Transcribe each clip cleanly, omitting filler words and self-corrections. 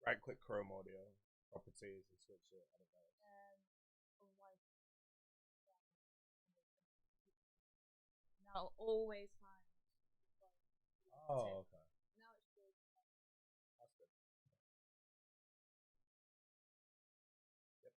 Right click Chrome audio properties and switch it. I don't know. Now always find. Oh, okay. Now it's good. That's good. Yep.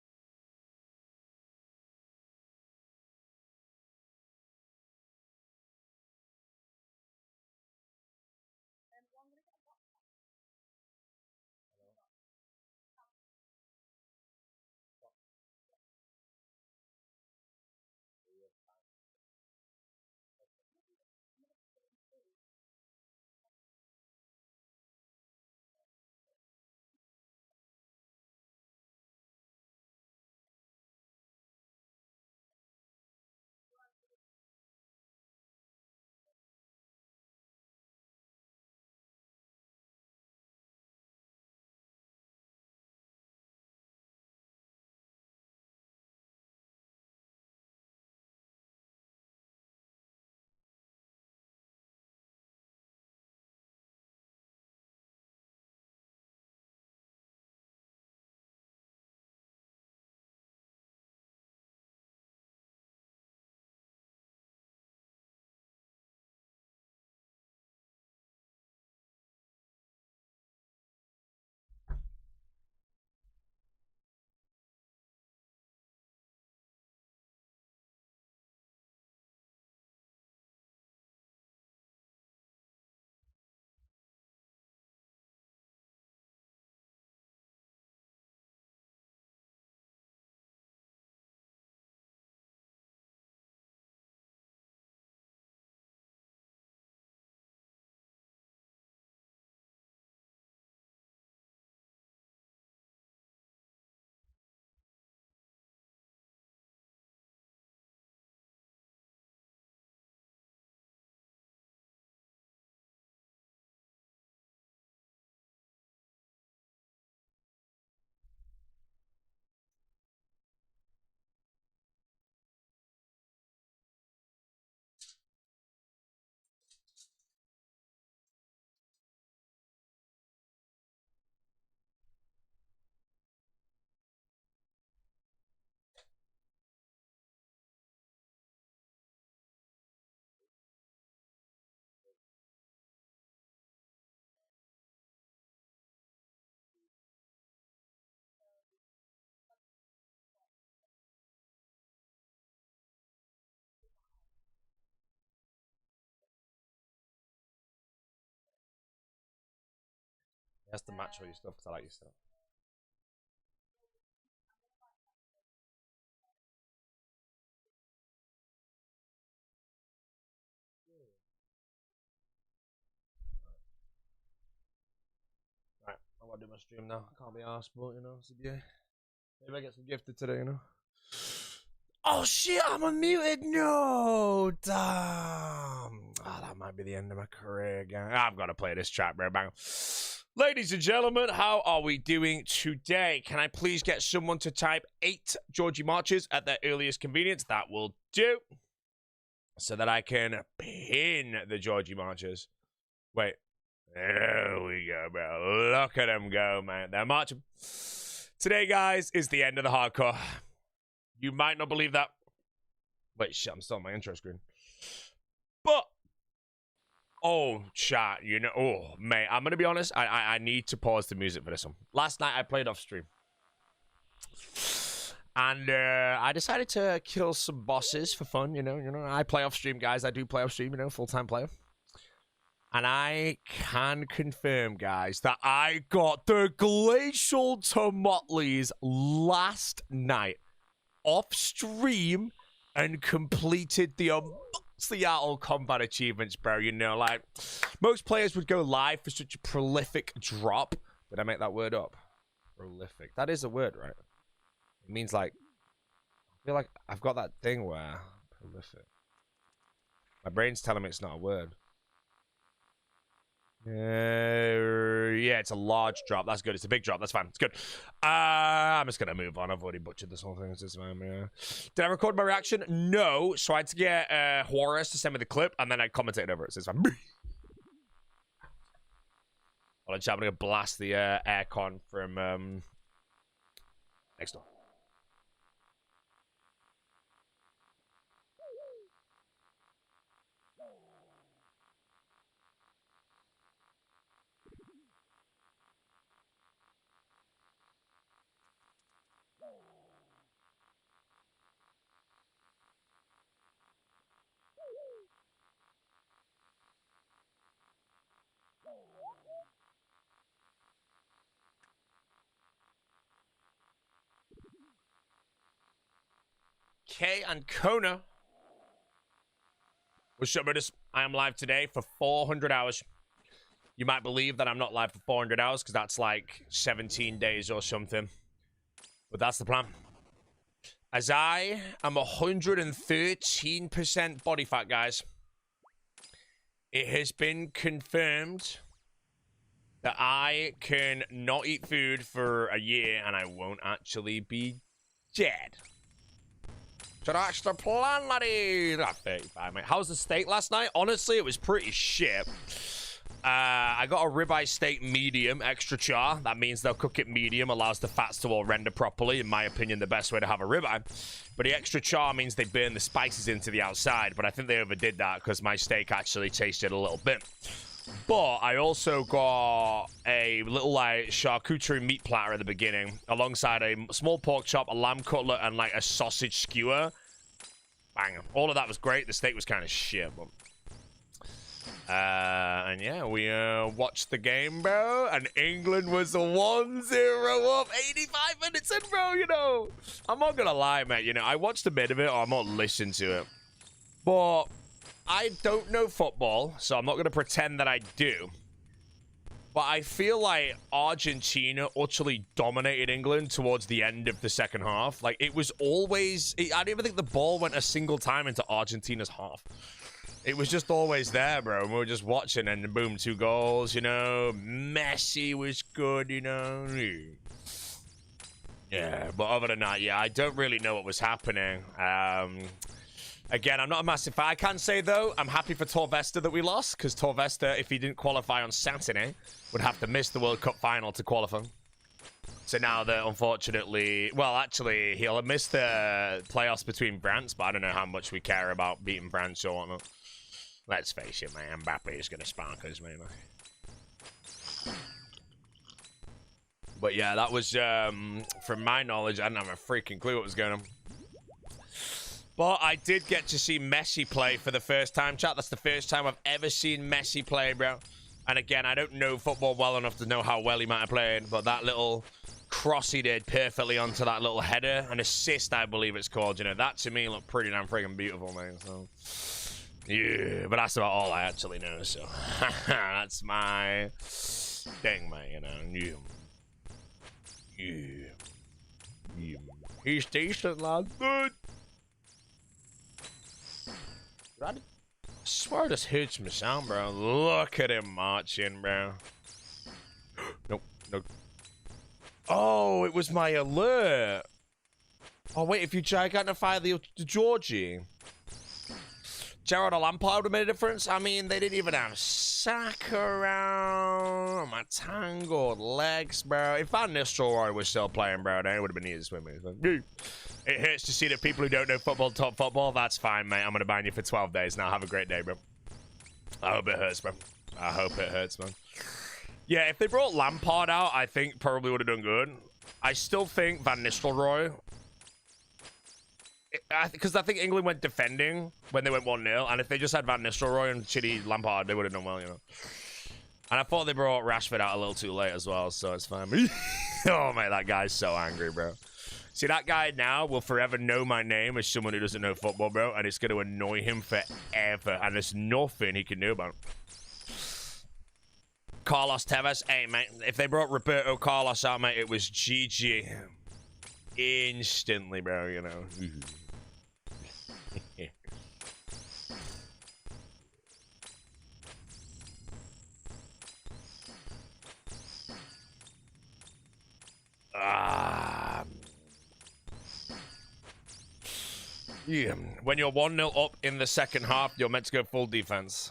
That's to match all your stuff because I like your stuff. Right, I want to do my stream now. I can't be arsed, but you know, yeah. Maybe I get some gifted today, you know. Oh shit, I'm unmuted. No, damn. Oh, that might be the end of my career, gang. I've got to play this chat, bro. Bang. Ladies and gentlemen, how are we doing today? Can I please get someone to type 8 Georgie Marches at their earliest convenience? That will do. So that I can pin the Georgie Marches. Wait. There we go, bro. Look at them go, man. They're marching. Today, guys, is the end of the hardcore. You might not believe that. Wait, shit, I'm still on my intro screen. But, oh, chat, you know, oh, mate, I'm going to be honest. I need to pause the music for this one. Last night, I played off stream. And I decided to kill some bosses for fun, you know. I play off stream, guys. I do play off stream, you know, full-time player. And I can confirm, guys, that I got the Glacial Tomotleys last night off stream and completed the Seattle combat achievements, bro. You know, like, most players would go live for such a prolific drop. Did I make that word up? Prolific. That is a word, right? It means, like, I feel like I've got that thing where prolific. My brain's telling me it's not a word. Yeah, it's a large drop. That's good. It's a big drop. That's fine. It's good. I'm just gonna move on. I've already butchered this whole thing. Yeah. Did I record my reaction? No. So I had to get Juarez to send me the clip, and then I commented over it. So it's fine. Well, I'm gonna blast the aircon from next door. Kay and Kona. What's up, brothers? I am live today for 400 hours. You might believe that I'm not live for 400 hours because that's like 17 days or something. But that's the plan. As I am 113% body fat, guys. It has been confirmed that I can not eat food for a year and I won't actually be dead. So that's the plan, laddie. 35, mate. How was the steak last night? Honestly, it was pretty shit. I got a ribeye steak medium, extra char. That means they'll cook it medium, allows the fats to all render properly. In my opinion, the best way to have a ribeye. But the extra char means they burn the spices into the outside. But I think they overdid that because my steak actually tasted a little bit. But I also got a little like charcuterie meat platter at the beginning, alongside a small pork chop, a lamb cutlet, and like a sausage skewer. Bang! All of that was great. The steak was kind of shit, but and yeah, we watched the game, bro. And England was a 1-0 up, 85 minutes in, bro. You know, I'm not gonna lie, mate. You know, I watched a bit of it, or I'm not listening to it, but I don't know football, so I'm not going to pretend that I do. But I feel like Argentina utterly dominated England towards the end of the second half. Like, it was always... I don't even think the ball went a single time into Argentina's half. It was just always there, bro. And we were just watching, and boom, 2 goals, you know. Messi was good, you know. Yeah, but other than that, yeah, I don't really know what was happening. Again, I'm not a massive fan. I can say, though, I'm happy for Torvesta that we lost, because Torvesta, if he didn't qualify on Saturday, would have to miss the World Cup final to qualify. So now that, unfortunately... Well, actually, he'll have missed the playoffs between France, but I don't know how much we care about beating France or whatnot. Let's face it, man. Mbappe is going to spark us, man. But yeah, that was, from my knowledge, I didn't have a freaking clue what was going on. But I did get to see Messi play for the first time, chat. That's the first time I've ever seen Messi play, bro. And again, I don't know football well enough to know how well he might have played, but that little cross he did perfectly onto that little header, an assist, I believe it's called, you know, that to me looked pretty damn freaking beautiful, man. So, yeah, but that's about all I actually know, so that's my thing, man, you know. Yeah. He's decent, lad. Good. I swear this hurts my sound, bro. Look at him marching, bro. Nope. Oh, it was my alert. Oh, wait, if you gigantify the Georgie, Gerard or Lampard would have made a difference. I mean, they didn't even have Saka around. My tangled legs, bro. If Van Nistelrooy was still playing, bro, then it would have been easy to swim with. It hurts to see that people who don't know football talk football. That's fine, mate. I'm going to ban you for 12 days now. Have a great day, bro. I hope it hurts, bro. I hope it hurts, man. Yeah, if they brought Lampard out, I think probably would have done good. I still think Van Nistelrooy... Because I think England went defending when they went 1-0. And if they just had Van Nistelrooy and shitty Lampard, they would have done well, you know. And I thought they brought Rashford out a little too late as well, so it's fine. Oh, mate, that guy's so angry, bro. See, that guy now will forever know my name as someone who doesn't know football, bro. And it's going to annoy him forever. And there's nothing he can do about it. Carlos Tevez. Hey, mate. If they brought Roberto Carlos out, mate, it was GG. Instantly, bro, you know. Yeah. When you're 1-0 up in the second half, you're meant to go full defense.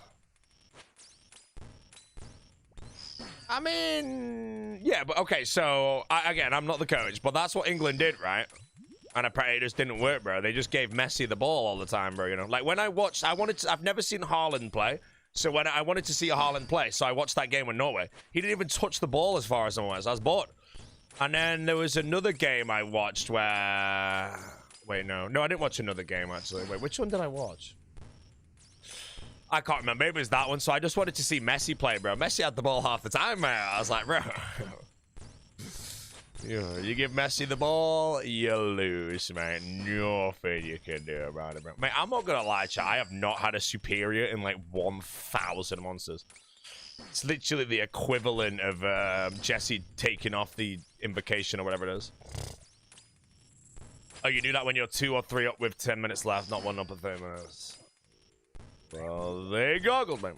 I mean, yeah, but okay, so, again, I'm not the coach, but that's what England did, right? And apparently it just didn't work, bro. They just gave Messi the ball all the time, bro, you know? Like, when I watched, I've never seen Haaland play, so when I wanted to see Haaland play, so I watched that game with Norway. He didn't even touch the ball as far as I was bored. And then there was another game I watched where... Wait, no, I didn't watch another game, actually. Wait, which one did I watch? I can't remember. Maybe it was that one. So I just wanted to see Messi play, bro. Messi had the ball half the time, man. I was like, bro. You give Messi the ball, you lose, man. Nothing you can do about it, bro. Mate, I'm not going to lie, chat. I have not had a superior in like 1,000 monsters. It's literally the equivalent of Jesse taking off the invocation or whatever it is. Oh, you do that when you're 2 or 3 up with 10 minutes left, not 1 up with 30 minutes. Well, they goggled, man.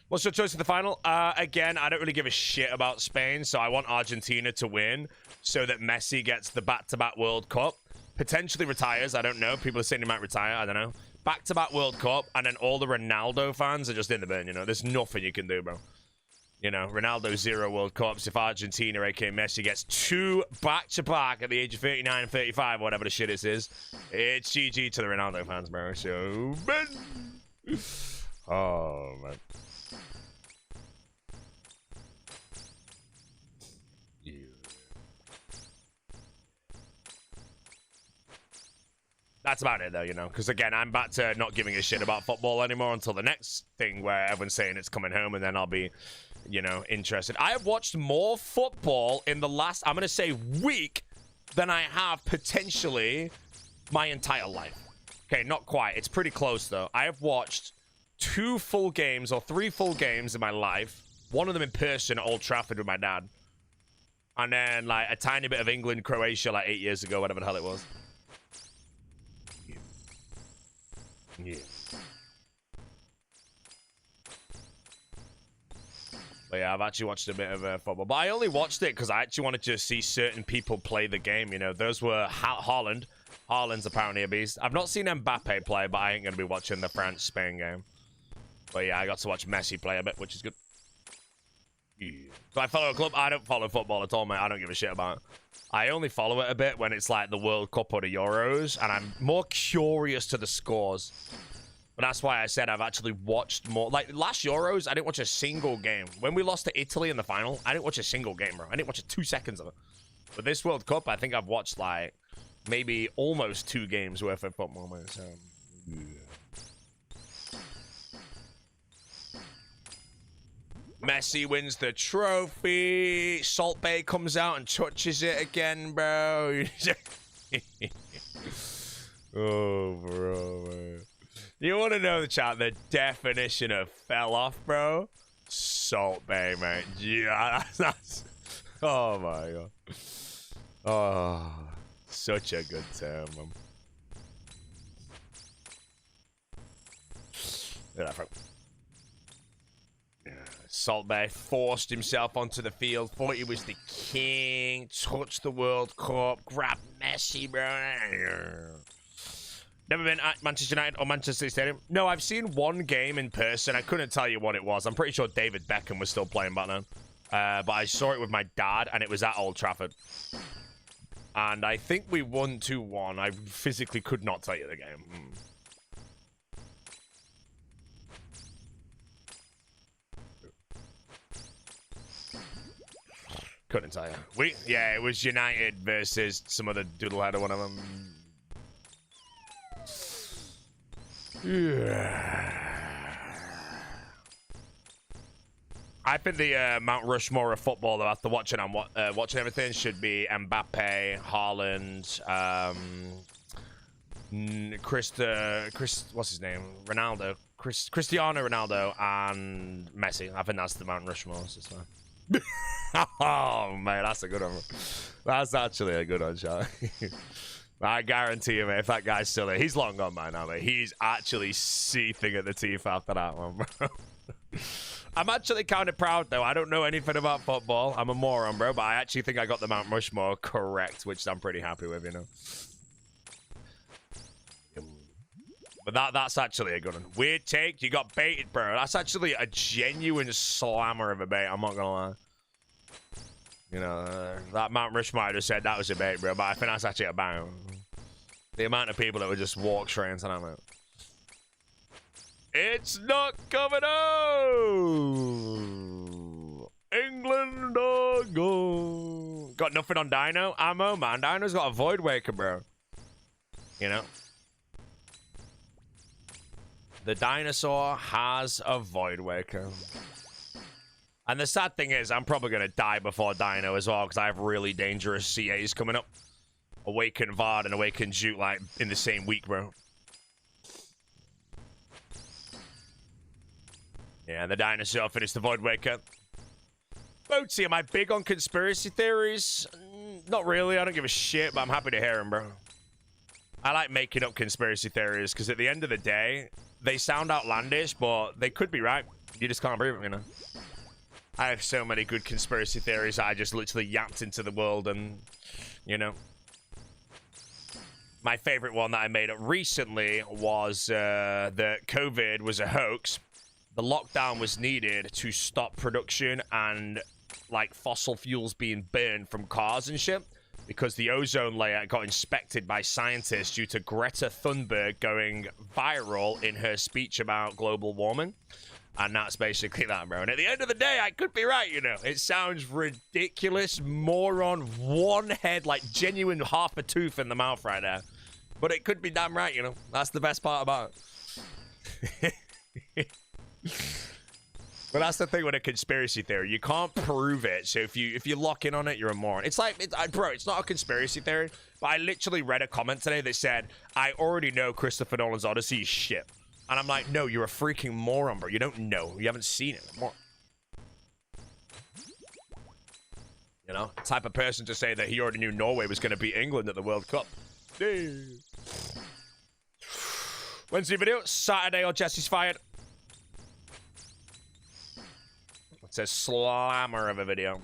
What's your choice for the final? Again, I don't really give a shit about Spain, so I want Argentina to win so that Messi gets the back-to-back World Cup. Potentially retires, I don't know. People are saying he might retire, I don't know. Back-to-back World Cup, and then all the Ronaldo fans are just in the bin, you know? There's nothing you can do, bro. You know, Ronaldo 0 World Cups. If Argentina, aka Messi, gets 2 back-to-back at the age of 39 and 35, whatever the shit this is, it's GG to the Ronaldo fans, bro. So, man. Oh, man. Yeah. That's about it, though, you know? Because, again, I'm back to not giving a shit about football anymore until the next thing where everyone's saying it's coming home, and then I'll be, you know, interested. I have watched more football in the last, I'm going to say, week than I have potentially my entire life. Okay, not quite. It's pretty close, though. I have watched 2 full games or 3 full games in my life. One of them in person at Old Trafford with my dad. And then, like, a tiny bit of England, Croatia, like, 8 years ago, whatever the hell it was. Yeah. But yeah, I've actually watched a bit of football. But I only watched it because I actually wanted to see certain people play the game, you know. Those were Haaland. Haaland's apparently a beast. I've not seen Mbappe play, but I ain't going to be watching the France-Spain game. But yeah, I got to watch Messi play a bit, which is good. Yeah. Do I follow a club? I don't follow football at all, mate. I don't give a shit about it. I only follow it a bit when it's like the World Cup or the Euros, and I'm more curious to the scores. But that's why I said I've actually watched more. Like, last Euros, I didn't watch a single game. When we lost to Italy in the final, I didn't watch a single game, bro. I didn't watch 2 seconds of it. But this World Cup, I think I've watched, like, maybe almost 2 games worth of football, man. So, yeah. Messi wins the trophy. Salt Bay comes out and touches it again, bro. Oh, bro, man. You want to know, the chat, the definition of fell off, bro? Salt Bay, mate. Yeah, that's... Oh, my God. Oh, such a good term, man. Look at that, bro. Salt Bay forced himself onto the field, thought he was the king, touched the World Cup, grabbed Messi, bro. Never been at Manchester United or Manchester Stadium. No, I've seen 1 game in person. I couldn't tell you what it was. I'm pretty sure David Beckham was still playing back then. But I saw it with my dad, and it was at Old Trafford. And I think we won 2-1. I physically could not tell you the game. Couldn't tell you. Yeah, it was United versus some other doodlehead or one of them. Yeah. I think the Mount Rushmore of football, though, after watching watching everything, should be Mbappe, Haaland, what's his name? Ronaldo. Cristiano Ronaldo and Messi. I think that's the Mount Rushmore. So it's fine. Oh, man, that's a good one. That's actually a good one, Charlie. I guarantee you, mate, if that guy's still there, he's long gone by now, mate. He's actually seething at the teeth after that one, bro. I'm actually kind of proud, though. I don't know anything about football. I'm a moron, bro, but I actually think I got the Mount Rushmore correct, which I'm pretty happy with, you know. But that's actually a good one. Weird take. You got baited, bro. That's actually a genuine slammer of a bait. I'm not going to lie. You know, that Mount Rushmore just said that was a bait, bro, but I think that's actually a bang. The amount of people that would just walk straight into that, man. It's not coming out! England or go. Got nothing on Dino? Ammo, man. Dino's got a Void Waker, bro. You know? The dinosaur has a Void Waker. And the sad thing is, I'm probably going to die before Dino as well, because I have really dangerous CAs coming up. Awaken Vard and Awaken Jute, like, in the same week, bro. Yeah, the dinosaur finished the Void Waker. Boatsy, am I big on conspiracy theories? Not really, I don't give a shit, but I'm happy to hear them, bro. I like making up conspiracy theories, because at the end of the day, they sound outlandish, but they could be right. You just can't prove them, you know? I have so many good conspiracy theories that I just literally yapped into the world and, you know. My favorite one that I made up recently was that COVID was a hoax. The lockdown was needed to stop production and, like, fossil fuels being burned from cars and shit, because the ozone layer got inspected by scientists due to Greta Thunberg going viral in her speech about global warming. And that's basically that, bro. And at the end of the day, I could be right, you know. It sounds ridiculous, moron, one head, like genuine half a tooth in the mouth right there. But it could be damn right, you know. That's the best part about it. But that's the thing with a conspiracy theory. You can't prove it. So if you lock in on it, you're a moron. It's like, bro, it's not a conspiracy theory. But I literally read a comment today that said, I already know Christopher Nolan's Odyssey is shit. And I'm like, no, you're a freaking moron, bro. You don't know. You haven't seen it. More. You know, type of person to say that he already knew Norway was going to beat England at the World Cup. Wednesday video, Saturday or Jesse's fired. It's a slammer of a video.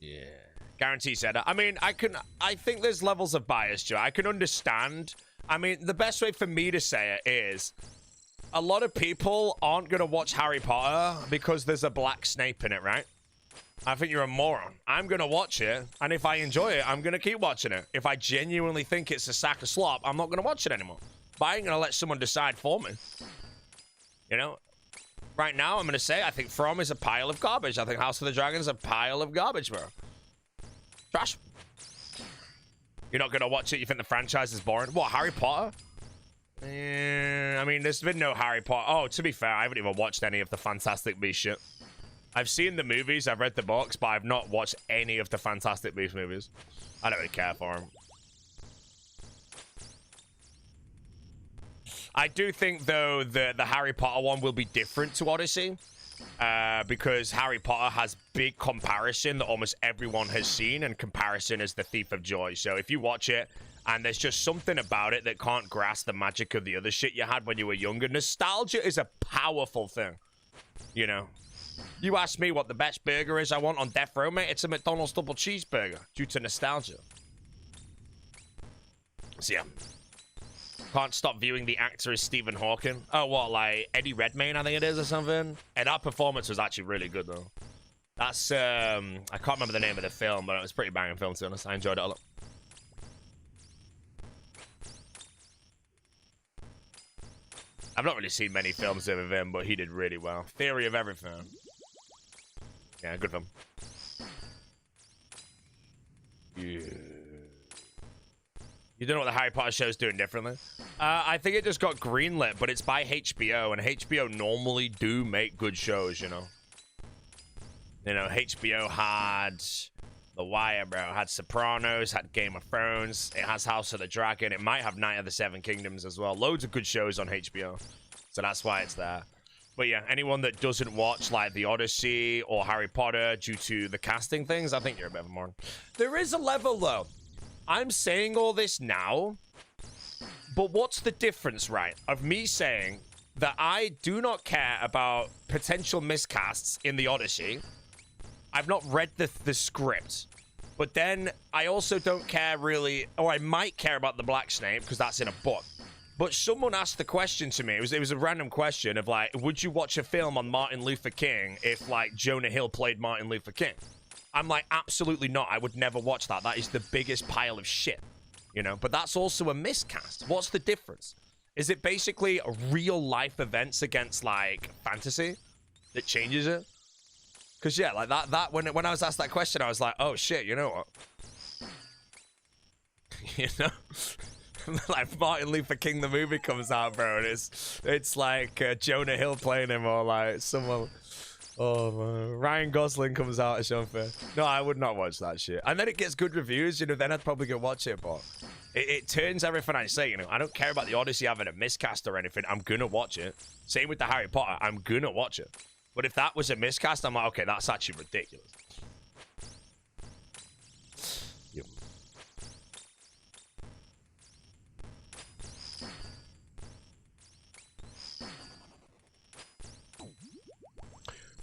Yeah. Guarantee said that. I mean, I think there's levels of bias, Joe. I can understand. I mean, the best way for me to say it is a lot of people aren't going to watch Harry Potter because there's a black Snape in it, right? I think you're a moron. I'm going to watch it, and if I enjoy it, I'm going to keep watching it. If I genuinely think it's a sack of slop, I'm not going to watch it anymore. But I ain't going to let someone decide for me. You know? Right now, I'm going to say I think From is a pile of garbage. I think House of the Dragon is a pile of garbage, bro. Trash. You're not going to watch it? You think the franchise is boring? What, Harry Potter? I mean, there's been no Harry Potter. Oh, to be fair, I haven't even watched any of the Fantastic Beasts shit. I've seen the movies, I've read the books, but I've not watched any of the Fantastic Beasts movies. I don't really care for them. I do think, though, that the Harry Potter one will be different to Odyssey. Because Harry Potter has big comparison that almost everyone has seen, and comparison is the thief of joy. So if you watch it, and there's just something about it that can't grasp the magic of the other shit you had when you were younger, nostalgia is a powerful thing. You know? You ask me what the best burger is I want on death row, mate, it's a McDonald's double cheeseburger, due to nostalgia. So yeah. Can't stop viewing the actor as Stephen Hawking. Oh, what, like Eddie Redmayne, I think it is, or something? And that performance was actually really good, though. That's, I can't remember the name of the film, but it was a pretty banging film, to be honest. I enjoyed it a lot. I've not really seen many films of him, but he did really well. Theory of Everything. Yeah, good film. Yeah. You don't know what the Harry Potter show's doing differently? I think it just got greenlit, but it's by HBO, and HBO normally do make good shows, you know? You know, HBO had The Wire, bro. It had Sopranos, had Game of Thrones. It has House of the Dragon. It might have Night of the Seven Kingdoms as well. Loads of good shows on HBO. So that's why it's there. But yeah, anyone that doesn't watch, like, The Odyssey or Harry Potter due to the casting things, I think you're a bit of a moron. There is a level, though. I'm saying all this now, but what's the difference, right, of me saying that I do not care about potential miscasts in The Odyssey? I've not read the script, but then I also don't care really, or I might care about the Black Snape, because that's in a book. But someone asked the question to me. It was a random question of like, would you watch a film on Martin Luther King if like Jonah Hill played Martin Luther King? I'm like, absolutely not. I would never watch that. That is the biggest pile of shit, you know. But that's also a miscast. What's the difference? Is it basically real life events against like fantasy that changes it? Because yeah, like that when I was asked that question, I was like, oh shit, you know what? You know, like Martin Luther King the movie comes out, bro, and it's like Jonah Hill playing him, or like someone. Oh man, Ryan Gosling comes out as Sean Fair. No, I would not watch that shit. And then it gets good reviews, you know. Then I'd probably go watch it, but it turns everything I say. You know, I don't care about the Odyssey having a miscast or anything. I'm gonna watch it. Same with the Harry Potter. I'm gonna watch it. But if that was a miscast, I'm like, okay, that's actually ridiculous. Yep.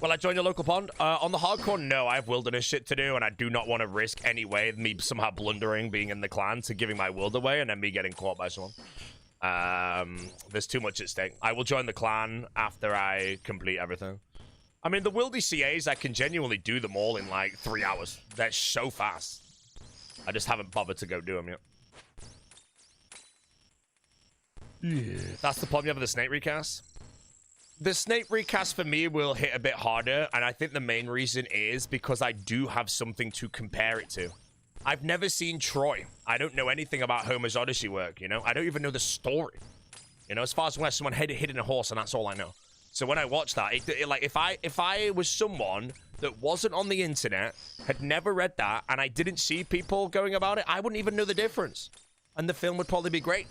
Well, I joined your local pond. On the hardcore, no, I have wilderness shit to do, and I do not want to risk any way me somehow blundering being in the clan to giving my wild away and then me getting caught by someone. There's too much at stake. I will join the clan after I complete everything. I mean, the wildy CAs, I can genuinely do them all in like 3 hours. They're so fast. I just haven't bothered to go do them yet. Yeah. That's the problem you have with the snake recast. The snake recast for me will hit a bit harder, and I think the main reason is because I do have something to compare it to. I've never seen Troy. I don't know anything about Homer's Odyssey work, you know? I don't even know the story. You know, as far as when someone hidden a horse, and that's all I know. So when I watch that, like if I was someone that wasn't on the internet, had never read that, and I didn't see people going about it, I wouldn't even know the difference. And the film would probably be great.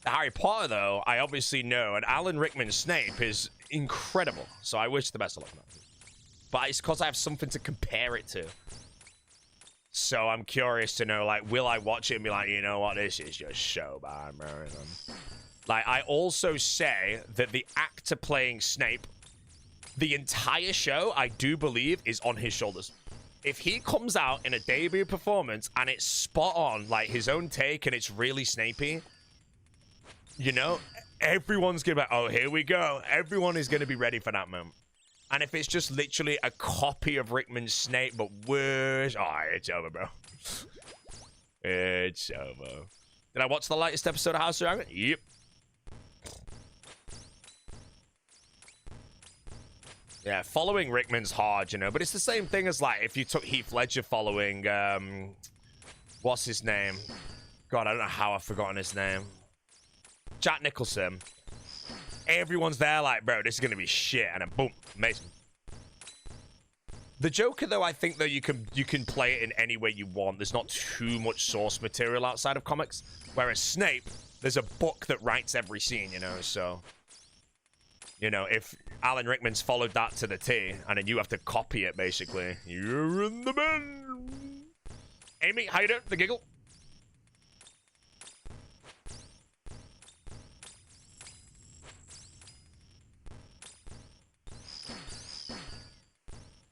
Harry Potter, though, I obviously know, and Alan Rickman's Snape is incredible, so I wish the best of luck on that. But it's because I have something to compare it to. So I'm curious to know, like, will I watch it and be like, you know what, this is just so bad, bro. Like, I also say that the actor playing Snape, the entire show, I do believe, is on his shoulders. If he comes out in a debut performance and it's spot on, like his own take, and it's really Snapey, you know, everyone's gonna be like, oh, here we go. Everyone is gonna be ready for that moment. And if it's just literally a copy of Rickman's Snape, but worse, oh, it's over, bro. It's over. Did I watch the latest episode of House of Dragon? Yep. Yeah, following Rickman's hard, you know, but it's the same thing as, like, if you took Heath Ledger following, what's his name? God, I don't know how I've forgotten his name. Jack Nicholson. Everyone's there like, bro, this is gonna be shit, and then boom, amazing. The Joker, though, I think, though, you can play it in any way you want. There's not too much source material outside of comics. Whereas Snape, there's a book that writes every scene, you know, so... You know, if Alan Rickman's followed that to the T, and then you have to copy it, basically. You're in the bin! Amy, how you doing? The giggle?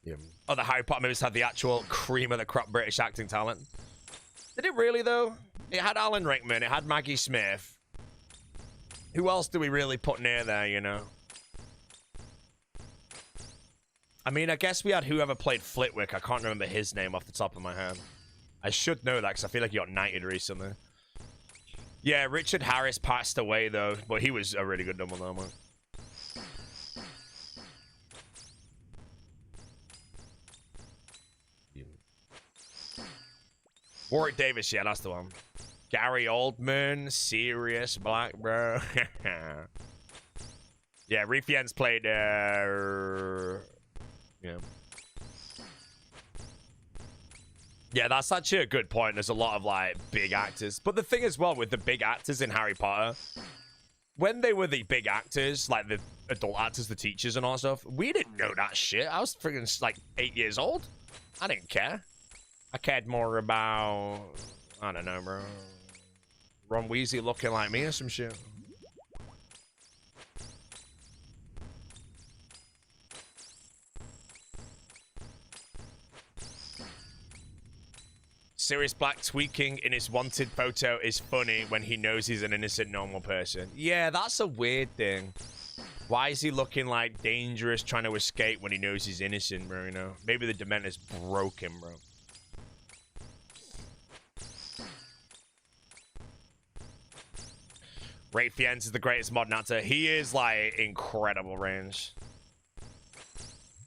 Yeah. Oh, the Harry Potter movies had the actual cream of the crop British acting talent. Did it really, though? It had Alan Rickman, it had Maggie Smith. Who else do we really put near there, you know? I mean, I guess we had whoever played Flitwick. I can't remember his name off the top of my head. I should know that because I feel like he got knighted recently. Yeah, Richard Harris passed away, though. But he was a really good Dumbledore, man. Warwick Davis, yeah, that's the one. Gary Oldman, Sirius Black, bro. Yeah, Reef Jens played, yeah. Yeah, that's actually a good point. There's a lot of, like, big actors. But the thing as well with the big actors in Harry Potter, when they were the big actors, like the adult actors, the teachers and all that stuff, we didn't know that shit. I was freaking, like, 8 years old. I didn't care. I cared more about, I don't know, bro. Ron Weasley looking like me or some shit. Sirius Black tweaking in his wanted photo is funny when he knows he's an innocent normal person. Yeah, that's a weird thing. Why is he looking like dangerous trying to escape when he knows he's innocent, bro, you know? Maybe the Dementor's broke him, bro. Ray Fiennes is the greatest modern actor. He is, like, incredible range.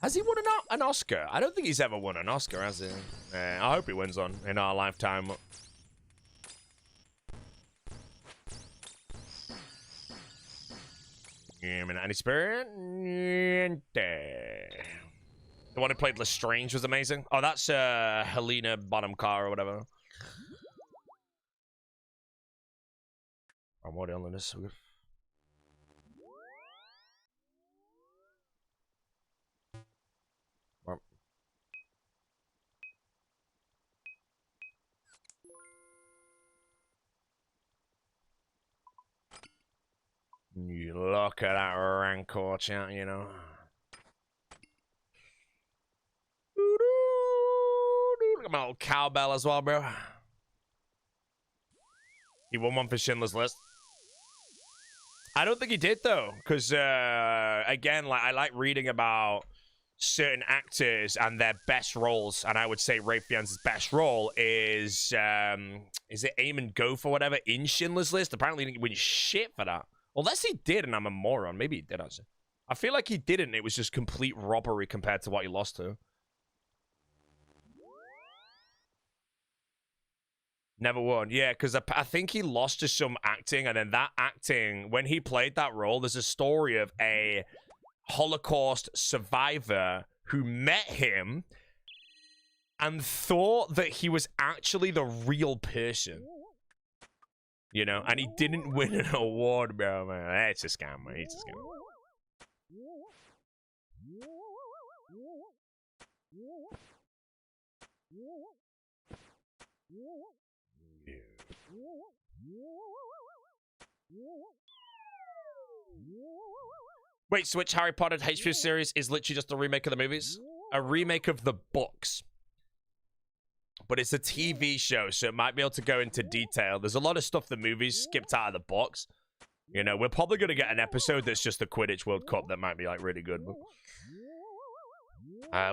Has he won an Oscar? I don't think he's ever won an Oscar, has he? I hope he wins one in our lifetime. Any spirit? The one who played Lestrange was amazing. Oh, that's Helena Bonham Carr or whatever. I'm already on this. You look at that Rancor chat, you know. Look at my little cowbell as well, bro. He won one for Schindler's List. I don't think he did, though, because, again, like, I like reading about certain actors and their best roles, and I would say Ray Fiennes' best role is it Eamon Goff or whatever in Schindler's List? Apparently he didn't win shit for that. Unless he did, and I'm a moron. Maybe he did, actually. I feel like he didn't. It was just complete robbery compared to what he lost to. Never won. Yeah, because I think he lost to some acting, and then that acting, when he played that role, there's a story of a Holocaust survivor who met him and thought that he was actually the real person. You know, and he didn't win an award, bro, man. It's a scam, man. It's a scam. Wait, so which Harry Potter HBO series is literally just a remake of the movies? A remake of the books. But it's a TV show, so it might be able to go into detail. There's a lot of stuff the movies skipped out of the books. You know, we're probably going to get an episode that's just the Quidditch World Cup that might be, like, really good. But,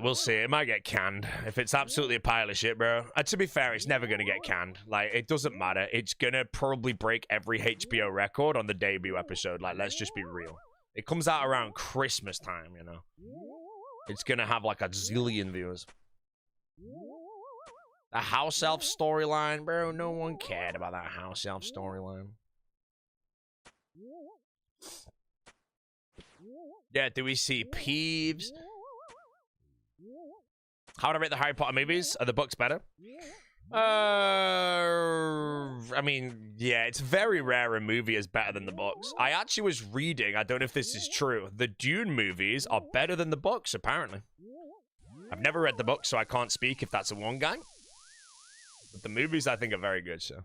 we'll see. It might get canned. If it's absolutely a pile of shit, bro. To be fair, it's never going to get canned. Like, it doesn't matter. It's going to probably break every HBO record on the debut episode. Like, let's just be real. It comes out around Christmas time, you know. It's going to have, like, a zillion viewers. The house elf storyline, bro. No one cared about that house elf storyline. Yeah, do we see Peeves? How would I rate the Harry Potter movies? Are the books better? I mean, yeah, it's very rare a movie is better than the books. I actually was reading, I don't know if this is true, the Dune movies are better than the books, apparently. I've never read the book, so I can't speak if that's a one guy. But the movies, I think, are very good, so.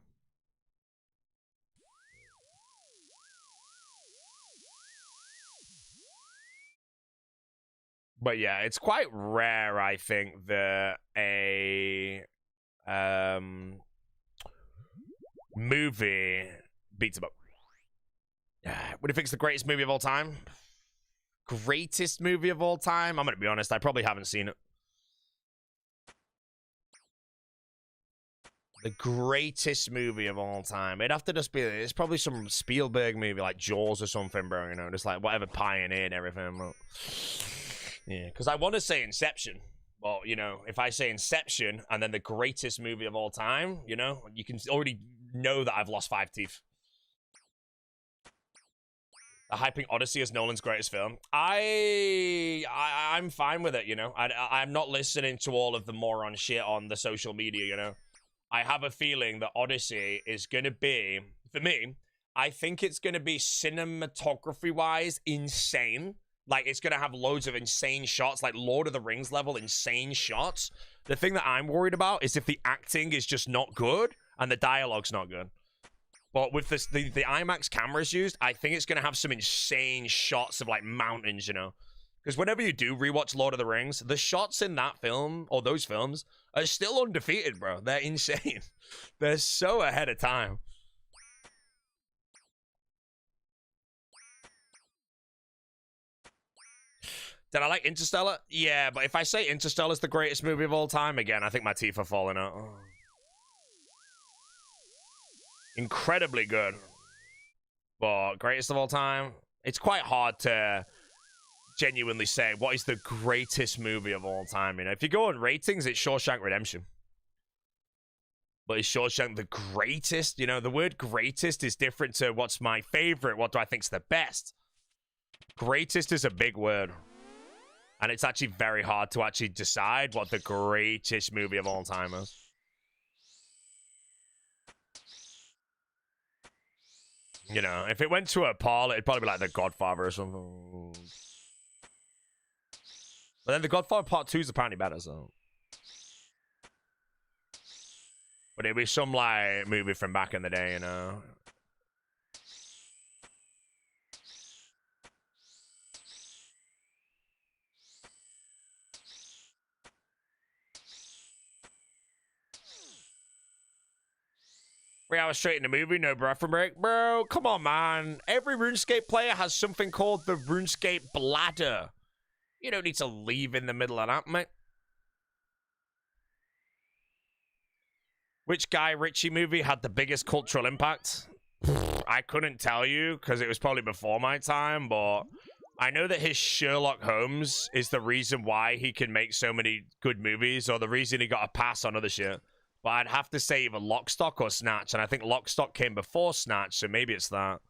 But yeah, it's quite rare, I think, that a movie beats a book. What do you think is the greatest movie of all time? Greatest movie of all time? I'm going to be honest, I probably haven't seen it. The greatest movie of all time. It'd have to just be, it's probably some Spielberg movie like Jaws or something, bro, you know, just like whatever pioneered everything, bro. Yeah, because I want to say Inception. Well, you know, if I say Inception and then the greatest movie of all time, you know, you can already know that I've lost 5 teeth. Hyping Odyssey as Nolan's greatest film. I'm fine with it, you know. I'm not listening to all of the moron shit on the social media, you know. I have a feeling that Odyssey is going to be, for me, I think it's going to be cinematography-wise insane. Like, it's going to have loads of insane shots, like Lord of the Rings level insane shots. The thing that I'm worried about is if the acting is just not good and the dialogue's not good. But with this, the IMAX cameras used, I think it's going to have some insane shots of, like, mountains, you know. Because whenever you do rewatch Lord of the Rings, the shots in that film, or those films, are still undefeated, bro. They're insane. They're so ahead of time. Did I like Interstellar? Yeah, but if I say Interstellar's the greatest movie of all time, again, I think my teeth are falling out. Oh. Incredibly good. But greatest of all time? It's quite hard to genuinely say what is the greatest movie of all time. You know, if you go on ratings, it's Shawshank Redemption. But is Shawshank the greatest? You know, the word greatest is different to what's my favorite, what do I think's the best. Greatest is a big word. And it's actually very hard to actually decide what the greatest movie of all time is. You know, if it went to a poll, it'd probably be like The Godfather or something. But then The Godfather Part 2 is apparently better, so. But it'd be some, like, movie from back in the day, you know. I was straight in the movie, no bathroom break. Bro, come on, man. Every RuneScape player has something called the RuneScape bladder. You don't need to leave in the middle of that, mate. Which Guy Ritchie movie had the biggest cultural impact? I couldn't tell you, because it was probably before my time, but I know that his Sherlock Holmes is the reason why he can make so many good movies, or the reason he got a pass on other shit. But I'd have to say either Lock, Stock, or Snatch. And I think Lock, Stock came before Snatch, so maybe it's that.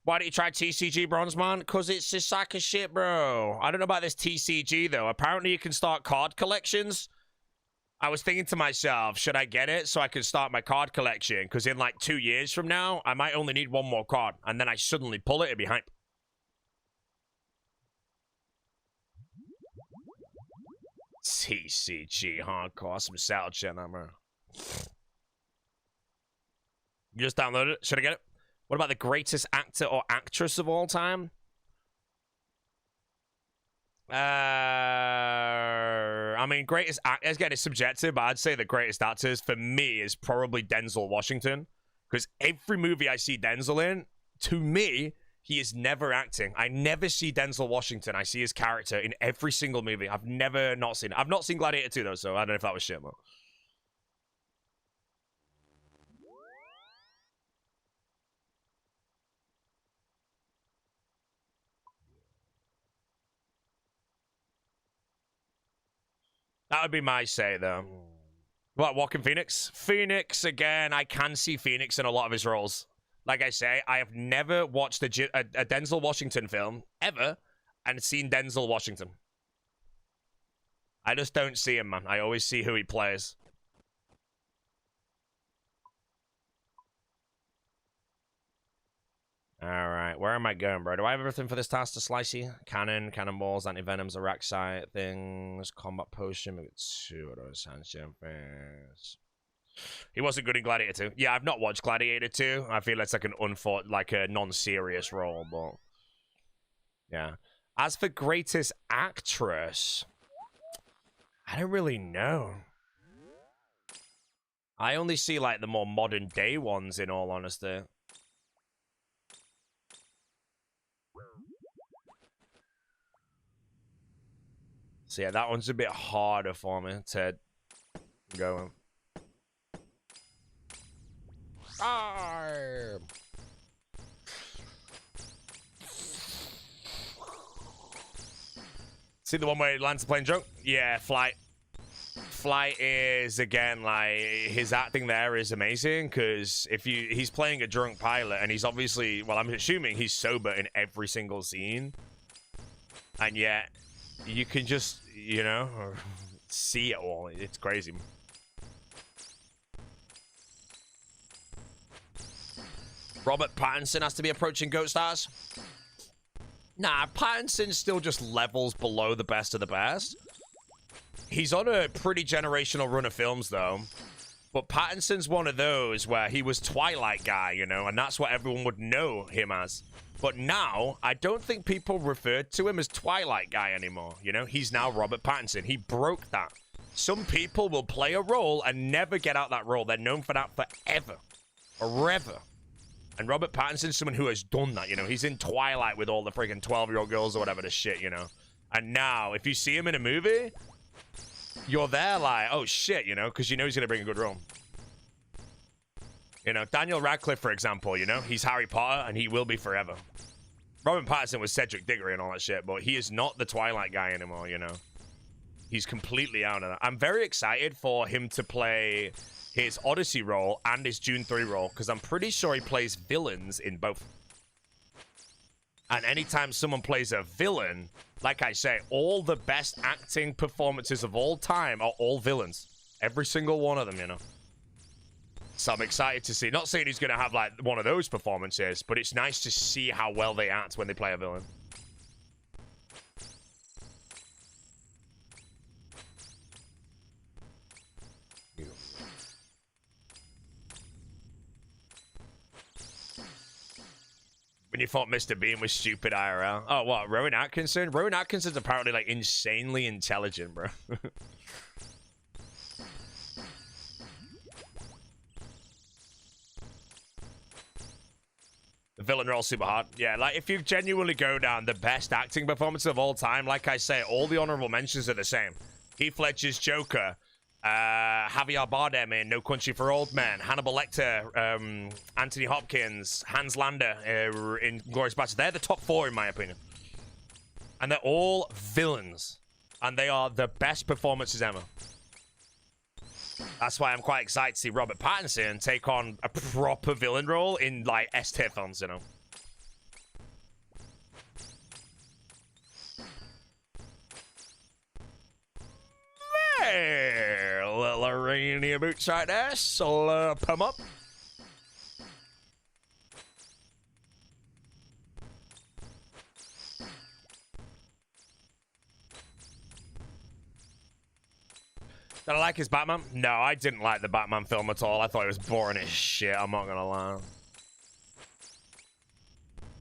Why don't you try TCG, Bronzeman? Because it's a sack of shit, bro. I don't know about this TCG, though. Apparently, you can start card collections. I was thinking to myself, should I get it so I can start my card collection? Because in like 2 years from now, I might only need one more card. And then I suddenly pull it, it'd be hype. TCG hardcore. Some salad shit on bro. You just downloaded it? Should I get it? What about the greatest actor or actress of all time? I mean, greatest actors, again, it's subjective, but I'd say the greatest actors for me is probably Denzel Washington. Because every movie I see Denzel in, to me, he is never acting. I never see Denzel Washington. I see his character in every single movie. I've never not seen it. I've not seen Gladiator 2, though, so I don't know if that was shit, man. That would be my say, though. What, Walking Phoenix? Phoenix, again, I can see Phoenix in a lot of his roles. Like I say, I have never watched a Denzel Washington film, ever, and seen Denzel Washington. I just don't see him, man. I always see who he plays. Alright, where am I going, bro? Do I have everything for this task to slicey? Cannon, cannonballs, anti-venoms, Araxite, things, combat potion, we got 2 of those sunshine things. He wasn't good in Gladiator 2. Yeah, I've not watched Gladiator 2. I feel it's like an a non-serious role, but yeah. As for greatest actress, I don't really know. I only see like the more modern day ones, in all honesty. So yeah, that one's a bit harder for me to go. See the one where he lands the plane drunk? Yeah, Flight. Flight is, again, like, his acting there is amazing, because he's playing a drunk pilot, and he's obviously, well, I'm assuming he's sober in every single scene. And yet, you can just, you know, see it all. It's crazy. Robert Pattinson has to be approaching GOAT stars. Nah, Pattinson's still just levels below the best of the best. He's on a pretty generational run of films, though. But Pattinson's one of those where he was Twilight guy, you know, and that's what everyone would know him as. But now, I don't think people refer to him as Twilight guy anymore, you know? He's now Robert Pattinson. He broke that. Some people will play a role and never get out that role. They're known for that forever. Forever. And Robert Pattinson's someone who has done that, you know? He's in Twilight with all the freaking 12-year-old girls or whatever the shit, you know? And now, if you see him in a movie, you're there like, oh shit, you know? Because you know he's going to bring a good role. You know, Daniel Radcliffe, for example, you know? He's Harry Potter, and he will be forever. Robert Pattinson was Cedric Diggory and all that shit, but he is not the Twilight guy anymore, you know? He's completely out of that. I'm very excited for him to play his Odyssey role and his Dune 3 role, because I'm pretty sure he plays villains in both. And anytime someone plays a villain, like I say, all the best acting performances of all time are all villains. Every single one of them, you know? So I'm excited to see. Not saying he's going to have, like, one of those performances, but it's nice to see how well they act when they play a villain. When you thought Mr. Bean was stupid IRL. Oh, what? Rowan Atkinson? Rowan Atkinson's apparently, like, insanely intelligent, bro. The villain role's super hard. Yeah, like, if you genuinely go down the best acting performance of all time, like I say, all the honorable mentions are the same. Heath Ledger's Joker, Javier Bardem in No Country for Old Men, Hannibal Lecter, Anthony Hopkins, Hans Landa in Glorious Bastards. They're the top 4 in my opinion. And they're all villains. And they are the best performances ever. That's why I'm quite excited to see Robert Pattinson take on a proper villain role in, like, S-tier films, you know. Hey, little rainy boots right there. Slurp 'em up. Did I like his Batman? No, I didn't like the Batman film at all. I thought it was boring as shit. I'm not gonna lie.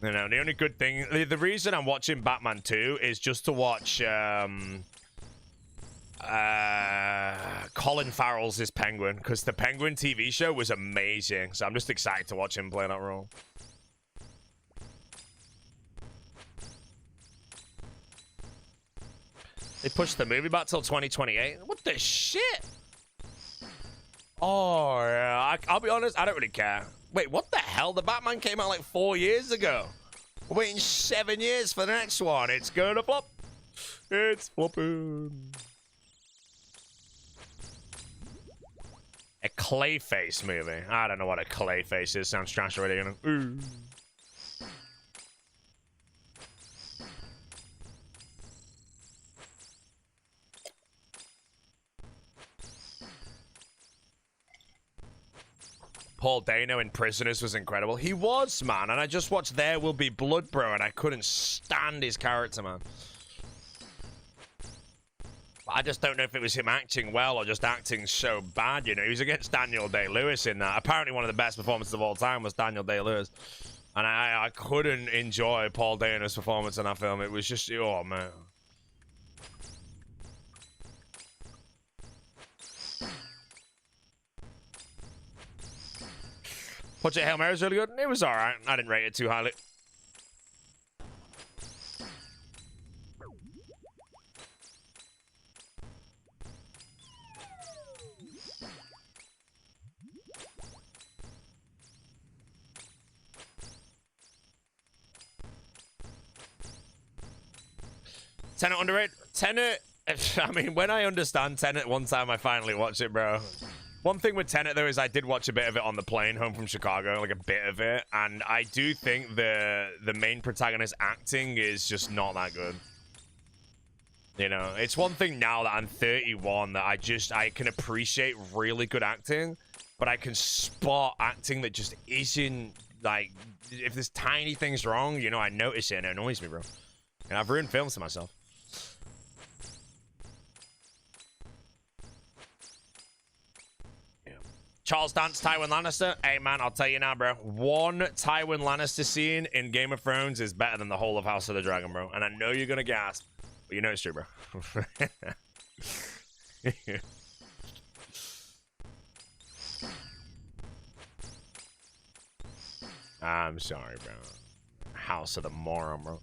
You know, the only good thing... The reason I'm watching Batman 2 is just to watch... Colin Farrell's Penguin, because the Penguin TV show was amazing. So I'm just excited to watch him play that role. They pushed the movie back till 2028. What the shit? Oh, yeah. I'll be honest, I don't really care. Wait, what the hell? The Batman came out like 4 years ago. We're waiting 7 years for the next one. It's gonna flop. It's flopping. A Clayface movie. I don't know what a Clayface is. Sounds trash already, you know? Ooh. Paul Dano in Prisoners was incredible. He was, man. And I just watched There Will Be Blood, bro, and I couldn't stand his character, man. I just don't know if it was him acting well or just acting so bad, you know. He was against Daniel Day-Lewis in that. Apparently one of the best performances of all time was Daniel Day-Lewis. And I couldn't enjoy Paul Dano's performance in that film. It was just, oh, man. Project Hail Mary was really good. It was alright. I didn't rate it too highly. Tenet underrated? Tenet, I mean, when I understand Tenet one time, I finally watch it, bro. One thing with Tenet, though, is I did watch a bit of it on the plane home from Chicago, like a bit of it, and I do think the main protagonist acting is just not that good. You know, it's one thing now that I'm 31 that I can appreciate really good acting, but I can spot acting that just isn't, like, if there's tiny things wrong, you know, I notice it and it annoys me, bro. And I've ruined films for myself. Charles Dance, Tywin Lannister. Hey, man, I'll tell you now, bro. One Tywin Lannister scene in Game of Thrones is better than the whole of House of the Dragon, bro. And I know you're going to gasp, but you know it's true, bro. I'm sorry, bro. House of the Moron, bro.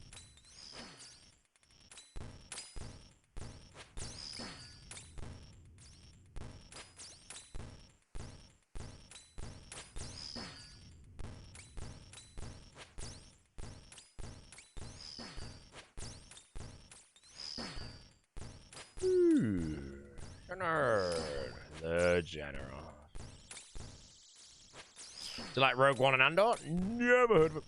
The General. Do you like Rogue One and Andor? Never heard of it.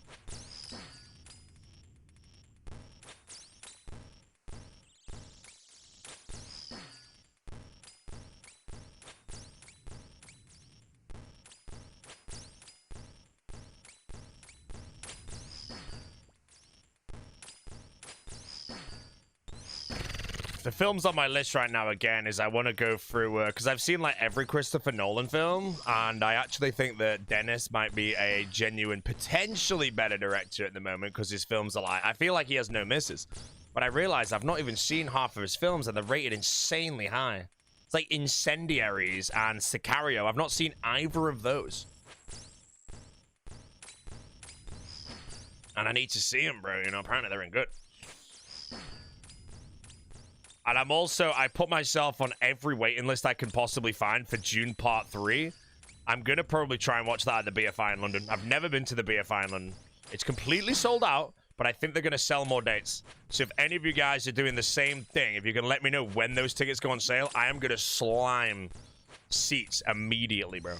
The films on my list right now, again, is I want to go through, because I've seen, like, every Christopher Nolan film, and I actually think that Dennis might be a genuine, potentially better director at the moment, because his films are like, I feel like he has no misses. But I realize I've not even seen half of his films, and they're rated insanely high. It's like Incendiaries and Sicario. I've not seen either of those. And I need to see them, bro. You know, apparently they're in good. And I'm also, I put myself on every waiting list I can possibly find for Dune Part 3. I'm going to probably try and watch that at the BFI in London. I've never been to the BFI in London. It's completely sold out, but I think they're going to sell more dates. So if any of you guys are doing the same thing, if you can let me know when those tickets go on sale, I am going to slime seats immediately, bro.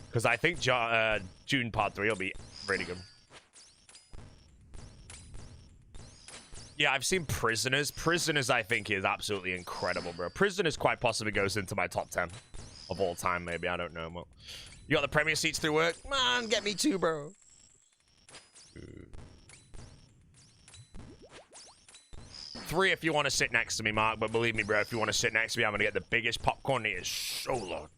Because I think Dune Part 3 will be really good. Yeah, I've seen Prisoners. Prisoners, I think, is absolutely incredible, bro. Prisoners quite possibly goes into my top 10 of all time, maybe. I don't know. But you got the premiere seats through work? Man, get me too, bro. 3 if you want to sit next to me, Mark. But believe me, bro, if you want to sit next to me, I'm going to get the biggest popcorn. It is so loud.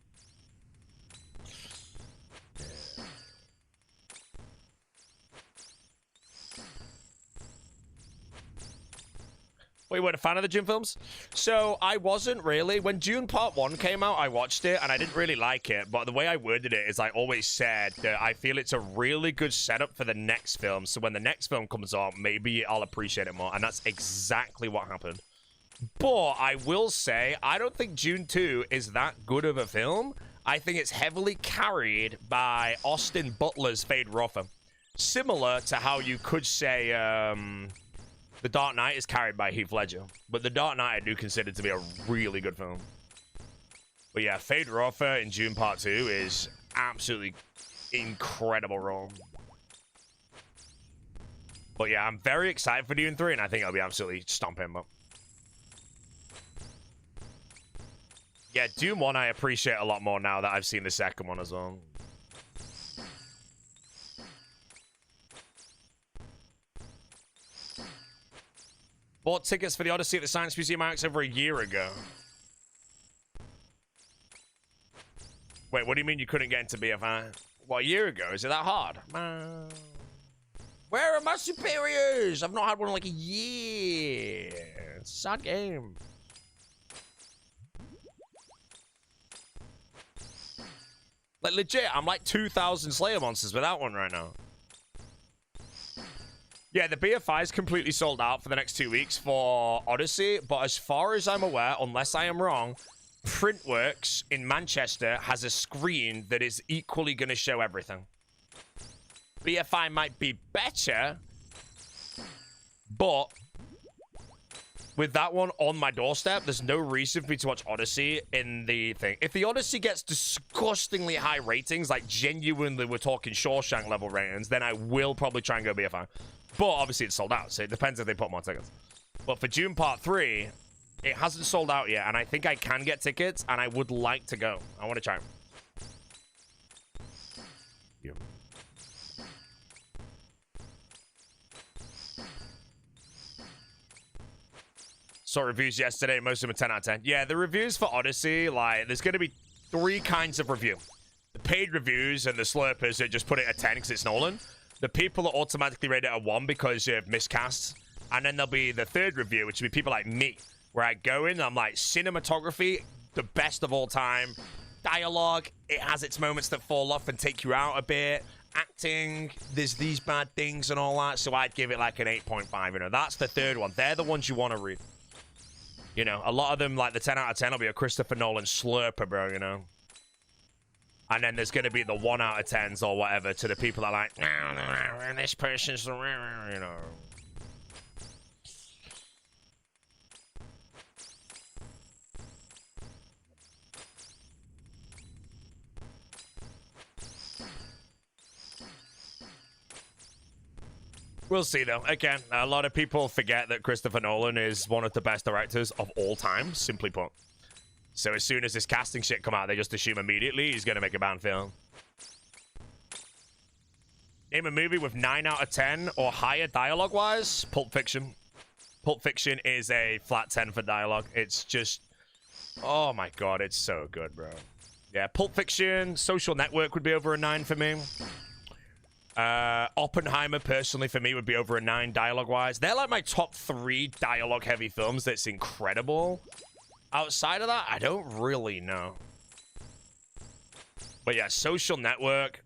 Wait, you weren't a fan of the Dune films? So, I wasn't really. When Dune Part 1 came out, I watched it, and I didn't really like it. But the way I worded it is I always said that I feel it's a really good setup for the next film. So when the next film comes out, maybe I'll appreciate it more. And that's exactly what happened. But I will say, I don't think Dune 2 is that good of a film. I think it's heavily carried by Austin Butler's Fade Rotha. Similar to how you could say... The Dark Knight is carried by Heath Ledger, but The Dark Knight I do consider to be a really good film. But yeah, Fade Rotha in Dune Part 2 is absolutely incredible role. But yeah, I'm very excited for Dune 3, and I think I'll be absolutely stomping him up. Yeah, Dune 1 I appreciate a lot more now that I've seen the second one as well. Bought tickets for the Odyssey at the Science Museum IMAX over a year ago. Wait, what do you mean you couldn't get into BFI? What, a year ago? Is it that hard? Where are my superiors? I've not had one in like a year. It's a sad game. Like, legit, I'm like 2,000 Slayer monsters without one right now. Yeah, the BFI is completely sold out for the next 2 weeks for Odyssey, but as far as I'm aware, unless I am wrong, Printworks in Manchester has a screen that is equally going to show everything. BFI might be better, but with that one on my doorstep, there's no reason for me to watch Odyssey in the thing. If the Odyssey gets disgustingly high ratings, like genuinely we're talking Shawshank level ratings, then I will probably try and go BFI. But obviously it's sold out, so it depends if they put more tickets. But for Dune Part 3, it hasn't sold out yet, and I think I can get tickets, and I would like to go. I want to try. Yeah. Saw reviews yesterday, most of them are 10 out of 10. Yeah, the reviews for Odyssey, like, there's going to be 3 kinds of review. The paid reviews and the slurpers that just put it at 10 because it's Nolan. The people that automatically rate it at 1 because of miscasts. And then there'll be the third review, which would be people like me, where I go in and I'm like, cinematography, the best of all time. Dialogue, it has its moments that fall off and take you out a bit. Acting, there's these bad things and all that, so I'd give it like an 8.5, you know. That's the third one. They're the ones you want to read. You know, a lot of them, like the 10 out of 10 will be a Christopher Nolan slurper, bro, you know. And then there's going to be the 1 out of 10s or whatever to the people that are like, no, this person's, you know. We'll see, though. Again, a lot of people forget that Christopher Nolan is one of the best directors of all time, simply put. So as soon as this casting shit come out, they just assume immediately he's going to make a bad film. Name a movie with 9 out of 10 or higher dialogue-wise. Pulp Fiction. Pulp Fiction is a flat 10 for dialogue. It's just... oh my god, it's so good, bro. Yeah, Pulp Fiction, Social Network would be over a 9 for me. Oppenheimer, personally, for me, would be over a 9 dialogue-wise. They're like my top 3 dialogue-heavy films that's incredible. Outside of that, I don't really know. But yeah, Social Network,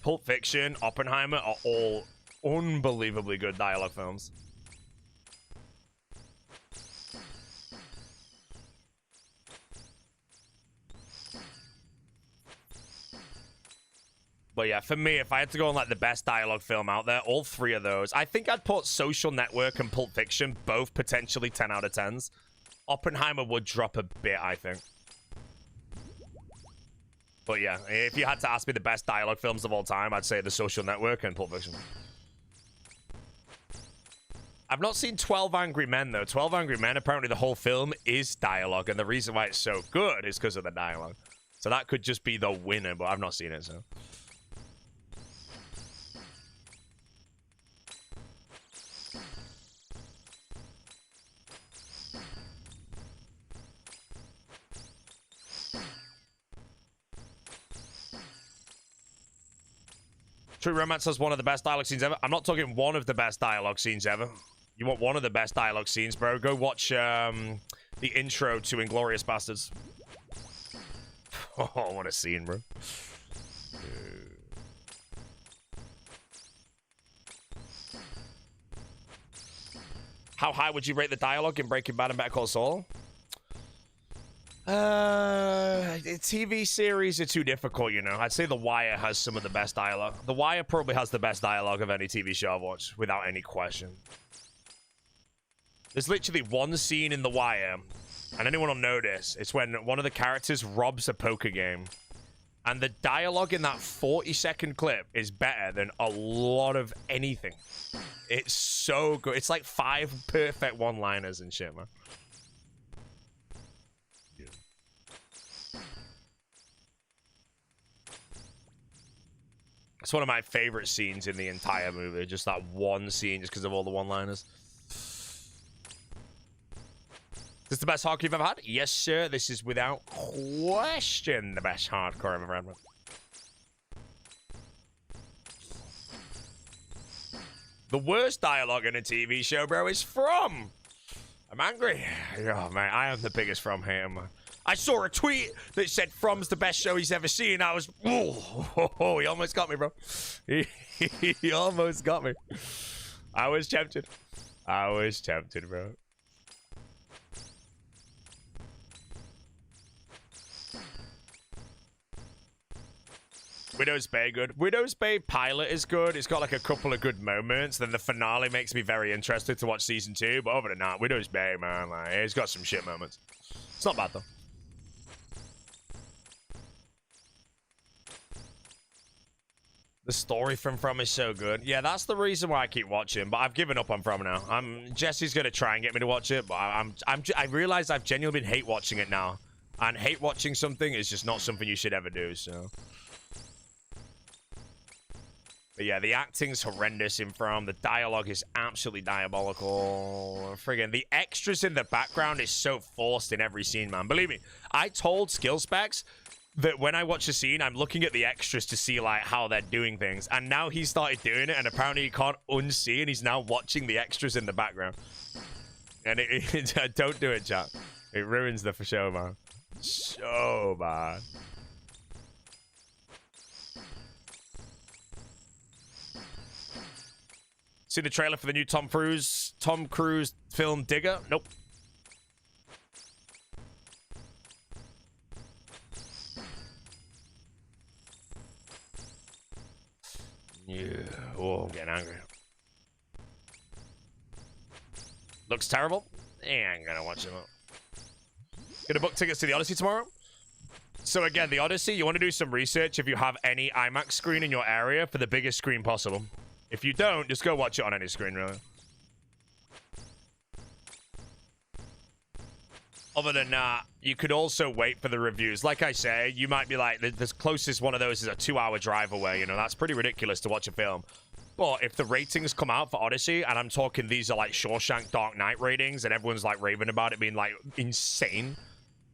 Pulp Fiction, Oppenheimer are all unbelievably good dialogue films. But yeah, for me, if I had to go on like the best dialogue film out there, all 3 of those, I think I'd put Social Network and Pulp Fiction, both potentially 10 out of 10s. Oppenheimer would drop a bit, I think. But yeah, if you had to ask me the best dialogue films of all time, I'd say The Social Network and Pulp Fiction. I've not seen 12 Angry Men, though. 12 Angry Men, apparently the whole film is dialogue, and the reason why it's so good is because of the dialogue. So that could just be the winner, but I've not seen it, so... True Romance has one of the best dialogue scenes ever. I'm not talking one of the best dialogue scenes ever. You want one of the best dialogue scenes, bro? Go watch the intro to Inglourious Bastards. Oh, what a scene, bro. How high would you rate the dialogue in Breaking Bad and Better Call Saul? TV series are too difficult, you know. I'd say The Wire has some of the best dialogue. The Wire probably has the best dialogue of any TV show I've watched, without any question. There's literally one scene in The Wire, and anyone will know this. It's when one of the characters robs a poker game. And the dialogue in that 40-second clip is better than a lot of anything. It's so good. It's like 5 perfect one-liners and shit, man. It's one of my favorite scenes in the entire movie. Just that one scene, just because of all the one-liners. This is the best hardcore you've ever had? Yes, sir. This is without question the best hardcore I've ever had. The worst dialogue in a TV show, bro, is From. I'm angry. Oh, man, I am the biggest From hater, man. I saw a tweet that said From's the best show he's ever seen. I was, oh, he almost got me, bro. He almost got me. I was tempted. I was tempted, bro. Widow's Bay good. Widow's Bay pilot is good. It's got like a couple of good moments. Then the finale makes me very interested to watch season 2. But other than that, Widow's Bay, man, like, it's got some shit moments. It's not bad though. The story from is so good. Yeah, that's the reason why I keep watching. But I've given up on From now. Jesse's gonna try and get me to watch it, but I realize I've genuinely been hate watching it now. And hate watching something is just not something you should ever do. So. But yeah, the acting's horrendous in From. The dialogue is absolutely diabolical. Friggin' the extras in the background is so forced in every scene, man. Believe me, I told Skill Specs that when I watch a scene, I'm looking at the extras to see like how they're doing things. And now he started doing it, and apparently he can't unsee, and he's now watching the extras in the background. And don't do it, chat. It ruins the for show, man. So bad. See the trailer for the new Tom Cruise film Digger? Nope. Yeah. Oh, I'm getting angry. Looks terrible. Yeah, I'm gonna watch it. Gonna book tickets to the Odyssey tomorrow. So again, the Odyssey, you want to do some research if you have any IMAX screen in your area for the biggest screen possible. If you don't, just go watch it on any screen, really. Other than that, you could also wait for the reviews. Like I say, you might be like, the closest one of those is a 2-hour drive away. You know, that's pretty ridiculous to watch a film. But if the ratings come out for Odyssey, and I'm talking these are like Shawshank Dark Knight ratings, and everyone's like raving about it being like insane,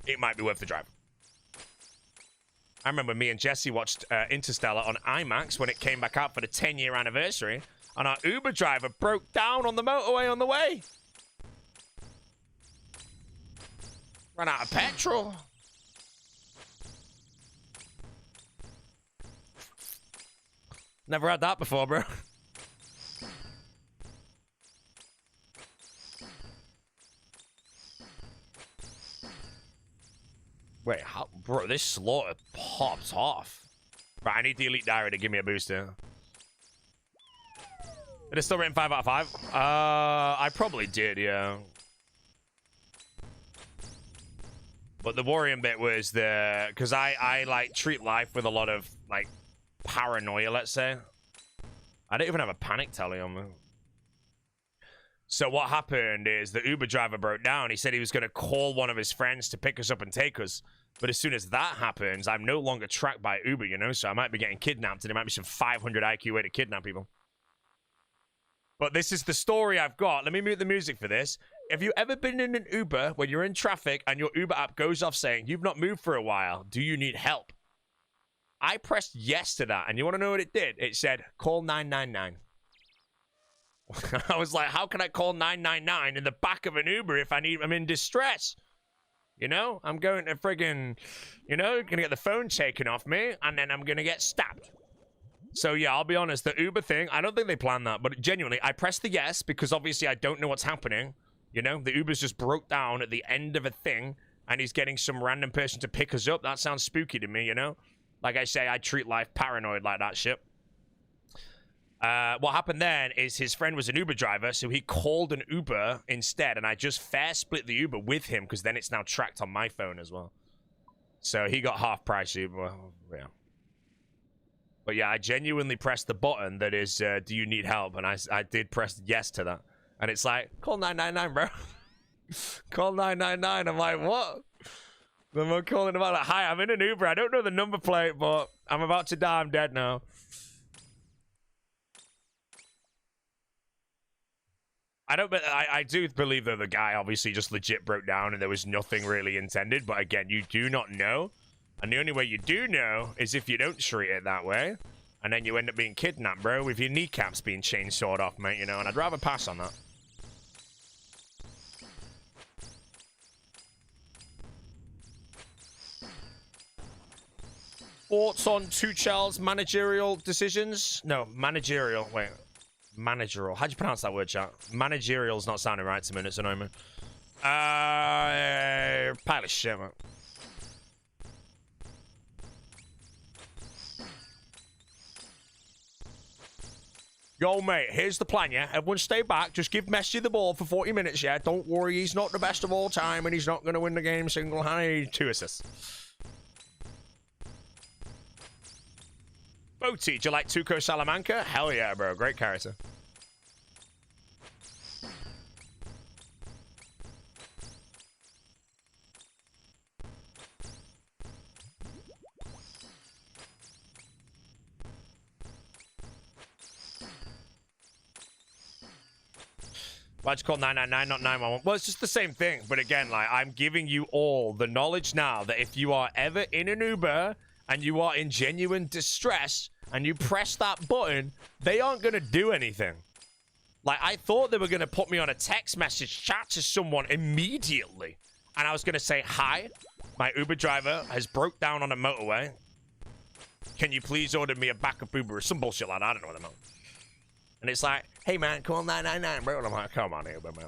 it might be worth the drive. I remember me and Jesse watched Interstellar on IMAX when it came back out for the 10-year anniversary, and our Uber driver broke down on the motorway on the way. Ran out of petrol. Never had that before, bro. Wait, how? Bro, this slaughter pops off. Right, I need the Elite Diary to give me a booster. It is still rated 5 out of 5. I probably did, yeah. But the worrying bit was the... Because I, like, treat life with a lot of, like, paranoia, let's say. I don't even have a panic tally on me. So what happened is the Uber driver broke down. He said he was going to call one of his friends to pick us up and take us. But as soon as that happens, I'm no longer tracked by Uber, you know? So I might be getting kidnapped, and there might be some 500 IQ way to kidnap people. But this is the story I've got. Let me mute the music for this. Have you ever been in an Uber when you're in traffic and your Uber app goes off saying, you've not moved for a while, do you need help? I pressed yes to that, and you want to know what it did? It said, call 999. I was like, how can I call 999 in the back of an Uber if I'm in distress? You know, I'm going to friggin', you know, gonna get the phone taken off me, and then I'm gonna get stabbed. So yeah, I'll be honest, the Uber thing, I don't think they planned that, but genuinely, I pressed the yes because obviously I don't know what's happening. You know, the Uber's just broke down at the end of a thing, and he's getting some random person to pick us up. That sounds spooky to me, you know? Like I say, I treat life paranoid like that shit. What happened then is his friend was an Uber driver, so he called an Uber instead, and I just fair split the Uber with him because then it's now tracked on my phone as well. So he got half price Uber. Yeah. But yeah, I genuinely pressed the button that is, do you need help? And I did press yes to that. And it's like, call 999, bro. Call 999. I'm like, what? Then I'm calling about like, hi, I'm in an Uber. I don't know the number plate, but I'm about to die. I'm dead now. I do believe that the guy obviously just legit broke down and there was nothing really intended. But again, you do not know. And the only way you do know is if you don't treat it that way. And then you end up being kidnapped, bro, with your kneecaps being chainsawed off, mate, you know. And I'd rather pass on that. Thoughts on Tuchel's managerial decisions? No, managerial. Wait. Managerial. How'd you pronounce that word, chat? Managerial's not sounding right to me. It's annoying me. Pile of shit, man. Yo, mate, here's the plan, yeah? Everyone stay back. Just give Messi the ball for 40 minutes, yeah? Don't worry, he's not the best of all time, and he's not going to win the game single-handedly. 2 assists. Boti, do you like Tuco Salamanca? Hell yeah, bro. Great character. Why'd you call 999, not 911? Well, it's just the same thing. But again, like, I'm giving you all the knowledge now that if you are ever in an Uber and you are in genuine distress and you press that button, they aren't going to do anything. Like, I thought they were going to put me on a text message chat to someone immediately. And I was going to say, hi, my Uber driver has broke down on a motorway. Can you please order me a backup Uber or some bullshit like that? I don't know what I meant. And it's like, hey, man, call 999, bro. And I'm like, come on, Uber, man.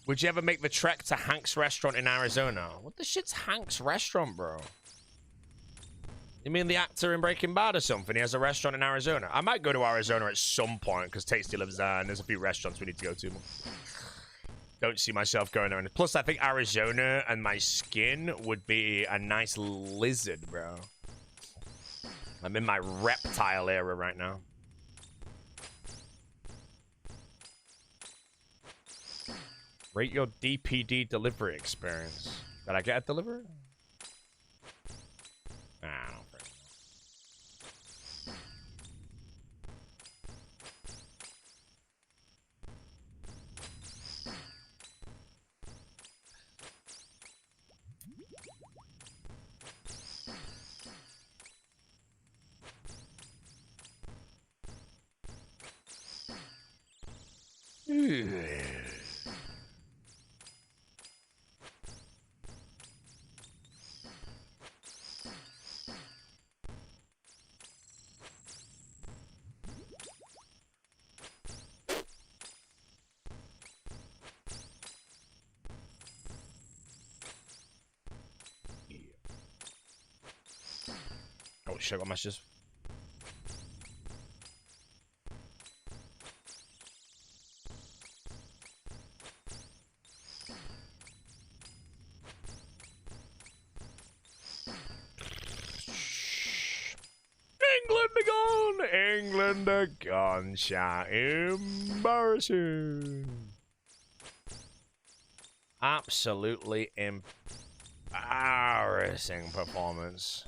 Would you ever make the trek to Hank's restaurant in Arizona? What the shit's Hank's restaurant, bro? You mean the actor in Breaking Bad or something? He has a restaurant in Arizona. I might go to Arizona at some point because Tasty lives there and there's a few restaurants we need to go to. Don't see myself going there. Plus, I think Arizona and my skin would be a nice lizard, bro. I'm in my reptile era right now. Rate your DPD delivery experience. Did I get a delivery? Nah, I don't think so. Oh shit, what messages? England a gunshot. Embarrassing. Absolutely embarrassing performance.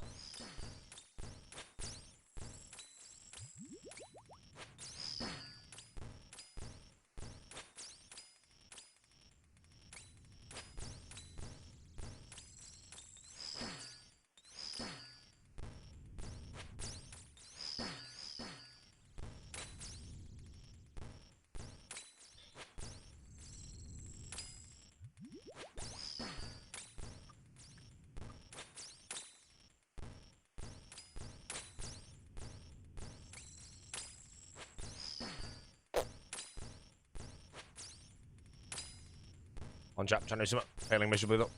On Jap, trying to do something. Failing miserably though.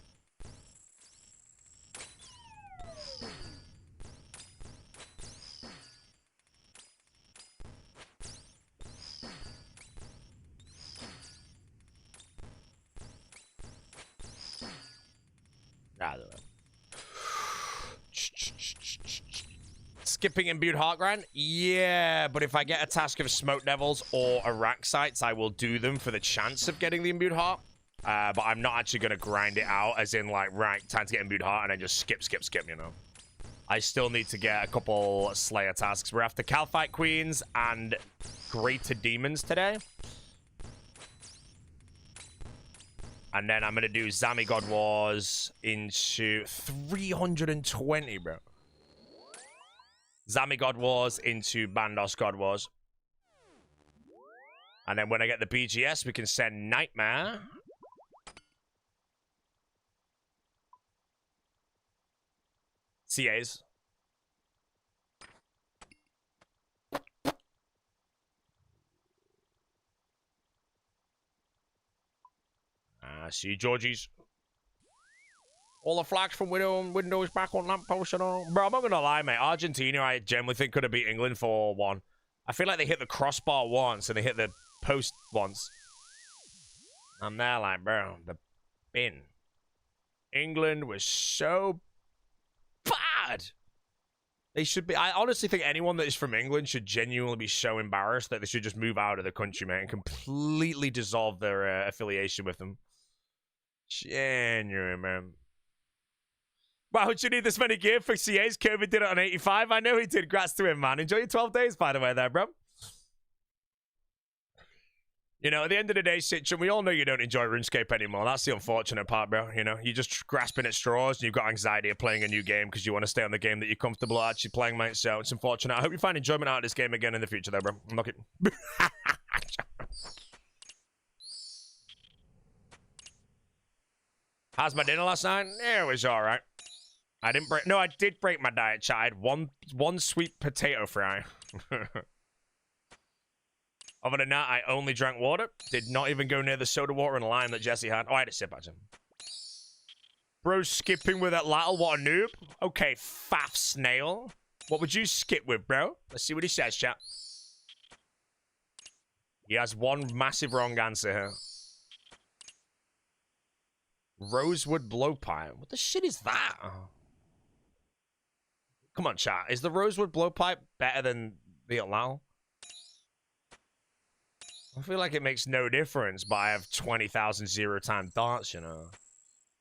Skipping imbued heart grind? Yeah, but if I get a task of smoke devils or Iraq sites, I will do them for the chance of getting the imbued heart. But I'm not actually going to grind it out as in like, right, time to get imbued heart and then just skip, you know. I still need to get a couple Slayer tasks. We're after Calphite Queens and Greater Demons today. And then I'm going to do Zami God Wars into 320, bro. Zami God Wars into Bandos God Wars. And then when I get the BGS, we can send Nightmare. CAs. See Georgie's. All the flags from Windows back on lamppost and all. Bro, I'm not gonna lie, mate. Argentina, I generally think could have beat England 4-1. I feel like they hit the crossbar once and they hit the post once. And they're like, bro, the bin. England was so bad. They should be. I honestly think anyone that is from England should genuinely be so embarrassed that they should just move out of the country, man, and completely dissolve their affiliation with them. Genuine, man. Wow, would you need this many gear for CAs? Kirby did it on 85. I know he did. Grats to him, man. Enjoy your 12 days, by the way, there, bro. You know, at the end of the day, Hcim, we all know you don't enjoy RuneScape anymore. That's the unfortunate part, bro. You know, you're just grasping at straws and you've got anxiety of playing a new game because you want to stay on the game that you're comfortable actually playing, mate. So it's unfortunate. I hope you find enjoyment out of this game again in the future, though, bro. I'm looking. How's my dinner last night? Yeah, it was all right. I didn't break. No, I did break my diet, chat. I had one sweet potato fry. Other than that, I only drank water. Did not even go near the soda water and lime that Jesse had. Oh, I had a sip, actually. Bro, skipping with that lattle. What a noob. Okay, faff snail. What would you skip with, bro? Let's see what he says, chat. He has one massive wrong answer here. Rosewood blowpipe. What the shit is that? Come on, chat. Is the rosewood blowpipe better than the allow? I feel like it makes no difference, but I have 20,000 zero-time darts, you know.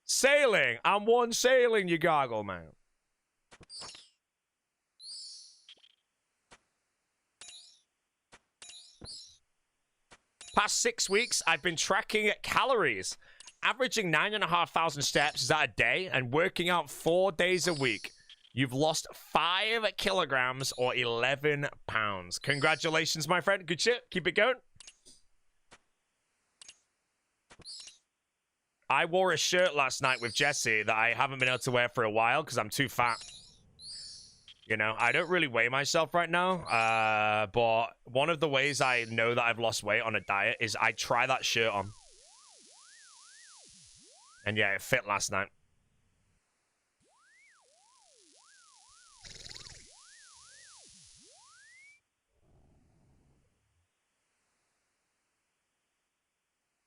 Sailing! I'm one sailing, you goggle, man. Past 6 weeks, I've been tracking calories. Averaging 9,500 steps is that a day, and working out 4 days a week. You've lost 5 kilograms or 11 pounds. Congratulations, my friend. Good shit. Keep it going. I wore a shirt last night with Jesse that I haven't been able to wear for a while because I'm too fat. You know, I don't really weigh myself right now. But one of the ways I know that I've lost weight on a diet is I try that shirt on. And yeah, it fit last night.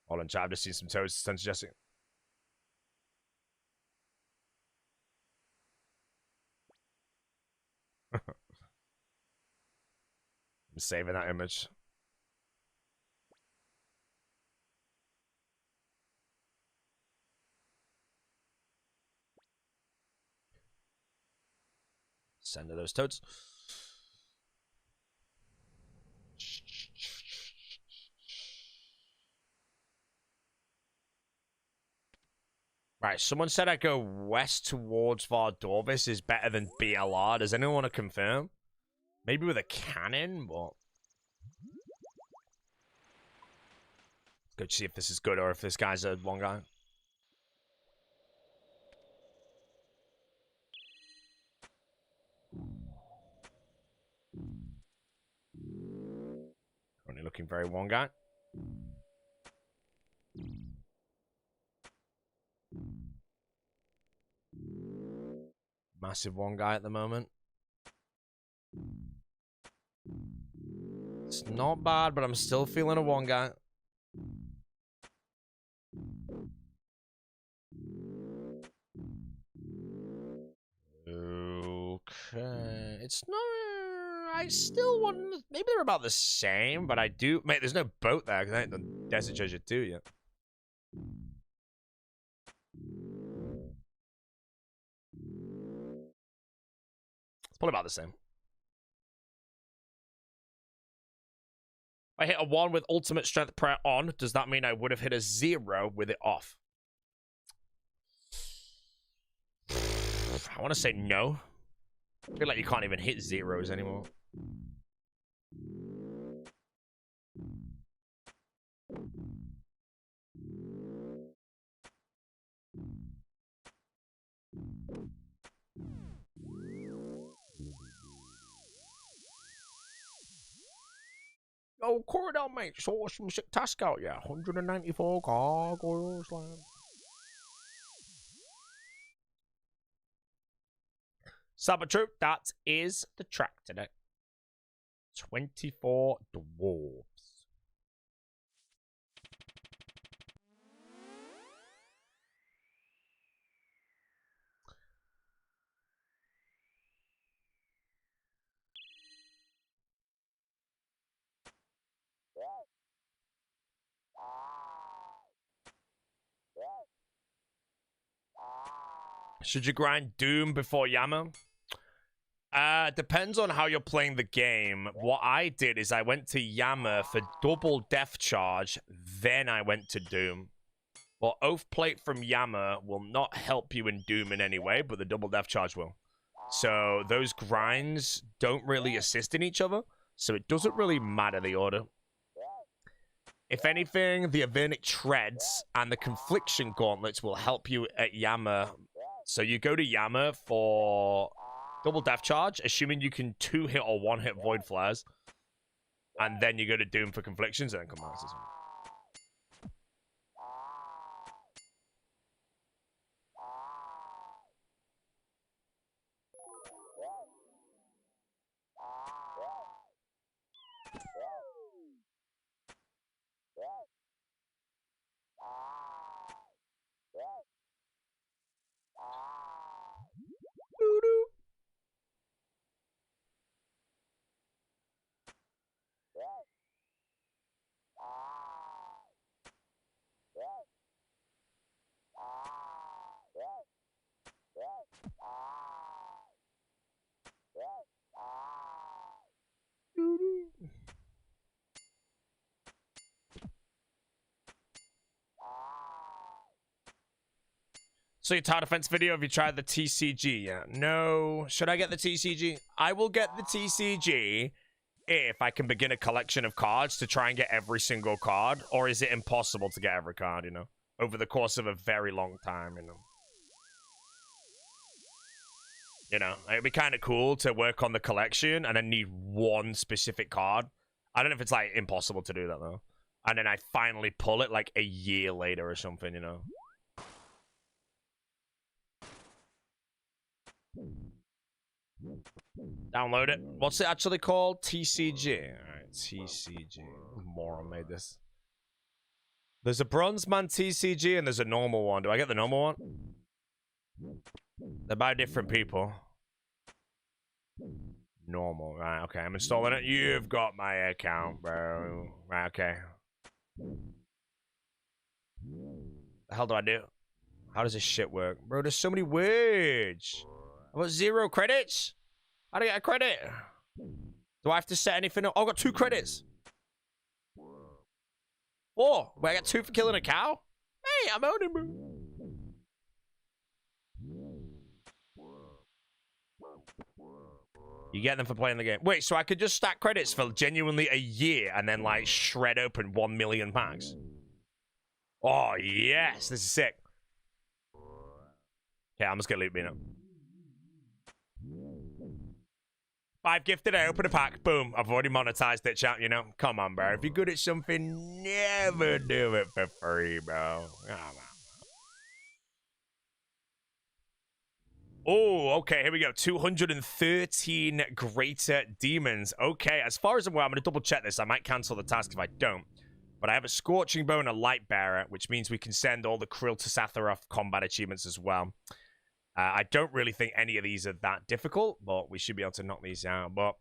Hold on, chat. I've just seen some toes sent to Jesse. I'm saving that image. Send to those toads. Right, someone said I go west towards Vardorvis is better than BLR. Does anyone want to confirm? Maybe with a cannon, but... Let's go see if this is good or if this guy's a long guy. Only looking very one guy. Massive one guy at the moment. It's not bad, but I'm still feeling a one guy. Okay. It's not... I still want... Maybe they're about the same, but I do... Mate, there's no boat there, because I ain't done Desert Treasure 2 yet. It's probably about the same. I hit a 1 with ultimate strength prayer on. Does that mean I would have hit a 0 with it off? I want to say no. I feel like you can't even hit zeros anymore. Oh, Corridor, mate. Saw some sick task out, yeah. 194 gargoyles, lad. Sabatru, that is the track today. 24 dwarves. Should you grind Doom before Yama? Depends on how you're playing the game. What I did is I went to Yama for double death charge, then I went to Doom. Well, Oath Plate from Yama will not help you in Doom in any way, but the double death charge will. So those grinds don't really assist in each other, so it doesn't really matter the order. If anything, the Avernic Treads and the Confliction Gauntlets will help you at Yama. So you go to Yama for double death charge, assuming you can 2-hit or 1-hit Void Flares. And then you go to Doom for Conflictions and then come out. So your tower defense video, have you tried the TCG yet? No. Should I get the TCG? I will get the TCG if I can begin a collection of cards to try and get every single card. Or is it impossible to get every card, you know? Over the course of a very long time, you know? You know, it'd be kind of cool to work on the collection and then need one specific card. I don't know if it's, like, impossible to do that, though. And then I finally pull it, like, a year later or something, you know? Download it. What's it actually called? TCG. Alright, TCG. Moron made this. There's a Bronze Man TCG and there's a normal one. Do I get the normal one? They're by different people. Normal. Right, okay. I'm installing it. You've got my account, bro. Right, okay. The hell do I do? How does this shit work? Bro, there's so many words. I've got 0 credits. How do I get a credit? Do I have to set anything up? Oh, I've got 2 credits. 4. Wait, I got 2 for killing a cow? Hey, I'm owning, bro. You get them for playing the game. Wait, so I could just stack credits for genuinely a year and then, like, shred open 1 million packs? Oh, yes. This is sick. Okay, I'm just gonna loot me up. 5 gifted, I open a pack. Boom. I've already monetized it, chat, you know? Come on, bro. If you're good at something, never do it for free, bro. Come on. Oh, okay, here we go. 213 greater demons. Okay, as far as I'm aware, I'm going to double check this. I might cancel the task if I don't. But I have a Scorching Bow and a Light Bearer, which means we can send all the Krill to Satharoth combat achievements as well. I don't really think any of these are that difficult, but we should be able to knock these out. But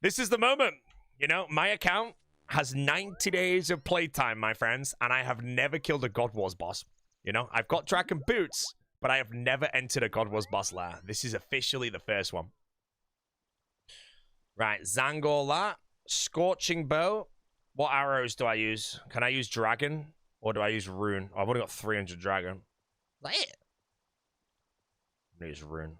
this is the moment. You know, my account has 90 days of playtime, my friends, and I have never killed a God Wars boss. You know, I've got Dragon Boots, but I have never entered a God Wars boss lair. This is officially the first one. Right, Zangola, Scorching Bow. What arrows do I use? Can I use Dragon, or do I use Rune? Oh, I've only got 300 Dragon. Is that it? Use Rune.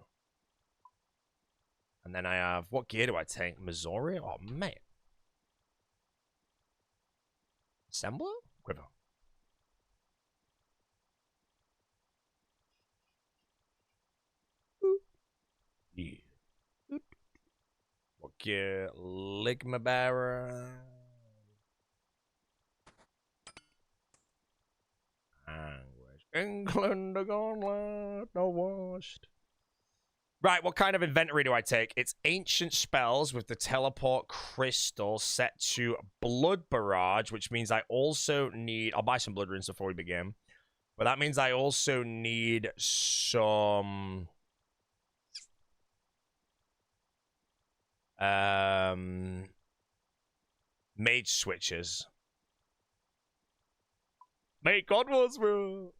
And then I have... What gear do I take? Missouri? Oh, mate. Assembler? Quiver. Yeah. What gear? Ligma Bearer. Anguish. England, the gauntlet, the washed. Right, what kind of inventory do I take? It's ancient spells with the teleport crystal set to blood barrage, which means I also need... I'll buy some blood runes before we begin. But that means I also need some... mage switches. Make God Wars, bro.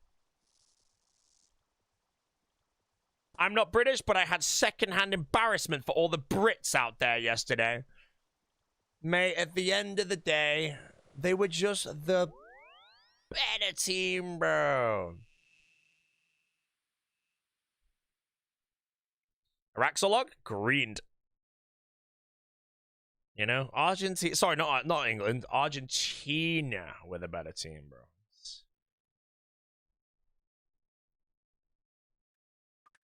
I'm not British, but I had secondhand embarrassment for all the Brits out there yesterday. Mate, at the end of the day, they were just the better team, bro. Araxolog? Greened. You know? Argentina. Sorry, not England. Argentina were the better team, bro.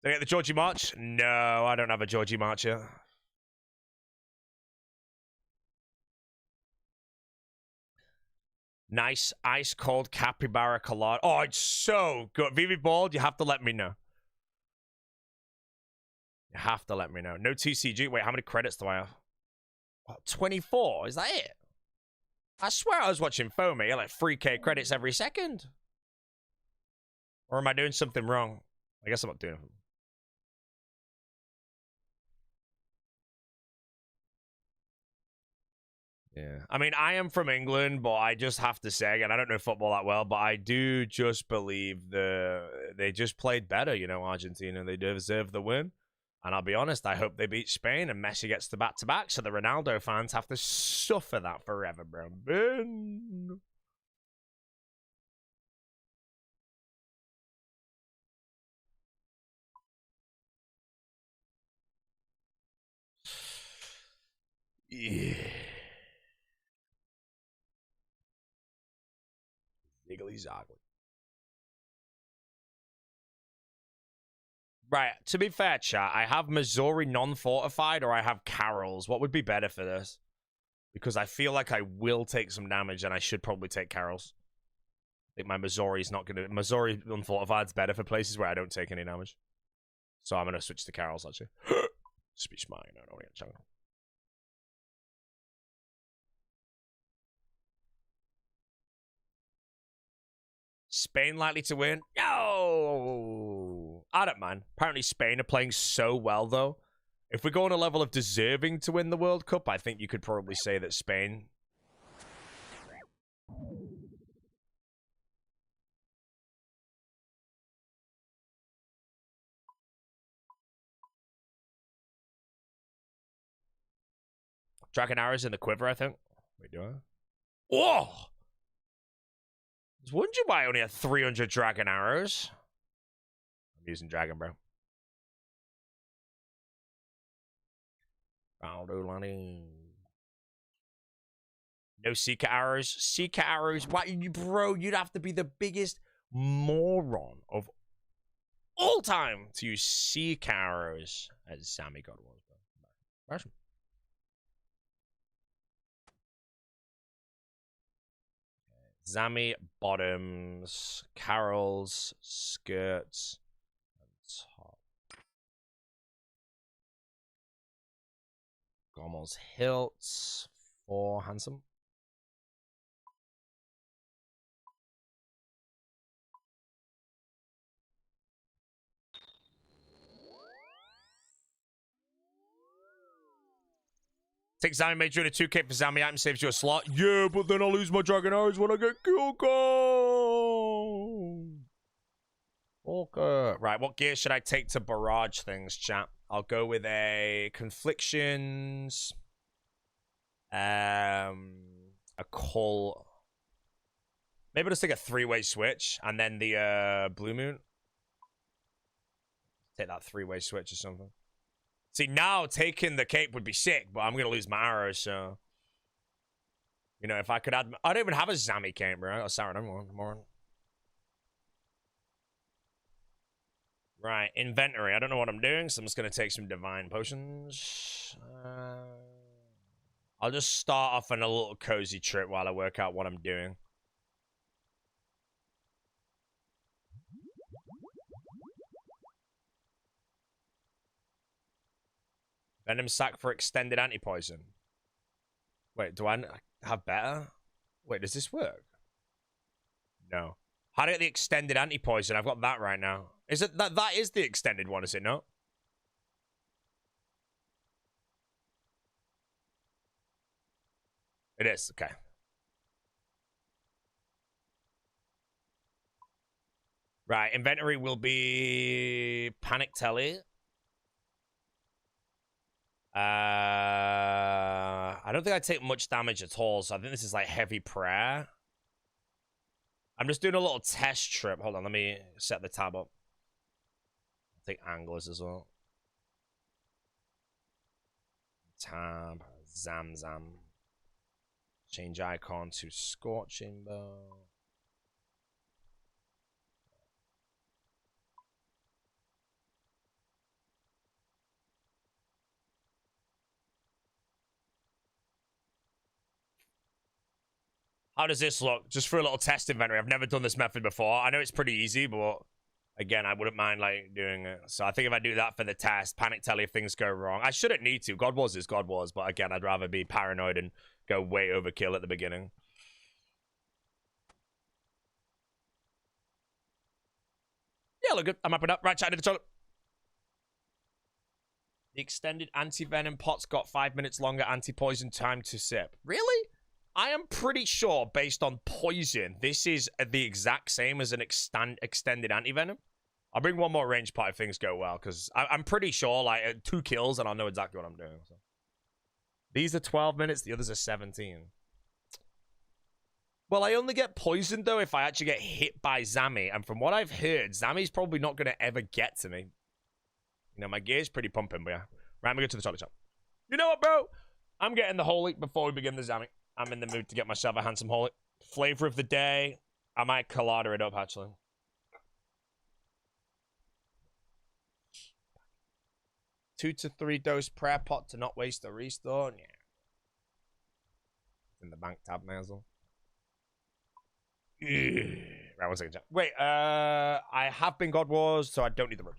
Did I get the Georgie March? No, I don't have a Georgie March yet. Nice ice cold capybara colada. Oh, it's so good. Vivi Bald, you have to let me know. You have to let me know. No TCG. Wait, how many credits do I have? Oh, 24. Is that it? I swear I was watching Foamy. Like 3K credits every second. Or am I doing something wrong? I guess I'm not doing it. Yeah. I mean, I am from England, but I just have to say, and I don't know football that well, but I do just believe they just played better, you know, Argentina. They deserve the win. And I'll be honest, I hope they beat Spain and Messi gets the back-to-back, so the Ronaldo fans have to suffer that forever, bro. Ben. Yeah. Ziggly zoggly. Right, to be fair, chat, I have Missouri non-fortified or I have Carols. What would be better for this? Because I feel like I will take some damage and I should probably take Carols. I think my Missouri's not going to... Missouri unfortified is better for places where I don't take any damage. So I'm going to switch to Carols, actually. Speech mine. I don't want to get chunked. Spain likely to win? No! I don't mind. Apparently Spain are playing so well, though. If we go on a level of deserving to win the World Cup, I think you could probably say that Spain... Dragon arrows in the quiver, I think. Wait, do I? Whoa! I was wondering why I only had 300 dragon arrows. I'm using dragon, bro. No Seeker arrows. Seeker arrows. Why, bro? You'd have to be the biggest moron of all time to use Seeker arrows as Sammy God was, bro. Zami bottoms, Carol's skirts, and top. Gommel's hilts for Handsome. Take Zami made you in a 2K for Zami item saves you a slot. Yeah, but then I'll lose my dragon arrows when I get kill code. Okay. Right, what gear should I take to barrage things, chat? I'll go with a Conflictions. A call. Maybe let's take a 3-way switch and then the Blue Moon. Take that 3-way switch or something. See, now taking the cape would be sick, but I'm going to lose my arrows, so... You know, if I could add... I don't even have a Zami cape, bro. I got Sauron more. Right, inventory. I don't know what I'm doing, so I'm just going to take some divine potions. I'll just start off on a little cozy trip while I work out what I'm doing. Venom sack for extended anti-poison. Wait, do I have better? Wait, does this work? No. How do I get the extended anti-poison? I've got that right now. Is it that is the extended one, is it not? It is, okay. Right, inventory will be Panic Telly. I don't think I take much damage at all, so I think this is like heavy prayer. I'm just doing a little test trip. Hold on, let me set the tab up. I'll take anglers as well. Tab, Zamzam. Change icon to Scorching Bow. How does this look? Just for a little test inventory. I've never done this method before. I know it's pretty easy, but again, I wouldn't mind like doing it. So I think if I do that for the test, panic tell if things go wrong. I shouldn't need to. God Wars is God Wars, but again, I'd rather be paranoid and go way overkill at the beginning. Yeah, look good. I'm up and up. Right side of the toilet. The extended anti-venom pots got 5 minutes longer anti-poison time to sip. Really? I am pretty sure, based on poison, this is the exact same as an extended anti-venom. I'll bring one more range pot if things go well, because I'm pretty sure, like, 2 kills, and I'll know exactly what I'm doing. So. These are 12 minutes, the others are 17. Well, I only get poisoned, though, if I actually get hit by Zami, and from what I've heard, Zami's probably not going to ever get to me. You know, my gear's pretty pumping, but yeah. Right, we go to the chocolate shop. You know what, bro? I'm getting the holy before we begin the Zami. I'm in the mood to get myself a handsome holy. Flavor of the day. I might colada it up, actually. Two to 3 dose prayer pot to not waste a restore. Yeah. In the bank tab, may as well. Right, 1 second. Wait, I have been God Wars, so I don't need the rope.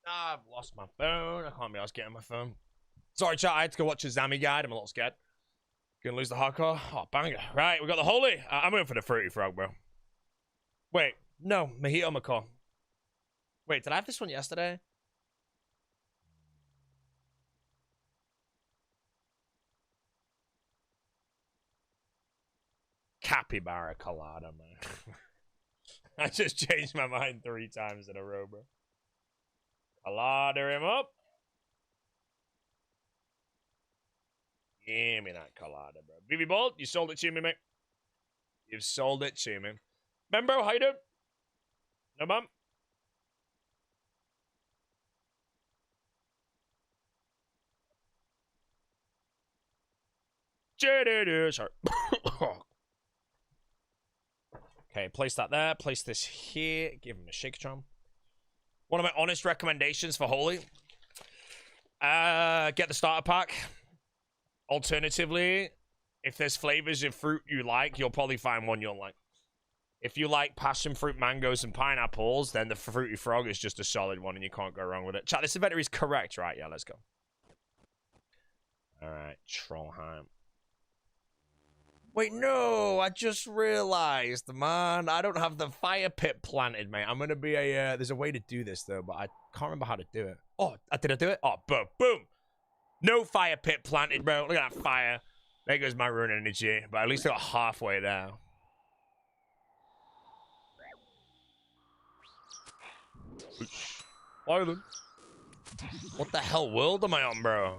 I've lost my phone. I can't be asked getting my phone. Sorry, chat. I had to go watch a Zami guide. I'm a little scared. Gonna lose the hardcore. Oh, banger. Right, we got the holy. I'm going for the fruity frog, bro. Wait, no. Mojito Macaw. Wait, did I have this one yesterday? Capybara colada, man. I just changed my mind 3 times in a row, bro. Colada him up. Give me that colada, bro. BB Bolt, you sold it to me, mate. You've sold it to me. Ben, bro, how you doing? No, mum? Sorry. Okay, place that there. Place this here. Give him a Shakatron. One of my honest recommendations for Holy. Get the starter pack. Alternatively, if there's flavors of fruit you like, you'll probably find one you'll like. If you like passion fruit, mangoes, and pineapples, then the fruity frog is just a solid one and you can't go wrong with it. Chat, this inventory is correct, right? Yeah, let's go. Alright, Trollheim. Wait, no, I just realized, man, I don't have the fire pit planted, mate. I'm gonna be a, there's a way to do this, though, but I can't remember how to do it. Oh, did I do it? Oh, boom, boom. No fire pit planted, bro. Look at that fire. There goes my rune energy, but at least I got halfway there. Island. What the hell world am I on, bro?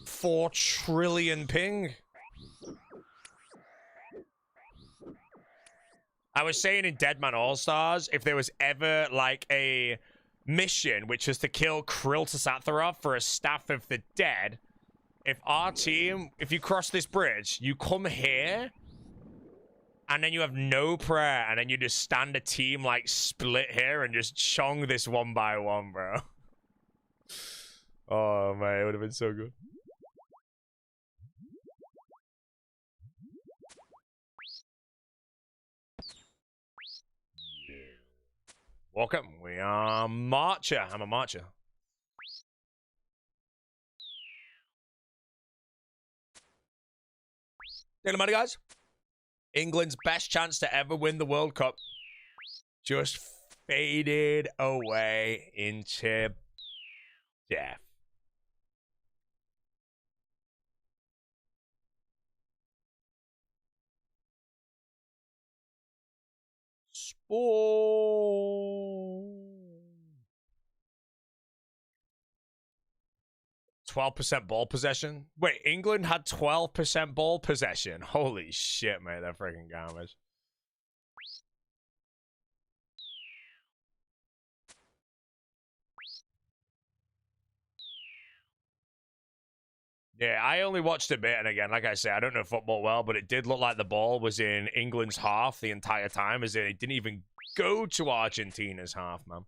4 trillion ping. I was saying in Deadman All-Stars, if there was ever, like, a mission which was to kill Krill to Satharoth for a Staff of the Dead, if our team, if you cross this bridge, you come here, and then you have no prayer, and then you just stand a team, like, split here and just chong this one by one, bro. Oh, man, it would have been so good. Welcome. We are Marcher. I'm a Marcher. Take the money, guys. England's best chance to ever win the World Cup just faded away into death. Spawn. 12% ball possession. Wait, England had 12% ball possession. Holy shit, mate. They're freaking garbage. Yeah, I only watched a bit, and again, like I say, I don't know football well, but it did look like the ball was in England's half the entire time, as it didn't even go to Argentina's half, man.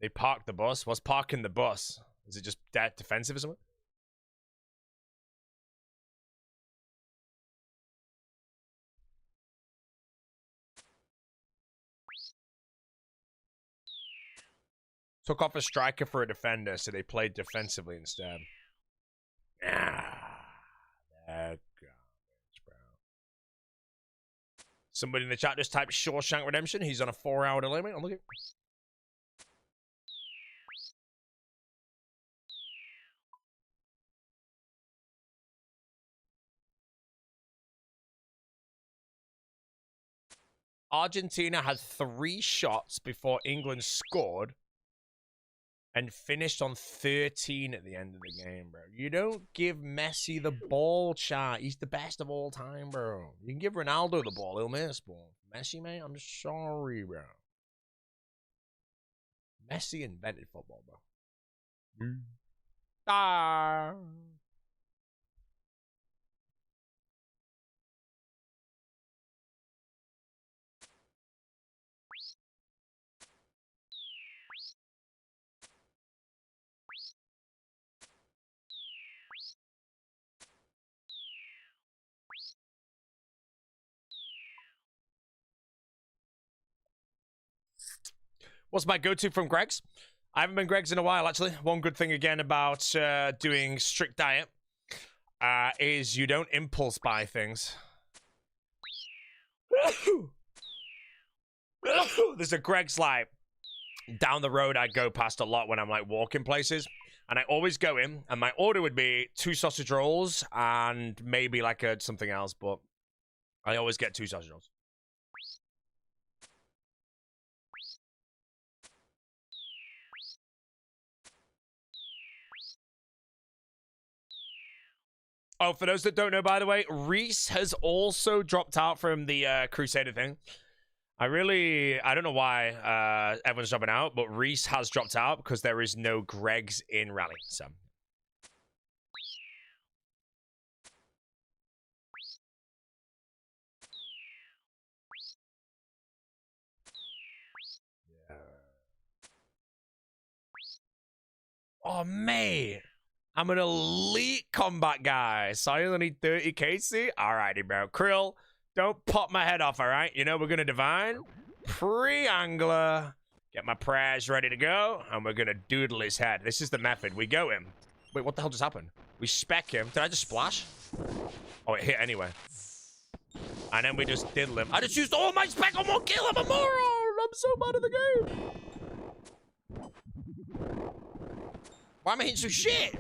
They parked the bus. What's parking the bus? Is it just that defensive or something? Took off a striker for a defender, so they played defensively instead. Ah, that garbage, bro. Somebody in the chat just typed Shawshank Redemption. He's on a 4-hour delay, mate. I'm looking. Argentina had 3 shots before England scored and finished on 13 at the end of the game, bro. You don't give Messi the ball, chat. He's the best of all time, bro. You can give Ronaldo the ball. He'll miss, ball. Messi, mate, I'm sorry, bro. Messi invented football, bro. Ah. What's my go-to from Greg's? I haven't been Greg's in a while, actually. One good thing, again, about doing strict diet is you don't impulse buy things. There's a Greg's, like, down the road I go past a lot when I'm, like, walking places. And I always go in, and my order would be 2 sausage rolls and maybe, like, something else. But I always get 2 sausage rolls. Oh, for those that don't know, by the way, Reese has also dropped out from the Crusader thing. I don't know why everyone's dropping out, but Reese has dropped out because there is no Greg's in Rally. So. Yeah. Oh, mate. I'm an elite combat guy, so I only need 30 KC. Alrighty, bro. Krill, don't pop my head off, alright? You know we're gonna divine, pre-angler, get my prayers ready to go, and we're gonna doodle his head. This is the method. We go him. Wait, what the hell just happened? We spec him. Did I just splash? Oh, it hit anyway. And then we just diddle him. I just used all my spec on 1 kill. I'm a moron. I'm so bad at the game. Why am I hitting so shit?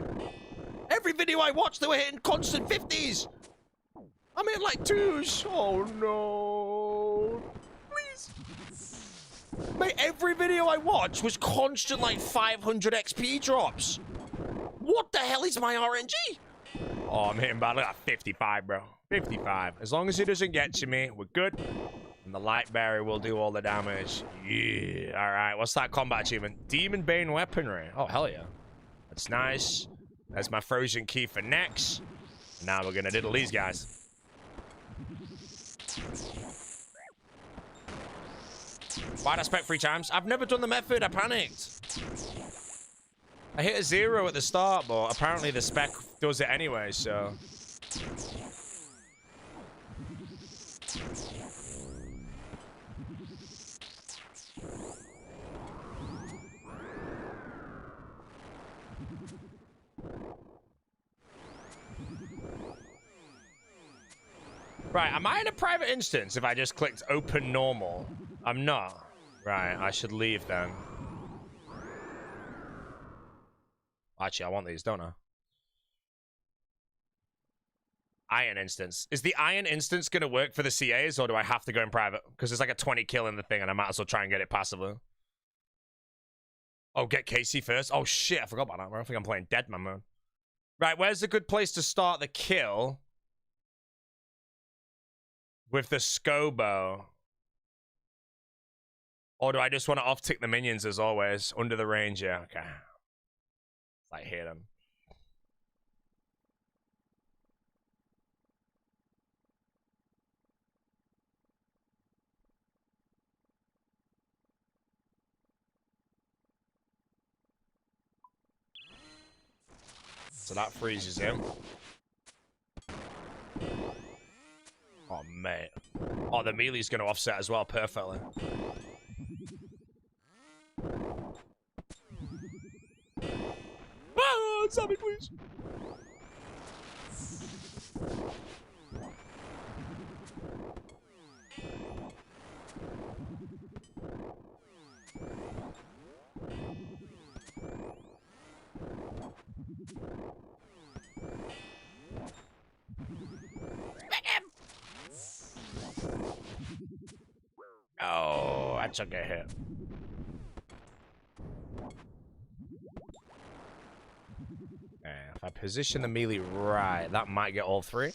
Every video I watched, they were hitting constant 50s. I'm hitting like 2s. Oh no. Please. Mate, every video I watched was constant like 500 XP drops. What the hell is my RNG? Oh, I'm hitting bad. Look at 55, bro. 55. As long as it doesn't get to me, we're good. And the light barrier will do all the damage. Yeah. All right. What's that combat achievement? Demon Bane weaponry. Oh, hell yeah. That's nice. There's my frozen key for next. Now we're gonna diddle these guys. Why'd I spec 3 times? I've never done the method. I panicked. I hit a 0 at the start, but apparently the spec does it anyway, so. Right, am I in a private instance if I just clicked open normal? I'm not. Right, I should leave then. Actually, I want these, don't I? Iron instance. Is the iron instance going to work for the CAs, or do I have to go in private? Because there's like a 20 kill in the thing, and I might as well try and get it passively. Oh, get Casey first? Oh, shit, I forgot about that. I don't think I'm playing Deadman mode. Right, where's a good place to start the kill? With the Scobo. Or do I just want to off-tick the minions as always? Under the range, yeah, okay. Like, hit them. So that freezes him. Oh, mate. Oh, the melee's going to offset as well, perfectly. Oh, zombie, please. Oh, I took a hit. Okay, if I position the melee right, that might get all 3.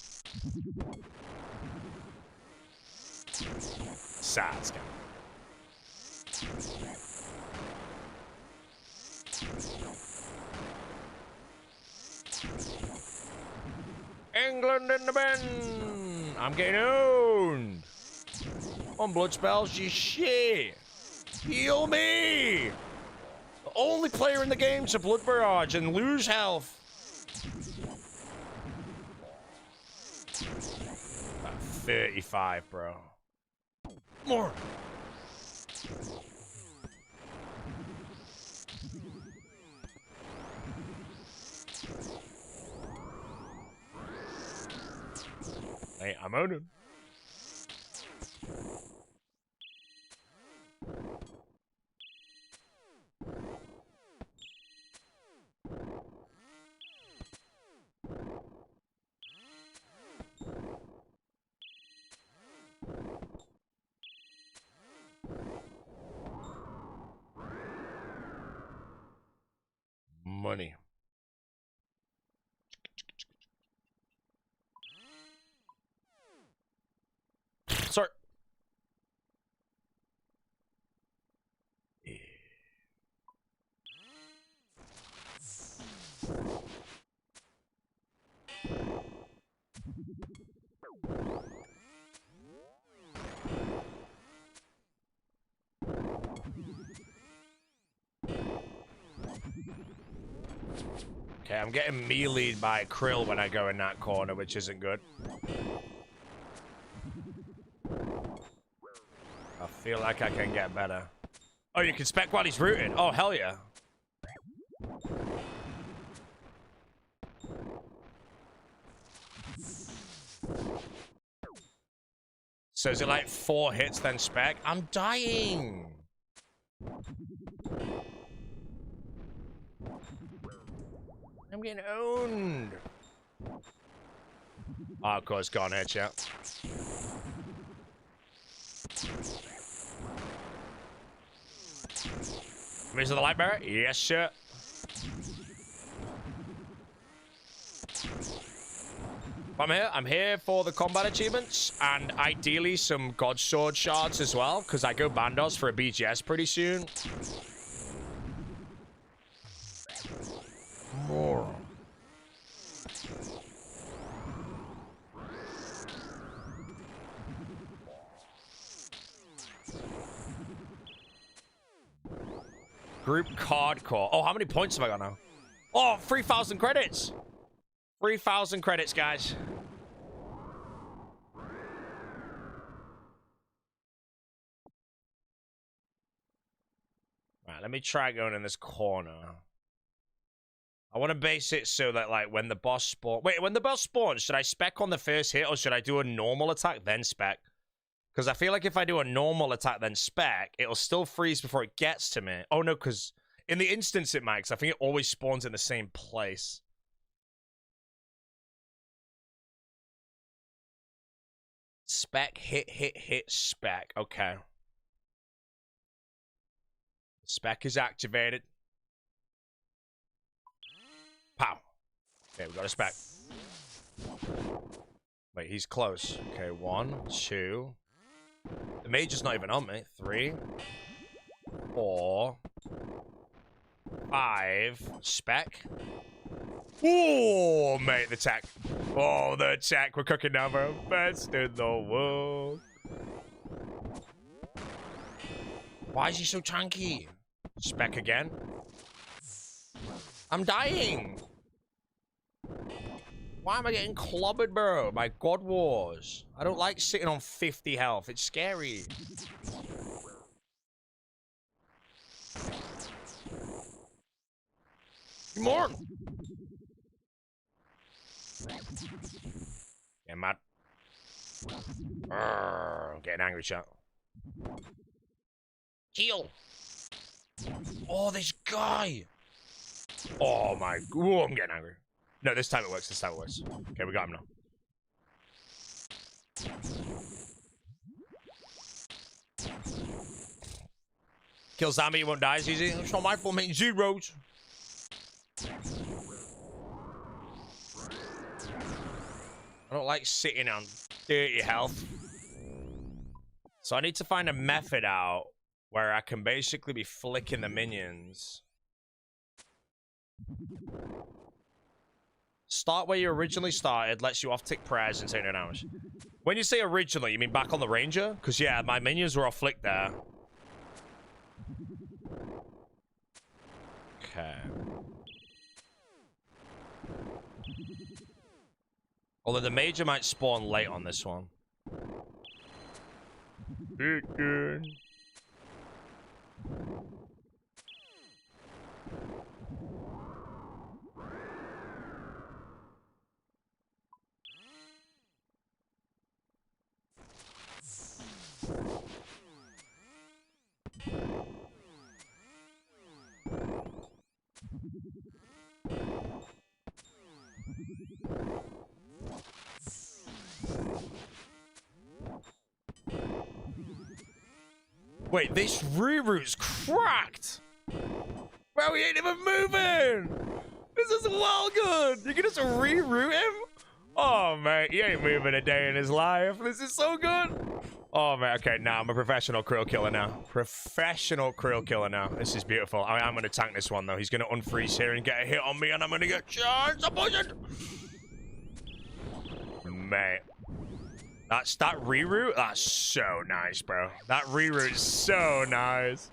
Sad scan. England in the bin! I'm getting owned! On blood spells, you shit! Heal me! The only player in the game to blood barrage and lose health. About 35, bro. More! Hey, I'm on him. Money. Sorry. Yeah. Okay, I'm getting meleeed by Krill when I go in that corner, which isn't good. I feel like I can get better. Oh, you can spec while he's rooted. Oh, hell yeah. So is it like 4 hits then spec? I'm dying. I'm getting owned. Oh, of course, gone here, chat. Mr. the Light Bearer? Yes, sir. I'm here for the combat achievements and ideally some God Sword shards as well, because I go Bandos for a BGS pretty soon. More. Group card core. Oh, how many points have I got now? Oh, 3,000 credits. 3,000 credits, guys. Right, let me try going in this corner. I want to base it so that, like, when the boss spawns... Wait, when the boss spawns, should I spec on the first hit or should I do a normal attack, then spec? Because I feel like if I do a normal attack, then spec, it'll still freeze before it gets to me. Oh, no, because in the instance it might, because I think it always spawns in the same place. Spec, hit, spec. Okay. Spec is activated. Pow. Okay, we got a spec. Wait, he's close. Okay, 1, 2. The mage is not even on me. 3, 4, 5. Spec. Oh, mate, the tech. Oh, the tech. We're cooking now, bro. Best in the world. Why is he so chunky? Spec again. I'm dying. Why am I getting clobbered, bro? By God Wars. I don't like sitting on 50 health. It's scary. Come on. Getting mad. I'm getting angry, chat. Heal. Oh, this guy. Oh, my. Oh, I'm getting angry. No, this time it works. This time it works. Okay, we got him now. Kill zombie, he won't die as easy. It's not my fault, making zeros. I don't like sitting on 30 health. So I need to find a method out where I can basically be flicking the minions. Start where you originally started, lets you off-tick prayers and take no damage. When you say originally, you mean back on the ranger? Because, yeah, my minions were off-flick there. Okay. Although the major might spawn late on this one. Good. Wait, this reroute's cracked! Bro, he ain't even moving! This is well good! You can just reroute him? Oh, mate, he ain't moving a day in his life. This is so good! Oh, man, okay, now I'm a professional krill killer now. Professional krill killer now. This is beautiful. I'm going to tank this one, though. He's going to unfreeze here and get a hit on me, and I'm going to get charged. I'm pushing! Mate. That reroute? That's so nice, bro. That reroute is so nice.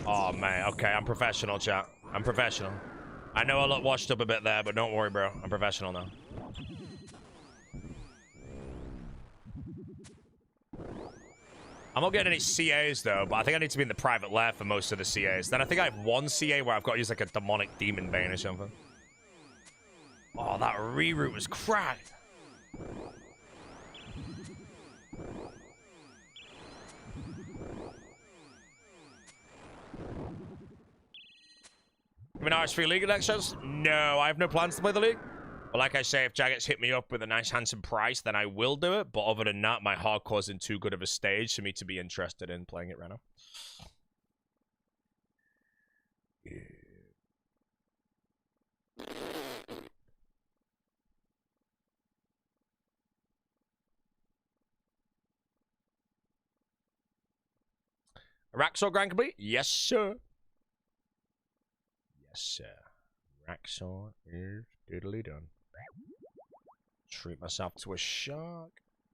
Oh, man. Okay, I'm professional, chat. I'm professional. I know I look washed up a bit there, but don't worry, bro. I'm professional now. I'm not getting any CAs, though, but I think I need to be in the private lair for most of the CAs. Then I think I have one CA where I've got to use, like, a demonic demon bane or something. Oh, that reroute was cracked. You an RS3 League next shows? No, I have no plans to play the league. But like I say, if Jaggets hit me up with a nice handsome price, then I will do it. But other than that, my hardcore's in too good of a stage for me to be interested in playing it right now. Raxor grind complete? Yes, sir. Yes, sir. Raxor is diddly done. Treat myself to a shark.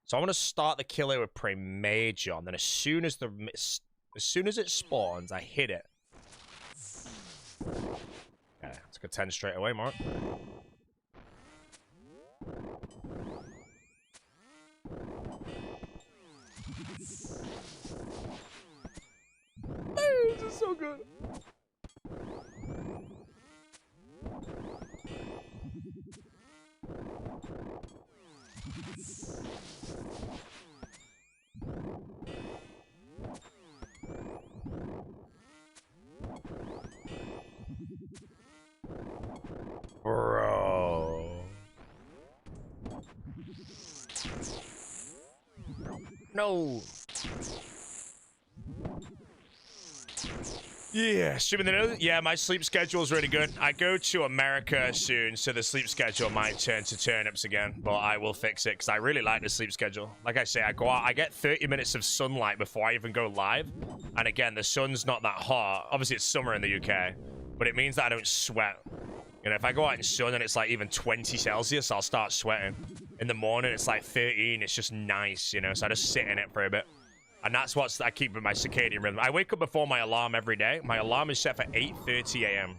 So I want to start the kill here with Prey Major, and then as soon as it spawns, I hit it. Okay, let's go 10 straight away, Mark. Hey, this is so good. Bro. No. Yeah, streaming the news. Yeah, my sleep schedule is really good. I go to America soon, so the sleep schedule might turn to turnips again, but I will fix it because I really like the sleep schedule. Like I say, I go out, I get 30 minutes of sunlight before I even go live, and again, the sun's not that hot. Obviously, it's summer in the UK, but it means that I don't sweat. You know, if I go out in sun and it's like even 20 Celsius, I'll start sweating. In the morning, it's like 13. It's just nice, you know, so I just sit in it for a bit. And that's what I keep with my circadian rhythm. I wake up before my alarm every day. My alarm is set for 8:30 a.m.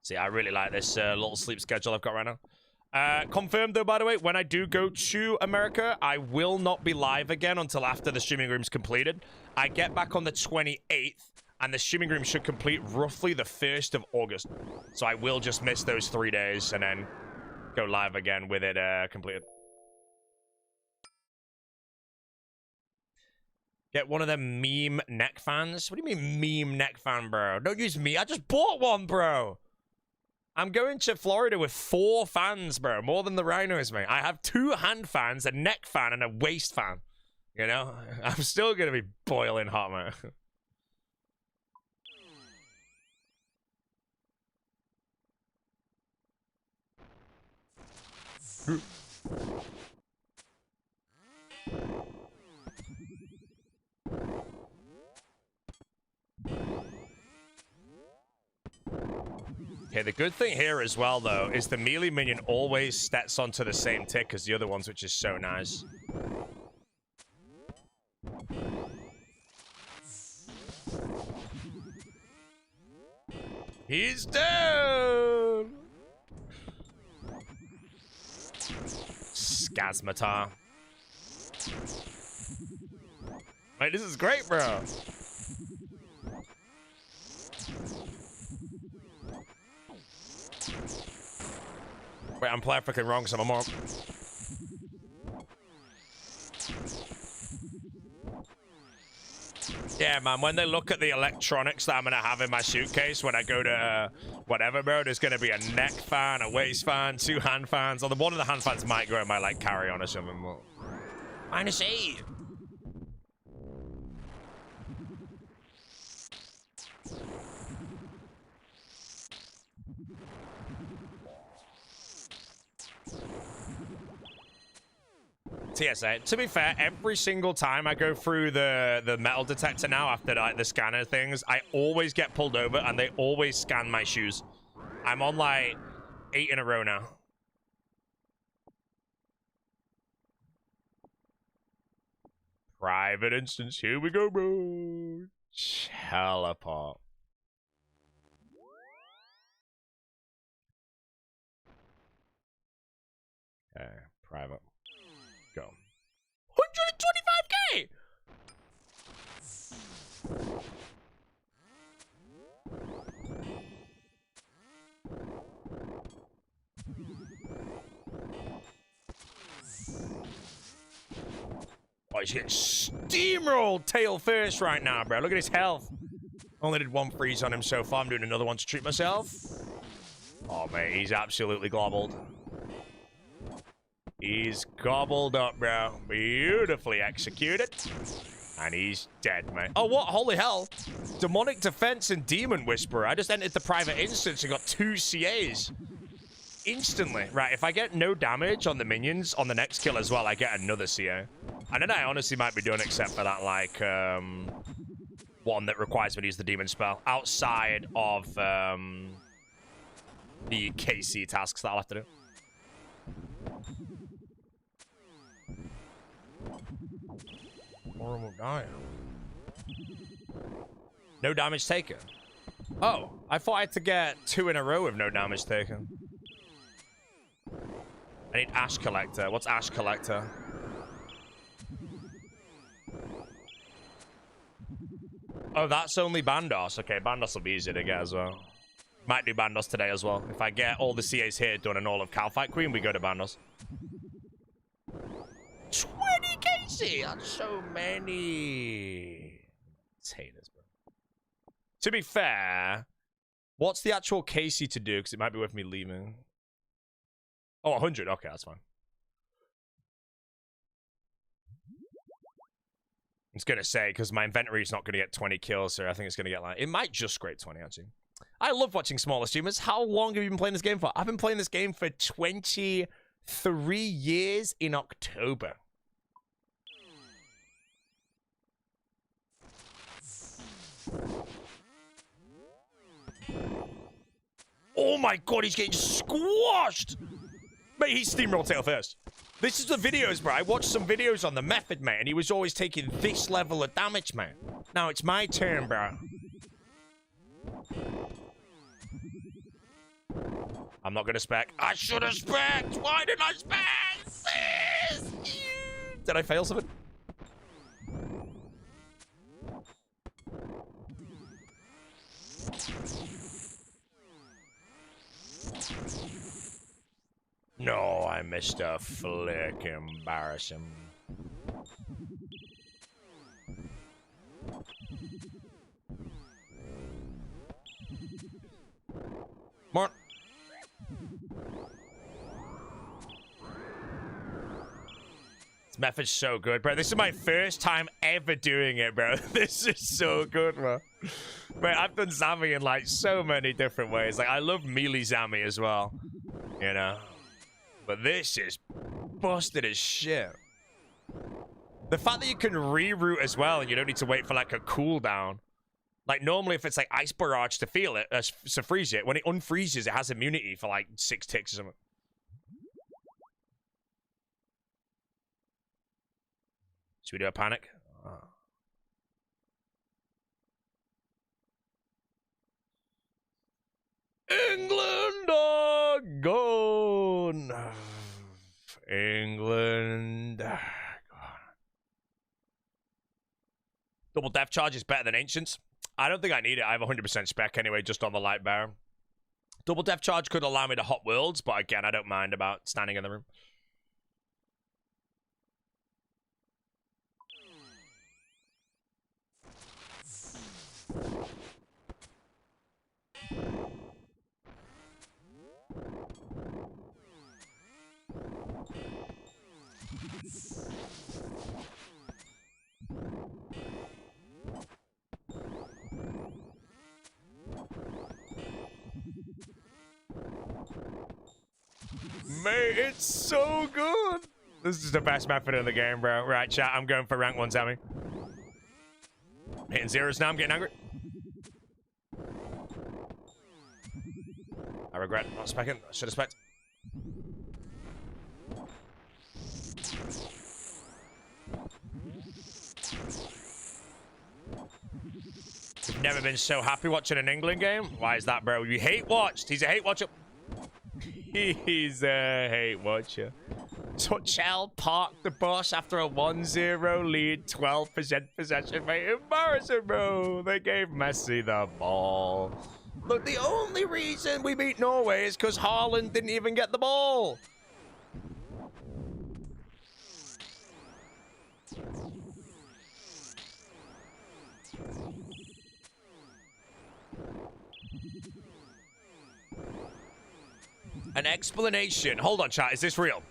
See, I really like this little sleep schedule I've got right now. Confirmed, though, by the way, when I do go to America, I will not be live again until after the streaming room's completed. I get back on the 28th, and the streaming room should complete roughly the 1st of August. So I will just miss those 3 days and then go live again with it completed. Get one of them meme neck fans. What do you mean meme neck fan, bro? Don't use me. I just bought one, bro. I'm going to Florida with 4 fans, bro. More than the rhinos, mate. I have 2 hand fans, a neck fan, and a waist fan. You know? I'm still going to be boiling hot, man. Okay, the good thing here as well, though, is the melee minion always stats onto the same tick as the other ones, which is so nice. He's down! Scazmatar. Wait, this is great, bro. Wait, I'm playing freaking wrong, so I'm more. Yeah, man, when they look at the electronics that I'm gonna have in my suitcase when I go to whatever, bro, there's gonna be a neck fan, a waist fan, 2 hand fans. Although one of the hand fans might go in my, like, carry-on or something. But... -8. TSA. To be fair, every single time I go through the metal detector now after like the scanner things, I always get pulled over and they always scan my shoes. I'm on like 8 in a row now. Private instance. Here we go, bro. Teleport. Okay, private. Go. 125k! Oh, he's getting steamrolled tail first right now, bro. Look at his health. Only did 1 freeze on him so far. I'm doing another one to treat myself. Oh, mate, he's absolutely gobbled. He's gobbled up, bro. Beautifully executed. And he's dead, mate. Oh, what? Holy hell. Demonic Defense and Demon Whisperer. I just entered the private instance and got 2 CAs. Instantly. Right, if I get no damage on the minions on the next kill as well, I get another CA. And then I honestly might be done except for that, like, one that requires me to use the demon spell. Outside of, the KC tasks that I'll have to do. Horrible dying. No damage taken. Oh, I thought I had to get 2 in a row with no damage taken. I need Ash Collector. What's Ash Collector? Oh, that's only Bandos. Okay, Bandos will be easy to get as well. Might do Bandos today as well. If I get all the CAs here done and all of Calfight Queen, we go to Bandos. 20 KC! That's so many. Haters, bro. To be fair, what's the actual KC to do? Because it might be worth me leaving. Oh, 100. Okay, that's fine. I was going to say, because my inventory is not going to get 20 kills, so I think it's going to get like... It might just scrape 20, actually. I love watching smaller streamers. How long have you been playing this game for? I've been playing this game for 23 years in October. Oh my god, he's getting squashed! Mate, he's steamrolled tail first. This is the videos, bro. I watched some videos on the method, man, and he was always taking this level of damage, man. Now it's my turn, bro. I'm not gonna spec. I should have specced! Why didn't I spec? Did I fail something? No, I missed a flick. Embarrassing. More. This method's so good, bro. This is my first time ever doing it, bro. This is so good, bro. Wait, I've done Zami in like so many different ways. Like, I love melee Zami as well, you know. But this is busted as shit. The fact that you can reroute as well and you don't need to wait for like a cooldown. Like normally if it's like Ice Barrage to feel it, to freeze it, when it unfreezes it has immunity for like 6 ticks or something. Should we do a panic? Oh. England are gone. England. Double death charge is better than Ancients. I don't think I need it. I have 100% spec anyway, just on the light bearer. Double depth charge could allow me to hop worlds, but again, I don't mind about standing in the room. Mate, it's so good. This is the best method in the game, bro. Right, chat, I'm going for rank 1, Sammy. Hitting zeros now, I'm getting angry. I regret not specking. I should have specced. You've never been so happy watching an England game? Why is that, bro? You hate watched. He's a hate watcher. He's a hate watcher. Tuchel parked the bus after a 1-0 lead, 12% possession, mate. Embarrassing, bro. They gave Messi the ball. Look, the only reason we beat Norway is because Haaland didn't even get the ball. An explanation. Hold on, chat. Is this real?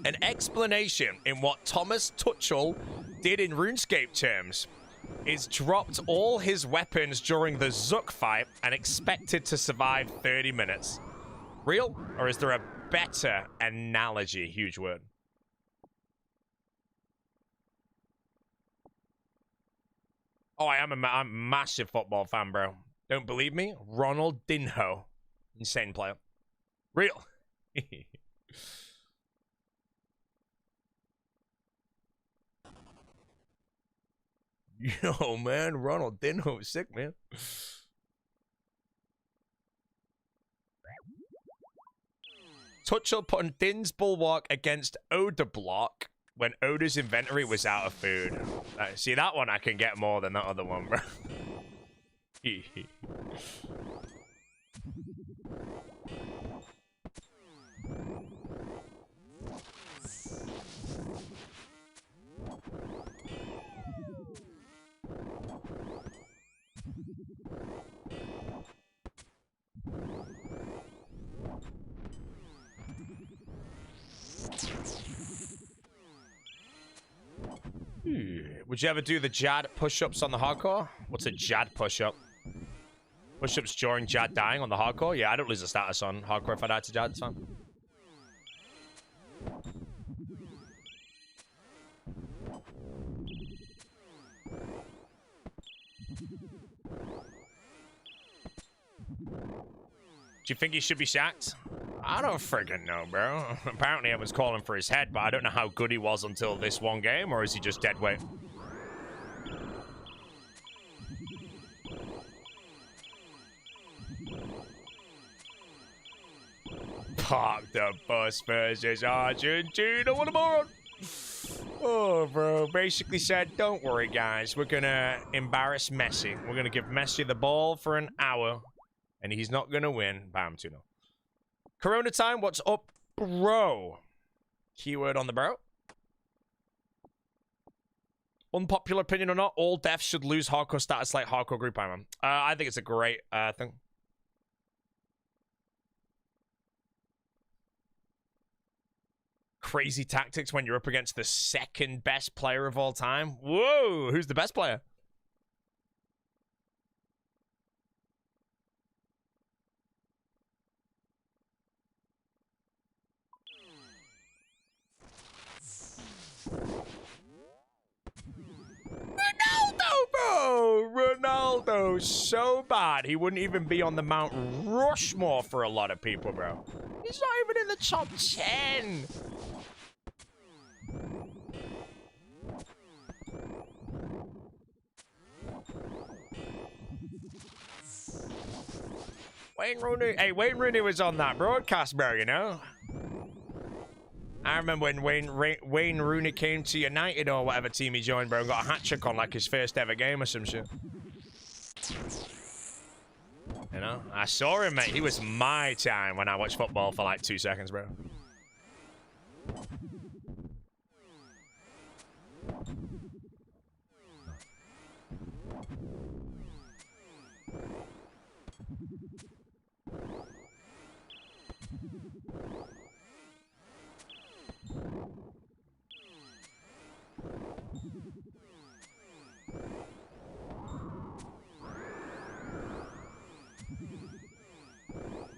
An explanation in what Thomas Tuchel did in RuneScape terms is dropped all his weapons during the Zook fight and expected to survive 30 minutes. Real? Or is there a better analogy? Huge word. Oh, I'm a massive football fan, bro. Don't believe me? Ronaldinho. Insane player. Real. Yo, man, Ronaldinho is sick, man. Tuchel put Din's Bulwark against Oda block when Oda's inventory was out of food. See, that one I can get more than that other one, bro. Would you ever do the Jad push-ups on the hardcore? What's a Jad push-up? Push-ups during Jad dying on the hardcore? Yeah, I don't lose a status on hardcore if I die to Jad, it's fine. Do you think he should be sacked? I don't friggin' know, bro. Apparently everyone's calling for his head, but I don't know how good he was until this one game, or is he just dead weight? Park the bus versus Argentina. What a moron! Oh, bro. Basically said, don't worry, guys. We're gonna embarrass Messi. We're gonna give Messi the ball for an hour, and he's not gonna win. Bam, 2-0. Corona time, what's up, bro? Keyword on the bro. Unpopular opinion or not, all deaths should lose hardcore status like hardcore group man. I think it's a great thing. Crazy tactics when you're up against the second best player of all time. Whoa, who's the best player? Ronaldo, bro! Ronaldo, so bad. He wouldn't even be on the Mount Rushmore for a lot of people, bro. He's not even in the top 10. Wayne Rooney. Hey, Wayne Rooney was on that broadcast, bro, you know? I remember when Wayne Rooney came to United or whatever team he joined, bro, and got a hat-trick on like his first ever game or some shit. You know? I saw him, mate. He was my time when I watched football for like 2 seconds, bro.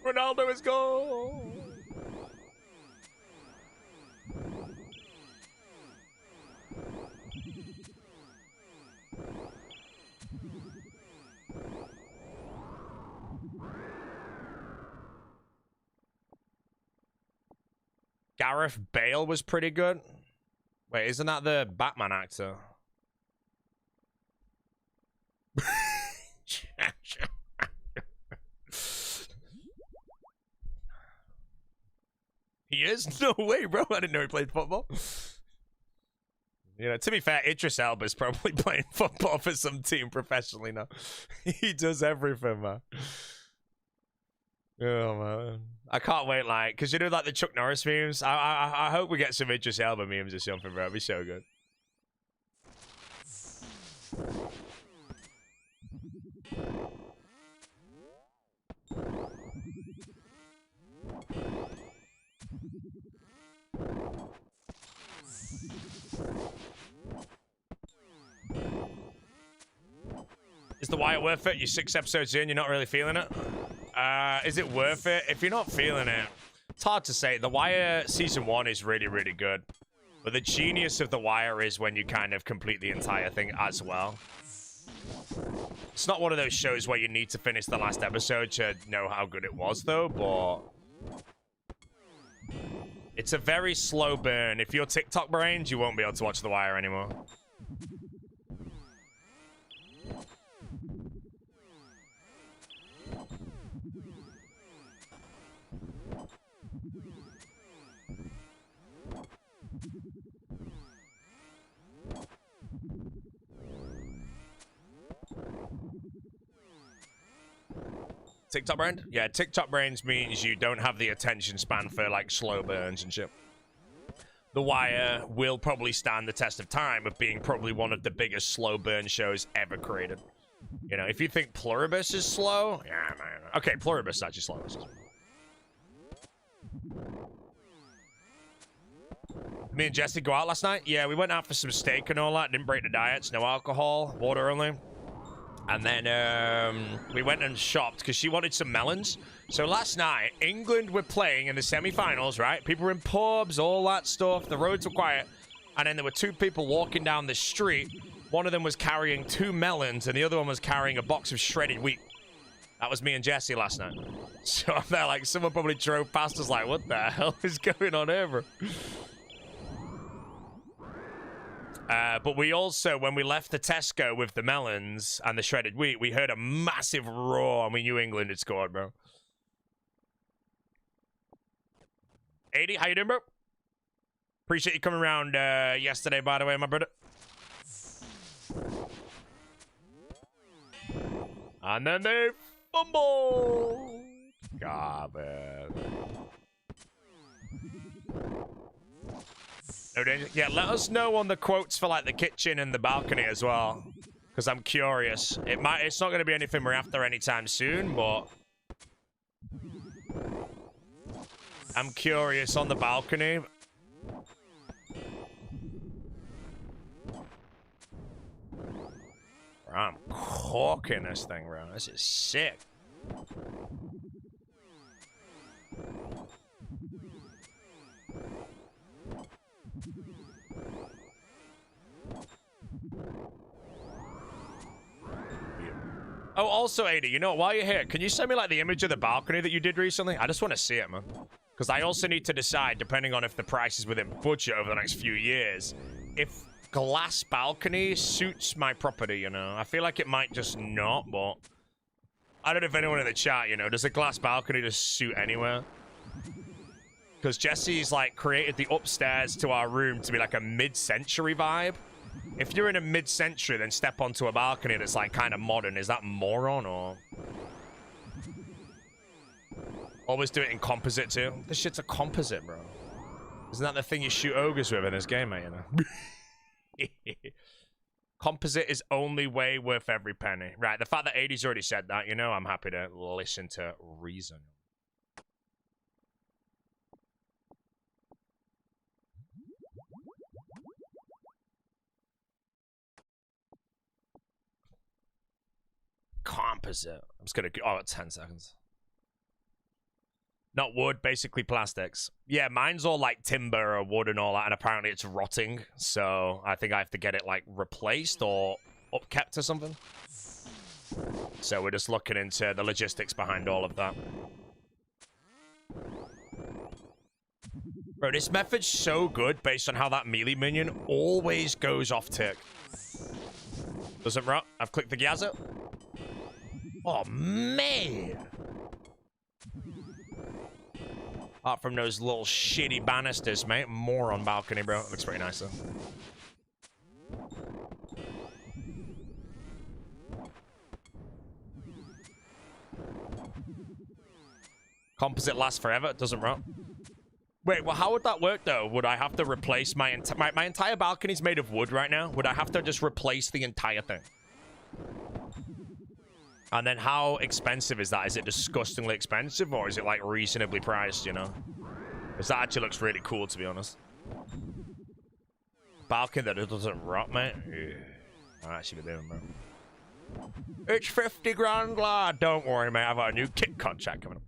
Ronaldo is gone. Gareth Bale was pretty good. Wait, isn't that the Batman actor? He is? No way, bro. I didn't know he played football. You know, to be fair, Idris Elba's probably playing football for some team professionally now. He does everything, man. Oh, man. I can't wait, like, because you know, like, the Chuck Norris memes? I hope we get some Idris Elba memes or something, bro. It'd be so good. Is The Wire worth it? You're 6 episodes in, you're not really feeling it? Is it worth it? If you're not feeling it, it's hard to say. The Wire Season 1 is really, really good. But the genius of The Wire is when you kind of complete the entire thing as well. It's not one of those shows where you need to finish the last episode to know how good it was, though, but... it's a very slow burn. If you're TikTok brained, you won't be able to watch The Wire anymore. TikTok brain? Yeah, TikTok brains means you don't have the attention span for, like, slow burns and shit. The Wire will probably stand the test of time of being probably one of the biggest slow burn shows ever created. You know, if you think Pluribus is slow, yeah, man. Okay, Pluribus is actually slow. Me and Jesse go out last night? Yeah, we went out for some steak and all that. Didn't break the diets. No alcohol. Water only. And then we went and shopped because she wanted some melons. So last night, England were playing in the semi-finals, right? People were in pubs, all that stuff. The roads were quiet. And then there were 2 people walking down the street. One of them was carrying 2 melons, and the other one was carrying a box of shredded wheat. That was me and Jesse last night. So I'm there, like, someone probably drove past us like, what the hell is going on here, bro? But we also, when we left the Tesco with the melons and the shredded wheat, we heard a massive roar and we knew England had scored, bro. 80, how you doing, bro? Appreciate you coming around yesterday, by the way, my brother. And then they fumble. God, man. Yeah, let us know on the quotes for, like, the kitchen and the balcony as well, because I'm curious. It's not going to be anything we're after anytime soon, but I'm curious on the balcony. Bro, I'm cooking this thing, bro. This is sick. Oh, also, Ada, you know, while you're here, can you send me, like, the image of the balcony that you did recently? I just want to see it, man. Because I also need to decide, depending on if the price is within budget over the next few years, if glass balcony suits my property, you know? I feel like it might just not, but I don't know if anyone in the chat, you know, does a glass balcony just suit anywhere? Because Jesse's, like, created the upstairs to our room to be, like, a mid-century vibe. If you're in a mid-century, then step onto a balcony that's, like, kind of modern. Is that moron, or...? Always do it in composite too. This shit's a composite, bro. Isn't that the thing you shoot ogres with in this game, mate? You know. Composite is only way worth every penny. Right, the fact that 80's already said that, you know, I'm happy to listen to reason. Composite. I'm just gonna... Oh, 10 seconds. Not wood, basically plastics. Yeah, mine's all like timber or wood and all that, and apparently it's rotting. So I think I have to get it like replaced or upkept or something. So we're just looking into the logistics behind all of that. Bro, this method's so good based on how that melee minion always goes off tick. Doesn't rot. I've clicked the Gyazo. Oh, man. Apart from those little shitty banisters, mate. More on balcony, bro. It looks pretty nice, though. Composite lasts forever. It doesn't rot. Wait, well, how would that work, though? Would I have to replace my entire balcony's made of wood right now? Would I have to just replace the entire thing? And then how expensive is that? Is it disgustingly expensive, or is it, like, reasonably priced, you know? Because that actually looks really cool, to be honest. Balcony that doesn't rot, mate. I'll actually be doing, bro. It's 50 grand, lad. Don't worry, mate. I've got a new kit contract coming up.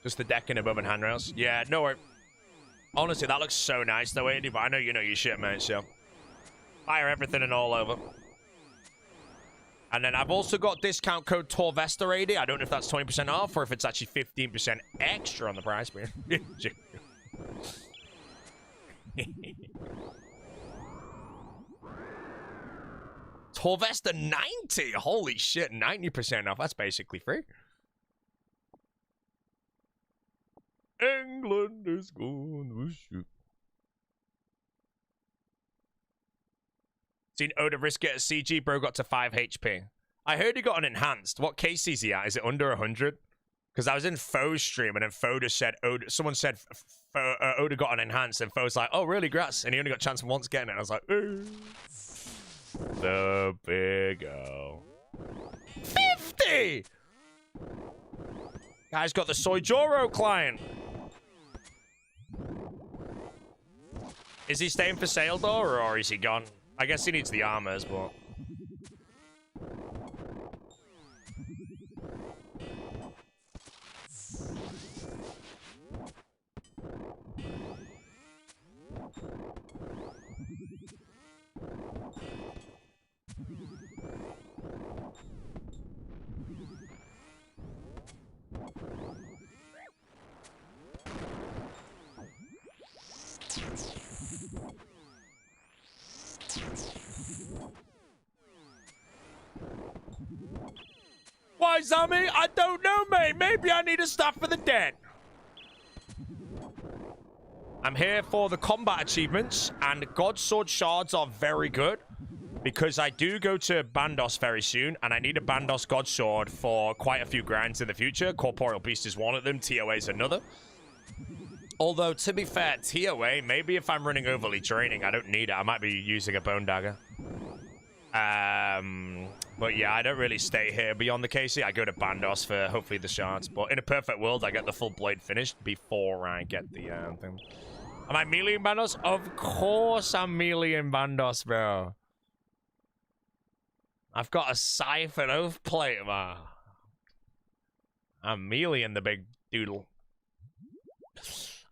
Just the decking above and handrails. Yeah, no worry. Honestly, that looks so nice, though, Andy. But I know you know your shit, mate, so... Fire everything and all over. And then I've also got discount code TORVESTA80. I don't know if that's 20% off or if it's actually 15% extra on the price. Torvesta 90. Holy shit, 90% off. That's basically free. England is going to shoot. Seen Oda risk it at CG, bro got to 5 HP. I heard he got an enhanced. What case is he at? Is it under 100? Because I was in Foe's stream and then Foe just said, someone said Oda got an enhanced, and Foe's like, oh, really, grass? And he only got a chance once getting it. And I was like, the big O. 50! Guy's got the Soijoro client. Is he staying for sale, though, or is he gone? I guess he needs the armors, but... Why, Zami? I don't know, mate. Maybe I need a staff for the dead. I'm here for the combat achievements, and God's Sword shards are very good because I do go to Bandos very soon, and I need a Bandos God Sword for quite a few grinds in the future. Corporeal Beast is one of them. TOA is another. Although, to be fair, TOA, maybe if I'm running overly draining, I don't need it. I might be using a Bone Dagger. But yeah, I don't really stay here beyond the KC. I go to Bandos for hopefully the shards. But in a perfect world, I get the full blade finished before I get the thing. Am I melee in Bandos? Of course I'm melee in Bandos, bro. I've got a Scythe and Oath Plate, man. I'm melee in the big doodle.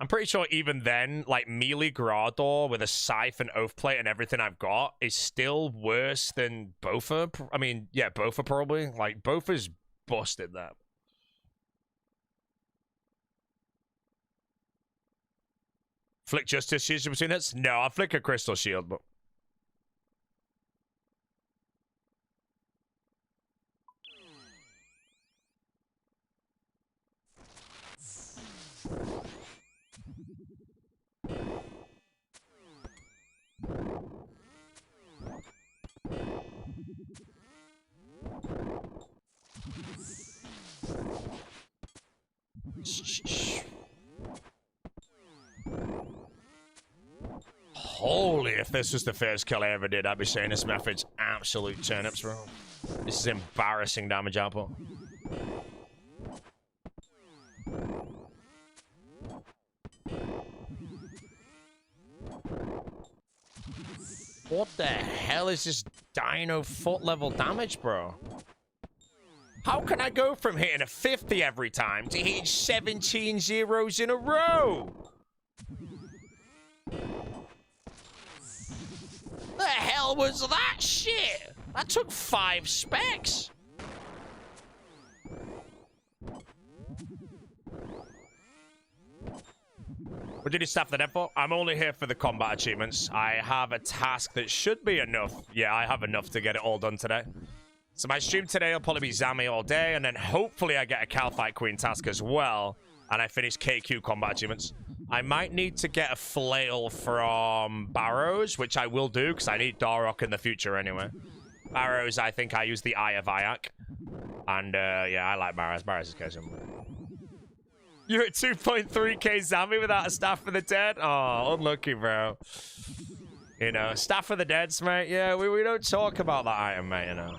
I'm pretty sure even then, like, melee Grador with a Scythe and Oath Plate and everything I've got is still worse than Bofa. I mean, yeah, Bofa probably. Like, Bofa's busted that. Flick Justice Shield between us? No, I flick a Crystal Shield, but... Holy, if this was the first kill I ever did, I'd be saying this method's absolute turnips, bro. This is embarrassing damage output. What the hell is this dino foot level damage, bro? How can I go from hitting a 50 every time to hitting 17 zeros in a row? The hell was that shit? That took 5 specs. What did you staff the dead for? I'm only here for the combat achievements. I have a task that should be enough. Yeah, I have enough to get it all done today. So my stream today will probably be Zami all day, and then hopefully I get a Calfight Queen task as well, and I finish KQ combat achievements. I might need to get a flail from Barrows, which I will do, because I need Darok in the future anyway. Barrows, I think I use the Eye of Ayak. And, yeah, I like Barrows. Barrows is casual. You're at 2.3k Zami without a Staff for the Dead? Oh, unlucky, bro. You know, Staff for the Deads, mate. Yeah, we don't talk about that item, mate, you know.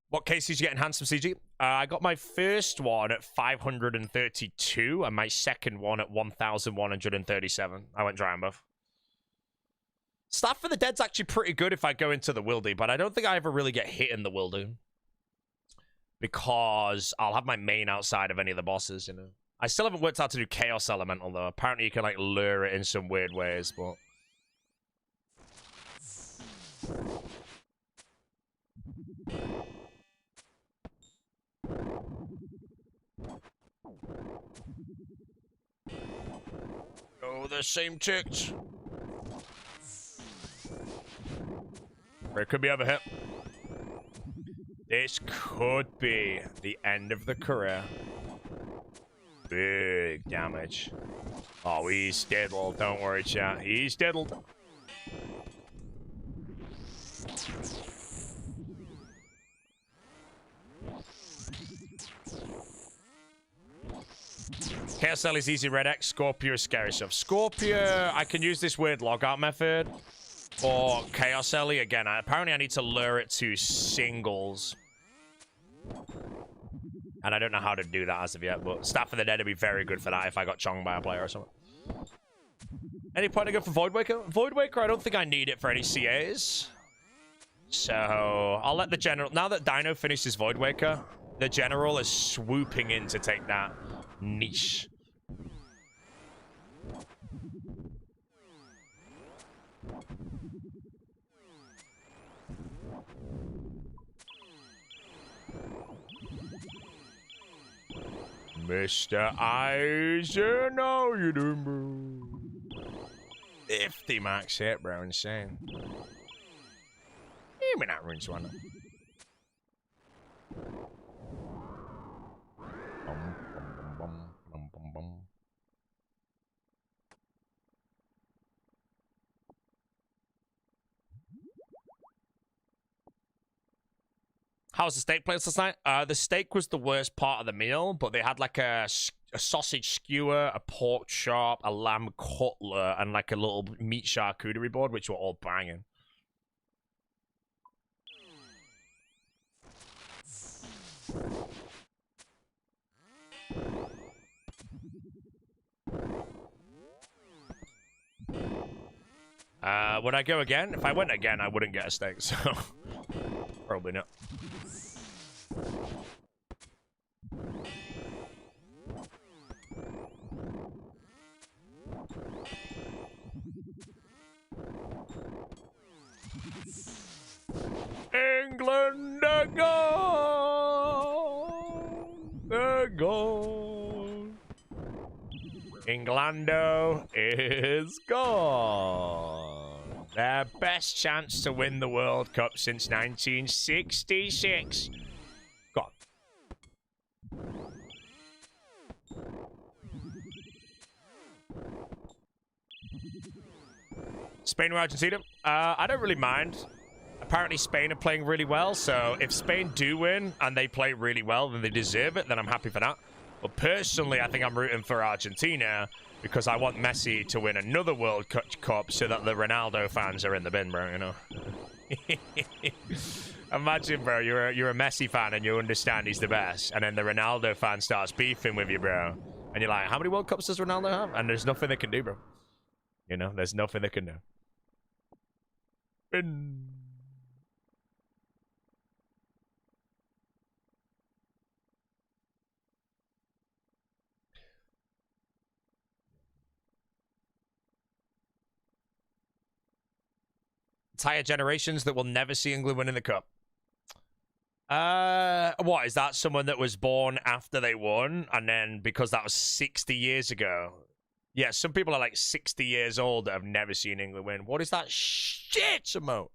What case did you get in Handsome CG? I got my first one at 532 and my second one at 1,137. I went dry on both. Staff for the Dead's actually pretty good if I go into the Wildy, but I don't think I ever really get hit in the Wildy. Because I'll have my main outside of any of the bosses, you know. I still haven't worked out to do Chaos Elemental, though. Apparently you can, like, lure it in some weird ways, but... Oh, the same chicks. Or it could be overhit. This could be the end of the career. Big damage. Oh, he's diddled. Don't worry, chat. He's diddled. KSL is easy, Red X. Scorpio is scary stuff. Scorpio, I can use this weird logout method. Or Chaos Ellie, again, apparently I need to lure it to singles. And I don't know how to do that as of yet, but Staff of the Dead would be very good for that if I got chonged by a player or something. Any point to go for Void Waker? Void Waker, I don't think I need it for any CAs. So, I'll let the General... Now that Dino finished his Void Waker, the General is swooping in to take that niche. Mr. Eisen, how you doing, bro? 50 max hit, bro, insane. Give me that rinse one. How was the steak place last night? The steak was the worst part of the meal, but they had like a sausage skewer, a pork chop, a lamb cutlet, and like a little meat charcuterie board, which were all banging. Would I go again? If I went again, I wouldn't get a steak, so probably not. England, they're gone. They're gone. Englando is gone. Their best chance to win the World Cup since 1966. Go on. Spain or Argentina? I don't really mind. Apparently Spain are playing really well, so if Spain do win and they play really well, then they deserve it, then I'm happy for that. But personally, I think I'm rooting for Argentina because I want Messi to win another World Cup so that the Ronaldo fans are in the bin, bro, you know? Imagine, bro, you're a Messi fan and you understand he's the best, and then the Ronaldo fan starts beefing with you, bro. And you're like, how many World Cups does Ronaldo have? And there's nothing they can do, bro. You know, there's nothing they can do. Bin. Entire generations that will never see England winning the cup. What is that? Someone that was born after they won, and then because that was 60 years ago. Yeah, some people are like 60 years old that have never seen England win. What is that shit emote?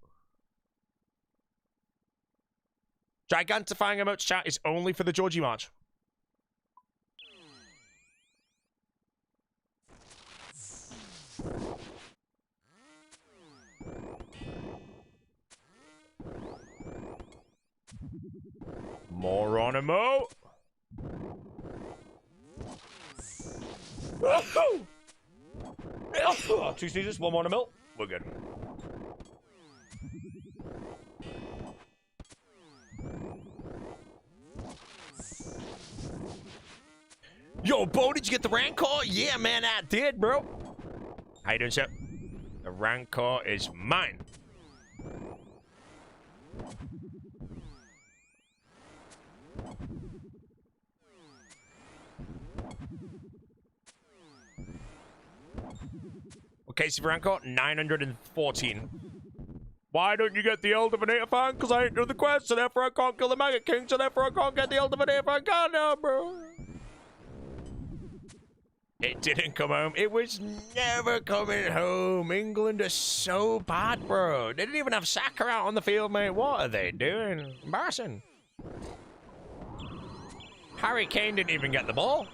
Gigantifying emote chat is only for the Georgie March. More on emote. Two sneezes, one more on a milk. We're good. Yo, Bo, did you get the Rancor? Yeah, man, I did, bro. How you doing, sir? The Rancor is mine. Okay, so Rancor, 914. Why don't you get the Elder fan? Because I ain't doing the quest, so therefore I can't kill the Maggot King, so therefore I can't get the Elder fan. God, no, bro. It didn't come home. It was never coming home. England is so bad, bro. They didn't even have Saka out on the field, mate. What are they doing? Embarrassing. Harry Kane didn't even get the ball.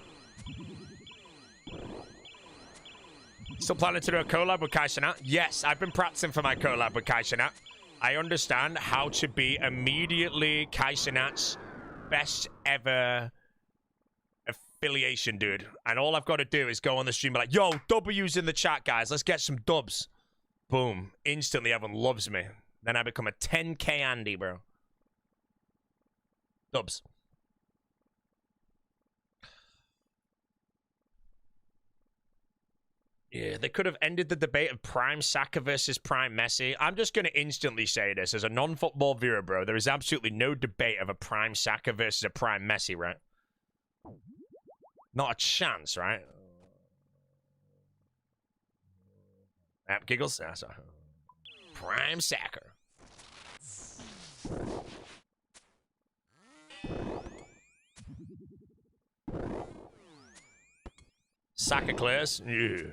Still planning to do a collab with Kai Cenat? Yes, I've been practicing for my collab with Kai Cenat. I understand how to be immediately Kai Cenat's best ever affiliation, dude. And all I've got to do is go on the stream and be like, yo, W's in the chat, guys. Let's get some dubs. Boom. Instantly, everyone loves me. Then I become a 10K Andy, bro. Dubs. Yeah, they could have ended the debate of Prime Saka versus Prime Messi. I'm just going to instantly say this. As a non-football viewer, bro, there is absolutely no debate of a Prime Saka versus a Prime Messi, right? Not a chance, right? Giggles? Yeah, sorry. Prime Saka. Saka clears? Yeah.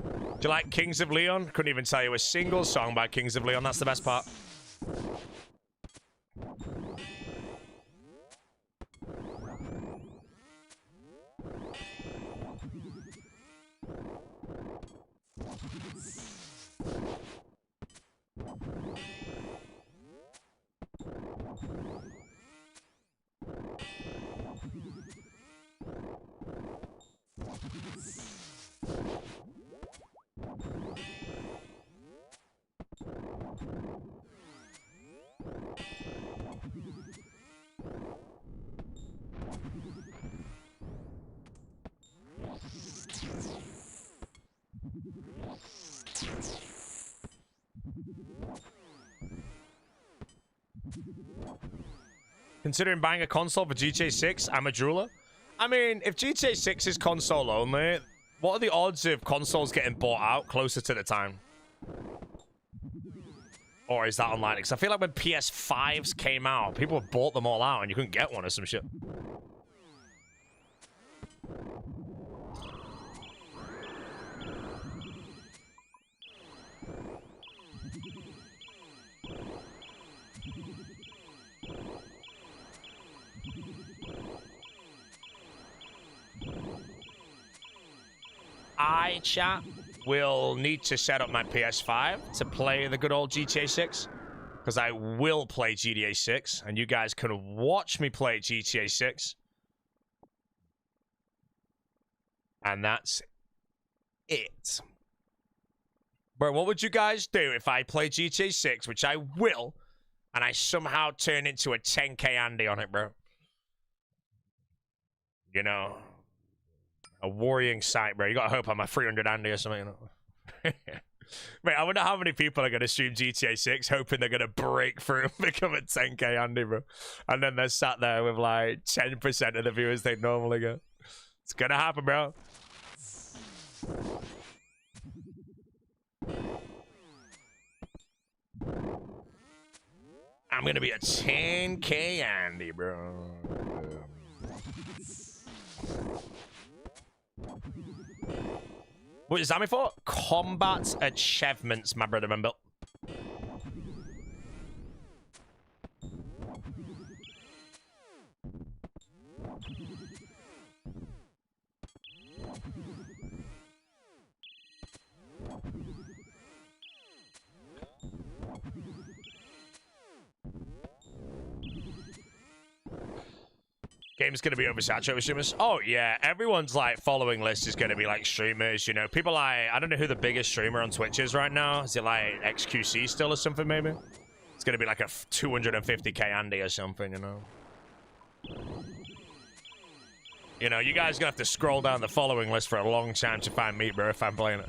Do you like Kings of Leon? Couldn't even tell you a single song by Kings of Leon. That's the best part. Considering buying a console for GTA 6, I'm a jeweler. I mean, if GTA 6 is console only, what are the odds of consoles getting bought out closer to the time? Or is that unlikely? Because I feel like when PS5s came out, people bought them all out and you couldn't get one or some shit. I, chat, will need to set up my PS5 to play the good old GTA 6. Because I will play GTA 6, and you guys can watch me play GTA 6. And that's it. Bro, what would you guys do if I play GTA 6, which I will, and I somehow turn into a 10k Andy on it, bro? You know, a worrying sight, bro. You gotta hope I'm a 300 Andy or something, you know? Mate, I wonder how many people are gonna stream GTA 6 hoping they're gonna break through and become a 10k Andy, bro. And then they're sat there with like 10% of the viewers they normally get. It's gonna happen, bro. I'm gonna be a 10k Andy, bro. What is that for? Combat achievements, my brother, remember? Game's gonna be oversaturated with streamers. Oh yeah, everyone's like following list is gonna be like streamers, you know. People like, I don't know who the biggest streamer on Twitch is right now. Is it like XQC still or something maybe? It's gonna be like a 250k Andy or something, you know. You know, you guys gonna have to scroll down the following list for a long time to find me, bro, if I'm playing it.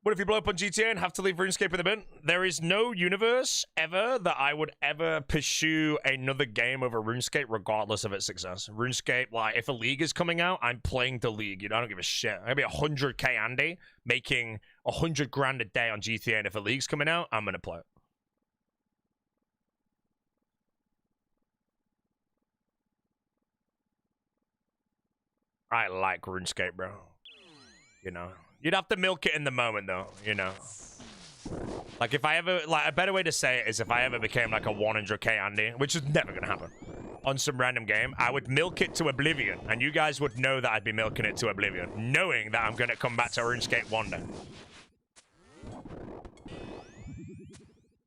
What if you blow up on GTA and have to leave RuneScape in the bin? There is no universe ever that I would ever pursue another game over RuneScape regardless of its success. RuneScape, like, if a league is coming out, I'm playing the league. You know, I don't give a shit. I'd be 100k Andy, making 100 grand a day on GTA, and if a league's coming out, I'm gonna play it. I like RuneScape, bro. You know. You'd have to milk it in the moment, though, you know. Like, if I ever... Like, a better way to say it is if I ever became, like, a 100k Andy, which is never gonna happen, on some random game, I would milk it to oblivion, and you guys would know that I'd be milking it to oblivion, knowing that I'm gonna come back to RuneScape one day.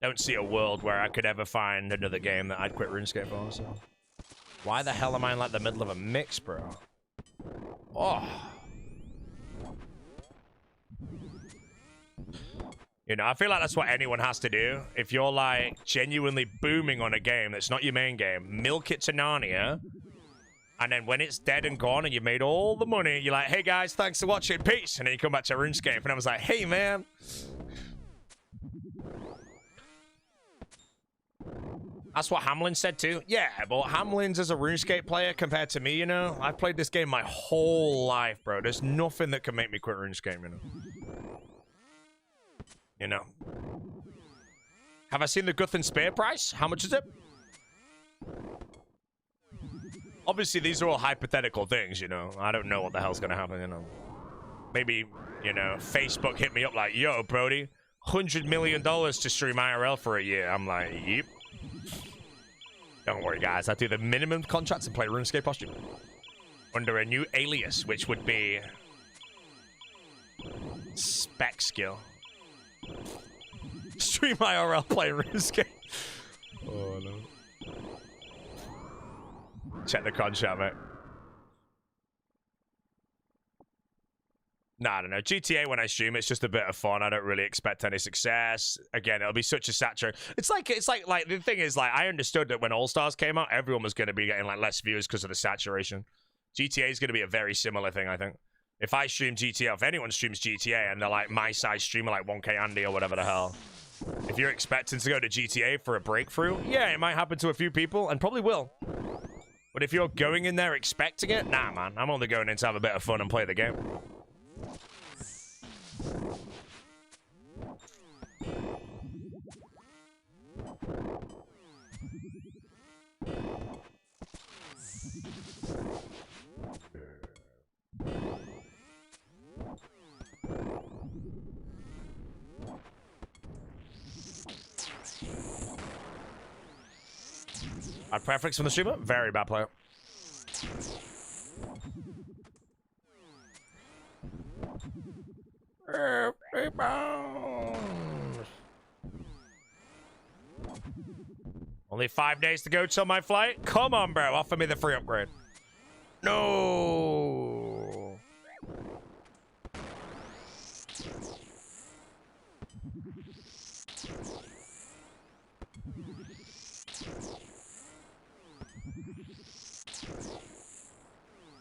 Don't see a world where I could ever find another game that I'd quit RuneScape for, so... Why the hell am I in, like, the middle of a mix, bro? Oh... You know, I feel like that's what anyone has to do. If you're, like, genuinely booming on a game that's not your main game, milk it to Narnia, and then when it's dead and gone and you've made all the money, you're like, hey, guys, thanks for watching, peace, and then you come back to RuneScape, and I was like, hey, man. That's what Hamlin said, too. Yeah, but Hamlin's as a RuneScape player compared to me, you know? I've played this game my whole life, bro. There's nothing that can make me quit RuneScape, you know? You know. Have I seen the Guth and Spear price? How much is it? Obviously, these are all hypothetical things, you know. I don't know what the hell's gonna happen, you know. Maybe, you know, Facebook hit me up like, yo, Brody, $100 million to stream IRL for a year. I'm like, yep. Don't worry, guys. I do the minimum contracts and play RuneScape costume. Under a new alias, which would be... Spec Skill. Stream IRL, play RuneScape. Oh, no. Check the contract, mate. Nah, I don't know. GTA, when I stream, it's just a bit of fun. I don't really expect any success. Again, it'll be such a saturation. It's like the thing is, like, I understood that when All-Stars came out, everyone was going to be getting, like, less views because of the saturation. GTA is going to be a very similar thing, I think. If I stream GTA, if anyone streams GTA and they're, like, my size streamer, like 1k Andy or whatever the hell, if you're expecting to go to GTA for a breakthrough, yeah, it might happen to a few people, and probably will. But if you're going in there expecting it, nah, man. I'm only going in to have a bit of fun and play the game. Bad preference from the streamer? Very bad player. Only 5 days to go till my flight? Come on, bro. Offer me the free upgrade. No.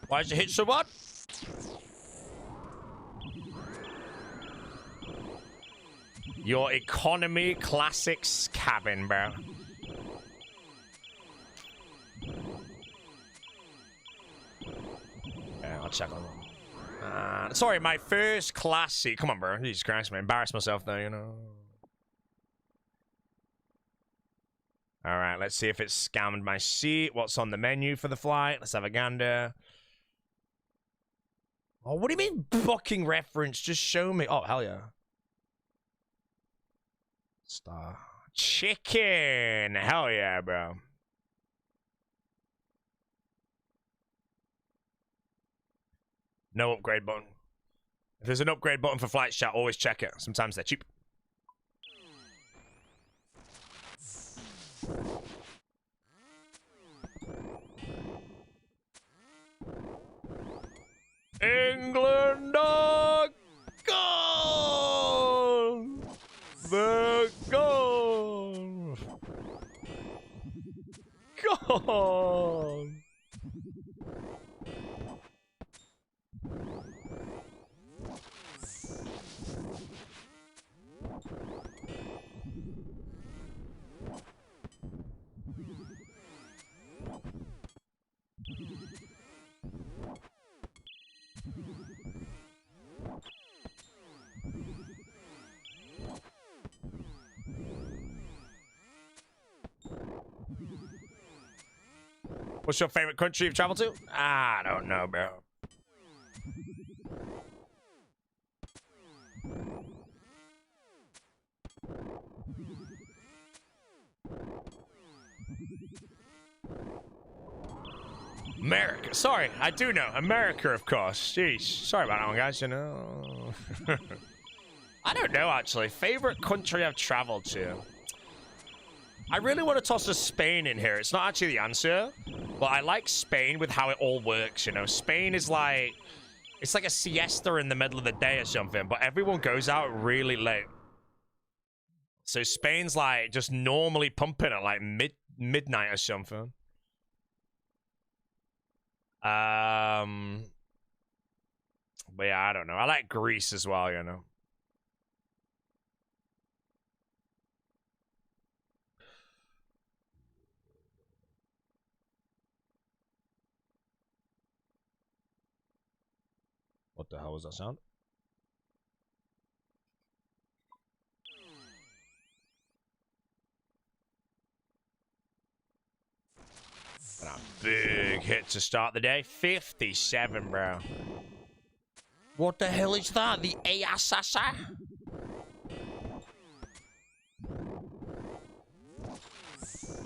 Why did you hit so what? Your economy classics cabin, bro. Yeah, I'll check on that. Sorry, my first classy. Come on, bro. Jesus Christ, man. Embarrass myself though, you know. Alright, let's see if it's scammed my seat. What's on the menu for the flight? Let's have a gander. Oh, what do you mean booking reference? Just show me. Oh, hell yeah. Star. Chicken. Hell yeah, bro. No upgrade button. If there's an upgrade button for flight chat, always check it. Sometimes they're cheap. England are gone! They're gone! Gone! What's your favorite country you've traveled to? I don't know, bro. America. Sorry, I do know. America, of course. Jeez. Sorry about that one, guys, you know. I don't know, actually. Favorite country I've traveled to? I really want to toss a Spain in here. It's not actually the answer, but I like Spain with how it all works, you know. Spain is like... It's like a siesta in the middle of the day or something, but everyone goes out really late. So Spain's like just normally pumping at like midnight or something. But yeah, I don't know. I like Greece as well, you know. What the hell was that sound? And a big hit to start the day. 57, bro. What the hell is that? The ASSA?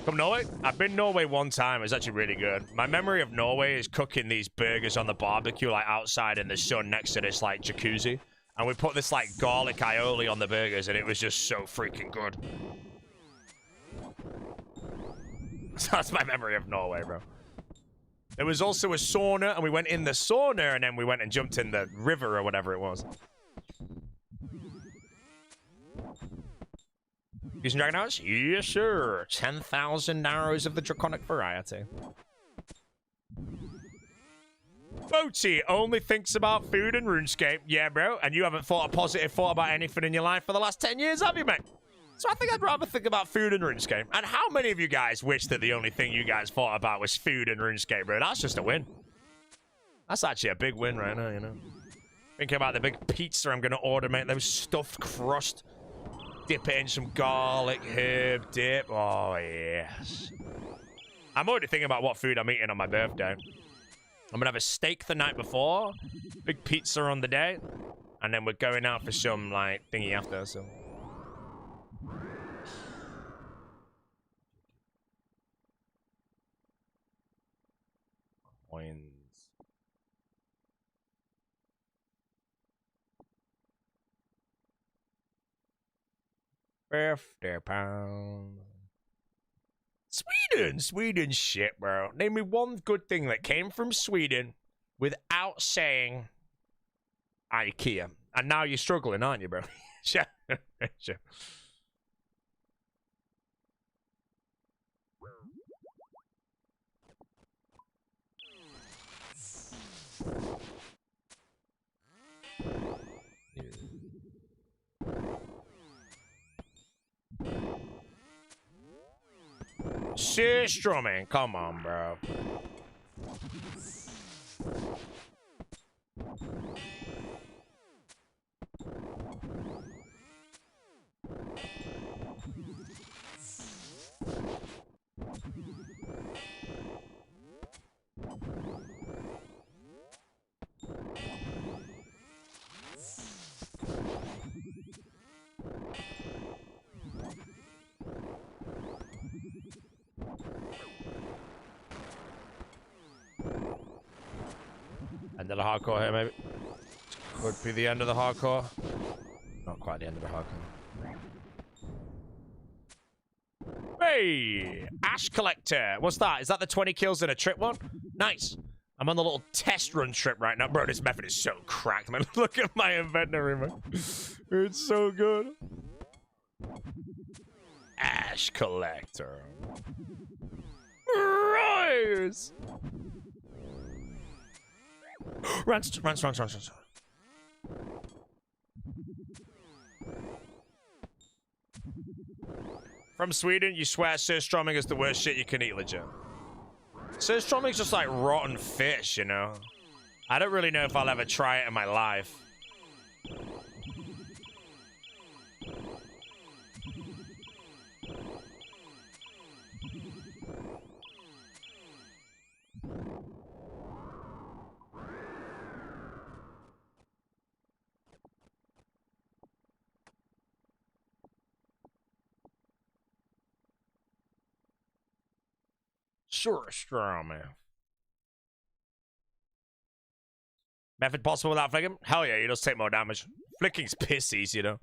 From Norway? I've been Norway one time. It was actually really good. My memory of Norway is cooking these burgers on the barbecue, like outside in the sun next to this like jacuzzi. And we put this like garlic aioli on the burgers, and it was just so freaking good. So that's my memory of Norway, bro. There was also a sauna, and we went in the sauna, and then we went and jumped in the river or whatever it was. Using dragon arrows? Yes, sir. 10,000 arrows of the draconic variety. Boaty only thinks about food and RuneScape. Yeah, bro. And you haven't thought a positive thought about anything in your life for the last 10 years, have you, mate? So I think I'd rather think about food and RuneScape. And how many of you guys wish that the only thing you guys thought about was food and RuneScape, bro? That's just a win. That's actually a big win right now, you know? Thinking about the big pizza I'm going to order, mate. Those stuffed crust. Dip it in some garlic, herb dip. Oh, yes. I'm already thinking about what food I'm eating on my birthday. I'm gonna have a steak the night before, big pizza on the day, and then we're going out for some like thingy after. So. Coins. £50. Sweden shit, bro. Name me one good thing that came from Sweden without saying IKEA. And now you're struggling, aren't you, bro? Sure. Sure. Strumming, come on, bro. End of the hardcore here, maybe. Could be the end of the hardcore. Not quite the end of the hardcore. Hey! Ash Collector! What's that? Is that the 20 kills in a trip one? Nice. I'm on the little test run trip right now. Bro, this method is so cracked, man. Look at my inventory, man. It's so good. Ash Collector. Rise! Run. From Sweden, you swear surströmming is the worst shit you can eat, legit. Surströmming's just like rotten fish, you know? I don't really know if I'll ever try it in my life. Surströmming. Method possible without flicking? Hell yeah, you just take more damage. Flicking's piss easy, you know?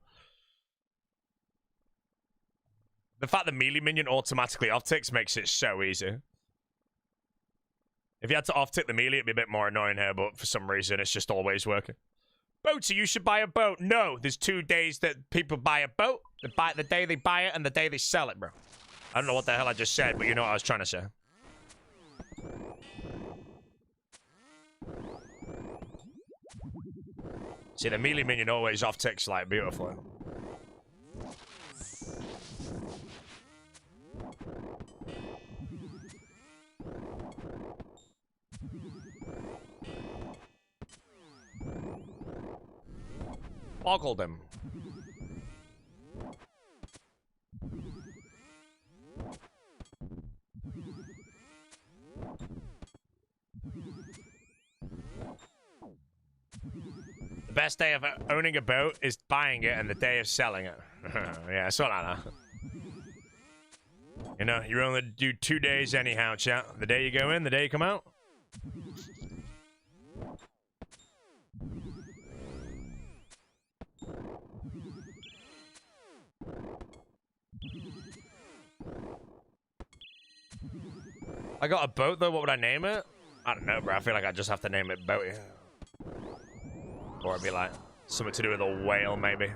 The fact the melee minion automatically off-ticks makes it so easy. If you had to off-tick the melee, it'd be a bit more annoying here, but for some reason, it's just always working. Boaty, you should buy a boat. No, there's 2 days that people buy a boat. They buy it the day they buy it and the day they sell it, bro. I don't know what the hell I just said, but you know what I was trying to say. See, the melee minion always off-ticks, like, beautifully. Boggled him. The best day of owning a boat is buying it and the day of selling it. Yeah, something like that. You know, you only do 2 days anyhow, chat. The day you go in, the day you come out. I got a boat, though. What would I name it? I don't know, bro. I feel like I just have to name it Boaty. Or it'd be like something to do with a whale, maybe.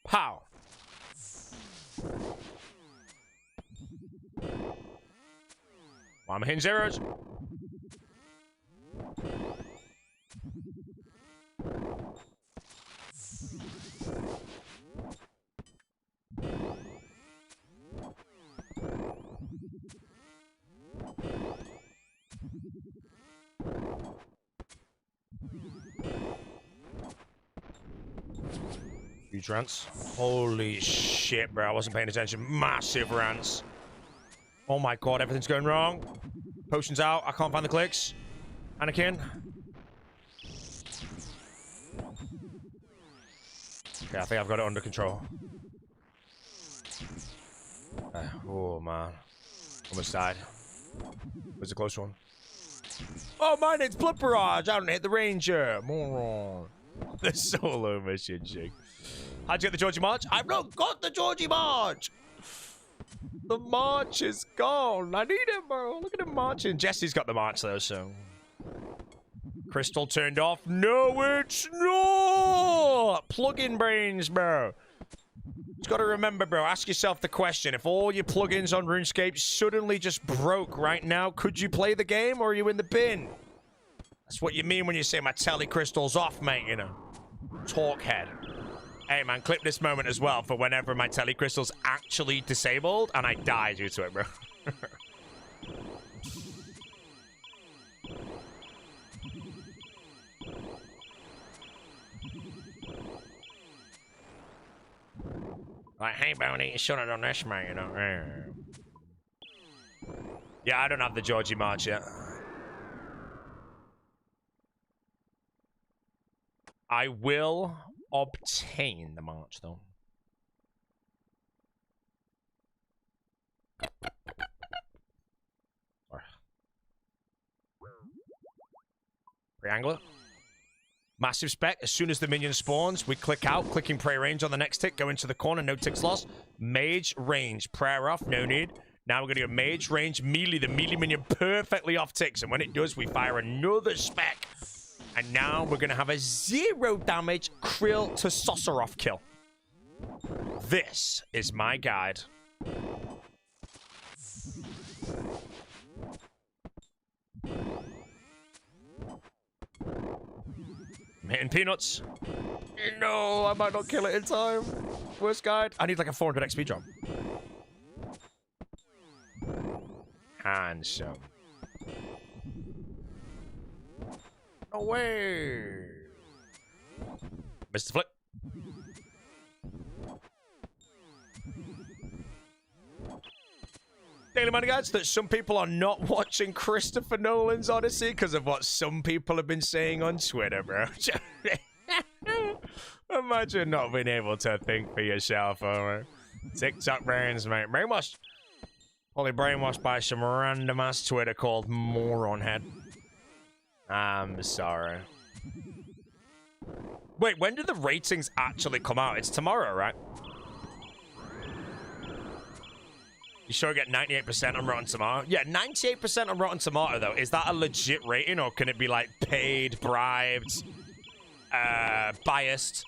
Pow. Well, I'm hitting zeros. Huge rants. Holy shit, bro. I wasn't paying attention. Massive rants. Oh my god, everything's going wrong. Potions out. I can't find the clicks. Anakin. Okay, I think I've got it under control. Oh, man. Almost died. Was a close one. Oh, mine, it's Blood Barrage. I don't hit the Ranger. Moron. The solo mission, chick. How'd you get the Georgie March? I've not got the Georgie March. The march is gone. I need it, bro. Look at him marching. Jesse's got the march, though, so... Crystal turned off. No, it's not! Plug-in brains, bro. Just gotta remember, bro, ask yourself the question. If all your plugins on RuneScape suddenly just broke right now, could you play the game, or are you in the bin? That's what you mean when you say my telly crystal's off, mate, you know. Talkhead. Hey, man, clip this moment as well for whenever my telly crystal's actually disabled and I die due to it, bro. Like, hey, Boney, you should have done this, man, you know. Yeah, I don't have the Georgie March yet. I will obtain the march, though. Sorry. Triangular. Massive spec. As soon as the minion spawns, we click out, clicking prayer range on the next tick, go into the corner, no ticks lost. Mage range. Prayer off, no need. Now we're going to go mage range, melee. The melee minion perfectly off ticks, and when it does, we fire another spec. And now we're going to have a 0 damage Krill to Sorceroff kill. This is my guide. I'm hitting peanuts. No, I might not kill it in time. Worst guide. I need like a 400 XP drop. Handsome. Away. Mr. Flip. Daily Money Guides, that some people are not watching Christopher Nolan's Odyssey because of what some people have been saying on Twitter, bro. Imagine not being able to think for yourself, alright? TikTok brains, mate. Brainwashed. Probably brainwashed by some random ass Twitter called Moronhead. I'm sorry. Wait, when do the ratings actually come out? It's tomorrow, right? You sure get 98% on Rotten Tomato? Yeah, 98% on Rotten Tomato, though. Is that a legit rating, or can it be, like, paid, bribed, biased?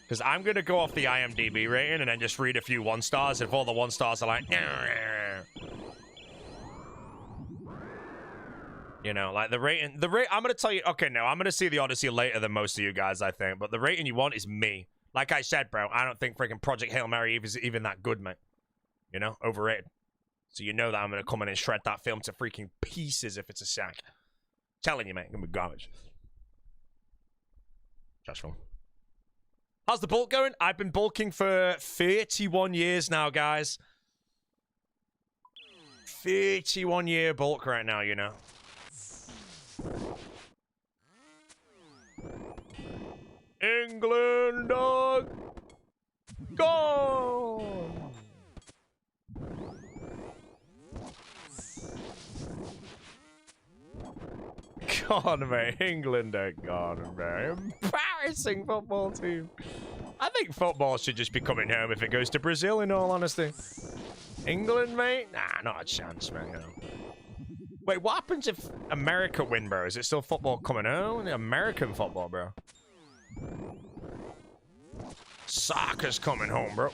Because I'm going to go off the IMDb rating and then just read a few 1 stars. If all the 1 stars are like... You know, like, the rating... I'm going to tell you... Okay, no, I'm going to see the Odyssey later than most of you guys, I think. But the rating you want is me. Like I said, bro, I don't think freaking Project Hail Mary is even that good, mate. You know? Overrated. So you know that I'm going to come in and shred that film to freaking pieces if it's a sack. Telling you, mate. It's going to be garbage. Trash film. How's the bulk going? I've been bulking for 31 years now, guys. 31-year bulk right now, you know. England are gone. God, mate, England are gone, man. Embarrassing football team. I think football should just be coming home if it goes to Brazil, in all honesty. England, mate? Nah, not a chance, man. You know. Wait, what happens if America win, bro? Is it still football coming home? American football, bro. Soccer's coming home, bro.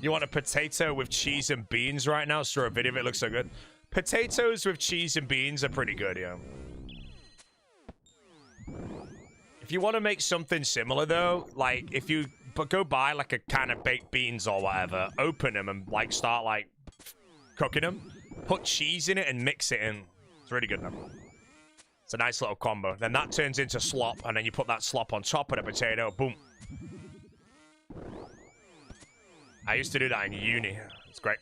You want a potato with cheese and beans right now? Saw a video of it, looks so good. Potatoes with cheese and beans are pretty good, yeah. If you want to make something similar, though, like, if you go buy, like, a can of baked beans or whatever, open them and, like, start, like, cooking them, put cheese in it and mix it in. It's really good, man. It's a nice little combo. Then that turns into slop, and then you put that slop on top of the potato, boom. I used to do that in uni. It's great.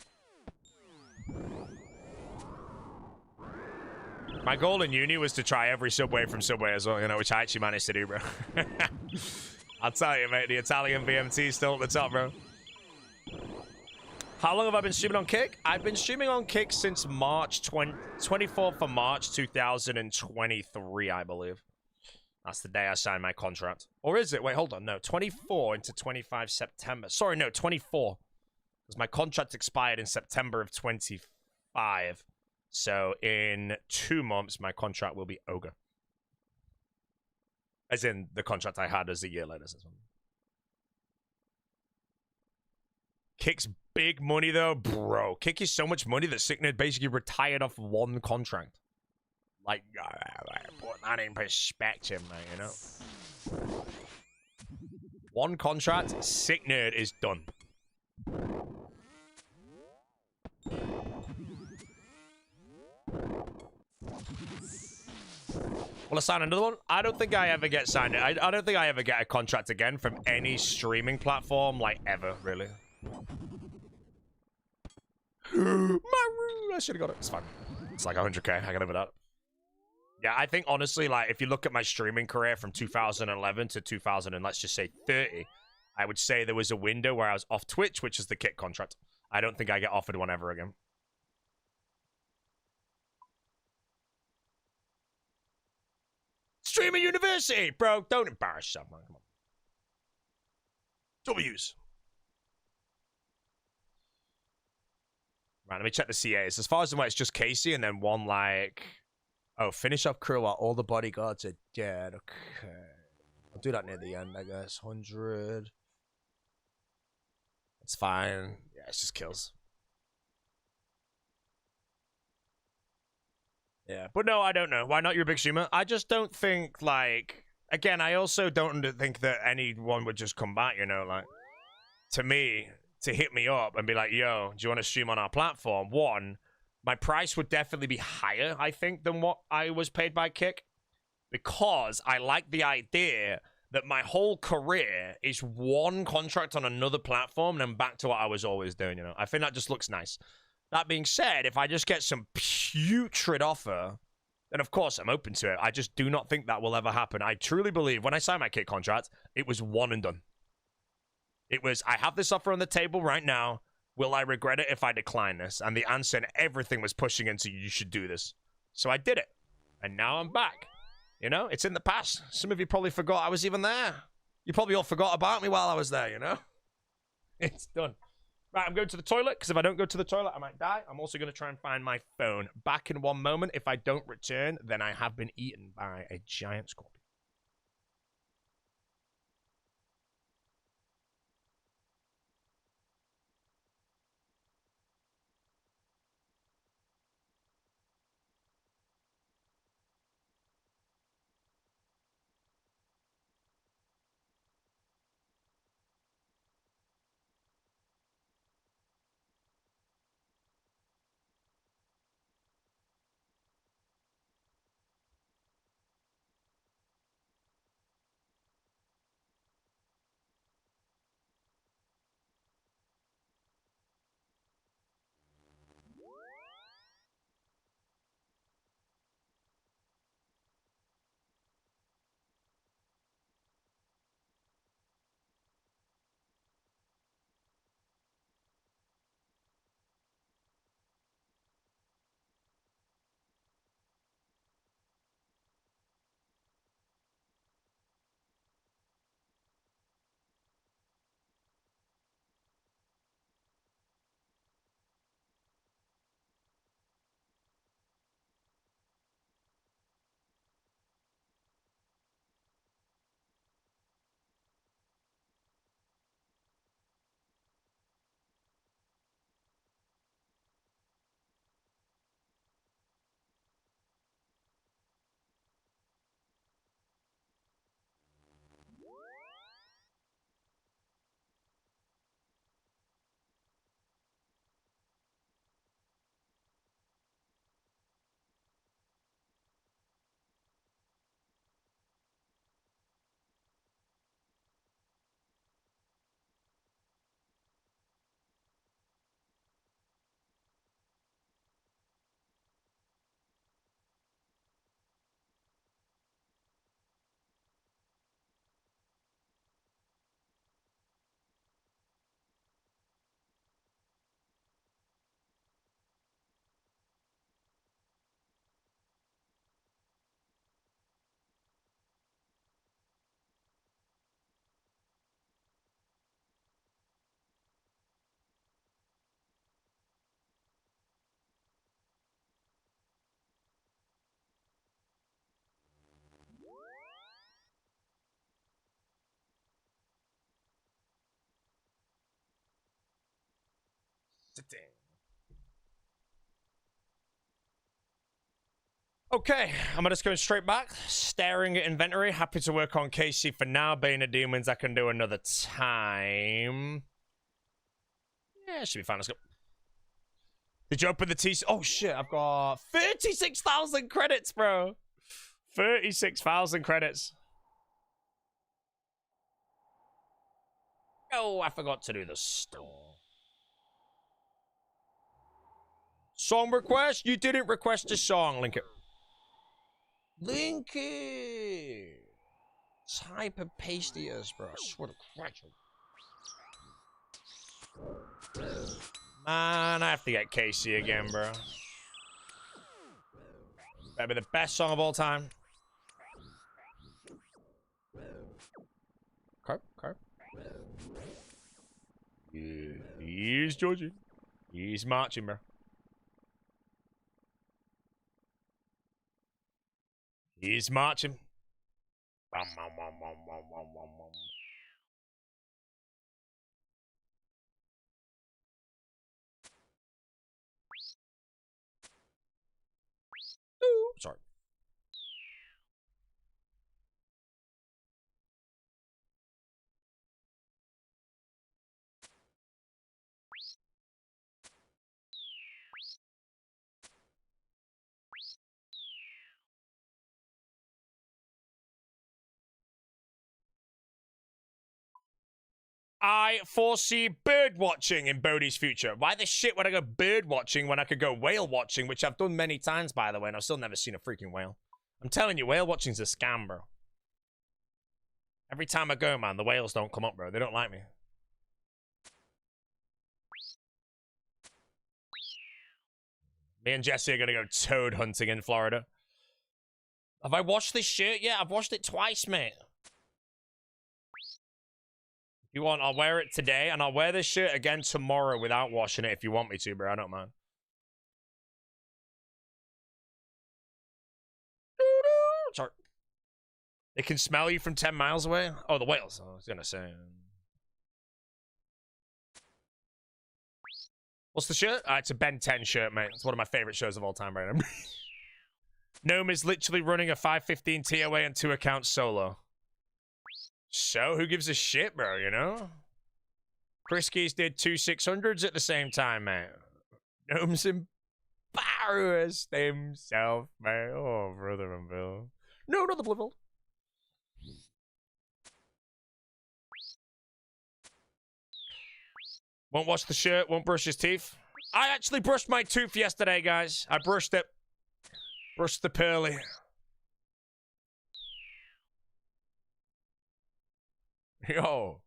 My goal in uni was to try every Subway from Subway as well, you know, which I actually managed to do, bro. I'll tell you, mate, the Italian BMT is still at the top, bro. How long have I been streaming on Kick? I've been streaming on Kick since March 24th of March 2023, I believe. That's the day I signed my contract. Or is it? Wait, hold on. No, 24 into 25 September. Sorry, no, 24. Because my contract expired in September of 25. So in 2 months, my contract will be over. As in, the contract I had as a year later. Kick's big money, though. Bro, Kick is so much money that Scythe basically retired off one contract. Like, put that in perspective, man, you know? One contract, Sick Nerd is done. Will I sign another one? I don't think I ever get signed. I don't think I ever get a contract again from any streaming platform, like, ever, really. I should have got it. It's fine. It's like 100k. I can live with that. Yeah, I think, honestly, like, if you look at my streaming career from 2011 to 2000 and let's just say 30, I would say there was a window where I was off Twitch, which is the Kit contract. I don't think I get offered one ever again. Streaming University! Bro, don't embarrass yourself, man. Come on. W's. Right, let me check the CAs. As far as I know, it's just Casey and then one, like... Oh, finish up crew while all the bodyguards are dead. Okay. I'll do that near the end, I guess. 100. It's fine. Yeah, it's just kills. Yeah, but no, I don't know. Why not? You're a big streamer. I just don't think, like... Again, I also don't think that anyone would just come back, you know? Like, to me, to hit me up and be like, yo, do you want to stream on our platform? One... My price would definitely be higher, I think, than what I was paid by Kick. Because I like the idea that my whole career is one contract on another platform and then back to what I was always doing, you know. I think that just looks nice. That being said, if I just get some putrid offer, then of course I'm open to it. I just do not think that will ever happen. I truly believe when I signed my Kick contract, it was one and done. It was, I have this offer on the table right now. Will I regret it if I decline this? And the answer and everything was pushing into you should do this. So I did it. And now I'm back. You know, it's in the past. Some of you probably forgot I was even there. You probably all forgot about me while I was there, you know? It's done. Right, I'm going to the toilet, because if I don't go to the toilet, I might die. I'm also going to try and find my phone. Back in one moment. If I don't return, then I have been eaten by a giant scorpion. Okay, I'm just going straight back, staring at inventory. Happy to work on KC for now. Bane of Demons I can do another time. Yeah, should be fine. Let's go. Did you open the TC? Oh shit, I've got 36,000 credits, bro. 36,000 credits. Oh, I forgot to do the store. Song request? You didn't request a song, Link it. Link it. Type of pastiest, bro. I swear to Christ. Man, I have to get Casey again, bro. That'd be the best song of all time. Okay. Yeah, he's Georgie. He's marching, bro. He's marching. Bum, bum, bum, bum, bum, bum, bum, bum. Ooh, sorry. I foresee bird watching in Bodhi's future. Why the shit would I go bird watching when I could go whale watching, which I've done many times, by the way, and I've still never seen a freaking whale. I'm telling you, whale watching's a scam, bro. Every time I go, man, the whales don't come up, bro. They don't like me. Me and Jesse are gonna go toad hunting in Florida. Have I washed this shirt? Yeah, I've washed it twice, mate. If you want, I'll wear it today, and I'll wear this shirt again tomorrow without washing it if you want me to, bro. I don't mind. Sorry. They can smell you from 10 miles away? Oh, the whales. I was gonna say. What's the shirt? It's a Ben 10 shirt, mate. It's one of my favorite shows of all time right now. Gnome is literally running a 515 TOA and 2 accounts solo. So, who gives a shit, bro, you know? Chris Keys did 2 600s at the same time, man. Gnome's embarrassed himself, man. Oh, brother and Bill. No, not the Bliveld. Won't wash the shirt, won't brush his teeth. I actually brushed my tooth yesterday, guys. I brushed it. Brushed the pearly. Yo.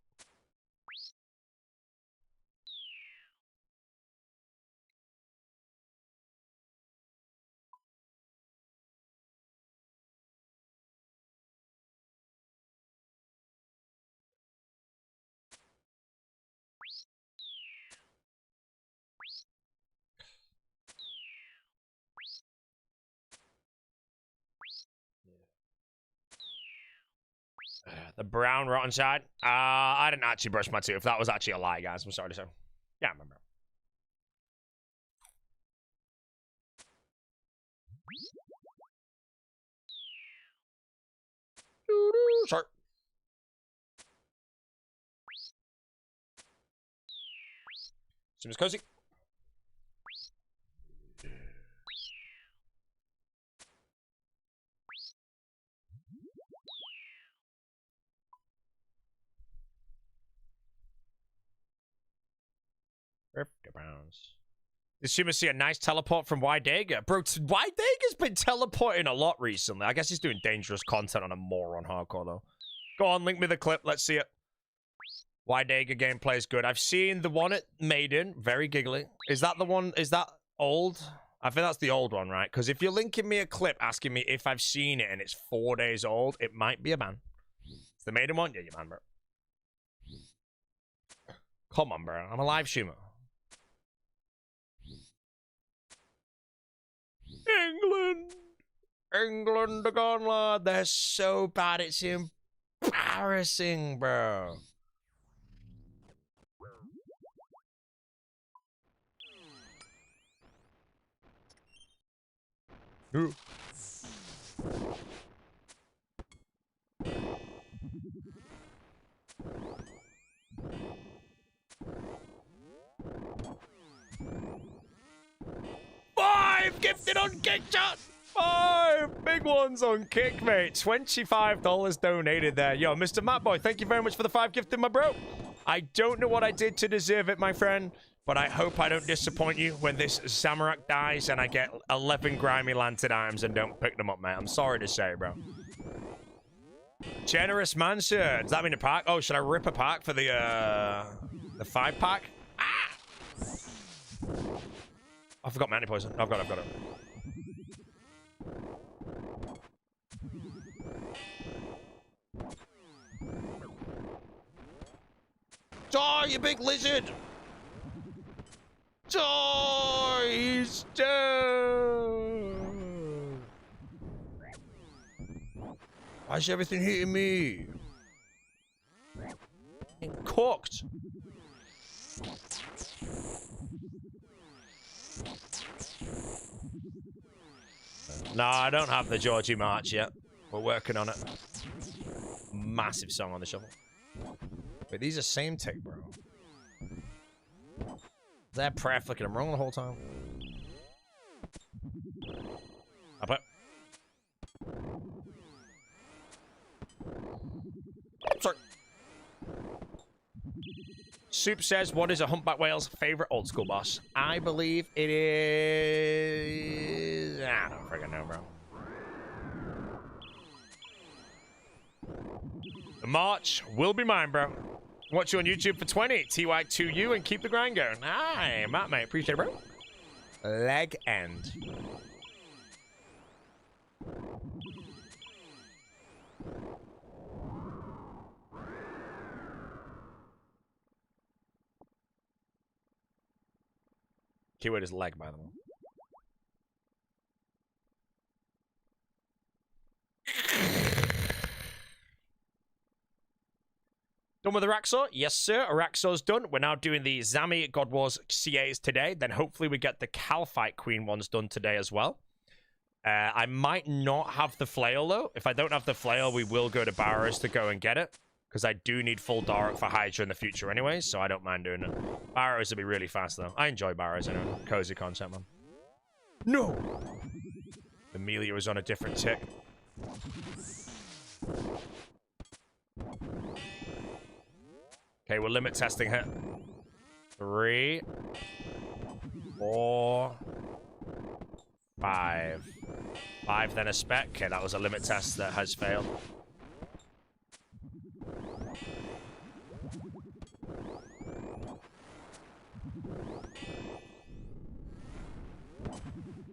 The brown rotten side. I didn't actually brush my tooth. That was actually a lie, guys. I'm sorry to say. Yeah, I remember. Sorry. Seems cozy. Did Shima see a nice teleport from Wydega? Bro, Wydega's been teleporting a lot recently. I guess he's doing dangerous content on a moron hardcore, though. Go on, link me the clip. Let's see it. Wydega gameplay is good. I've seen the one at Maiden. Very giggly. Is that the one? Is that old? I think that's the old one, right? Because if you're linking me a clip asking me if I've seen it and it's 4 days old, it might be a ban. It's the Maiden one? Yeah, you man, bro. Come on, bro. I'm a live streamer. England are gone, lad. They're so bad. It's embarrassing, bro. Ooh. Five gifted on Kick, chat. 5 big ones on Kick, mate. $25 donated there. Yo, Mr. Mattboy, thank you very much for the 5 gifted, my bro. I don't know what I did to deserve it, my friend, but I hope I don't disappoint you when this Zamorak dies and I get 11 grimy lantern items and don't pick them up, mate. I'm sorry to say, bro. Generous man, sir. Does that mean a pack? Oh, should I rip a pack for the 5 pack? Ah! I forgot my anti-poison. I've got it. Die, you big lizard! Die! He's dead! Why is everything hitting me? Cooked! No, I don't have the Georgie March yet. We're working on it. Massive song on the shuffle. Wait, these are same tick, bro. Is that prayer flicking? I'm wrong the whole time. Up it. Sorry. Soup says, what is a humpback whale's favorite old school boss? I believe it is... I don't freaking know, bro. The March will be mine, bro. Watch you on YouTube for 20. TY2U and keep the grind going. Hi, Matt, mate. Appreciate it, bro. Leg end. Keyword is leg, by the way. Done with Araxor? Yes, sir. Araxor's done. We're now doing the Zami God Wars CAs today. Then hopefully we get the Calphite Queen ones done today as well. I might not have the flail, though. If I don't have the flail, we will go to Barrows to go and get it. Because I do need full Dark for Hydra in the future anyway, so I don't mind doing it. Barrows will be really fast, though. I enjoy Barrows, I know. Cozy concept, man. No! Amelia was on a different tick. Okay, we're limit testing here. 3, 4, 5. 5, then a spec. Okay, that was a limit test that has failed.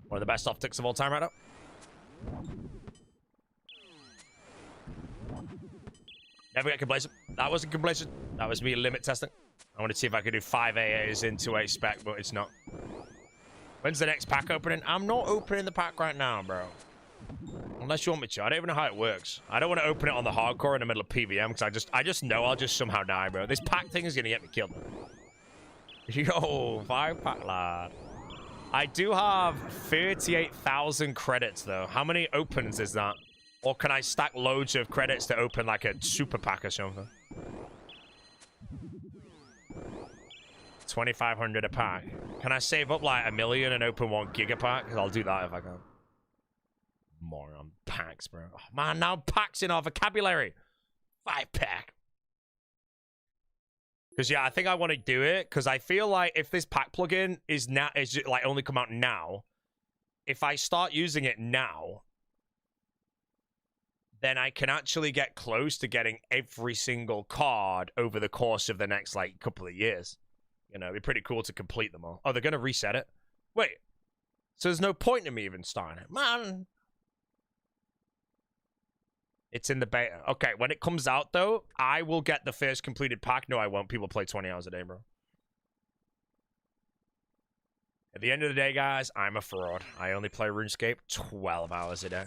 One of the best optics of all time right now. Never get complacent. That wasn't complacent. That was me limit testing. I want to see if I could do 5 AAs into a spec, but it's not. When's the next pack opening? I'm not opening the pack right now, bro. Unless you want me to. I don't even know how it works. I don't want to open it on the hardcore in the middle of PVM because I just know I'll just somehow die, bro. This pack thing is going to get me killed. Yo, 5 pack, lad. I do have 38,000 credits, though. How many opens is that? Or can I stack loads of credits to open, like, a super pack or something? 2,500 a pack. Can I save up, like, 1 million and open 1 gigapack? Because I'll do that if I can. More on packs, bro. Oh, man, now packs in our vocabulary. 5 pack. Because, yeah, I think I want to do it. Because I feel like if this pack plugin is like only come out now, if I start using it now, then I can actually get close to getting every single card over the course of the next, like, couple of years. You know, it'd be pretty cool to complete them all. Oh, they're going to reset it? Wait. So there's no point in me even starting it. Man. It's in the beta. Okay, when it comes out, though, I will get the first completed pack. No, I won't. People play 20 hours a day, bro. At the end of the day, guys, I'm a fraud. I only play RuneScape 12 hours a day.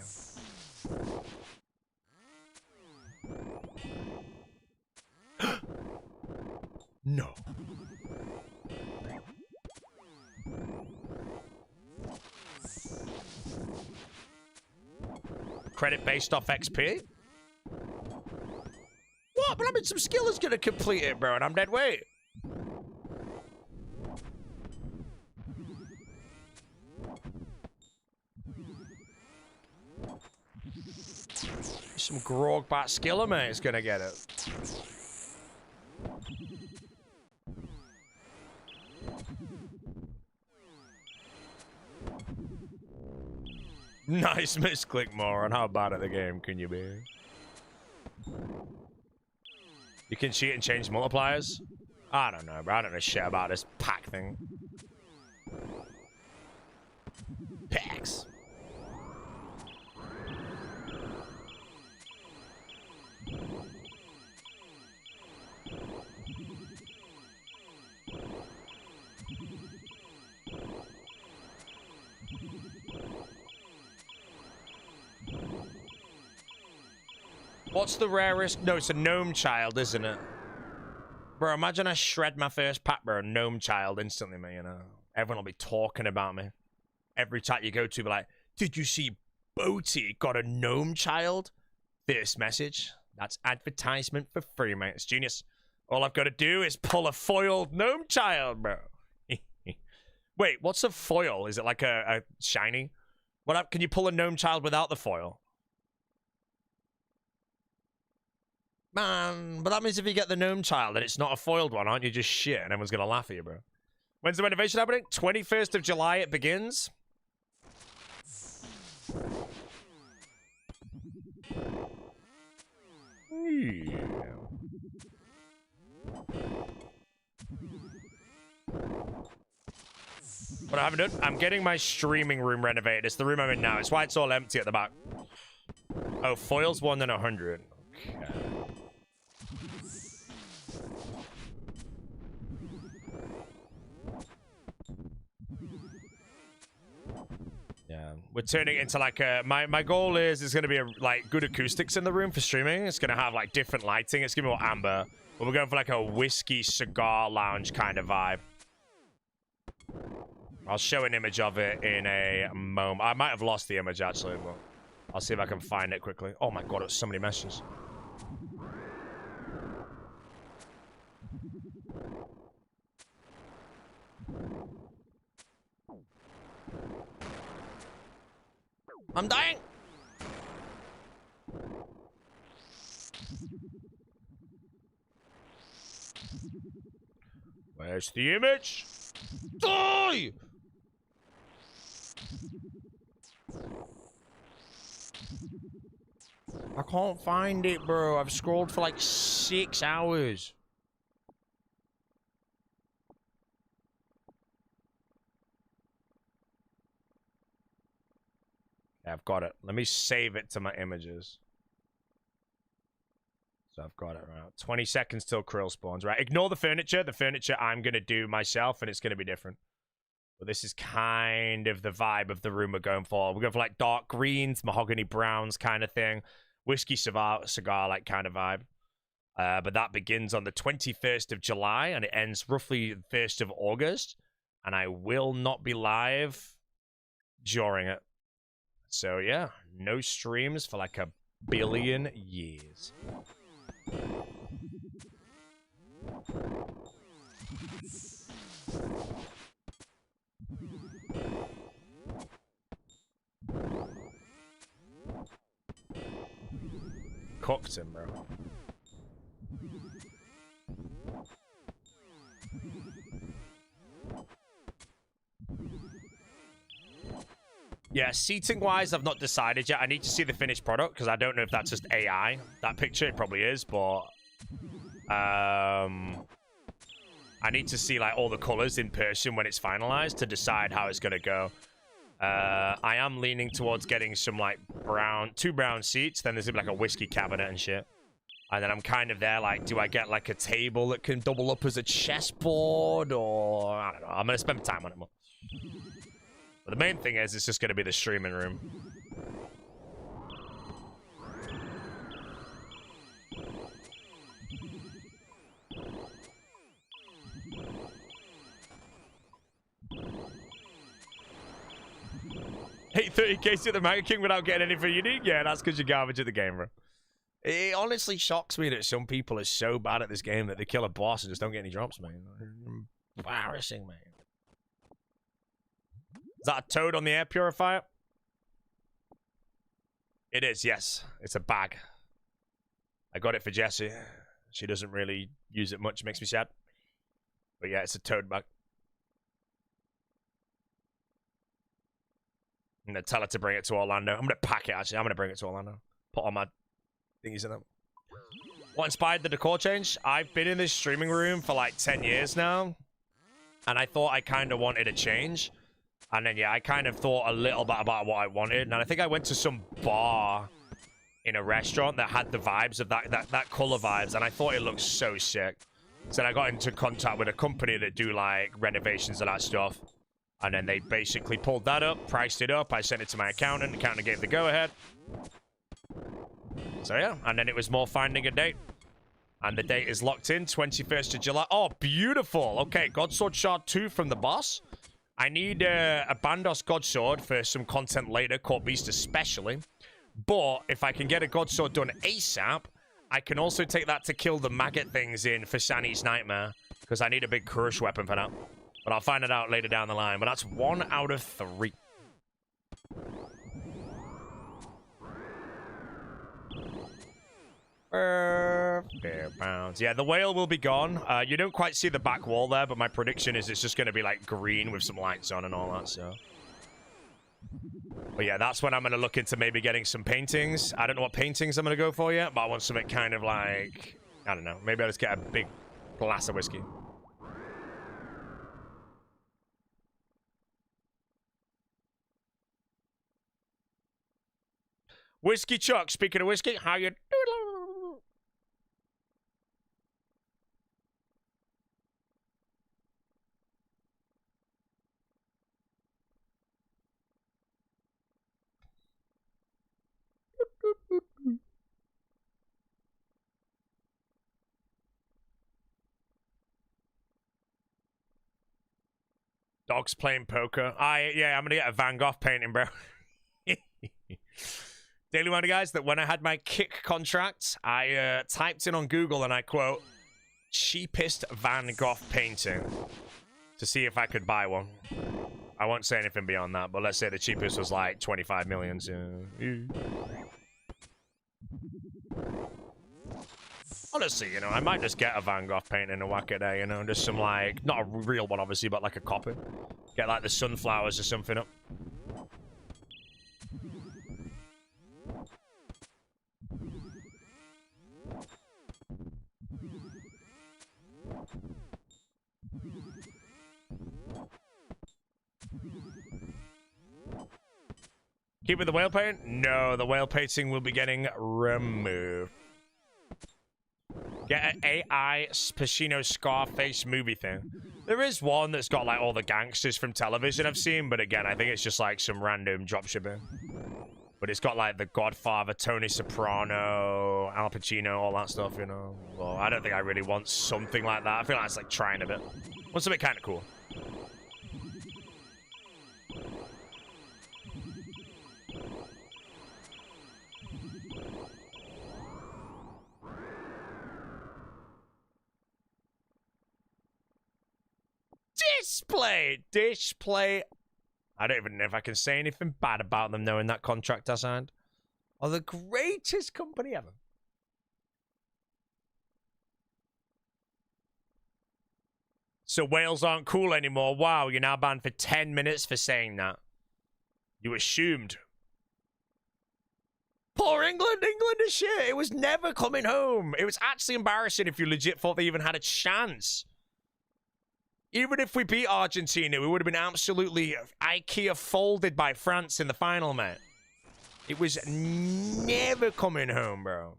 No. credit based off XP? What? But I mean, some skill is gonna complete it, bro, and I'm dead weight. Some grogbat skiller, mate, is gonna get it. Nice misclick, moron. How bad at the game can you be? You can cheat and change multipliers? I don't know, bro. I don't know shit about this pack thing. Packs. What's the rarest? No, it's a gnome child, isn't it? Bro, imagine I shred my first pack, bro. Gnome child instantly, man, you know. Everyone will be talking about me. Every chat you go to, be like, did you see Boaty got a gnome child? This message. That's advertisement for free, mate. It's genius. All I've got to do is pull a foiled gnome child, bro. Wait, what's a foil? Is it like a shiny? What up? Can you pull a gnome child without the foil? Man, but that means if you get the gnome child and it's not a foiled one, aren't you just shit? And everyone's gonna laugh at you, bro. When's the renovation happening? 21st of July it begins. Yeah. What I haven't done? I'm getting my streaming room renovated. It's the room I'm in now. It's why it's all empty at the back. Oh, foil's 1 in 100. Okay. Yeah, we're turning it into like a... My goal is there's going to be like good acoustics in the room for streaming. It's going to have like different lighting. It's going to be more amber. But we're going for like a whiskey cigar lounge kind of vibe. I'll show an image of it in a moment. I might have lost the image actually, but I'll see if I can find it quickly. Oh my god, it's so many messages. I'm dying! Where's the image? Die! I can't find it, bro. I've scrolled for like 6 hours. Yeah, I've got it. Let me save it to my images. So I've got it right. 20 seconds till krill spawns, right? Ignore the furniture. The furniture I'm going to do myself, and it's going to be different. But this is kind of the vibe of the room we're going for. We're going for like dark greens, mahogany browns kind of thing. Whiskey cigar like kind of vibe. But that begins on the 21st of July, and it ends roughly the 1st of August. And I will not be live during it. So yeah, no streams for like 1 billion years. Cooked him, bro. Yeah, seating-wise, I've not decided yet. I need to see the finished product, because I don't know if that's just AI. That picture, it probably is, but... I need to see, like, all the colors in person when it's finalized to decide how it's going to go. I am leaning towards getting some, like, two brown seats. Then there's, like, a whiskey cabinet and shit. And then I'm kind of there, like, do I get, like, a table that can double up as a chessboard? Or, I don't know. I'm going to spend time on it more. But the main thing is, it's just going to be the streaming room. 830k at the Mega King without getting anything unique? Yeah, that's because you're garbage at the game, bro. It honestly shocks me that some people are so bad at this game that they kill a boss and just don't get any drops, man. Embarrassing, man. Is that a toad on the air purifier? It is, yes. It's a bag. I got it for Jessie. She doesn't really use it much. Makes me sad. But yeah, it's a toad bag. I'm going to tell her to bring it to Orlando. I'm going to pack it, actually. I'm going to bring it to Orlando. Put all my thingies in them. What inspired the decor change? I've been in this streaming room for like 10 years now. And I thought I kind of wanted a change. And then, yeah, I kind of thought a little bit about what I wanted. And I think I went to some bar in a restaurant that had the vibes of that color vibes. And I thought it looked so sick. So then I got into contact with a company that do, like, renovations and that stuff. And then they basically pulled that up, priced it up. I sent it to my accountant. The accountant gave the go-ahead. So, yeah. And then it was more finding a date. And the date is locked in, 21st of July. Oh, beautiful. Okay, Godsword Shard 2 from the boss. I need a Bandos Godsword for some content later, Court Beast especially. But if I can get a Godsword done ASAP, I can also take that to kill the maggot things in for Sani's Nightmare. Because I need a big crush weapon for that. But I'll find it out later down the line. But that's 1 out of 3. Pounds. Yeah, the whale will be gone. You don't quite see the back wall there, but my prediction is it's just going to be like green with some lights on and all that, so. But yeah, that's when I'm going to look into maybe getting some paintings. I don't know what paintings I'm going to go for yet, but I want something kind of like, I don't know, maybe I'll just get a big glass of whiskey. Whiskey Chuck, speaking of whiskey, how you doing? Dog's playing poker. Yeah, I'm gonna get a Van Gogh painting, bro. Daily Wonder, guys, that when I had my kick contract, I typed in on Google and I quote, cheapest Van Gogh painting to see if I could buy one. I won't say anything beyond that, but let's say the cheapest was like 25 million. So, honestly, you know, I might just get a Van Gogh painting and whack it there, you know, just some like, not a real one obviously, but like a copy. Get like the sunflowers or something up. Keep with the whale paint? No, the whale painting will be getting removed. Get an AI Pacino Scarface movie thing. There is one that's got like all the gangsters from television I've seen, but again, I think it's just like some random dropshipping. But it's got like The Godfather, Tony Soprano, Al Pacino, all that stuff, you know. Well, I don't think I really want something like that. I feel like it's like trying a bit. Want something kind of cool. Display. I don't even know if I can say anything bad about them knowing that contract I signed. Are the greatest company ever. So whales aren't cool anymore. Wow, you're now banned for 10 minutes for saying that. You assumed. Poor England. England is shit. It was never coming home. It was actually embarrassing if you legit thought they even had a chance. Even if we beat Argentina, we would have been absolutely IKEA folded by France in the final, mate. It was never coming home, bro.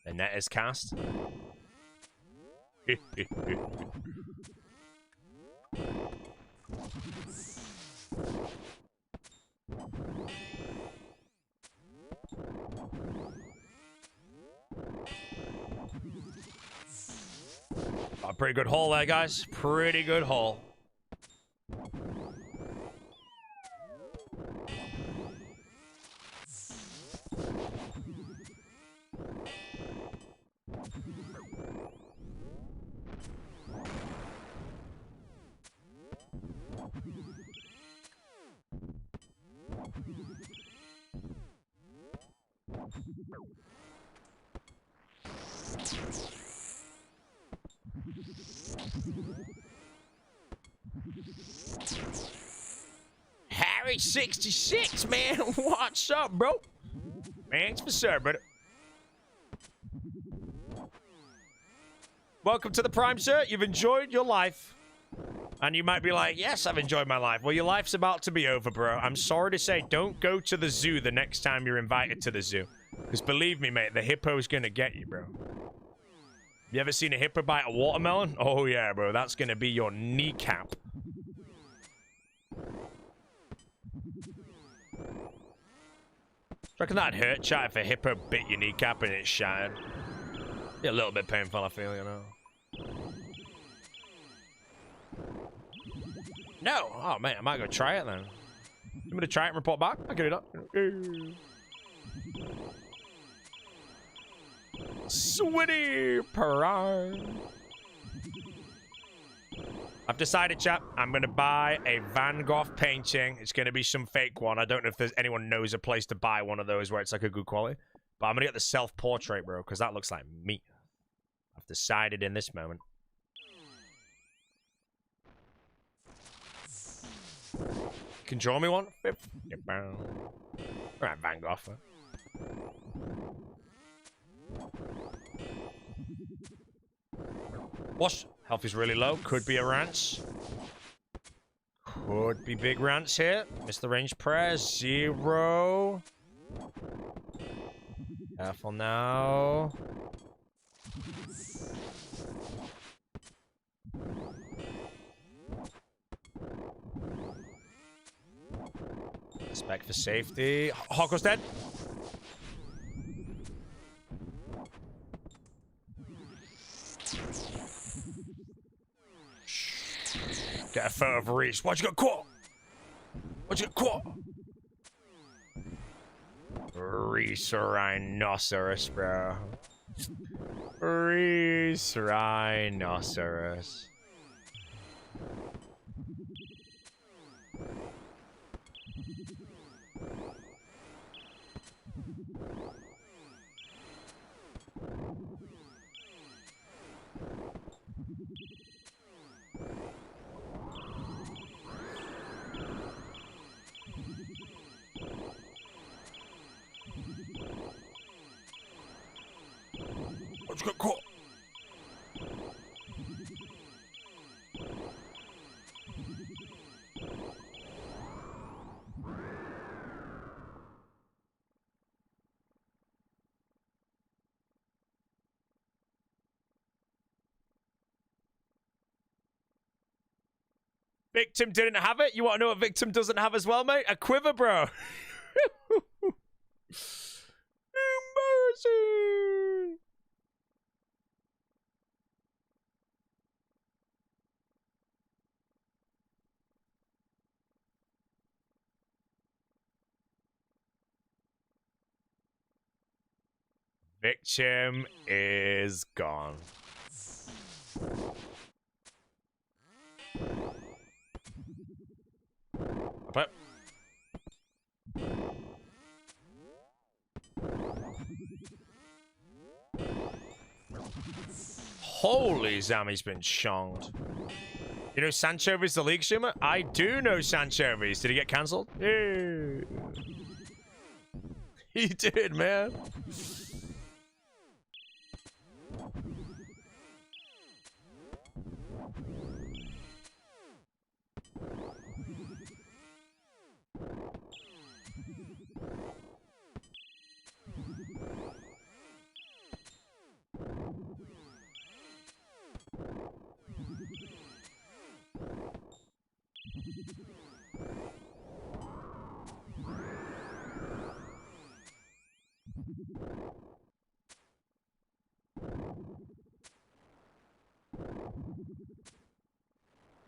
The net is cast. A pretty good haul there, guys. Pretty good haul. Harry 66, man. What's up, bro? Thanks for serving. Welcome to the Prime, sir. You've enjoyed your life. And you might be like, yes, I've enjoyed my life. Well, your life's about to be over, bro. I'm sorry to say, don't go to the zoo the next time you're invited to the zoo. Because believe me, mate, the hippo's gonna get you, bro. You ever seen a hippo bite a watermelon? Oh, yeah, bro. That's gonna be your kneecap. Reckon that'd hurt, chat, if a hippo bit your kneecap and it shattered. Be a little bit painful, I feel, you know. No! Oh, man, I might go try it, then. You want me to try it and report back? I can do that. Sweaty prime. I've decided, chap, I'm going to buy a Van Gogh painting. It's going to be some fake one. I don't know if anyone knows a place to buy one of those where it's like a good quality. But I'm going to get the self-portrait, bro, because that looks like me. I've decided in this moment. Can draw me one? Alright, Van Gogh. What? Health is really low. Could be a rance. Could be big rants here. Missed the range prayer. 0. Careful now. Spec for safety. Hawko's dead. Get a photo of Reese. Why'd you get caught? Why'd you get caught? Reese Rhinoceros, bro. Reese Rhinoceros. Why'd you get caught? Victim didn't have it? You want to know what Victim doesn't have as well, mate? A quiver, bro. Embarrassing. Victim is gone. But holy Zami's been shonged. You know Sanchovis, the league streamer? I do know Sanchovis. Did he get cancelled? Yeah. He did, man.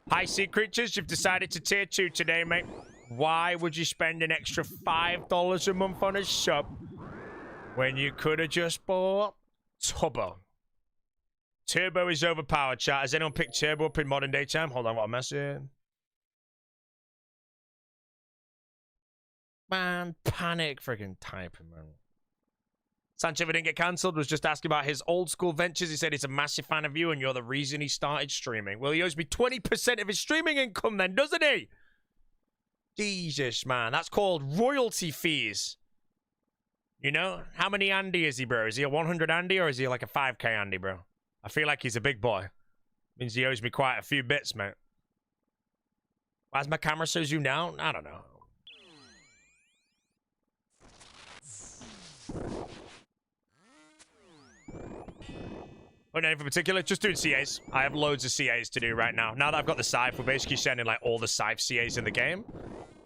High sea creatures, you've decided to tier 2 today, mate. Why would you spend an extra $5 a month on a sub when you could have just bought Turbo? Turbo is overpowered, chat. Has anyone picked Turbo up in modern day time? Hold on, what a message. Man, panic freaking typing, man. Sancho didn't get cancelled, was just asking about his old school ventures. He said he's a massive fan of you and you're the reason he started streaming. Well, he owes me 20% of his streaming income then, doesn't he? Jesus, man. That's called royalty fees. You know? How many Andy is he, bro? Is he a 100 Andy or is he like a 5k Andy, bro? I feel like he's a big boy. Means he owes me quite a few bits, mate. Why's my camera so zoomed out? I don't know. Oh, no, in particular, just doing CAs. I have loads of CAs to do right now. Now that I've got the Scythe, we're basically sending like all the Scythe CAs in the game.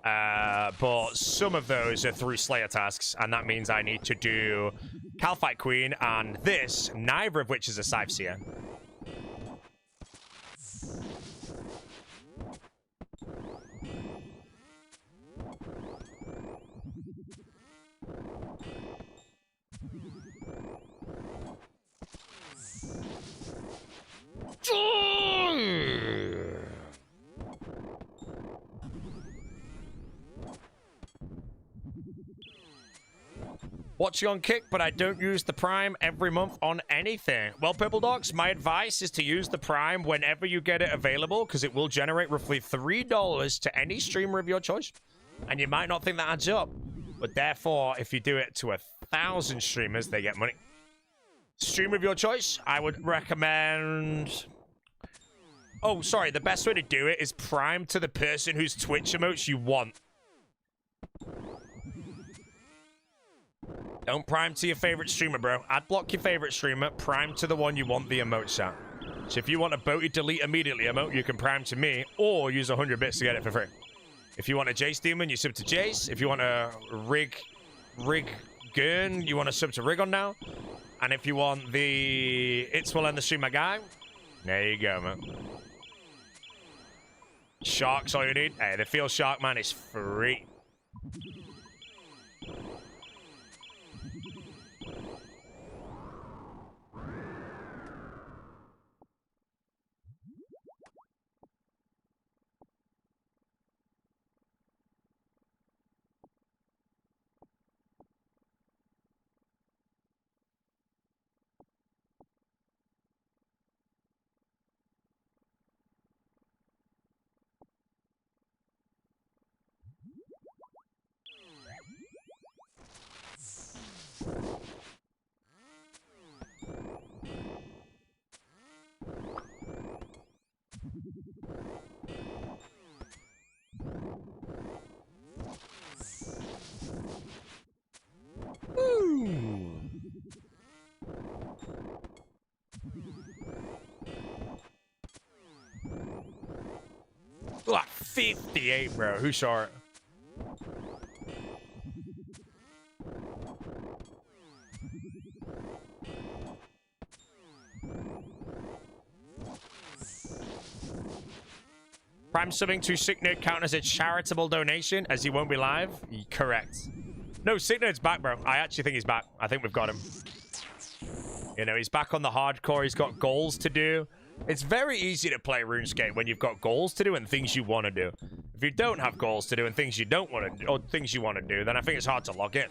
But some of those are through Slayer tasks, and that means I need to do Calfight Queen and this, neither of which is a Scythe CA. Watch you on Kick, but I don't use the Prime every month on anything. Well, Purple Dogs, my advice is to use the Prime whenever you get it available, because it will generate roughly $3 to any streamer of your choice. And you might not think that adds up, but therefore, if you do it to 1,000 streamers, they get money. Streamer of your choice, I would recommend... Oh, sorry, the best way to do it is Prime to the person whose Twitch emotes you want. Don't Prime to your favorite streamer, bro. Ad block your favorite streamer, Prime to the one you want the emotes at. So if you want a Boaty delete immediately emote, you can Prime to me, or use 100 bits to get it for free. If you want a Jace Demon, you sub to Jace. If you want a Rig Gurn, you want to sub to Rig on now. And if you want the It's Will End the Stream, my guy, there you go, man. Shark's all you need. Hey, the Field Shark, man, is free. Look, 58, bro. Who saw it? Prime subbing to Sick Nerd count as a charitable donation, as he won't be live? Correct. No, Sick Nerd's back, bro. I actually think he's back. I think we've got him. You know, he's back on the hardcore. He's got goals to do. It's very easy to play RuneScape when you've got goals to do and things you want to do. If you don't have goals to do and things you don't want to do, or things you want to do, then I think it's hard to log in.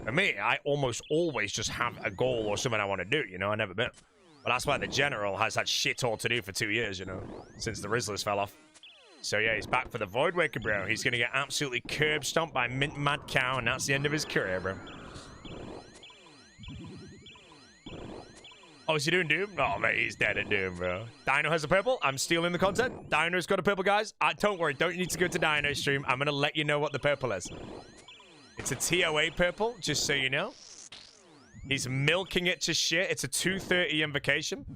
For me, I almost always just have a goal or something I want to do, you know? I never been. But that's why the General has had shit all to do for 2 years, you know? Since the Rizzlers fell off. So yeah, he's back for the Void Waker, bro. He's going to get absolutely curb stomped by Mint Mad Cow, and that's the end of his career, bro. Oh, is he doing Doom? Oh, mate, he's dead at Doom, bro. Dino has a purple. I'm stealing the content. Dino's got a purple, guys. Don't worry. Don't need to go to Dino's stream. I'm going to let you know what the purple is. It's a TOA purple, just so you know. He's milking it to shit. It's a 230 invocation.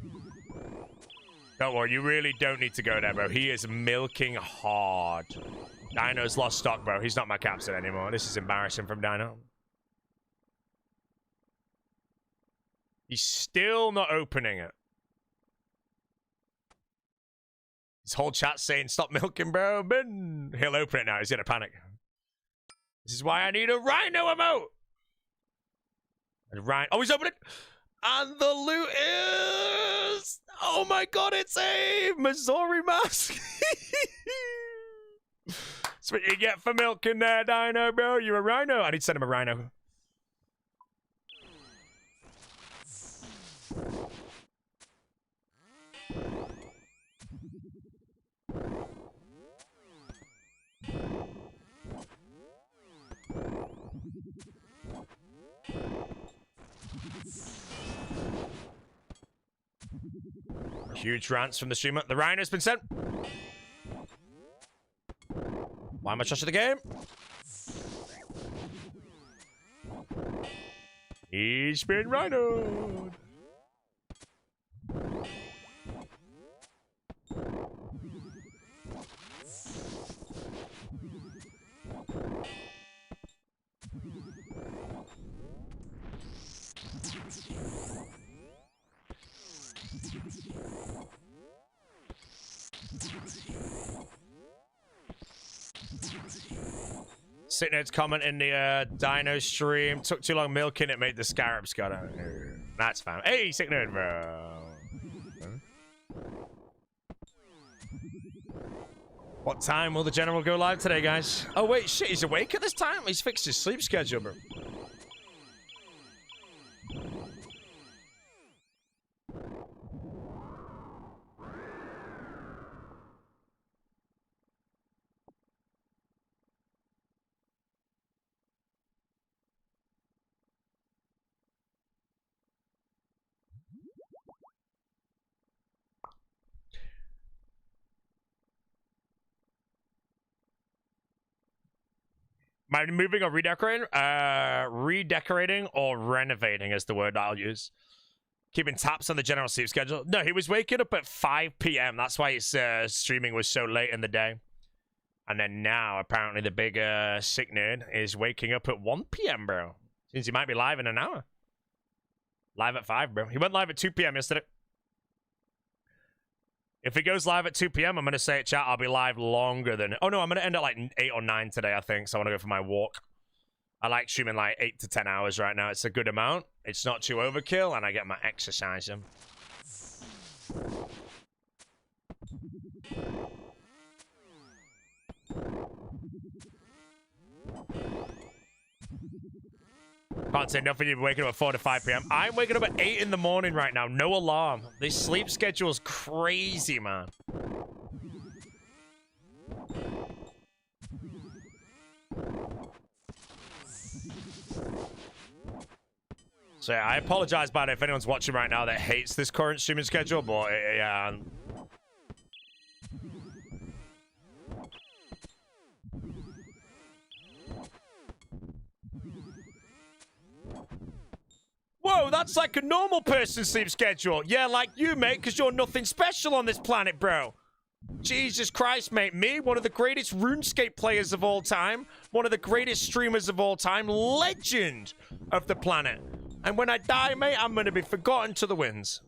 Don't worry. You really don't need to go there, bro. He is milking hard. Dino's lost stock, bro. He's not my captain anymore. This is embarrassing from Dino. He's still not opening it. His whole chat's saying, stop milking, bro. Ben. He'll open it now. He's in a panic. This is why I need a Rhino emote. Oh, he's opening. And the loot is... Oh my god, it's a Missouri mask. That's what you get for milking there, Dino, bro. You're a rhino. I need to send him a rhino. Huge rants from the streamer. The rhino's been sent. Why am I trashing the game? He's been rhinoed. Sitnerd's comment in the Dino stream. Took too long milking it, made the scarabs got out. That's fine. Hey, Sitnerd, bro. What time will the general go live today, guys? Oh, wait, shit, he's awake at this time? He's fixed his sleep schedule, bro. Am I moving or redecorating? Redecorating or renovating is the word I'll use. Keeping tabs on the general sleep schedule. No, he was waking up at 5 p.m. That's why his streaming was so late in the day. And then now, apparently, the big sick nerd is waking up at 1 p.m., bro. Seems he might be live in an hour. Live at 5, bro. He went live at 2 p.m. yesterday. If he goes live at 2 p.m., I'm going to say it, chat, I'll be live longer than... Oh, no, I'm going to end at like 8 or 9 today, I think. So I want to go for my walk. I like streaming like 8 to 10 hours right now. It's a good amount. It's not too overkill, and I get my exercise in. Can't say nothing. You're waking up at 4 to 5 p.m. I'm waking up at 8 in the morning right now. No alarm. This sleep schedule is crazy, man. So yeah, I apologize about it if anyone's watching right now that hates this current streaming schedule, but yeah. Whoa, that's like a normal person's sleep schedule. Yeah, like you, mate, because you're nothing special on this planet, bro. Jesus Christ, mate. Me, one of the greatest RuneScape players of all time, one of the greatest streamers of all time, legend of the planet. And when I die, mate, I'm going to be forgotten to the winds.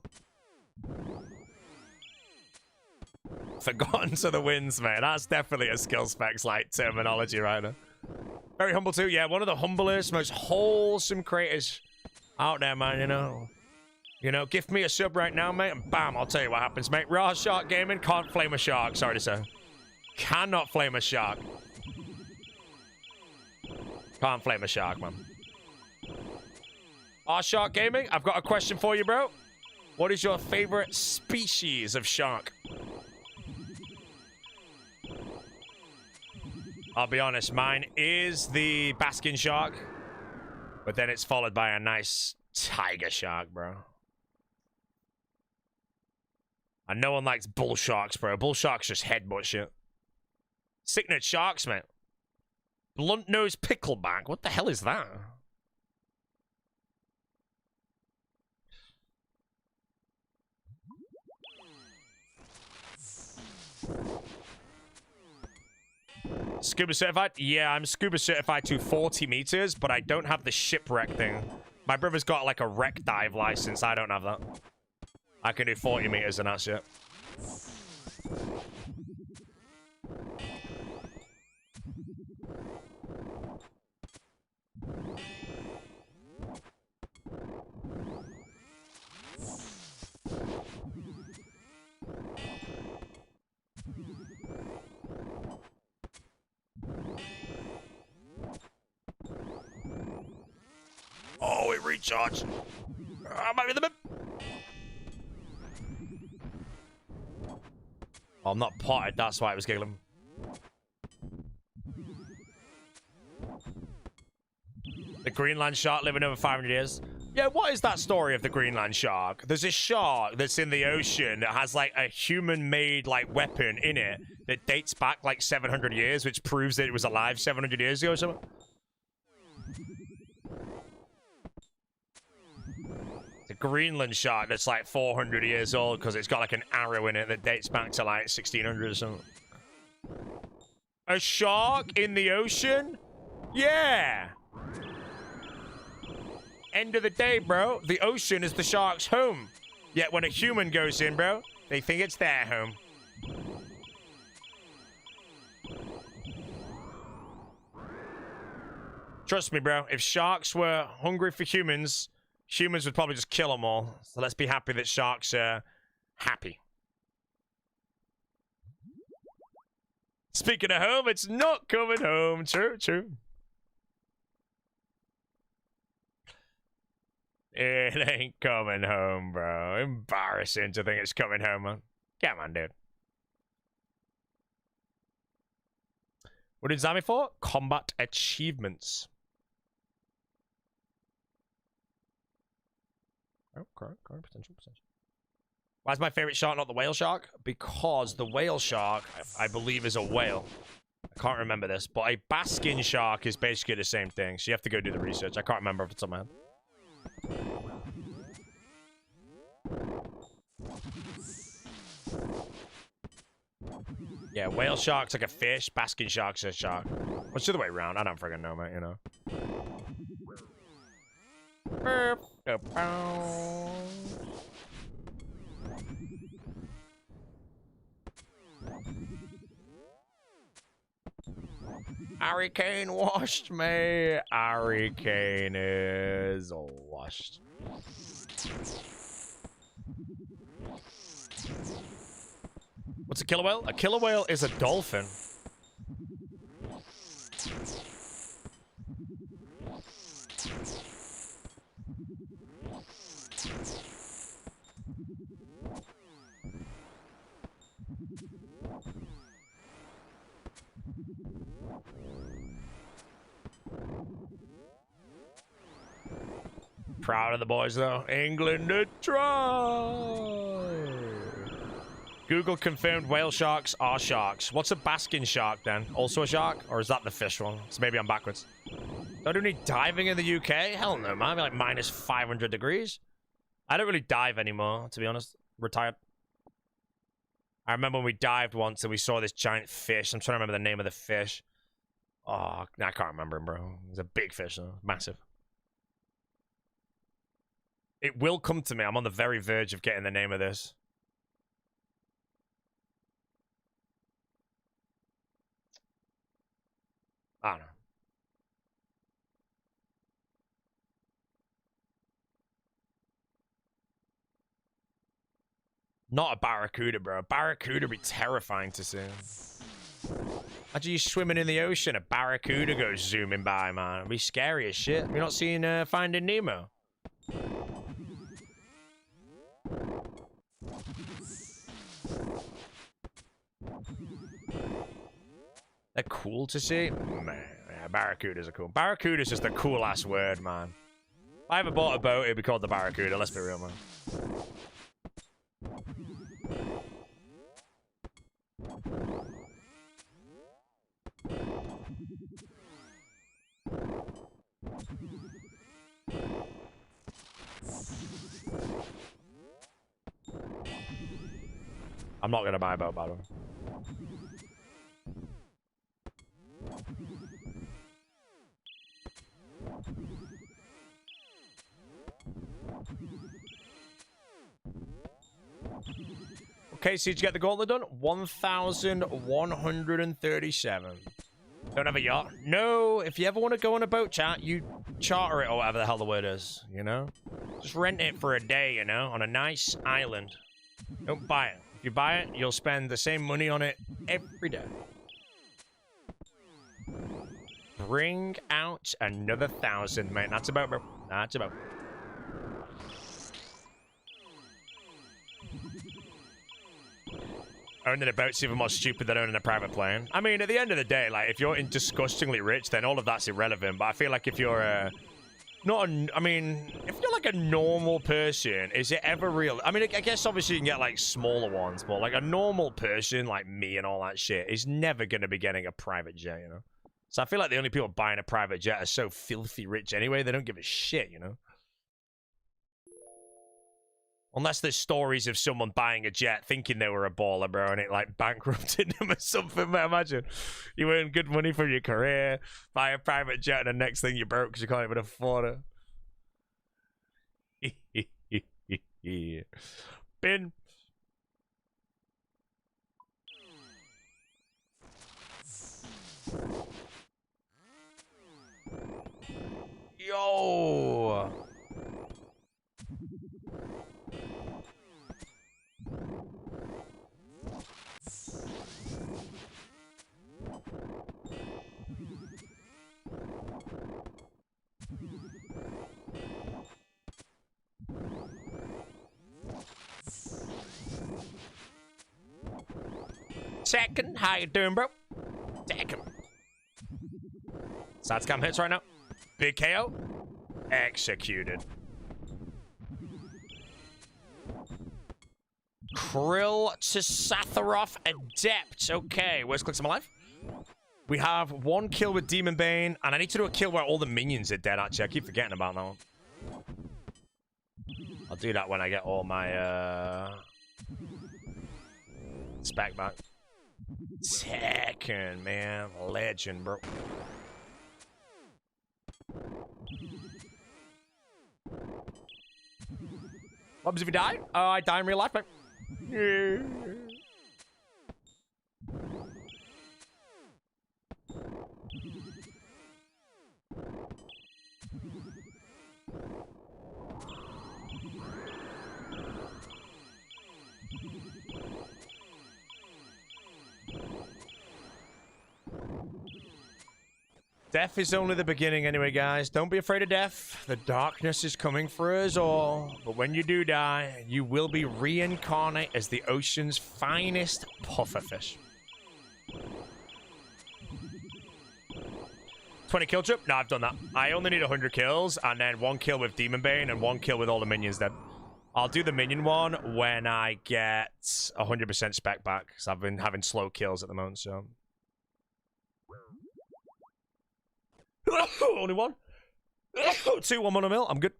Forgotten to the winds, mate. That's definitely a skill specs like terminology right now. Very humble too. Yeah, one of the humblest, most wholesome creators out there, man, you know. You know, gift me a sub right now, mate, and bam, I'll tell you what happens, mate. Raw Shark Gaming can't flame a shark, sorry to say. Cannot flame a shark. Can't flame a shark, man. R Shark Gaming, I've got a question for you, bro. What is your favorite species of shark? I'll be honest, mine is the basking shark. But then it's followed by a nice tiger shark, bro. And no one likes bull sharks, bro. Bull sharks just headbutt shit. Sicknet sharks, mate. Blunt nose pickleback. What the hell is that? Scuba certified? Yeah, I'm scuba certified to 40 meters, but I don't have the shipwreck thing. My brother's got like a wreck dive license. I don't have that. I can do 40 meters and that's it. recharge. I might be the... Oh, I'm not potted, that's why it was giggling. The Greenland shark living over 500 years. Yeah, what is that story of the Greenland shark? There's a shark that's in the ocean that has like a human-made like weapon in it that dates back like 700 years, which proves that it was alive 700 years ago or something. The Greenland shark that's like 400 years old because it's got like an arrow in it that dates back to like 1600 or something. A shark in the ocean? Yeah. End of the day, bro, the ocean is the shark's home. Yet when a human goes in, bro, they think it's their home. Trust me, bro, if sharks were hungry for humans, humans would probably just kill them all. So let's be happy that sharks are happy. Speaking of home, it's not coming home. True, true. It ain't coming home, bro. Embarrassing to think it's coming home, man. Come on, dude. What did Zami for? Combat achievements. Oh, current potential. Why is my favorite shark not the whale shark? Because the whale shark, I believe, is a whale. I can't remember this, but a basking shark is basically the same thing. So you have to go do the research. I can't remember off the top of my head. Yeah, whale shark's like a fish, basking shark's a shark. What's the other way around? I don't friggin' know, mate, you know. Hurricane washed me. Hurricane is washed. What's a killer whale? A killer whale is a dolphin. Proud of the boys, though. England to try. Google confirmed whale sharks are sharks. What's a basking shark, then? Also a shark? Or is that the fish one? So maybe I'm backwards. Do I do any diving in the UK? Hell no, man. I'm like minus 500 degrees. I don't really dive anymore, to be honest. Retired. I remember when we dived once and we saw this giant fish. I'm trying to remember the name of the fish. Oh, I can't remember him, bro. It's a big fish, though. Massive. It will come to me. I'm on the very verge of getting the name of this. I don't know. Not a barracuda, bro. A barracuda would be terrifying to see. Imagine you swimming in the ocean, a barracuda goes zooming by, man. It'd be scary as shit. You're not seeing Finding Nemo. They're cool to see. Man, yeah, barracudas are cool. Barracuda's just a cool ass word, man. If I ever bought a boat, it'd be called the Barracuda. Let's be real, man. I'm not gonna buy a boat, by the way. Okay, so did you get the gauntlet done? 1,137. Don't have a yacht? No, if you ever want to go on a boat, chat, you charter it or whatever the hell the word is, you know? Just rent it for a day, you know, on a nice island. Don't buy it. If you buy it, you'll spend the same money on it every day. Bring out another 1,000, mate. That's about, bro. That's about. Owning a boat's even more stupid than owning a private plane. I mean, at the end of the day, like, if you're disgustingly rich, then all of that's irrelevant. But I feel like if you're I mean, if you're like a normal person, is it ever real? I mean, I guess obviously you can get like smaller ones, but like a normal person like me and all that shit is never going to be getting a private jet, you know? So I feel like the only people buying a private jet are so filthy rich anyway, they don't give a shit, you know? Unless there's stories of someone buying a jet thinking they were a baller, bro, and it like bankrupted them or something. But imagine you earn good money from your career, buy a private jet, and the next thing you're broke because you can't even afford it. Bin. Yo. Second, how you doing, bro? Second. Side scam hits right now. Big KO. Executed. Krill to Satharoth Adept. Okay, where's Clicks? I'm alive? We have one kill with Demon Bane, and I need to do a kill where all the minions are dead, actually. I keep forgetting about that one. I'll do that when I get all my, spec back. Second, man. Legend, bro. What happens if you die? I die in real life, mate. Yeah. Death is only the beginning anyway, guys. Don't be afraid of death. The darkness is coming for us all. But when you do die, you will be reincarnate as the ocean's finest pufferfish. 20 kill trip? No, I've done that. I only need 100 kills, and then 1 kill with Demon Bane, and 1 kill with all the minions dead. I'll do the minion one when I get 100% spec back, because I've been having slow kills at the moment, so... Only one. 2, 1 mono mil. I'm good.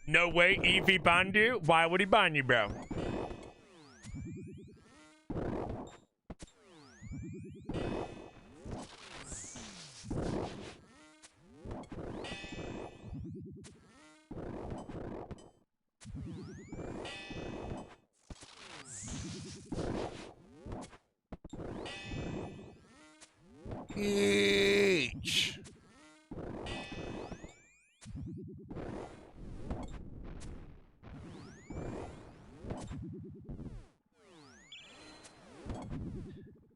No way, EV banned you? Why would he ban you, bro? Each.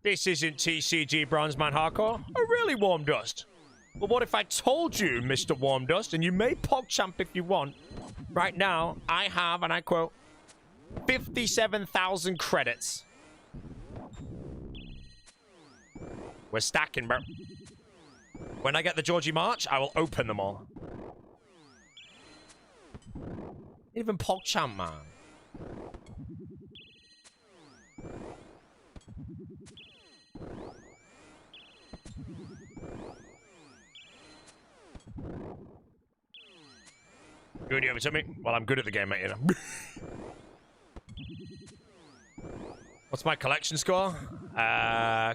This isn't TCG Bronzeman Hardcore. A really warm dust. But what if I told you, Mr. Warm Dust, and you may PogChamp if you want. Right now, I have, and I quote, 57,000 credits. We're stacking, bro. When I get the Georgie March, I will open them all. Even PogChamp, man. Good, you over to me? Well, I'm good at the game, mate, you know. What's my collection score?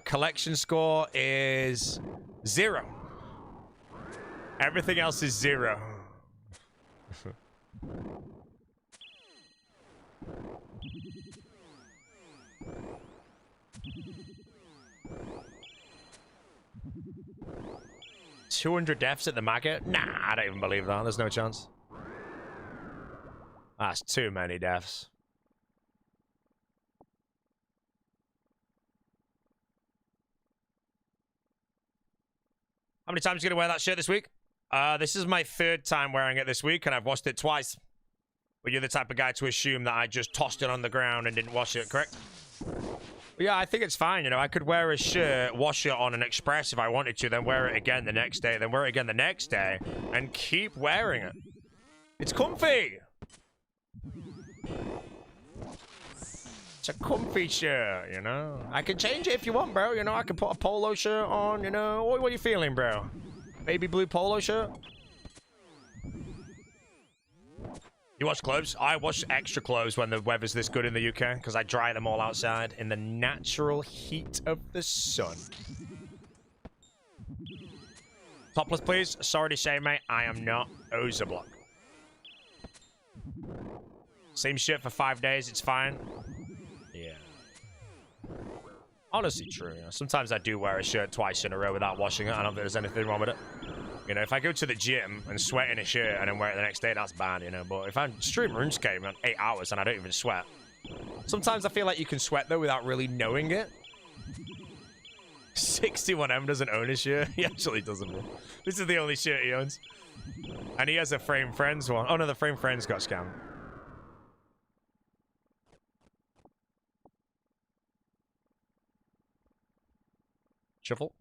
Collection score is 0. Everything else is 0. $200 deaths at the market? Nah, I don't even believe that. There's no chance. That's too many deaths. How many times are you going to wear that shirt this week? This is my 3rd time wearing it this week, and I've washed it twice. But you're the type of guy to assume that I just tossed it on the ground and didn't wash it, correct? But yeah, I think it's fine, you know. I could wear a shirt, wash it on an express if I wanted to, then wear it again the next day, then wear it again the next day, and keep wearing it. It's comfy! It's a comfy shirt, you know? I can change it if you want, bro. You know, I can put a polo shirt on, you know? What are you feeling, bro? Baby blue polo shirt? You wash clothes? I wash extra clothes when the weather's this good in the UK, because I dry them all outside in the natural heat of the sun. Topless, please. Sorry to say, mate, I am not Ozablock. Same shit for 5 days, it's fine. Yeah. Honestly true, you know. Sometimes I do wear a shirt twice in a row without washing it. I don't think there's anything wrong with it. You know, if I go to the gym and sweat in a shirt and then wear it the next day, that's bad, you know. But if I stream RuneScape in 8 hours and I don't even sweat. Sometimes I feel like you can sweat, though, without really knowing it. 61M doesn't own a shirt. He actually doesn't, bro. This is the only shirt he owns. And he has a Frame Friends one. Oh, no, the Frame Friends got scammed. Shuffle.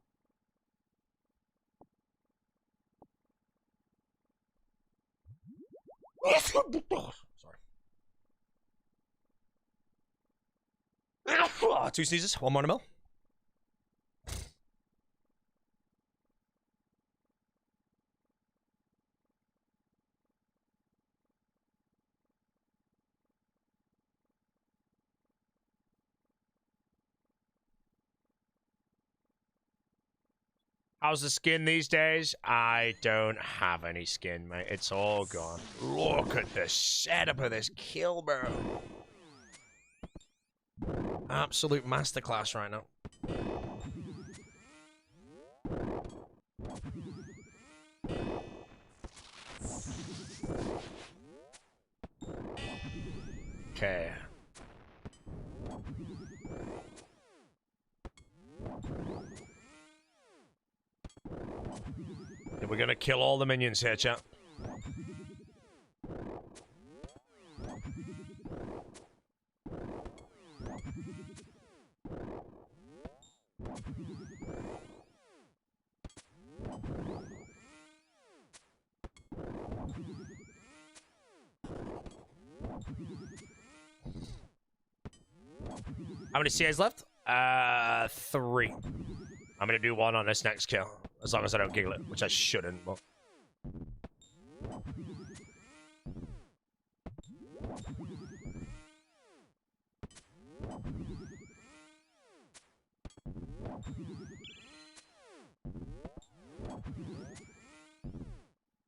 Sorry. 2 sneezes, 1 more in a mill. How's the skin these days? I don't have any skin, mate. It's all gone. Look at the setup of this kill, bro. Absolute masterclass right now. Okay. We're gonna kill all the minions here, chat. How many CAs left? 3. I'm gonna do 1 on this next kill. As long as I don't giggle it, which I shouldn't, but...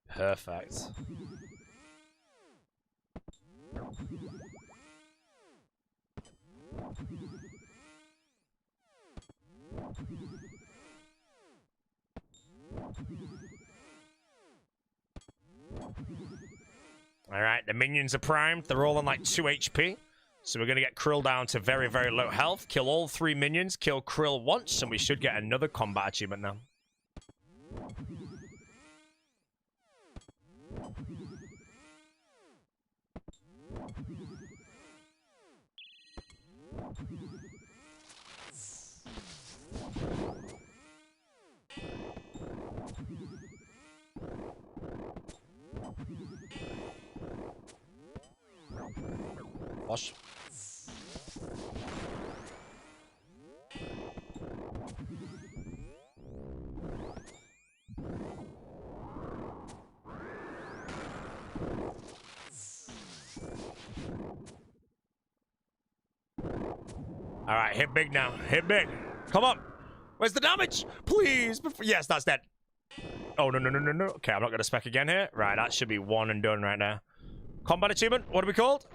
Perfect. Alright, the minions are primed. They're all on like 2 HP. So we're going to get Krill down to very, very low health. Kill all 3 minions. Kill Krill once. And we should get another combat achievement now. Wash. All right, hit big now. Hit big. Come on. Where's the damage? Please. Yes, that's dead. Oh, no, no, no, no, no. Okay, I'm not going to spec again here. Right, that should be 1 and done right now. Combat achievement. What are we called?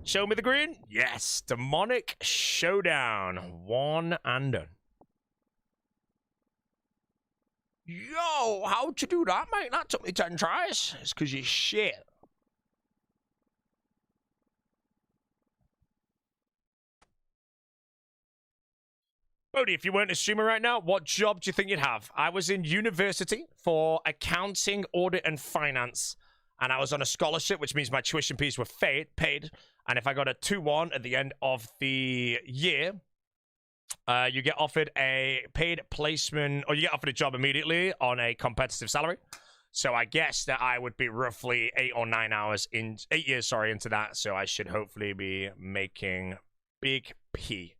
Show me the green. Yes. Demonic Showdown. 1 and done. Yo, how'd you do that, mate? That took me 10 tries. It's because you're shit. Bodhi, if you weren't a streamer right now, what job do you think you'd have? I was in university for accounting, audit, and finance. And I was on a scholarship, which means my tuition fees were paid. And if I got a 2-1 at the end of the year, you get offered a paid placement, or you get offered a job immediately on a competitive salary. So I guess that I would be roughly 8 years into that. So I should hopefully be making big P.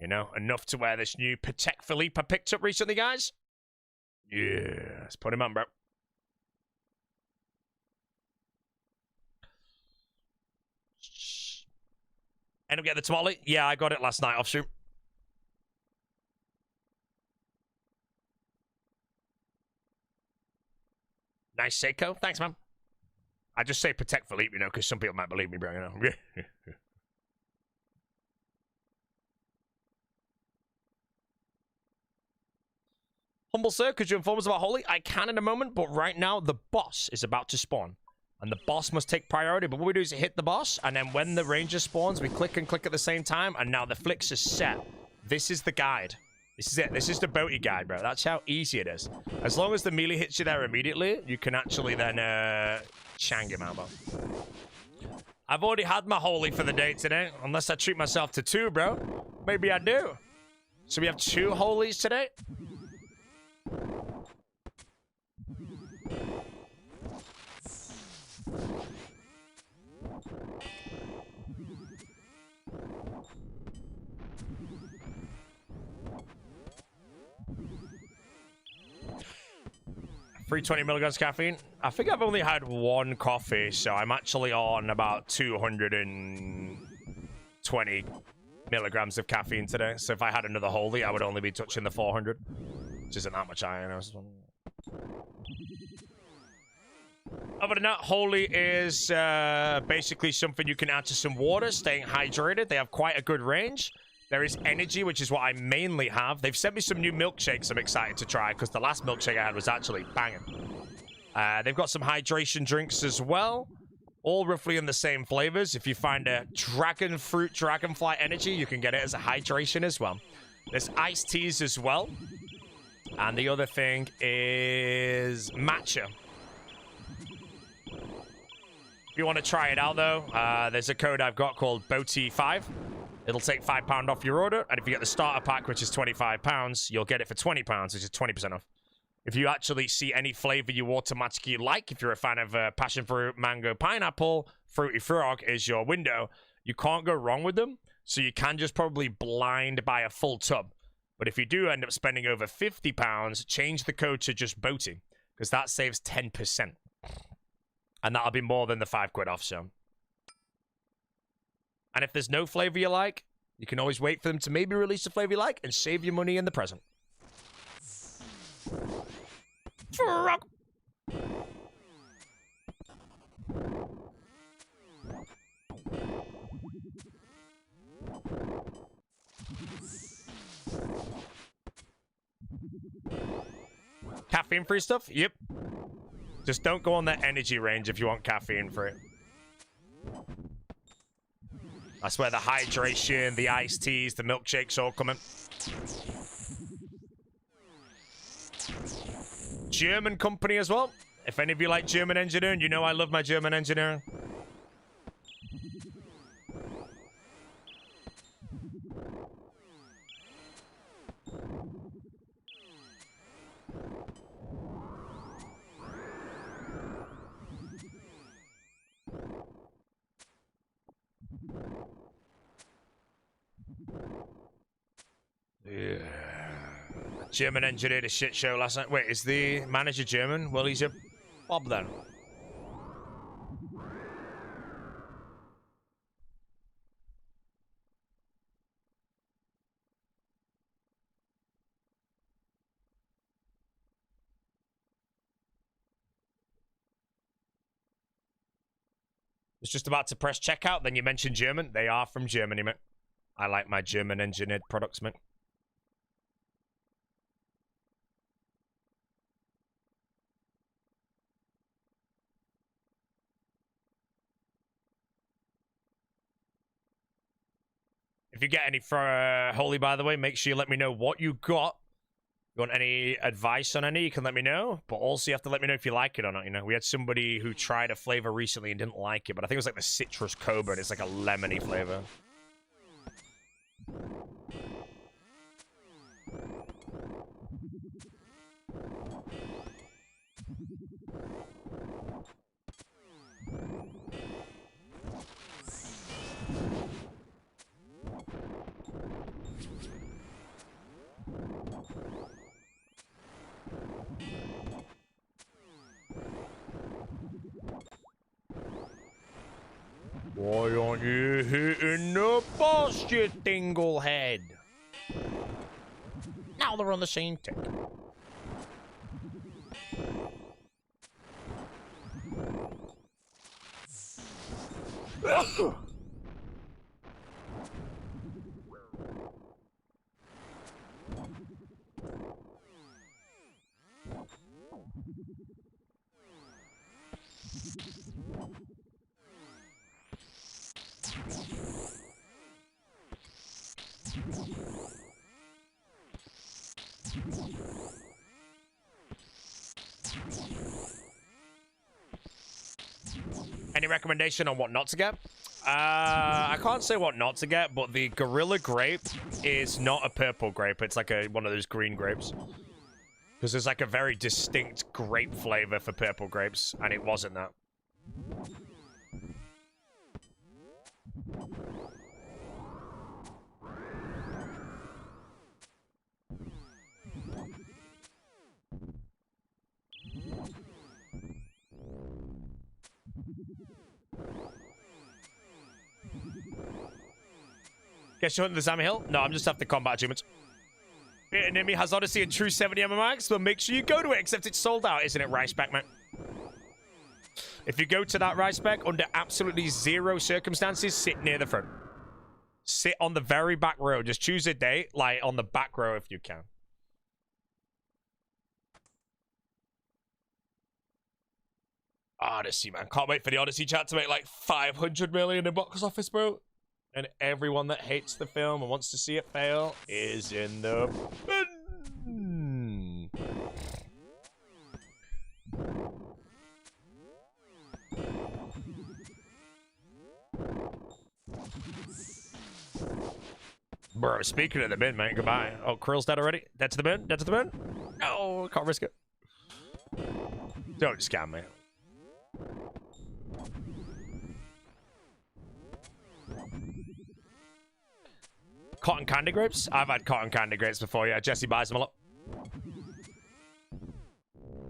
You know, enough to wear this new Patek Philippe I picked up recently, guys. Yeah, let's put him on, bro. End up getting the tamale? Yeah, I got it last night off stream. Nice Seiko. Thanks, man. I just say Patek Philippe, you know, because some people might believe me, bro, you know. Humble sir, could you inform us about Holy? I can in a moment, but right now the boss is about to spawn. And the boss must take priority. But what we do is hit the boss, and then when the ranger spawns, we click and click at the same time, and now the flicks are set. This is the guide. This is it. This is the boaty guide, bro. That's how easy it is. As long as the melee hits you there immediately, you can actually then shang him out, bro. I've already had my Holy for the day today, unless I treat myself to 2, bro. Maybe I do. So we have 2 Holies today. 320 milligrams caffeine. I think I've only had 1 coffee, so I'm actually on about 220 milligrams of caffeine today. So if I had another Holy, I would only be touching the 400, which isn't that much iron. Other than that, Holy is basically something you can add to some water, staying hydrated. They have quite a good range. There is energy, which is what I mainly have. They've sent me some new milkshakes I'm excited to try, because the last milkshake I had was actually banging. They've got some hydration drinks as well, all roughly in the same flavors. If you find a dragon fruit, dragonfly energy, you can get it as a hydration as well. There's iced teas as well. And the other thing is matcha. If you want to try it out, though, there's a code I've got called BOTI5. It'll take £5 off your order, and if you get the starter pack, which is £25, you'll get it for £20, which is 20% off. If you actually see any flavor you automatically like, if you're a fan of passion fruit, mango, pineapple, fruity frog is your window, you can't go wrong with them, so you can just probably blind buy a full tub. But if you do end up spending over £50, change the code to just BOTI, because that saves 10%. And that'll be more than the £5 off, so. And if there's no flavor you like, you can always wait for them to maybe release a flavor you like and save your money in the present. Frog. Caffeine-free stuff? Yep. Just don't go on that energy range if you want caffeine for it. That's where the hydration, the iced teas, the milkshakes all come in. German company as well. If any of you like German engineering, you know I love my German engineering. Yeah. German engineered a shit show last night. Wait, is the manager German? Well, he's a Bob then. Was just about to press checkout, then you mentioned German. They are from Germany, mate. I like my German engineered products, mate. If you get any for Holy, by the way, make sure you let me know what you got. If you want any advice on any, you can let me know. But also, you have to let me know if you like it or not. You know, we had somebody who tried a flavor recently and didn't like it, but I think it was like the citrus cobra, and it's like a lemony flavor. Why aren't you hitting the boss, you dinglehead? Now they're on the same tick. Any recommendation on what not to get? I can't say what not to get, but the Gorilla Grape is not a purple grape. It's like one of those green grapes. Because there's like a very distinct grape flavor for purple grapes, and it wasn't that. Guess you're hunting the Zami Hill? No, I'm just after combat achievements. An enemy has Odyssey and true 70 MMX, but make sure you go to it, except it's sold out, isn't it, Riceback, man? If you go to that Riceback, under absolutely zero circumstances, sit near the front. Sit on the very back row. Just choose a date, like on the back row if you can. Odyssey, man. Can't wait for the Odyssey chat to make like 500 million in box office, bro. And everyone that hates the film and wants to see it fail is in the bin. Bro, speaking of the bin, mate, goodbye. Oh, Krill's dead already? Dead to the bin? Dead to the bin? No, can't risk it. Don't scam me. Cotton candy grapes? I've had cotton candy grapes before, yeah. Jesse buys them a lot.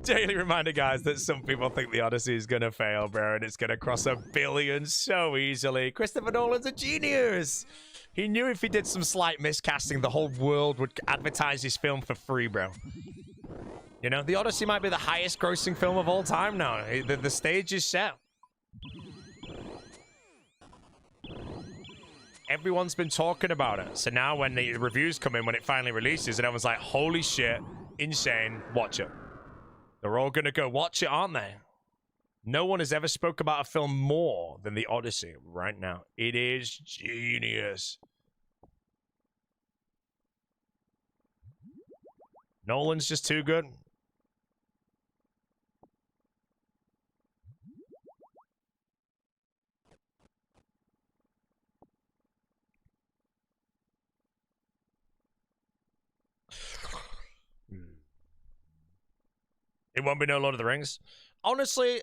Daily reminder, guys, that some people think the Odyssey is going to fail, bro, and it's going to cross 1 billion so easily. Christopher Nolan's a genius. He knew if he did some slight miscasting, the whole world would advertise his film for free, bro. You know, the Odyssey might be the highest grossing film of all time now. The stage is set. Everyone's been talking about it. So now when the reviews come in, when it finally releases, and everyone's like, holy shit, insane, watch it. They're all going to go watch it, aren't they? No one has ever spoke about a film more than the Odyssey right now. It is genius. Nolan's just too good. It won't be no Lord of the Rings. Honestly,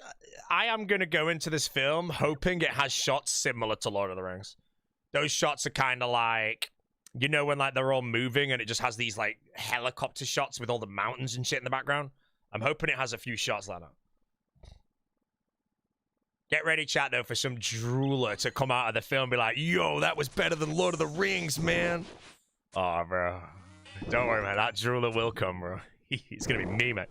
I am going to go into this film hoping it has shots similar to Lord of the Rings. Those shots are kind of like, you know, when like they're all moving and it just has these like helicopter shots with all the mountains and shit in the background. I'm hoping it has a few shots like that. Get ready, chat, though, for some drooler to come out of the film and be like, yo, that was better than Lord of the Rings, man. Oh, bro. Don't worry, man. That drooler will come, bro. He's going to be me, man.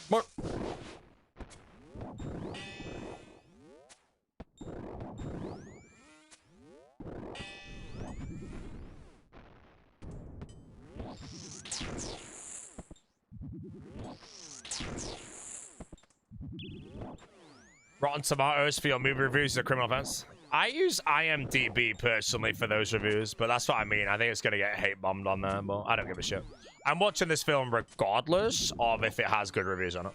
More. Rotten Tomatoes for your movie reviews is a criminal offense. I use IMDb personally for those reviews, but that's what I mean. I think it's gonna get hate bombed on there, but I don't give a shit. I'm watching this film regardless of if it has good reviews on it.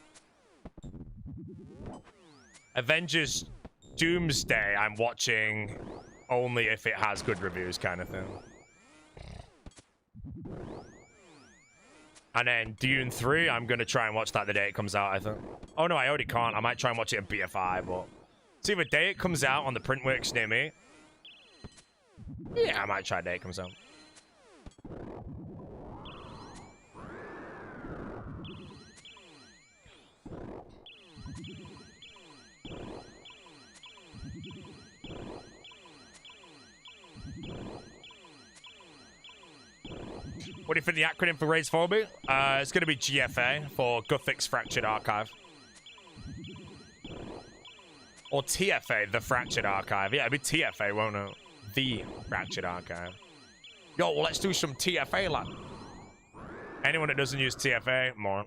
Avengers Doomsday, I'm watching only if it has good reviews, kind of thing. And then Dune 3, I'm gonna try and watch that the day it comes out, I think. Oh no, I already can't. I might try and watch it in BFI, but see, the day it comes out on the Printworks near me. Yeah, I might try the day it comes out. What do you think the acronym for Raise for me? It's going to be GFA for Guthic's Fractured Archive. Or TFA, the Fractured Archive. Yeah, it'll be TFA, won't it? The Fractured Archive. Yo, well, let's do some TFA, lad. Anyone that doesn't use TFA, more.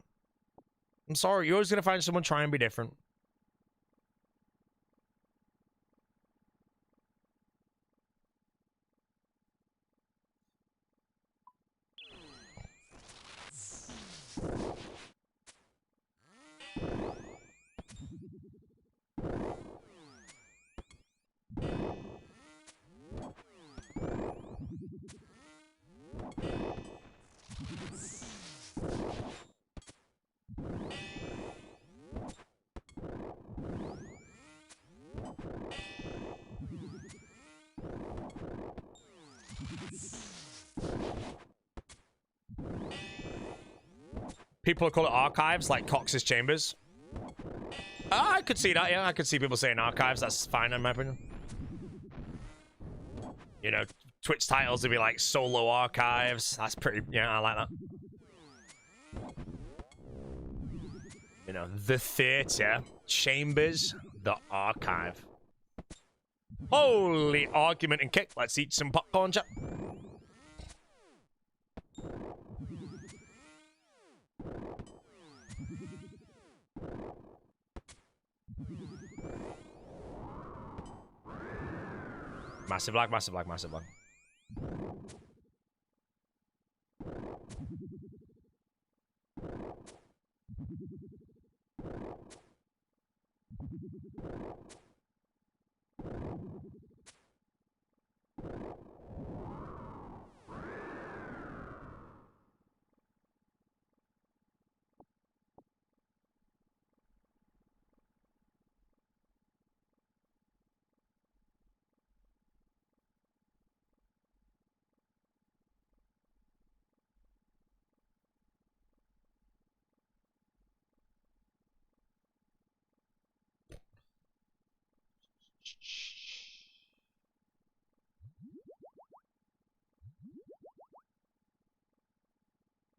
I'm sorry, you're always going to find someone trying to be different. People call it archives, like Cox's Chambers. I could see that, yeah. I could see people saying archives. That's fine, in my opinion. You know, Twitch titles would be like solo archives. That's pretty, yeah, I like that. You know, the theater, chambers, the archive. Holy argument and kick. Let's eat some popcorn, chat. Massive lag, massive lag, massive lag.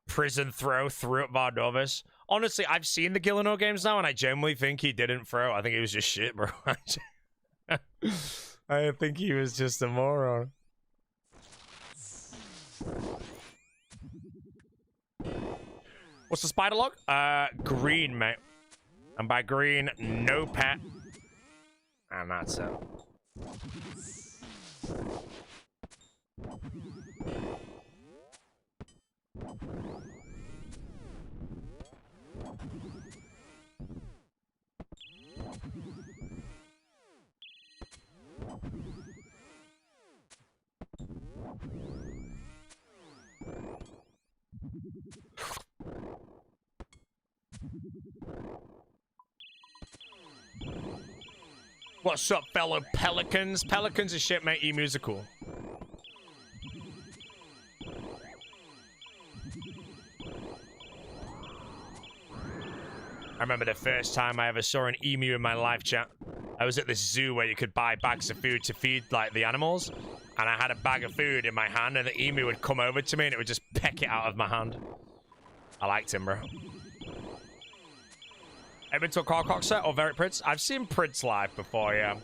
Prison throw threw at Vardovis. Honestly, I've seen the Gillinor games now, and I genuinely think he didn't throw. I think he was just shit, bro. I think he was just a moron. What's the spider log? Green, mate. And by green, no pet. And that's it. What's up, fellow pelicans? Pelicans are shit, mate. Emus are cool. I remember the first time I ever saw an emu in my life, chat. I was at this zoo where you could buy bags of food to feed, like, the animals. And I had a bag of food in my hand, and the emu would come over to me, and it would just peck it out of my hand. I liked him, bro. Ever been to a Carcock set or Verit Prince? I've seen Prince live before, yeah.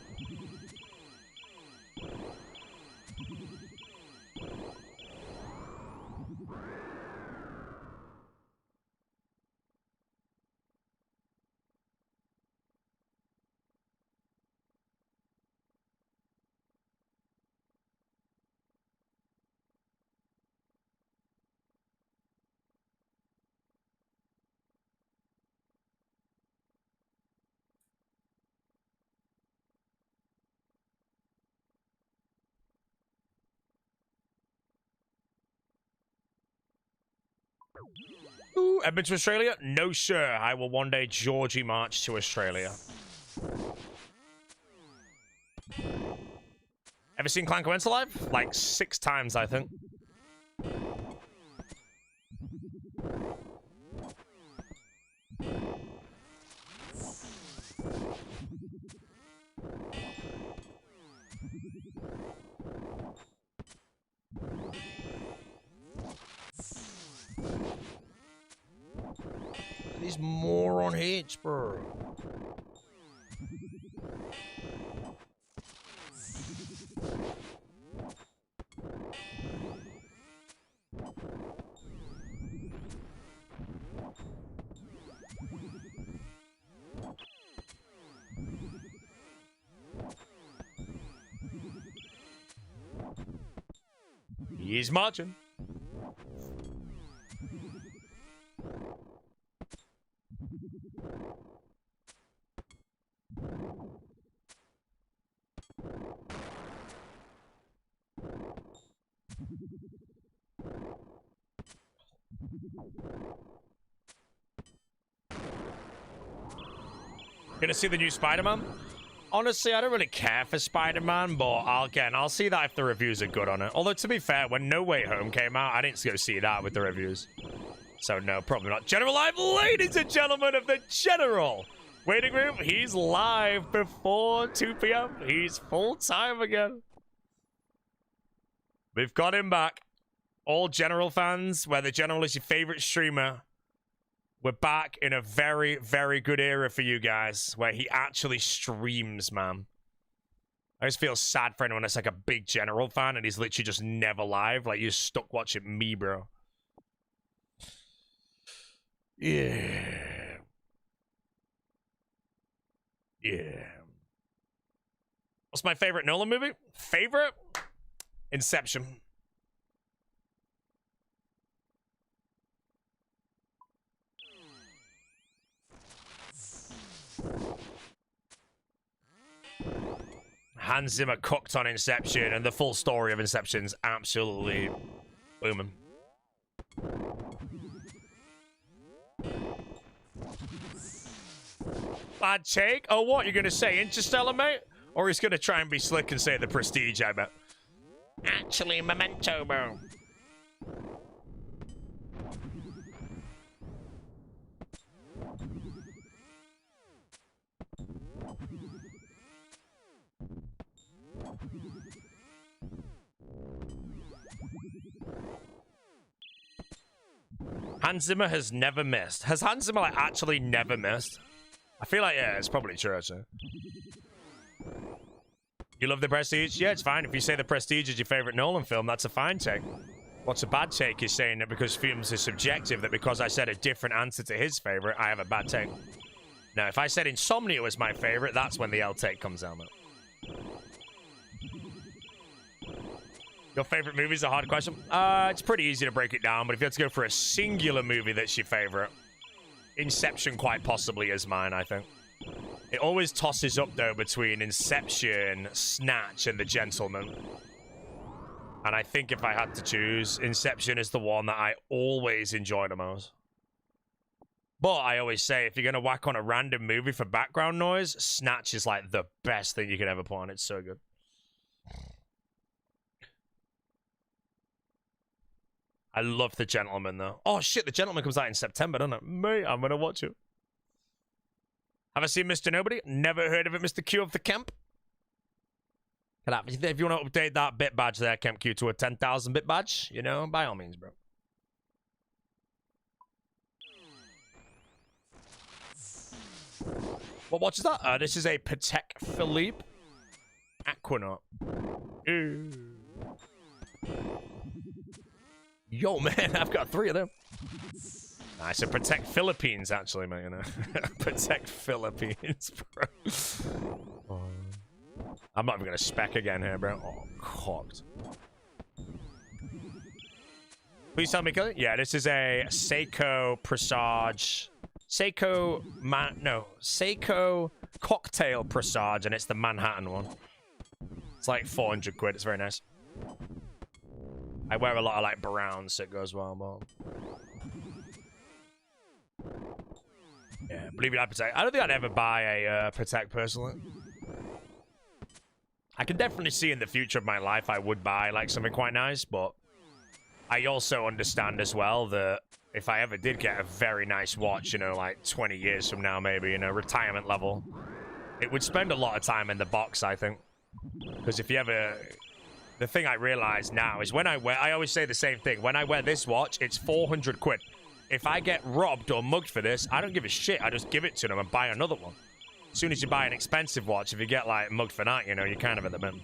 Ooh, ever been to Australia? No, sir. I will one day Georgie march to Australia. Ever seen Clank Wentz live? Like 6 times, I think. These moron hits, bro. He's marching. Gonna see the new Spider-Man? Honestly, I don't really care for Spider-Man, but I'll see that if the reviews are good on it. Although, to be fair, when No Way Home came out, I didn't go see that with the reviews. So, no, probably not. General Live, ladies and gentlemen of the General Waiting Room. He's live before 2 p.m. He's full-time again. We've got him back. All General fans, where the General is your favorite streamer, we're back in a very, very good era for you guys, where he actually streams, man. I just feel sad for anyone that's like a big General fan and he's literally just never live. Like, you're stuck watching me, bro. Yeah. Yeah. What's my favorite Nolan movie? Favorite? Inception. Hans Zimmer cooked on Inception, and the full story of Inception's absolutely booming. Bad take? Oh, what? You're going to say Interstellar, mate? Or he's going to try and be slick and say The Prestige, I bet. Actually, Memento, bro. Hans Zimmer has never missed. Has Hans Zimmer like actually never missed? I feel like, yeah, it's probably true, actually. You love The Prestige? Yeah, it's fine. If you say The Prestige is your favorite Nolan film, that's a fine take. What's a bad take is saying that because films are subjective, that because I said a different answer to his favorite, I have a bad take. Now, if I said Insomnia was my favorite, that's when the L take comes out, man. Your favorite movie is a hard question. It's pretty easy to break it down, but if you had to go for a singular movie that's your favorite, Inception quite possibly is mine, I think. It always tosses up, though, between Inception, Snatch, and The Gentleman. And I think if I had to choose, Inception is the one that I always enjoy the most. But I always say, if you're going to whack on a random movie for background noise, Snatch is like the best thing you can ever put on. It's so good. I love The Gentleman, though. Oh, shit, The Gentleman comes out in September, doesn't it? Mate, I'm going to watch it. Have I seen Mr. Nobody? Never heard of it, Mr. Q of the Camp. If you want to update that bit badge there, Camp Q, to a 10,000 bit badge, you know, by all means, bro. What watch is that? This is a Patek Philippe Aquanaut. Yo, man, I've got 3 of them. Nice, a Patek Philippines, actually, man, you know. Patek Philippines, bro. I'm not even going to spec again here, bro. Oh, cocked. Please tell me, Kelly. Yeah, this is a Seiko Presage. Seiko Cocktail Presage, and it's the Manhattan one. It's like 400 quid. It's very nice. I wear a lot of like browns, so it goes well, but yeah, believe it, I protect. I don't think I'd ever buy a protect personally. I can definitely see in the future of my life I would buy like something quite nice, but I also understand as well that if I ever did get a very nice watch, you know, like 20 years from now, maybe, you know, retirement level, it would spend a lot of time in the box, I think. Because if you ever... The thing I realize now is when I wear... I always say the same thing. When I wear this watch, it's 400 quid. If I get robbed or mugged for this, I don't give a shit. I just give it to them and buy another one. As soon as you buy an expensive watch, if you get, like, mugged for that, you know, you're kind of in the bin.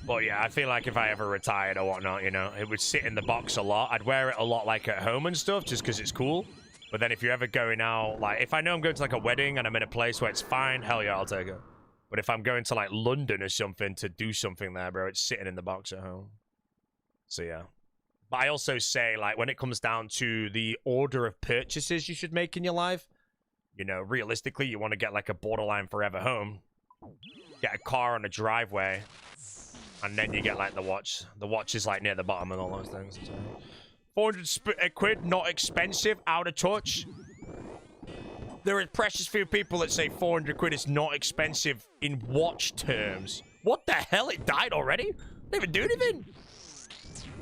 But yeah, I feel like if I ever retired or whatnot, you know, it would sit in the box a lot. I'd wear it a lot, like, at home and stuff, just because it's cool. But then if you're ever going out, like, if I know I'm going to, like, a wedding and I'm in a place where it's fine, hell yeah, I'll take it. But if I'm going to, like, London or something to do something there, bro, it's sitting in the box at home. So, yeah. But I also say, like, when it comes down to the order of purchases you should make in your life, you know, realistically, you want to get, like, a borderline forever home. Get a car on a driveway. And then you get, like, the watch. The watch is, like, near the bottom and all those things. 400 quid, not expensive, out of touch. There are precious few people that say 400 quid is not expensive in watch terms. What the hell? It died already? Didn't even do anything.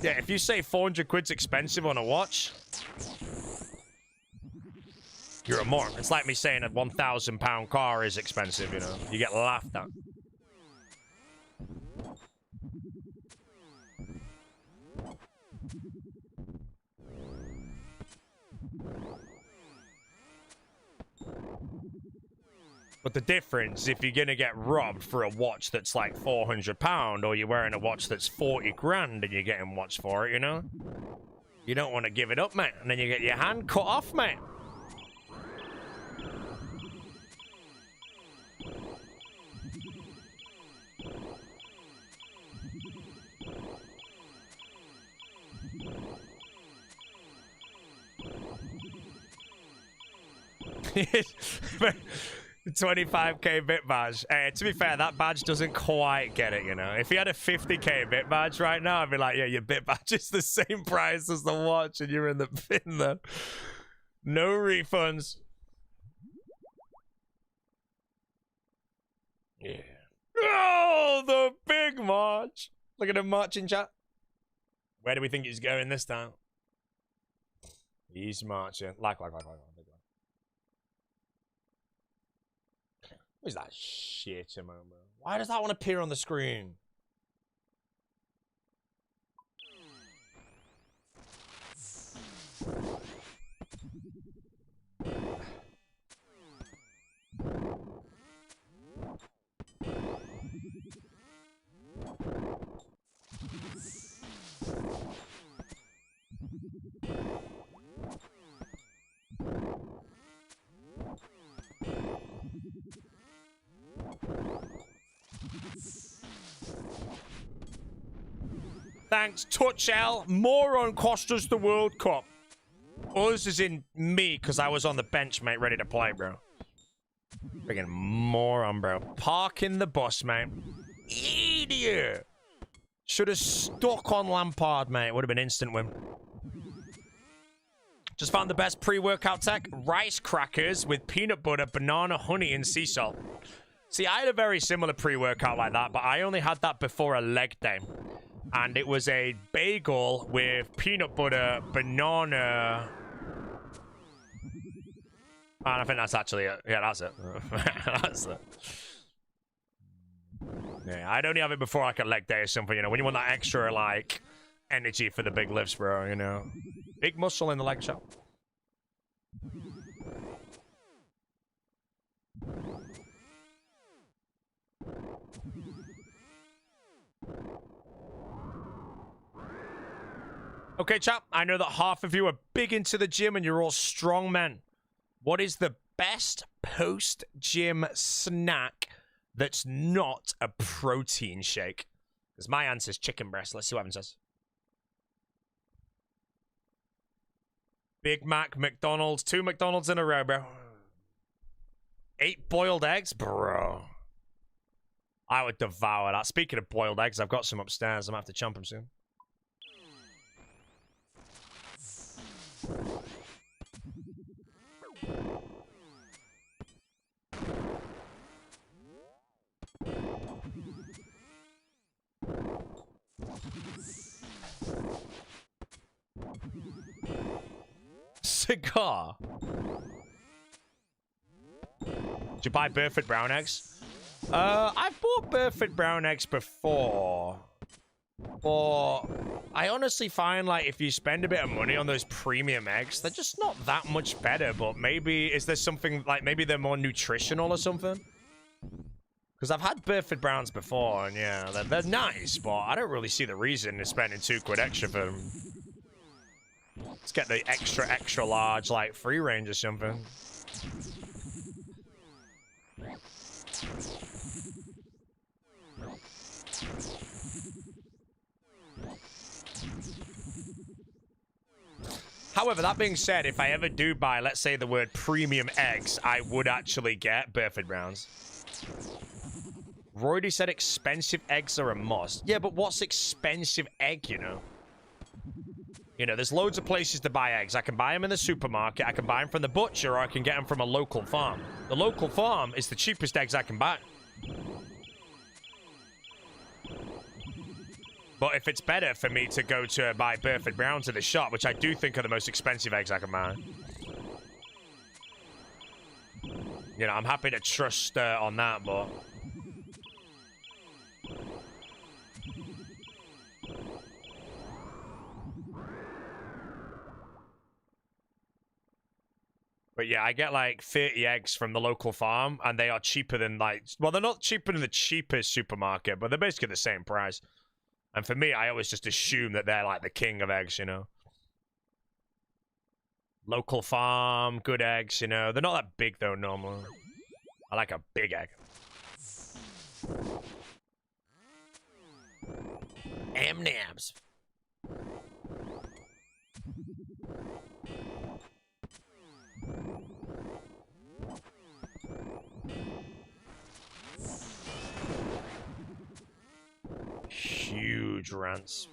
Yeah, if you say 400 quid's expensive on a watch, you're a moron. It's like me saying a £1,000 car is expensive, you know? You get laughed at. But the difference, if you're gonna get robbed for a watch that's like £400, or you're wearing a watch that's 40 grand and you're getting watched for it, you know? You don't want to give it up, mate. And then you get your hand cut off, mate. But 25k bit badge. To be fair, that badge doesn't quite get it, you know. If you had a 50k bit badge right now, I'd be like, yeah, your bit badge is the same price as the watch and you're in the bin then. No refunds. Yeah. Oh, the big march. Look at him marching, chat. Where do we think he's going this time? He's marching. Like. What is that shit, man, bro? Why does that one appear on the screen? Thanks, Touch L. Moron cost us the World Cup. Us as in me, because I was on the bench, mate, ready to play, bro. Friggin' moron, bro. Parking the bus, mate. Idiot. Should have stuck on Lampard, mate. Would have been instant win. Just found the best pre-workout tech. Rice crackers with peanut butter, banana, honey, and sea salt. See, I had a very similar pre-workout like that, but I only had that before a leg day. And it was a bagel with peanut butter, banana. And I think that's actually it. Yeah, that's it. That's it. Yeah, I'd only have it before like a leg day or something, you know, when you want that extra, like, energy for the big lifts, bro, you know. Big muscle in the leg shot. Okay, chap, I know that half of you are big into the gym and you're all strong men. What is the best post-gym snack that's not a protein shake? Because my answer is chicken breast. Let's see what Evan says. Big Mac, McDonald's. 2 McDonald's in a row, bro. 8 boiled eggs? Bro. I would devour that. Speaking of boiled eggs, I've got some upstairs. I'm going to have to chomp them soon. Cigar. Did you buy Burford brown eggs? I've bought Burford brown eggs before. But I honestly find, like, if you spend a bit of money on those premium eggs, they're just not that much better. But maybe, is there something, like, maybe they're more nutritional or something? Because I've had Burford Browns before, and yeah, they're nice, but I don't really see the reason in spending £2 extra for them. Let's get the extra large, like, free range or something. However, that being said, if I ever do buy, let's say, the word premium eggs, I would actually get Burford Browns. Roydy said expensive eggs are a must. Yeah, but what's expensive egg, you know? You know, there's loads of places to buy eggs. I can buy them in the supermarket, I can buy them from the butcher, or I can get them from a local farm. The local farm is the cheapest eggs I can buy. But if it's better for me to go to buy Burford Browns at the shop, which I do think are the most expensive eggs I can buy. You know, I'm happy to trust on that, but... But yeah, I get like 30 eggs from the local farm, and they are cheaper than like... Well, they're not cheaper than the cheapest supermarket, but they're basically the same price. And for me, I always just assume that they're like the king of eggs, you know? Local farm, good eggs, you know? They're not that big, though, normally. I like a big egg. M&Ms. Huge rants.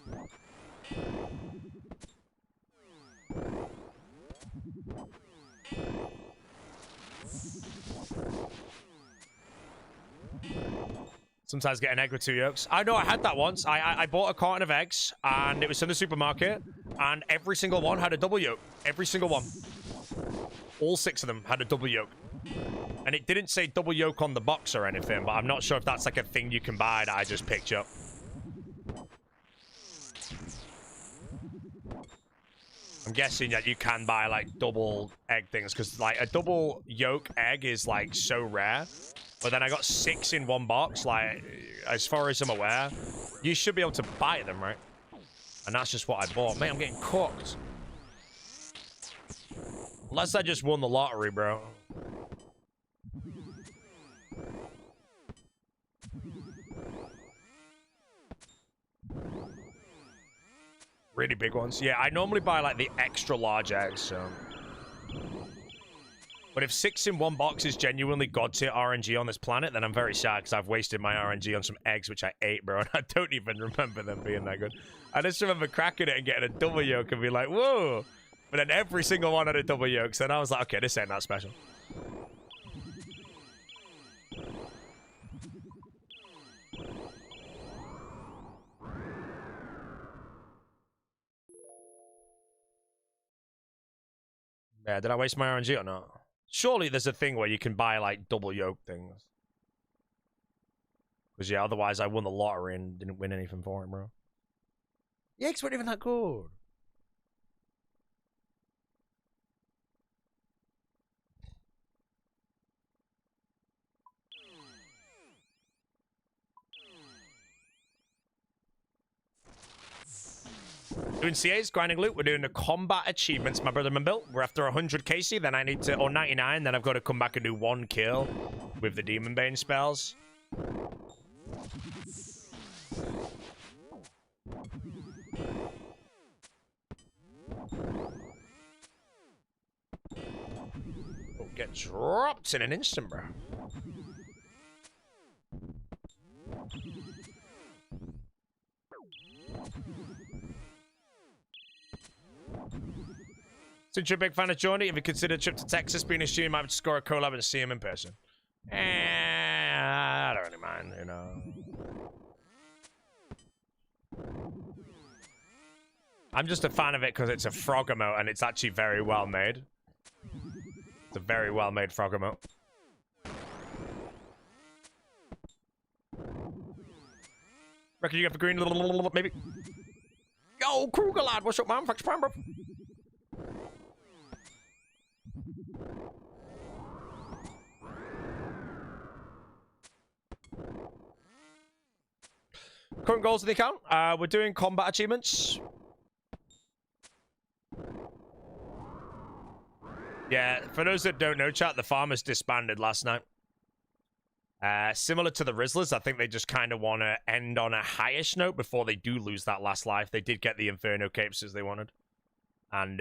Sometimes get an egg with 2 yolks. I know, I had that once. I bought a carton of eggs, and it was in the supermarket, and every single one had a double yolk. Every single one. All 6 of them had a double yolk. And it didn't say double yolk on the box or anything, but I'm not sure if that's like a thing you can buy that I just picked up. I'm guessing that you can buy like double egg things, because like a double yolk egg is like so rare. But then I got 6 in one box. Like, as far as I'm aware, you should be able to buy them, right? And that's just what I bought. Man, I'm getting cooked. Unless I just won the lottery, bro. Really big ones. Yeah, I normally buy like the extra large eggs, so. But if 6 in one box is genuinely god tier RNG on this planet, then I'm very sad, because I've wasted my RNG on some eggs which I ate, bro, and I don't even remember them being that good. I just remember cracking it and getting a double yolk and be like, whoa! But then every single one had a double yolk, so then I was like, okay, this ain't that special. Yeah, did I waste my RNG or not? Surely there's a thing where you can buy, like, double yolk things. Because, yeah, otherwise I won the lottery and didn't win anything for it, bro. The eggs weren't even that good. Doing CAs, grinding loot. We're doing the combat achievements my brother built. We're after 100 KC, then I need to, or 99, then I've got to come back and do 1 kill with the Demon Bane spells. Oh, get dropped in an instant, bro. Since you're a big fan of Johnny, have you considered a trip to Texas? Being a student, you might score a collab and see him in person. I don't really mind, you know. I'm just a fan of it because it's a frog emote and it's actually very well made. It's a very well made frog emote. Reckon you get the green, maybe? Yo, Kruger lad, what's up, man? Thanks for bro. Current goals of the account. We're doing combat achievements. Yeah, for those that don't know, chat, the farmers disbanded last night. Similar to the Rizzlers, I think they just kind of want to end on a highish note before they do lose that last life. They did get the Inferno capes as they wanted. And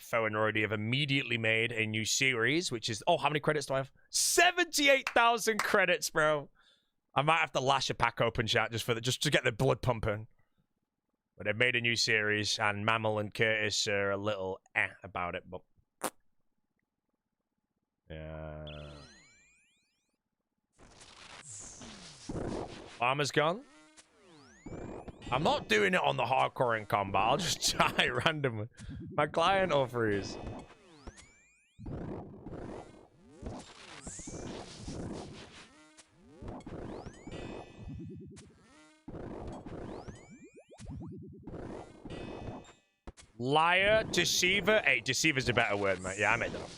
Foe and Roydy have immediately made a new series, which is... Oh, how many credits do I have? 78,000 credits, bro. I might have to lash a pack open, chat, just to get the blood pumping. But they've made a new series, and Mammal and Curtis are a little about it, but... Yeah. Farmer's gone. I'm not doing it on the hardcore in combat. I'll just try randomly. My client offers. Liar, deceiver. Hey, deceiver's a better word, mate. Yeah, I made that up.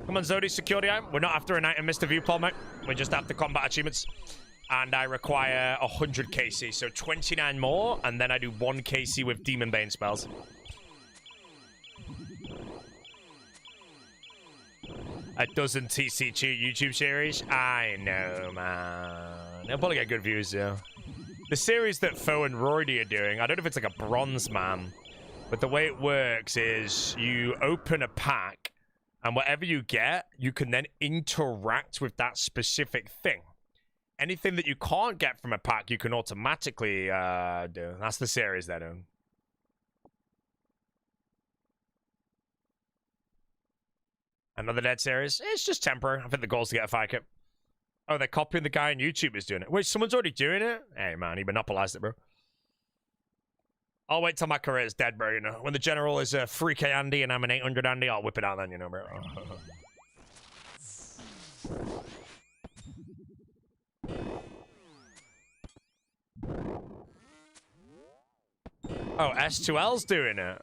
Come on, Zodi, security item. We're not after an item, Mr. Viewpol, mate. We're just after combat achievements. And I require 100 KC, so 29 more, and then I do 1 KC with Demon Bane spells. A dozen TCG YouTube series? I know, man. They'll probably get good views, yeah. The series that Foe and Roydy are doing, I don't know if it's like a bronze man, but the way it works is you open a pack, and whatever you get, you can then interact with that specific thing. Anything that you can't get from a pack, you can automatically do. That's the series they're doing. Another dead series? It's just temporary. I think the goal is to get a fire kit. Oh, they're copying the guy on YouTube who's doing it. Wait, someone's already doing it? Hey, man, he monopolized it, bro. I'll wait till my career's dead, bro, you know. When the general is a 3k Andy and I'm an 800 Andy, I'll whip it out then, you know, bro. Oh, S2L's doing it.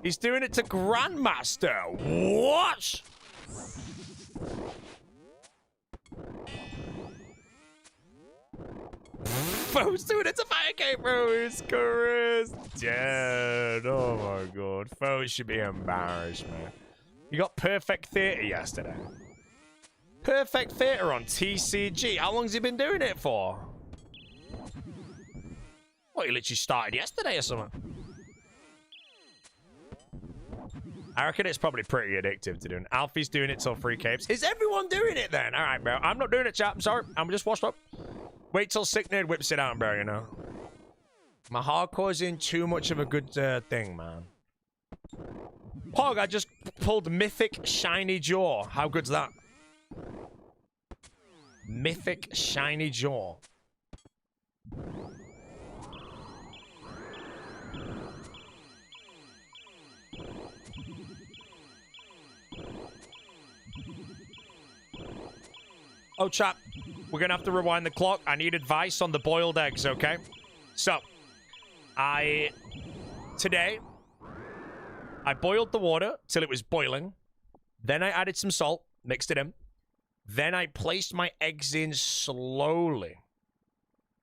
He's doing it to Grandmaster. What? Foe's doing it to Firecake, bro. It's cursed. Dead. Oh my god. Foe should be embarrassed, man. You got Perfect Theater yesterday. Perfect Theater on TCG. How long's he been doing it for? Well, he literally started yesterday or something. I reckon it's probably pretty addictive to doing. Alfie's doing it till 3 capes. Is everyone doing it then? All right, bro. I'm not doing it, chat. I'm sorry. I'm just washed up. Wait till Sick Nerd whips it out, bro, you know. My hardcore's in too much of a good thing, man. Pog, I just pulled Mythic Shiny Jaw. How good's that? Mythic Shiny Jaw. Oh, chap, we're going to have to rewind the clock. I need advice on the boiled eggs, okay? So, I today, I boiled the water till it was boiling. Then I added some salt, mixed it in. Then I placed my eggs in slowly.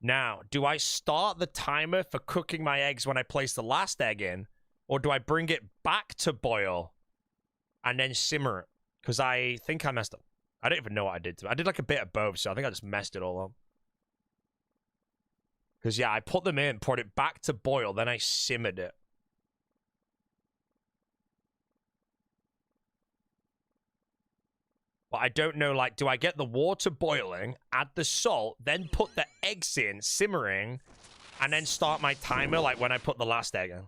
Now, do I start the timer for cooking my eggs when I place the last egg in? Or do I bring it back to boil and then simmer it? Because I think I messed up. I don't even know what I did to it. I did like a bit of both, so I think I just messed it all up. Because, yeah, I put them in, poured it back to boil, then I simmered it. But I don't know, like, do I get the water boiling, add the salt, then put the eggs in, simmering, and then start my timer, like, when I put the last egg in?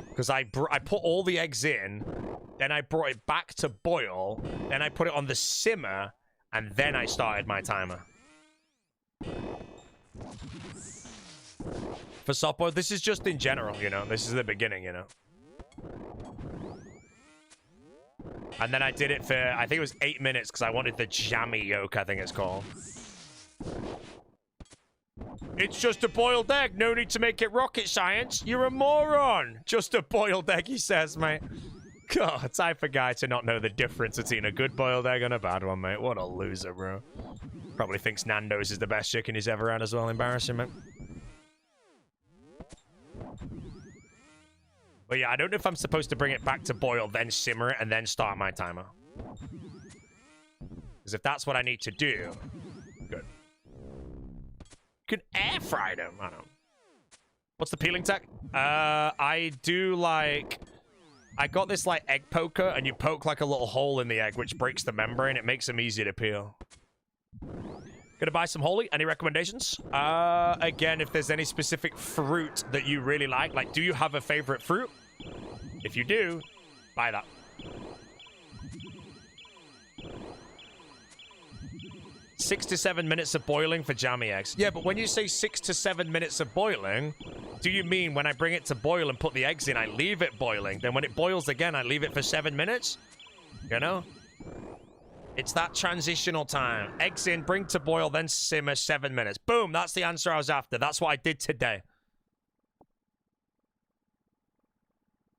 Because I put all the eggs in, then I brought it back to boil, then I put it on the simmer, and then I started my timer. For supper, this is just in general, you know? This is the beginning, you know? And then I did it for, I think it was 8 minutes, because I wanted the jammy yolk, I think it's called. It's just a boiled egg. No need to make it rocket science. You're a moron. Just a boiled egg, he says, mate. God, type of guy to not know the difference between a good boiled egg and a bad one, mate. What a loser, bro. Probably thinks Nando's is the best chicken he's ever had as well. Embarrassing, mate. But yeah, I don't know if I'm supposed to bring it back to boil, then simmer it, and then start my timer. Because if that's what I need to do, good. You can air fry them. I don't know. What's the peeling tech? I do like... I got this like egg poker, and you poke like a little hole in the egg, which breaks the membrane. It makes them easier to peel. Gonna buy some Holy. Any recommendations? Again, if there's any specific fruit that you really like, do you have a favorite fruit? If you do, buy that. Six to 7 minutes of boiling for jammy eggs. Yeah, but when you say 6 to 7 minutes of boiling, do you mean when I bring it to boil and put the eggs in, I leave it boiling? Then when it boils again, I leave it for 7 minutes? You know? It's that transitional time. Eggs in, bring to boil, then simmer 7 minutes. Boom, that's the answer I was after. That's what I did today.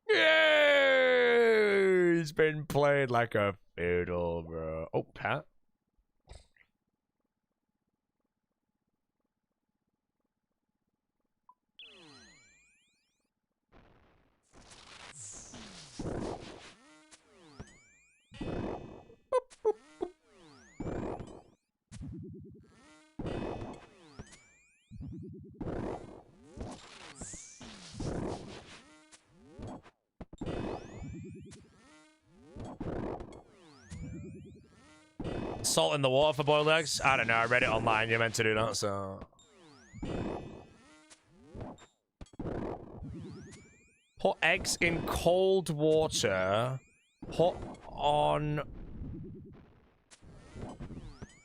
Yay! He's been played like a fiddle, bro. Oh, Pat. Salt in the water for boiled eggs? I don't know. I read it online. You're meant to do that, so... Put eggs in cold water. Put on...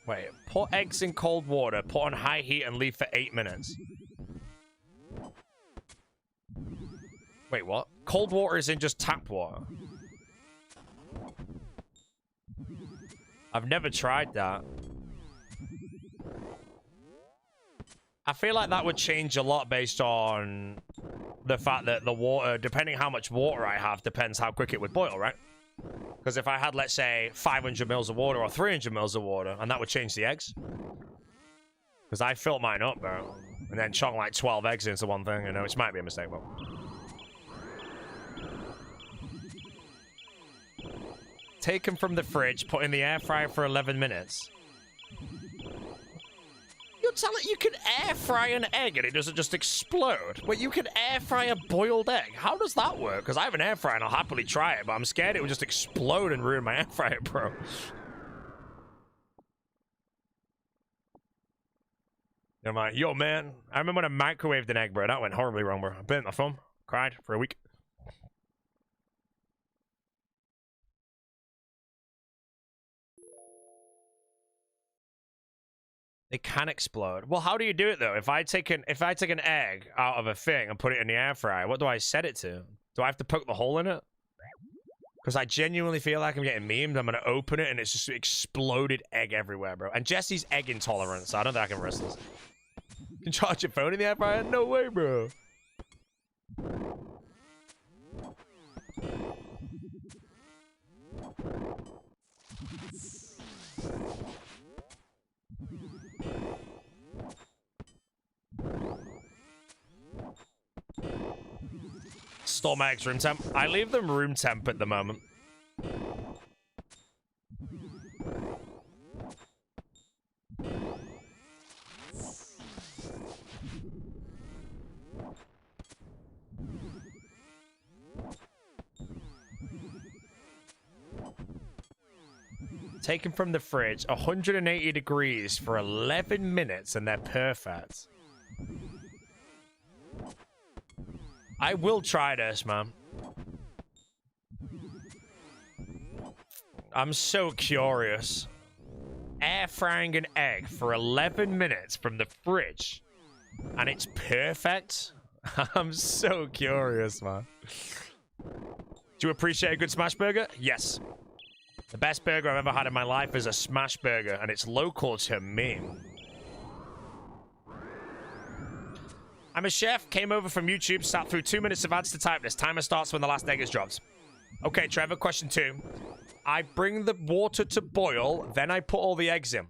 Wait. Put eggs in cold water. Put on high heat and leave for 8 minutes. Wait, what? Cold water is in just tap water. I've never tried that. I feel like that would change a lot based on the fact that the water, depending how much water I have, depends how quick it would boil, right? Because if I had, let's say, 500 mils of water or 300 mils of water, and that would change the eggs. Because I filled mine up, bro. And then chunked like 12 eggs into one thing, you know, which might be a mistake, but... Take them from the fridge, put in the air fryer for 11 minutes. You're telling you can air fry an egg and it doesn't just explode? Wait, you can air fry a boiled egg? How does that work? Because I have an air fryer and I'll happily try it, but I'm scared it would just explode and ruin my air fryer, bro. I'm like, yo, man, I remember when I microwaved an egg, bro. That went horribly wrong, bro. I bent my thumb, cried for a week. They can explode. Well, how do you do it though? If I take an egg out of a thing and put it in the air fryer, what do I set it to? Do I have to poke the hole in it? Because I genuinely feel like I'm getting memed. I'm gonna open it and it's just exploded egg everywhere, bro. And Jesse's egg intolerant, so I don't think I can risk this. You can charge your phone in the air fryer? No way, bro. Store my eggs room temp. I leave them room temp at the moment. Taken from the fridge, 180 degrees for 11 minutes, and they're perfect. I will try this, man. I'm so curious. Air frying an egg for 11 minutes from the fridge, and it's perfect? I'm so curious, man. Do you appreciate a good smash burger? Yes. The best burger I've ever had in my life is a smash burger, and it's local to me. I'm a chef, came over from YouTube, sat through 2 minutes of ads to type this. Timer starts when the last egg is dropped. Okay, Trevor, question 2. I bring the water to boil, then I put all the eggs in.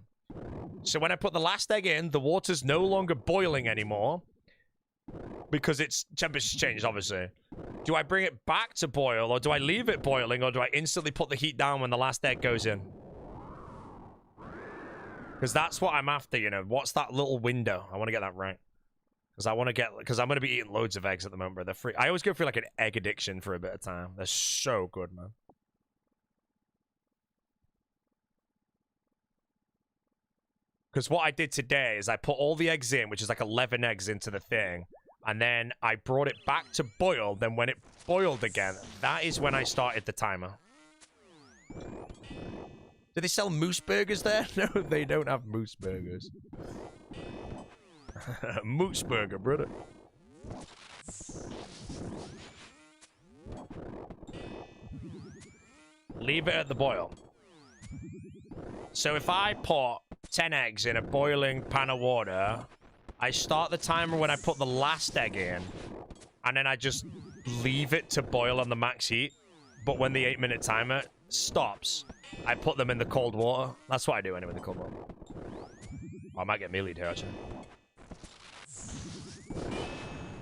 So when I put the last egg in, the water's no longer boiling anymore, because its temperature's changed, obviously. Do I bring it back to boil, or do I leave it boiling, or do I instantly put the heat down when the last egg goes in? Because that's what I'm after, you know. What's that little window? I want to get that right. Because I'm going to be eating loads of eggs at the moment, bro. They're free. I always go through like an egg addiction for a bit of time. They're so good, man. Because what I did today is I put all the eggs in, which is like 11 eggs into the thing. And then I brought it back to boil. Then when it boiled again, that is when I started the timer. Do they sell moose burgers there? No, they don't have moose burgers. Moose burger, brother. Leave it at the boil. So if I put 10 eggs in a boiling pan of water, I start the timer when I put the last egg in, and then I just leave it to boil on the max heat. But when the 8-minute timer stops, I put them in the cold water. That's what I do anyway, the cold water. Oh, I might get mealeed here, actually.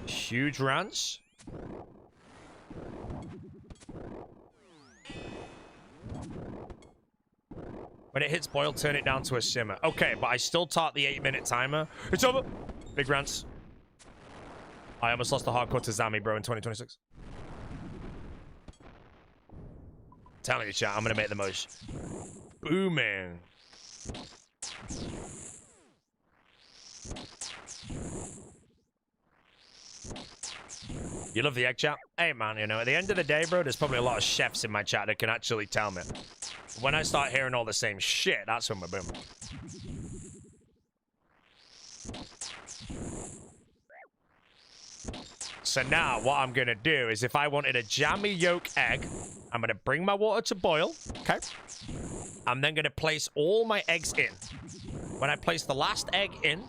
Huge ranch. When it hits boil, turn it down to a simmer. Okay, but I still taught the 8-minute timer. It's over. Big rants. I almost lost the hardcore to Zami, bro, in 2026. Telling you, chat, I'm gonna make the most. Booming. You love the egg chat? Hey, man, you know, at the end of the day, bro, there's probably a lot of chefs in my chat that can actually tell me. When I start hearing all the same shit, that's when we're booming. So now, what I'm going to do is if I wanted a jammy yolk egg, I'm going to bring my water to boil, okay? I'm then going to place all my eggs in. When I place the last egg in,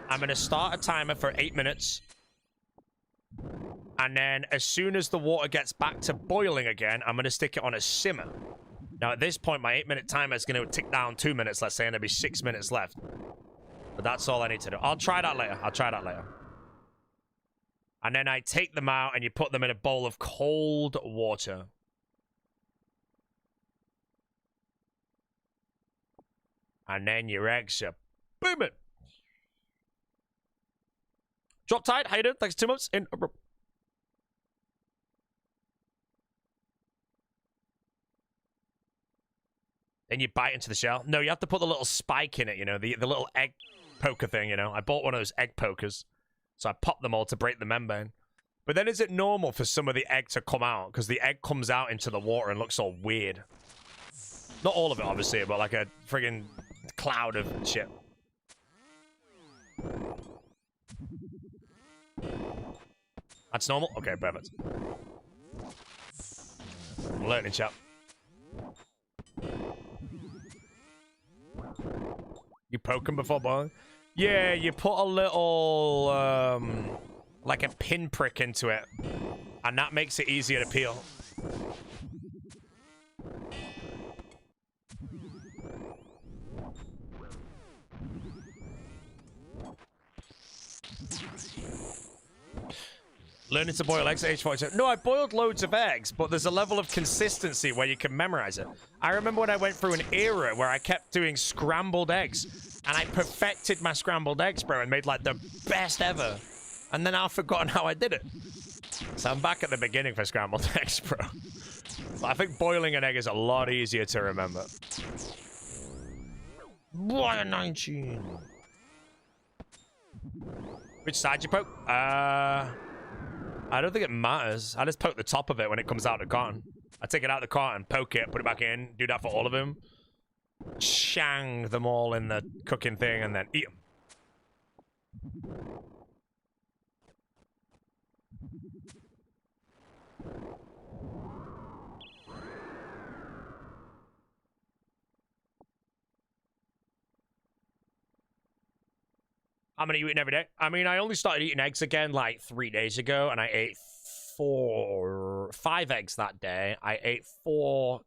I'm going to start a timer for 8 minutes. And then as soon as the water gets back to boiling again, I'm going to stick it on a simmer. Now, at this point, my 8-minute timer is going to tick down 2 minutes, let's say, and there'll be 6 minutes left. But that's all I need to do. I'll try that later. I'll try that later. And then I take them out and you put them in a bowl of cold water. And then your eggs are booming. Drop Tide, how you doing? Thanks 2 months in. Then you bite into the shell. No, you have to put the little spike in it, you know, the little egg poker thing, you know. I bought one of those egg pokers. So I popped them all to break the membrane. But then is it normal for some of the egg to come out? Because the egg comes out into the water and looks all weird. Not all of it, obviously, but like a friggin' cloud of shit. That's normal? Okay, perfect. I'm learning, chap. You poke them before boiling? Yeah, you put a little, like a pinprick into it. And that makes it easier to peel. Learning to boil eggs at age 42. No, I boiled loads of eggs, but there's a level of consistency where you can memorize it. I remember when I went through an era where I kept doing scrambled eggs, and I perfected my scrambled eggs, bro, and made, like, the best ever. And then I've forgotten how I did it. So I'm back at the beginning for scrambled eggs, bro. But I think boiling an egg is a lot easier to remember. What a 19. Which side you poke? I don't think it matters. I just poke the top of it when it comes out of the carton. I take it out of the carton, poke it, put it back in, do that for all of them. Shang them all in the cooking thing and then eat them. How many are you eating every day? I mean, I only started eating eggs again like 3 days ago, and I ate 5 eggs that day. I ate 4.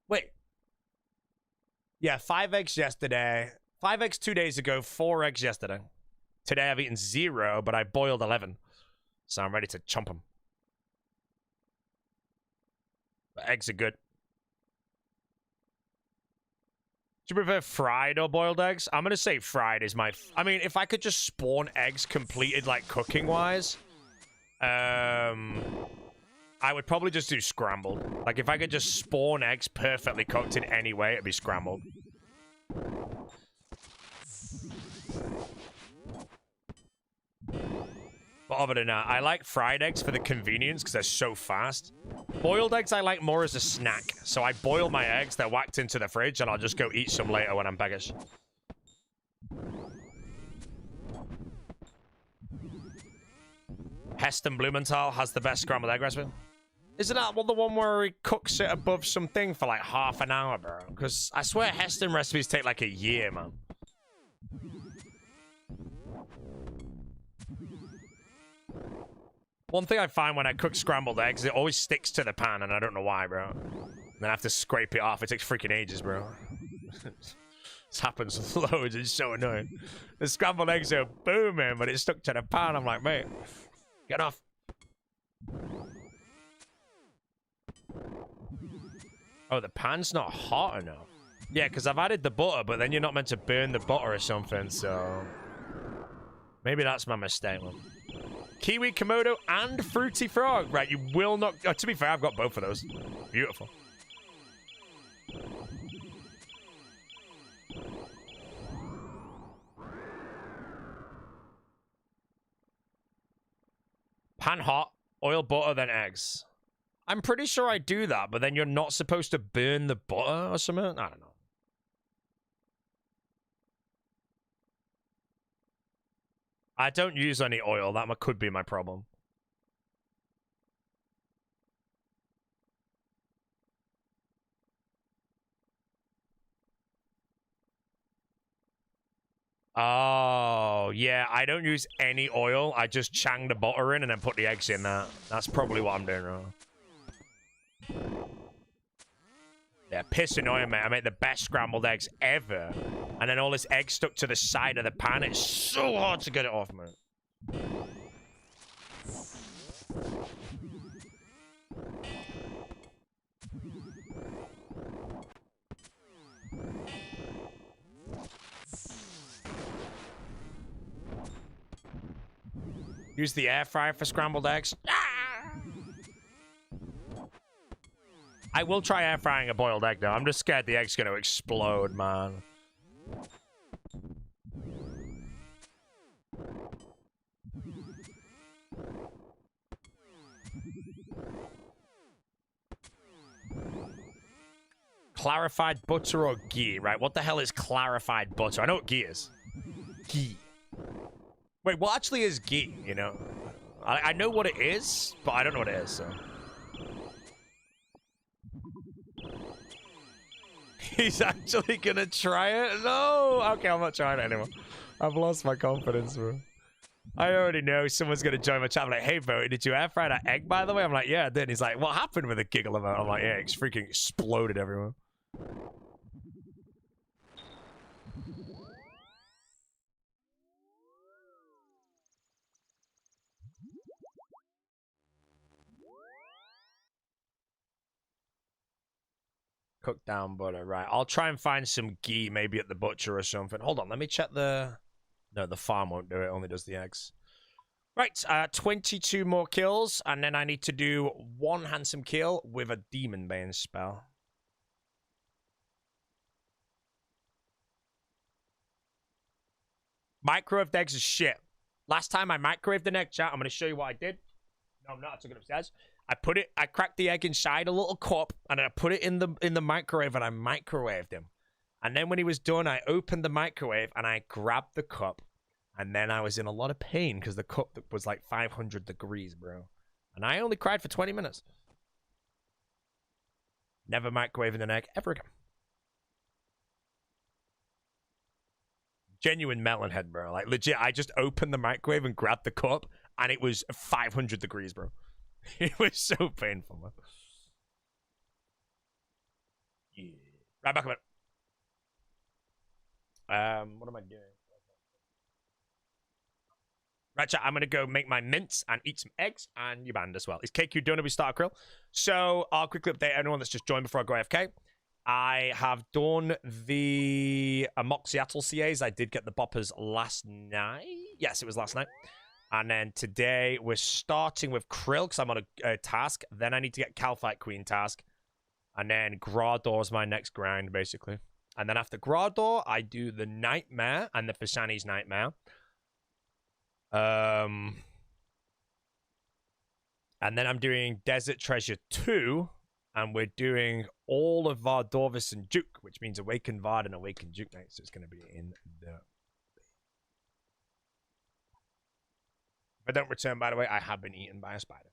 Wait. Yeah, 5 eggs yesterday. 5 eggs 2 days ago, 4 eggs yesterday. Today I've eaten 0, but I boiled 11. So I'm ready to chomp them. But eggs are good. Do you prefer fried or boiled eggs? I'm gonna say fried is my... I mean, if I could just spawn eggs completed, like, cooking-wise, I would probably just do scrambled. Like, if I could just spawn eggs perfectly cooked in any way, it'd be scrambled. But other than that, I like fried eggs for the convenience because they're so fast. Boiled eggs I like more as a snack. So I boil my eggs, they're whacked into the fridge, and I'll just go eat some later when I'm beggish. Heston Blumenthal has the best scrambled egg recipe. Isn't that the one where he cooks it above something for like half an hour, bro? Because I swear Heston recipes take like a year, man. One thing I find when I cook scrambled eggs, it always sticks to the pan, and I don't know why, bro. And then I have to scrape it off. It takes freaking ages, bro. This happens loads. It's so annoying. The scrambled eggs are booming, but it's stuck to the pan. I'm like, mate, get off. Oh, the pan's not hot enough. Yeah, because I've added the butter, but then you're not meant to burn the butter or something, so... Maybe that's my mistake, man. Kiwi Komodo and Fruity Frog. Right, you will not... Oh, to be fair, I've got both of those. Beautiful. Pan hot, oil, butter, then eggs. I'm pretty sure I do that, but then you're not supposed to burn the butter or something? I don't know. I don't use any oil. That could be my problem. Oh, yeah. I don't use any oil. I just chang the butter in and then put the eggs in there. That's probably what I'm doing wrong. Yeah, piss annoying, mate. I make the best scrambled eggs ever. And then all this egg stuck to the side of the pan. It's so hard to get it off, man. Use the air fryer for scrambled eggs. Ah! I will try air frying a boiled egg, though. I'm just scared the egg's going to explode, man. Clarified butter or ghee, right? What the hell is clarified butter? I know what ghee is. Ghee. Wait, what actually is ghee, you know? I know what it is, but I don't know what it is, so... He's actually gonna try it? No! Okay, I'm not trying it anymore. I've lost my confidence, bro. I already know someone's gonna join my chat. I'm like, hey, bro, did you air fry that egg, by the way? I'm like, yeah, I did. He's like, what happened with a giggle about it? I'm like, yeah, it's freaking exploded everywhere. Cooked down butter. Right. I'll try and find some ghee maybe at the butcher or something. Hold on. Let me check the... No, the farm won't do it. Only does the eggs. Right. 22 more kills. And then I need to do 1 handsome kill with a demon bane spell. Microwaved eggs is shit. Last time I microwaved an egg, chat, I'm going to show you what I did. No, I'm not. I took it upstairs. I cracked the egg inside a little cup, and then I put it in the microwave, and I microwaved him. And then when he was done, I opened the microwave, and I grabbed the cup, and then I was in a lot of pain, because the cup was like 500 degrees, bro. And I only cried for 20 minutes. Never microwaving an egg ever again. Genuine melon head, bro. Like, legit, I just opened the microwave and grabbed the cup, and it was 500 degrees, bro. It was so painful, man. Yeah. Right back a minute. What am I doing? Right, chat, I'm going to go make my mince and eat some eggs, and you banned as well. Is KQ done? We start a krill? So, I'll quickly update anyone that's just joined before I go AFK. I have done the Amoxiatal CAs. I did get the boppers last night. Yes, it was last night. And then today we're starting with Krill because I'm on a task. Then I need to get Calphite Queen task. And then Grador's my next grind, basically. And then after Grador, I do the Nightmare and the Fasani's Nightmare. And then I'm doing Desert Treasure 2. And we're doing all of Vardorvis and Duke, which means Awakened Vard and Awakened Duke Knight. So it's going to be in the... If I don't return, by the way, I have been eaten by a spider.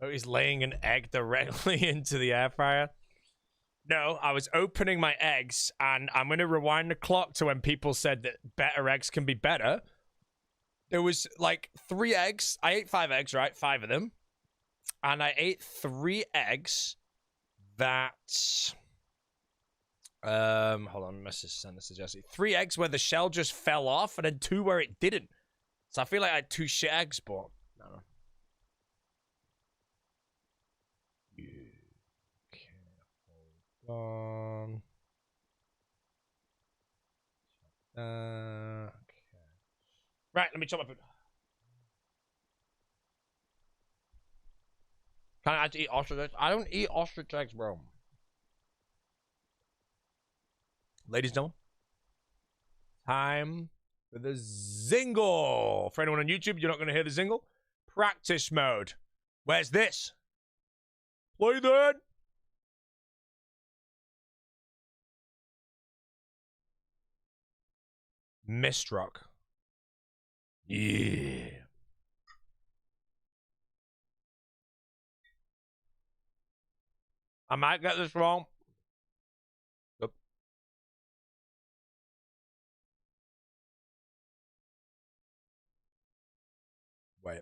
Oh, he's laying an egg directly into the air fryer. No, I was opening my eggs, and I'm going to rewind the clock to when people said that better eggs can be better. There was like 3 eggs. I ate 5 eggs, right? 5 of them. And I ate 3 eggs that... hold on, message send this to Jesse. 3 eggs where the shell just fell off, and then 2 where it didn't. So I feel like I had 2 shit eggs, but... I don't know. On. Okay. Right, let me chop my food. Can I actually eat ostrich eggs? I don't eat ostrich eggs, bro. Ladies and gentlemen, time for the zingle. For anyone on YouTube, you're not going to hear the zingle. Practice mode. Where's this? Play that. Mistrock. Yeah. I might get this wrong. Yep. Wait.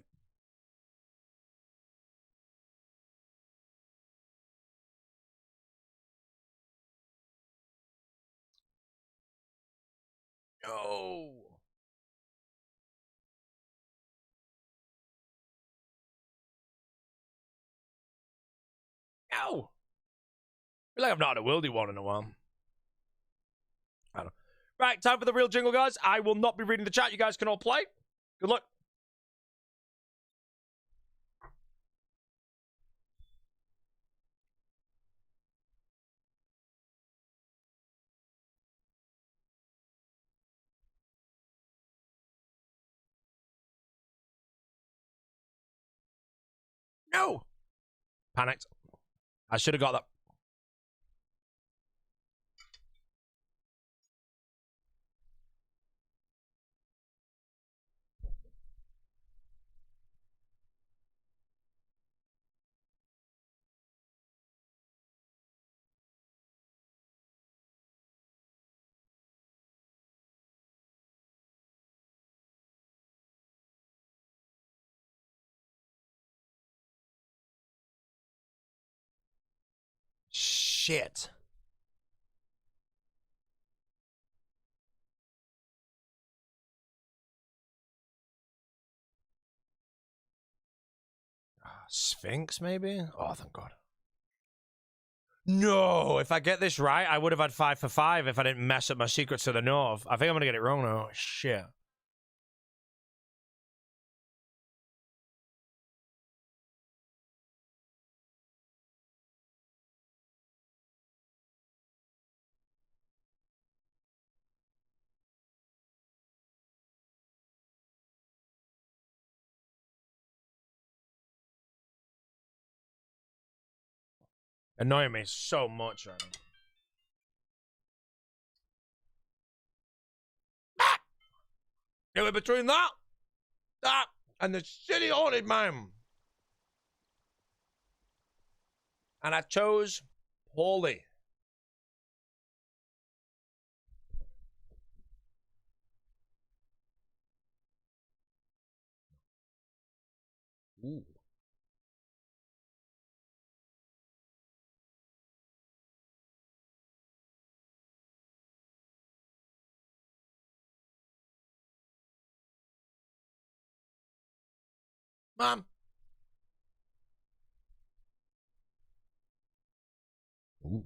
No. No. I feel like I've not had a worldy one in a while. I don't know. Right, time for the real jingle, guys. I will not be reading the chat. You guys can all play. Good luck. No. Panicked. I should have got that. Shit. Sphinx, maybe? Oh, thank God. No, if I get this right, I would have had 5 for 5 if I didn't mess up my secrets to the north. I think I'm going to get it wrong now. Shit. Annoying me so much right now. Ah! It was between that, and the city haunted man. And I chose poorly. Ooh. Mom. Ooh.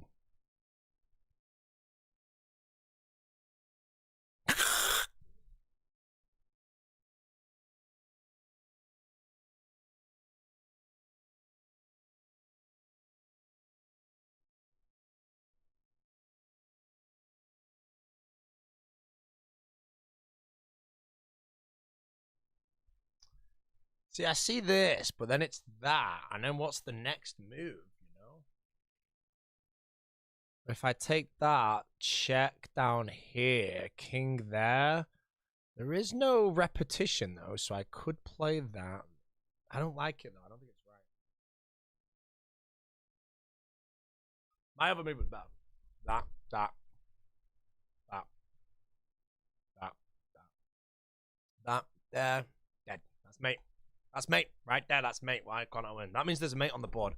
See, I see this, but then it's that, and then what's the next move, you know? If I take that, check down here, king there, there is no repetition, though, so I could play that. I don't like it, though. I don't think it's right. My other move was bad. That. There. Dead. That's mate. That's mate. Right there, that's mate. Why can't I win? That means there's a mate on the board.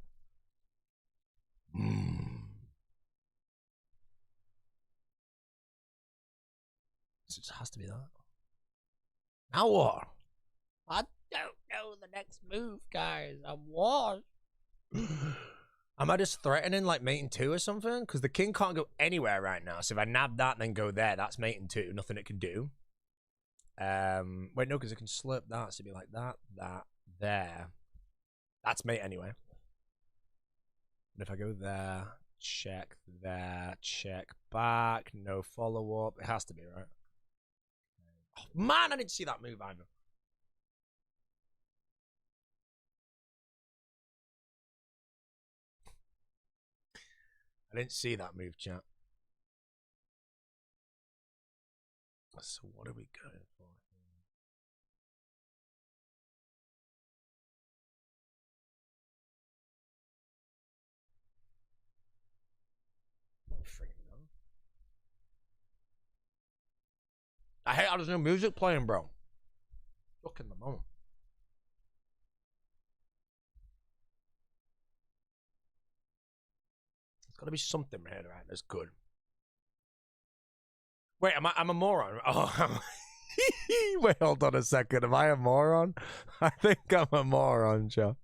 So it just has to be that. Now what? I don't know the next move, guys. I'm lost. Am I just threatening like mating 2 or something? Because the king can't go anywhere right now. So if I nab that and then go there, that's mating 2. Nothing it can do. Wait, no, because it can slurp that. So it'd be like that, there. That's mate anyway. And if I go there, check back, no follow up. It has to be, right? Oh, man, I didn't see that move either. I didn't see that move, chat. So what are we going for? I hate how there's no music playing, bro. Look in the moment. There's got to be something here, right? That's good. Wait, I'm a moron. Oh, wait, hold on a second. Am I a moron? I think I'm a moron, Joe.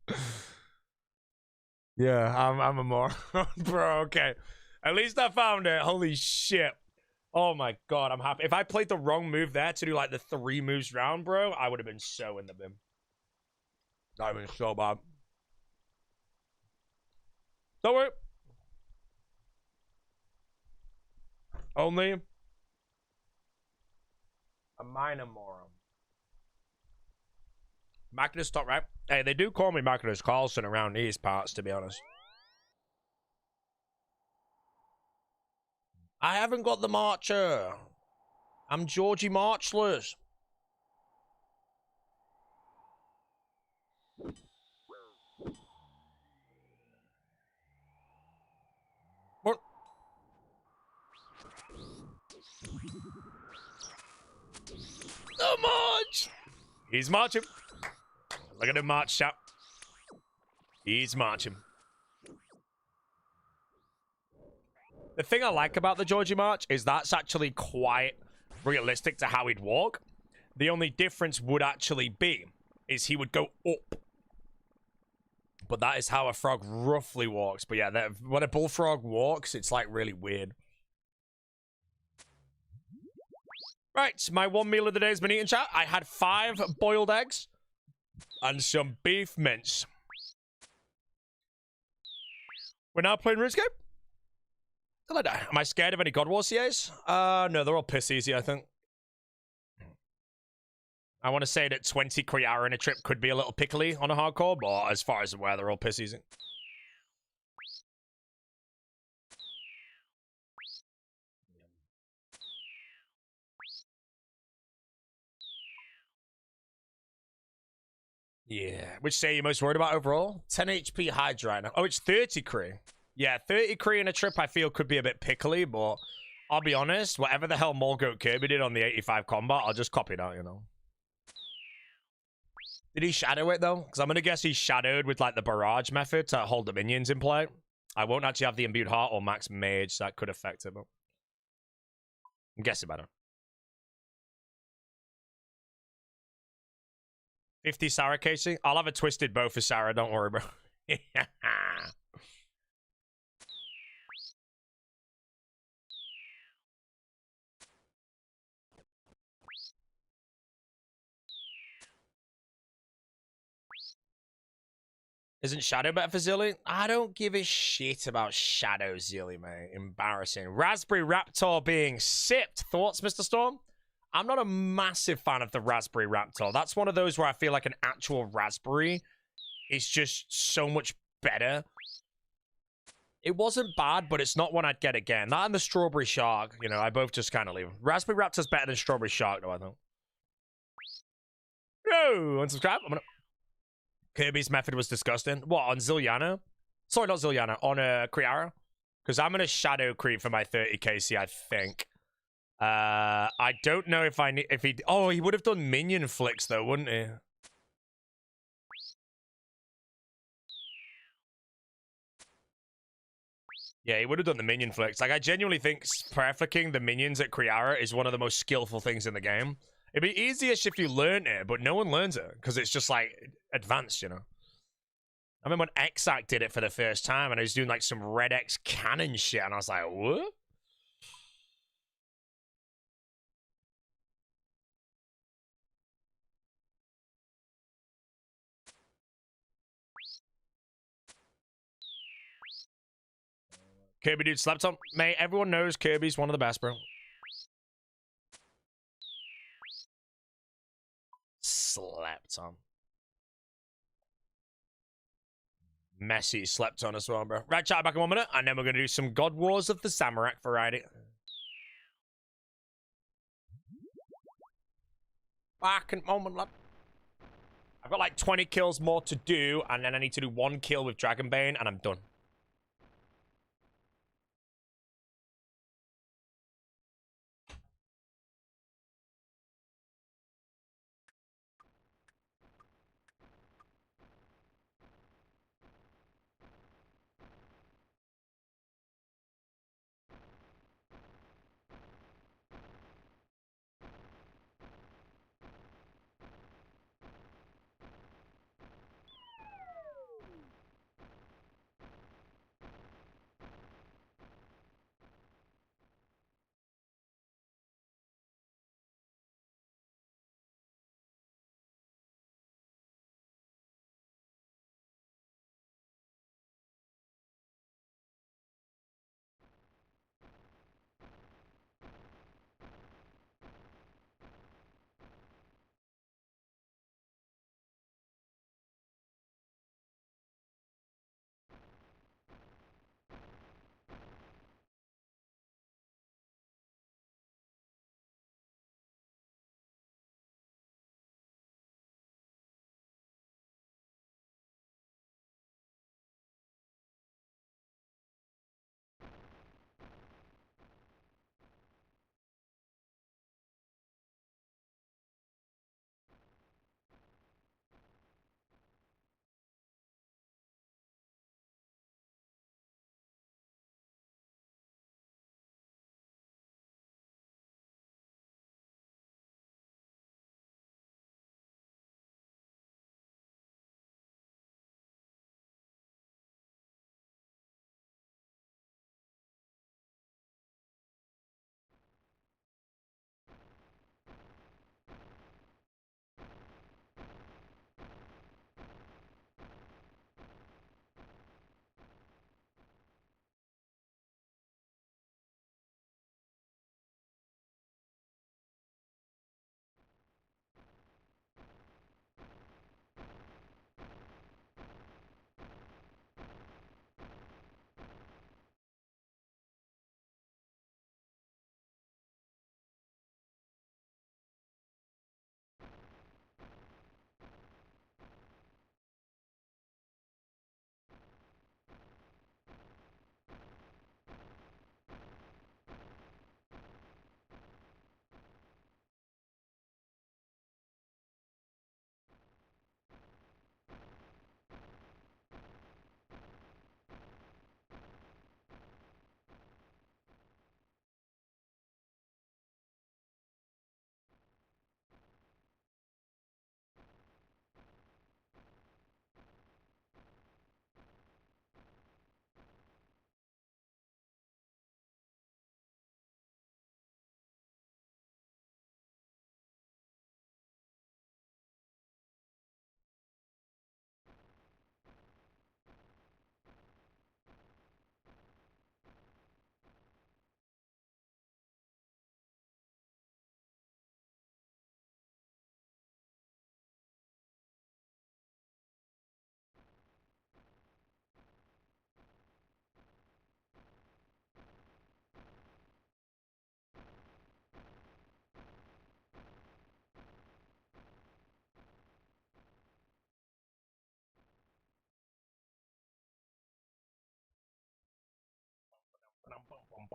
Yeah, I'm a moron, bro. Okay, at least I found it. Holy shit. Oh my god, I'm happy. If I played the wrong move there to do like the 3 moves round, bro, I would have been so in the bin. That would have been so bad. Don't worry. Only a minor moron. Magnus top right. Hey, they do call me Magnus Carlson around these parts, to be honest. I haven't got the Marcher. I'm Georgie Marchless. What? The march! He's marching. Look at him march, chap. He's marching. The thing I like about the Georgie March is that's actually quite realistic to how he'd walk. The only difference would actually be is he would go up. But that is how a frog roughly walks. But yeah, when a bullfrog walks, it's like really weird. Right, my one meal of the day has been eaten, chat. I had 5 boiled eggs and some beef mince. We're now playing RuneScape. Am I scared of any God War CAs? No, they're all piss easy, I think. I want to say that 20 Kriara in a trip could be a little pickly on a hardcore, but as far as I'm aware, they're all piss easy. Yeah. Which say you're most worried about overall? 10 HP Hydra right now. Oh, it's 30 Kree. Yeah, 30 Kree in a trip I feel could be a bit pickly, but I'll be honest, whatever the hell Morgoat Kirby did on the 85 combat, I'll just copy it out, you know. Did he shadow it, though? Because I'm going to guess he shadowed with, like, the barrage method to hold the minions in play. I won't actually have the Imbued Heart or Max Mage, so that could affect it, but I'm guessing better. 50 Sarah casing? I'll have a twisted bow for Sarah, don't worry, bro. Isn't Shadow better for Zilly? I don't give a shit about Shadow Zilly, mate. Embarrassing. Raspberry Raptor being sipped. Thoughts, Mr. Storm? I'm not a massive fan of the Raspberry Raptor. That's one of those where I feel like an actual raspberry is just so much better. It wasn't bad, but it's not one I'd get again. That and the Strawberry Shark, you know, I both just kind of leave. Raspberry Raptor's better than Strawberry Shark, though, I think. No, unsubscribe. I'm gonna... Kirby's method was disgusting. What, on Zilliana? Sorry, not Zilliana. On Kriara. Because I'm going to shadow creep for my 30 KC, I think. I don't know if I need... If he... Oh, he would have done minion flicks, though, wouldn't he? Yeah, he would have done the minion flicks. Like, I genuinely think prayer flicking the minions at Kriara is one of the most skillful things in the game. It'd be easiest if you learned it, but no one learns it. Because it's just, like, advanced, you know? I remember when Xac did it for the first time, and I was doing, like, some Red X cannon shit, and I was like, what? Kirby dude slept on. Mate, everyone knows Kirby's one of the best, bro. Slept on. Messi slept on as well, bro. Right, chat back in 1 minute, and then we're going to do some God Wars of the Samurai variety. Back in 1 minute, lad. I've got like 20 kills more to do, and then I need to do 1 kill with Dragonbane, and I'm done.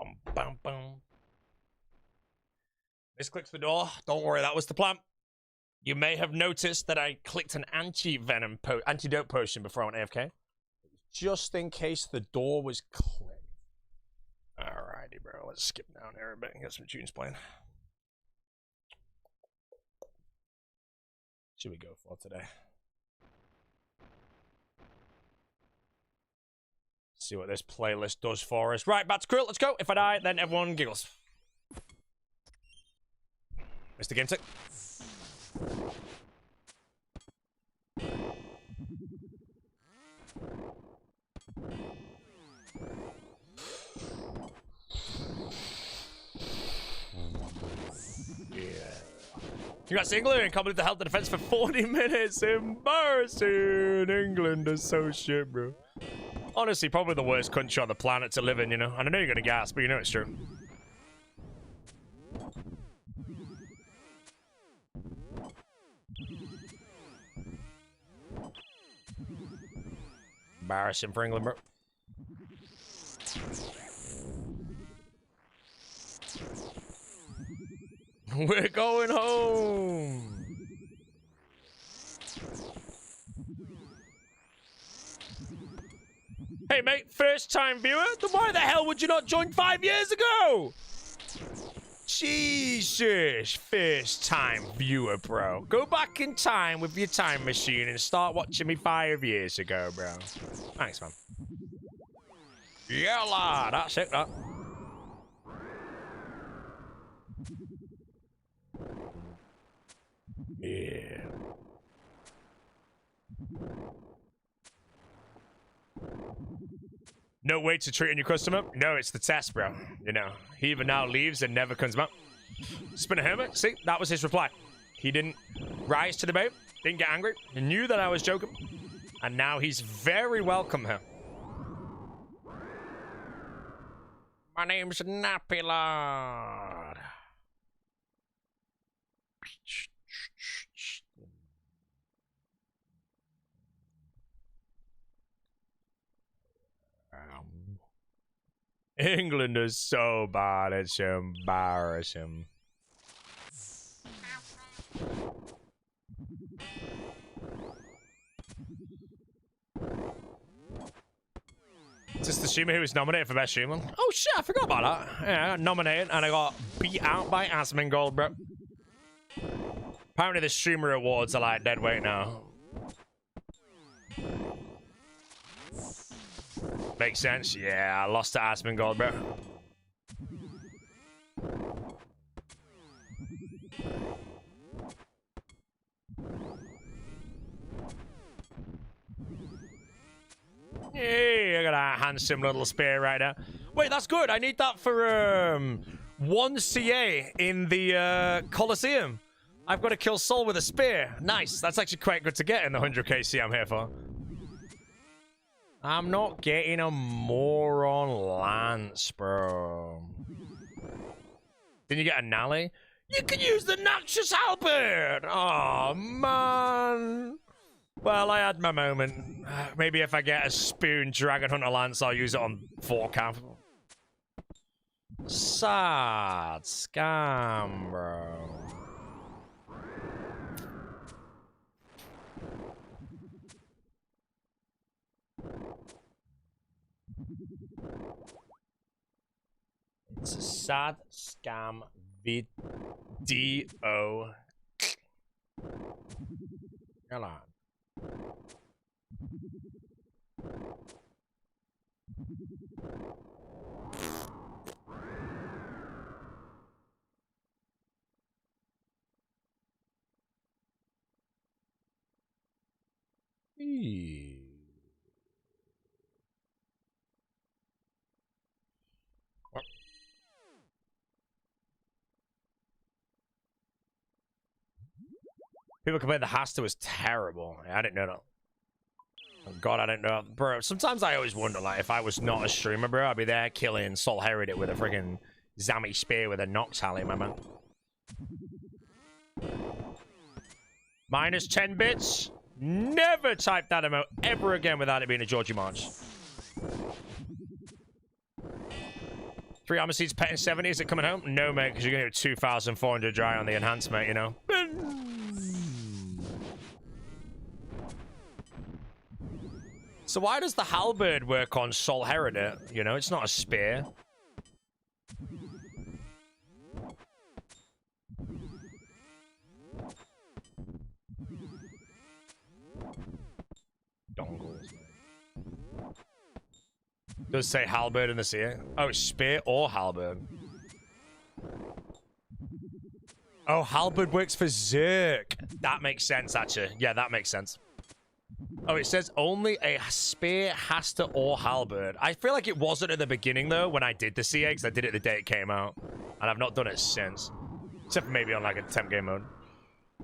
Bum, bum, bum. Misclicks the door. Don't worry, that was the plan. You may have noticed that I clicked an antidote potion before I went AFK. Just in case the door was clicked. Alrighty, bro. Let's skip down here a bit and get some tunes playing. Should we go for today? See what this playlist does for us. Right, back to Krill. Let's go. If I die, then everyone giggles. Mr. Gimtick. Congrats, England. Can't believe they held the defense for 40 minutes. Embarrassing. England is so shit, bro. Honestly, probably the worst country on the planet to live in, you know. And I know you're gonna gasp, but you know it's true. Embarrassing for England, bro. We're going home. Hey, mate, first time viewer? Then why the hell would you not join 5 years ago? Jesus, first time viewer, bro. Go back in time with your time machine and start watching me 5 years ago, bro. Thanks, man. Yeah, lad, that's it, that. Yeah. No way to treat a new customer? No, it's the test, bro. You know, he either now leaves and never comes back. Spinner Hermit, see, that was his reply. He didn't rise to the bait, didn't get angry, he knew that I was joking, and now he's very welcome here. My name's Nappy Lord. England is so bad, it's embarrassing. Is this the streamer who was nominated for best streamer? Oh shit, I forgot about that. Yeah, I got nominated and I got beat out by Asmongold, bro. Apparently the streamer awards are like dead weight now. Makes sense. Yeah, I lost to Asmongold, bro. Hey, I got a handsome little spear right now. Wait, that's good. I need that for 1 CA in the Coliseum. I've got to kill Sol with a spear. Nice. That's actually quite good to get in the 100k CA I'm here for. I'm not getting a moron lance, bro. Didn't you get a nally? You can use the Noxious Halberd! Oh, man. Well, I had my moment. Maybe if I get a spoon Dragon Hunter lance, I'll use it on 4 camp. Sad scam, bro. It's a sad scam video. Come on. People complain the Hasta was terrible. I didn't know that. Oh God, I didn't know. Bro, sometimes I always wonder, like, if I was not a streamer, bro, I'd be there killing Sol Herod with a freaking Zami spear with a Nox Halley, my man. Minus 10 bits. Never type that emote ever again without it being a Georgie March. 3 armor seeds, petting 70. Is it coming home? No, mate, because you're going to get 2,400 dry on the enhancement, you know. So why does the halberd work on Sol Heredit? You know, it's not a spear. Dongles. Does say halberd in the CA? Oh, it's spear or halberd. Oh, halberd works for Zerk. That makes sense, actually. Yeah, that makes sense. Oh, it says only a spear has to or halberd. I feel like it wasn't at the beginning, though, when I did the CA, because I did it the day it came out. And I've not done it since. Except for maybe on, like, a temp game mode.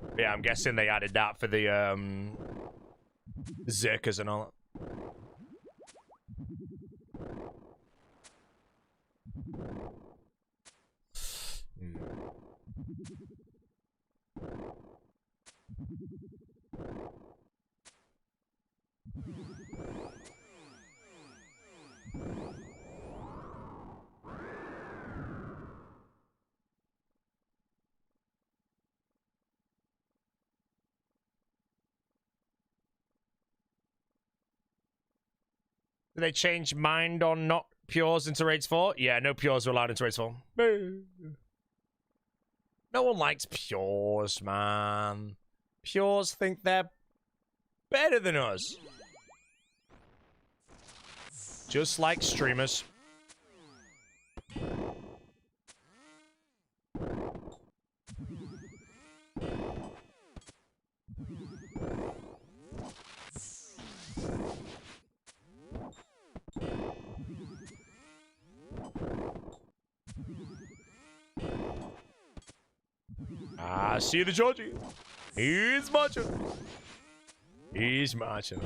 But yeah, I'm guessing they added that for the, Zerkers and all that. Did they change mind on not pures into raids 4? Yeah, no pures are allowed into raids 4. No one likes pures, man. Pures think they're better than us. Just like streamers. I see the Georgie. He's marching. He's marching.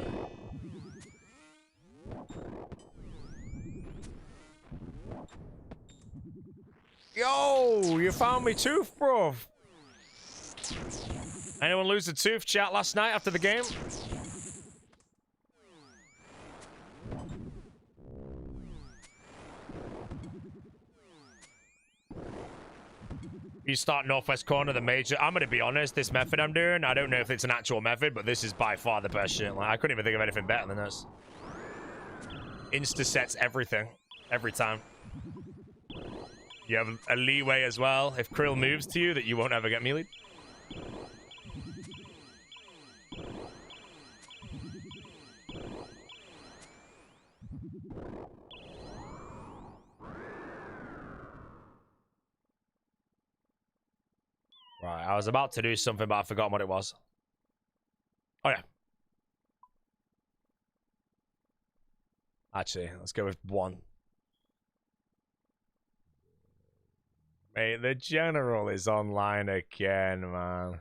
Yo, you found me tooth, bro. Anyone lose a tooth chat last night after the game? You start northwest corner, the major. I'm gonna be honest, this method I'm doing, I don't know if it's an actual method, but this is by far the best shit. Like, I couldn't even think of anything better than this. Insta sets everything, every time. You have a leeway as well. If Krill moves to you, that you won't ever get melee. Right, I was about to do something, but I forgot what it was. Oh, yeah. Actually, let's go with 1. Mate, the general is online again, man.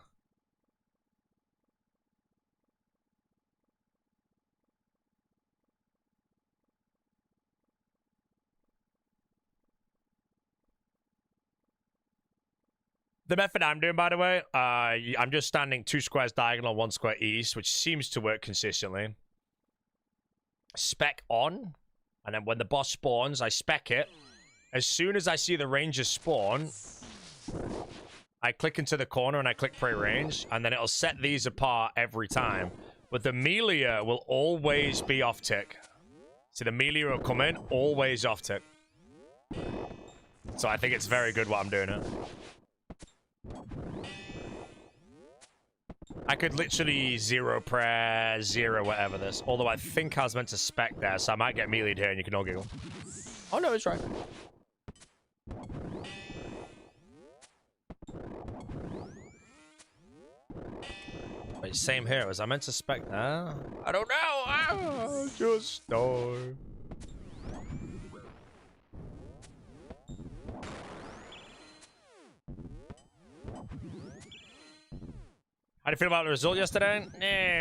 The method I'm doing, by the way, I'm just standing 2 squares diagonal, 1 square east, which seems to work consistently. Spec on, and then when the boss spawns, I spec it. As soon as I see the ranger spawn, I click into the corner and I click pre-range, and then it'll set these apart every time. But the melee will always be off tick. So the melee will come in, always off tick. So I think it's very good what I'm doing here. I could literally 0 prayer, 0 whatever this. Although I think I was meant to spec there, so I might get melee'd here and you can all giggle. Oh no, it's right. Wait, same here. Was I meant to spec there? I don't know. Ah, just die. How do you feel about the result yesterday?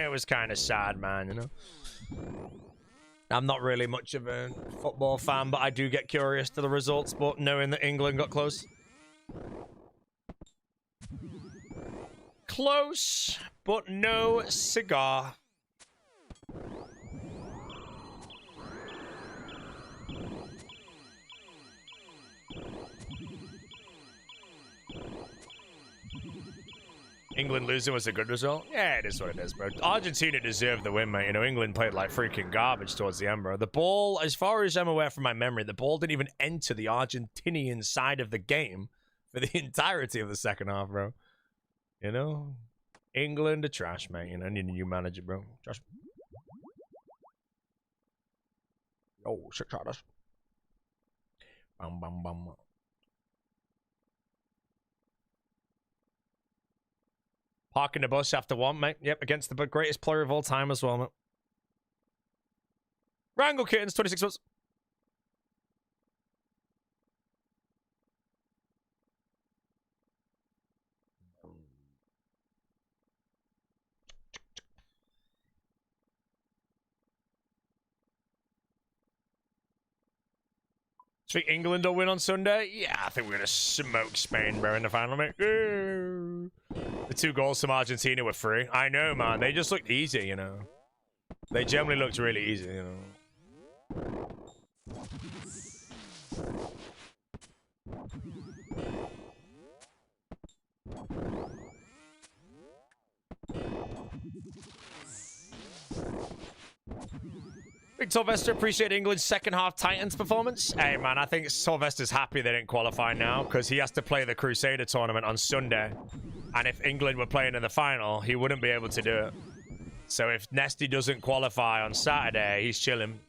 It was kind of sad, man, you know? I'm not really much of a football fan, but I do get curious to the results, but knowing that England got close. Close, but no cigar. England losing was a good result. Yeah, it is what it is, bro. Argentina deserved the win, mate. You know, England played like freaking garbage towards the end, bro. The ball, as far as I'm aware from my memory, the ball didn't even enter the Argentinian side of the game for the entirety of the second half, bro. You know? England are trash, mate. You know, need a new manager, bro. Trash. Oh, shit, Charles. Bum, bum, bum. Parking the bus after one, mate. Yep, against the greatest player of all time as well, mate. Wrangle Kittens, 26 months. Do you think England will win on Sunday? Yeah, I think we're going to smoke Spain, bro, in the final, mate. The 2 goals from Argentina were free. I know, man. They just looked easy, you know. They generally looked really easy, you know. Big Sylvester, appreciate England's second half Titans performance. Hey, man, I think Sylvester's happy they didn't qualify now because he has to play the Crusader tournament on Sunday. And if England were playing in the final, he wouldn't be able to do it. So if Nesty doesn't qualify on Saturday, he's chilling.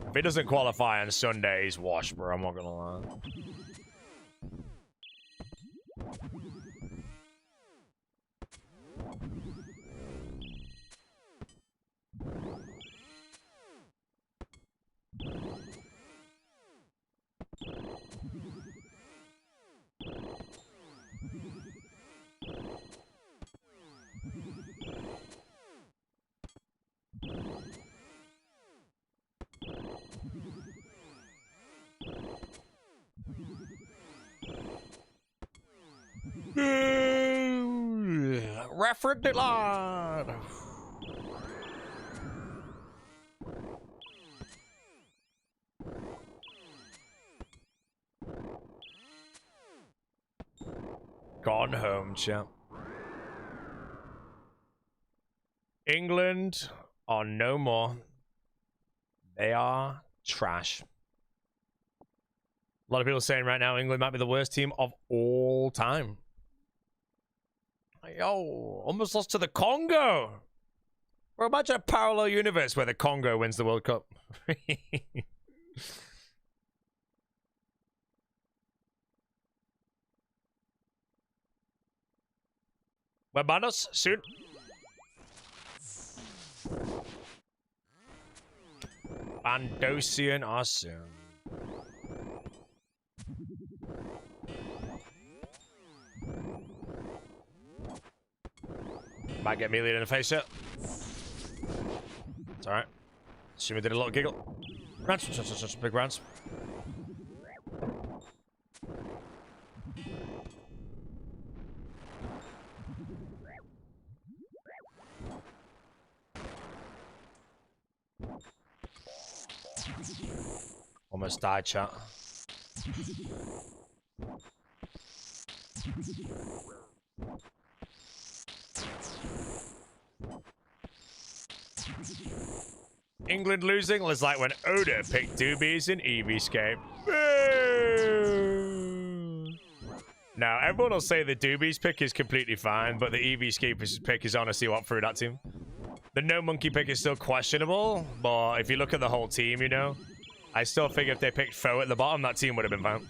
If he doesn't qualify on Sunday, he's washed, bro. I'm not gonna lie. Referent Dylan. Gone home, champ. England are no more. They are trash. A lot of people saying right now England might be the worst team of all time. Yo, almost lost to the Congo. Bro, imagine a parallel universe where the Congo wins the World Cup. Webanos, soon. Bandosian, awesome. Might get melee in the face yet. It's alright. Shimmy did a little giggle. Rants, big rants. Almost died, chat. England losing was like when Oda picked doobies in RuneScape. Now, everyone will say the doobies pick is completely fine, but the RuneScape pick is honestly what threw that team. The no monkey pick is still questionable, but if you look at the whole team, you know, I still think if they picked Foe at the bottom, that team would have been fine.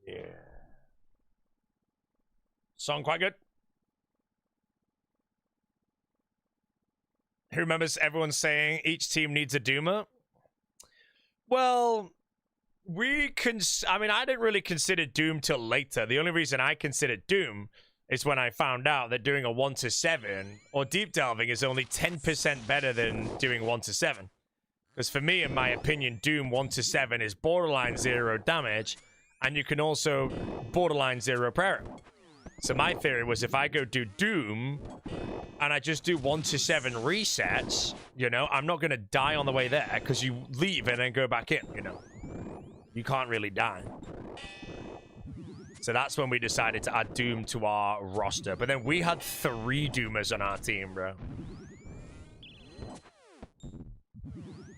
Yeah. Song quite good. Who remembers everyone saying each team needs a Doomer? Well, I mean, I didn't really consider Doom till later. The only reason I considered Doom is when I found out that doing a 1 to 7 or deep delving is only 10% better than doing 1 to 7. Because for me, in my opinion, Doom 1 to 7 is borderline 0 damage, and you can also borderline 0 prayer. So my theory was if I go do Doom and I just do 1 to 7 resets, you know, I'm not going to die on the way there because you leave and then go back in, you know. You can't really die. So that's when we decided to add Doom to our roster. But then we had 3 Doomers on our team, bro.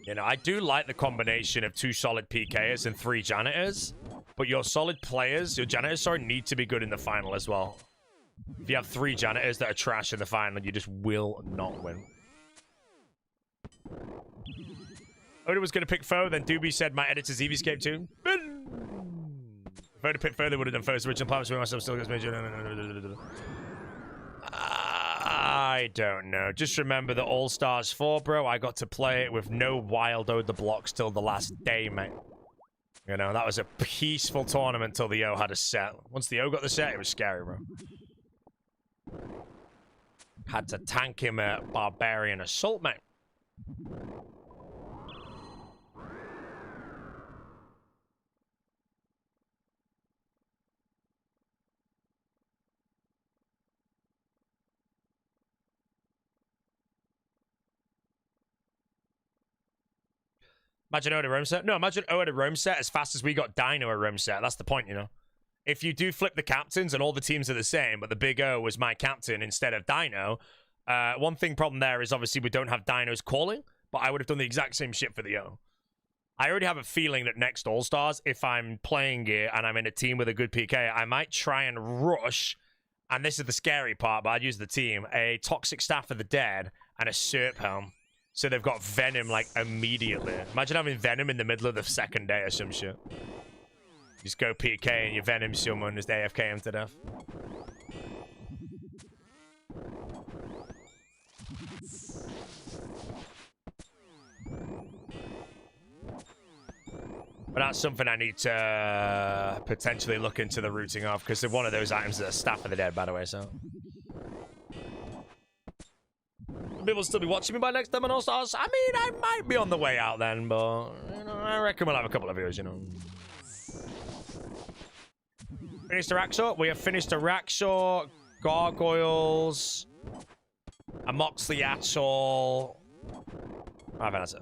You know, I do like the combination of 2 solid PKers and 3 janitors. But your solid players, your janitors, sorry, need to be good in the final as well. If you have 3 janitors that are trash in the final, you just will not win. Oda was going to pick Foe, then Doobie said my editor's Eevescape too. If Oda picked Foe, they would have done Foe's original plan. Myself still gets major. I don't know. Just remember that All Stars 4, bro, I got to play it with no wild the blocks till the last day, mate. You know, that was a peaceful tournament till the O had a set. Once the O got the set, it was scary, bro. Had to tank him a Barbarian Assault, mate. Imagine O at a Rome set. No, imagine O at a Rome set as fast as we got Dino at Rome set. That's the point, you know. If you do flip the captains and all the teams are the same, but the big O was my captain instead of Dino, one thing problem there is obviously we don't have Dino's calling, but I would have done the exact same shit for the O. I already have a feeling that next All-Stars, if I'm playing it and I'm in a team with a good PK, I might try and rush, and this is the scary part, but I'd use the team, a Toxic Staff of the Dead and a Serp Helm. So they've got Venom, like, immediately. Imagine having Venom in the middle of the second day or some shit. Just go PK and you Venom someone, just AFK him to death. But that's something I need to potentially look into the routing of, because one of those items is a Staff of the Dead, by the way, so... People will still be watching me by next time on All Stars. I mean, I might be on the way out then, but you know, I reckon we'll have a couple of viewers, you know. Finished a Raxor? We have finished a Raxor, Gargoyles, a Moxley Atoll. I think that's it.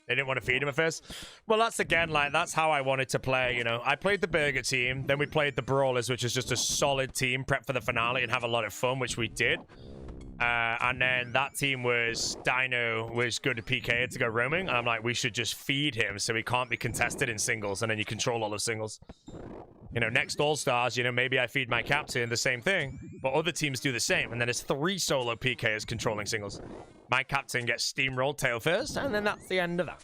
They didn't want to feed him at first. Well, that's again, like, that's how I wanted to play, you know. I played the Burger team, then we played the Brawlers, which is just a solid team, prep for the finale and have a lot of fun, which we did. And then that team was, Dino was good at PK to go roaming. And I'm like, we should just feed him so he can't be contested in singles, and then you control all the singles. You know, next All-Stars, you know, maybe I feed my captain, the same thing, but other teams do the same, and then there's 3 solo PKs controlling singles. My captain gets steamrolled tail first, and then that's the end of that.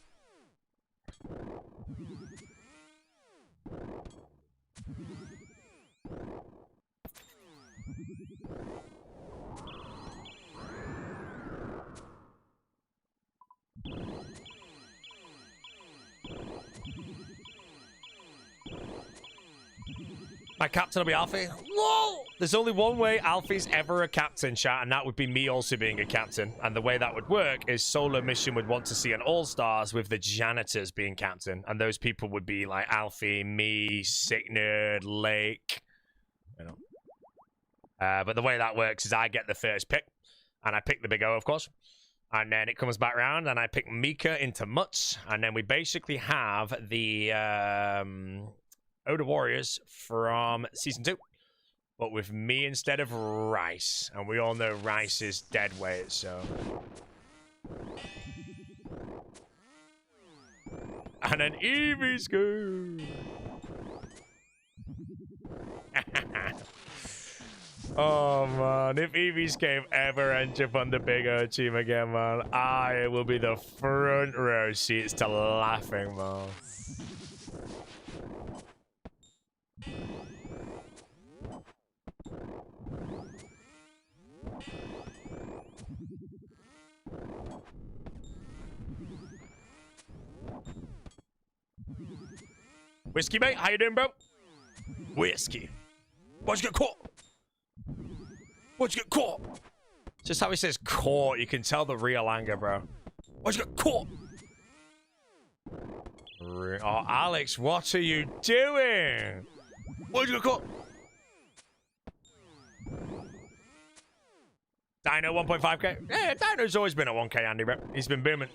My captain will be Alfie. Whoa! There's only one way Alfie's ever a captain, chat, and that would be me also being a captain. And the way that would work is Solo Mission would want to see an All-Stars with the janitors being captain. And those people would be like Alfie, me, Sick Nerd, Lake. You know. But the way that works is I get the first pick. And I pick the Big O, of course. And then it comes back around and I pick Mika into Mutts. And then we basically have the... Oda Warriors from Season 2. But with me instead of Rice. And we all know Rice is dead weight, so... And an Eevee Scoop! Oh, man. If Eevescape ever ends up on the Big O team again, man, I will be the front row seats to laughing, man. Whiskey, mate. How you doing, bro? Whiskey. Why'd you get caught? Why'd you get caught? Just how he says caught, you can tell the real anger, bro. Why'd you get caught? Oh, Alex, what are you doing? Why'd you get caught? Dino 1.5k? Yeah, Dino's always been at 1k, Andy, bro. He's been booming.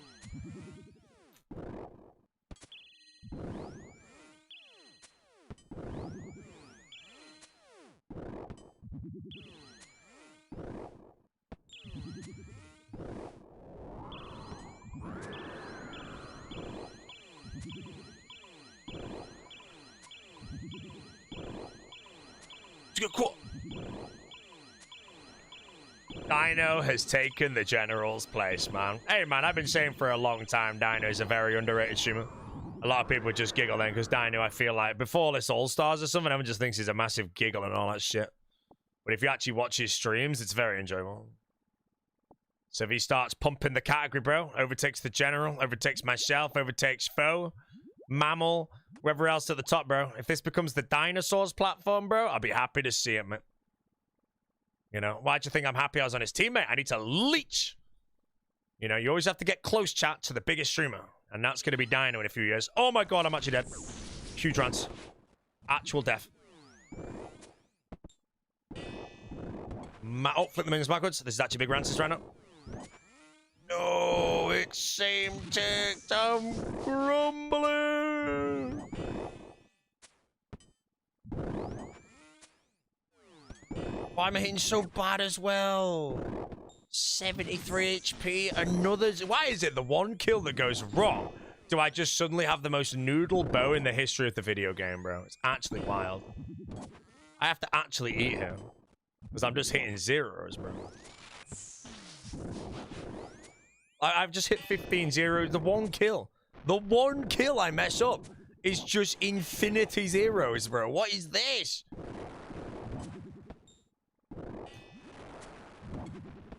Dino has taken the general's place, man. Hey, man, I've been saying for a long time Dino's a very underrated streamer. A lot of people just giggle then because Dino, I feel like, before this All-Stars or something, everyone just thinks he's a massive giggle and all that shit. But if you actually watch his streams, it's very enjoyable. So if he starts pumping the category, bro, overtakes the general, overtakes myself, overtakes foe, mammal, whoever else at the top, bro. If this becomes the dinosaurs platform, bro, I'll be happy to see it, man. You know, why'd you think I'm happy I was on his team, mate? I need to leech. You know, you always have to get close, chat, to the biggest streamer. And that's going to be Dino in a few years. Oh my god, I'm actually dead. Huge rants. Actual death. Oh, flip the minions backwards. This is actually big rants right now. No, it's same tick. I'm crumbling. Why am I hitting so bad as well? 73 HP. Another. Why is it the one kill that goes wrong? Do I just suddenly have the most noodle bow in the history of the video game, bro? It's actually wild. I have to actually eat him. Because I'm just hitting zeros, bro. I've just hit 15 zeros. The one kill. The one kill I mess up is just infinity zeros, bro. What is this?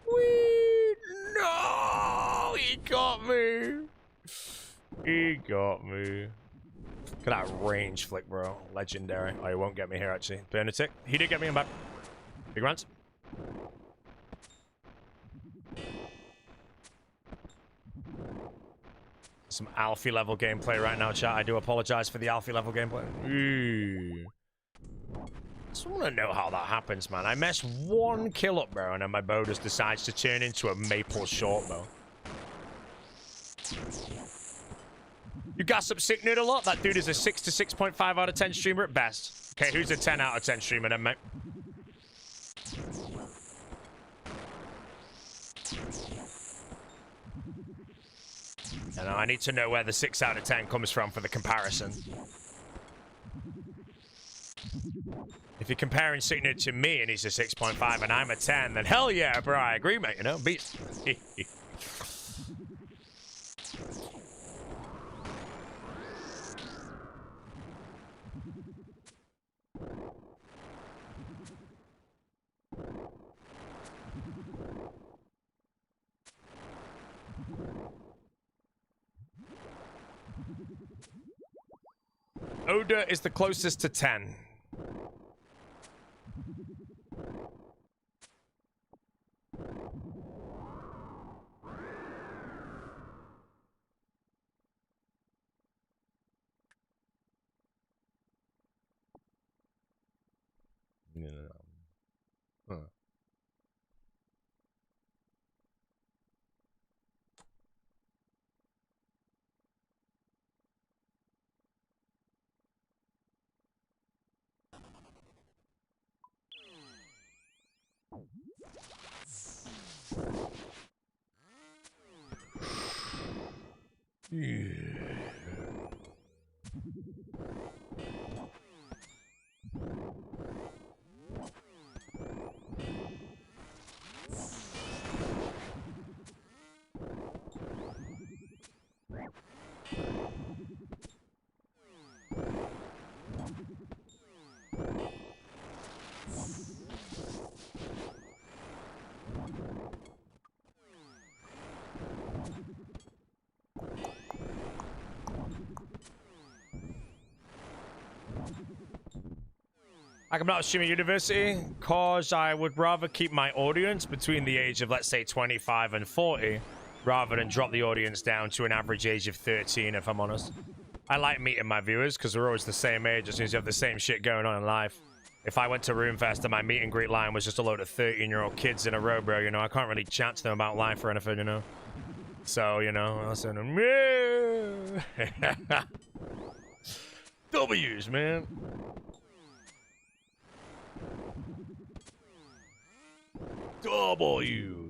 Whee! No! He got me. He got me. Look at that range flick, bro. Legendary. Oh, he won't get me here, actually. Burn a tick. He did get me in back. Big runs. Some Alfie level gameplay right now, chat. I do apologize for the Alfie level gameplay. Ooh. I just want to know how that happens, man. I mess one kill up, bro, and then my bow just decides to turn into a maple short bow. You gas up Sick Noodle a lot? That dude is a 6 to 6.5 out of 10 streamer at best. Okay, who's a 10 out of 10 streamer then, mate? I need to know where the 6 out of 10 comes from for the comparison. If you're comparing Signet to me and he's a 6.5 and I'm a 10, then hell yeah, bro, I agree, mate, you know? Beast. Oda is the closest to 10. Huh. Yeah. I'm not assuming university because I would rather keep my audience between the age of, let's say, 25 and 40 rather than drop the audience down to an average age of 13, if I'm honest. I like meeting my viewers because we're always the same age as soon as you have the same shit going on in life. If I went to RuneFest and my meet and greet line was just a load of 13-year-old kids in a row, bro, you know, I can't really chat to them about life or anything, you know. So, you know, I'll send them, yeah. W's, man. W's.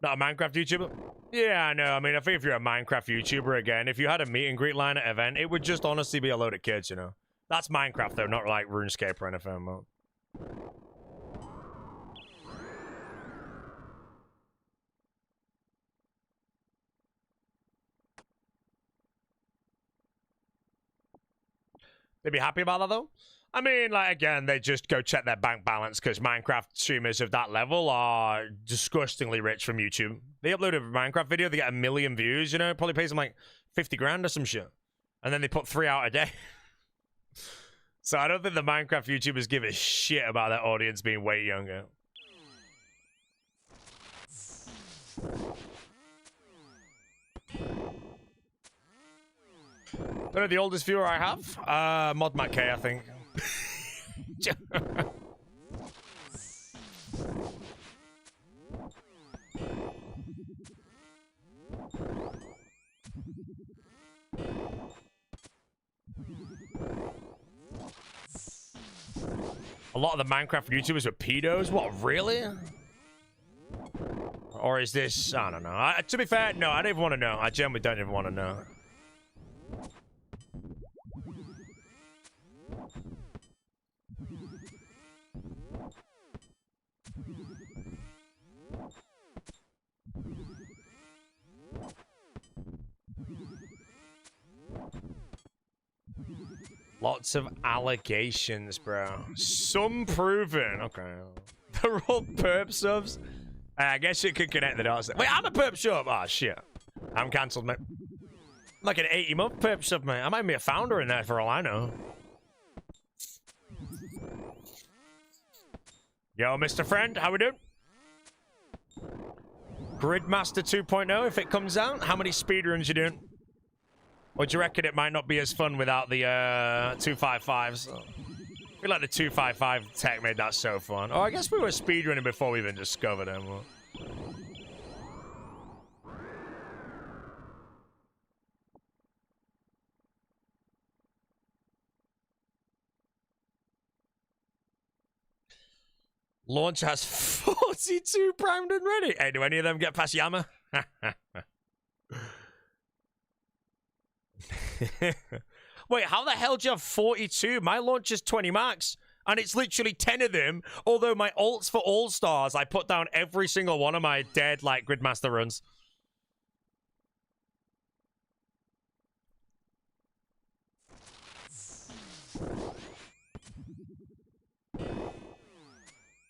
Not a Minecraft YouTuber? Yeah, I know. I mean, I think if you're a Minecraft YouTuber, again, if you had a meet and greet line at an event, it would just honestly be a load of kids, you know? That's Minecraft, though, not like RuneScape or anything. But... they'd be happy about that, though? I mean, like, again, they just go check their bank balance because Minecraft streamers of that level are disgustingly rich from YouTube. They upload a Minecraft video, they get 1 million views, you know? It probably pays them like 50 grand or some shit. And then they put 3 out a day. So I don't think the Minecraft YouTubers give a shit about their audience being way younger. Don't know the oldest viewer I have? Mod Matt K, I think. A lot of the Minecraft YouTubers are pedos? What, really? Or is this... I don't know. To be fair, no, I don't even want to know. I genuinely don't even want to know. Lots of allegations, bro. Some proven. Okay. They're all perp subs. I guess you could connect the dots. Wait, I'm a perp sub. Oh, shit. I'm cancelled, mate. I'm like an 80-month perp sub, mate. I might be a founder in there for all I know. Yo, Mr. Friend, how we doing? Grandmaster 2.0, if it comes out. How many speedruns you doing? Or do you reckon it might not be as fun without the 255s? I feel like the 255 tech made that so fun. Oh, I guess we were speedrunning before we even discovered them. Launch has 42 primed and ready. Hey, do any of them get past Yama? Wait, how the hell do you have 42? My launch is 20 max, and it's literally 10 of them, although my ults for all-stars, I put down every single one of my dead, like, Grandmaster runs.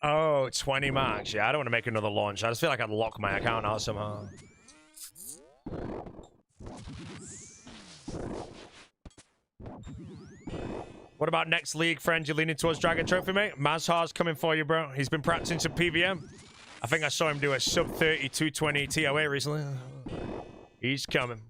Oh, 20 max. Yeah, I don't want to make another launch. I just feel like I'd lock my account out somehow. What about next league, friend? You leaning towards Dragon Trophy, mate? Mazhar's coming for you, bro. He's been practicing some PVM. I think I saw him do a sub 30 220 TOA recently. He's coming.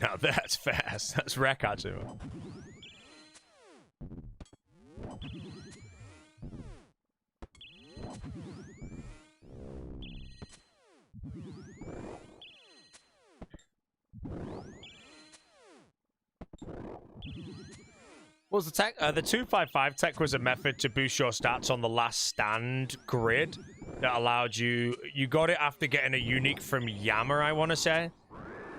Now that's fast. That's Rekatsu. What was the tech? The 255 tech was a method to boost your stats on the last stand grid that allowed you... You got it after getting a unique from Yama, I want to say.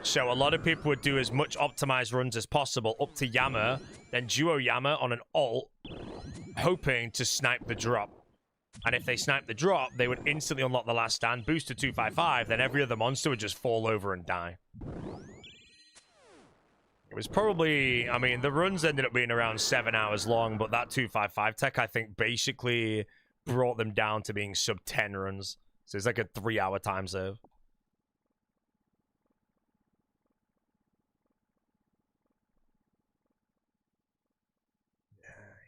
So a lot of people would do as much optimized runs as possible up to Yama, then duo Yama on an ult, hoping to snipe the drop. And if they sniped the drop, they would instantly unlock the last stand, boost to 255, then every other monster would just fall over and die. It was probably, I mean, the runs ended up being around 7 hours long, but that 255 tech, I think, basically brought them down to being sub 10 runs. So it's like a 3-hour time save.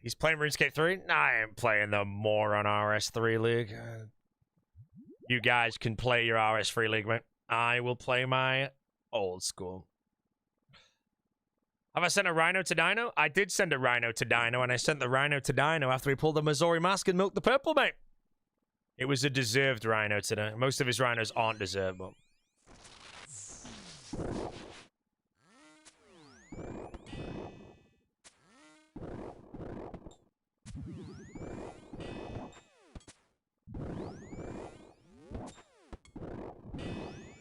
He's playing RuneScape 3? Nah, I ain't playing the moron RS3 League. You guys can play your RS3 League, mate. I will play my old school. Have I sent a rhino to Dino? I did send a rhino to Dino, and I sent the rhino to Dino after he pulled the Missouri mask and milked the purple, mate. It was a deserved rhino today. Most of his rhinos aren't deserved, but...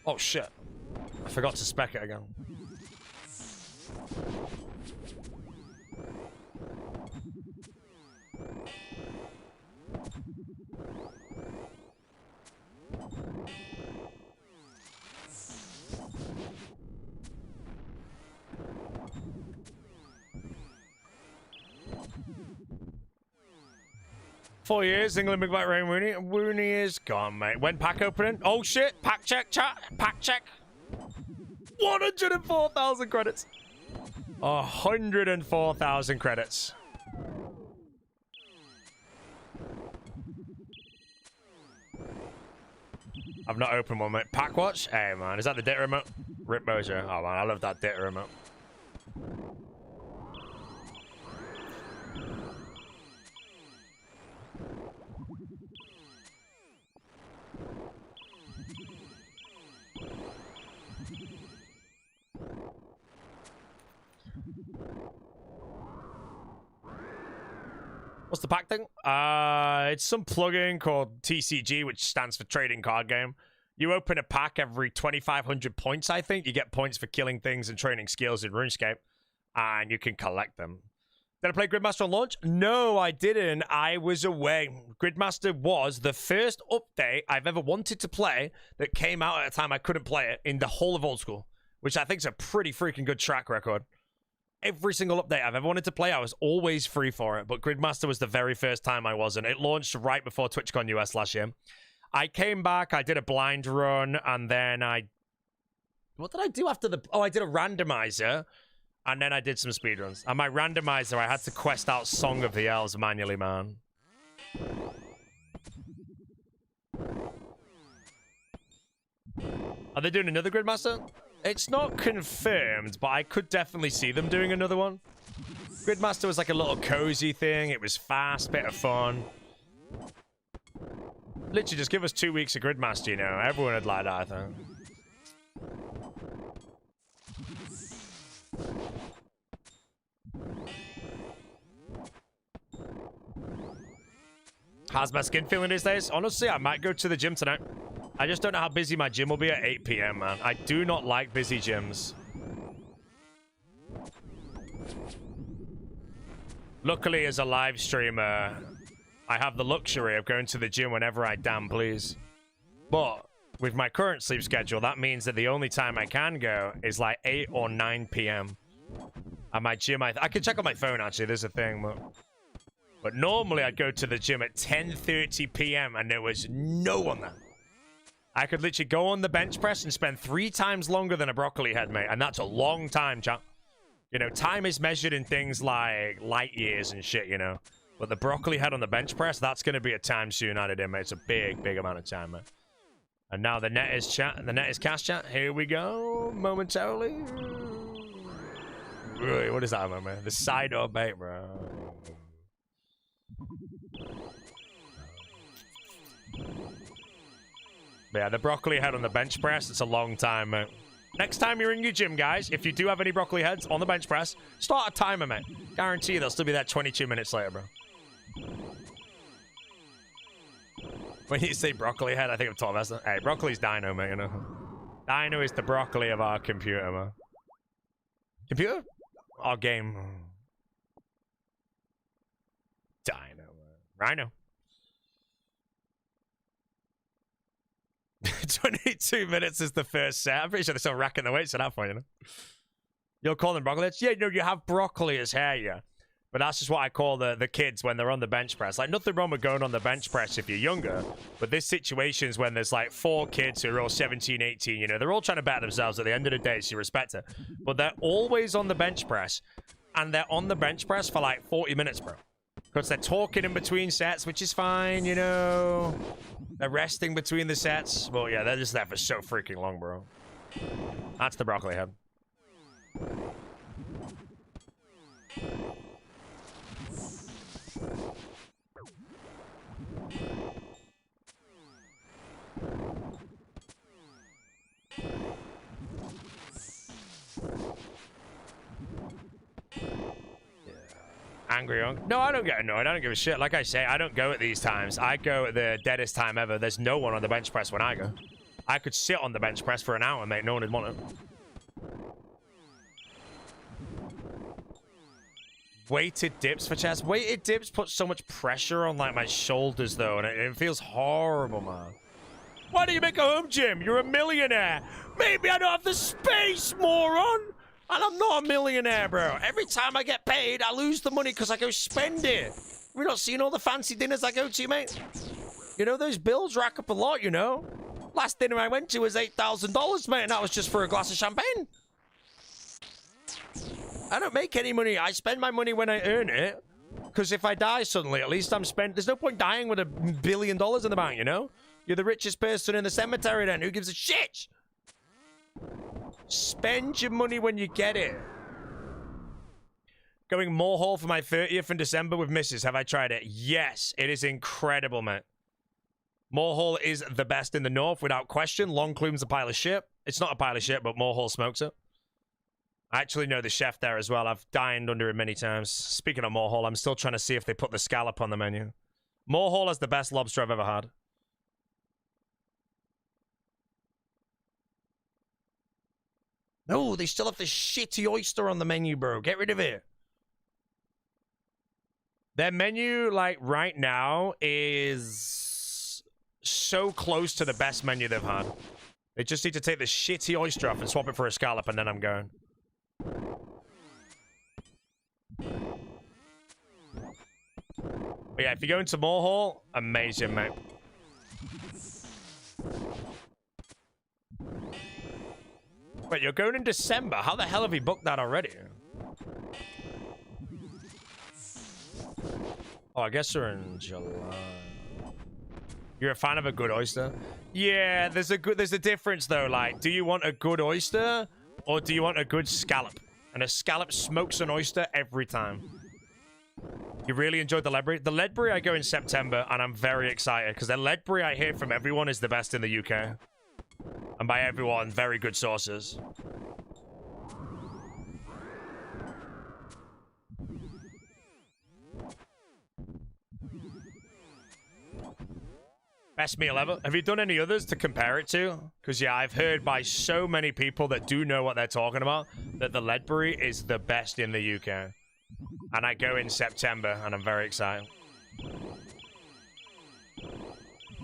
Oh, shit. I forgot to spec it again. Four years, England Big Black Rain Rooney. Rooney is gone, mate. When pack opening? Oh shit! Pack check, chat. Pack check. 104,000 credits. 104,000 credits. I've not opened one, mate. Pack watch? Hey, man. Is that the data remote? Rip Mojo. Oh, man. I love that data remote. What's the pack thing? It's some plugin called TCG, which stands for Trading Card Game. You open a pack every 2,500 points, I think. You get points for killing things and training skills in RuneScape, and you can collect them. Did I play Grandmaster on launch? No, I didn't. I was away. Grandmaster was the first update I've ever wanted to play that came out at a time I couldn't play it in the whole of old school, which I think is a pretty freaking good track record. Every single update I've ever wanted to play, I was always free for it. But Gridmaster was the very first time I wasn't. It launched right before TwitchCon US last year. I came back, I did a blind run, and then what did I do after the... Oh, I did a randomizer, and then I did some speedruns. And my randomizer, I had to quest out Song of the Elves manually, man. Are they doing another Gridmaster? It's not confirmed, but I could definitely see them doing another one. Gridmaster was like a little cozy thing. It was fast, bit of fun. Literally, just give us 2 weeks of Gridmaster, you know. Everyone would like that, I think. How's my skin feeling these days? Honestly, I might go to the gym tonight. I just don't know how busy my gym will be at 8 PM, man. I do not like busy gyms. Luckily, as a live streamer, I have the luxury of going to the gym whenever I damn please. But with my current sleep schedule, that means that the only time I can go is like 8 or 9 PM. At my gym, I can check on my phone, actually. There's a thing, but normally I'd go to the gym at 10:30 PM and there was no one there. I could literally go on the bench press and spend 3 times longer than a broccoli head, mate. And that's a long time, chat. You know, time is measured in things like light years and shit, you know. But the broccoli head on the bench press, that's going to be a time soon added in, mate. It's a big, big amount of time, mate. And now the net is chat. The net is cast chat. Here we go. Momentarily. Really, what is that, man? The side or bait, bro. But yeah, the broccoli head on the bench press, it's a long time, mate. Next time you're in your gym, guys, if you do have any broccoli heads on the bench press, start a timer, mate. Guarantee they'll still be there 22 minutes later, bro. When you say broccoli head, I think I'm talking about... Hey, broccoli's Dino, mate, you know. Dino is the broccoli of our computer, man. Computer? Our game. Dino, man. Rhino. 22 minutes is the first set. I'm pretty sure they're still racking the weights at that point, you know. You'll call them broccoli heads? Yeah, no, you have broccoli as hair, yeah. But that's just what I call the kids when they're on the bench press. Like, nothing wrong with going on the bench press if you're younger. But this situation's when there's like 4 kids who are all 17, 18, you know. They're all trying to better themselves at the end of the day, so you respect it. But they're always on the bench press. And they're on the bench press for like 40 minutes, bro. Because they're talking in between sets, which is fine, you know. They're resting between the sets. Well, yeah, they're just there for so freaking long, bro. That's the broccoli head. Angry on? No, I don't get annoyed. I don't give a shit. Like I say, I don't go at these times. I go at the deadest time ever. There's no one on the bench press when I go. I could sit on the bench press for an hour, mate. No one would want it. Weighted dips for chest. Weighted dips put so much pressure on like my shoulders though, and it feels horrible, man. Why do you make a home gym? You're a millionaire. Maybe I don't have the space, moron. And I'm not a millionaire, bro. Every time I get paid, I lose the money because I go spend it. We're not seeing all the fancy dinners I go to, mate. You know, those bills rack up a lot, you know. Last dinner I went to was $8,000, mate, and that was just for a glass of champagne. I don't make any money. I spend my money when I earn it. Because if I die suddenly, at least I'm spent. There's no point dying with $1 billion in the bank, you know? You're the richest person in the cemetery then. Who gives a shit? Spend your money when you get it. Going more haul for my 30th in December with Mrs. Have I tried it? Yes, it is incredible, mate. Morehall is the best in the north, without question. Longclume's a pile of shit. It's not a pile of shit, but Morehall smokes it. I actually know the chef there as well. I've dined under him many times. Speaking of Morehall, I'm still trying to see if they put the scallop on the menu. Morehall is the best lobster I've ever had. No, they still have the shitty oyster on the menu, bro. Get rid of it. Their menu, like, right now is so close to the best menu they've had. They just need to take the shitty oyster off and swap it for a scallop, and then I'm going. But yeah, if you go into Morehall, amazing, mate. Wait, you're going in December? How the hell have you booked that already? Oh, I guess you're in July. You're a fan of a good oyster? Yeah, there's a difference though. Like, do you want a good oyster or do you want a good scallop? And a scallop smokes an oyster every time. You really enjoyed the Ledbury? The Ledbury I go in September and I'm very excited because the Ledbury I hear from everyone is the best in the UK. And by everyone, very good sources. Best meal ever. Have you done any others to compare it to? Because, yeah, I've heard by so many people that do know what they're talking about that the Ledbury is the best in the UK. And I go in September, and I'm very excited.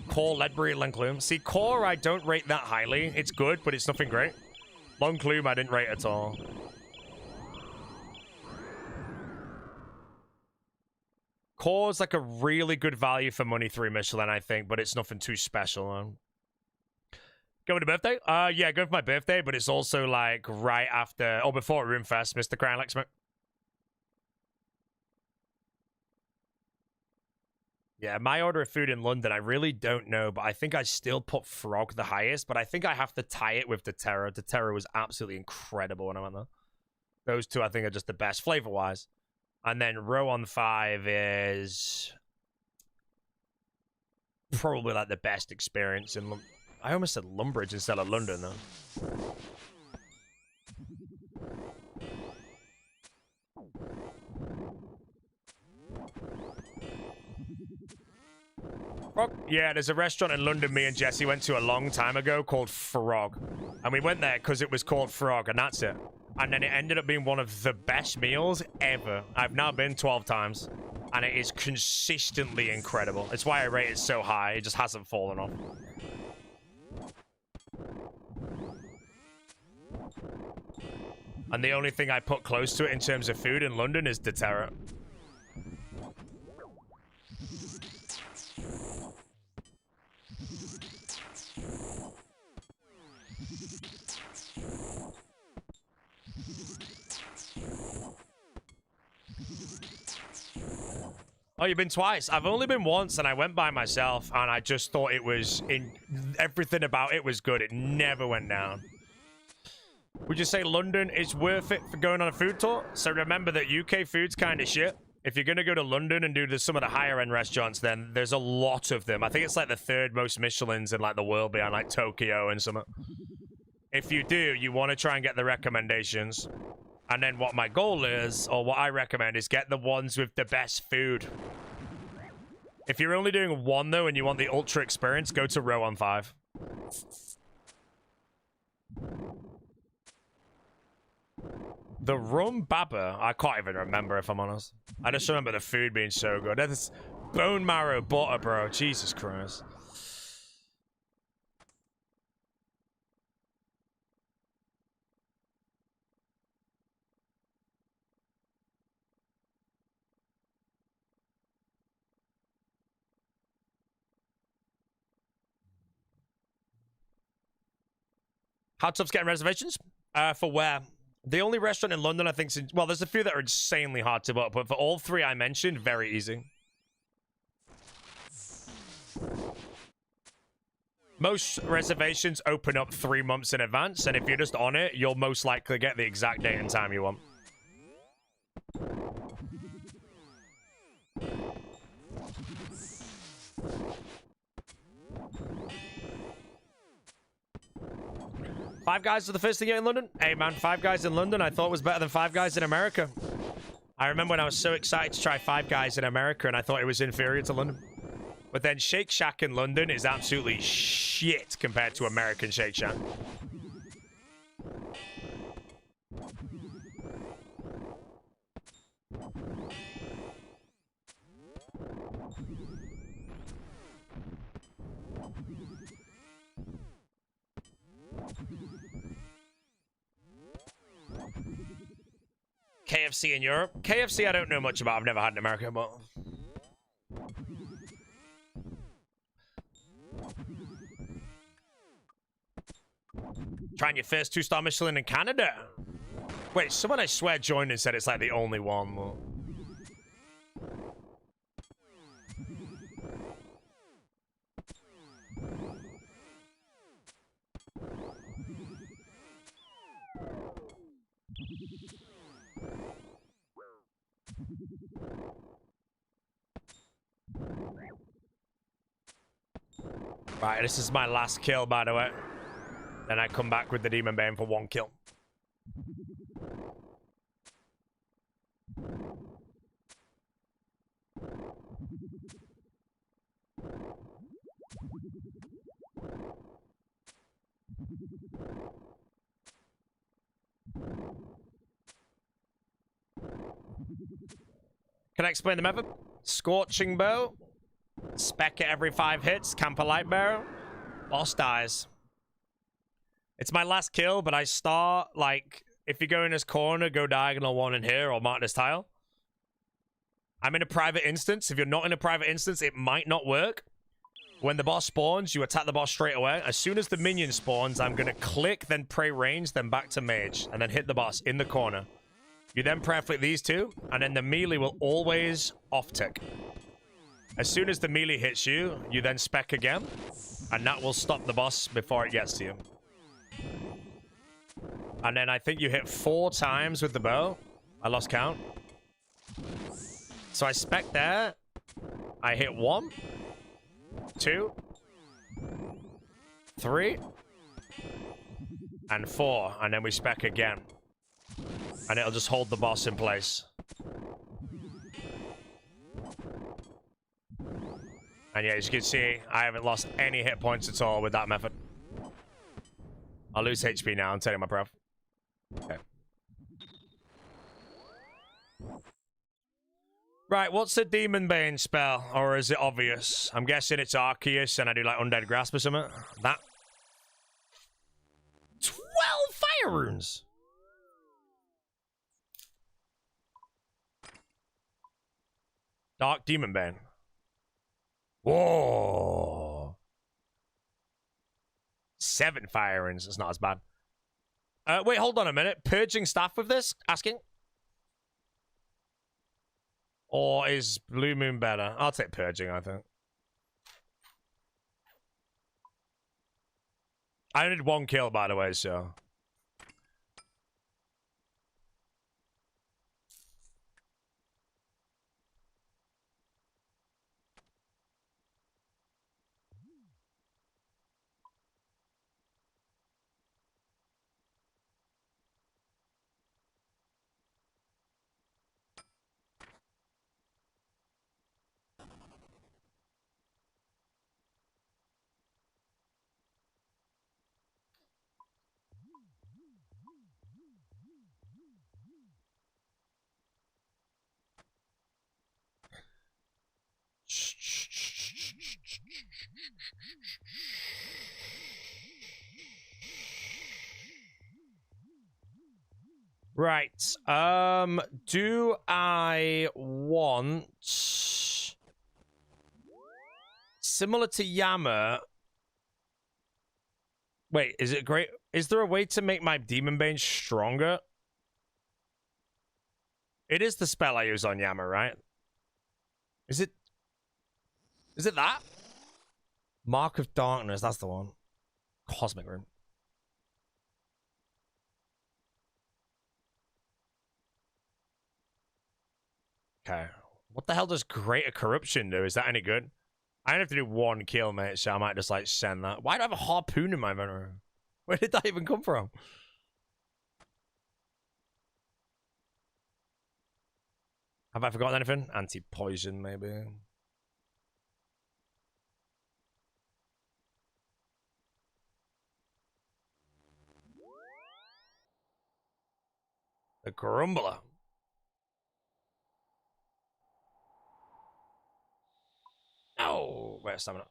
Core, Ledbury, Longclume. See, Core, I don't rate that highly. It's good, but it's nothing great. Longclume, I didn't rate at all. Core's like a really good value for money 3 Michelin, I think, but it's nothing too special. Going to birthday? Yeah, going for my birthday, but it's also like right after, or before RuneFest, Mr. Crylex, mate. Yeah, my order of food in London, I really don't know, but I think I still put Frog the highest, but I think I have to tie it with the Terror. The Terror was absolutely incredible when I went there. Those two, I think, are just the best flavor-wise. And then row on 5 is probably like the best experience in I almost said Lumbridge instead of London, though. Frog? Yeah, there's a restaurant in London me and Jesse went to a long time ago called Frog. And we went there because it was called Frog, and that's it. And then it ended up being one of the best meals ever. I've now been 12 times, and it is consistently incredible. It's why I rate it so high. It just hasn't fallen off. And the only thing I put close to it in terms of food in London is doTERRA. Oh, you've been twice? I've only been once, and I went by myself, and I just thought it was everything about it was good. It never went down. Would you say London is worth it for going on a food tour? So remember that UK food's kind of shit. If you're going to go to London and do some of the higher end restaurants, then there's a lot of them. I think it's like the 3rd most Michelins in like the world behind like Tokyo and something. If you do, you want to try and get the recommendations. And then what my goal is, or what I recommend, is get the ones with the best food. If you're only doing one, though, and you want the ultra experience, go to Row on 5. The rum baba, I can't even remember, if I'm honest. I just remember the food being so good. That's bone marrow butter, bro. Jesus Christ. How tough's getting reservations? For where? The only restaurant in London I think... Well, there's a few that are insanely hard to book, but for all 3 I mentioned, very easy. Most reservations open up 3 months in advance, and if you're just on it, you'll most likely get the exact date and time you want. Five Guys are the first thing in London? Hey man, Five Guys in London I thought was better than Five Guys in America. I remember when I was so excited to try Five Guys in America and I thought it was inferior to London. But then Shake Shack in London is absolutely shit compared to American Shake Shack. KFC in Europe? KFC I don't know much about. I've never had in America, but... Trying your first 2-star Michelin in Canada? Wait, someone I swear joined and said it's like the only one. Though. Right, this is my last kill, by the way. Then I come back with the Demon Bane for 1 kill. Can I explain the method? Scorching Bow. Spec it every 5 hits. Camp a Light Barrow. Boss dies. It's my last kill, but I start, like, if you go in this corner, go diagonal 1 in here, or mark this tile. I'm in a private instance. If you're not in a private instance, it might not work. When the boss spawns, you attack the boss straight away. As soon as the minion spawns, I'm going to click, then pray range, then back to mage, and then hit the boss in the corner. You then prayer flick these 2, and then the melee will always off-tick. As soon as the melee hits you, you then spec again, and that will stop the boss before it gets to you. And then I think you hit 4 times with the bow. I lost count. So I spec there. I hit 1, 2, 3, and 4. And then we spec again. And it'll just hold the boss in place. And yeah, as you can see, I haven't lost any hit points at all with that method. I'll lose HP now, I'm telling my prof. Okay. Right, what's the Demon Bane spell? Or is it obvious? I'm guessing it's Arceus and I do like Undead Grasp or something. That. 12 fire runes! Dark Demon Bane. Whoa. 7 firings. It's not as bad. Wait, hold on a minute. Purging staff with this? Asking? Or is Blue Moon better? I'll take Purging, I think. I only did 1 kill, by the way, so... Right. Do I want similar to Yama? Wait, is it great? Is there a way to make my Demon Bane stronger? It is the spell I use on Yama, right? Is it that? Mark of Darkness, that's the one. Cosmic Rune. Okay. What the hell does Greater Corruption do? Is that any good? I only have to do 1 kill, mate, so I might just, like, send that. Why do I have a harpoon in my inventory? Where did that even come from? Have I forgotten anything? Anti-poison, maybe. The Grumbler. Oh, wait, stamina.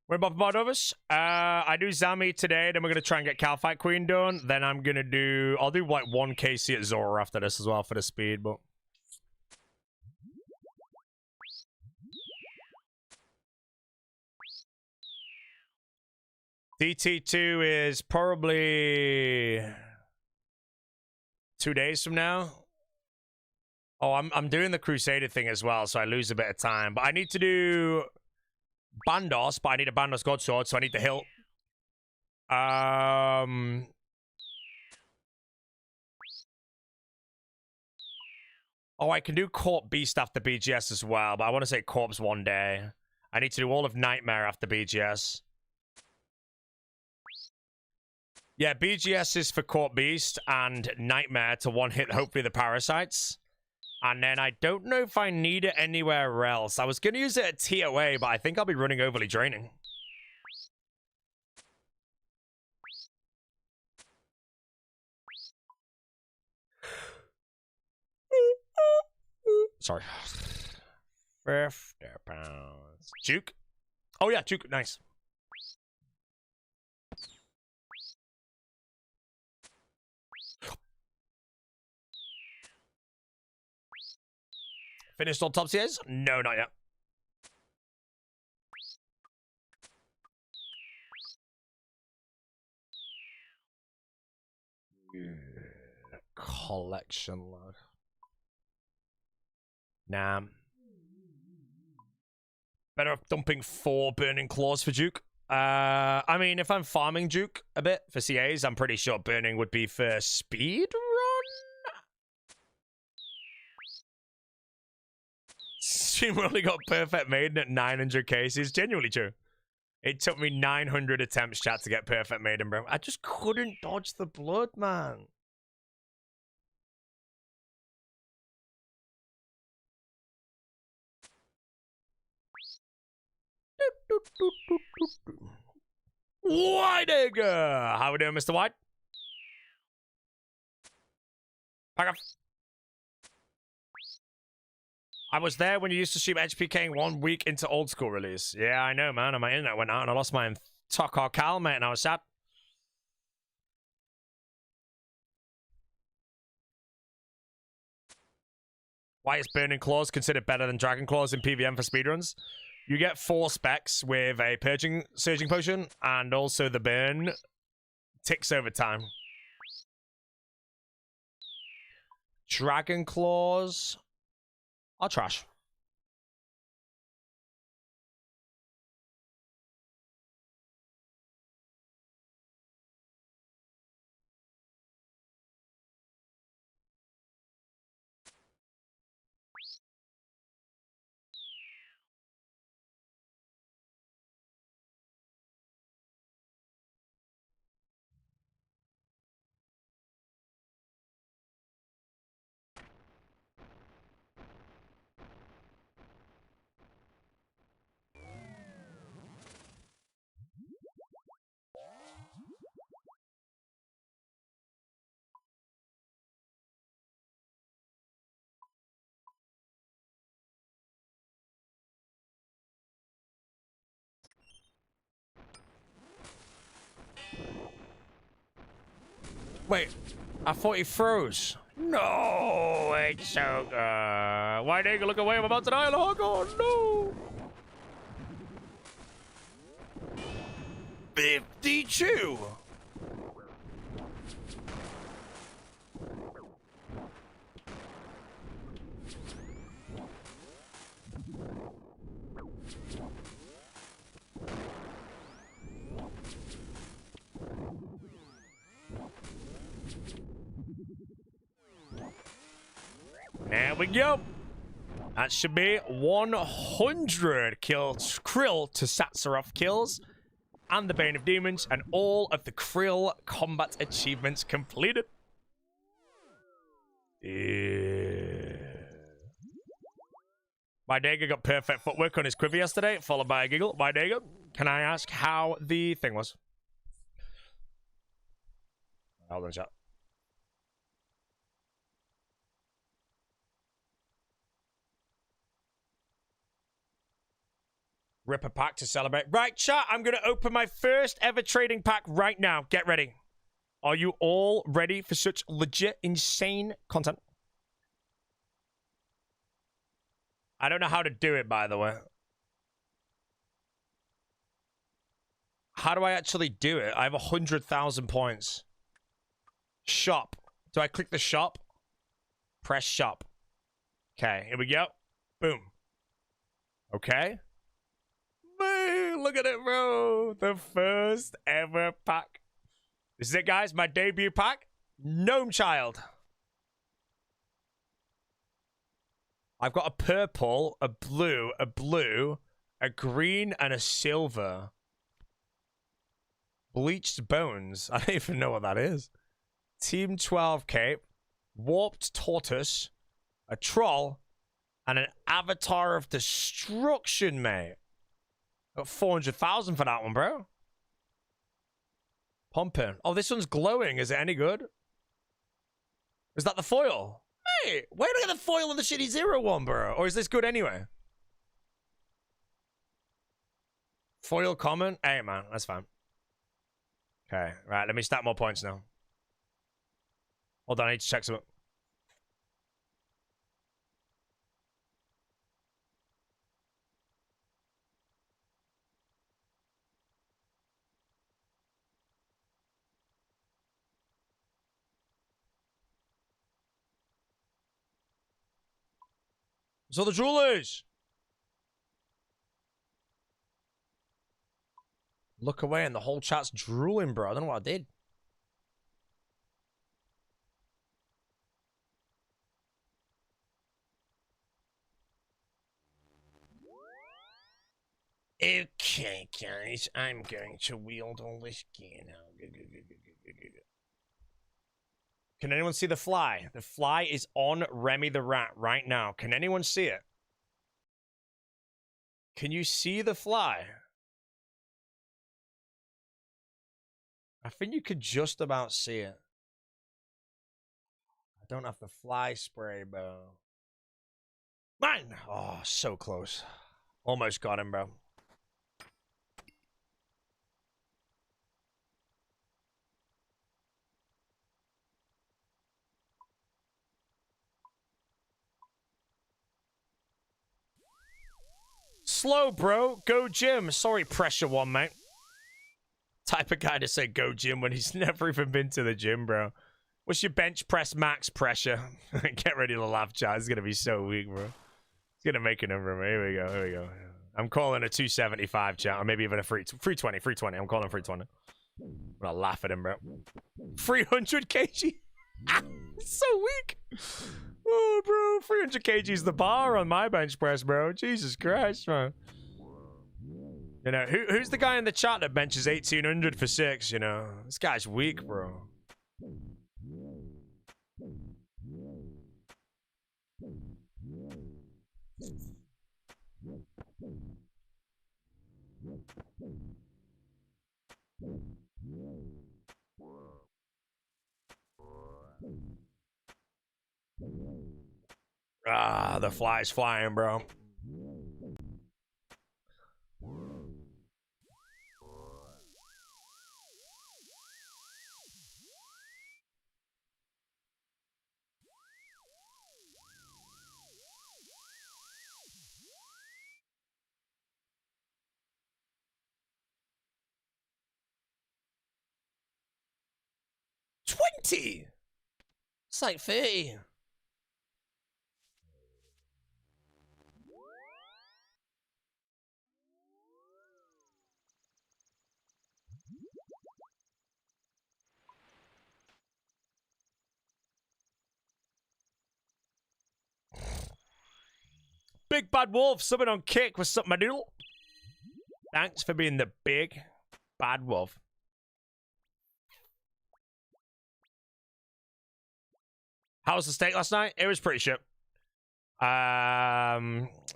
We're about of us. I do Zami today, then we're gonna try and get Calfight Queen done. Then I'll do like 1 KC at Zora after this as well for the speed, but DT2 is probably 2 days from now. Oh, I'm doing the Crusader thing as well, so I lose a bit of time. But I need to do Bandos, but I need a Bandos Godsword, so I need the hilt. Oh, I can do Corp Beast after BGS as well, but I want to say Corpse one day. I need to do all of Nightmare after BGS. Yeah, BGS is for Corp Beast and Nightmare to one-hit, hopefully, the Parasites. And then I don't know if I need it anywhere else. I was going to use it at TOA, but I think I'll be running overly draining. Sorry. 50 pounds. Juke? Oh, yeah, Juke. Nice. Finished all top tiers? No, not yet. Collection log. Nah. Better off dumping 4 Burning Claws for Duke. I mean, if I'm farming Duke a bit for CAs, I'm pretty sure Burning would be for speed run. streamer only got perfect maiden at 900 cases. Genuinely true. It took me 900 attempts, chat, to get perfect maiden, bro. I just couldn't dodge the blood, man. Whiteacre! How we doing, Mr. White? Back off. I was there when you used to stream HPKing 1 week into old school release. Yeah, I know, man. And my internet went out and I lost my Tucker Cal, mate, and I was sad. Why is Burning Claws considered better than Dragon Claws in PVM for speedruns? You get 4 specs with a Surging Potion, and also the burn ticks over time. Dragon Claws are trash. Wait, I thought he froze. No, it's so good. White Eagle, look away, I'm about to die. Oh, no. 52. There we go. That should be 100 kills. Krill to Satsaroth kills. And the Bane of Demons. And all of the Krill combat achievements completed. Yeah. Whiteacre got perfect footwork on his quiver yesterday, followed by a giggle. Whiteacre, can I ask how the thing was? Hold on, chat. Rip a pack to celebrate. Right, chat, I'm going to open my first ever trading pack right now. Get ready. Are you all ready for such legit, insane content? I don't know how to do it, by the way. How do I actually do it? I have 100,000 points. Shop. Do I click the shop? Press shop. Okay, here we go. Boom. Okay. Look at it, bro. The first ever pack. This is it, guys. My debut pack. Gnome Child. I've got a purple, a blue, a green, and a silver. Bleached Bones. I don't even know what that is. Team 12 cape. Warped Tortoise. A troll. And an Avatar of Destruction, mate. Got 400,000 for that one, bro. Pumping. Oh, this one's glowing. Is it any good? Is that the foil? Hey, where do I get the foil on the shitty 0-1, bro? Or is this good anyway? Foil common? Hey, man, that's fine. Okay, right, let me stack more points now. Hold on, I need to check something. So the jewelers. Look away and the whole chat's drooling, bro. I don't know what I did. Okay, guys, I'm going to wield all this gear now. Can anyone see the fly? The fly is on Remy the Rat right now. Can anyone see it? Can you see the fly? I think you could just about see it. I don't have the fly spray, bro. Mine! Oh, so close. Almost got him, bro. Slow, bro. Go gym. Sorry, pressure one, mate. Type of guy to say go gym when he's never even been to the gym, bro. What's your bench press max pressure? Get ready to laugh, chat. It's gonna be so weak, bro. It's gonna make a number of me. Here we go. Here we go. I'm calling a 275, chat, or maybe even a 320. 320. I'm calling 320. I'm gonna laugh at him, bro. 300 kg. It's so weak. Oh, bro, 300 kg is the bar on my bench press, bro. Jesus Christ, man. You know, who's the guy in the chat that benches 1800 for 6, you know? This guy's weak, bro. Ah, the fly's flying, bro. $20. It's like 30. Big Bad Wolf, subbing on Kick. What's up, my doodle? Thanks for being the Big Bad Wolf. How was the steak last night? It was pretty shit.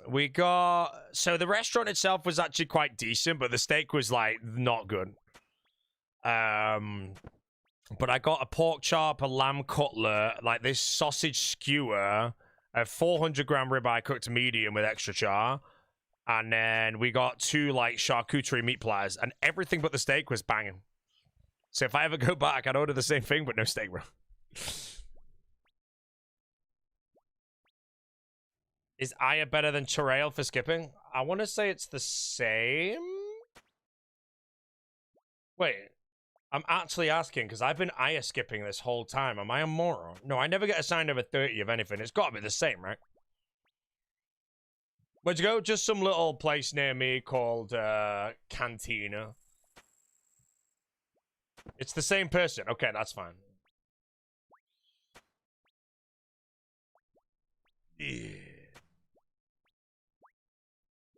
We got... So the restaurant itself was actually quite decent, but the steak was, like, not good. But I got a pork chop, a lamb cutlet, like this sausage skewer, a 400-gram ribeye cooked medium with extra char, and then we got 2, like, charcuterie meat platters, and everything but the steak was banging. So if I ever go back, I'd order the same thing, but no steak, bro. Is Aya better than Chorale for skipping? I want to say it's the same. Wait, I'm actually asking because I've been Aya skipping this whole time. Am I a moron? No, I never get assigned over 30 of anything. It's got to be the same, right? Where'd you go? Just some little place near me called Cantina. It's the same person. Okay, that's fine. Yeah.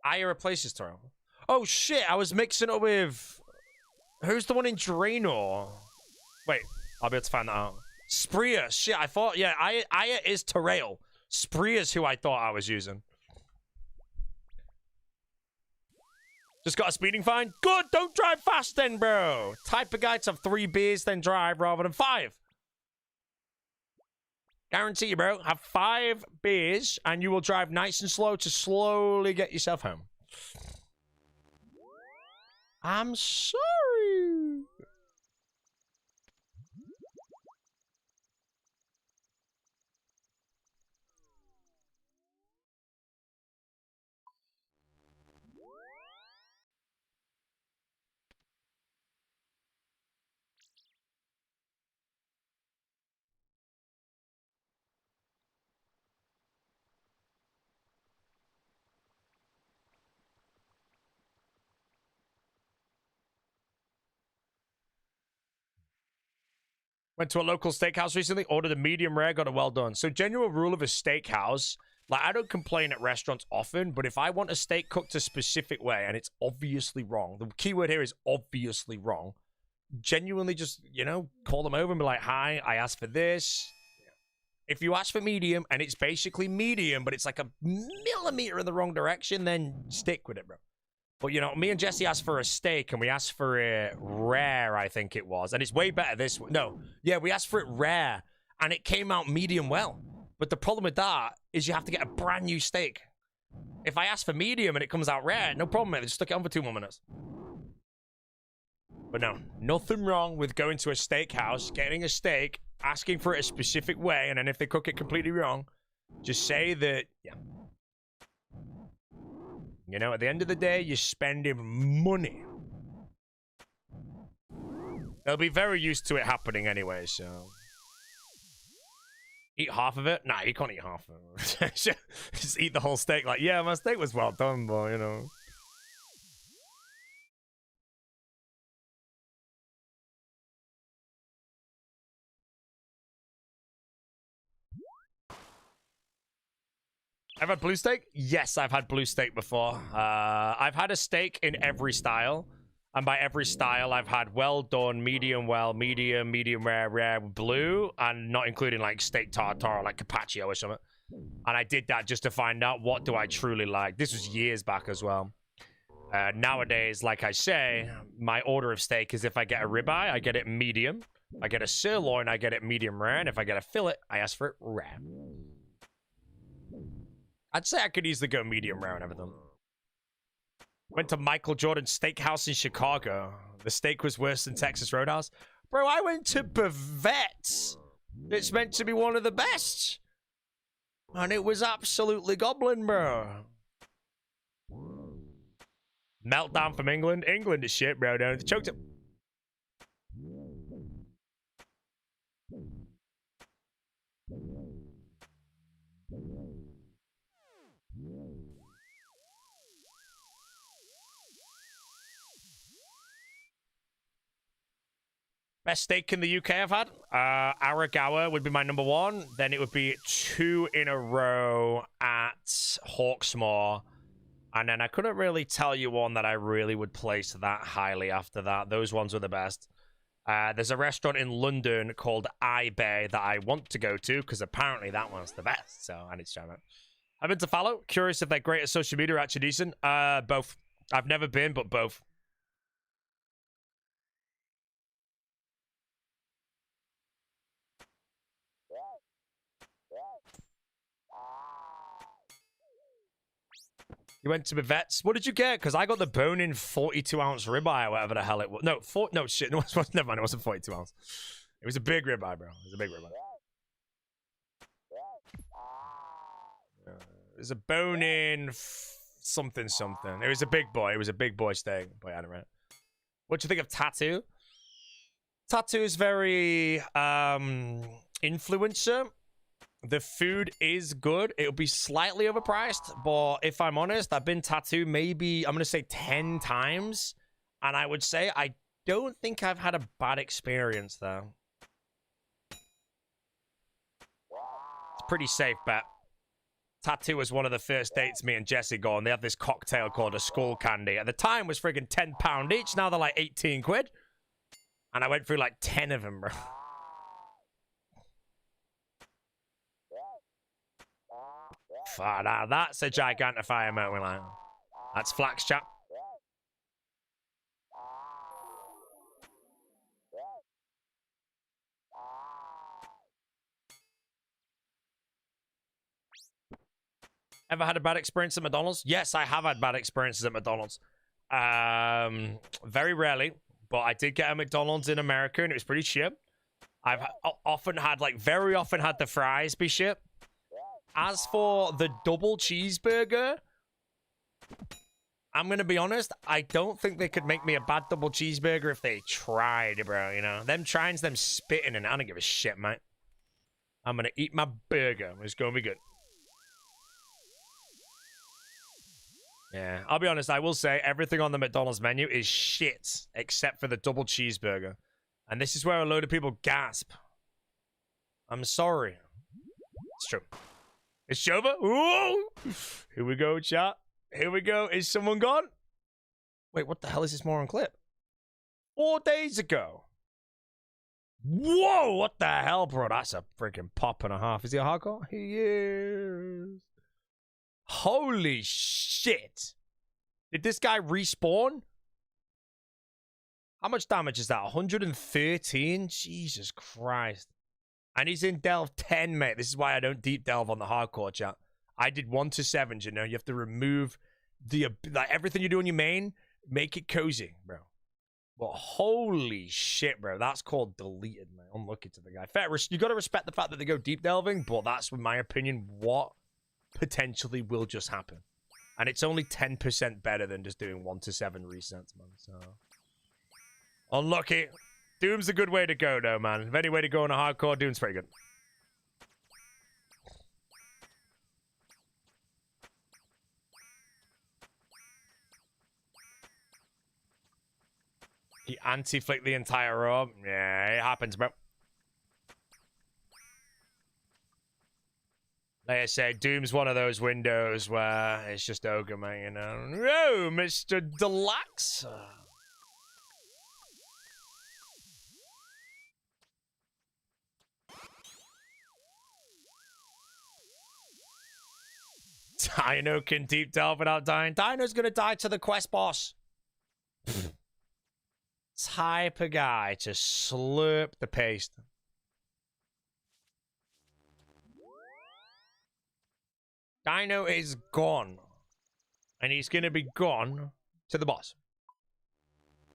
Aya replaces Toro. Oh shit, I was mixing up with... Who's the one in Draenor? Wait, I'll be able to find that out. Spree. Shit, I thought... Yeah, Aya is Terrail. Spree is who I thought I was using. Just got a speeding fine? Good, don't drive fast then, bro. Type of guy to have 3 beers, then drive rather than 5. Guarantee you, bro. Have 5 beers, and you will drive nice and slow to slowly get yourself home. I'm sorry. Went to a local steakhouse recently, ordered a medium rare, got a well done. So general rule of a steakhouse, Like, I don't complain at restaurants often, but if I want a steak cooked a specific way and it's obviously wrong, the keyword here is obviously wrong, genuinely just, you know, call them over and be like, hi, I asked for this. If you ask for medium and it's basically medium, but it's like a millimeter in the wrong direction, then stick with it, bro. But, you know, me and Jesse asked for a steak and we asked for it rare, I think it was. And it's way better this way. No, yeah, we asked for it rare and it came out medium well. But the problem with that is you have to get a brand new steak. If I ask for medium and it comes out rare, no problem, mate. Just stick it on for 2 more minutes. But no, nothing wrong with going to a steakhouse, getting a steak, asking for it a specific way, and then if they cook it completely wrong, just say that, yeah. You know, at the end of the day, you're spending money. They'll be very used to it happening anyway, so... Eat half of it? Nah, you can't eat half of it. Just eat the whole steak. Like, yeah, my steak was well done, but, you know... I've had blue steak? Yes, I've had blue steak before. I've had a steak in every style. And by every style, I've had well done, medium well, medium rare, rare, blue, and not including like steak tartare or like carpaccio or something. And I did that just to find out what do I truly like. This was years back as well. Nowadays, like I say, my order of steak is if I get a ribeye, I get it medium. If I get a sirloin, I get it medium rare. And if I get a fillet, I ask for it rare. I'd say I could easily go medium rare and everything. Went to Michael Jordan's steakhouse in Chicago. The steak was worse than Texas Roadhouse. Bro, I went to Bavette's. It's meant to be one of the best. And it was absolutely goblin, bro. Meltdown from England. England is shit, bro. They choked it. Best steak in the UK I've had? Aragawa would be my number one. Then it would be 2 in a row at Hawksmoor. And then I couldn't really tell you one that I really would place that highly after that. Those ones were the best. There's a restaurant in London called iBay that I want to go to because apparently that one's the best. So I need to try that. I've been to Fallow. Curious if they're great at social media or actually decent. Both. I've never been, but both. You went to Bavette's. What did you get? Because I got the bone-in 42-ounce ribeye or whatever the hell it was. No, no shit. No, never mind. It wasn't 42 ounce. It was a big ribeye, bro. It was a big ribeye. It was a bone-in something. It was a big boy. It was a big boy steak. Boy, I don't know. What do you think of Tattoo? Tattoo is very influencer. The food is good. It'll be slightly overpriced, but if I'm honest, I've been Tattoo maybe, I'm going to say 10 times. And I would say I don't think I've had a bad experience, though. It's a pretty safe bet. Tattoo was one of the first dates me and Jesse go on. They have this cocktail called a skull candy. At the time, it was friggin' £10 each. Now they're like 18 quid. And I went through like 10 of them, bro. Now that's a gigantifier moment, like. That's flax, chat. Ever had a bad experience at McDonald's? Yes, I have had bad experiences at McDonald's. Very rarely, but I did get a McDonald's in America and it was pretty shit. I've very often had the fries be shit. As for the double cheeseburger, I'm going to be honest, I don't think they could make me a bad double cheeseburger if they tried, bro, you know? Them trying, them spitting, and I don't give a shit, mate. I'm going to eat my burger. It's going to be good. Yeah, I'll be honest, I will say everything on the McDonald's menu is shit, except for the double cheeseburger. And this is where a load of people gasp. I'm sorry. It's true. It's Shova. Ooh! Here we go, chat. Here we go. Is someone gone? Wait, what the hell is this more on clip? 4 days ago. Whoa, what the hell, bro? That's a freaking pop and a half. Is he a hardcore? He is. Holy shit. Did this guy respawn? How much damage is that? 113? Jesus Christ. And he's in Delve 10, mate. This is why I don't deep delve on the hardcore, chat. I did 1 to 7, you know? You have to remove the like everything you do on your main, make it cozy, bro. But holy shit, bro. That's called deleted, man. Unlucky to the guy. Fair, you got to respect the fact that they go deep delving, but that's, in my opinion, what potentially will just happen. And it's only 10% better than just doing 1 to 7 resets, man. So, unlucky. Doom's a good way to go, though, man. If any way to go on a hardcore, Doom's pretty good. He anti-flicked the entire row. Yeah, it happens, bro. Like I say, Doom's one of those windows where it's just ogre, man, you know. Oh, Mr. Deluxe. Dino can deep delve without dying. Dino's gonna die to the quest boss. Type of guy to slurp the paste. Dino is gone. And he's gonna be gone to the boss.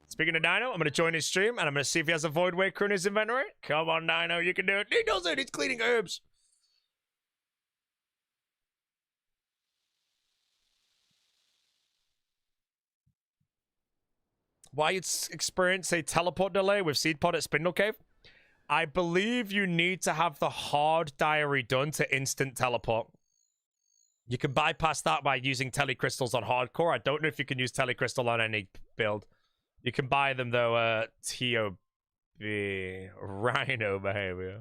Speaking of Dino, I'm gonna join his stream and I'm gonna see if he has a Void Waker in his inventory. Come on, Dino, you can do it. He does it, he's cleaning herbs. Why you'd experience a teleport delay with Seed Pod at Spindle Cave? I believe you need to have the hard diary done to instant teleport. You can bypass that by using Telecrystals on hardcore. I don't know if you can use Telecrystal on any build. You can buy them though, TOB. Rhino behavior.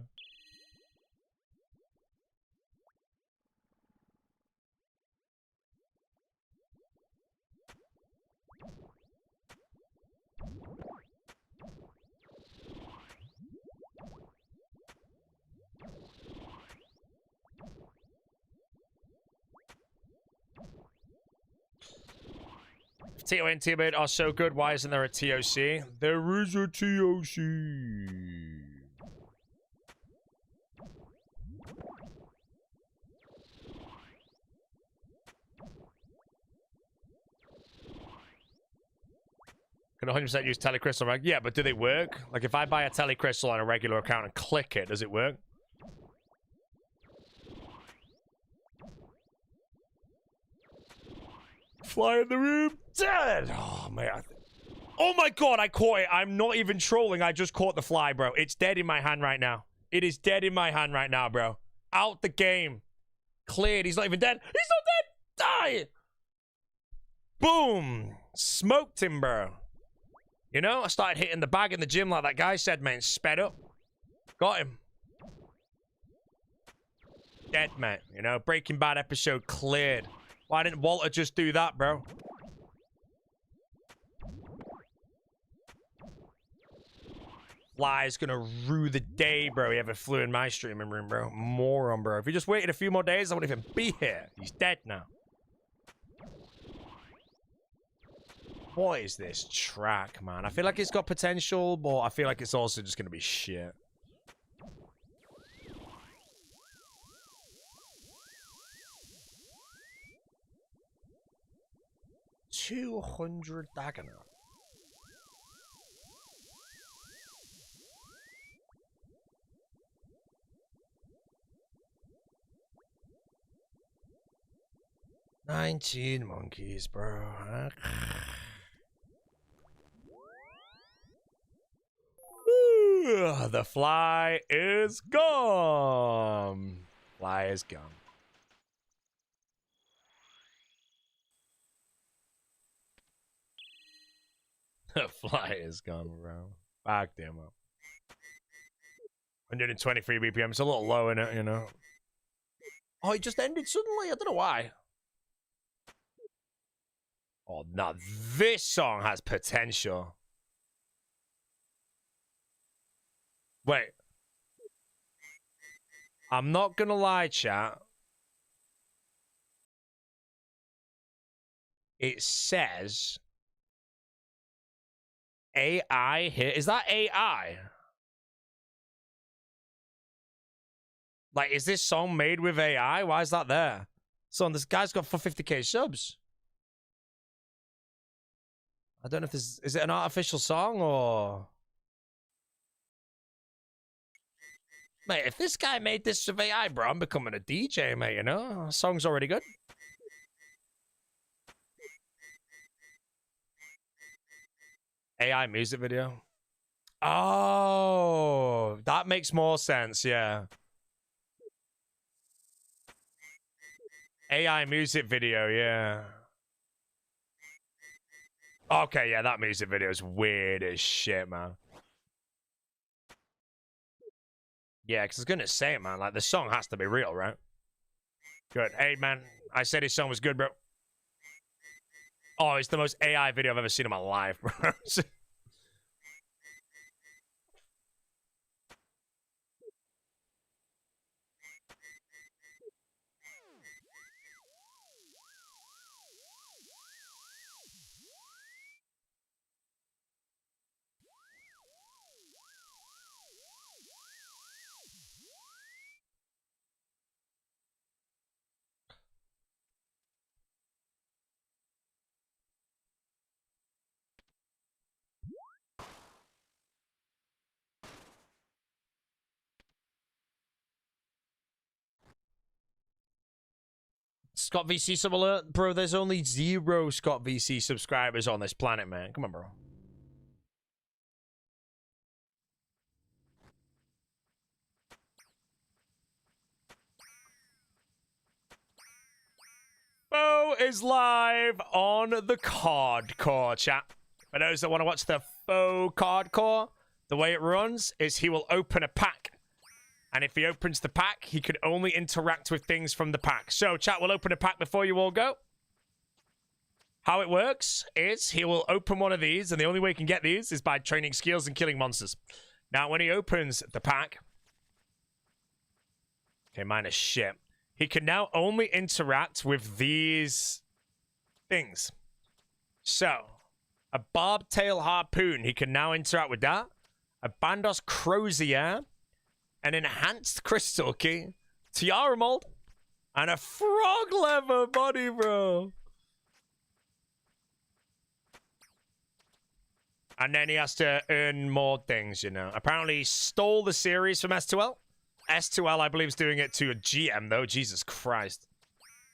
TO and TO are so good, why isn't there a TOC? There is a TOC. Can 100% use Telecrystal, right? Yeah, but do they work? Like, if I buy a Telecrystal on a regular account and click it, does it work? Fly in the room. Dead. Oh, man. Oh, my God. I caught it. I'm not even trolling. I just caught the fly, bro. It's dead in my hand right now. It is dead in my hand right now, bro. Out the game. Cleared. He's not even dead. He's not dead. Die. Boom. Smoked him, bro. You know, I started hitting the bag in the gym like that guy said, man. Sped up. Got him. Dead, man. You know, Breaking Bad episode cleared. Why didn't Walter just do that, bro? Fly's gonna rue the day, bro, he ever flew in my streaming room, bro. Moron, bro. If he just waited a few more days, I wouldn't even be here. He's dead now. What is this track, man? I feel like it's got potential, but I feel like it's also just gonna be shit. $200 Dagoner. $19 monkeys, bro. The fly is gone. Fly is gone. The fly is gone, bro. Back them up. 123 BPM. It's a little low in it, you know. Oh, it just ended suddenly. I don't know why. Oh, now this song has potential. Wait. I'm not gonna lie, chat. It says AI here. Is that AI? Like, is this song made with AI? Why is that there? So this guy's got 450k subs. I don't know if this is it an artificial song or mate, if this guy made this with AI, bro, I'm becoming a DJ, mate, you know? The song's already good. AI music video. Oh, that makes more sense, yeah. AI music video, yeah. Okay, yeah, that music video is weird as shit, man. Yeah, because I was going to say, man, like, the song has to be real, right? Good. Hey, man, I said his song was good, bro. Oh, it's the most AI video I've ever seen in my life, bro. Scott VC sub alert, bro. There's only 0 Scott VC subscribers on this planet, man. Come on, bro. Bo is live on the Cardcore chat. For those that want to watch the faux Cardcore, the way it runs is he will open a pack. And if he opens the pack, he can only interact with things from the pack. So, chat will open a pack before you all go. How it works is he will open one of these, and the only way he can get these is by training skills and killing monsters. Now, when he opens the pack... Okay, minus shit. He can now only interact with these things. So, a barbtail harpoon, he can now interact with that. A Bandos crozier, an enhanced crystal key, tiara mold, and a frog leather body, bro. And then he has to earn more things, you know. Apparently, he stole the series from S2L. S2L, I believe, is doing it to a GM, though. Jesus Christ.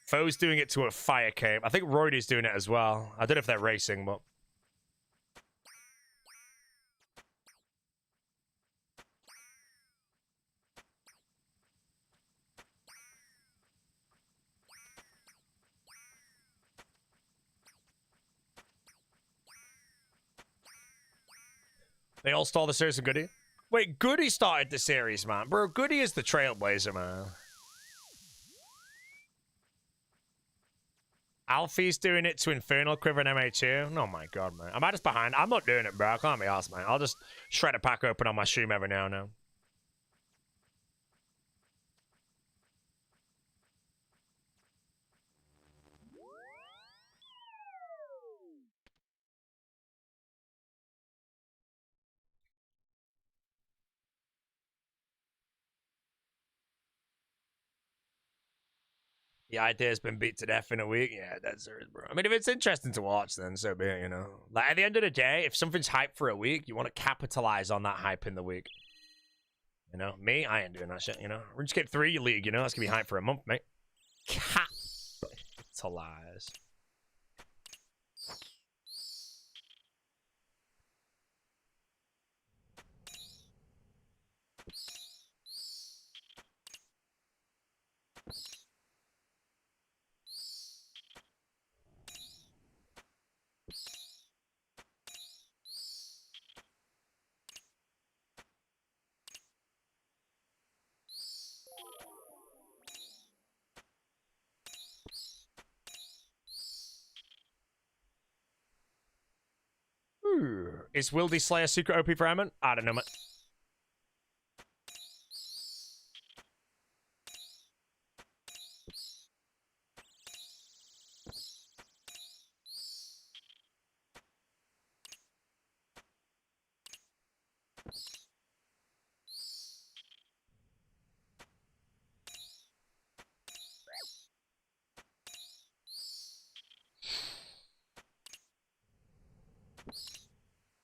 Foe's doing it to a fire cape. I think Roidy's doing it as well. I don't know if they're racing, but... They all stole the series of Goody? Wait, Goody started the series, man. Bro, Goody is the trailblazer, man. Alfie's doing it to Infernal Quiver and MA2. Oh my god, man. Am I just behind? I'm not doing it, bro. I can't be arsed, man. I'll just shred a pack open on my stream every now and then. The idea's been beat to death in a week. Yeah, that's it, bro. I mean, if it's interesting to watch, then so be it, you know. Like, at the end of the day, if something's hyped for a week, you want to capitalize on that hype in the week. You know, me, I ain't doing that shit, you know. RuneScape 3 League, you know, that's gonna be hyped for a month, mate. Capitalize. Is Wildy Slayer secret OP for Eamon? I don't know, man.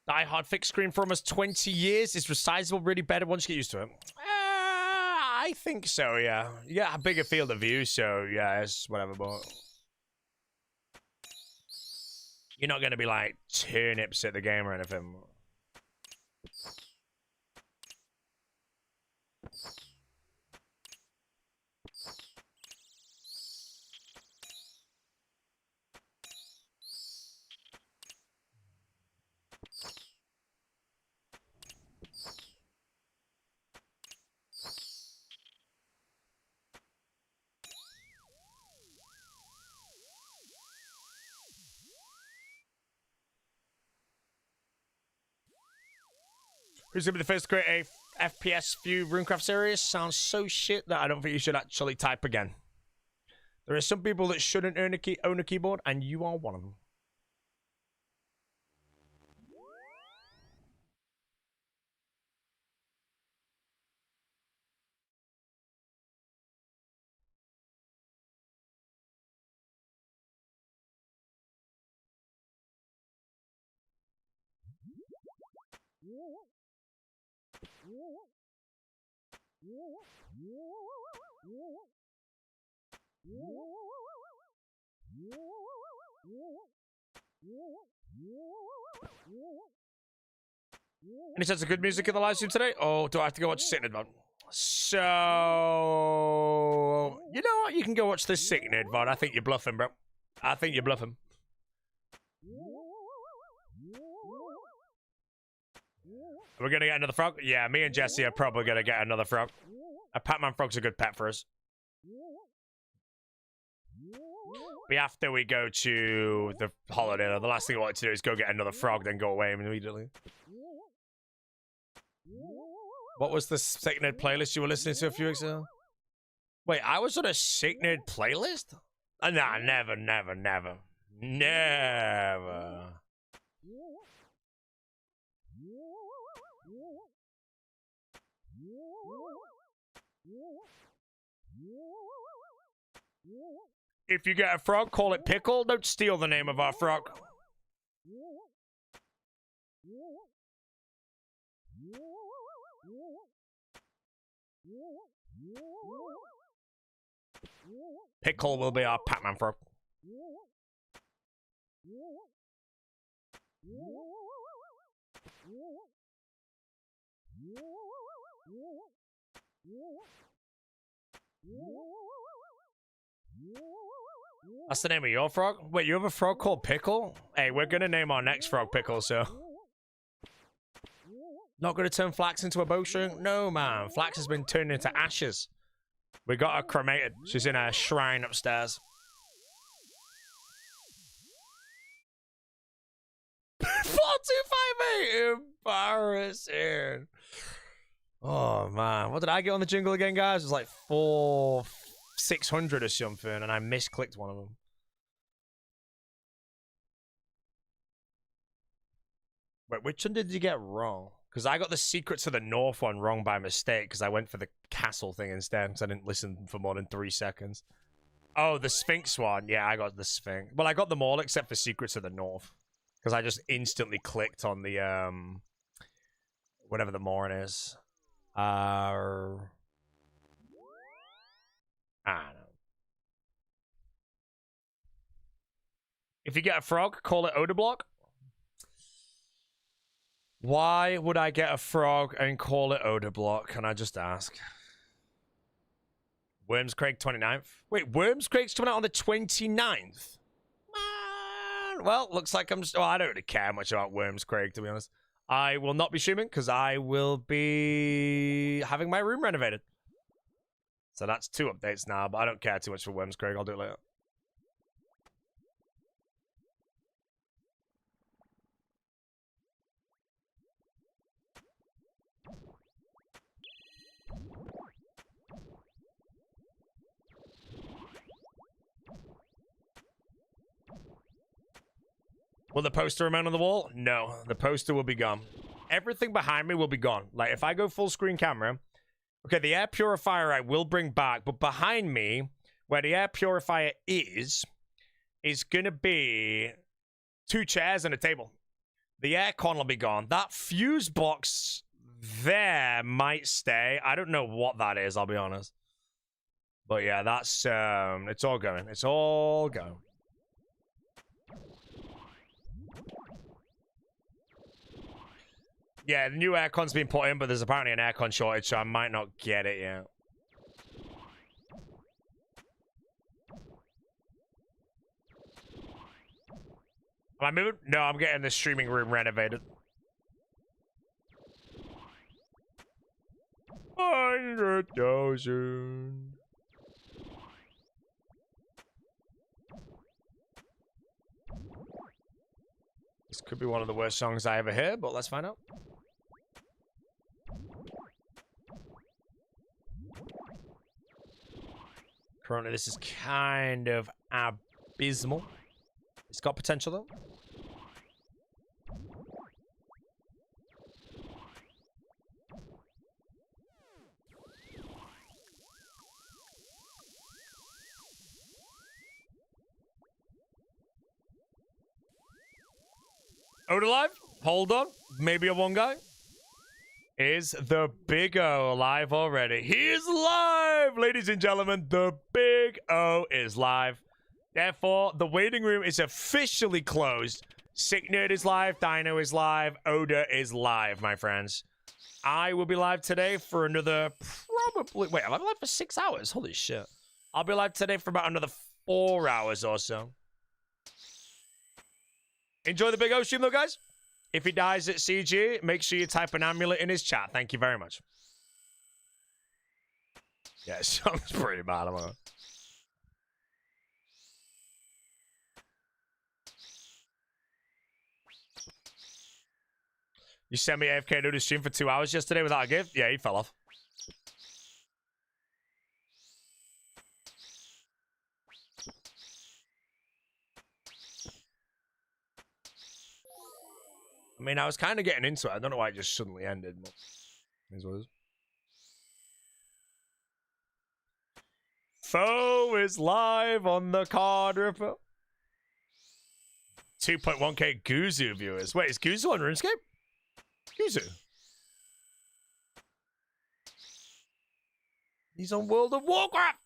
Die Hard fixed screen for almost 20 years. Is resizable really better once you get used to it? I think so, yeah. You get a bigger field of view, so yeah, it's whatever, but... You're not going to be like turnips at the game or anything. Who's going to be the first to create a FPS view RuneCraft series? Sounds so shit that I don't think you should actually type again. There are some people that shouldn't own a keyboard, and you are one of them. Any sense of good music in the live stream today? Or do I have to go watch Scythe VOD? So... You know what? You can go watch this Scythe VOD. I think you're bluffing, bro. I think you're bluffing. We're gonna get another frog? Yeah, me and Jesse are probably gonna get another frog. A Pac-Man frog's a good pet for us. But after we go to the holiday, the last thing I want to do is go get another frog, then go away immediately. What was the Scythe playlist you were listening to a few weeks ago? Wait, I was on a Scythe playlist? Nah, never. If you get a frog, call it Pickle. Don't steal the name of our frog. Pickle will be our Pac-Man frog. That's the name of your frog? Wait, you have a frog called Pickle? Hey, we're gonna name our next frog Pickle, so... Not gonna turn Flax into a bowstring? No, man. Flax has been turned into ashes. We got her cremated. She's in a shrine upstairs. 4258! Embarrassing. Oh, man. What did I get on the jingle again, guys? It was like 600 or something, and I misclicked one of them. Wait, which one did you get wrong? Because I got the Secrets of the North one wrong by mistake, because I went for the castle thing instead, because I didn't listen for more than 3 seconds. Oh, the Sphinx one. Yeah, I got the Sphinx. Well, I got them all except for Secrets of the North. Because I just instantly clicked on the, whatever the morn is. I don't know. If you get a frog, call it Odablock. Why would I get a frog and call it Odablock? Can I just ask? Wormscraig 29th? Wait, Wormscraig's coming out on the 29th? Man, well, looks like I'm... Oh, I don't really care much about Wormscraig, to be honest. I will not be streaming because I will be having my room renovated. So that's 2 updates now, but I don't care too much for Wormscraig. I'll do it later. Will the poster remain on the wall? No, the poster will be gone. Everything behind me will be gone. Like, if I go full screen camera, okay, the air purifier I will bring back, but behind me, where the air purifier is gonna be 2 chairs and a table. The aircon will be gone. That fuse box there might stay. I don't know what that is, I'll be honest. But yeah, that's, it's all going. It's all going. Yeah, the new aircon's been put in, but there's apparently an aircon shortage, so I might not get it yet. Am I moving? No, I'm getting the streaming room renovated. 100,000. This could be one of the worst songs I ever hear, but let's find out. Currently, this is kind of abysmal. It's got potential, though. Ode alive? Hold on. Maybe a one guy. Is the Big O live already? He is live, ladies and gentlemen. The Big O is live. Therefore, the waiting room is officially closed. Sick Nerd is live. Dino is live. Oda is live, my friends. I will be live today for another probably... Wait, am I live for 6 hours? Holy shit. I'll be live today for about another 4 hours or so. Enjoy the Big O stream, though, guys. If he dies at CG, make sure you type an amulet in his chat. Thank you very much. Yeah, it sounds pretty bad. You sent me AFK to the stream for 2 hours yesterday without a gift? Yeah, he fell off. I mean, I was kind of getting into it. I don't know why it just suddenly ended. But it is what it is. Foe is live on the card ripper. 2.1k Guzu viewers. Wait, is Guzu on RuneScape? Guzu. He's on World of Warcraft.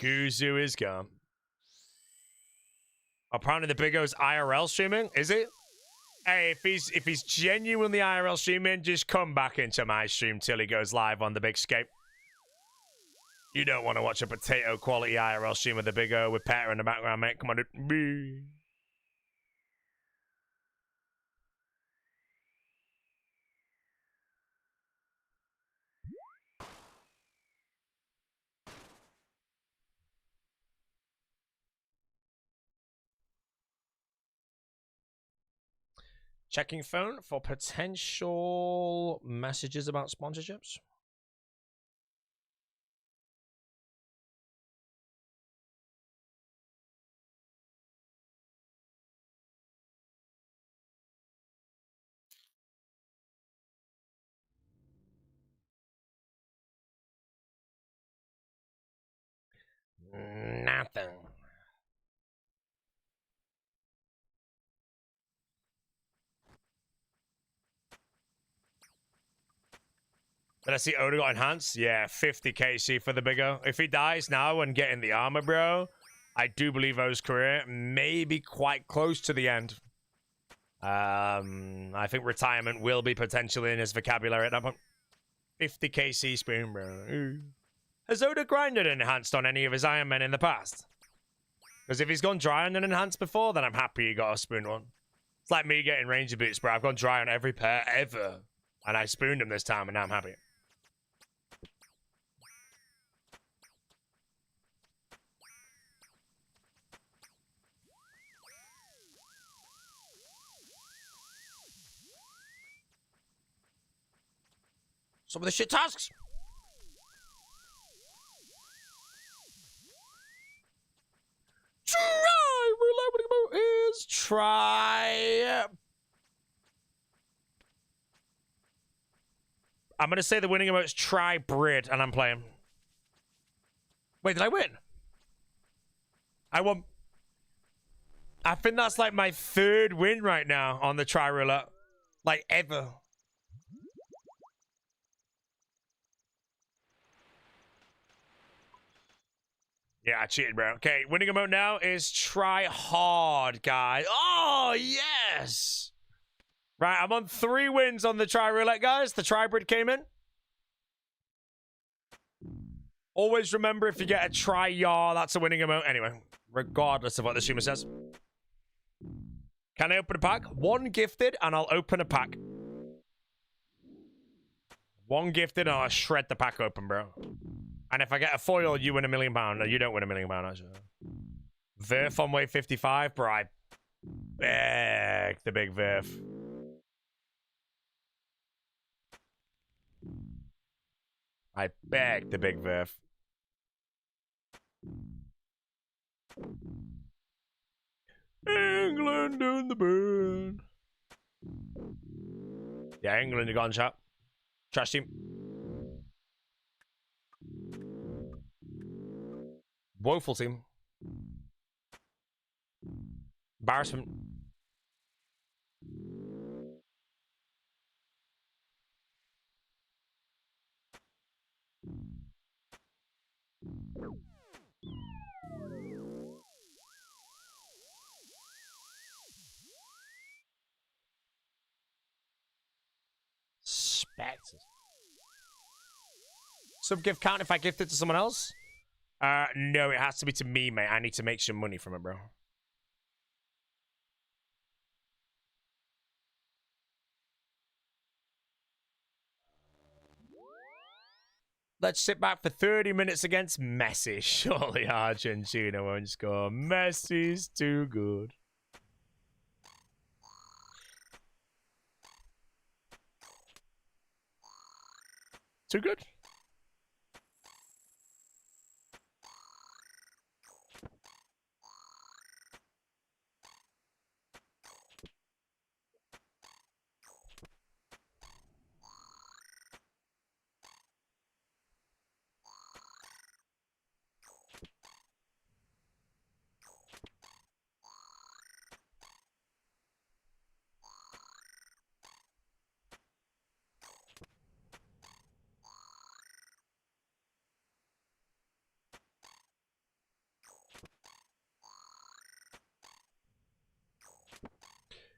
Guzu is gone. Apparently the Big O's IRL streaming, is it? Hey, if he's genuinely IRL streaming, just come back into my stream till he goes live on the Big Scape. You don't want to watch a potato quality IRL stream with the Big O with Petter in the background, mate. Come on, dude. Checking phone for potential messages about sponsorships. Nothing. Did I see Oda got enhanced? Yeah, 50 KC for the Big O. If he dies now and getting the armor, bro, I do believe O's career may be quite close to the end. I think retirement will be potentially in his vocabulary at that point. 50 KC spoon, bro. Has Oda grinded and enhanced on any of his Iron Men in the past? Because if he's gone dry on an enhanced before, then I'm happy he got a spoon one. It's like me getting Ranger boots, bro. I've gone dry on every pair ever. And I spooned him this time, and now I'm happy. Some of the shit tasks. try... I'm going to say the winning emote's try Brid, and I'm playing. Wait, did I win? I won. I think that's like my 3rd win right now on the try roulette. Like, ever. Yeah, I cheated, bro. Okay, winning emote now is try hard, guys. Oh, yes! Right, I'm on 3 wins on the try roulette, guys. The try Brid came in. Always remember, if you get a try yar, that's a winning emote. Anyway, regardless of what the streamer says. Can I open a pack? 1 gifted, and I'll open a pack. 1 gifted, and I'll shred the pack open, bro. And if I get a foil, you win £1 million. No, you don't win £1 million, actually. Verf on wave 55, bro. I beg the big Verf. I beg the big Verf. England in the burn. Yeah, England, you got on chat. Trash team. Woeful team. Embarrassment. Spectres. Sub gift count if I gift it to someone else? No, it has to be to me, mate. I need to make some money from it, bro. Let's sit back for 30 minutes against Messi. Surely Argentina won't score. Messi's too good. Too good?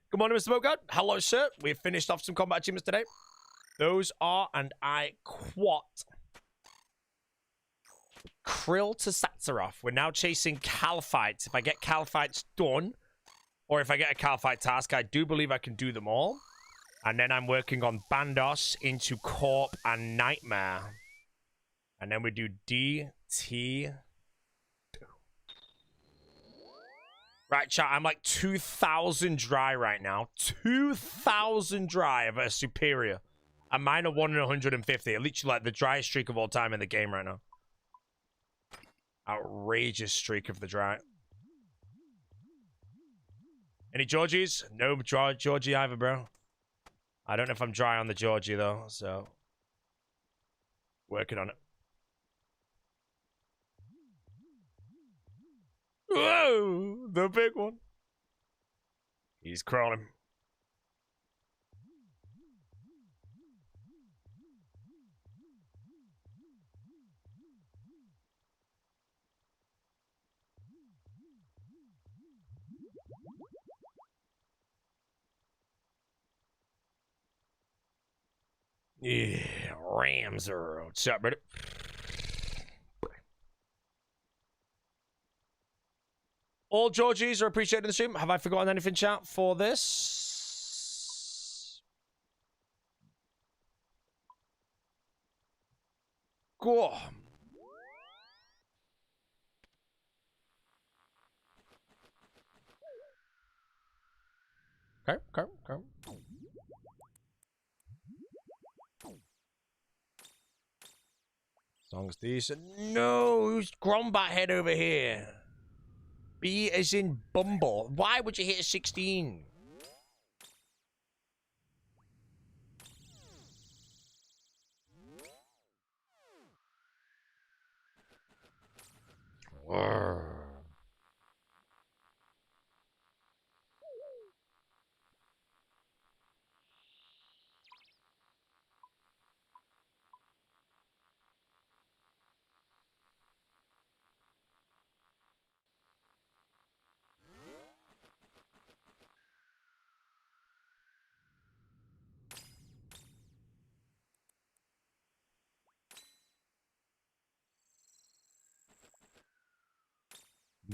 Good morning, Mr. Bogart. Hello, sir. We've finished off some combat achievements today. Those are, and I quote, Krill to Satsaroth. We're now chasing Calphites. If I get Calphites done, or if I get a Calphite task, I do believe I can do them all. And then I'm working on Bandos into Corp and Nightmare. And then we do DT. Right, chat, I'm like 2,000 dry right now. 2,000 dry of a superior. And mine are 1 in 150. Literally like the driest streak of all time in the game right now. Outrageous streak of the dry. Any Georgies? No Georgie either, bro. I don't know if I'm dry on the Georgie, though, so... working on it. Whoa! The big one. He's crawling. Yeah, Rams are... What's up, brother? All Georgies are appreciated in the stream. Have I forgotten anything, chat, for this? Cool. Okay. Song's decent. No, who's Grombat head over here? B as in Bumble. Why would you hit a 16?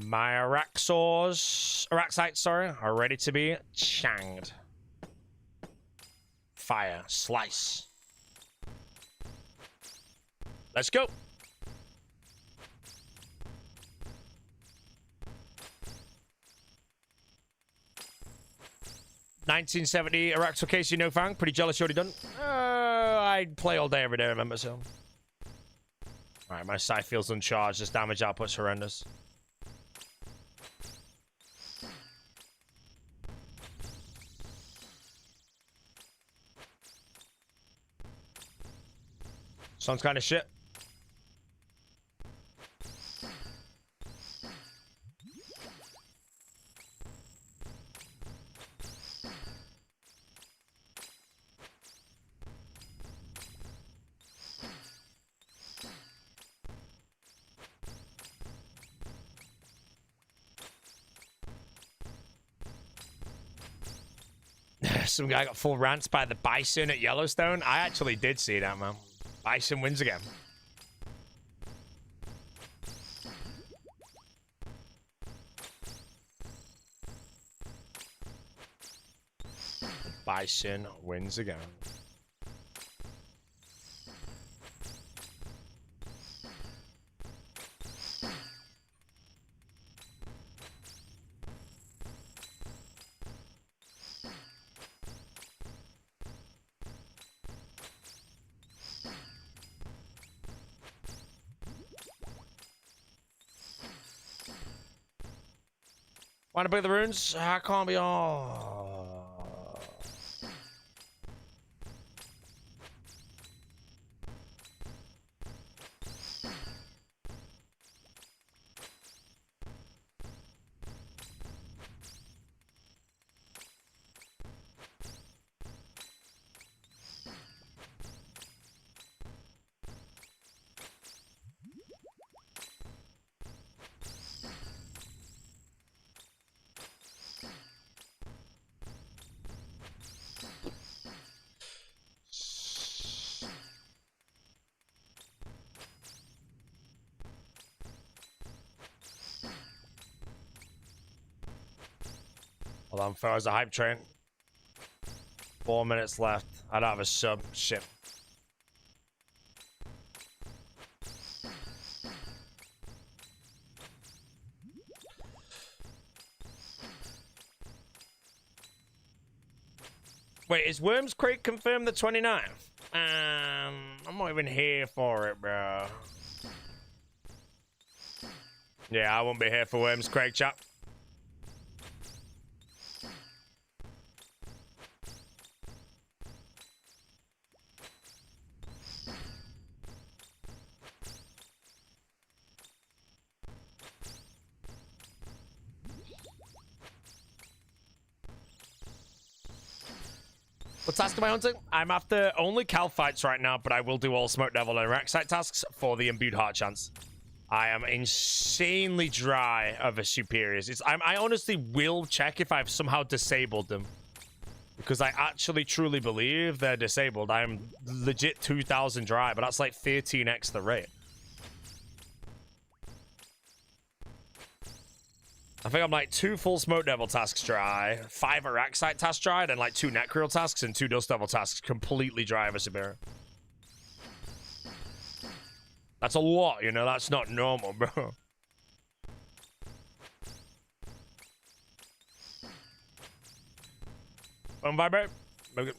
My Araxites, sorry, are ready to be changed. Fire, slice. Let's go. $19.70 Araxo Casey no fang. Pretty jealous you already done. I'd play all day every day, remember, so. Alright, my Scythe feels uncharged. This damage output's horrendous. Sounds kind of shit. Some guy got full rants by the Bison at Yellowstone. I actually did see that, man. Bison wins again. Bison wins again. Want to play the runes? I can't be all. Hold on, fellas, the hype train. 4 minutes left. I don't have a sub. Shit. Wait, is Worms Creek confirmed the 29th? I'm not even here for it, bro. Yeah, I won't be here for Worms Creek, chap. What task am I hunting? I'm after only Cal fights right now, but I will do all Smoke Devil and Araxite tasks for the Imbued Heart chance. I am insanely dry of a Superiors. I honestly will check if I've somehow disabled them. Because I actually truly believe they're disabled. I'm legit 2,000 dry, but that's like 13x the rate. I think I'm like 2 full Smoke Devil tasks dry, 5 Araxite tasks dry, and like 2 Necreel tasks and 2 Dust Devil tasks completely dry of a Superior. That's a lot, you know? That's not normal, bro. Vibrate. Okay.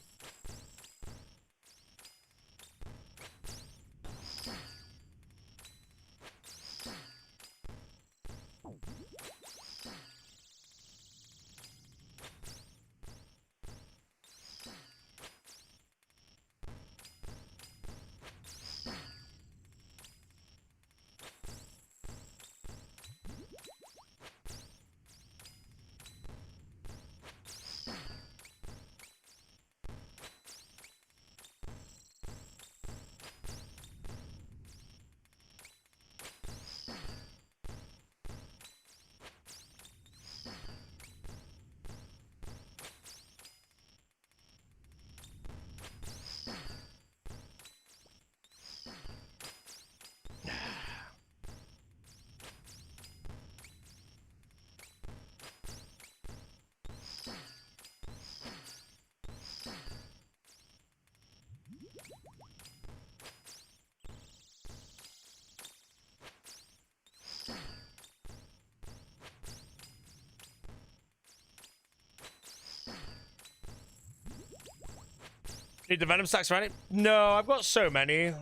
Need the Venom stacks ready? No, I've got so many.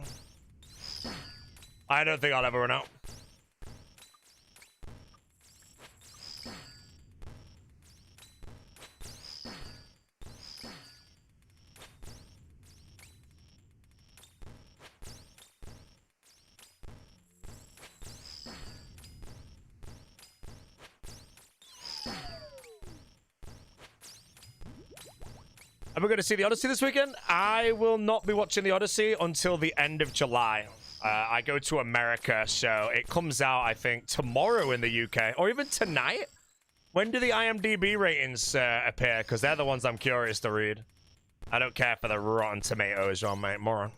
I don't think I'll ever run out. Are we going to see the Odyssey this weekend? I will not be watching the Odyssey until the end of July. I go to America, so it comes out, I think, tomorrow in the UK. Or even tonight? When do the IMDb ratings appear? Because they're the ones I'm curious to read. I don't care for the Rotten Tomatoes on, mate. Moron.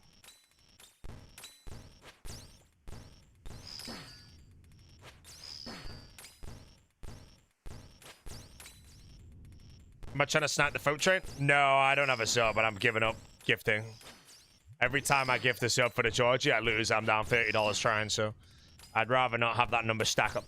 Am I trying to snipe the folk train? No, I don't have a sub, but I'm giving up gifting. Every time I gift a sub for the Georgie, I lose. I'm down $30 trying, so I'd rather not have that number stack up.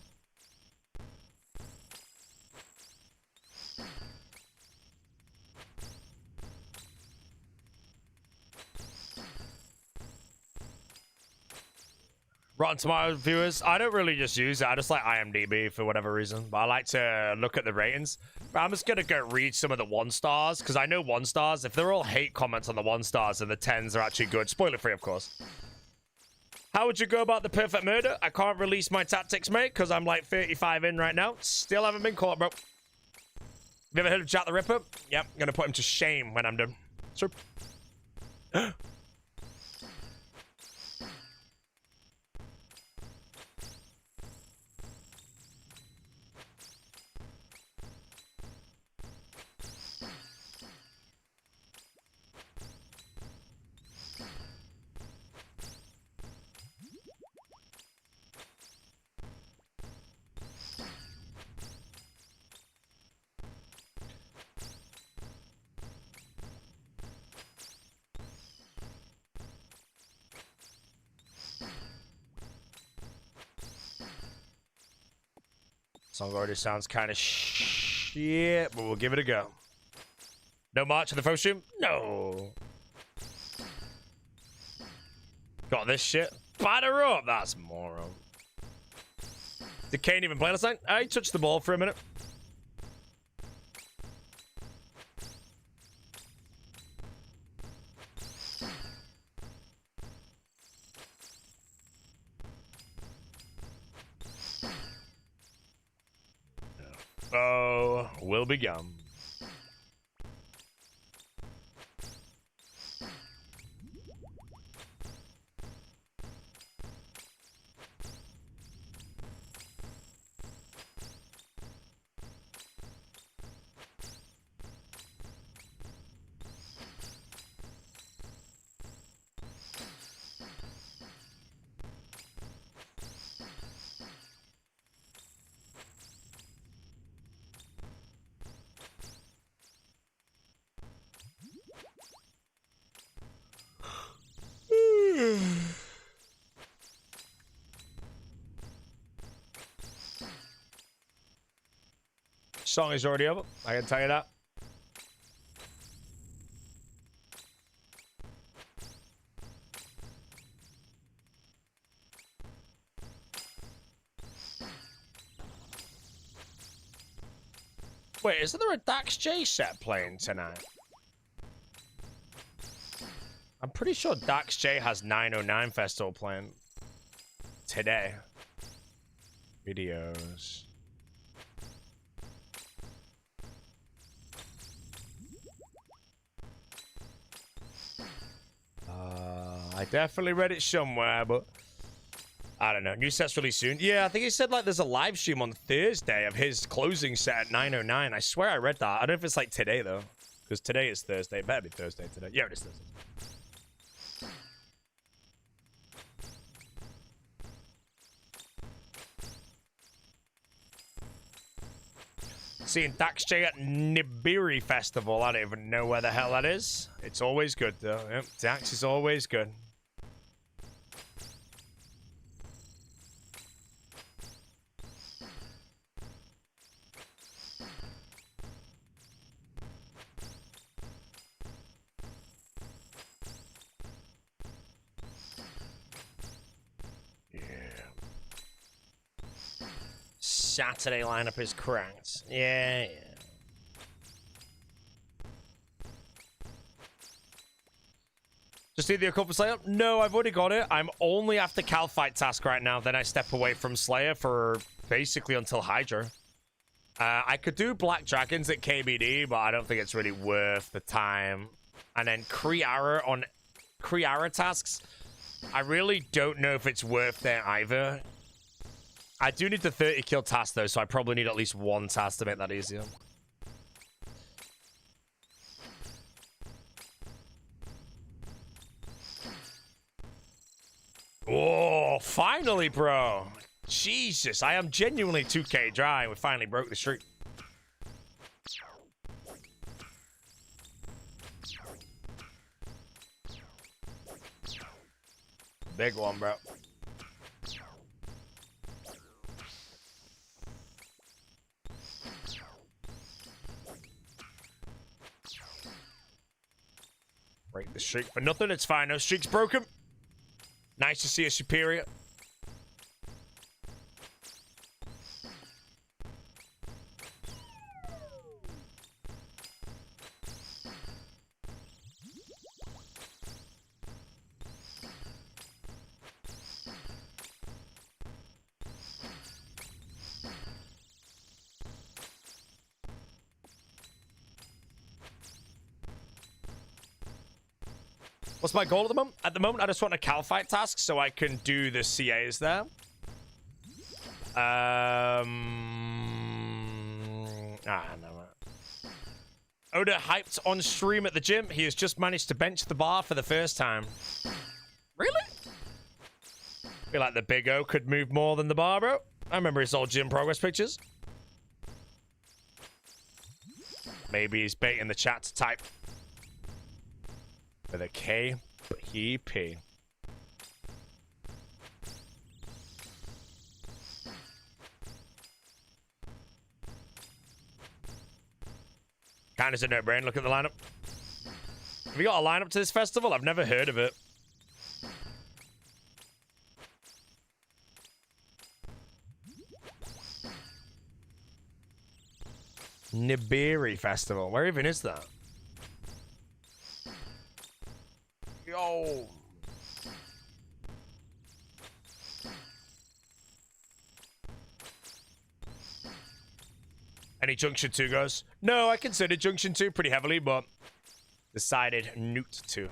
Rotten Tomatoes viewers, I don't really just use it. I just like IMDb for whatever reason. But I like to look at the ratings. But I'm just going to go read some of the 1 stars. Because I know 1 stars, if they're all hate comments on the 1 stars and the 10s are actually good. Spoiler free, of course. How would you go about the perfect murder? I can't release my tactics, mate. Because I'm like 35 in right now. Still haven't been caught, bro. Have you ever heard of Jack the Ripper? Yep. I'm going to put him to shame when I'm done. So... Song already sounds kind of shit, but we'll give it a go. No march in the first stream? No. Got this shit. Batter up. That's moron. Did Kane even play last night? I touched the ball for a minute. Oh, will be gum. Song is already over. I can tell you that. Wait, isn't there a Dax J set playing tonight? I'm pretty sure Dax J has 909 Festival playing today. Videos. I definitely read it somewhere, but I don't know. New set's released soon. Yeah, I think he said like there's a live stream on Thursday of his closing set at 9:09. I swear I read that. I don't know if it's like today though, because today is Thursday. It better be Thursday today. Yeah, it is Thursday. Seeing Dax J at Nibiru Festival. I don't even know where the hell that is. It's always good though. Yep, Dax is always good. Saturday lineup is cranked. Yeah, yeah. Just need the Occult for Slayer? No, I've already got it. I'm only after Cal Fight task right now. Then I step away from Slayer for basically until Hydra. I could do Black Dragons at KBD, but I don't think it's really worth the time. And then Kriara on Kriara tasks. I really don't know if it's worth it either. I do need the 30 kill task though, so I probably need at least one task to make that easier. Oh, finally, bro. Jesus, I am genuinely 2k dry and we finally broke the streak. Big one, bro. Break the streak for nothing. It's fine. No streak's broken. Nice to see a superior. What's my goal at the moment? At the moment, I just want a Cal Fight task so I can do the CAs there. No. Oda hyped on stream at the gym. He has just managed to bench the bar for the first time. Really? I feel like the Big O could move more than the bar, bro. I remember his old gym progress pictures. Maybe he's baiting the chat to type with a K, but he P. Kind of a no-brain. Look at the lineup. Have you got a lineup to this festival? I've never heard of it. Nibiru Festival. Where even is that? Yo. Any Junction 2 goes? No, I considered Junction 2 pretty heavily, but decided not to.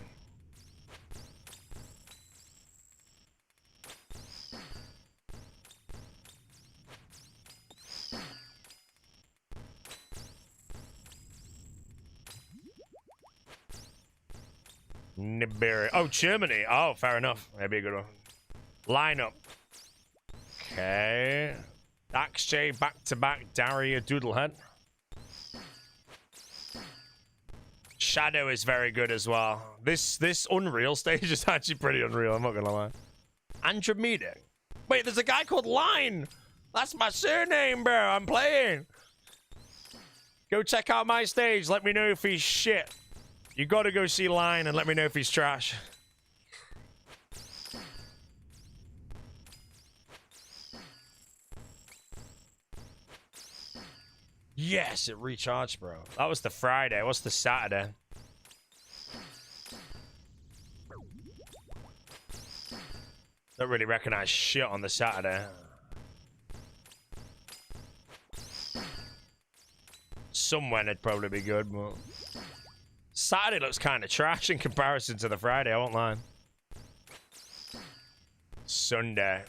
Nibiru. Oh, Germany. Oh, fair enough. Maybe a good one. Lineup. Okay. Dax J back-to-back Daria Doodlehead. Shadow is very good as well. This Unreal stage is actually pretty unreal, I'm not gonna lie. Andromeda. Wait, there's a guy called Line! That's my surname, bro. I'm playing. Go check out my stage. Let me know if he's shit. You gotta go see Line and let me know if he's trash. Yes, it recharged, bro. That was the Friday. What's the Saturday? Don't really recognize shit on the Saturday. Somewhere it'd probably be good, but Saturday looks kind of trash in comparison to the Friday, I won't lie. Sunday.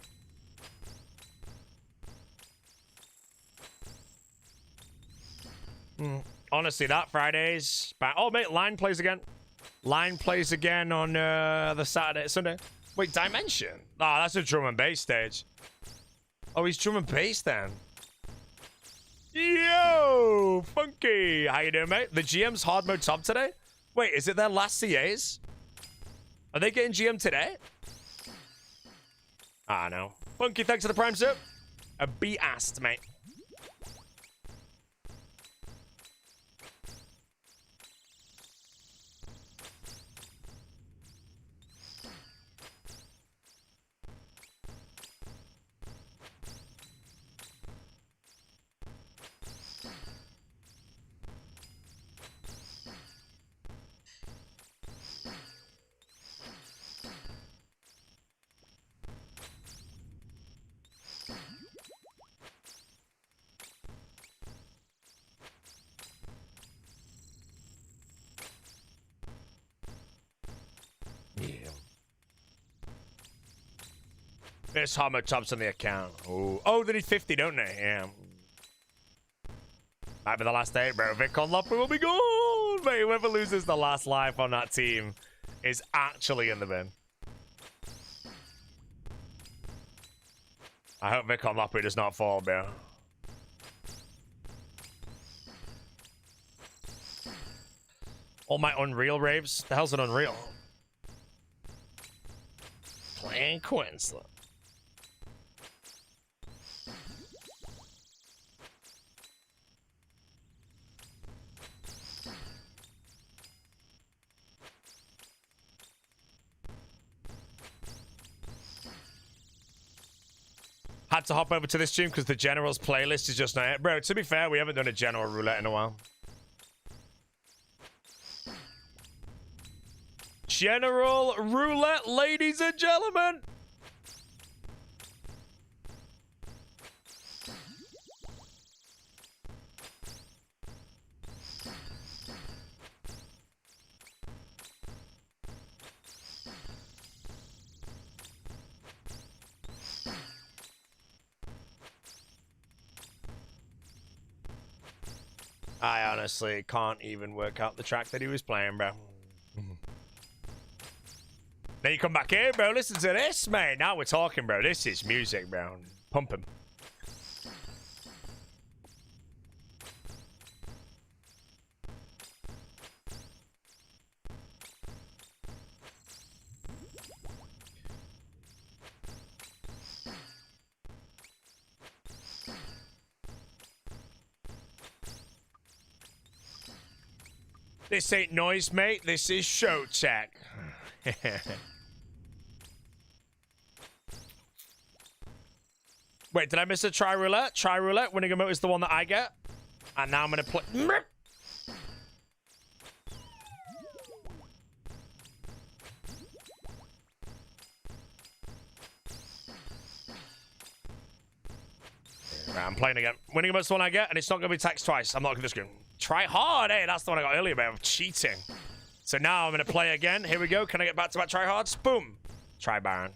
Honestly, that Friday's back. Oh, mate, Line plays again. Line plays again on the Sunday. Wait, Dimension? Oh, that's a drum and bass stage. Oh, he's drum and bass then. Yo, Funky. How you doing, mate? The GM's hard mode top today? Wait, is it their last CAs? Are they getting GM today? Ah, no. Funky, thanks for the prime sub. Be asked, mate. There's how much tops on the account. Ooh. Oh, they need 50, don't they? Yeah. Might be the last day, bro. Vicon Lopper will be gone. Mate, whoever loses the last life on that team is actually in the bin. I hope Vicon Lopper does not fall, bro. All my Unreal raves. The hell's an Unreal? Playing Queensland. Had to hop over to this stream because the General's playlist is just not it. Bro, to be fair, we haven't done a General Roulette in a while. General Roulette, ladies and gentlemen. I honestly can't even work out the track that he was playing, bro. Then you come back here, bro. Listen to this, mate. Now we're talking, bro. This is music, bro. Pump him. This ain't noise, mate. This is show check. Wait, did I miss a try roulette? Try roulette. Winning emote is the one that I get. And now I'm going to play. Right, I'm playing again. Winning emote's the one I get, and it's not going to be taxed twice. I'm not just going to try hard. Hey, that's the one I got earlier, man. I'm cheating. So now I'm going to play again. Here we go. Can I get back to back try hards? Boom. Try Baron.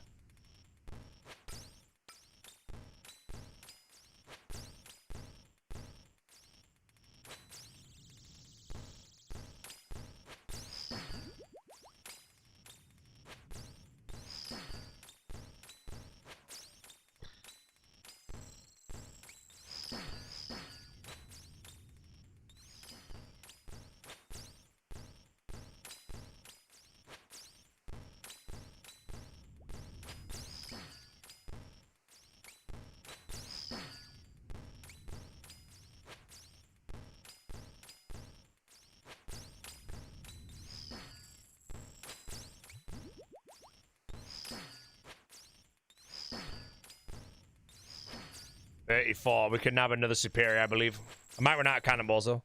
$34. We can have another superior, I believe. I might run out of cannonballs, though.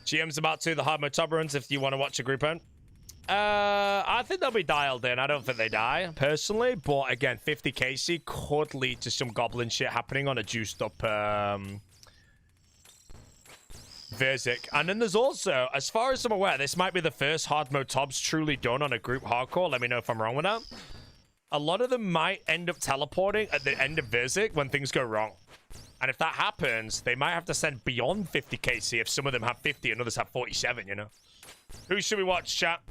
GM's about to the hard mode top runs if you want to watch a group run. I think they'll be dialed in. I don't think they die, personally. But again, 50 KC could lead to some goblin shit happening on a juiced up Verzik. And then there's also, as far as I'm aware, this might be the first hard mode tobs truly done on a group hardcore. Let me know if I'm wrong with that. A lot of them might end up teleporting at the end of Verzik when things go wrong. And if that happens, they might have to send beyond 50 KC if some of them have 50 and others have 47, you know? Who should we watch, chat?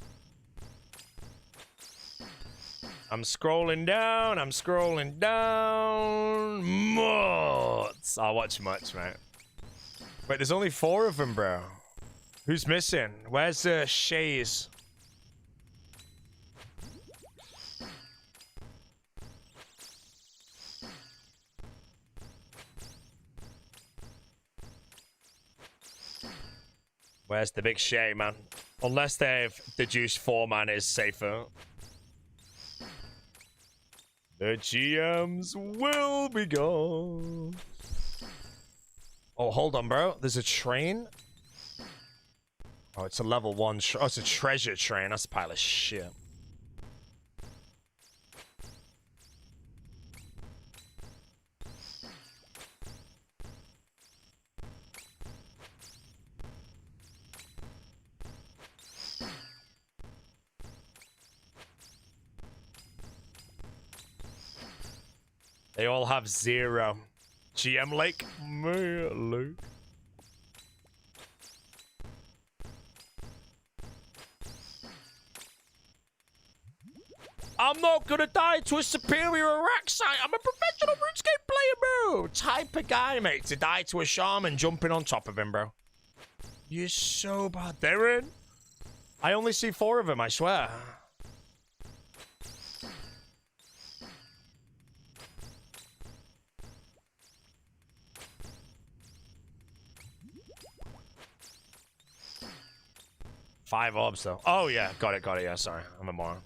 I'm scrolling down. I'm scrolling down. Mutts. I'll watch Mutts, mate. Wait, there's only 4 of them, bro. Who's missing? Where's Shays? Where's the big Shay, man? Unless they've deduced 4-man is safer. The GMs will be gone. Oh, hold on, bro. There's a train. Oh, it's a level 1. Oh, it's a treasure train. That's a pile of shit. They all have 0. GM Lake? Lake. I'm not gonna die to a superior Iraq site. I'm a professional RuneScape player, bro. Type of guy, mate, to die to a shaman jumping on top of him, bro. You're so bad. They're in. I only see 4 of them, I swear. Five orbs, though. Oh, yeah. Got it. Yeah, sorry. I'm a moron.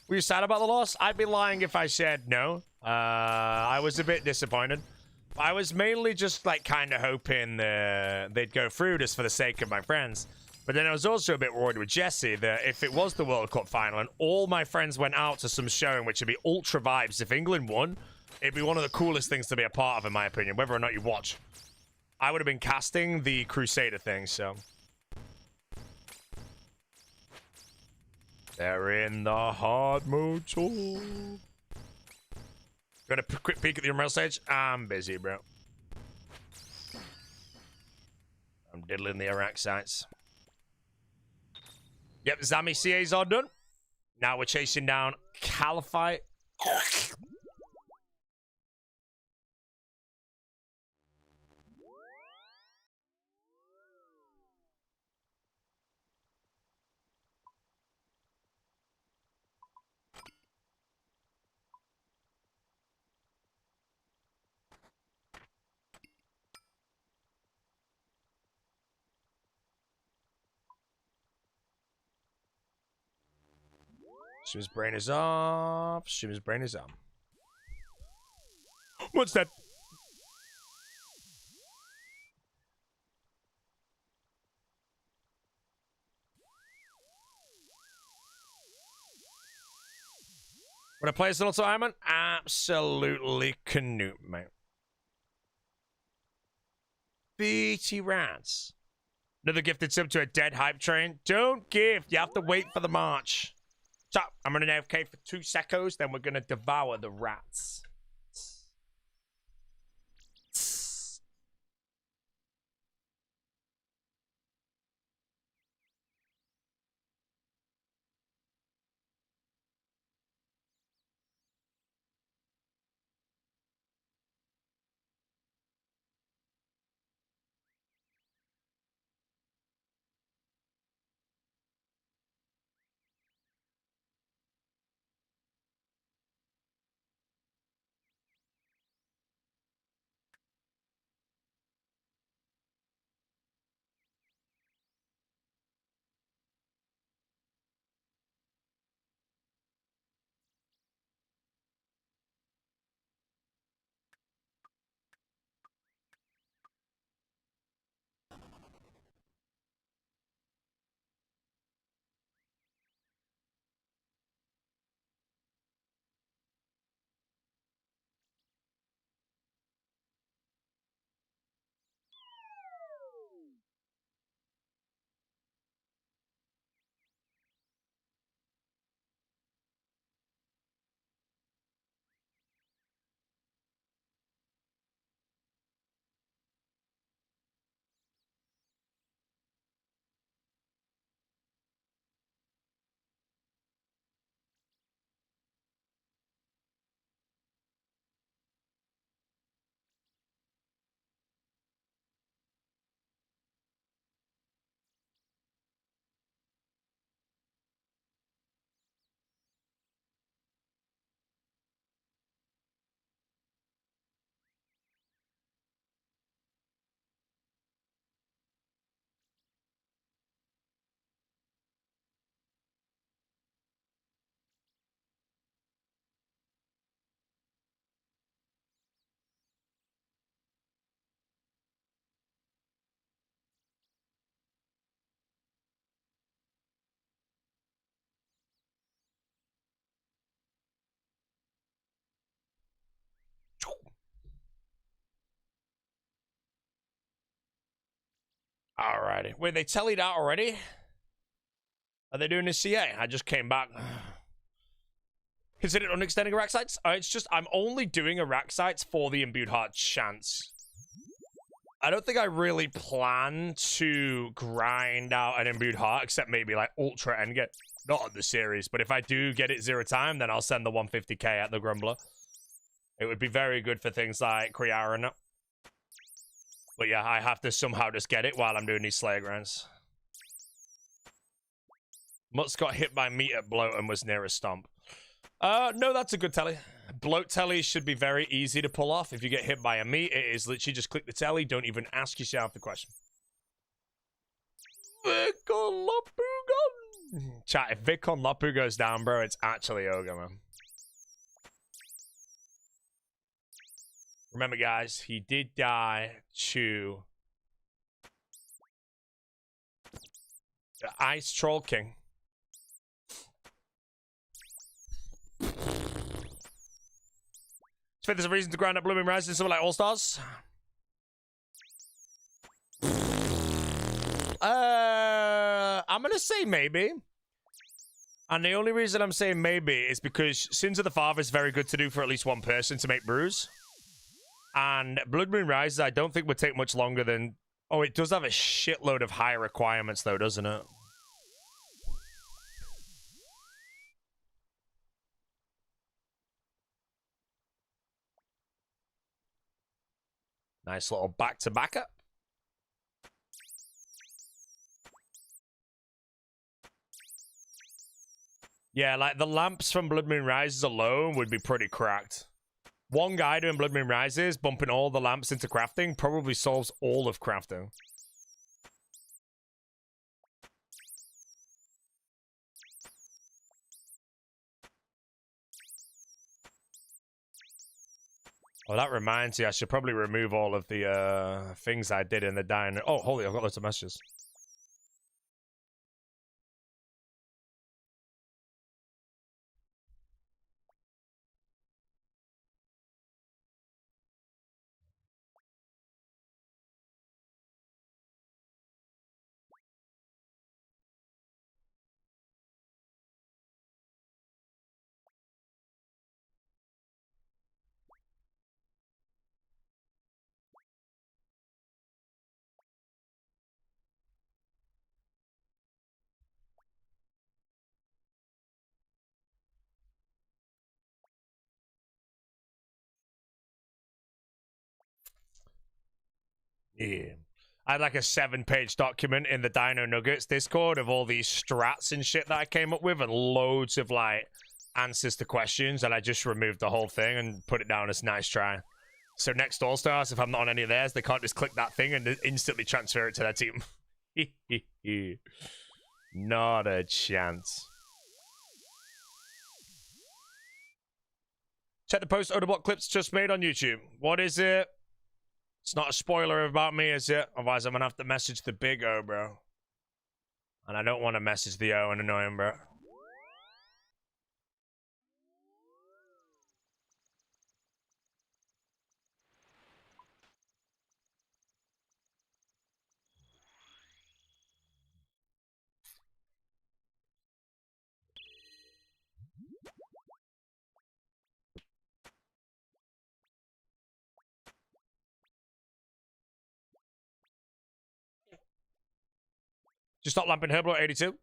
Were you sad about the loss? I'd be lying if I said no. I was a bit disappointed. I was mainly just, like, kind of hoping they'd go through just for the sake of my friends. But then I was also a bit worried with Jesse that if it was the World Cup final and all my friends went out to some showing, which would be ultra vibes, if England won, it'd be one of the coolest things to be a part of, in my opinion, whether or not you watch. I would have been casting the Crusader thing, so... They're in the hard mode tool. Got a quick peek at the Unreal stage? I'm busy, bro. I'm diddling the Iraq sites. Yep, Zami CA's all done. Now we're chasing down Caliphite. His brain is off. His brain is on. What's that? Would I play this little Iron? Absolutely canute, mate. BT Rats. Another gifted sub to a dead hype train. Don't gift. You have to wait for the march. So, I'm running AFK for 2 seconds, then we're going to devour the rats. Alrighty. Wait, they tallied out already? Are they doing the CA? I just came back. Consider unextending rack sites? It's just, I'm only doing a rack sites for the imbued heart chance. I don't think I really plan to grind out an imbued heart, except maybe like ultra endgame. Not on the series, but if I do get it 0 time, then I'll send the 150k at the Grumbler. It would be very good for things like Kriara and that. But yeah, I have to somehow just get it while I'm doing these Slayer grinds. Mutz got hit by meat at bloat and was near a stomp. No, that's a good telly. Bloat telly should be very easy to pull off. If you get hit by a meat, it is literally just click the telly. Don't even ask yourself the question. Vic on Lapu. Chat, if Vic on Lapu goes down, bro, it's actually Ogre, man. Remember, guys, he did die to the Ice Troll King. So there's a reason to grind up Blooming Rise in something like All-Stars? I'm going to say maybe. And the only reason I'm saying maybe is because Sins of the Father is very good to do for at least one person to make brews. And Blood Moon Rises, I don't think would take much longer than... Oh, it does have a shitload of higher requirements, though, doesn't it? Nice little back-to-backer. Yeah, like, the lamps from Blood Moon Rises alone would be pretty cracked. One guy doing Blood Moon Rises, bumping all the lamps into crafting, probably solves all of crafting. Well, that reminds you, I should probably remove all of the things I did in the diner. Oh, holy, I've got loads of messages. Yeah. I had like a 7-page document in the Dino Nuggets Discord of all these strats and shit that I came up with and loads of like answers to questions, and I just removed the whole thing and put it down as nice try. So next All-Stars, if I'm not on any of theirs, they can't just click that thing and instantly transfer it to their team. Not a chance. Check the post Odobot clips just made on YouTube. What is it? It's not a spoiler about me, is it? Otherwise, I'm gonna have to message the big O, bro. And I don't want to message the O and annoy him, bro. Just stop lamping Herblore 82.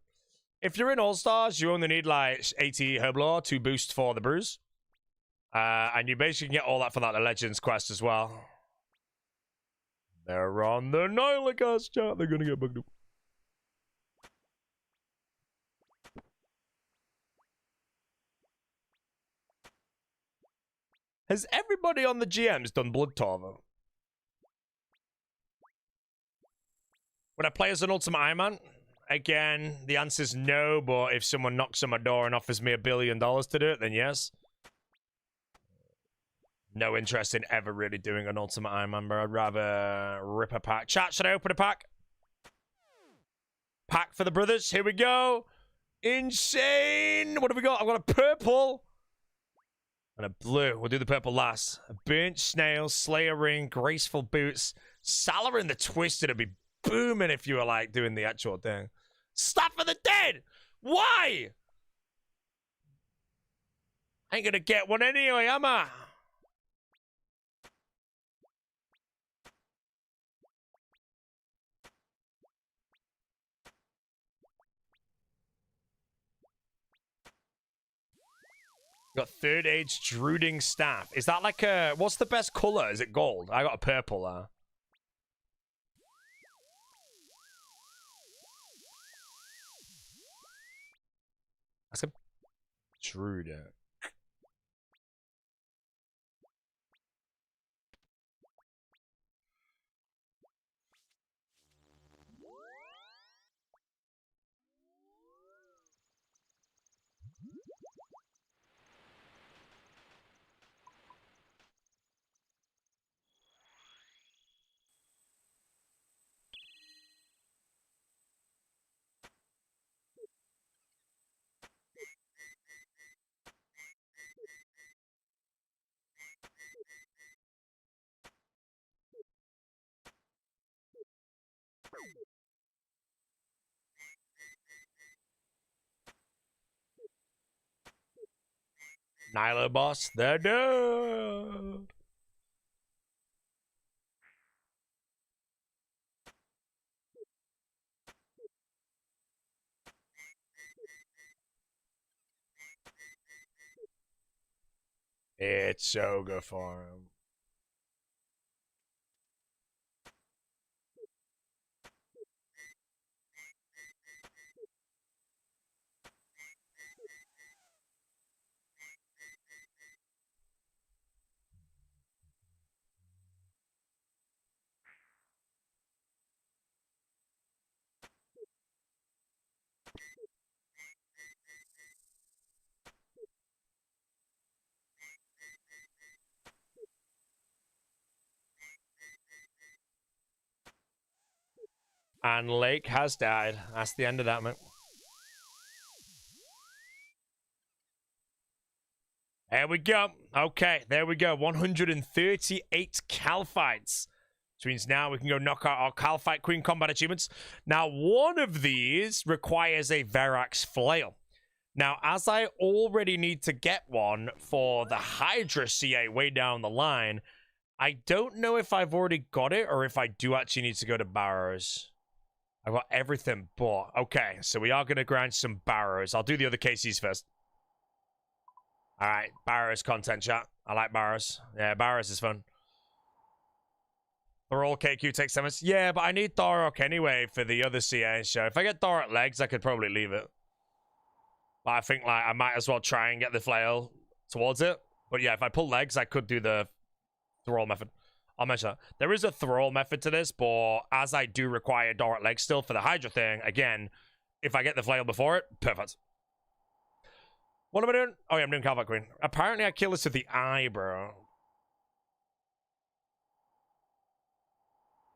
If you're in All-Stars, you only need like 80 Herblore to boost for the brews. And you basically get all that for that the Legends quest as well. They're on the Nihilicast chat. They're gonna get bugged up. Has everybody on the GMs done Blood Torva? Would I play as an Ultimate Iron Man? Again, the answer's no, but if someone knocks on my door and offers me $1 billion to do it, then yes. No interest in ever really doing an Ultimate Iron Man, bro. I'd rather rip a pack. Chat, should I open a pack? Pack for the brothers. Here we go. Insane. What have we got? I've got a purple and a blue. We'll do the purple last. A burnt snail, Slayer ring, graceful boots. Salarin the Twisted would be booming if you were like doing the actual thing. Stop for the dead! Why? Ain't gonna get one anyway, am I? Got third age Druiding Staff. Is that like a... What's the best color? Is it gold? I got a purple there. Ask him. Druid. Nyla boss, they're done. It's so good for him. And Lake has died. That's the end of that, man. There we go. Okay, there we go. 138 Cal fights. Which means now we can go knock out our Cal Fight Queen combat achievements. Now, one of these requires a Verax Flail. Now, as I already need to get one for the Hydra CA way down the line, I don't know if I've already got it or if I do actually need to go to Barrows. I've got everything bought. Okay, so we are going to grind some Barrows. I'll do the other KCs first. All right, Barrows content, chat. I like Barrows. Yeah, Barrows is fun. Thrall KQ takes 7. Yeah, but I need Thorok anyway for the other CA show. If I get Thorok legs, I could probably leave it. But I think like I might as well try and get the flail towards it. But yeah, if I pull legs, I could do the Thrall method. I'll mention that. There is a Thrall method to this, but as I do require Thorok legs still for the Hydra thing, again, if I get the flail before it, perfect. What am I doing? Oh yeah, I'm doing Calvert Queen. Apparently I kill this with the eye, bro.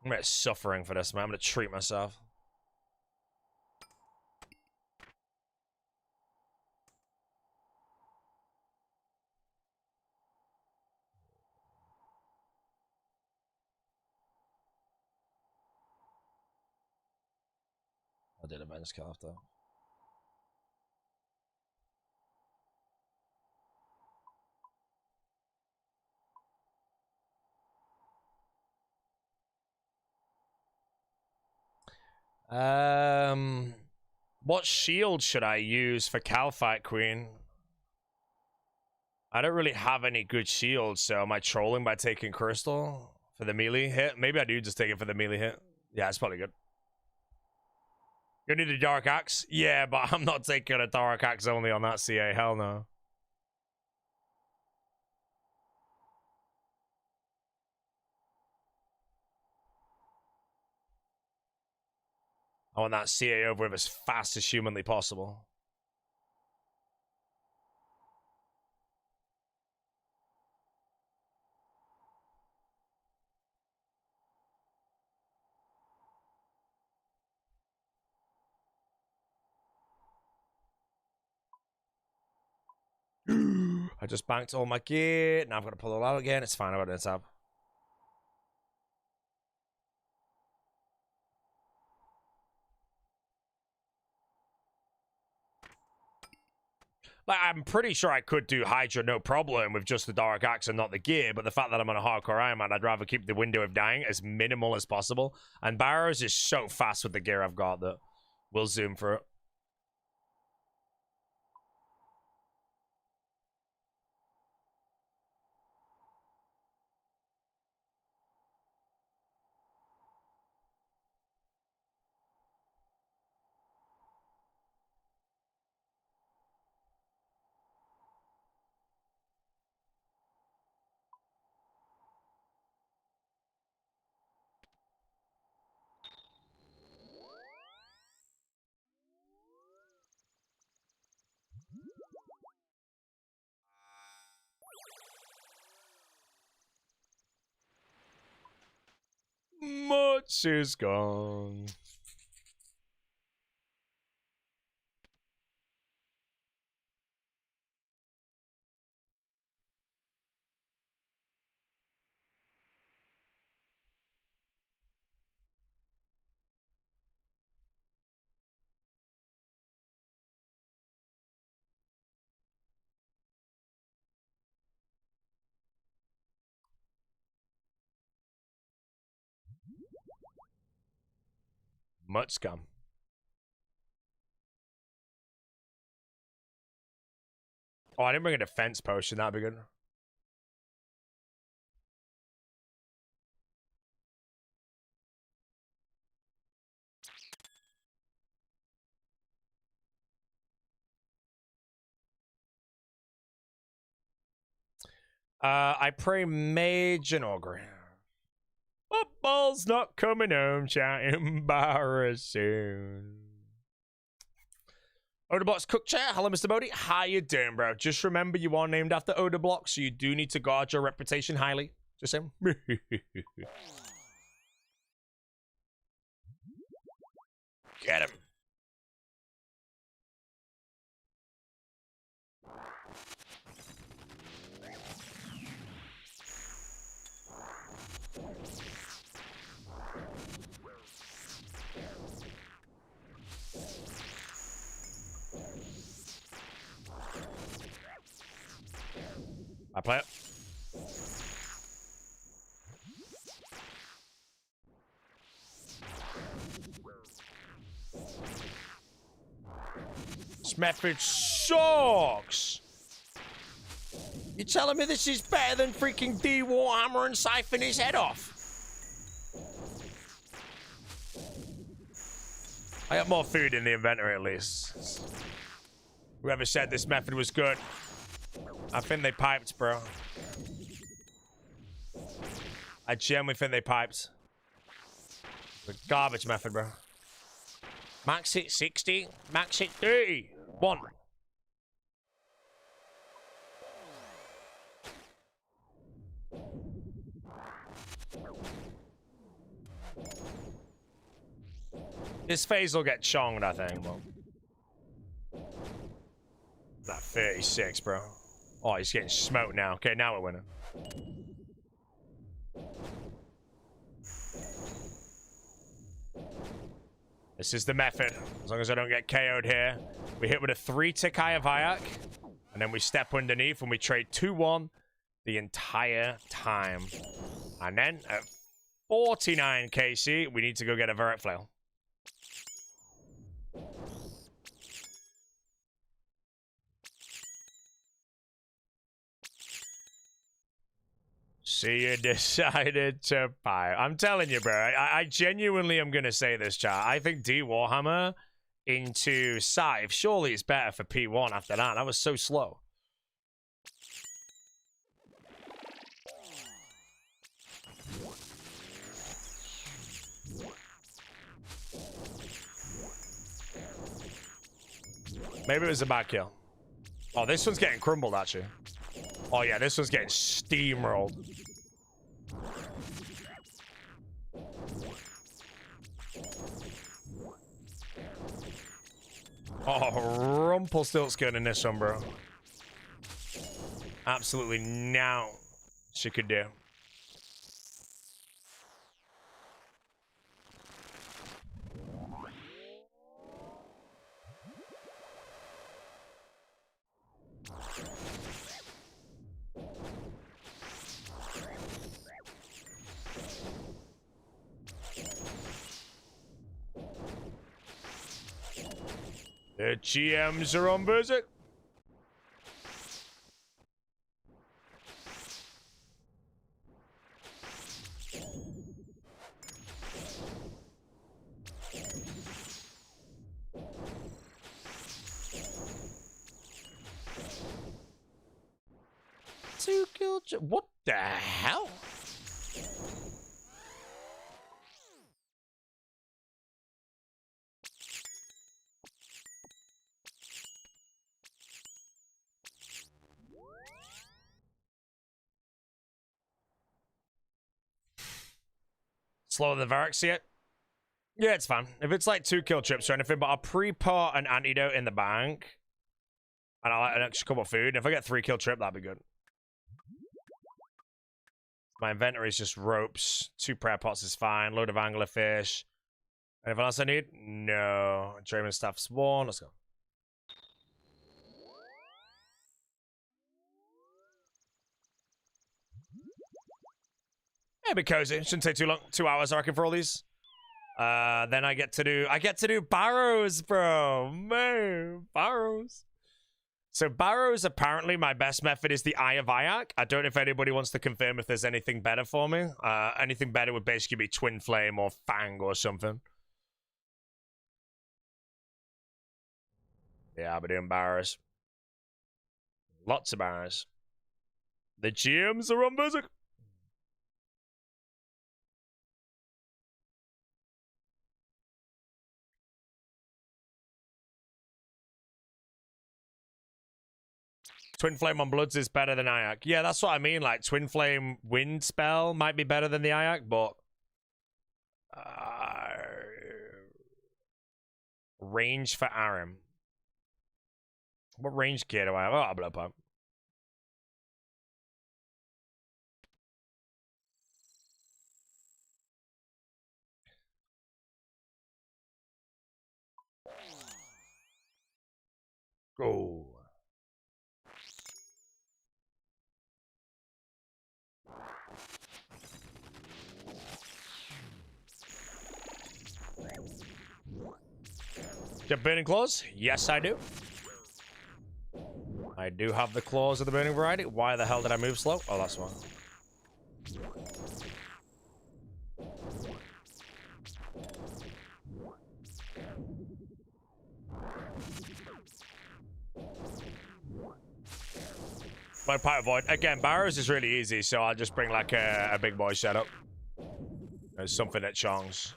I'm gonna suffering for this, man. I'm gonna treat myself. I did a bench calf though. What shield should I use for Calfight Queen? I don't really have any good shields, so am I trolling by taking Crystal for the melee hit? Maybe I do just take it for the melee hit. Yeah, it's probably good. You need a Dark Axe? Yeah, but I'm not taking a Dark Axe only on that CA. Hell no. I want that CA over with as fast as humanly possible. I just banked all my gear. Now I've got to pull it all out again. It's fine. I got it in tab. Like, I'm pretty sure I could do Hydra no problem with just the Dark Axe and not the gear, but the fact that I'm on a hardcore Iron Man, I'd rather keep the window of dying as minimal as possible. And Barrows is so fast with the gear I've got that we'll zoom for it. Much is gone. Much gone. Oh, I didn't bring a defense potion. That'd be good. I pray Mage and Ogre. Football's not coming home, chat. Embarrassing. Odorblocks Cook Chair. Hello, Mr. Bodie. How you doing, bro? Just remember you are named after Odorblocks, so you do need to guard your reputation highly. Just saying. Get him. I play it. This method sucks. You telling me this is better than freaking D Warhammer and siphon his head off? I got more food in the inventory at least. Whoever said this method was good, I think they piped, bro. I genuinely think they piped. The garbage method, bro. Max it 60, max it 30. 1. This phase will get chonged, I think. Well, that 36, bro. Oh, he's getting smoked now. Okay, now we're winning. This is the method. As long as I don't get KO'd here. We hit with a 3-tick Eye of Hayak. And then we step underneath and we trade 2-1 the entire time. And then at 49 KC, we need to go get a Verret Flail. So you decided to buy. I'm telling you, bro. I genuinely am going to say this, chat. I think D Warhammer into Scythe surely is better for P1 after that. That was so slow. Maybe it was a bad kill. Oh, this one's getting crumbled, actually. Oh, yeah, this one's getting steamrolled. Oh, Rumpelstiltskin in this one, bro. Absolutely now she could do. The GMs are on visit. Two kill. What the hell? Slower than Varix yet? Yeah, it's fine. If it's like 2 kill trips or anything, but I'll pre-pot an antidote in the bank. And I'll let an extra couple of food. If I get 3 kill trip, that'd be good. My inventory is just ropes. 2 prayer pots is fine. Load of anglerfish. Anything else I need? No. Drayman staff's 1. Let's go. Yeah, be cozy. Shouldn't take too long. 2 hours, I reckon, for all these. Then I get to do barrows, bro. Man, barrows. So barrows, apparently my best method is the Eye of Ayak. I don't know if anybody wants to confirm if there's anything better for me. Anything better would basically be Twin Flame or Fang or something. Yeah, I'll be doing barrows. Lots of barrows. The GMs are on visit. Twin Flame on Bloods is better than Ayak. Yeah, that's what I mean. Like, Twin Flame Wind spell might be better than the Ayak, but... range for Hcim. What range gear do I have? Oh, I'll blow pump. Oh. Get Burning Claws? Yes, I do. I do have the claws of the Burning variety. Why the hell did I move slow? Oh, that's why. My Pirate Void. Again, Barrows is really easy, so I'll just bring like a big boy setup. There's something at Chong's.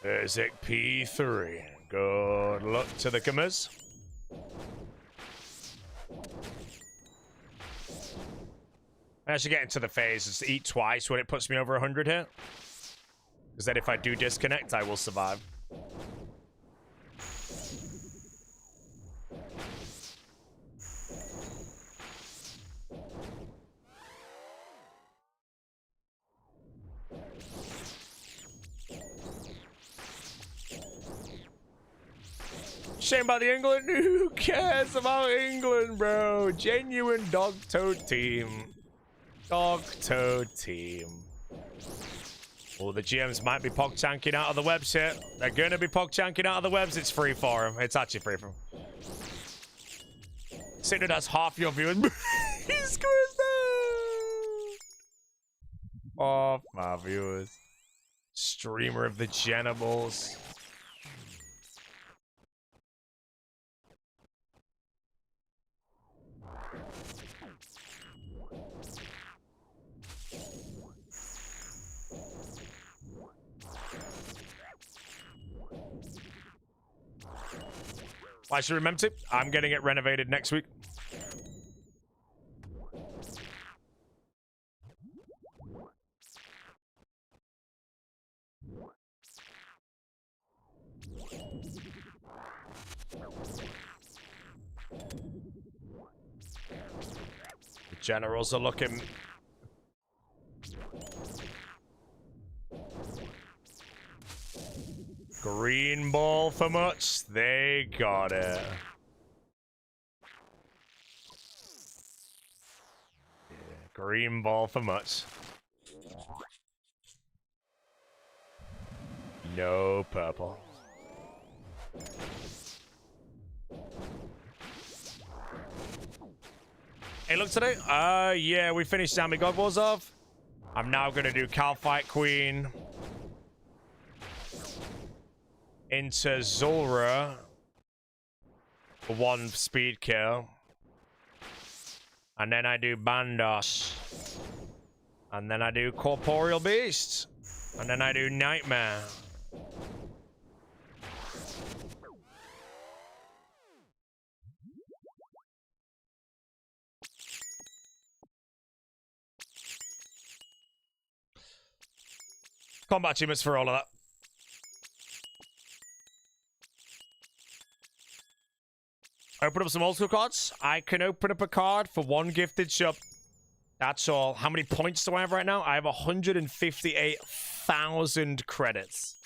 There's it P3. Good luck to the comers. I actually get into the phase is eat twice when it puts me over 100 here. Because then if I do disconnect, I will survive. Shame about the England. Who cares about England, bro? Genuine dog-toed team. Dog-toed team. Oh, the GMs might be pog-chanking out of the webs here. They're going to be pog-chanking out of the webs. It's free for them. It's actually free for them. Sidney has half your viewers. He's cursed out. Off my viewers. Streamer of the Genitals. I should remember to. I'm getting it renovated next week. generals are looking... Green ball for much. They got it. Yeah, green ball for much. No purple. Hey, look today. Yeah, we finished Zombie God Wars off. I'm now gonna do Calfight Queen into Zulra for 1 speed kill. And then I do Bandos. And then I do Corporeal Beast. And then I do Nightmare. Combat achievements for all of that. Open up some old school cards. I can open up a card for 1 gifted shop. That's all. How many points do I have right now? I have 158,000 credits.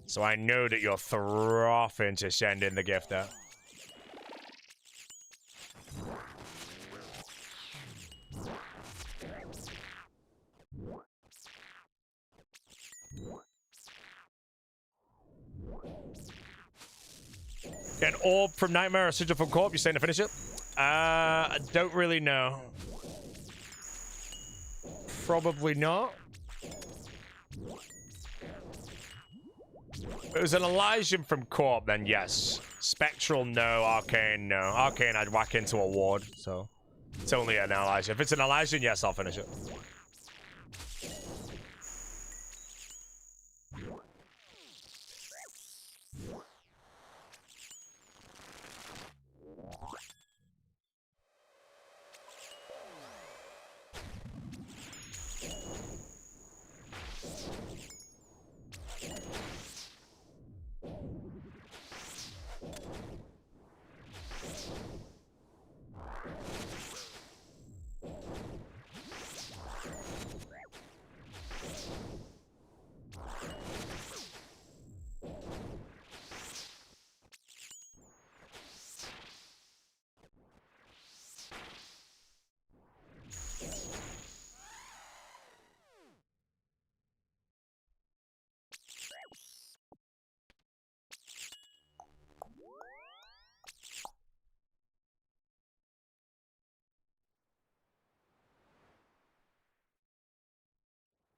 So I know that you're frothing to send in the gifter. Get an orb from Nightmare or Sigil from Corp. You saying to finish it? I don't really know. Probably not. If it was an Elysium from Corp, then yes. Spectral, no. Arcane, no. Arcane, I'd whack into a ward, so it's only an Elysium. If it's an Elysium, yes, I'll finish it.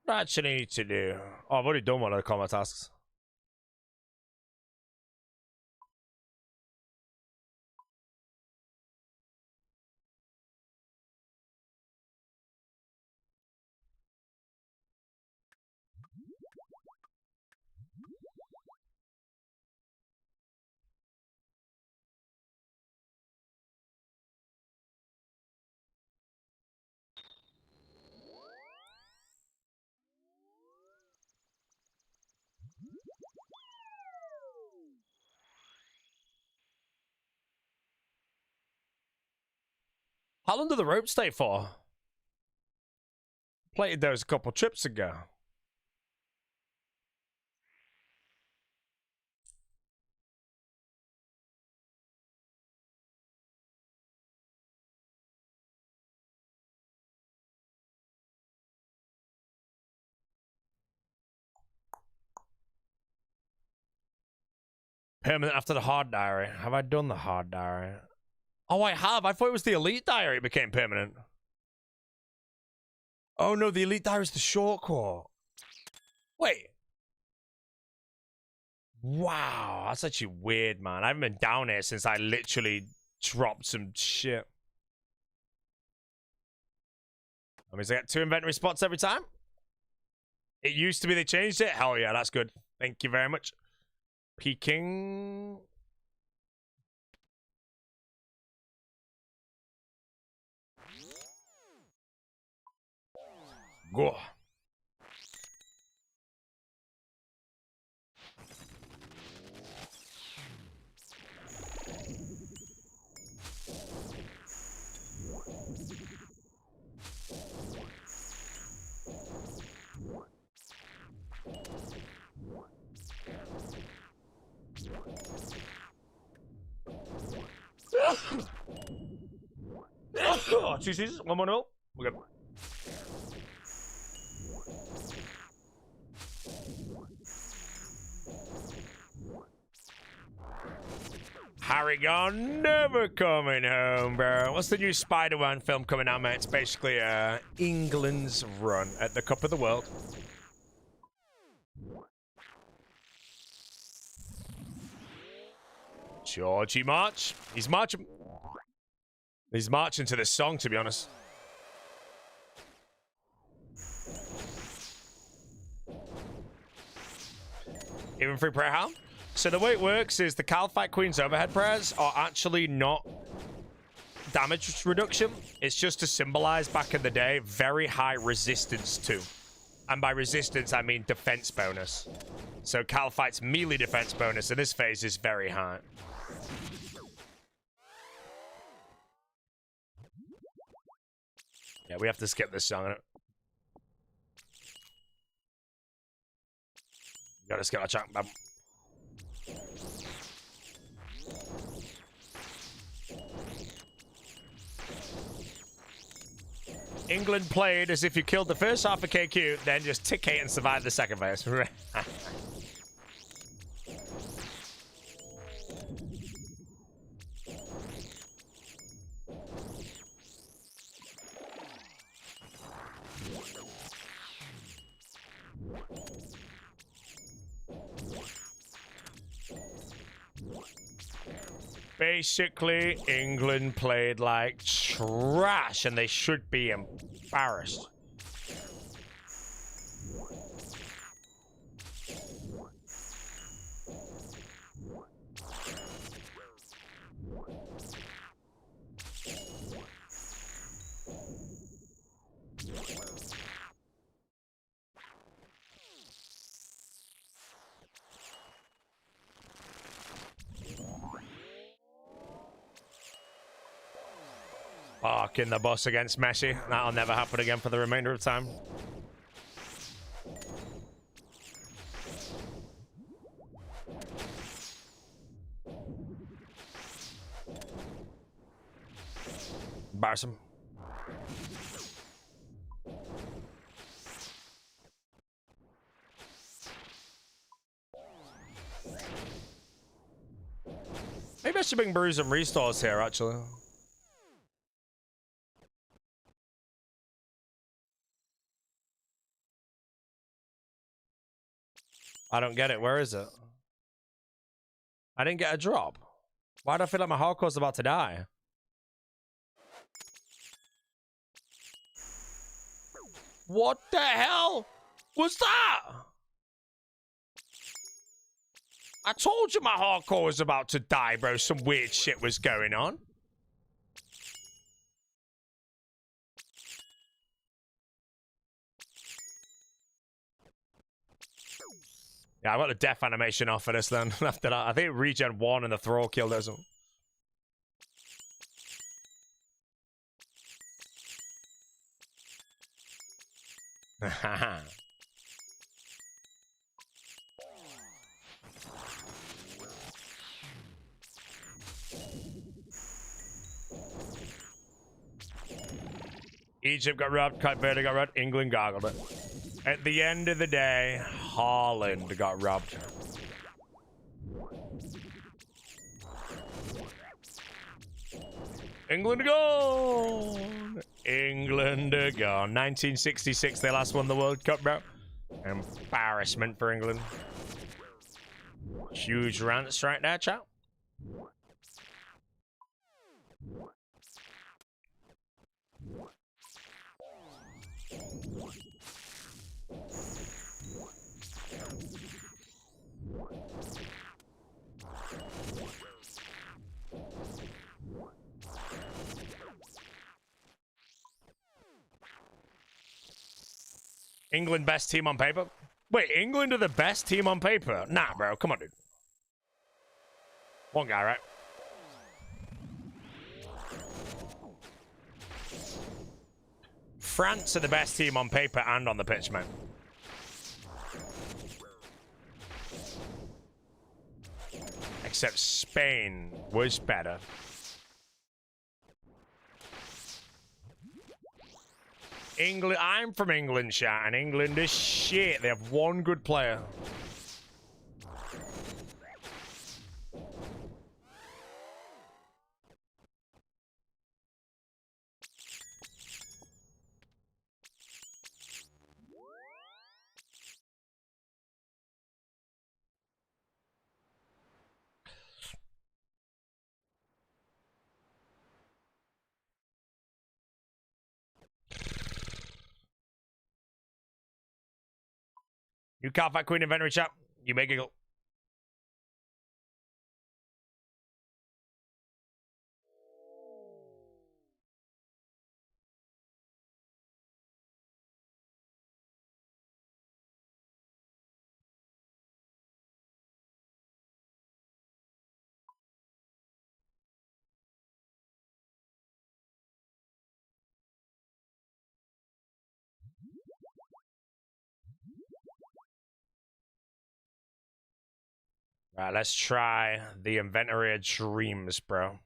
What do I actually need to do? Oh, I've already done one of the combat tasks. How long do the ropes stay for? Played those a couple trips ago. Permanent after the hard diary. Have I done the hard diary? Oh, I have. I thought it was the elite diary it became permanent. Oh no, the elite diary is the short core. Wait. Wow, that's actually weird, man. I haven't been down here since I literally dropped some shit. That means I get 2 inventory spots every time. It used to be they changed it. Hell yeah, that's good. Thank you very much. Peking. Go. Oh, 2 seasons, 1-1-0. We're good. Harrigan never coming home, bro. What's the new Spider-Man film coming out, mate? It's basically England's run at the Cup of the World. Georgie March. He's marching. He's marching to this song, to be honest. Even free prayer how? So the way it works is the Calphite Queen's overhead prayers are actually not damage reduction. It's just to symbolize back in the day very high resistance to. And by resistance, I mean defense bonus. So Calphite's melee defense bonus in this phase is very high. Yeah, we have to skip this song. Gotta skip our chunk, man. England played as if you killed the first half of KQ, then just tick 8 and survived the second phase. Basically, England played like trash, and they should be embarrassed. Parking the bus against Messi. That'll never happen again for the remainder of time. Embarrassing. Maybe I should bring brews and restores here, actually. I don't get it. Where is it? I didn't get a drop. Why do I feel like my hardcore's about to die? What the hell was that? I told you my hardcore was about to die, bro. Some weird shit was going on. Yeah, I got the death animation off for this then. After that, I think regen 1 and the throw killed us. Egypt got robbed, Cape Verde got robbed, England gargled it. At the end of the day, Holland got robbed. England gone! England are gone. 1966, they last won the World Cup, bro. Embarrassment for England. Huge rants right there, chat. England best team on paper? Wait, England are the best team on paper? Nah, bro. Come on, dude. One guy, right? France are the best team on paper and on the pitch, man. Except Spain was better. England. I'm from England, chat, and England is shit. They have one good player. You can't fight Queen Inventory, chat. You may giggle. Right, let's try the Inventory of Dreams, bro.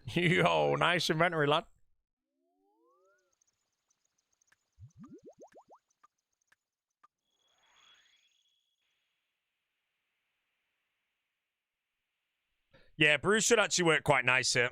Yo, nice inventory, lad. Yeah, Bruce should actually work quite nice here.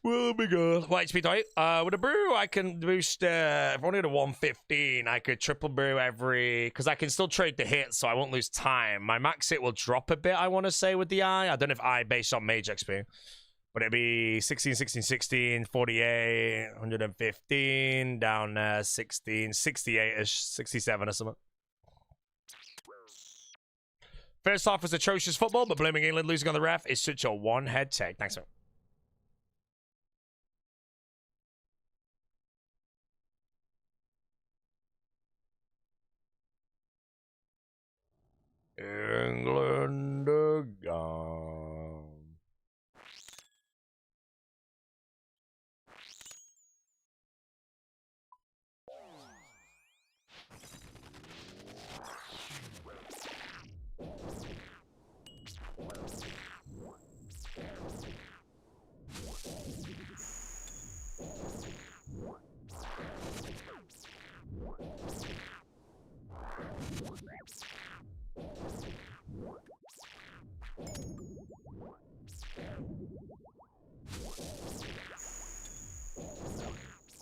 Will be good. What HP do I? With a brew, I can boost. If I'm only at a 115, I could triple brew every. Because I can still trade the hit, so I won't lose time. My max hit will drop a bit, I want to say, with the eye. I don't know if I based on mage XP. But it'd be 16, 16, 16, 48, 115, down 16, 68-ish, 67 or something. First half was atrocious football, but blaming England losing on the ref is such a one-head take. Thanks, man. England gone.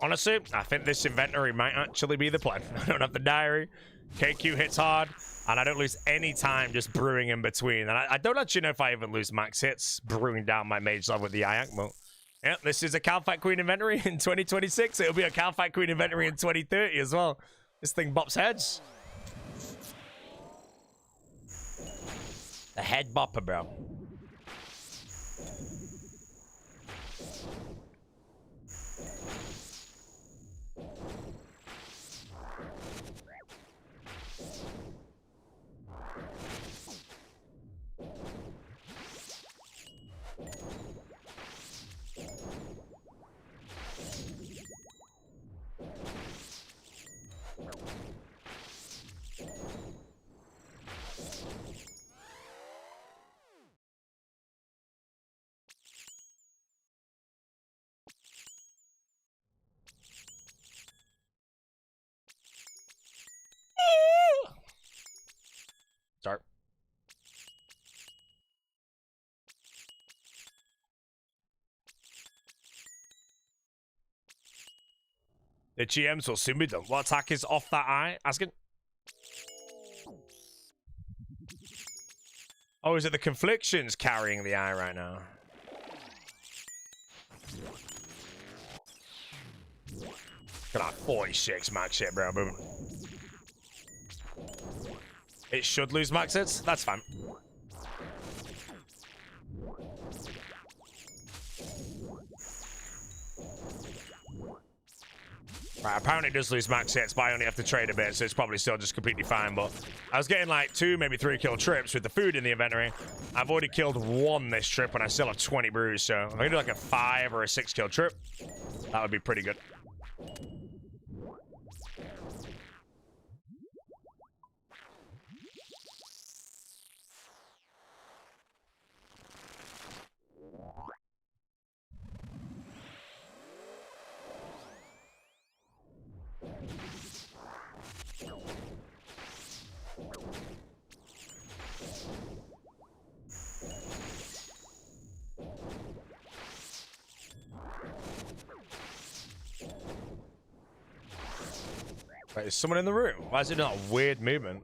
Honestly, I think this inventory might actually be the plan. I don't have the diary. KQ hits hard, and I don't lose any time just brewing in between. And I don't actually know if I even lose max hits brewing down my mage level with the Ayak mode. Yeah, this is a Calfight Queen inventory in 2026. It'll be a Calfight Queen inventory in 2030 as well. This thing bops heads. The head bopper, bro. Start. The GMs will soon be done. What attack is off that eye? Asking. Oh, is it the Conflictions carrying the eye right now? Got like 46 max hit, bro. Boom. It should lose max hits. That's fine. Right, apparently it does lose max hits, but I only have to trade a bit, so it's probably still just completely fine. But I was getting like 2, maybe 3 kill trips with the food in the inventory. I've already killed 1 this trip, and I still have 20 brews. So I'm gonna do like a 5 or a 6 kill trip. That would be pretty good. Wait, is someone in the room? Why is it not a weird movement?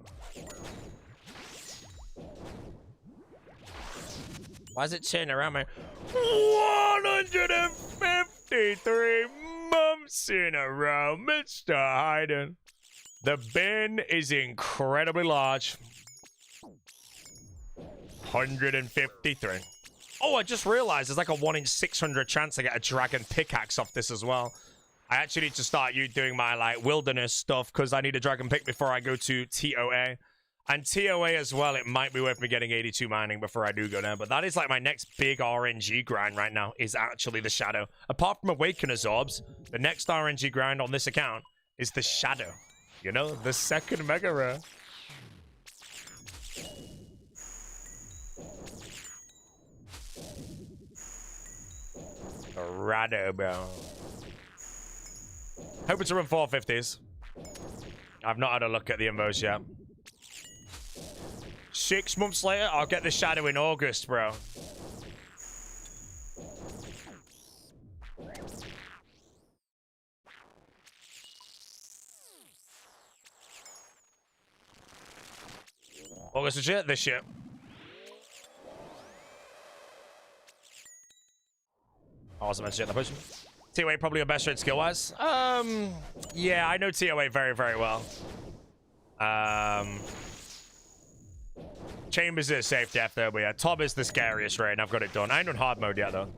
Why is it turning around me? 153 months in a row, Mr. Hayden. The bin is incredibly large. 153. Oh, I just realized there's like a 1 in 600 chance I get a dragon pickaxe off this as well. I actually need to start doing my like wilderness stuff because I need a dragon pick before I go to TOA. And TOA as well, it might be worth me getting 82 mining before I do go there. But that is like my next big RNG grind right now, is actually the Shadow. Apart from Awakeners Orbs, the next RNG grind on this account is the Shadow. You know, the second mega rare. Rado, bro. Hoping to run 450s. I've not had a look at the invos yet. 6 months later, I'll get the Shadow in August, bro. August legit this shit. I wasn't meant to get the push. TOA probably your best trade skill-wise. Yeah, I know TOA very, very well. Chambers is a safe death though, but yeah, Tob is the scariest raid, and I've got it done. I ain't on hard mode yet though.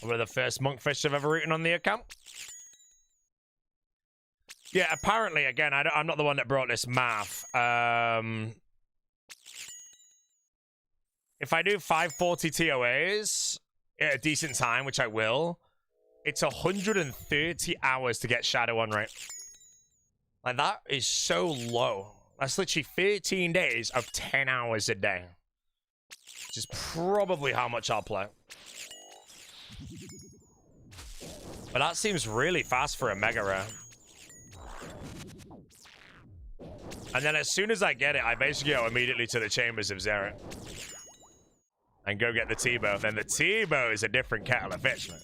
One of the first monkfish I've ever eaten on the account. Yeah, apparently, again, I'm not the one that brought this math. If I do 540 TOAs at a decent time, which I will, it's 130 hours to get Shadow on, right? Like, that is so low. That's literally 13 days of 10 hours a day. Which is probably how much I'll play. But that seems really fast for a mega rare. And then as soon as I get it, I basically go immediately to the Chambers of Zereth. And go get the T-bow. Then the T-bow is a different kettle of fish, man.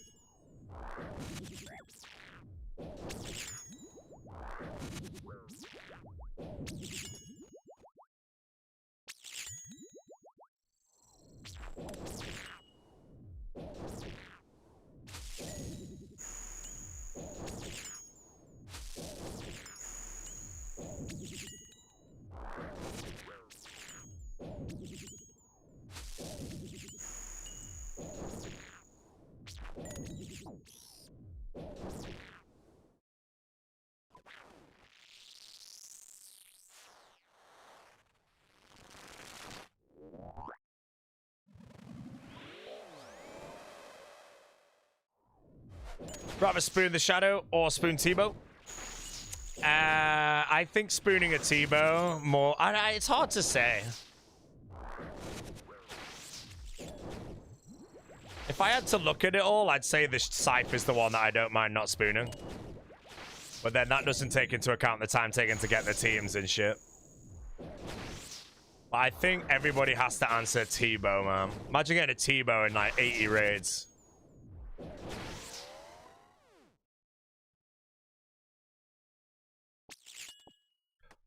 Rather spoon the Shadow or spoon T-bow? I think spooning a T-bow more... it's hard to say. If I had to look at it all, I'd say the Scythe is the one that I don't mind not spooning. But then that doesn't take into account the time taken to get the teams and shit. But I think everybody has to answer T-bow, man. Imagine getting a T-bow in like 80 raids.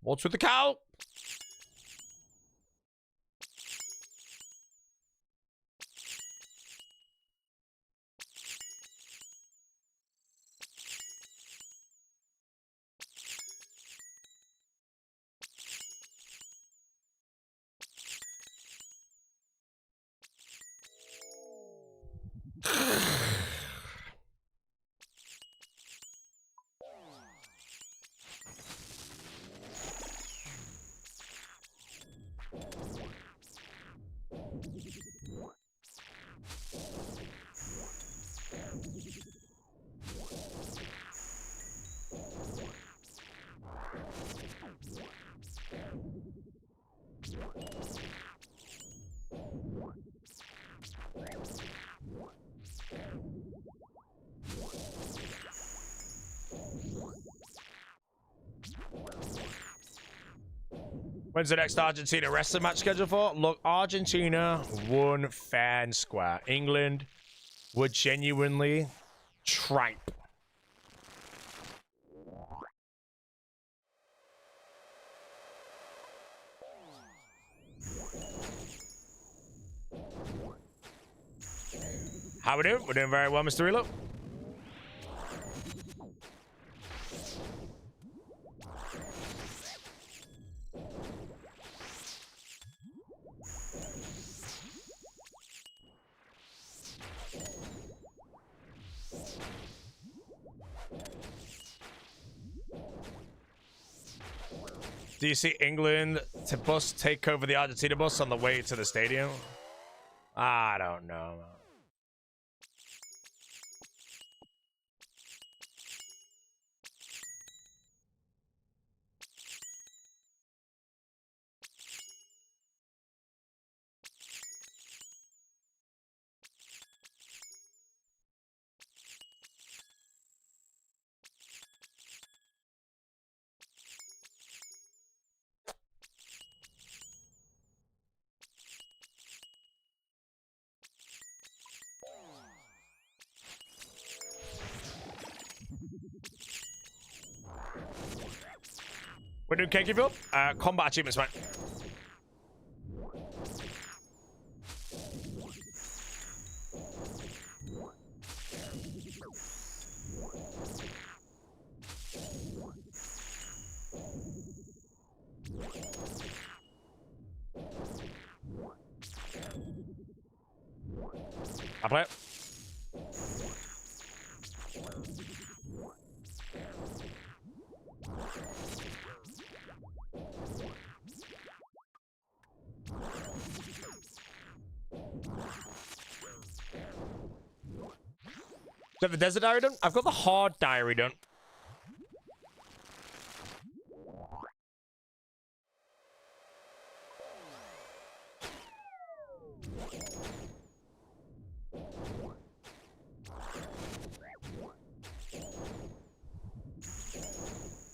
What's with the cow? When's the next Argentina wrestling match scheduled for? Look, Argentina won fair and square. England were genuinely tripe. How we doing? We're doing very well, Mr. Relo. Do you see England to bus take over the Argentina bus on the way to the stadium? I don't know. We're doing Kenkyville. Combat achievements, mate. I play it. Do you have the desert diary done? I've got the hard diary done.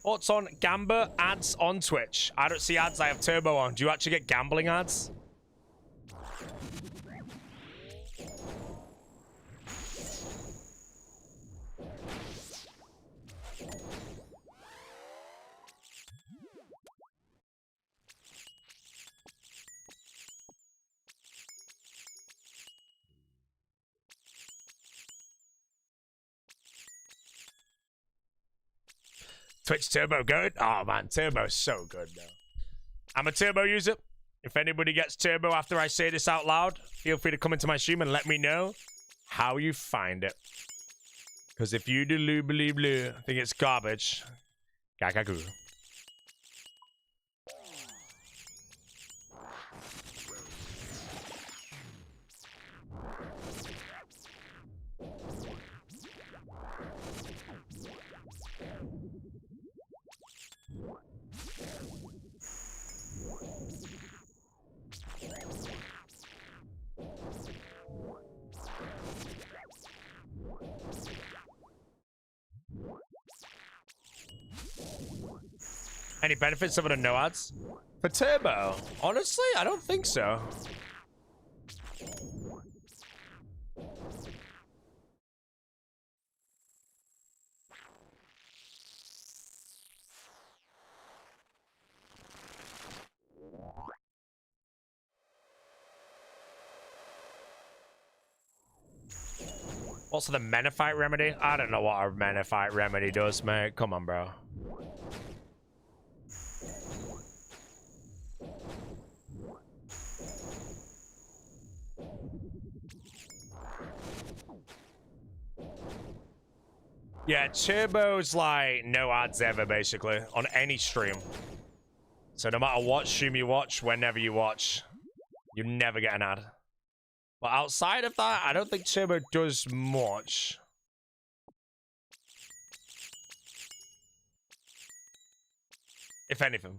Thoughts on Gamba ads on Twitch? I don't see ads. I have turbo on. Do you actually get gambling ads? Twitch Turbo good? Oh man, Turbo's so good though. I'm a Turbo user. If anybody gets Turbo after I say this out loud, feel free to come into my stream and let me know how you find it. Because if you do believe blue, think it's garbage. Gagagu. Any benefits of it or no ads? For Turbo? Honestly, I don't think so. Also, the Menophyte remedy? I don't know what a Menophyte remedy does, mate. Come on, bro. Yeah, Turbo's like no ads ever, basically, on any stream. So no matter what stream you watch, whenever you watch, you never get an ad. But outside of that, I don't think Turbo does much. If anything.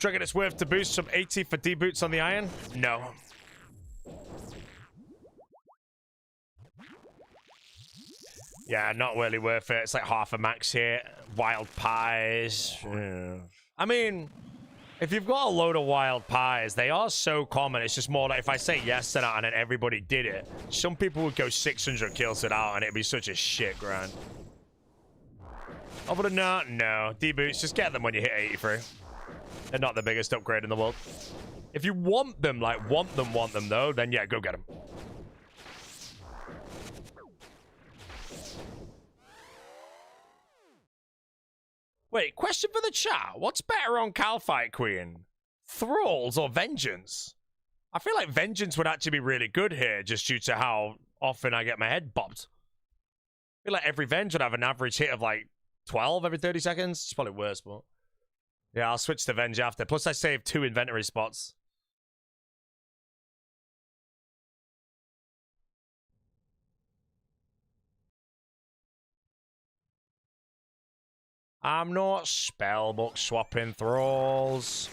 Do you reckon it's worth to boost some 80 for D-boots on the iron? No. Yeah, not really worth it. It's like half a max hit. Wild pies. Yeah. I mean, if you've got a load of wild pies, they are so common. It's just more like if I say yes to that and then everybody did it, some people would go 600 kills it out and it'd be such a shit grind. Other than that, no. D-boots, just get them when you hit 83. They're not the biggest upgrade in the world. If you want them, like want them though, then yeah, go get them. Wait, question for the chat. What's better on Calfight Queen? Thralls or Vengeance? I feel like Vengeance would actually be really good here, just due to how often I get my head bopped. I feel like every Venge would have an average hit of like 12 every 30 seconds. It's probably worse, but... yeah, I'll switch to Venge after. Plus, I saved 2 inventory spots. I'm not spellbook swapping thralls.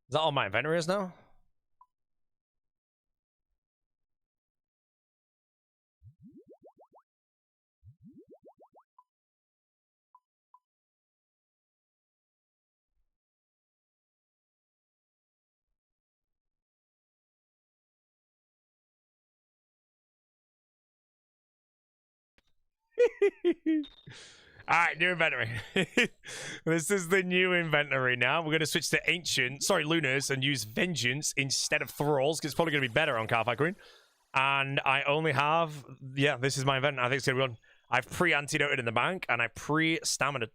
Is that all my inventory is now? Alright, new inventory. This is the new inventory now. We're going to switch to Lunars, and use Vengeance instead of Thralls, because it's probably going to be better on Calfight Queen. And I only have... yeah, this is my inventory. I think it's going to be on. I've pre-antidoted in the bank, and I pre-stamina.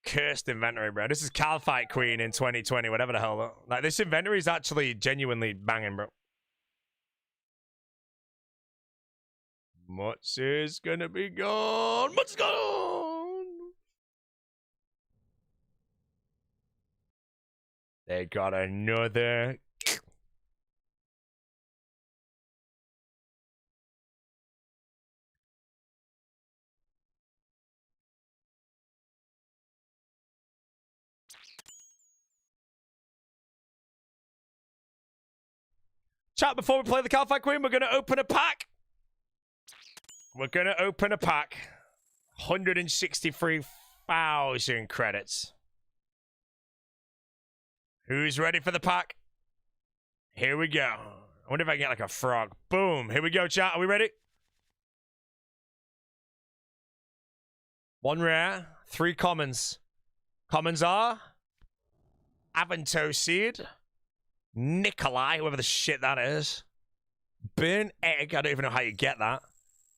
Cursed inventory, bro. This is Calfight Queen in 2020, whatever the hell. Like, this inventory is actually genuinely banging, bro. Much is gonna be gone. Much is gone. They got another. Chat, before we play the Calfight Queen, we're gonna open a pack. We're going to open a pack. 163,000 credits. Who's ready for the pack? Here we go. I wonder if I can get like a frog. Boom. Here we go, chat. Are we ready? 1 rare, 3 commons. Commons are Avanto Seed, Nikolai, whoever the shit that is, Burnt Egg, I don't even know how you get that.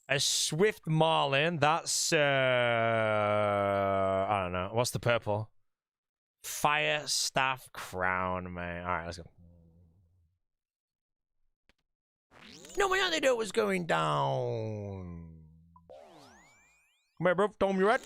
A Swift Marlin, that's, I don't know. What's the purple? Fire Staff Crown, man. All right, let's go. No, my antidote was going down. Come here, bro. Dome, you ready?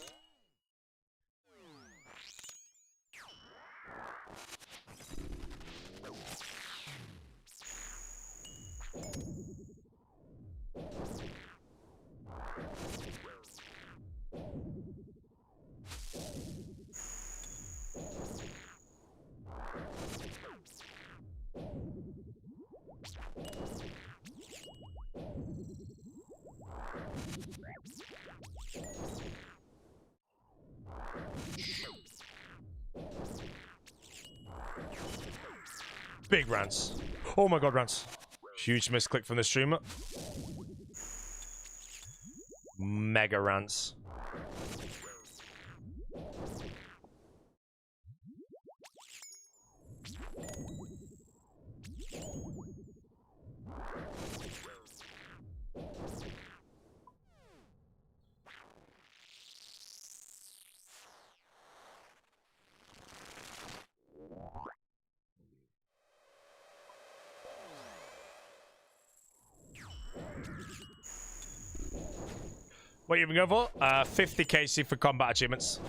Big rants. Oh my god, rants. Huge misclick from the streamer. Mega rants. What are you even going for? 50 KC for combat achievements.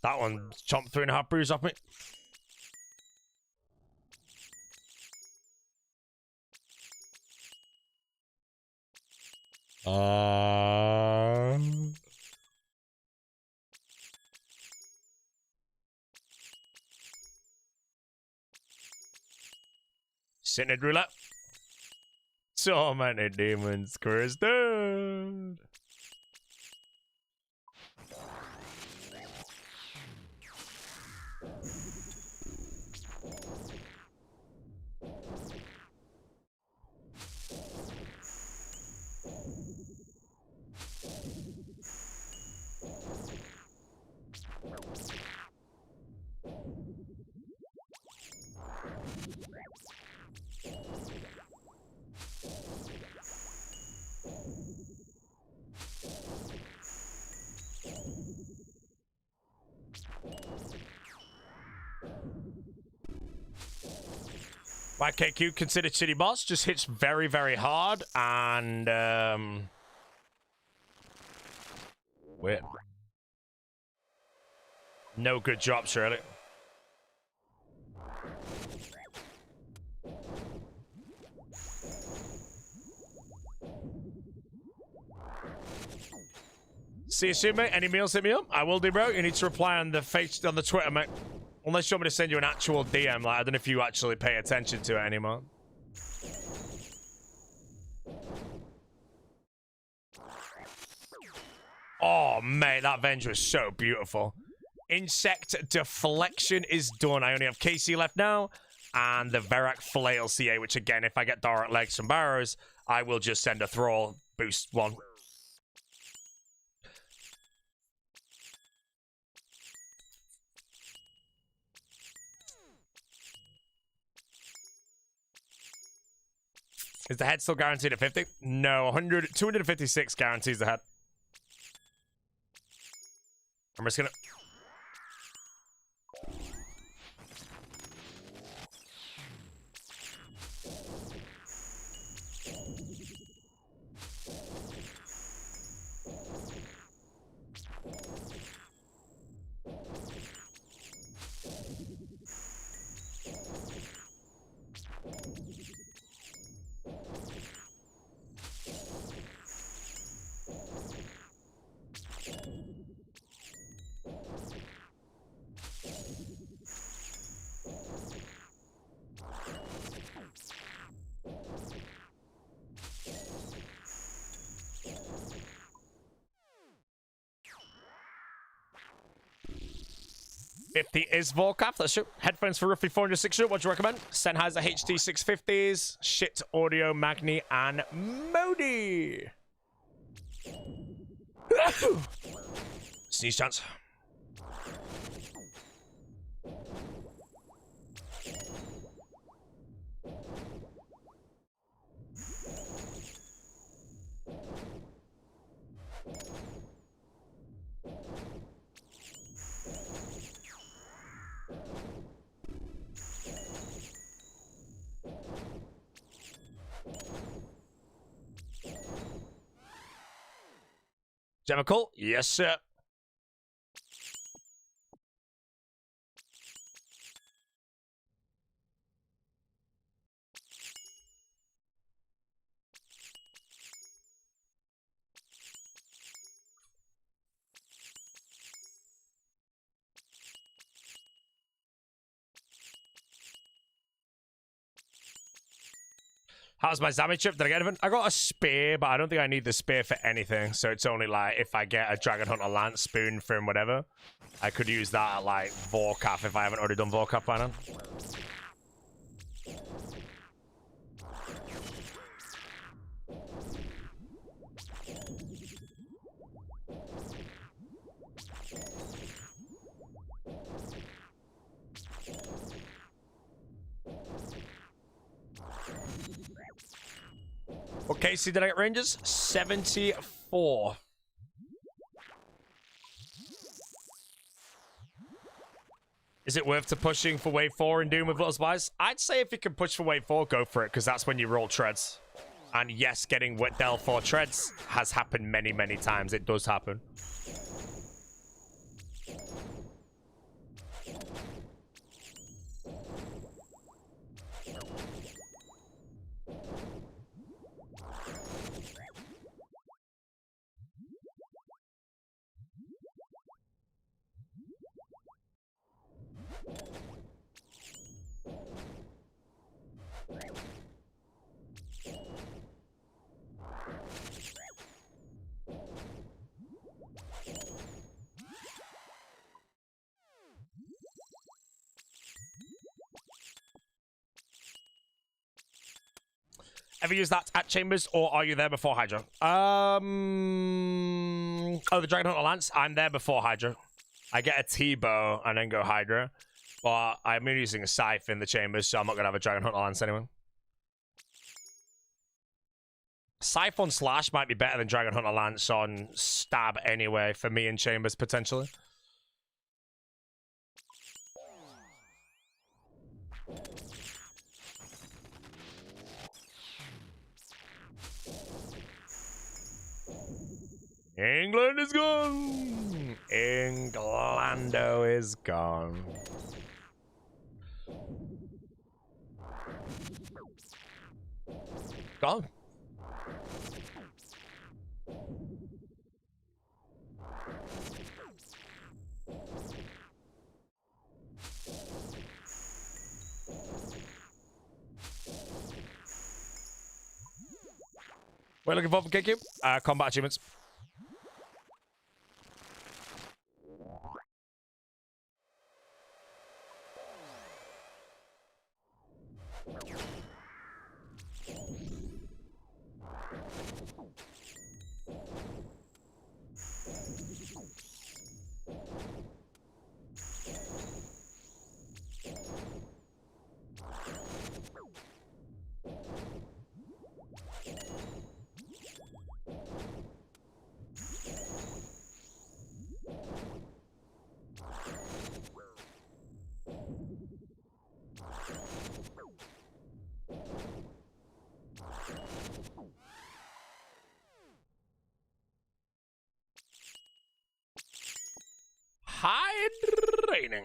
That one chomped 3.5 brews off me. Synod roulette. So many demons, Kristen. YKQ considered city boss, just hits very, very hard and weird. No good drops really. See you soon, mate. Any meals, hit me up. I will do, bro. You need to reply on the Twitter, mate. Unless you want me to send you an actual DM, like I don't know if you actually pay attention to it anymore. Oh, mate, that Venge was so beautiful. Insect deflection is done. I only have KC left now, and the Verak Flail CA, which again, if I get direct legs from Barrows, I will just send a Thrall boost one. Is the head still guaranteed at 50? No, 256 guarantees the head. I'm just gonna... $50 is Volcap. That's true. Headphones for roughly 460. What do you recommend? Sennheiser HT 650s, Shit Audio, Magni, and Modi. Sneeze chance. Chemical? Yes, sir. How's my Zami trip? Did I get anything? I got a spear, but I don't think I need the spear for anything. So it's only like if I get a Dragon Hunter Lance spoon from whatever, I could use that at like Vorkaf if I haven't already done Vorkaf by now. What KC did I get Rangers? 74. Is it worth to pushing for wave 4 and doing with little spies? I'd say if you can push for wave 4, go for it, because that's when you roll treads. And yes, getting Del 4 treads has happened many, many times. It does happen. Ever use that at Chambers, or are you there before Hydra? Oh, the Dragon Hunter Lance? I'm there before Hydra. I get a T-bow and then go Hydra. But I'm using a Scythe in the Chambers, so I'm not going to have a Dragon Hunter Lance anyway. Scythe on Slash might be better than Dragon Hunter Lance on Stab anyway, for me in Chambers, potentially. England is gone. Englando is gone. Gone. We're looking forward for KQ. Combat achievements. Hydrating.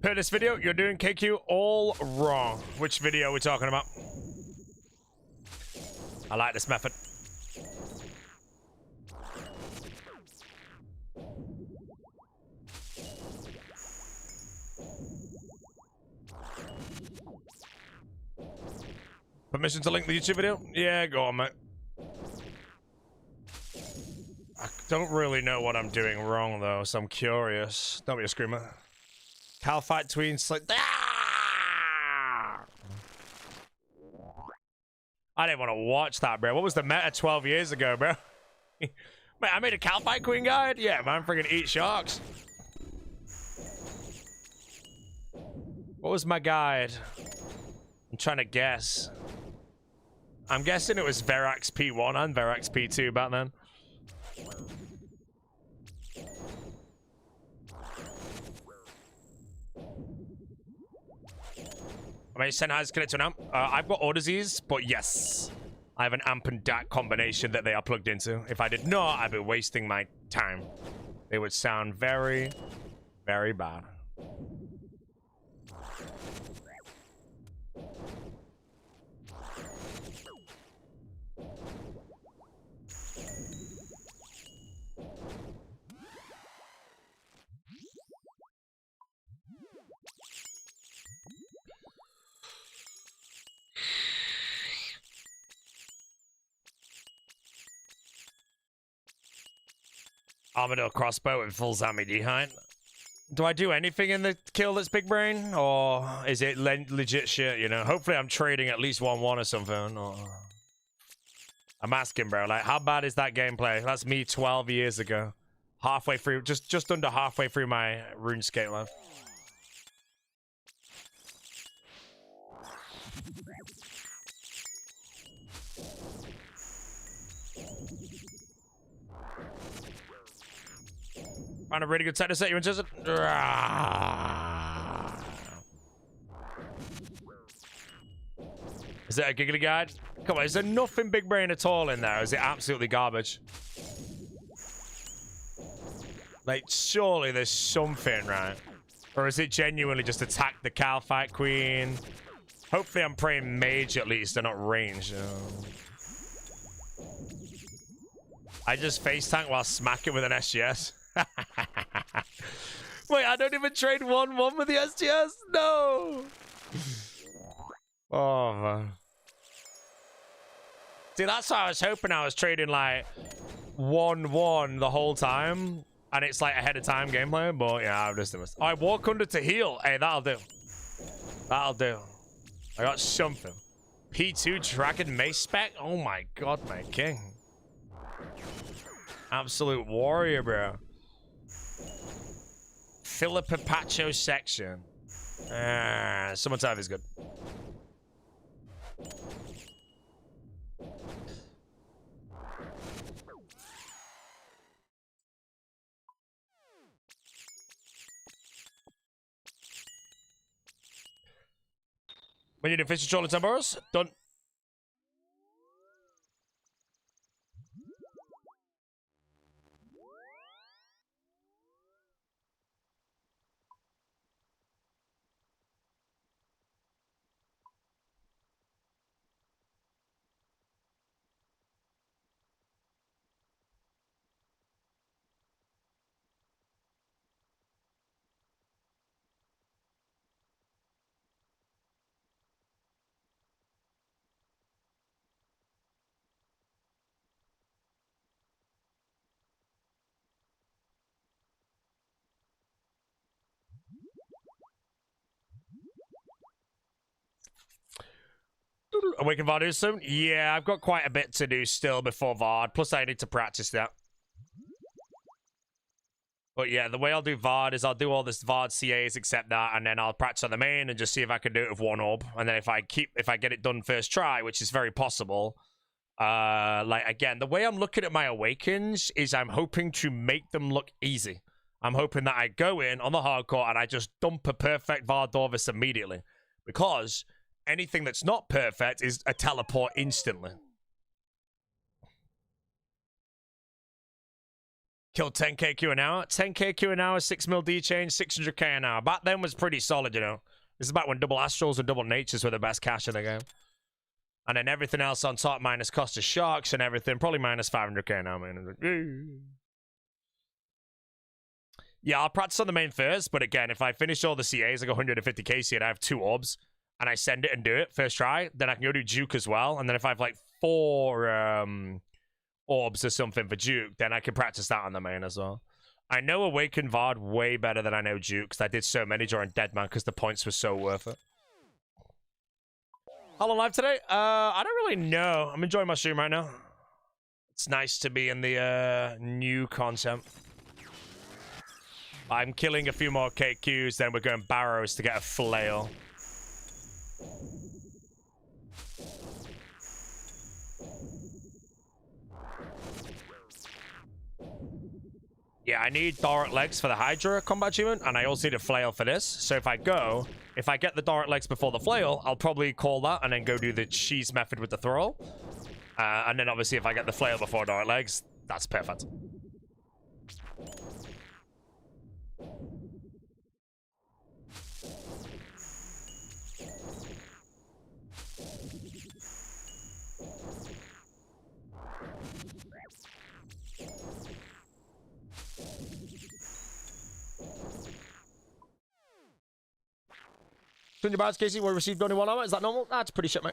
Per this video, you're doing KQ all wrong. Which video are we talking about? I like this method. Permission to link the YouTube video? Yeah, go on, mate. I don't really know what I'm doing wrong, though, so I'm curious. Don't be a screamer. Cal fight tween slick. Ah! I didn't want to watch that, bro. What was the meta 12 years ago, bro? Mate, I made a Cal fight queen guide? Yeah, man, freaking eat sharks. What was my guide? I'm trying to guess. I'm guessing it was Verax P1 and Verax P2 back then. I mean, Senhai's connected to an amp. I've got Audizies, but yes, I have an amp and DAC combination that they are plugged into. If I did not, I'd be wasting my time. They would sound very, very bad. Armadillo crossbow with full Zami dehyde. Do I do anything in the kill that's big brain? Or is it legit shit, you know? Hopefully I'm trading at least 1-1 or something. Or... I'm asking, bro. Like, how bad is that gameplay? That's me 12 years ago. Halfway through, just under halfway through my RuneScape life. Found a really good set to set you in, Jason. Is it a giggly guide? Come on, is there nothing big brain at all in there? Or is it absolutely garbage? Like, surely there's something, right? Or is it genuinely just attack the cow, fight queen? Hopefully I'm praying mage at least, and not range. I just face tank while smacking with an SGS. Wait, I don't even trade 1-1 with the SGS? No! Oh, man. See, that's why I was hoping I was trading, like, 1-1 the whole time. And it's, like, ahead of time gameplay. But, yeah, I've just missed. All right, walk under to heal. Hey, that'll do. That'll do. I got something. P2 Dragon Mace spec? Oh, my God, my king. Absolute warrior, bro. Philippa Pacho section. Someone's time is good. We need a fish troll in 10 bars. Done. Awaken Vard is soon? Yeah, I've got quite a bit to do still before Vard. Plus, I need to practice that. But yeah, the way I'll do Vard is I'll do all this Vard CAs except that, and then I'll practice on the main and just see if I can do it with one orb. And then if I get it done first try, which is very possible, like again, the way I'm looking at my Awakens is I'm hoping to make them look easy. I'm hoping that I go in on the hardcore and I just dump a perfect Vard Dorvis immediately. Because anything that's not perfect is a teleport instantly. Kill 10k Q an hour. 10k Q an hour, 6 mil D change, 600k an hour. Back then was pretty solid, you know. This is back when double astrals and double natures were the best cash in the game. And then everything else on top minus cost of sharks and everything. Probably minus 500k an hour, man. Yeah, I'll practice on the main first. But again, if I finish all the CAs, like 150k CA, and I have 2 orbs, and I send it and do it first try, then I can go do Juke as well. And then if I have like 4... orbs or something for Duke, then I can practice that on the main as well. I know Awaken Vard way better than I know Duke, because I did so many during Deadman because the points were so worth it. How long live today? I don't really know. I'm enjoying my stream right now. It's nice to be in the new content. I'm killing a few more KQs, then we're going Barrows to get a flail. Yeah, I need Doric Legs for the Hydra combat achievement, and I also need a flail for this. So if I get the Doric Legs before the flail, I'll probably call that and then go do the cheese method with the thrall. And then obviously if I get the flail before Doric Legs, that's perfect. Your bars, Casey, were received only 1 hour. Is that normal? That's pretty shit, mate.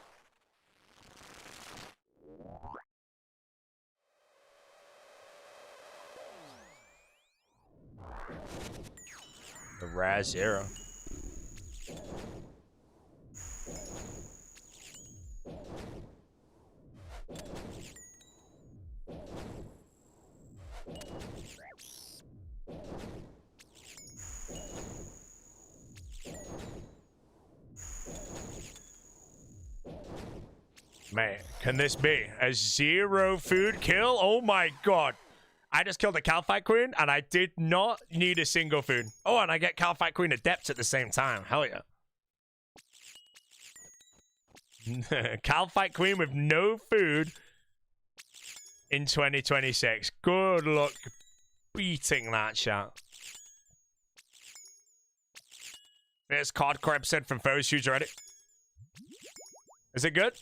rare 0. Man, can this be a 0 food kill? Oh my god. I just killed a Calfight Queen, and I did not need a single food. Oh, and I get Calfight Queen Adept at the same time. Hell yeah. Calfight Queen with no food in 2026. Good luck beating that shot. There's Cardcore episode from Foes Huge already. Is it good?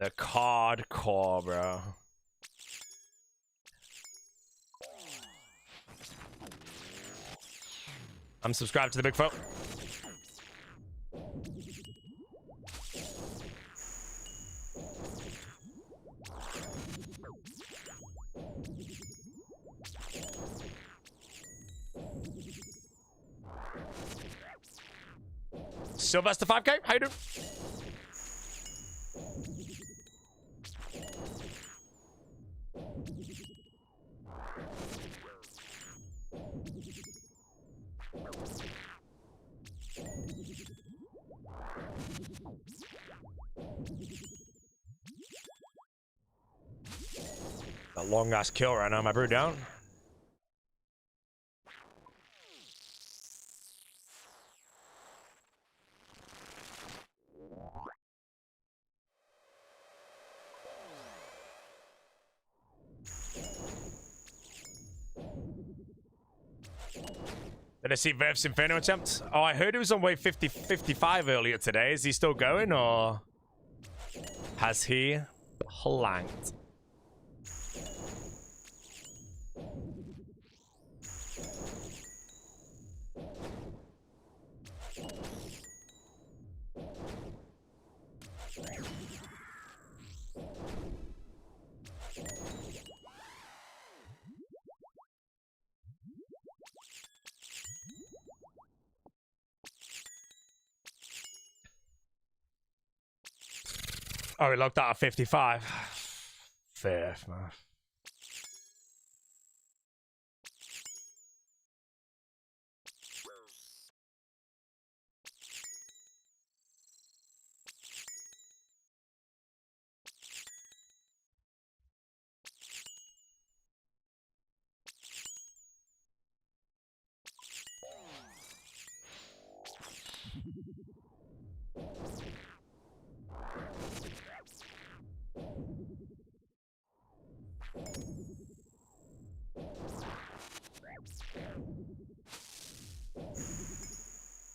The Cardcore, bro. I'm subscribed to the Big Folk. Sylvester 5K, how you doing? A long ass kill right now, my brew down. Did I see Verf's Inferno attempt? Oh, I heard he was on wave 55 earlier today. Is he still going, or has he planked? Oh, he logged out at 55. Fair, man.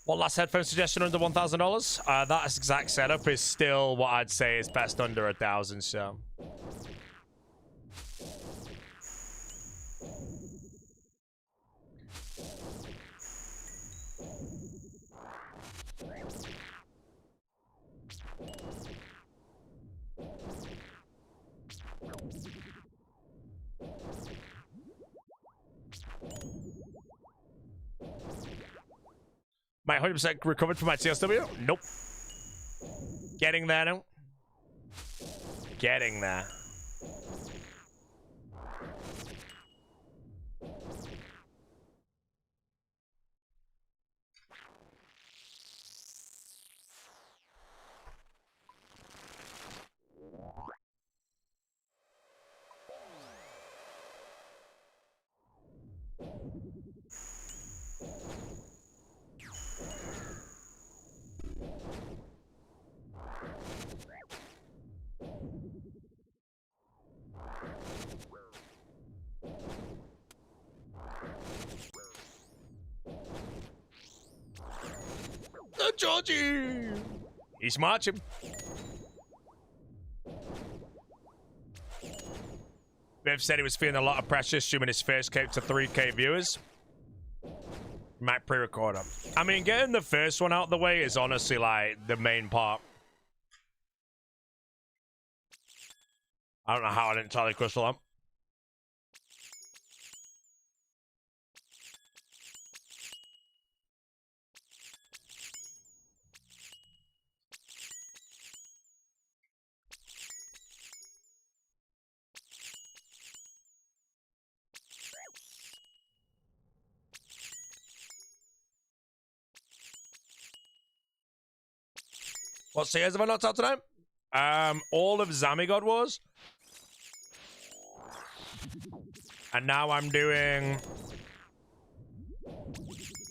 What last headphone suggestion under $1,000? That exact setup is still what I'd say is best under 1,000. So. My 100% recovered from my TSW? Nope. Getting there now. Getting there. Georgie! He's marching. Viv said he was feeling a lot of pressure, assuming his first cape to 3K viewers. Might pre-record him. I mean, getting the first one out of the way is honestly like the main part. I don't know how I didn't totally crystal up. What CS have I knocked out tonight? All of Zamigod Wars. And now I'm doing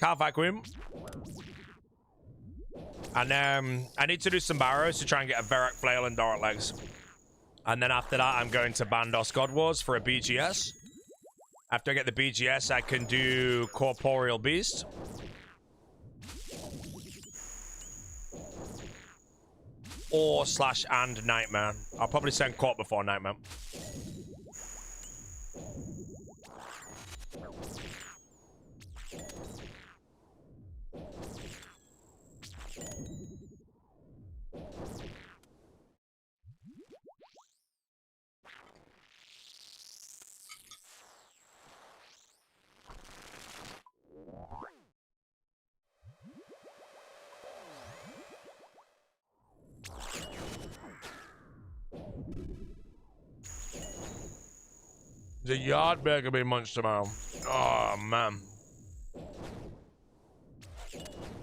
Calfight Queen. And I need to do some barrows to try and get a Verak Flail and Doric Legs. And then after that, I'm going to Bandos God Wars for a BGS. After I get the BGS, I can do Corporeal Beast. Or slash and Nightmare. I'll probably send Corp before Nightmare. The yard burger being munched tomorrow. Oh, man.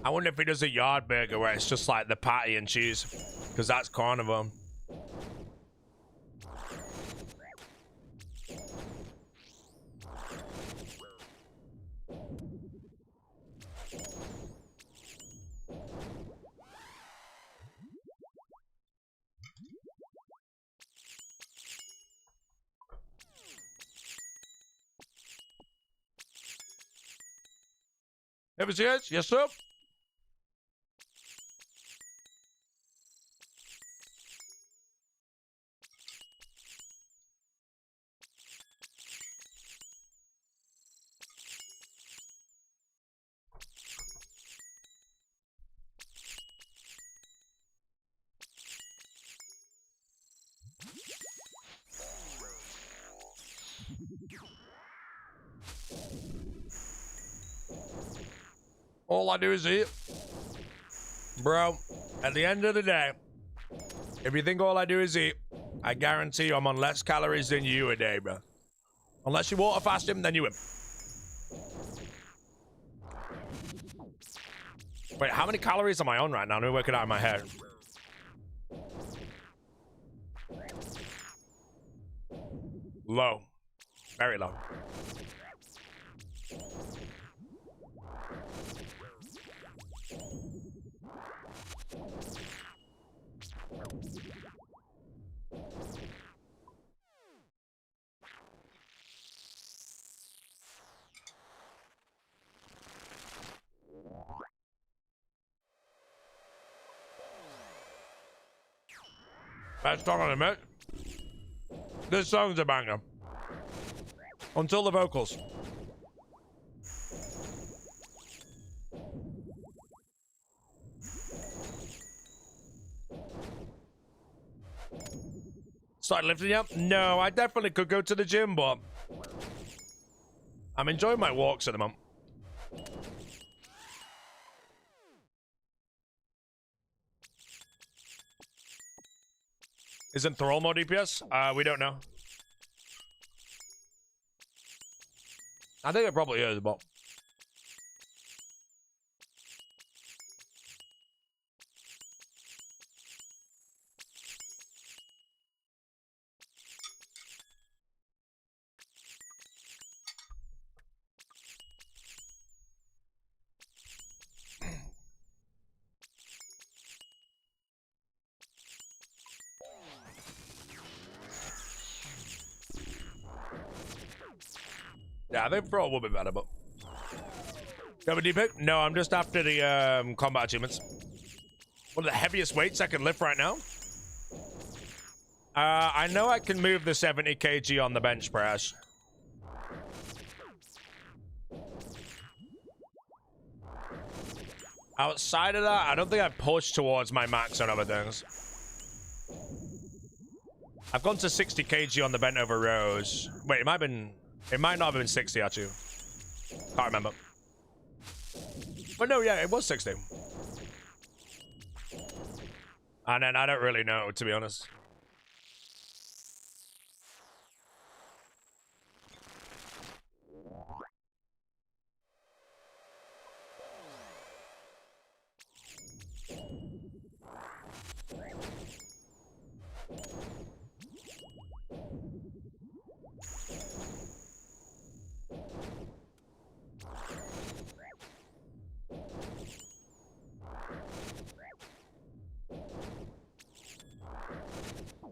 I wonder if he does a yard burger where it's just like the patty and cheese. Because that's carnivore. Ever see it? Yes, sir. All I do is eat. Bro, at the end of the day, if you think all I do is eat, I guarantee you I'm on less calories than you a day, bro. Unless you water fast him, then you win. Wait, how many calories am I on right now? Let me work it out in my head. Low. Very low. Best song on the mix. This song's a banger. Until the vocals. Start lifting up? No, I definitely could go to the gym, but I'm enjoying my walks at the moment. Isn't Thrall more DPS? We don't know. I think it probably is, but... Yeah, I think Thrall will be better, but... You have a D-pick? No, I'm just after the combat achievements. One of the heaviest weights I can lift right now. I know I can move the 70 kg on the bench press. Outside of that, I don't think I've pushed towards my max on other things. I've gone to 60 kg on the bent over rows. Wait, it might not have been 60 actually. Can't remember. But no, yeah, it was 60. And then I don't really know, to be honest.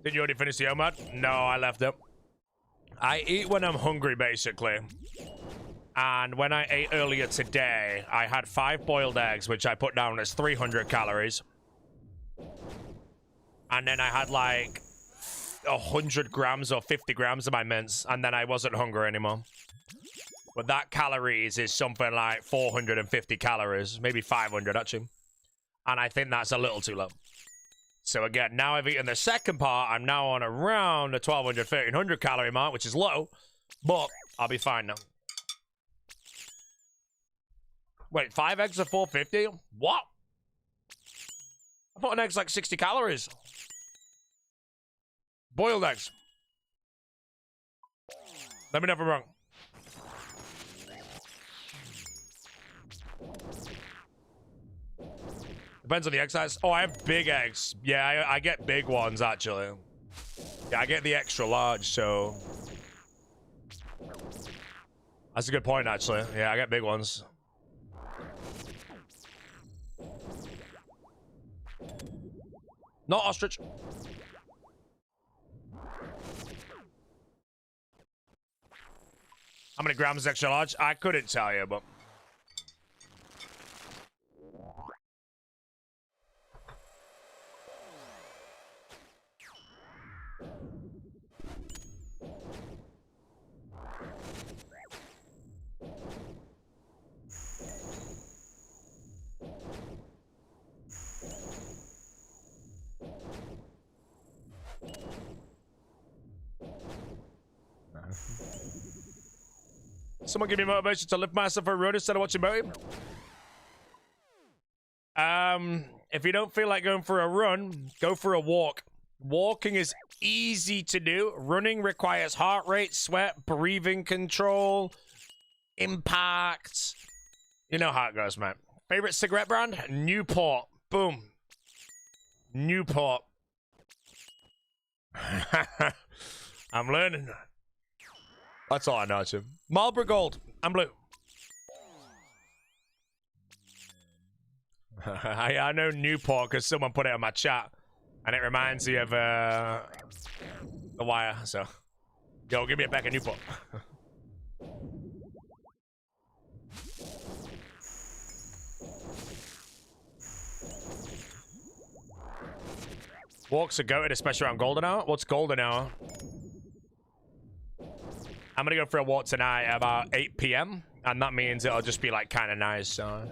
Did you already finish the OMAD? No, I left it. I eat when I'm hungry, basically. And when I ate earlier today, I had 5 boiled eggs, which I put down as 300 calories. And then I had like 100 grams or 50 grams of my mince, and then I wasn't hungry anymore. But that calories is something like 450 calories, maybe 500 actually. And I think that's a little too low. So again, now I've eaten the second part, I'm now on around the 1200, 1300 calorie mark, which is low, but I'll be fine now. Wait, 5 eggs are 450? What? I thought an egg's like 60 calories. Boiled eggs. Let me know if I'm wrong. Depends on the egg size. Oh, I have big eggs. Yeah, I get big ones, actually. Yeah, I get the extra large, so... That's a good point, actually. Yeah, I get big ones. Not ostrich. How many grams is extra large? I couldn't tell you, but... Someone give me motivation to lift myself for a run instead of watching Motive. If you don't feel like going for a run, go for a walk. Walking is easy to do. Running requires heart rate, sweat, breathing control, impact. You know how it goes, man. Favorite cigarette brand? Newport. Boom. Newport. I'm learning. That's all I know, Hcim. Marlboro Gold. I'm blue. I know Newport because someone put it in my chat. And it reminds me of The Wire. So, yo, give me a pack of Newport. Walks are goated, especially around golden hour. What's golden hour? I'm gonna go for a walk tonight at about 8 p.m. and that means it'll just be like kind of nice. So.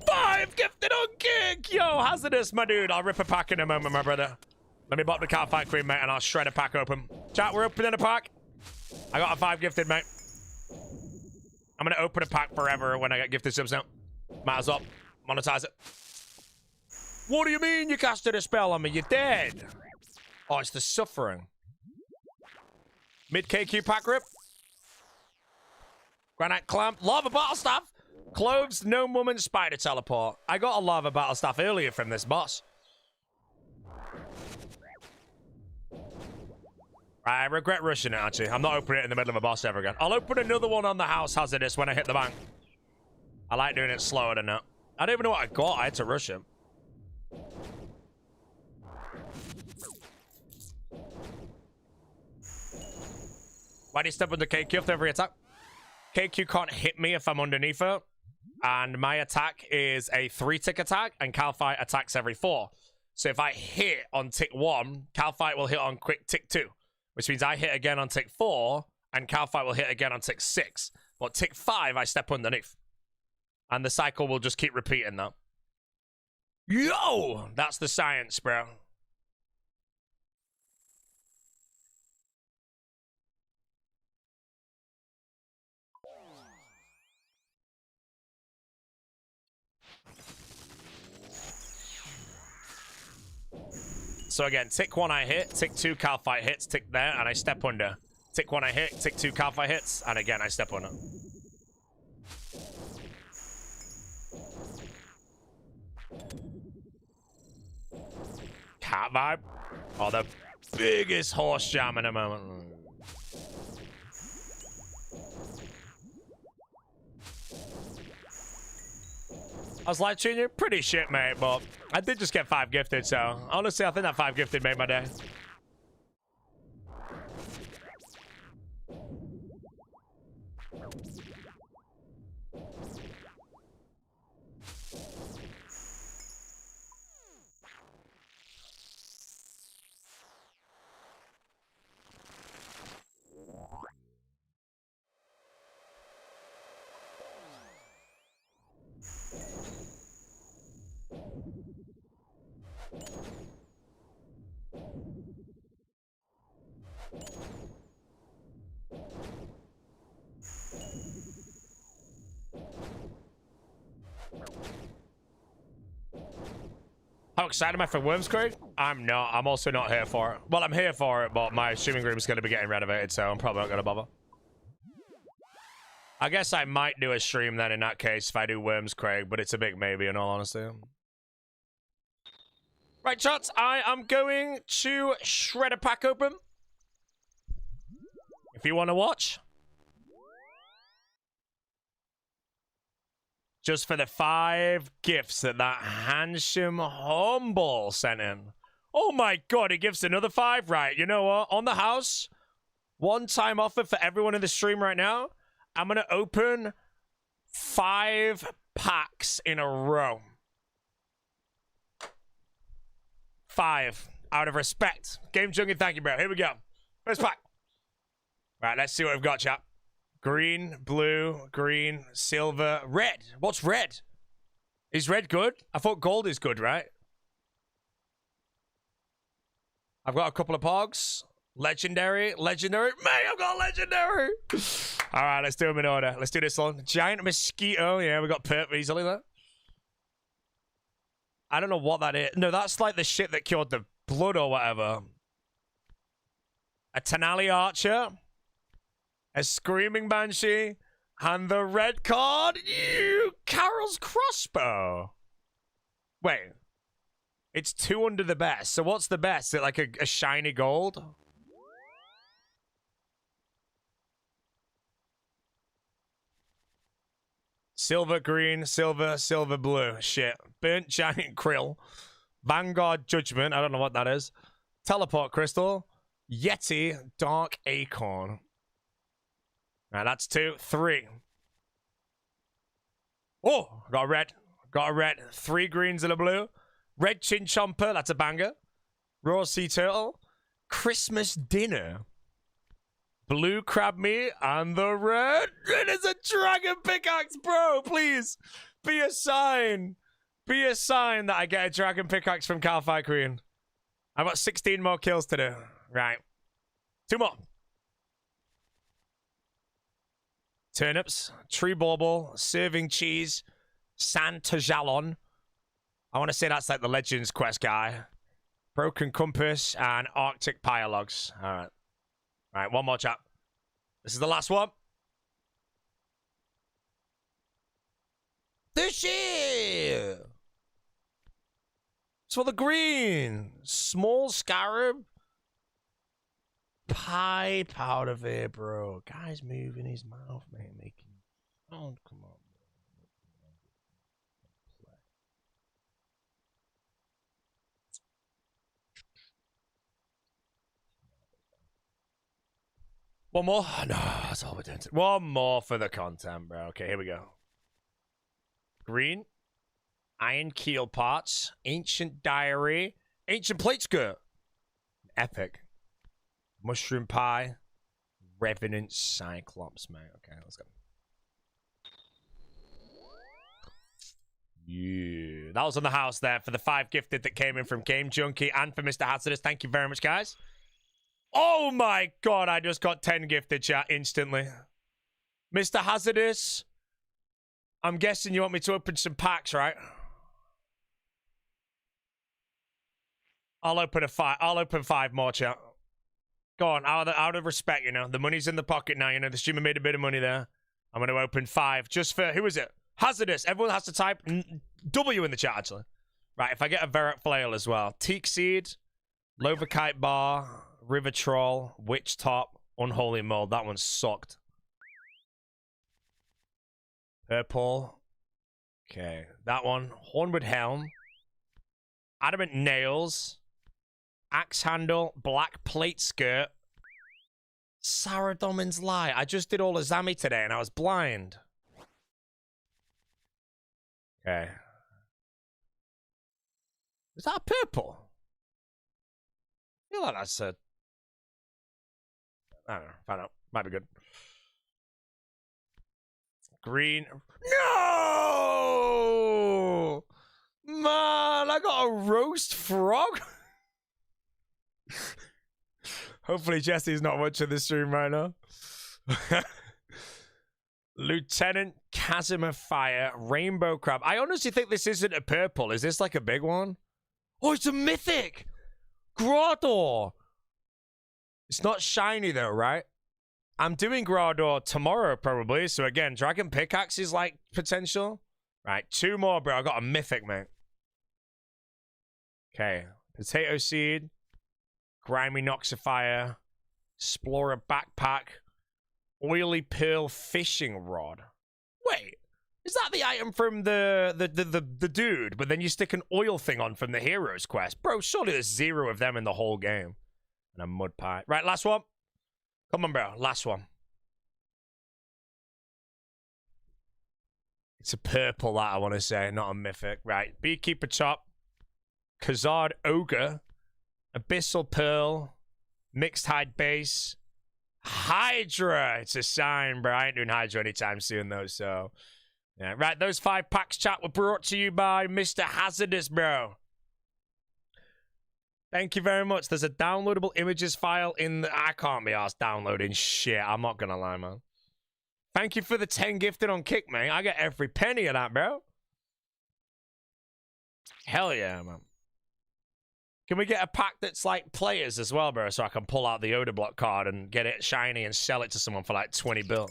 Five gifted on kick! Yo, hazardous, my dude. I'll rip a pack in a moment, my brother. Let me bop the car fight queen, mate, and I'll shred a pack open. Chat, we're opening a pack. I got a 5 gifted, mate. I'm gonna open a pack forever when I get gifted subs now. Might as well monetize it. What do you mean you casted a spell on me? You're dead. Oh, it's the suffering. Mid KQ pack rip. Granite clamp. Lava battle staff. Cloves, gnome woman, spider teleport. I got a lava battle staff earlier from this boss. I regret rushing it, actually. I'm not opening it in the middle of a boss ever again. I'll open another one on the house hazardous when I hit the bank. I like doing it slower than that. I don't even know what I got. I had to rush him. Why do you step on the KQ after every attack? KQ can't hit me if I'm underneath her. And my attack is a 3-tick attack, and Calfight attacks every 4. So if I hit on tick 1, Calfight will hit on quick tick 2. Which means I hit again on tick 4, and Calfight will hit again on tick 6. But tick 5, I step underneath. And the cycle will just keep repeating that. Yo! That's the science, bro. So again, tick 1 I hit, tick 2 Calfight hits, tick there, and I step under. Tick 1 I hit, tick 2 Calfight hits, and again I step under. cat vibe. Oh, the biggest horse jam in a moment. I was live tweeting you, pretty shit, mate, but I did just get 5 gifted, so honestly, I think that 5 gifted made my day. How excited am I for RuneScape? I'm not. I'm also not here for it. Well, I'm here for it, but my streaming room is going to be getting renovated, so I'm probably not going to bother. I guess I might do a stream then in that case if I do RuneScape, but it's a big maybe in all honesty. Right, chats, I am going to shred a pack open. If you want to watch. Just for the 5 gifts that Hcim Humble sent in. Oh my god, he gives another 5? Right, you know what? On the house, one-time offer for everyone in the stream right now. I'm going to open 5 packs in a row. 5, out of respect. Game Junkie, thank you, bro. Here we go. First pack. Right, let's see what we've got, chap. Green, blue, green, silver, red. What's red? Is red good? I thought gold is good, right? I've got a couple of pogs. Legendary, legendary. Mate, I've got legendary. All right, let's do them in order. Let's do this one. Giant mosquito. Yeah, we got perp easily there. I don't know what that is. No, that's like the shit that cured the blood or whatever. A Tenali Archer. A Screaming Banshee, and the red card, Carol's Crossbow. Wait, it's 2 under the best. So what's the best? Is it like a shiny gold? Silver, green, silver, silver, blue. Shit. Burnt Giant Krill. Vanguard Judgment. I don't know what that is. Teleport Crystal. Yeti Dark Acorn. Right, that's 2. 3. Oh, got a red. Got a red. 3 greens and a blue. Red Chin Chomper, that's a banger. Raw Sea Turtle. Christmas Dinner. Blue Crab Meat. And the red. It is a Dragon Pickaxe, bro. Please. Be a sign. Be a sign that I get a Dragon Pickaxe from Calfight Queen. I've got 16 more kills to do. Right. 2 more. Turnips, Tree Bauble, Serving Cheese, Santa Jalon. I want to say that's like the Legends quest guy. Broken Compass and Arctic Pylogs. All right. All right, one more chap. This is the last one. This shit. It's for the green. Small Scarab. Pipe out of here, bro. Guy's moving his mouth, mate, making sound. Come on, bro. One more? No, that's all we're doing. One more for the content, bro. Okay, here we go. Green. Iron Keel Parts. Ancient Diary. Ancient Plate Skirt. Epic. Mushroom Pie, Revenant Cyclops, mate. Okay, let's go. Yeah, that was on the house there for the 5 gifted that came in from Game Junkie and for Mr. Hazardous. Thank you very much, guys. Oh my god, I just got 10 gifted, chat, instantly. Mr. Hazardous, I'm guessing you want me to open some packs, right? I'll open 5 more, chat. Go on, out of respect, you know. The money's in the pocket now, you know. The streamer made a bit of money there. I'm going to open 5 just for, who is it? Hazardous. Everyone has to type W in the chat, actually. Right, if I get a Verret Flail as well. Teak Seed, Lovakite Bar, River Troll, Witch Top, Unholy Mold. That one sucked. Purple. Okay, that one. Hornwood Helm. Adamant Nails. Axe Handle. Black Plate Skirt. Saradomin's Lie. I just did all of Zami today and I was blind. Okay. Is that purple? I feel like that's a... I don't know. Find out. Might be good. Green. No! Man, I got a roast frog. Hopefully Jesse's not watching this stream right now. Lieutenant Chasm of Fire, Rainbow Crab. I honestly think this isn't a purple. Is this like a big one? Oh, it's a mythic! Grawdor! It's not shiny though, right? I'm doing Grawdor tomorrow probably. So again, Dragon Pickaxe is like potential. Right, 2 more, bro. I got a mythic, mate. Okay. Potato Seed. Grimy Noxifier. Explorer Backpack. Oily Pearl Fishing Rod. Wait. Is that the item from the dude, but then you stick an oil thing on from the Hero's Quest? Bro, surely there's 0 of them in the whole game. And a mud pie. Right, last one. Come on, bro. Last one. It's a purple that I want to say, not a mythic. Right, Beekeeper Chop. Khazard Ogre. Abyssal Pearl. Mixed Hide Base. Hydra. It's a sign, bro. I ain't doing Hydra anytime soon, though, so... Yeah, right, those 5 packs, chat, were brought to you by Mr. Hazardous, bro. Thank you very much. There's a downloadable images file in the... I can't be arsed downloading shit. I'm not gonna lie, man. Thank you for the 10 gifted on Kick, mate. I get every penny of that, bro. Hell yeah, man. Can we get a pack that's like players as well, bro? So I can pull out the Odor Block card and get it shiny and sell it to someone for like 20 bill.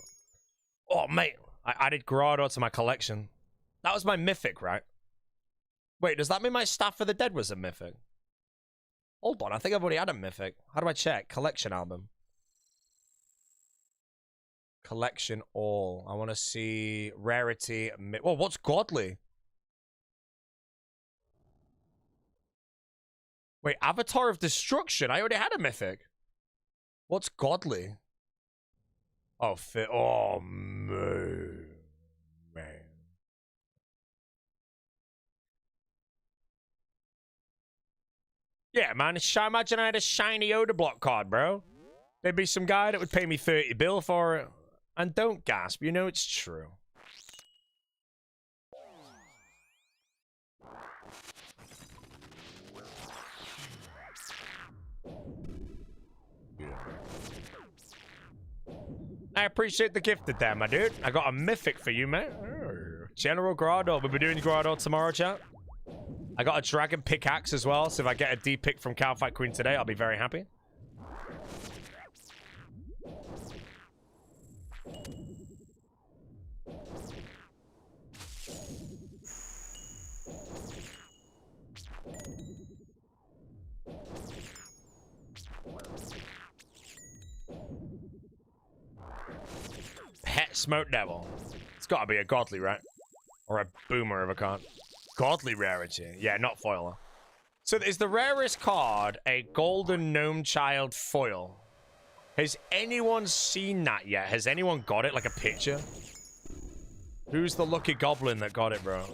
Oh, mate. I added Grawdor to my collection. That was my mythic, right? Wait, does that mean my Staff of the Dead was a mythic? Hold on, I think I've already had a mythic. How do I check? Collection album. Collection all. I want to see rarity. Well, what's godly? Wait, Avatar of Destruction. I already had a mythic. What's godly? Oh, fit. Oh, man. Yeah, man. Imagine I had a shiny Odor Block card, bro. There'd be some guy that would pay me 30 bill for it. And don't gasp. You know it's true. I appreciate the gifted there, my dude. I got a mythic for you, mate. General Grawdor. We'll be doing Grawdor tomorrow, chat. I got a Dragon Pickaxe as well, so if I get a D pick from Cowfight Queen today, I'll be very happy. Pet Smoke Devil. It's got to be a godly, right? Or a boomer of a card. Godly rarity. Yeah, not foiler. So is the rarest card a Golden Gnome Child foil? Has anyone seen that yet? Has anyone got it? Like a picture? Who's the lucky goblin that got it, bro?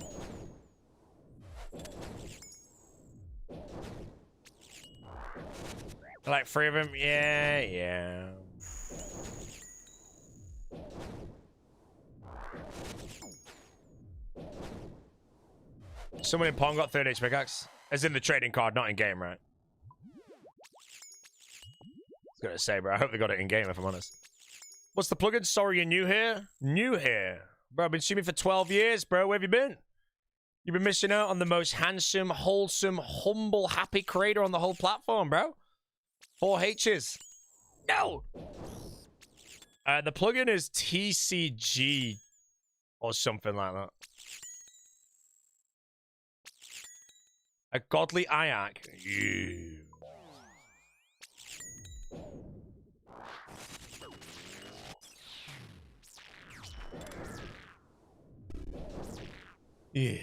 Like 3 of them? Yeah, yeah. Someone in Pong got 30 pickaxe. As in the trading card, not in game, right? I was gonna say, bro. I hope they got it in game, if I'm honest. What's the plugin? Sorry, you're new here? New here. Bro, I've been streaming for 12 years, bro. Where have you been? You've been missing out on the most handsome, wholesome, humble, happy creator on the whole platform, bro. 4 H's. No! The plugin is TCG or something like that. A godly Ayak. Yeah. Yeah.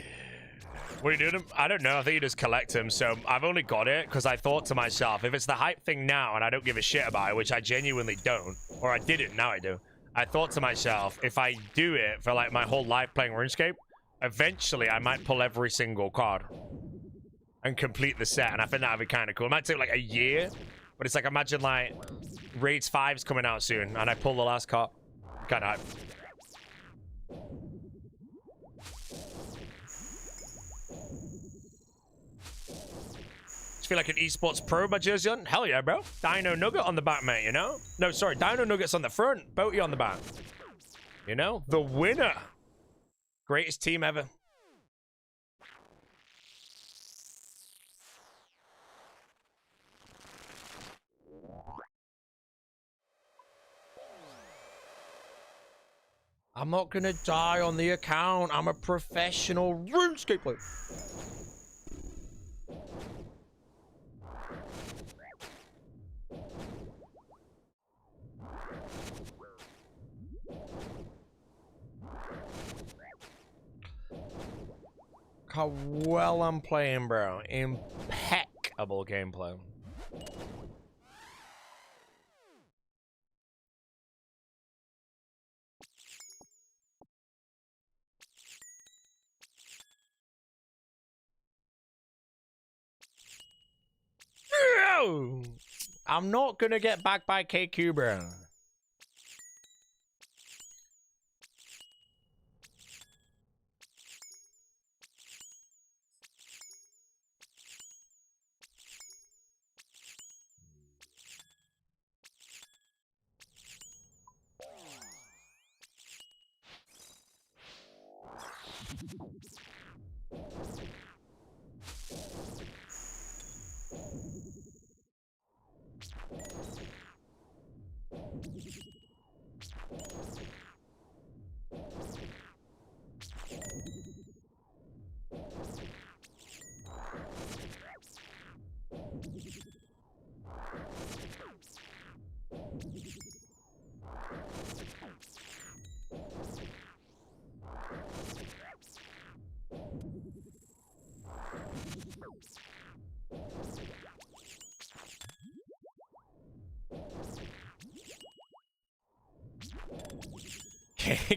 What are you doing? I don't know. I think you just collect them. So I've only got it because I thought to myself, if it's the hype thing now and I don't give a shit about it, which I genuinely don't, or I didn't, now I do. I thought to myself, if I do it for like my whole life playing RuneScape, eventually I might pull every single card and complete the set. And I think that'd be kind of cool. It might take like a year, but it's like, imagine like Raids 5's coming out soon and I pull the last card. Kind of hype. Feel like an esports pro, my jersey on. Hell yeah, bro. Dino Nugget on the back, mate, you know? No, sorry, Dino Nuggets on the front, Boaty on the back. You know? The winner. Greatest team ever. I'm not gonna die on the account. I'm a professional RuneScape player. How well I'm playing, bro. Impeccable gameplay. No! I'm not gonna get back by KQ, bro.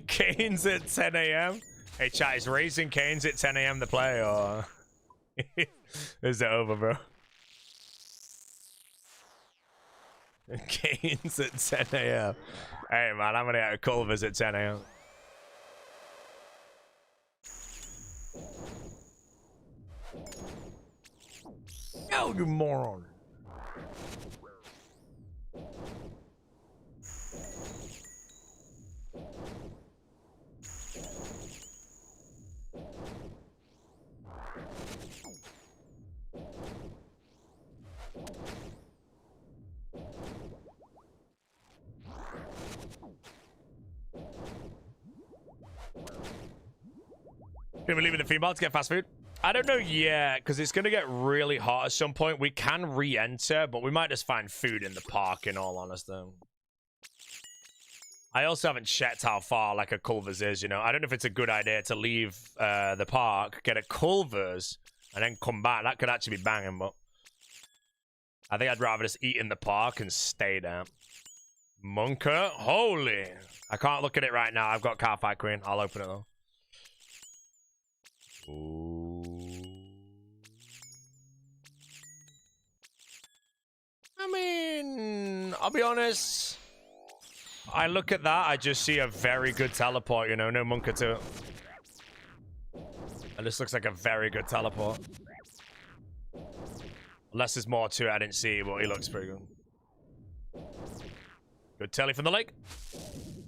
Canes at 10 a.m. Hey, chat, is Raising Canes at 10 a.m. to play, or is it over, bro? Canes at 10 a.m. Hey, man, I'm gonna get a Culvers at 10 a.m. Oh, you moron. Can we leave it the female to get fast food? I don't know yet, because it's going to get really hot at some point. We can re-enter, but we might just find food in the park, in all honesty. I also haven't checked how far, like, a Culver's is, you know? I don't know if it's a good idea to leave the park, get a Culver's, and then come back. That could actually be banging, but I think I'd rather just eat in the park and stay there. Munker? Holy. I can't look at it right now. I've got Car Fight Queen. I'll open it, though. Ooh. I mean, I'll be honest. I look at that, I just see a very good teleport, you know, no Munker to it. And this looks like a very good teleport. Unless there's more to it I didn't see, but he looks pretty good. Good telly from the lake.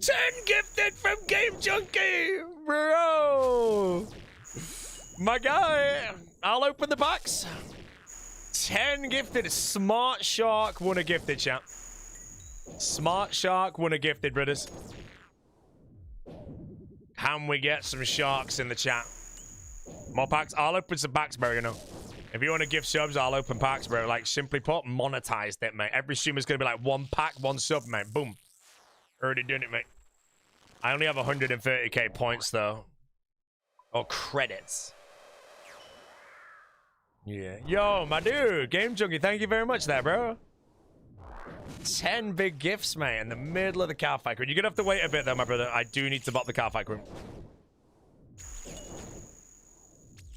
10 gifted from Game Junkie, bro. My guy, I'll open the box. 10 gifted. Smart Shark won a gifted, champ. Smart Shark won a gifted, brothers. Can we get some sharks in the chat? More packs? I'll open some packs, bro, you know. If you want to give subs, I'll open packs, bro. Like, simply put, monetized it, mate. Every streamer's going to be like 1 pack, 1 sub, mate. Boom. Already done it, mate. I only have 130k points, though. Or credits. Yeah. Yo, my dude. Game Junkie, thank you very much there, bro. 10 big gifts, mate, in the middle of the car fight. You're going to have to wait a bit, though, my brother. I do need to bot the car fight room.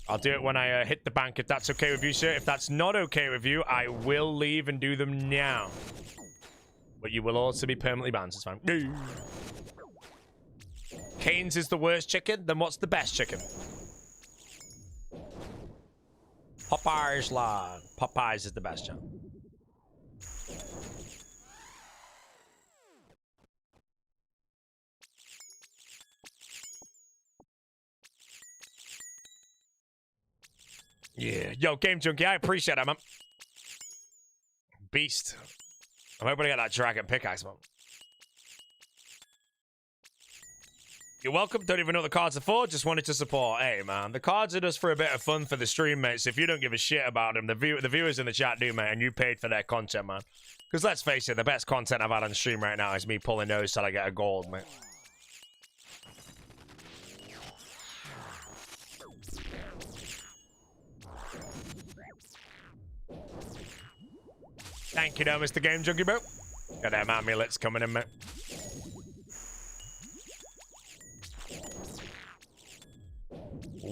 I'll do it when I hit the bank, if that's okay with you, sir. If that's not okay with you, I will leave and do them now. But you will also be permanently banned, so it's fine. Cane's is the worst chicken? Then what's the best chicken? Popeyes, lad. Popeyes is the best chicken. Yeah. Yo, Game Junkie, I appreciate that, man. Beast. I'm hoping to get that dragon pickaxe, man. You're welcome. Don't even know what the cards are for. Just wanted to support. Hey, man. The cards are just for a bit of fun for the stream, mate. So if you don't give a shit about them, the viewers in the chat do, mate. And you paid for their content, man. Because let's face it, the best content I've had on stream right now is me pulling those till I get a gold, mate. Thank you, though, Mr. Game Junkie, bro. Got them amulets coming in, mate.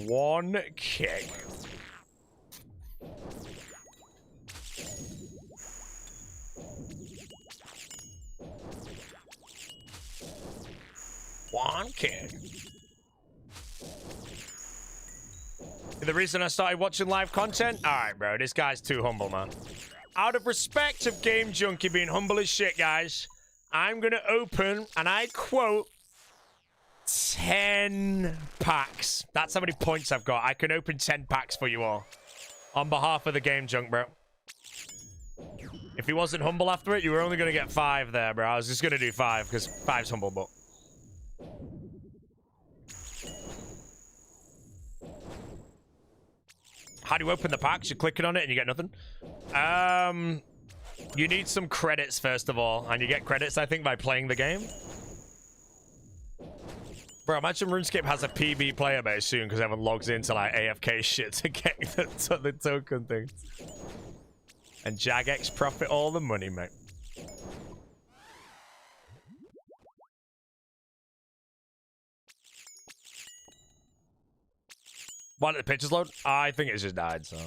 One kick. One kick. The reason I started watching live content? Alright, bro. This guy's too humble, man. Out of respect of Game Junkie being humble as shit, guys, I'm going to open, and I quote, 10 packs. That's how many points I've got. I can open 10 packs for you all. On behalf of the Game Junk, bro. If he wasn't humble after it, you were only going to get 5 there, bro. I was just going to do 5, because 5's humble, but... How do you open the packs? You're clicking on it and you get nothing? You need some credits, first of all. And you get credits, I think, by playing the game. Bro, imagine RuneScape has a PB player base soon because everyone logs into, like, AFK shit to get the token things. And Jagex profit all the money, mate. Why did the pictures load? I think it just died, so...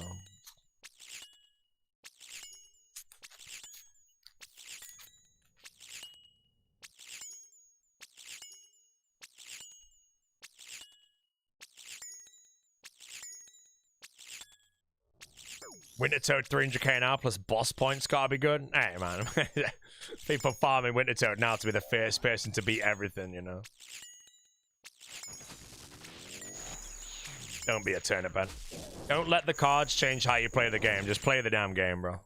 Winter Toad 300k now plus boss points gotta be good. Hey, man. People farming Winter Toad now to be the first person to beat everything, you know? Don't be a turnip, man. Don't let the cards change how you play the game. Just play the damn game, bro.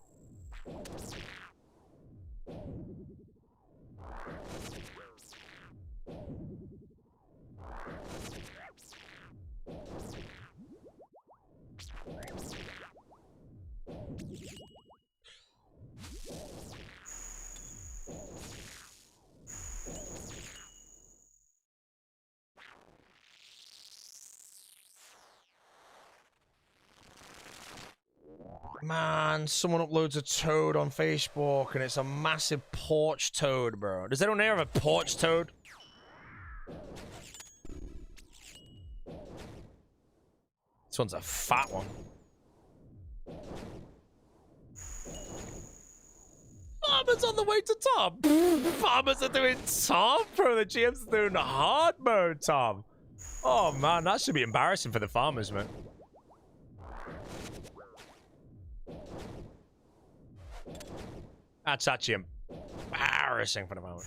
Man, someone uploads a toad on Facebook and it's a massive porch toad, bro. Does anyone here have a porch toad? This one's a fat one. Farmers on the way to top. Farmers are doing top, bro. The GM's doing hard mode, Tom. Oh, man, that should be embarrassing for the farmers, man. That's actually embarrassing for the moment.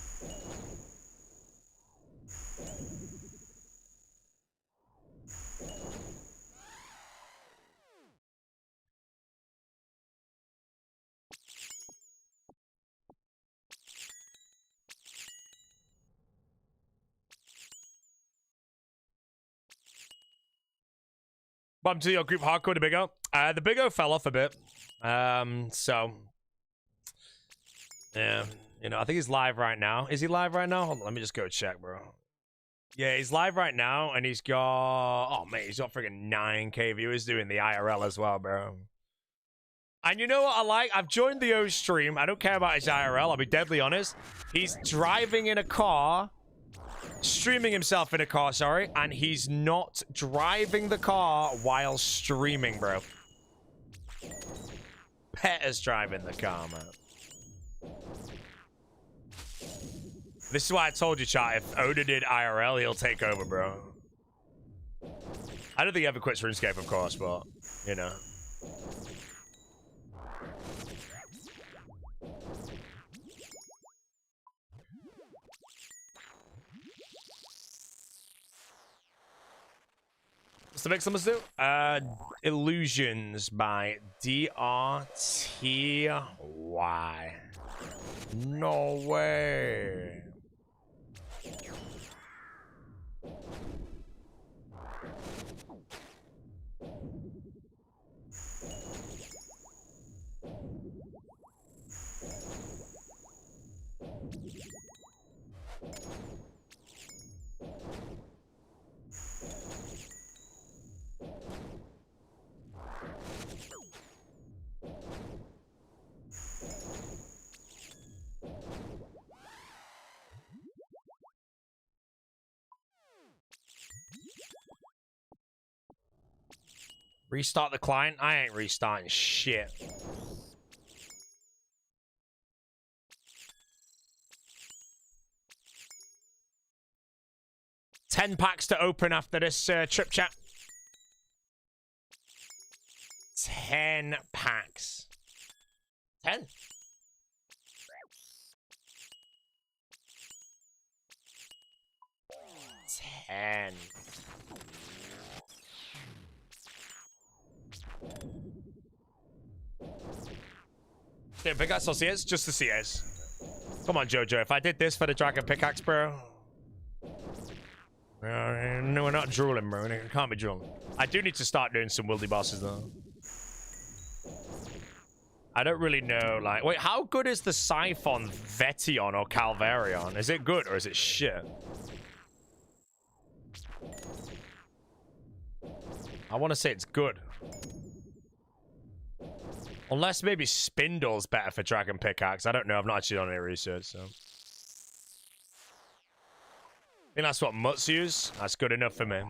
Welcome to your group hardcore to big up. The Big O fell off a bit. So yeah, you know, I think he's live right now. Is he live right now? Hold on, let me just go check, bro. Yeah, he's live right now, and he's got, oh man, he's got freaking 9K viewers doing the IRL as well, bro. And you know what I like? I've joined the O stream. I don't care about his IRL. I'll be deadly honest. He's driving in a car, streaming himself in a car, sorry, and he's not driving the car while streaming, bro. Pet is driving the car, man. This is why I told you, chat, if Oda did IRL, he'll take over, bro. I don't think he ever quits RuneScape, of course, but, you know. What's the next one let's do? Illusions by DRTY. No way. Restart the client? I ain't restarting shit. $10 packs to open after this trip, chat. 10 packs. 10? $10. Yeah, pickaxe or CS? Just the CS. Come on, Jojo. If I did this for the dragon pickaxe, bro. No, we're not drooling, bro. It can't be drooling. I do need to start doing some wildy bosses, though. I don't really know, like... Wait, how good is the Scythe on Vetion or Calvarion? Is it good or is it shit? I want to say it's good. Unless maybe Spindle's better for Dragon Pickaxe. I don't know. I've not actually done any research, so... I think that's what Mutts use. That's good enough for me.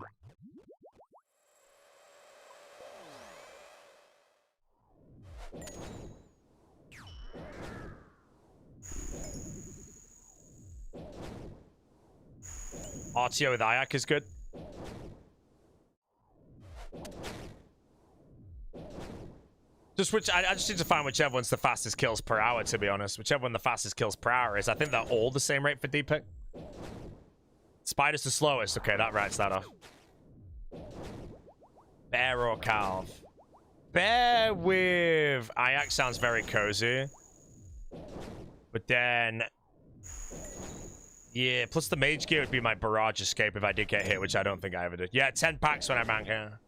RTO with Ayak is good. I just need to find whichever one's the fastest kills per hour, to be honest. Whichever one the fastest kills per hour is. I think they're all the same rate for D-Pick. Spider's the slowest. Okay, that writes that off. Bear or Calv? Bear with Ajax sounds very cozy. But then... yeah, plus the mage gear would be my barrage escape if I did get hit, which I don't think I ever did. Yeah, 10 packs when I rank here.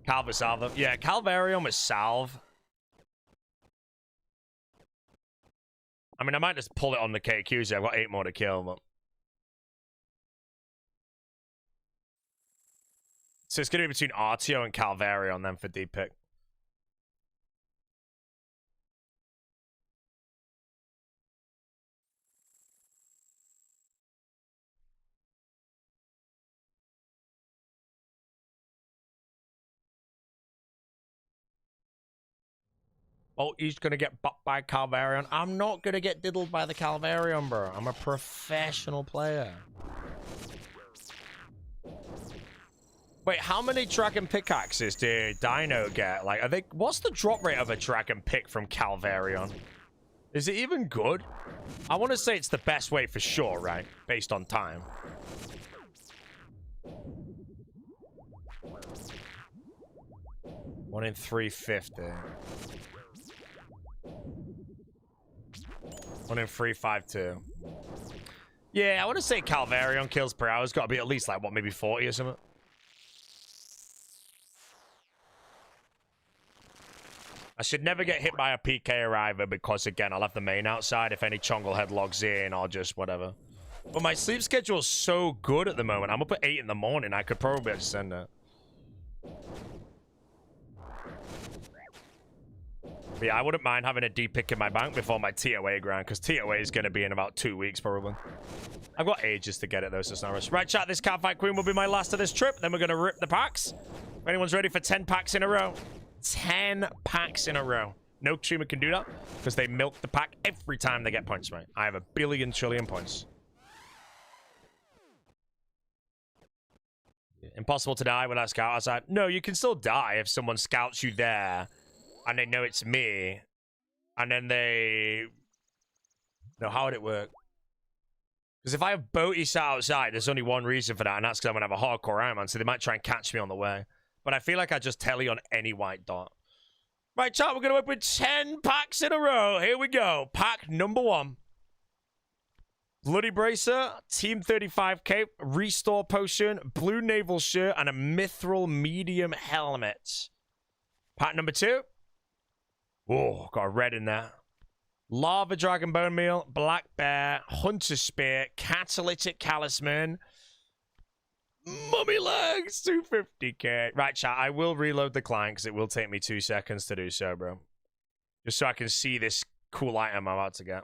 Calv or Salve. Yeah, Calvarion with Salve. I mean, I might just pull it on the KQZ. I've got 8 more to kill, but... so it's going to be between Artio and Calvarion then for D-Pick. Oh, he's going to get bucked by Calvarion. I'm not going to get diddled by the Calvarion, bro. I'm a professional player. Wait, how many dragon pickaxes did Dino get? Like, are they... what's the drop rate of a dragon pick from Calvarion? Is it even good? I want to say it's the best way for sure, right? Based on time. One in 350. 1 in 352. Yeah, I want to say Calvarion kills per hour has got to be at least like, what, maybe 40 or something? I should never get hit by a PK either because, again, I'll have the main outside. If any Chonglehead logs in, I'll just whatever. But my sleep schedule is so good at the moment. I'm up at 8 in the morning. I could probably just send it. But yeah, I wouldn't mind having a D pick in my bank before my TOA grind, because TOA is going to be in about 2 weeks, probably. I've got ages to get it, though, so it's not rush. Right, chat, this Catfight Queen will be my last of this trip. Then we're going to rip the packs. If anyone's ready for 10 packs in a row. 10 packs in a row. No streamer can do that because they milk the pack every time they get points, right? I have a billion trillion points. Impossible to die without scout outside. No, you can still die if someone scouts you there and they know it's me. And then they... No, how would it work? Because if I have Boaty sat outside, there's only one reason for that, and that's because I'm going to have a hardcore Iron Man, so they might try and catch me on the way. But I feel like I just telly on any white dot. Right, chat, we're going to open 10 packs in a row. Here we go. Pack number 1. Bloody Bracer, Team 35 Cape, Restore Potion, Blue Naval Shirt, and a Mithril Medium Helmet. Pack number 2. Oh, got a red in there. Lava Dragon Bone Meal, Black Bear, Hunter Spear, Catalytic Talisman, Mummy Legs, 250k. Right, chat, I will reload the client because it will take me 2 seconds to do so, bro. Just so I can see this cool item I'm about to get.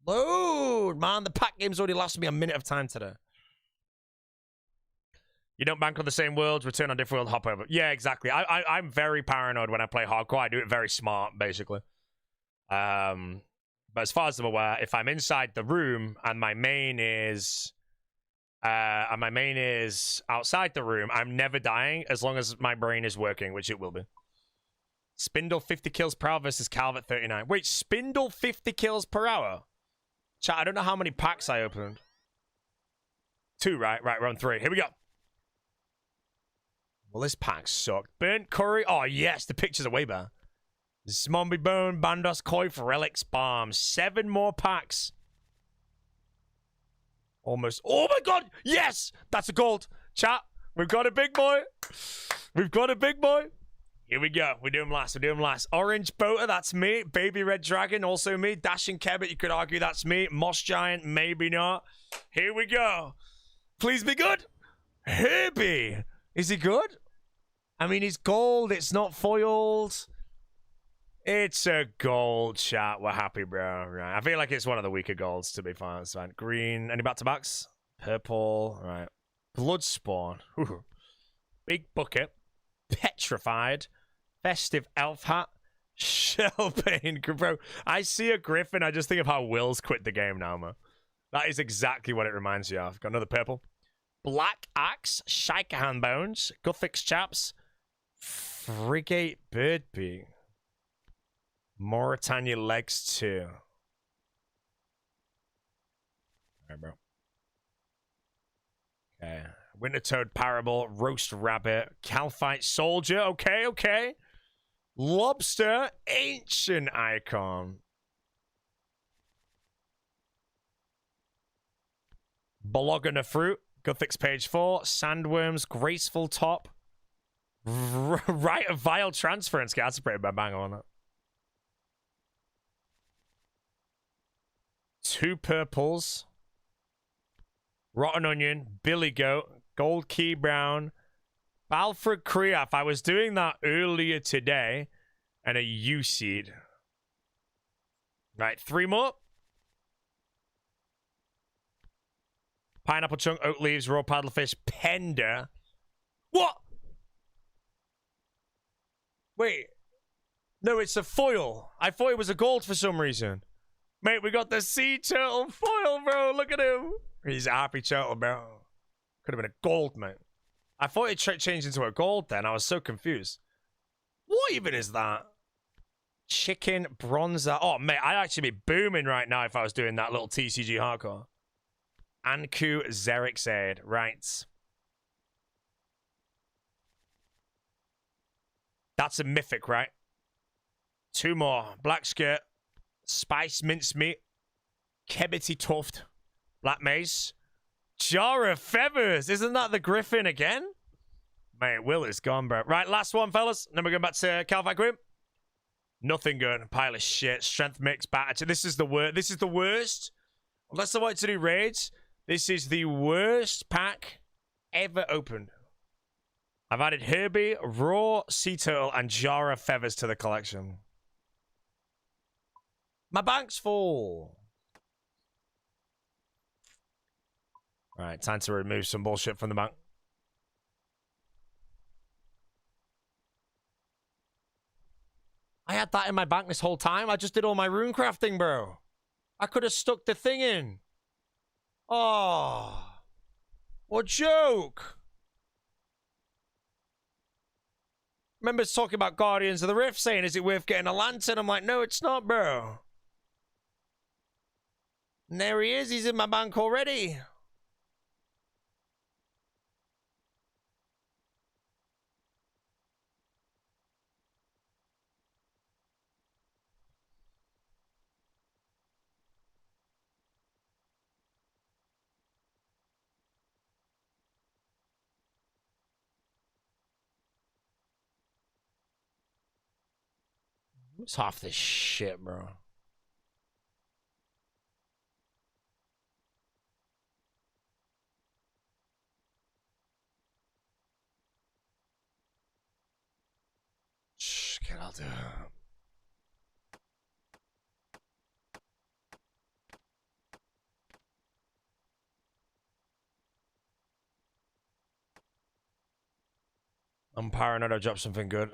Load, man. The pack game's already lasted me a minute of time today. You don't bank on the same worlds, return on different world, hop over. Yeah, exactly. I'm very paranoid when I play hardcore. I do it very smart, basically. But as far as I'm aware, if I'm inside the room and my main is outside the room, I'm never dying as long as my brain is working, which it will be. Spindle 50 kills per hour versus Calvert 39. Wait, Spindle 50 kills per hour? Chat, I don't know how many packs I opened. 2, right? Right, we're on 3. Here we go. Well, this pack sucked. Burnt Curry. Oh, yes, the pictures are way better. Zombie Bone, Bandos, Koi, Relics, Bomb. 7 more packs. Almost. Oh, my God. Yes, that's a gold. Chat, we've got a big boy. We've got a big boy. Here we go. We do him last. We do him last. Orange Boater, that's me. Baby Red Dragon, also me. Dashing Kebbit, you could argue that's me. Moss Giant, maybe not. Here we go. Please be good. Herbie. Is he good? I mean, he's gold. It's not foiled. It's a gold, chat. We're happy, bro. Right. I feel like it's one of the weaker golds, to be fine. It's fine. Green. Any back-to-backs? Purple. All right. Bloodspawn. Ooh. Big Bucket. Petrified. Festive Elf Hat. Shellbane. Bro, I see a Griffin. I just think of how Will's quit the game now, man. That is exactly what it reminds you of. Got another purple. Black Axe. Shikahan Bones. Guthix Chaps. Frigate Birdbeak. Mauritania Legs 2. Alright, bro. Okay. Winter Toad Parable. Roast Rabbit. Calphite Soldier. Okay, okay. Lobster. Ancient Icon. Bologna Fruit. Guthix Page 4. Sandworms. Graceful Top. Right of Vile Transference. That's a pretty bad bang on it. 2 purples. Rotten Onion. Billy Goat. Gold Key Brown. Balfred Kriaf. I was doing that earlier today. And a U-Seed. Right, 3 more. Pineapple Chunk, Oak Leaves, Raw Paddlefish, Pender. What? Wait. No, it's a foil. I thought it was a gold for some reason. Mate, we got the Sea Turtle foil, bro. Look at him. He's a happy turtle, bro. Could have been a gold, mate. I thought it changed into a gold then. I was so confused. What even is that? Chicken Bronzer. Oh, mate, I'd actually be booming right now if I was doing that little TCG hardcore. Anku Xerxaid. Right. That's a mythic, right? 2 more. Black Skirt. Spice Mincemeat. Kebbity Tuft. Black Mace. Jar of Feathers. Isn't that the Griffin again? Mate, Will is gone, bro. Right, last one, fellas. Then we're going back to Calvite Queen. Nothing good. Pile of shit. Strength mix batter. This is the worst. This is the worst. Unless I want to do raids, this is the worst pack ever opened. I've added Herbie, Raw, Sea Turtle, and Jar of Feathers to the collection. My bank's full. Alright, time to remove some bullshit from the bank. I had that in my bank this whole time. I just did all my rune crafting, bro. I could have stuck the thing in. Oh. What joke. Remember talking about Guardians of the Rift, saying, is it worth getting a lantern? I'm like, no, it's not, bro. And there he is. He's in my bank already. What's half this shit, bro? Shh, I'll do it. I'm paranoid I dropped something good.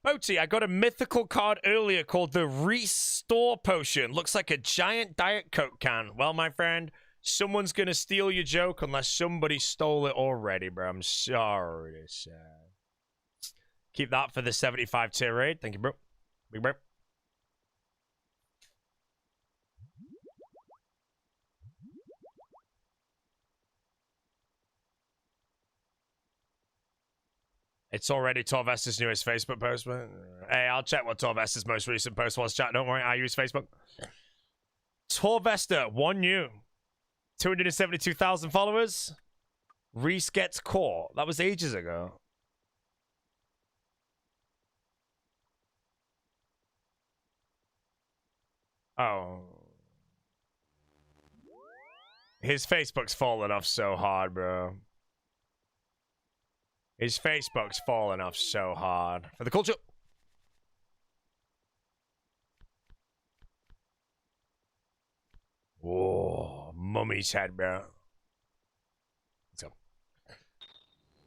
Boaty, I got a mythical card earlier called the Restore Potion. Looks like a giant Diet Coke can. Well, my friend, someone's gonna steal your joke unless somebody stole it already, bro. I'm sorry to say. Keep that for the 75 tier raid. Thank you, bro. Big bro. It's already Torvesta's newest Facebook post, man. Hey, I'll check what Torvesta's most recent post was, chat. Don't worry, I use Facebook. Torvesta, one new. 272,000 followers. Reese gets caught. That was ages ago. Oh. His Facebook's fallen off so hard, bro. His Facebook's fallen off so hard. For the culture. Whoa, mummy's head, bro. Let's go.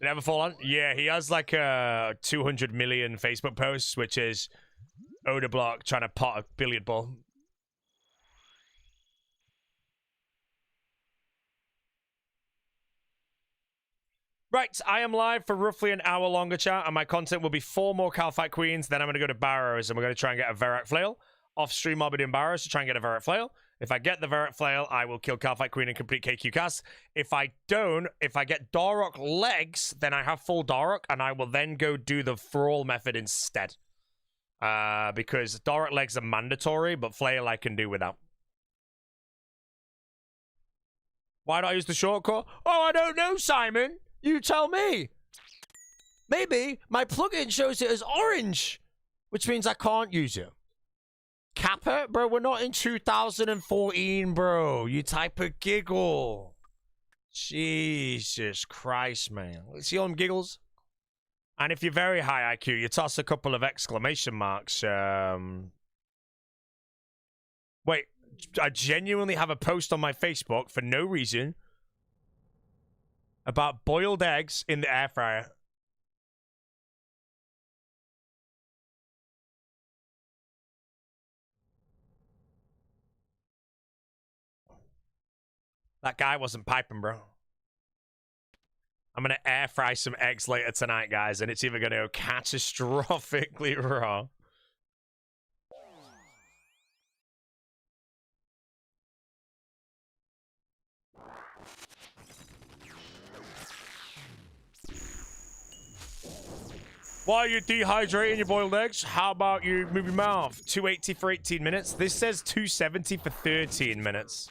Did it ever fall on? Yeah, he has like 200 million Facebook posts, which is Oda Block trying to pot a billiard ball. Right, I am live for roughly an hour longer, chat, and my content will be 4 more Calfight Queens. Then I'm going to go to Barrows, and we're going to try and get a Verak Flail. Off-stream, I'll be doing Barrows to try and get a Verak Flail. If I get the Verak Flail, I will kill Calfight Queen and complete KQ cast. If I don't, if I get Darok legs, then I have full Darok, and I will then go do the Thrall method instead. Because Darok legs are mandatory, but Flail I can do without. Why don't I use the shortcut? Oh, I don't know, Simon. You tell me. Maybe my plugin shows it as orange, which means I can't use it. Kappa? Bro, we're not in 2014, bro. You type of giggle. Jesus Christ, man. See all them giggles? And if you're very high IQ, you toss a couple of exclamation marks. Wait, I genuinely have a post on my Facebook for no reason about boiled eggs in the air fryer. That guy wasn't piping, bro. I'm going to air fry some eggs later tonight, guys, and it's either going to go catastrophically wrong. Why are you dehydrating your boiled eggs? How about you move your mouth? 280 for 18 minutes. This says 270 for 13 minutes.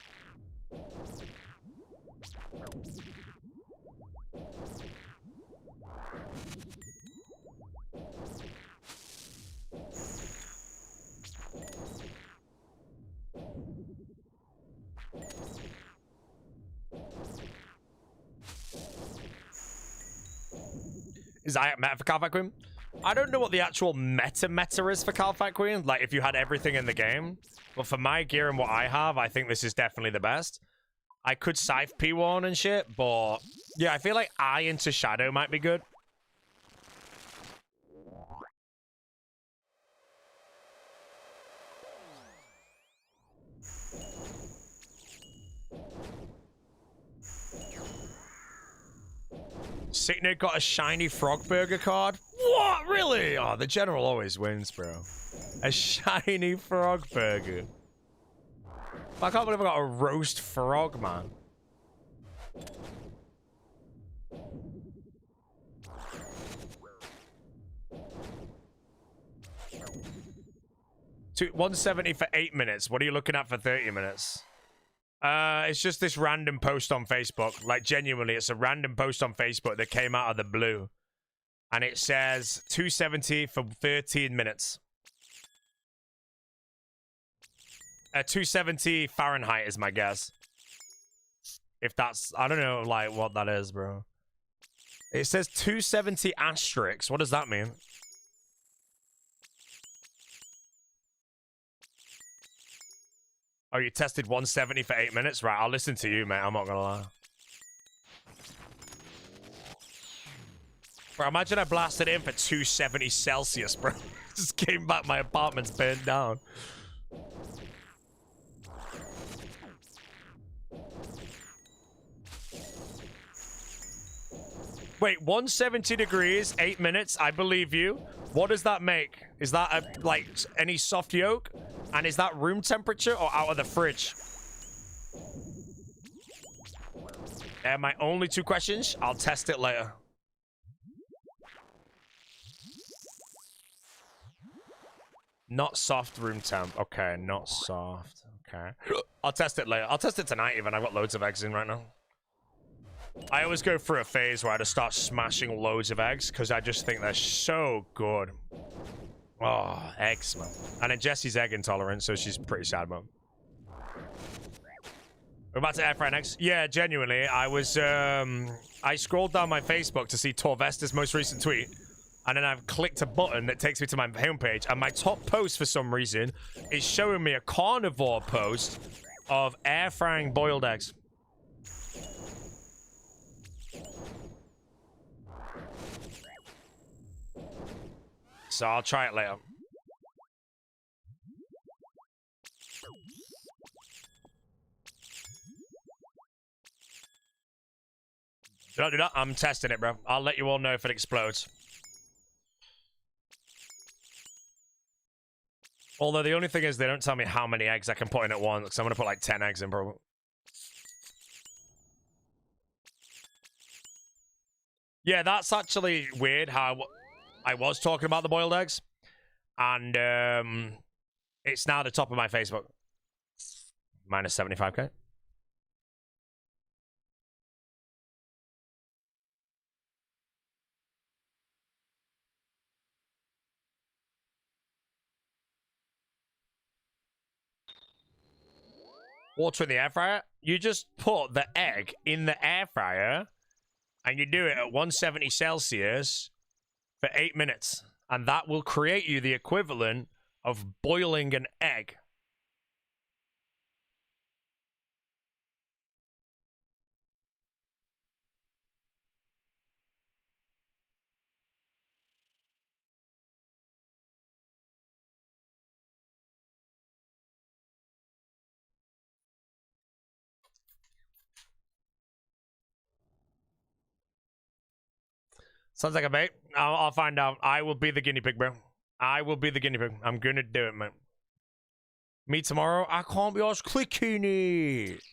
Is that meta for Calfat Queen? I don't know what the actual meta is for Calfat Queen. Like, if you had everything in the game. But for my gear and what I have, I think this is definitely the best. I could Scythe P1 and shit, but... yeah, I feel like Eye into Shadow might be good. Sicknick got a shiny frog burger card. What? Really? Oh, the general always wins, bro. A shiny frog burger. I can't believe I got a roast frog, man. Two, 170 for 8 minutes. What are you looking at for 30 minutes? It's just this random post on Facebook. Like, genuinely, it's a random post on Facebook that came out of the blue. And it says 270 for 13 minutes. 270 Fahrenheit is my guess. If that's... I don't know, like, what that is, bro. It says 270 asterisks. What does that mean? Oh, you tested 170 for 8 minutes? Right, I'll listen to you, mate. I'm not gonna lie. Bro, imagine I blasted in for 270 Celsius, bro. Just came back, my apartment's burned down. Wait, 170 degrees, 8 minutes, I believe you. What does that make? Is that, like, any soft yolk? And is that room temperature or out of the fridge? My only two questions. I'll test it later. Not soft room temp. Okay, not soft. Okay. I'll test it later. I'll test it tonight even. I've got loads of eggs in right now. I always go through a phase where I just start smashing loads of eggs because I just think they're so good. Oh, eggs, man. And then Jessie's egg intolerant, so she's pretty sad, man. We're about to air fry next. Yeah, genuinely, I was, I scrolled down my Facebook to see Torvesta's most recent tweet, and then I've clicked a button that takes me to my homepage, and my top post, for some reason, is showing me a carnivore post of air frying boiled eggs. So I'll try it later. Don't do that. I'm testing it, bro. I'll let you all know if it explodes. Although the only thing is they don't tell me how many eggs I can put in at once, so I'm going to put like 10 eggs in, probably. Yeah, that's actually weird how I was talking about the boiled eggs. And it's now the top of my Facebook. Minus 75k. Water in the air fryer? You just put the egg in the air fryer and you do it at 170 Celsius for 8 minutes. And that will create you the equivalent of boiling an egg. Sounds like a bait. I'll find out. I will be the guinea pig, bro. I will be the guinea pig. I'm gonna do it, man. Me tomorrow? I can't be arsed clicking it.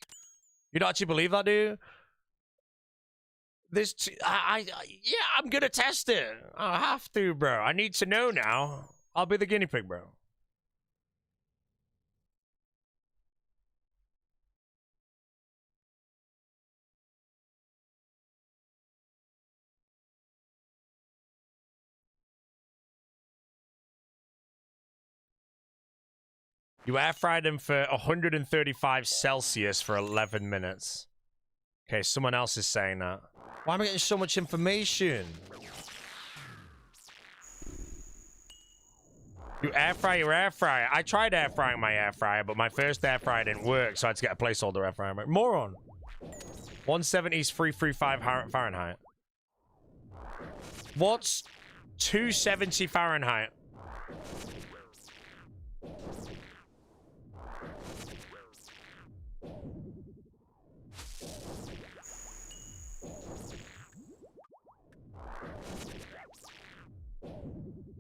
You don't actually believe that, dude? Yeah, I'm gonna test it. I have to, bro. I need to know now. I'll be the guinea pig, bro. You air fried them for 135 Celsius for 11 minutes. Okay, someone else is saying that. Why am I getting so much information? You air fry your air fryer. I tried air frying my air fryer, but my first air fryer didn't work, so I had to get a placeholder air fryer. Moron. 170 is 335 Fahrenheit. What's 270 Fahrenheit?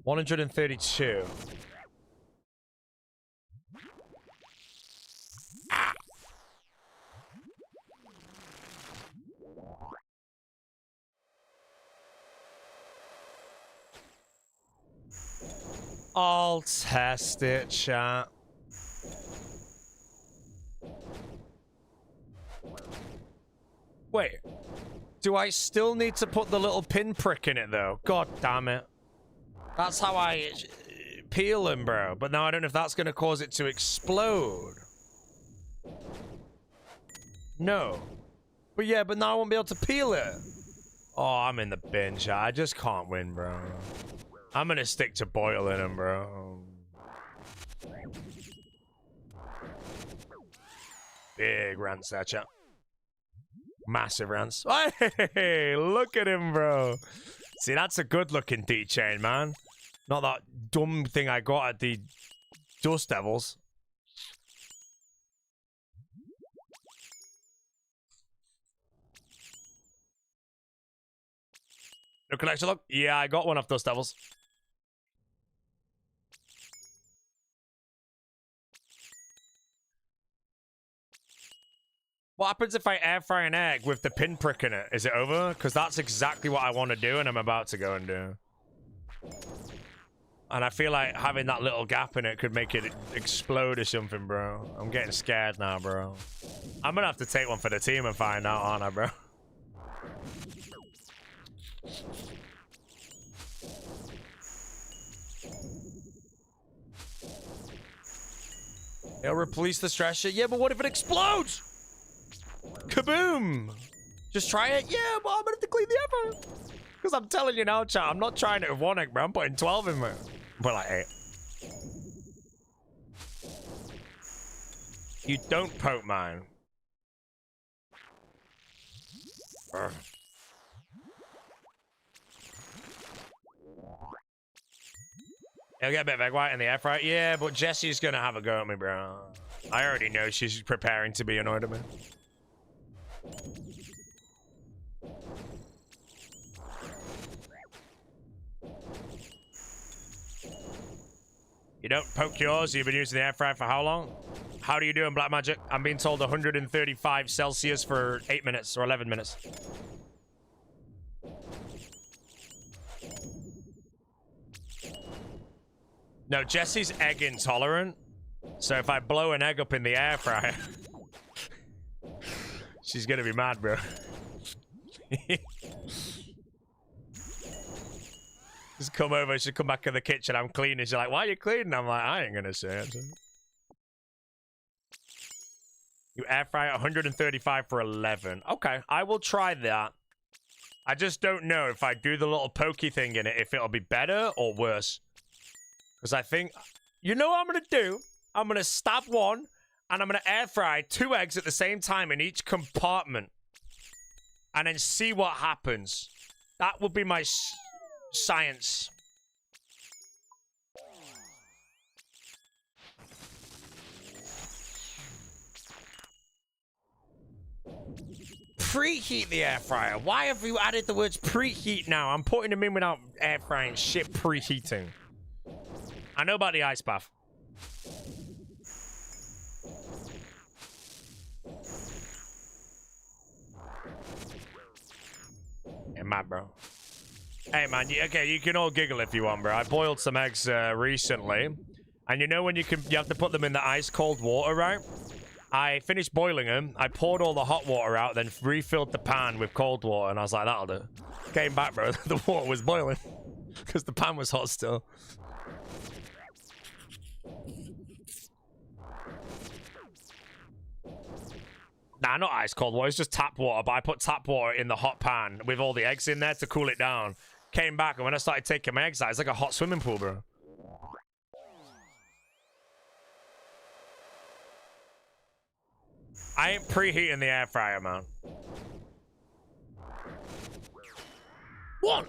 $132. Ah. I'll test it, chat. Wait. Do I still need to put the little pinprick in it, though? God damn it. That's how I peel them, bro. But now I don't know if that's going to cause it to explode. No. But yeah, but now I won't be able to peel it. Oh, I'm in the bin, chat. I just can't win, bro. I'm going to stick to boiling them, bro. Big rants there, chat. Massive rants. Hey, look at him, bro. See, that's a good-looking D-chain, man. Not that dumb thing I got at the Dust Devils. No collection look? Yeah, I got one off Dust Devils. What happens if I air fry an egg with the pinprick in it? Is it over? Because that's exactly what I want to do, and I'm about to go and do. And I feel like having that little gap in it could make it explode or something, bro. I'm getting scared now, bro. I'm gonna have to take one for the team and find out, aren't I, bro? It'll replace the stresser. Yeah, but what if it explodes? Kaboom! Just try it? Yeah, but I'm gonna have to clean the effort. Because I'm telling you now, chat, I'm not trying it with 1 egg, bro. I'm putting 12 in there. But like 8. You don't poke mine. Ugh. I'll get a bit of egg white in the air fryer. Yeah, but Jessie's gonna have a go at me, bro. I already know she's preparing to be annoyed at me. You don't poke yours? You've been using the air fryer for how long? How do you do in Black Magic? I'm being told 135 Celsius for 8 minutes or 11 minutes. No, Jessie's egg intolerant. So if I blow an egg up in the air fryer, she's gonna be mad, bro. Just come over, she'll come back in the kitchen, I'm cleaning. She's like, why are you cleaning? I'm like, I ain't gonna say it. You air fry 135 for 11. Okay, I will try that. I just don't know if I do the little pokey thing in it, if it'll be better or worse. Because I think, you know what I'm gonna do? I'm gonna stab one, and I'm gonna air fry 2 eggs at the same time in each compartment. And then see what happens. That would be my science. Preheat the air fryer. Why have you added the words preheat now? I'm putting them in without air frying shit preheating. I know about the ice bath. mad, bro. Hey, man, okay, you can all giggle if you want, bro. I boiled some eggs recently. And you know when you have to put them in the ice-cold water, right? I finished boiling them. I poured all the hot water out, then refilled the pan with cold water. And I was like, that'll do. Came back, bro. The water was boiling. Because the pan was hot still. Nah, not ice-cold water. It's just tap water. But I put tap water in the hot pan with all the eggs in there to cool it down. Came back, and when I started taking my eggs out, it's like a hot swimming pool, bro. I ain't preheating the air fryer, man. One.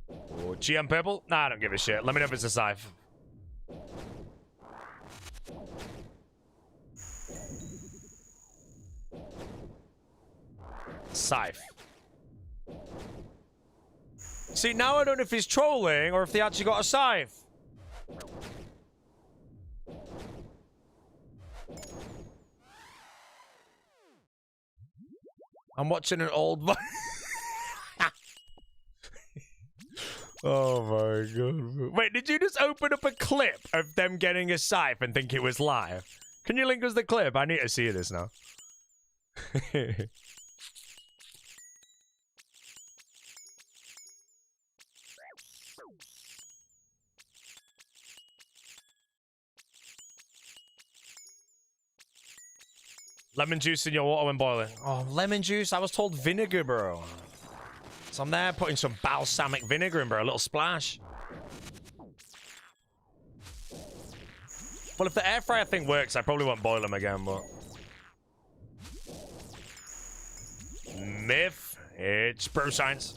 Oh, GM purple? Nah, I don't give a shit. Let me know if it's a Scythe. Scythe. See, now I don't know if he's trolling or if they actually got a Scythe. I'm watching an old... Oh my god. Wait, did you just open up a clip of them getting a Scythe and think it was live? Can you link us the clip? I need to see this now. Lemon juice in your water when boiling. Oh, lemon juice? I was told vinegar, bro. So I'm there putting some balsamic vinegar in, bro. A little splash. Well, if the air fryer thing works, I probably won't boil them again, but... Myth. It's bro science.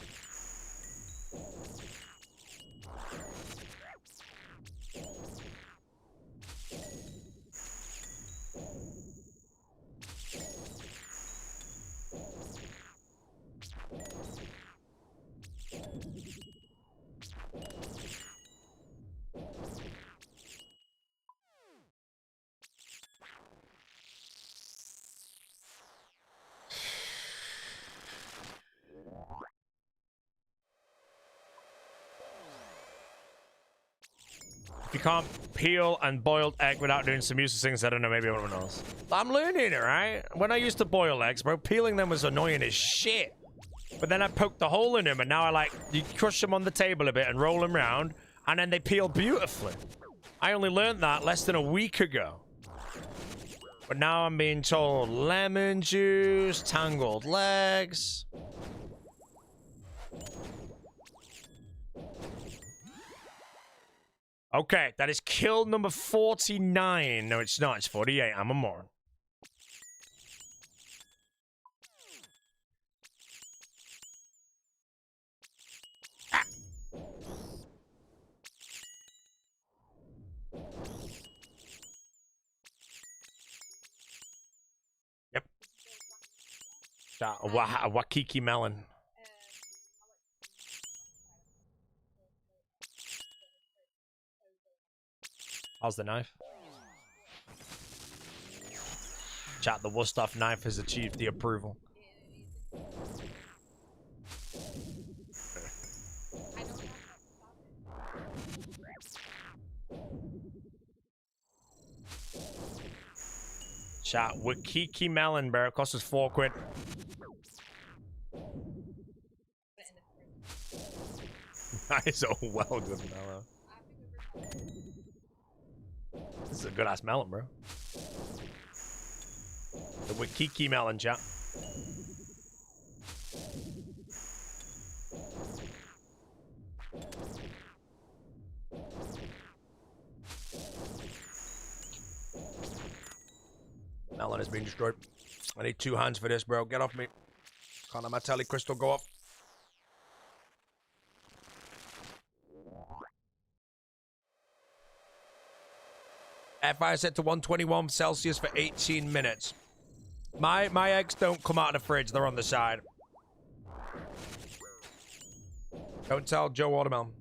If you can't peel and boiled egg without doing some useless things, I don't know, maybe everyone else. I'm learning it, right? When I used to boil eggs, bro, peeling them was annoying as shit. But then I poked the hole in them, and now I like, you crush them on the table a bit and roll them around, and then they peel beautifully. I only learned that less than a week ago. But now I'm being told lemon juice, tangled legs. Okay, that is kill number 49. No, it's not. It's 48. I'm a moron. Ah. Yep. A Wakiki melon. How's the knife? Chat, the Wusthof knife has achieved the approval. Chat, Wakiki melon, bro. It costs us 4 quid. That is a well good melon. This is a good ass melon, bro. The Wakiki melon, chat. Melon is being destroyed. I need 2 hands for this, bro. Get off me. Can't let my telly crystal go up. Air fryer set to 121 Celsius for 18 minutes. My eggs don't come out of the fridge. They're on the side. Don't tell Joe Watermelon.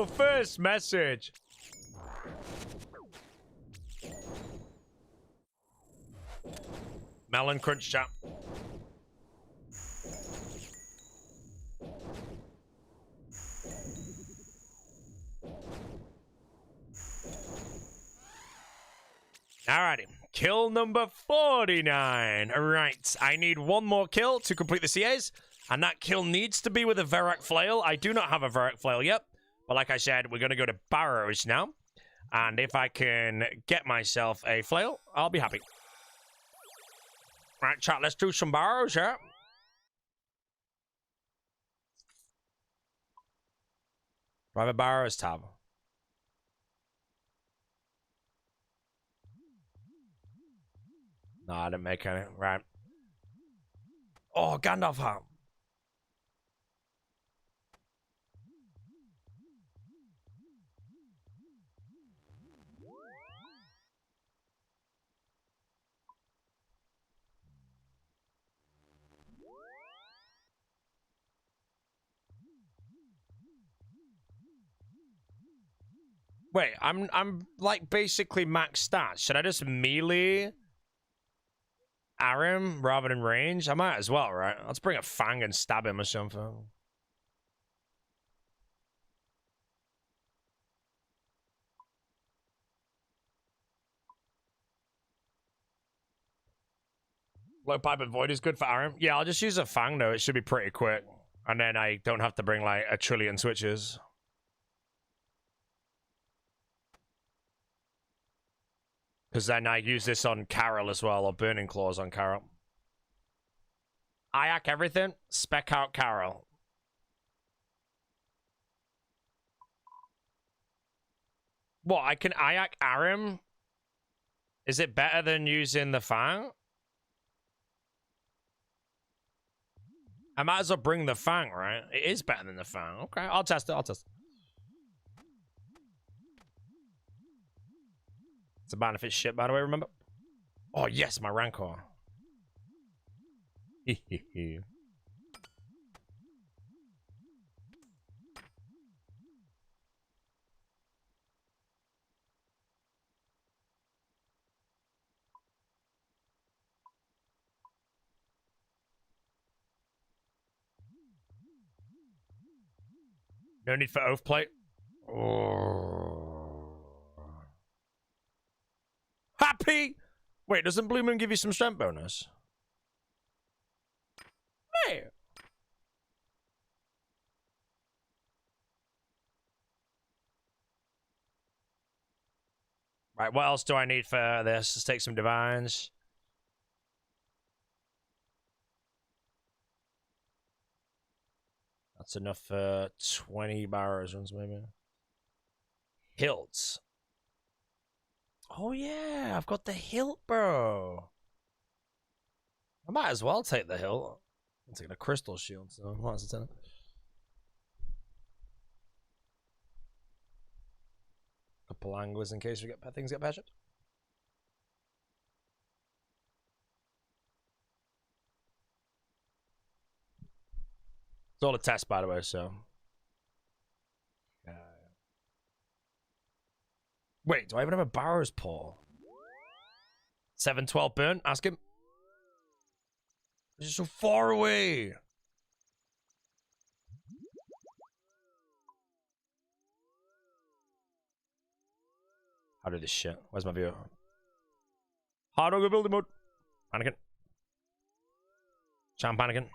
go! First message. Melon crunch chat. Alrighty. Kill number 49. Alright. I need one more kill to complete the CAs. And that kill needs to be with a Verak Flail. I do not have a Verak Flail yet. But like I said, we're going to go to Barrows now. And if I can get myself a Flail, I'll be happy. Right, chat, let's do some Barrows, yeah? Private Barrows tab. No, I didn't make any. Right. Oh, Gandalf hat. Wait, I'm like basically max stats. Should I just melee Hcim rather than range? I might as well, right? Let's bring a Fang and stab him or something. Low pipe and void is good for Hcim. Yeah, I'll just use a Fang though. It should be pretty quick. And then I don't have to bring like a trillion switches. Because then I use this on Carol as well, or Burning Claws on Carol. Ayak everything, spec out Carol. What, I can Ayak Hcim? Is it better than using the Fang? I might as well bring the Fang, right? It is better than the Fang. Okay, I'll test it, It's a benefit shit, by the way, remember? Oh, yes, my Rancor. No need for oath plate. Oh. Happy! Wait, doesn't Blue Moon give you some strength bonus? Hey! Right, what else do I need for this? Let's take some divines. That's enough for 20 Barrows runs, maybe. Hilts. Oh, yeah, I've got the hilt, bro. I might as well take the hilt. I'm taking a crystal shield, so I might as well take it. Couple angles in case we get things get patched. It's all a test, by the way, so. Wait, do I even have a Barrow's Paw? 712 burn? Ask him. This is so far away. How do this shit? Where's my view? Hard dog building mode. Panicking. Champ panicking.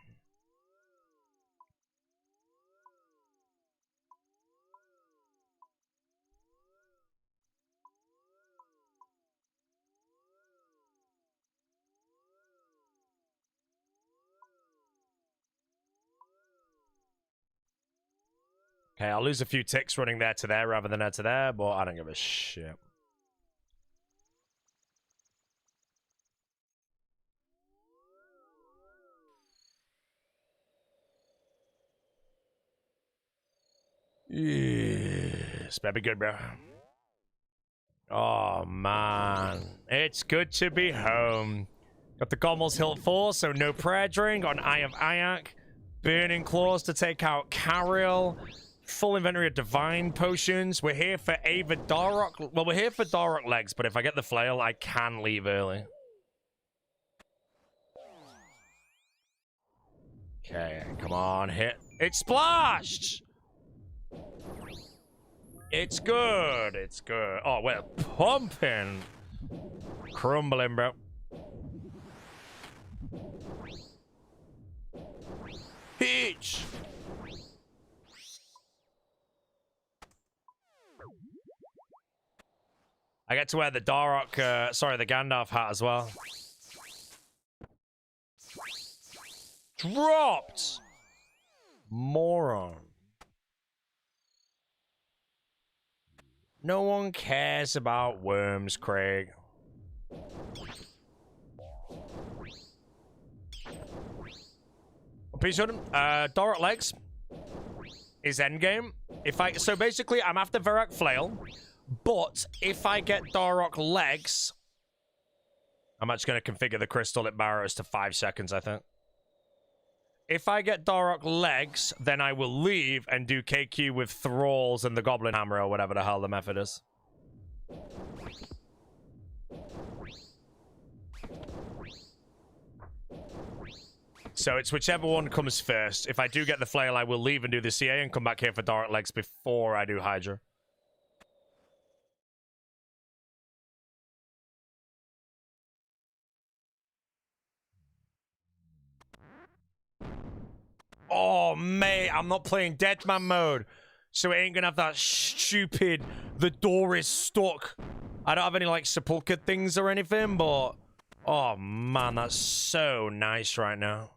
Okay, I'll lose a few ticks running there to there rather than there to there, but I don't give a shit. Yes, better be good, bro. Oh, man. It's good to be home. Got the Gommel's Hilt 4, so no prayer drink on Eye of Ayak. Burning Claws to take out Carriel. Full inventory of divine potions. We're here for Ava Darrock. Well, we're here for Darrock legs, but if I get the flail, I can leave early. Okay, come on, hit. It splashed! It's good. It's good. Oh, we're pumping. Crumbling, bro. Hitch! I get to wear the Darrock, sorry, the Gandalf hat as well. Dropped! Moron. No one cares about worms, Craig. Please show them. Darrock legs is endgame. So basically, I'm after Varrock Flail. But if I get Darrock legs, I'm actually going to configure the crystal at Barrows to 5 seconds, I think. If I get Darrock legs, then I will leave and do KQ with Thralls and the Goblin Hammer or whatever the hell the method is. So it's whichever one comes first. If I do get the flail, I will leave and do the CA and come back here for Darrock legs before I do Hydra. Oh, mate, I'm not playing Deadman mode. So it ain't gonna have that stupid, the door is stuck. I don't have any, like, sepulchre things or anything, but... Oh, man, that's so nice right now.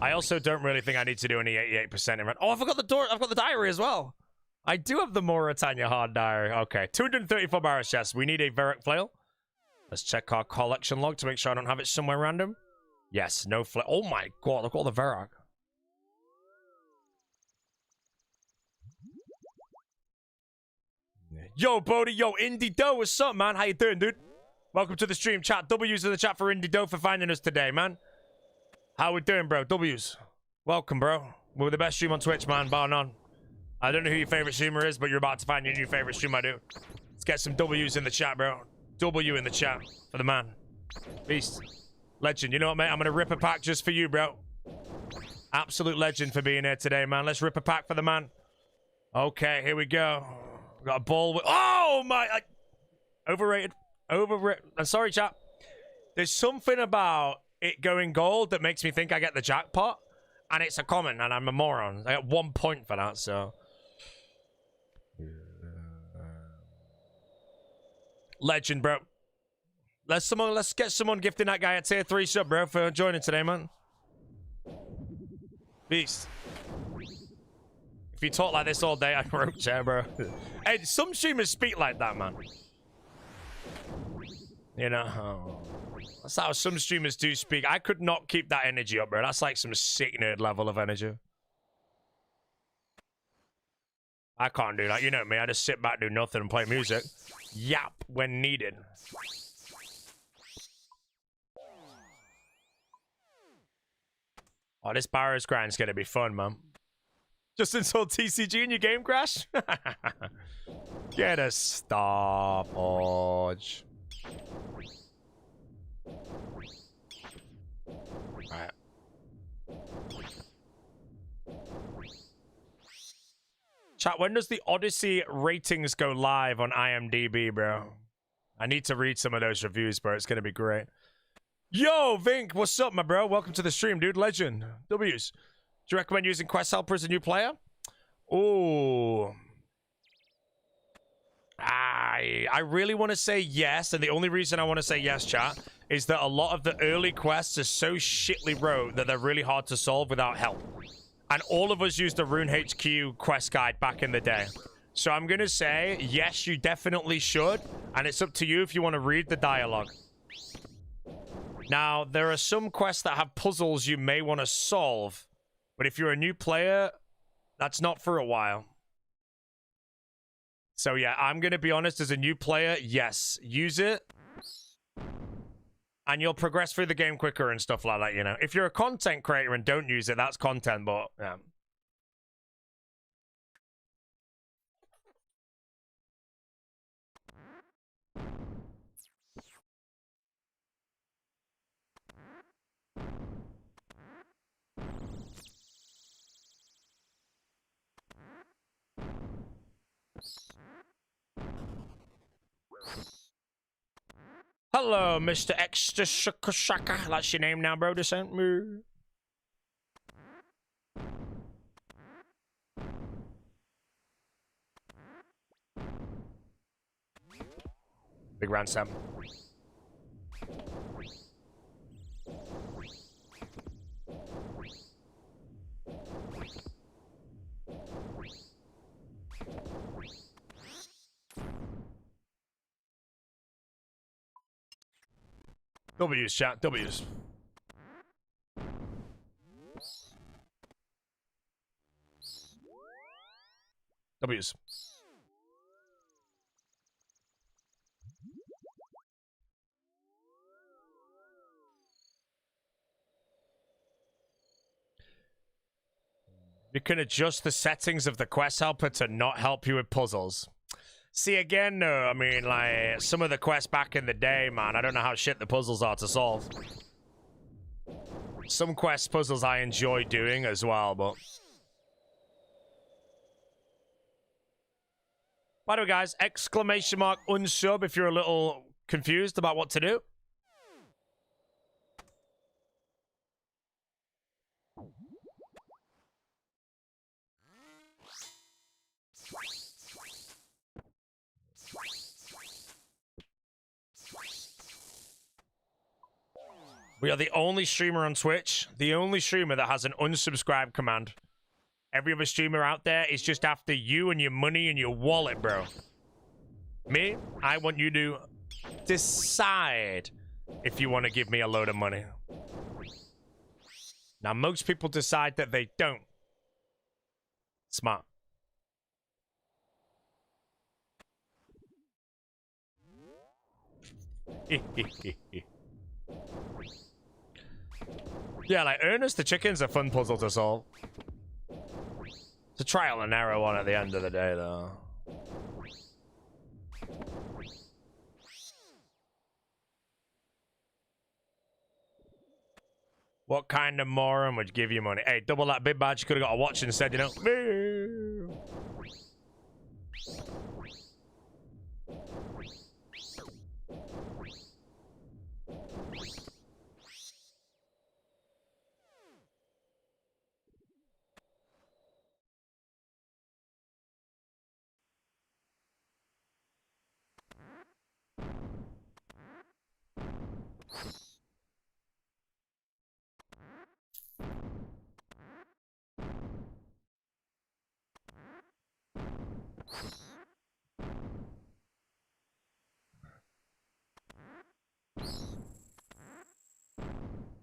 I also don't really think I need to do any 88% in run. Oh, I forgot the door. I've got the diary as well. I do have the Mauritania hard diary. Okay, 234 barrels chests. We need a Varrock flail. Let's check our collection log to make sure I don't have it somewhere random. Yes, no flail. Oh my god, look at all the Varrock. Yo, Bodie. Yo, Indie Doe. What's up, man? How you doing, dude? Welcome to the stream. Chat. W's in the chat for Indie Doe for finding us today, man. How we doing, bro? W's. Welcome, bro. We're the best stream on Twitch, man, bar none. I don't know who your favorite streamer is, but you're about to find your new favorite stream, I do. Let's get some W's in the chat, bro. W in the chat for the man. Beast. Legend. You know what, mate? I'm going to rip a pack just for you, bro. Absolute legend for being here today, man. Let's rip a pack for the man. Okay, here we go. We got a ball with... Oh, my... Overrated. Overrated. I'm sorry, chat. There's something about it going gold that makes me think I get the jackpot, and it's a common, and I'm a moron. I got 1 point for that, so... Legend, bro. Let's get someone gifting that guy a tier 3 sub, bro, for joining today, man. Beast. If you talk like this all day, I'd rope chair, bro. Hey, some streamers speak like that, man. You know? That's how some streamers do speak. I could not keep that energy up, bro. That's like some sick nerd level of energy. I can't do that. You know me. I just sit back, do nothing, and play music. Yap when needed. Oh, this Barrows grind's gonna be fun, man. Just install TCG in your game crash? Get a stopwatch. Alright. Chat, when does the Odyssey ratings go live on IMDb, bro? I need to read some of those reviews, bro. It's gonna be great. Yo, Vink, what's up, my bro? Welcome to the stream, dude. Legend. W's. Do you recommend using Quest Helper as a new player? Ooh. I really want to say yes, and the only reason I want to say yes, chat, is that a lot of the early quests are so shitly wrote that they're really hard to solve without help. And all of us used the Rune HQ quest guide back in the day. So I'm going to say, yes, you definitely should, and it's up to you if you want to read the dialogue. Now, there are some quests that have puzzles you may want to solve, but if you're a new player, that's not for a while. So yeah, I'm gonna be honest, as a new player, yes, use it. And you'll progress through the game quicker and stuff like that, you know. If you're a content creator and don't use it, that's content, but yeah. Hello, Mr. Extra Shaka. That's your name now, bro. Descent. Big round, Sam. W's, chat. W's. W's. You can adjust the settings of the quest helper to not help you with puzzles. See, again, no, I mean, like, some of the quests back in the day, man, I don't know how shit the puzzles are to solve. Some quest puzzles I enjoy doing as well, but... By the way, guys, exclamation mark unsub if you're a little confused about what to do. We are the only streamer on Twitch, the only streamer that has an unsubscribe command. Every other streamer out there is just after you and your money and your wallet, bro. Me, I want you to decide if you want to give me a load of money. Now, most people decide that they don't. Smart. Yeah, like Ernest the Chicken's a fun puzzle to solve. It's a trial and error one at the end of the day, though. What kind of moron would give you money? Hey, double that big badge. You could have got a watch instead, you know.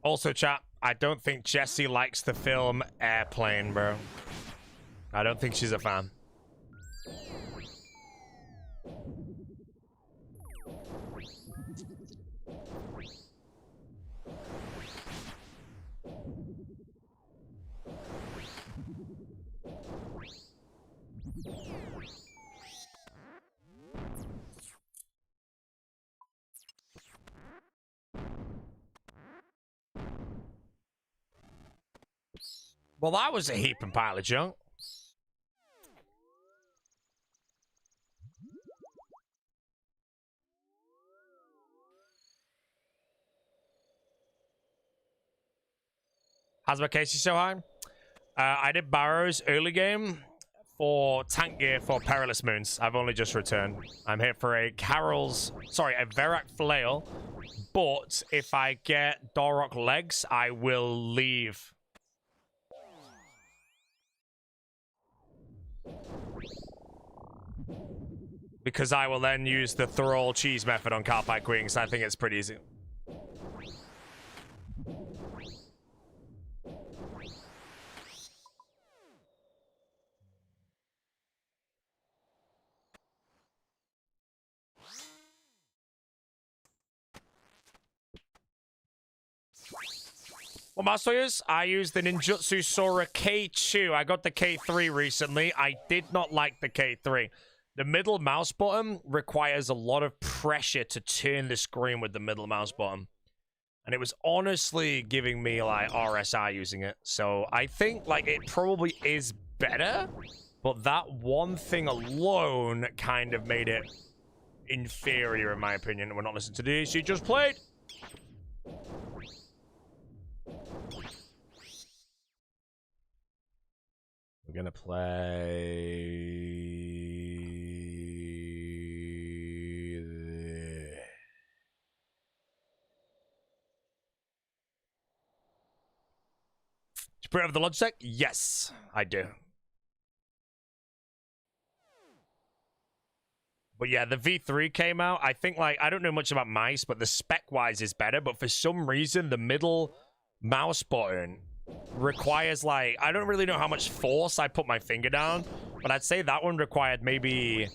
Also, chat, I don't think Jessie likes the film Airplane, bro. I don't think she's a fan. Well, that was a heaping pile of junk. How's my Casey so high? I did Barrows early game for tank gear for Perilous Moons. I've only just returned. I'm here for a Verak Flail. But if I get Dorok Legs, I will leave. Because I will then use the Thrall Cheese method on Carpike Wings. I think it's pretty easy. What mouse do I use? I use the Ninjutsu Sora K2. I got the K3 recently. I did not like the K3. The middle mouse button requires a lot of pressure to turn the screen with the middle mouse button. And it was honestly giving me, like, RSI using it. So I think, like, it probably is better. But that one thing alone kind of made it inferior, in my opinion. We're not listening to this. You just played. We're gonna play... Did you put it over the Logitech? Yes, I do. But yeah, the V3 came out. I think, like, I don't know much about mice, but the spec-wise is better. But for some reason, the middle mouse button requires, like, I don't really know how much force I put my finger down, but I'd say that one required maybe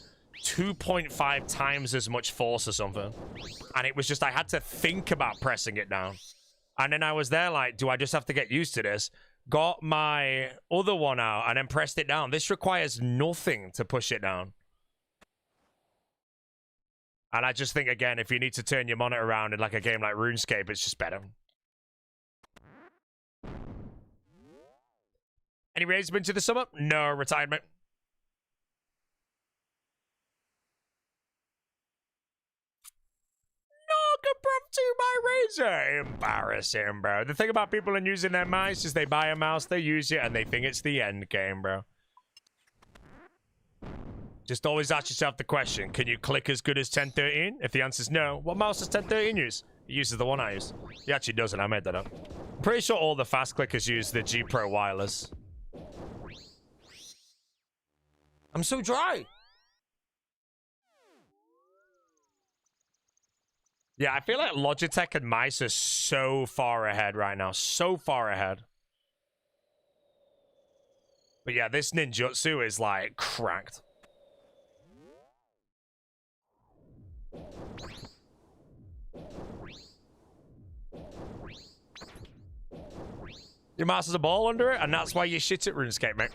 2.5 times as much force or something. And it was just, I had to think about pressing it down. And then I was there like, do I just have to get used to this? Got my other one out and then pressed it down. This requires nothing to push it down. And I just think, again, if you need to turn your monitor around in like a game like RuneScape, it's just better. Any raids been to the summer? No, retirement. To my razor. Embarrassing, bro. The thing about people and using their mice is they buy a mouse, they use it, and they think it's the end game, bro. Just always ask yourself the question, can you click as good as 1013? If the answer's no, what mouse does 1013 use? He uses the one I use. He actually doesn't, I made that up. I'm pretty sure all the fast clickers use the G Pro wireless. I'm so dry. Yeah, I feel like Logitech and mice are so far ahead right now. So far ahead. But yeah, this ninjutsu is, like, cracked. Your mouse has a ball under it, and that's why you shit at RuneScape, mate.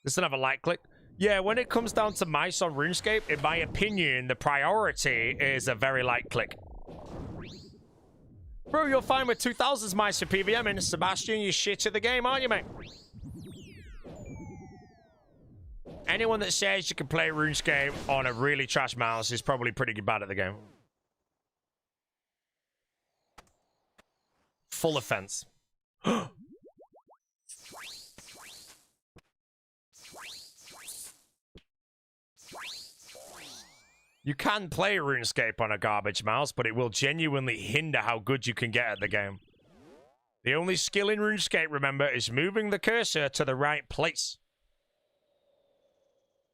This another light click. Yeah, when it comes down to mice on RuneScape, in my opinion, the priority is a very light click. Bro, you're fine with 2000s mice for PVM, and Sebastian, you shit at the game, aren't you, mate? Anyone that says you can play RuneScape on a really trash mouse is probably pretty bad at the game. Full offense. You can play RuneScape on a garbage mouse, but it will genuinely hinder how good you can get at the game. The only skill in RuneScape, remember, is moving the cursor to the right place.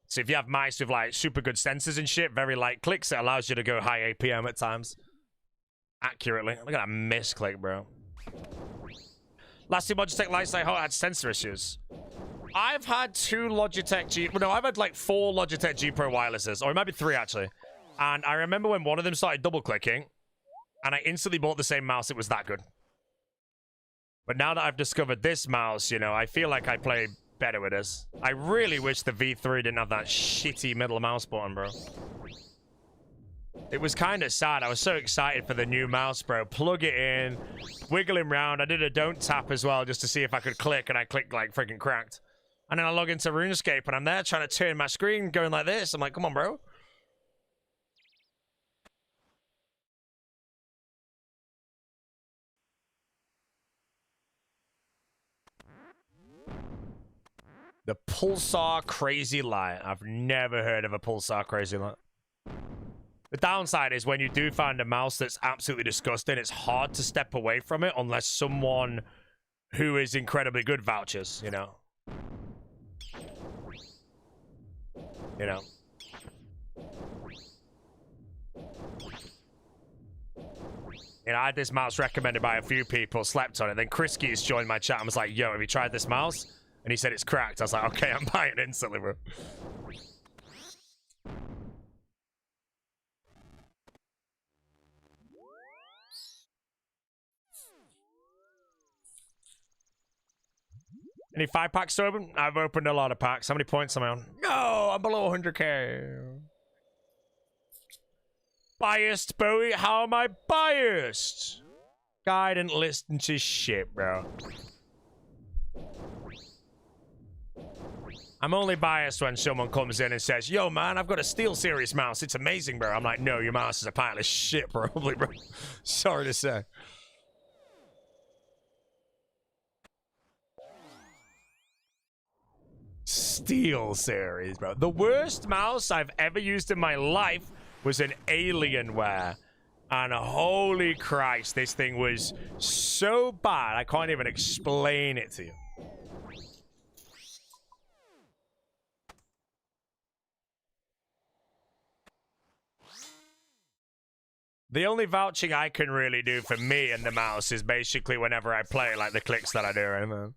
So if you have mice with, like, super good sensors and shit, very light clicks, it allows you to go high APM at times. Accurately. Look at that misclick, bro. Last two Logitech lights I had sensor issues. I've had two Logitech G... No, I've had, like, 4 Logitech G Pro wirelesses. Or it might be 3, actually. And I remember when one of them started double-clicking, and I instantly bought the same mouse. It was that good. But now that I've discovered this mouse, you know, I feel like I play better with this. I really wish the V3 didn't have that shitty middle mouse button, bro. It was kind of sad. I was so excited for the new mouse, bro. Plug it in, wiggle him around. I did a don't tap as well just to see if I could click, and I clicked like freaking cracked. And then I log into RuneScape, and I'm there trying to turn my screen, going like this. I'm like, come on, bro. The Pulsar Crazy Light. I've never heard of a Pulsar Crazy Light. The downside is when you do find a mouse that's absolutely disgusting, it's hard to step away from it unless someone who is incredibly good vouchers, you know. You know. You know, I had this mouse recommended by a few people, slept on it. Then Chris Keys joined my chat and was like, yo, have you tried this mouse? And he said it's cracked. I was like, okay, I'm buying it instantly, bro. Any 5-packs to open? I've opened a lot of packs. How many points am I on? No, I'm below 100k. Biased, Bowie? How am I biased? Guy didn't listen to shit, bro. I'm only biased when someone comes in and says, yo, man, I've got a Steel Series mouse. It's amazing, bro. I'm like, no, your mouse is a pile of shit, probably, bro. Sorry to say. Steel Series, bro. The worst mouse I've ever used in my life was an Alienware. And holy Christ, this thing was so bad, I can't even explain it to you. The only vouching I can really do for me and the mouse is basically whenever I play, like the clicks that I do, right, man?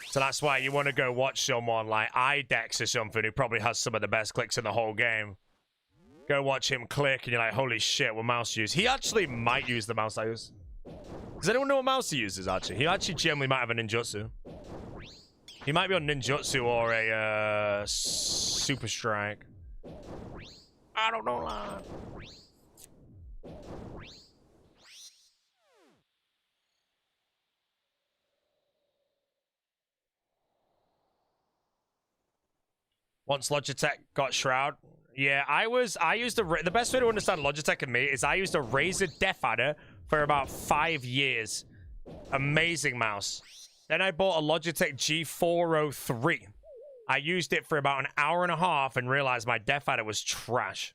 So that's why you want to go watch someone like IDEX or something who probably has some of the best clicks in the whole game. Go watch him click and you're like, holy shit, what mouse you use? He actually might use the mouse I use. Does anyone know what mouse he uses, actually? He actually generally might have a ninjutsu. He might be on ninjutsu or a super strike. I don't know, lad. Once Logitech got Shroud, yeah, I used the best way to understand Logitech and me is I used a Razer Death Adder for about 5 years. Amazing mouse. Then I bought a Logitech G403. I used it for about an hour and a half and realized my Death Adder was trash.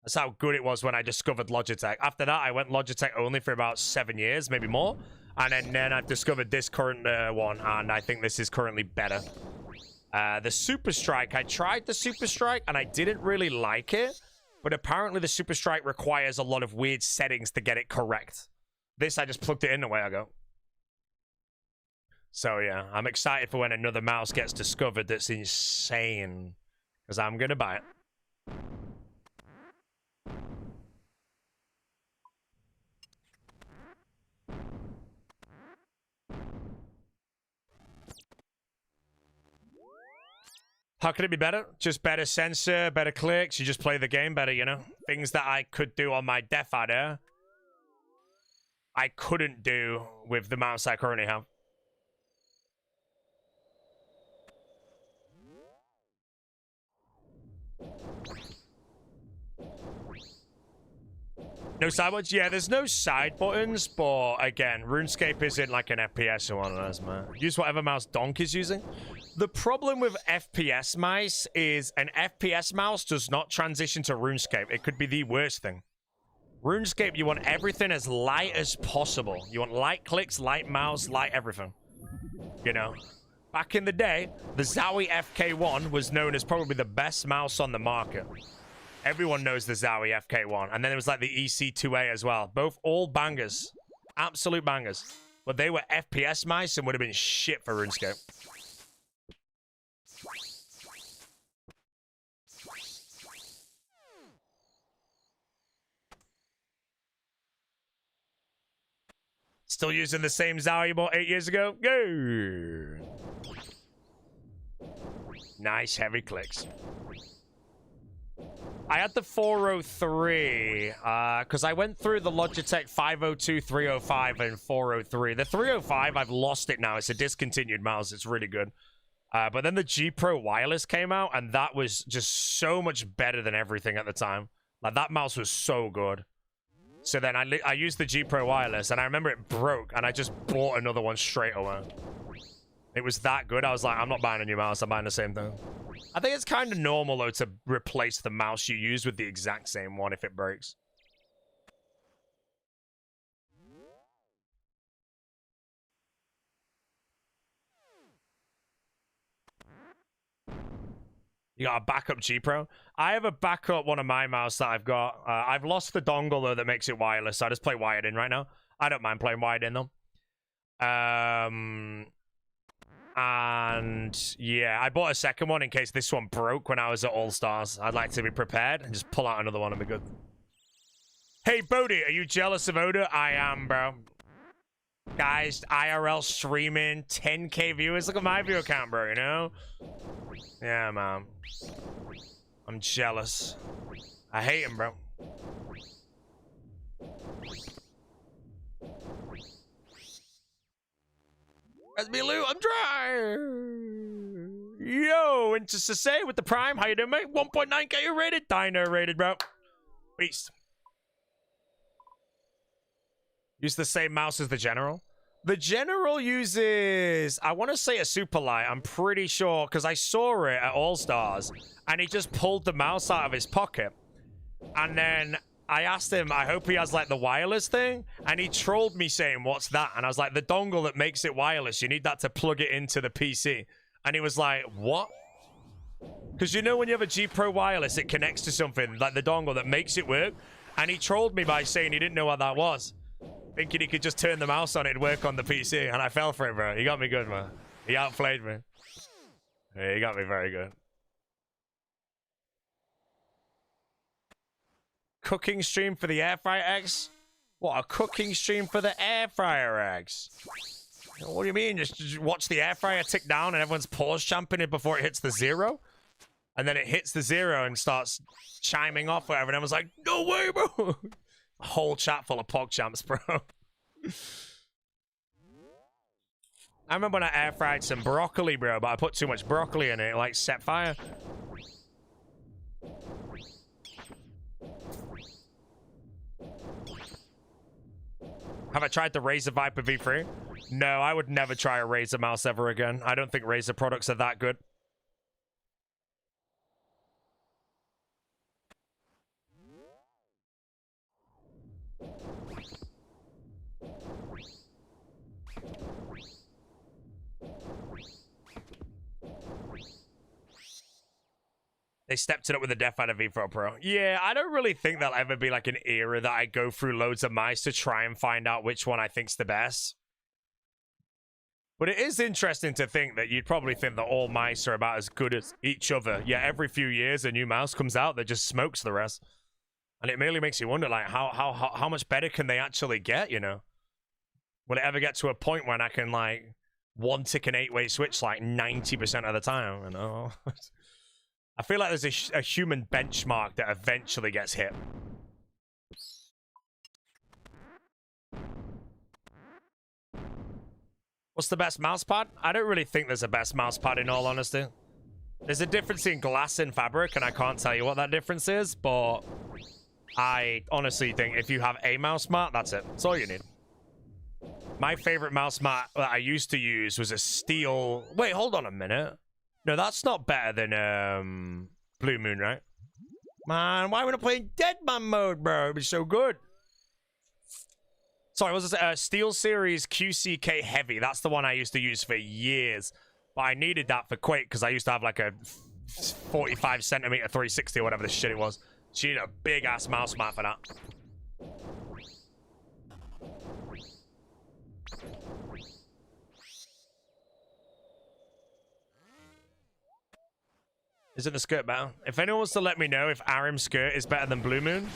That's how good it was when I discovered Logitech. After that, I went Logitech only for about 7 years, maybe more. And then I've discovered this current one, and I think this is currently better. The Super Strike, I tried the Super Strike and I didn't really like it, but apparently the Super Strike requires a lot of weird settings to get it correct. This, I just plugged it in, away I go. So yeah, I'm excited for when another mouse gets discovered that's insane, because I'm gonna buy it. How could it be better? Just better sensor, better clicks. You just play the game better, you know? Things that I could do on my Death Adder, I couldn't do with the mouse I currently have. No side buttons? Yeah, there's no side buttons, but again, RuneScape isn't like an FPS or one of those, man. Use whatever mouse Donk is using. The problem with FPS mice is an FPS mouse does not transition to RuneScape. It could be the worst thing. RuneScape, you want everything as light as possible. You want light clicks, light mouse, light everything. You know? Back in the day, the Zowie FK1 was known as probably the best mouse on the market. Everyone knows the Zowie FK1. And then there was like the EC2A as well. Both all bangers. Absolute bangers. But they were FPS mice and would have been shit for RuneScape. Still using the same Zowie you bought 8 years ago? Go! Nice heavy clicks. I had the 403 because I went through the Logitech 502, 305, and 403. The 305, I've lost it now. It's a discontinued mouse. It's really good. But then the G Pro Wireless came out, and that was just so much better than everything at the time. Like, that mouse was so good. So then I used the G Pro Wireless, and I remember it broke, and I just bought another one straight away. It was that good. I was like, I'm not buying a new mouse. I'm buying the same thing. I think it's kind of normal, though, to replace the mouse you use with the exact same one if it breaks. You got a backup G Pro? I have a backup one of my mouse that I've got. I've lost the dongle, though, that makes it wireless. So I just play wired in right now. I don't mind playing wired in, though. And yeah, I bought a second one in case this one broke when I was at All Stars. I'd like to be prepared and just pull out another one and be good. Hey, Bodhi, are you jealous of Oda? I am, bro. Guys, IRL streaming, 10K viewers. Look at my view account, bro, you know? Yeah, man. I'm jealous. I hate him, bro. Let's be loot. I'm dry. Yo, and just to say with the Prime, how you doing, mate? 1.9K rated. Dino rated, bro. Beast. Use the same mouse as the General. The General uses, I want to say a super light. I'm pretty sure, because I saw it at All Stars, and he just pulled the mouse out of his pocket. And then I asked him, I hope he has like the wireless thing, and he trolled me saying, what's that? And I was like, the dongle that makes it wireless. You need that to plug it into the PC. And he was like, what? Because you know when you have a G Pro wireless, it connects to something, like the dongle that makes it work. And he trolled me by saying he didn't know what that was. Thinking he could just turn the mouse on it and work on the PC. And I fell for it, bro. He got me good, man. He outplayed me. Yeah, he got me very good. Cooking stream for the air fryer eggs? What, a cooking stream for the air fryer eggs? What do you mean? Just watch the air fryer tick down and everyone's pause champing it before it hits the 0? And then it hits the 0 and starts chiming off whatever. And everyone's like, no way, bro. A whole chat full of pog champs, bro. I remember when I air fried some broccoli, bro, but I put too much broccoli in it. It like set fire. Have I tried the Razer Viper V3? No, I would never try a Razer mouse ever again. I don't think Razer products are that good. They stepped it up with the Deathfighter V4 Pro. Yeah, I don't really think there'll ever be like an era that I go through loads of mice to try and find out which one I think's the best. But it is interesting to think that you'd probably think that all mice are about as good as each other. Yeah, every few years a new mouse comes out that just smokes the rest. And it merely makes you wonder, like, how much better can they actually get, you know? Will it ever get to a point when I can, like, one-tick an 8-way switch, like, 90% of the time, you know? I feel like there's a human benchmark that eventually gets hit. What's the best mouse pad? I don't really think there's a best mouse pad, in all honesty. There's a difference in glass and fabric, and I can't tell you what that difference is, but I honestly think if you have a mouse mat, that's it. That's all you need. My favorite mouse mat that I used to use was a steel... Wait, hold on a minute. No, that's not better than Blue Moon, right? Man, why are we not playing Deadman mode, bro? It'd be so good. Sorry, what was this? Steel Series QCK Heavy. That's the one I used to use for years. But I needed that for Quake because I used to have like a 45 centimeter 360 or whatever the shit it was. So you need a big ass mouse mat for that. Isn't the skirt better? If anyone wants to let me know if Hcim's skirt is better than Blue Moon,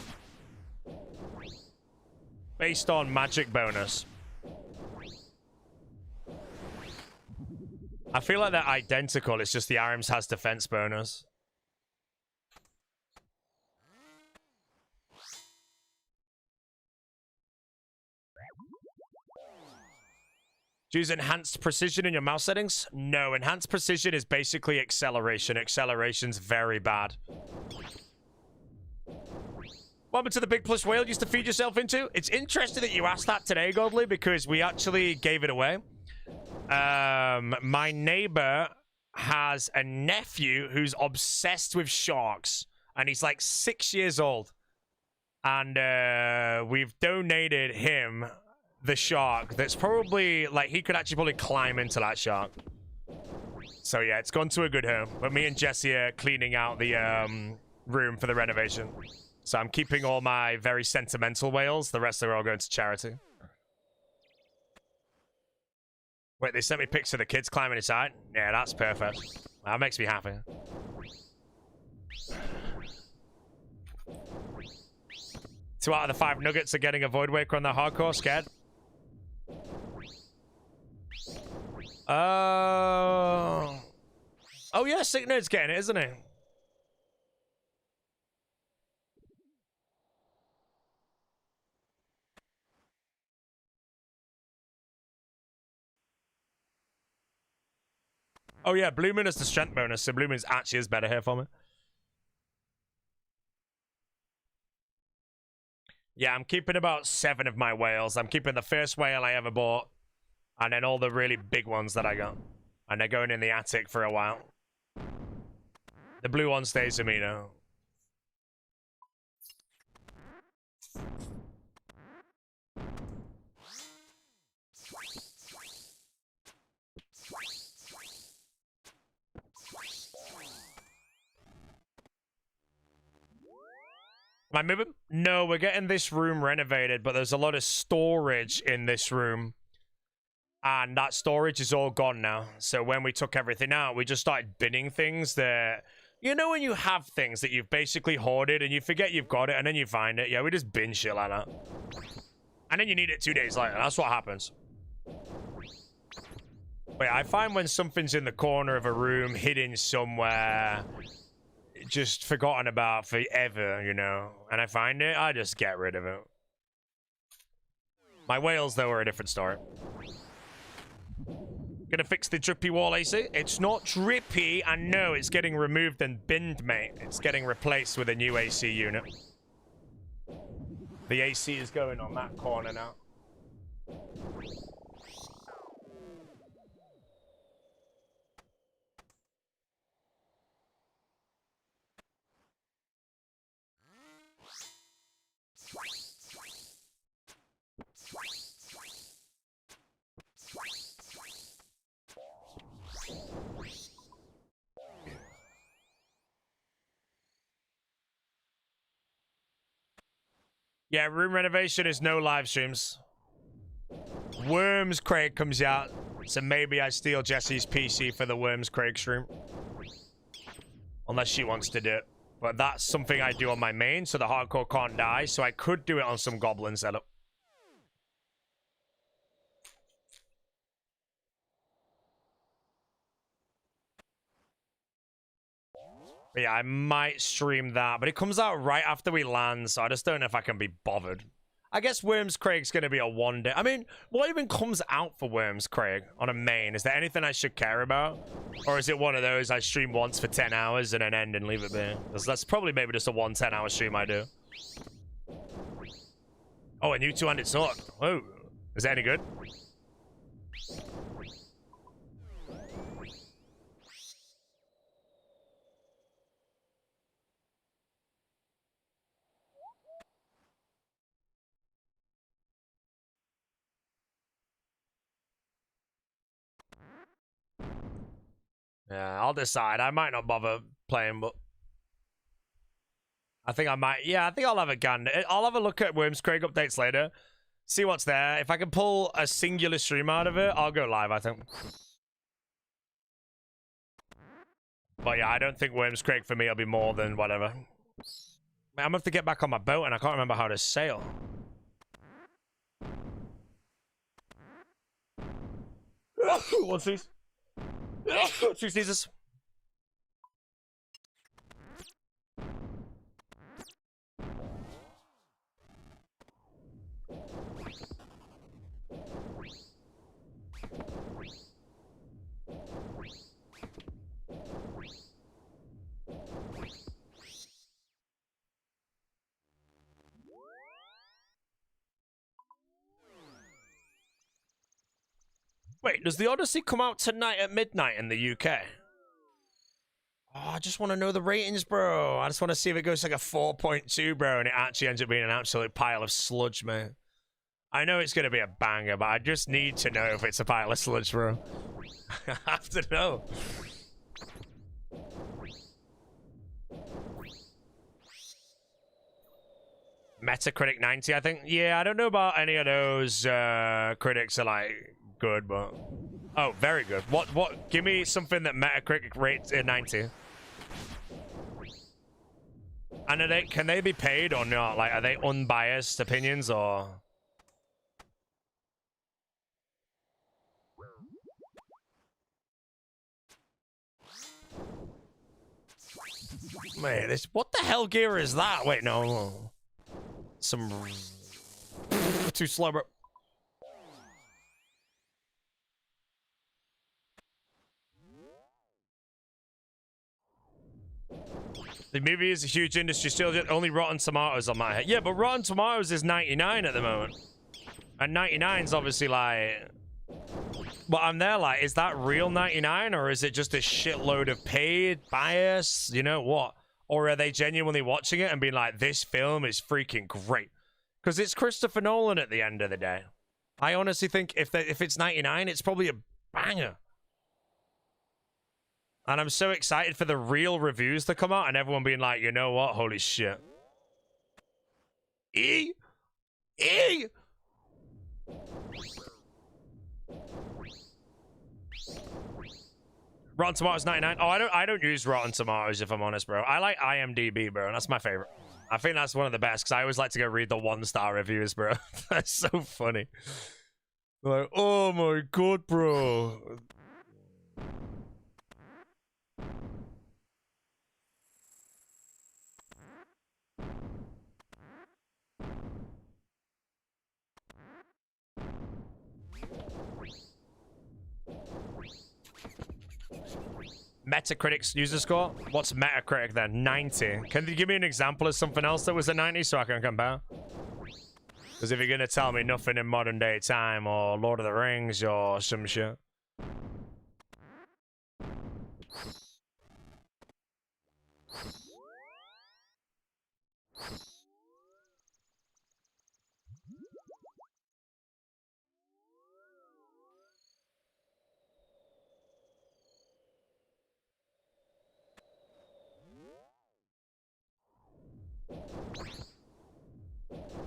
based on magic bonus. I feel like they're identical. It's just the Hcim's has defense bonus. Do you use enhanced precision in your mouse settings? No, enhanced precision is basically acceleration. Acceleration's very bad. What happened to the big plush whale you used to feed yourself into? It's interesting that you asked that today, Godly, because we actually gave it away. My neighbor has a nephew who's obsessed with sharks, and he's like 6 years old. And we've donated him the shark that's probably, like, he could actually probably climb into that shark. So yeah, it's gone to a good home. But me and Jesse are cleaning out the room for the renovation. So I'm keeping all my very sentimental whales. The rest are all going to charity. Wait, they sent me pics of the kids climbing inside? Yeah, that's perfect. That makes me happy. 2 out of the 5 nuggets are getting a Void Waker on their hardcore. Scared? Oh yeah, Sick Nerd's getting it, isn't he? Oh yeah, Blue Moon is the strength bonus, so Blue Moon actually is better here for me. Yeah, I'm keeping about 7 of my whales. I'm keeping the first whale I ever bought, and then all the really big ones that I got. And they're going in the attic for a while. The blue one stays with me now. Am I moving? No, we're getting this room renovated, but there's a lot of storage in this room. And that storage is all gone now. So when we took everything out, we just started binning things that... You know when you have things that you've basically hoarded and you forget you've got it and then you find it? Yeah, we just bin shit like that. And then you need it 2 days later. That's what happens. Wait, I find when something's in the corner of a room, hidden somewhere... just forgotten about forever, you know, and I find it, I just get rid of it. My whales, though, are a different story. Gonna fix the drippy wall AC. It's not drippy, and no, it's getting removed and binned, mate. It's getting replaced with a new AC unit. The AC is going on that corner now. Yeah, room renovation is no live streams. Worms Craig comes out, so maybe I steal Jesse's PC for the Worms Craig stream. Unless she wants to do it. But that's something I do on my main, so the hardcore can't die, so I could do it on some goblin setup. But yeah, I might stream that, but it comes out right after we land, so I just don't know if I can be bothered. I guess Worms Craig's going to be a one-day... I mean, what even comes out for Worms Craig on a main? Is there anything I should care about? Or is it one of those I stream once for 10 hours and then end and leave it there? That's probably maybe just a 1 10-hour stream I do. Oh, a new two-handed sword. Oh, is that any good? Yeah, I'll decide. I might not bother playing, but I think I might. Yeah, I think I'll have a gander. I'll have a look at Worms Craig updates later. See what's there. If I can pull a singular stream out of it, I'll go live, I think. But yeah, I don't think Worms Craig for me will be more than whatever. Man, I'm gonna have to get back on my boat and I can't remember how to sail. One sneeze. 2 sneezes. Wait, does the Odyssey come out tonight at midnight in the UK? Oh, I just want to know the ratings, bro. I just want to see if it goes like a 4.2, bro, and it actually ends up being an absolute pile of sludge, man. I know it's going to be a banger, but I just need to know if it's a pile of sludge, bro. I have to know. Metacritic 90, I think. Yeah, I don't know about any of those critics are like good, but oh, very good. What? Give me something that Metacritic rates at 90. And are can they be paid or not? Like, are they unbiased opinions or? Man, this, what the hell gear is that? Wait, no. Some... Too slow, bro. The movie is a huge industry still, only Rotten Tomatoes on my head. Yeah, but Rotten Tomatoes is 99 at the moment. And 99's obviously like... But I'm there like, is that real 99 or is it just a shitload of paid bias? You know what? Or are they genuinely watching it and being like, this film is freaking great? Because it's Christopher Nolan at the end of the day. I honestly think if it's 99, it's probably a banger. And I'm so excited for the real reviews to come out and everyone being like, you know what? Holy shit. E! Rotten Tomatoes 99. Oh, I don't use Rotten Tomatoes if I'm honest, bro. I like IMDb, bro. That's my favorite. I think that's one of the best because I always like to go read the 1-star reviews, bro. That's so funny. Like, oh my god, bro. Metacritic's user score? What's Metacritic then? 90. Can you give me an example of something else that was a 90 so I can compare? Because if you're going to tell me nothing in modern day time or Lord of the Rings or some shit.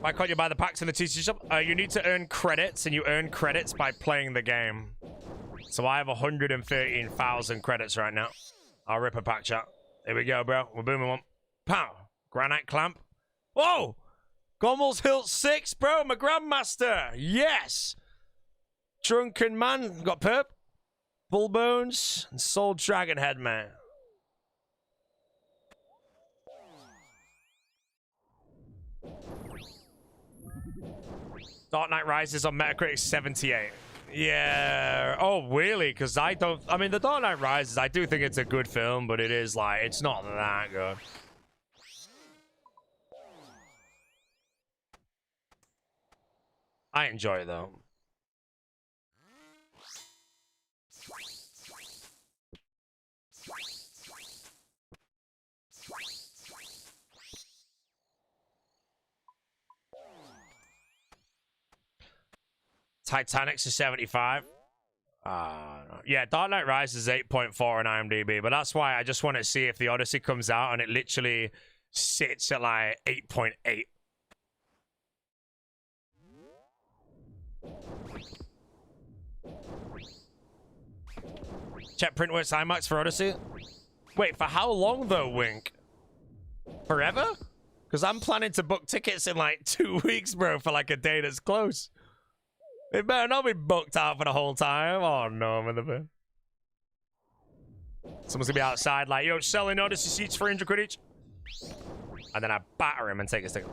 Why can't you buy the packs in the TCG shop? You need to earn credits, and you earn credits by playing the game. So I have 113,000 credits right now. I'll rip a pack chat. Here we go, bro. We're booming one. Pow! Granite Clamp. Whoa! Gommel's Hilt 6, bro. My Grandmaster. Yes! Drunken Man. Got Perp. Bull Bones. And Soul Dragon Head, man. Dark Knight Rises on Metacritic 78. Yeah. Oh, really? Because I mean, The Dark Knight Rises, I do think it's a good film, but it is like, it's not that good. I enjoy it, though. Titanic's a 75. Yeah, Dark Knight Rises is 8.4 on IMDb, but that's why I just want to see if the Odyssey comes out and it literally sits at like 8.8. Check Printworks IMAX for Odyssey. Wait, for how long though, Wink? Forever? Because I'm planning to book tickets in like 2 weeks, bro, for like a day that's close. It better not be booked out for the whole time. Oh no, I'm in the bin. Someone's gonna be outside like, yo, selling Odyssey seats for 100 quid each. And then I batter him and take his ticket.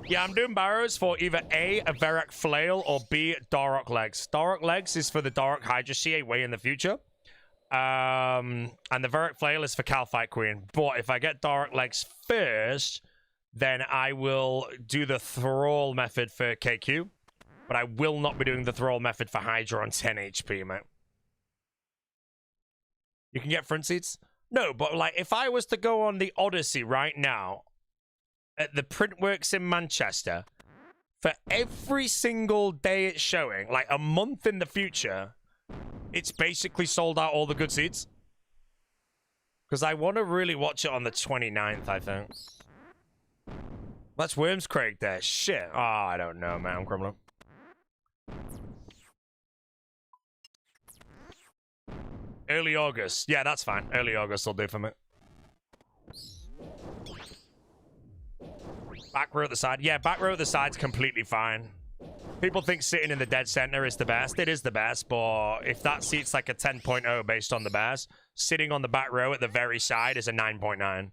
Yeah, I'm doing barrows for either A, a Varrock Flail, or B, Darok Legs. Darok Legs is for the Darok Hydra CA way in the future. And the Varrock Flail is for Calfight Queen. But if I get Darok Legs first, then I will do the Thrall method for KQ. But I will not be doing the Thrall method for Hydra on 10 HP, mate. You can get front seats? No, but like, if I was to go on the Odyssey right now, at the Printworks in Manchester, for every single day it's showing, like a month in the future, it's basically sold out all the good seats. Because I want to really watch it on the 29th, I think. That's Worms Craig there. Shit. Oh, I don't know, man. I'm crumbling. Early August. Yeah, that's fine. Early August will do for me. Back row at the side. Yeah, back row at the side's completely fine. People think sitting in the dead center is the best. It is the best, but if that seat's like a 10.0 based on the best, sitting on the back row at the very side is a 9.9.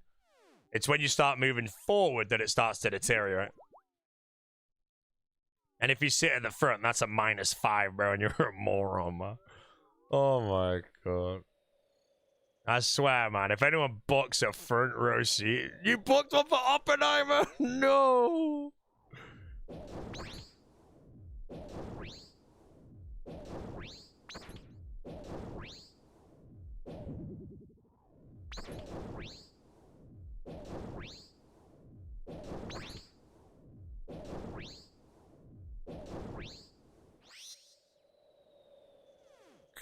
It's when you start moving forward that it starts to deteriorate. And if you sit at the front, that's a -5, bro, and you're a moron, man. Oh my god. I swear, man, if anyone books a front row seat, you booked one for Oppenheimer? No.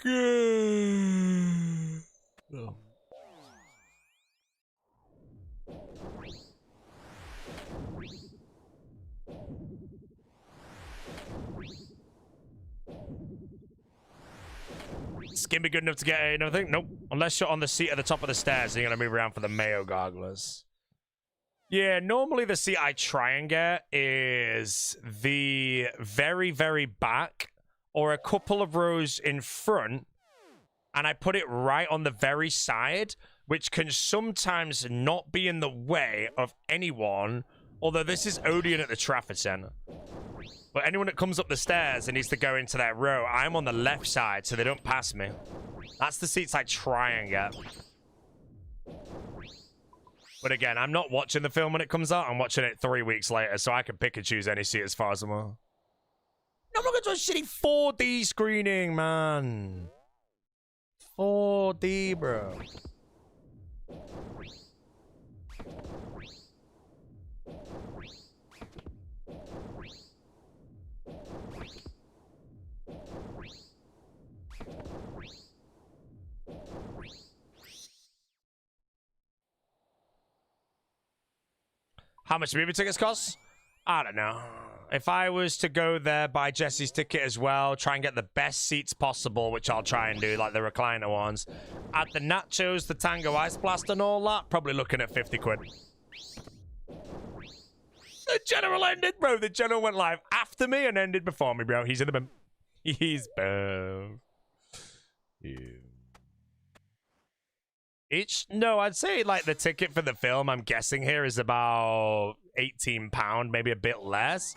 Oh. It's gonna be good enough to get another thing? Nope. Unless you're on the seat at the top of the stairs, and you're gonna move around for the Mayo Garglers. Yeah, normally the seat I try and get is the very, very back or a couple of rows in front, and I put it right on the very side, which can sometimes not be in the way of anyone, although this is Odeon at the Trafford Centre. But anyone that comes up the stairs and needs to go into their row, I'm on the left side so they don't pass me. That's the seats I try and get. But again, I'm not watching the film when it comes out. I'm watching it 3 weeks later, so I can pick and choose any seat as far as I want. I'm not going to a shitty 4D screening, man. 4D, bro. How much movie tickets cost? I don't know. If I was to go there, buy Jesse's ticket as well, try and get the best seats possible, which I'll try and do, like the recliner ones. At the Nachos, the Tango Ice Blast and all that, probably looking at 50 quid. The General ended, bro. The General went live after me and ended before me, bro. He's in the bin. He's both. Yeah. No, I'd say like the ticket for the film, I'm guessing here, is about £18, maybe a bit less.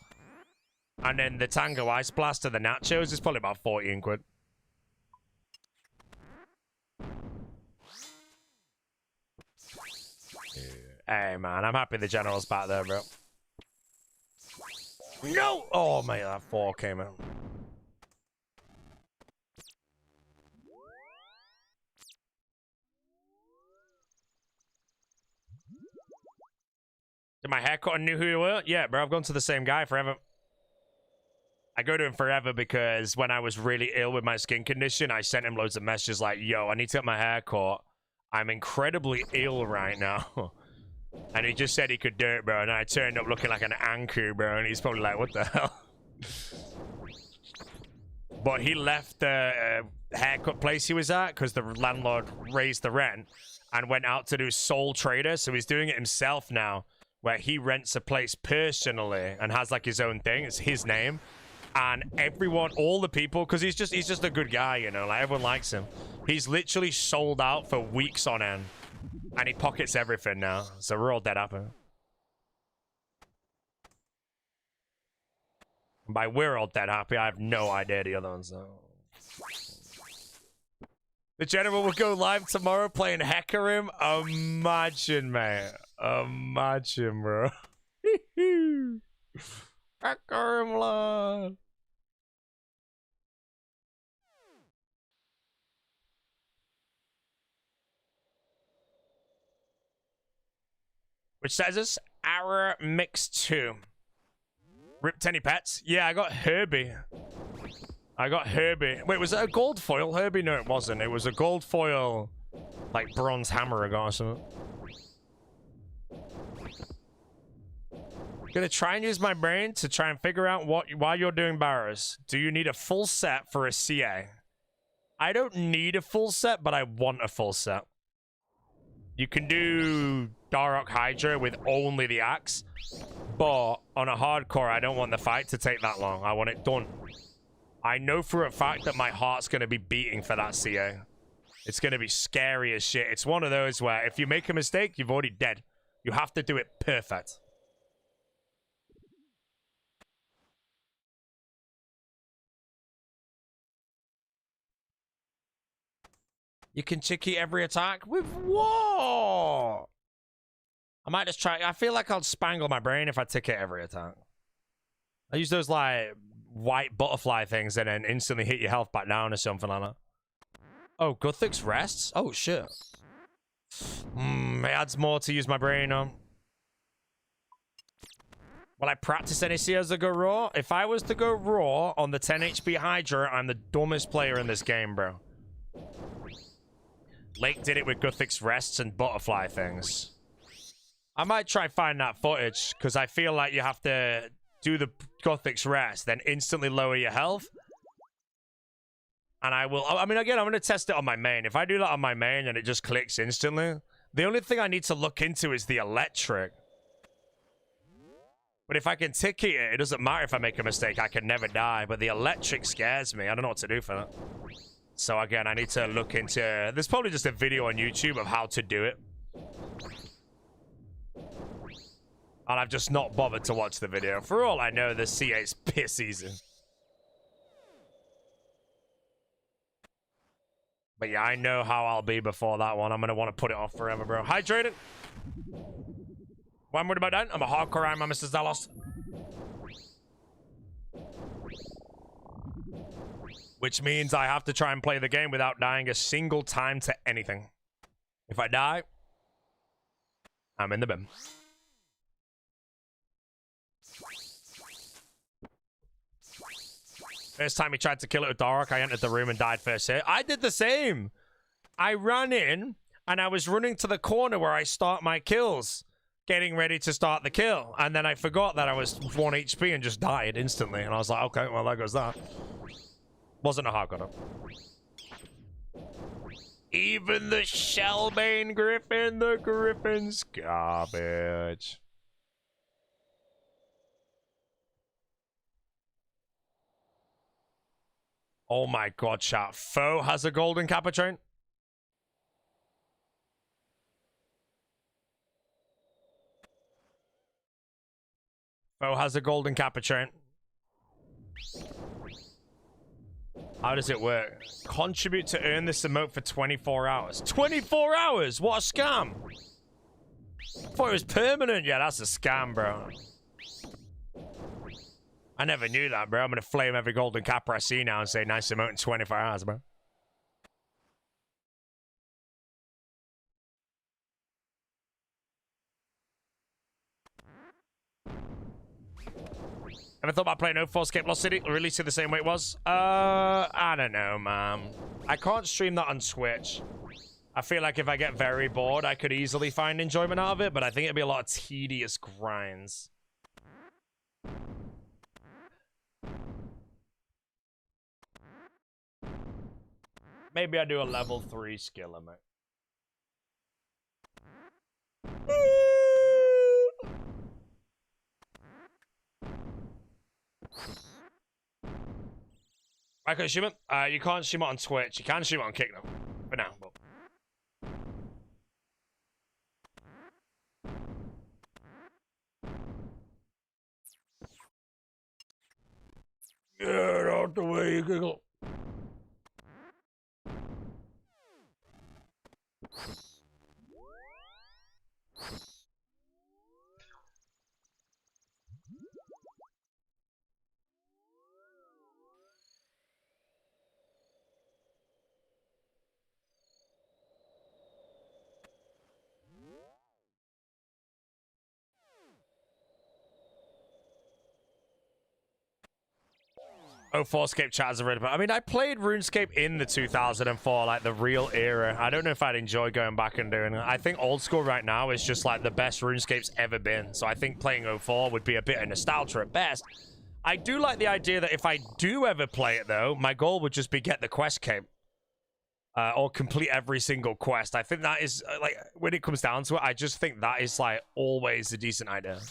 And then the Tango Ice Blast and the Nachos is probably about 14 quid. Hey, man, I'm happy the General's back there, bro. No! Oh, mate, that 4 came out. Did my haircut and knew who you were? Yeah, bro, I've gone to the same guy forever. I go to him forever because when I was really ill with my skin condition, I sent him loads of messages like, yo, I need to get my hair cut. I'm incredibly ill right now. And he just said he could do it, bro. And I turned up looking like an Anku, bro. And he's probably like, what the hell? But he left the haircut place he was at because the landlord raised the rent and went out to do sole trader. So he's doing it himself now, where he rents a place personally and has like his own thing. It's his name. And everyone, all the people, because he's just a good guy, you know, like everyone likes him. He's literally sold out for weeks on end. And he pockets everything now. So we're all dead happy. By we're all dead happy, I have no idea the other ones though. The General will go live tomorrow playing Hcim. Imagine, man. Imagine, bro. Hcim, lad. Which says us, Ara Mix 2. Ripped any pets? Yeah, I got Herbie. Wait, was that a gold foil Herbie? No, it wasn't. It was a gold foil, like bronze hammer or something. Gonna try and use my brain to try and figure out why you're doing barrows. Do you need a full set for a CA? I don't need a full set, but I want a full set. You can do Darok Hydra with only the axe, But on a hardcore, I don't want the fight to take that long. I want it done. I know for a fact that my heart's going to be beating for that CA. It's going to be scary as shit. It's one of those where if you make a mistake, you've already dead. You have to do it perfect. You can chicky every attack? With what? I might just try. I feel like I'll spangle my brain if I ticket every attack. I use those, like, white butterfly things and then instantly hit your health back down or something like that. Oh, Guthix rests? Oh, shit. It adds more to use my brain on. Will I practice any CS to go raw? If I was to go raw on the 10 HP Hydra, I'm the dumbest player in this game, bro. Lake did it with Guthix rests and butterfly things. I might try find that footage, because I feel like you have to do the Guthix rest, then instantly lower your health. And I will... I mean, again, I'm going to test it on my main. If I do that on my main and it just clicks instantly, the only thing I need to look into is the electric. But if I can ticket it, it doesn't matter if I make a mistake. I can never die. But the electric scares me. I don't know what to do for that. So again, I need to look into... There's probably just a video on YouTube of how to do it. And I've just not bothered to watch the video. For all I know, the C8's piss easy. But yeah, I know how I'll be before that one. I'm going to want to put it off forever, bro. Hydrated. Why am I worried about that? I'm a hardcore Iron Man, Mr. Zalos. Which means I have to try and play the game without dying a single time to anything. If I die, I'm in the bin. First time he tried to kill it with Dark, I entered the room and died first hit. I did the same. I ran in, and I was running to the corner where I start my kills, getting ready to start the kill. And then I forgot that I was 1 HP and just died instantly. And I was like, okay, well, there goes that. Wasn't a hardcore. Even the Shellbane Griffin, the Griffin's garbage. Oh my god, chat. Foe has a golden Capuchin. Foe has a golden Capuchin. How does it work? Contribute to earn this emote for 24 hours. 24 hours? What a scam. I thought it was permanent. Yeah, that's a scam, bro. I never knew that, bro. I'm going to flame every golden capper I see now and say nice emote in 24 hours, bro. Ever thought about playing RuneScape Lost City? Released it the same way it was? I don't know, man. I can't stream that on Twitch. I feel like if I get very bored, I could easily find enjoyment out of it, but I think it'd be a lot of tedious grinds. Maybe I do a level 3 skill limit. I can stream it. You can't stream it on Twitch. You can stream it on Kick though. For now. But... Get out the way, you giggle. Oh, RuneScape chat is already. I mean, I played RuneScape in the 2004, like the real era. I don't know if I'd enjoy going back and doing it. I think old school right now is just like the best RuneScape's ever been. So I think playing 04 would be a bit of nostalgia at best. I do like the idea that if I do ever play it, though, my goal would just be get the quest cape. Or complete every single quest. I think that is, like, when it comes down to it, I just think that is, like, always a decent idea.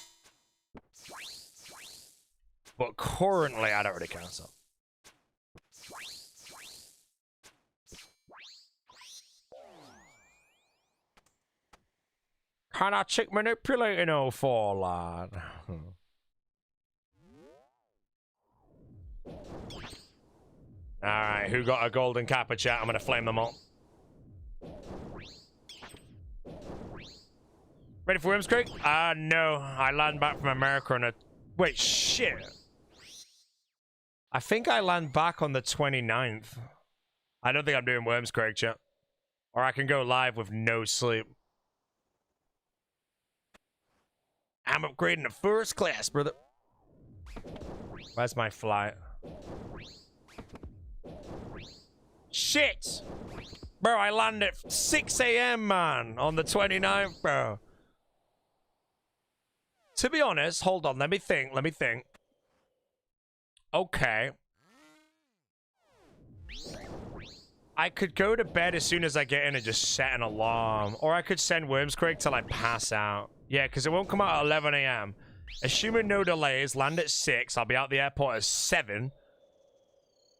But currently, I don't really care. So. Can I check manipulating 04, lad? Alright, who got a golden kappa chat? I'm gonna flame them all. Ready for Whimscreek? No. I land back from America on a... Wait, shit. I think I land back on the 29th. I don't think I'm doing Wormscreek, chat. Or I can go live with no sleep. I'm upgrading to first class, brother. Where's my flight? Shit! Bro, I land at 6 a.m., man, on the 29th, bro. To be honest, hold on, let me think. Okay. I could go to bed as soon as I get in and just set an alarm. Or I could send Wormscreek till I pass out. Yeah, because it won't come out at 11 a.m. Assuming no delays, land at 6. I'll be out the airport at 7.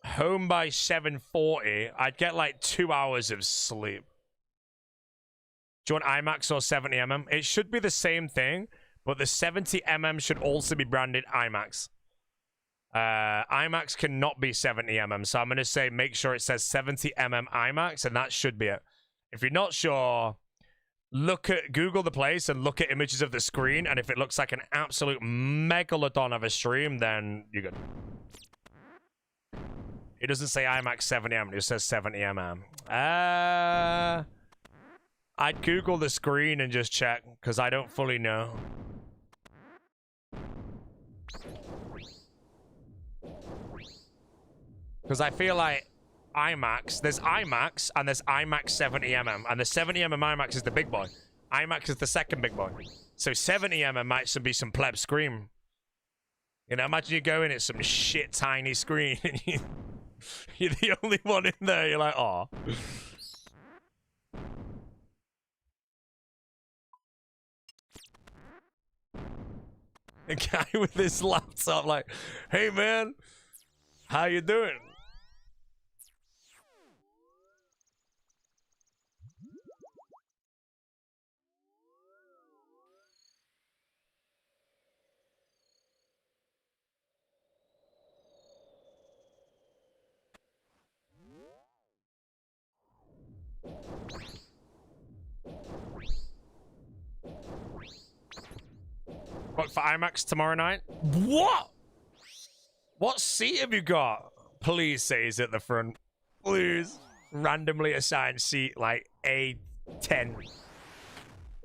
Home by 7:40. I'd get like 2 hours of sleep. Do you want IMAX or 70mm? It should be the same thing, but the 70mm should also be branded IMAX. IMAX cannot be 70mm, so I'm going to say make sure it says 70mm IMAX, and that should be it. If you're not sure, Google the place and look at images of the screen, and if it looks like an absolute megalodon of a stream, then you're good. It doesn't say IMAX 70mm, it says 70mm. I'd Google the screen and just check, because I don't fully know. Because I feel like IMAX, there's IMAX and there's IMAX 70mm, and the 70mm IMAX is the big boy. IMAX is the second big boy. So 70mm might be some pleb screen. You know, imagine you go in, it's some shit tiny screen, and you're the only one in there, you're like, aw. A guy with his laptop like, hey man, how you doing? What, for IMAX tomorrow night? What? What seat have you got? Please say he's at the front. Please. Randomly assigned seat like A10.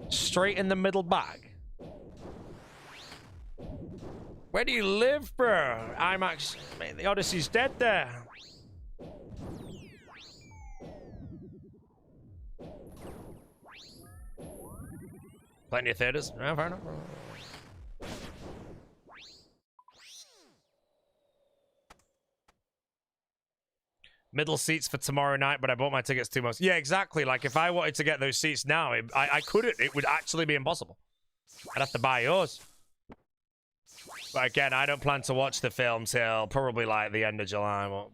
Straight in the middle bag. Where do you live, bro? IMAX. Man, the Odyssey's dead there. Plenty of theaters. Yeah, fair enough. Middle seats for tomorrow night, but I bought my tickets 2 months. Yeah, exactly. Like, if I wanted to get those seats now, I couldn't. It would actually be impossible. I'd have to buy yours. But again, I don't plan to watch the film till probably, like, the end of July. But...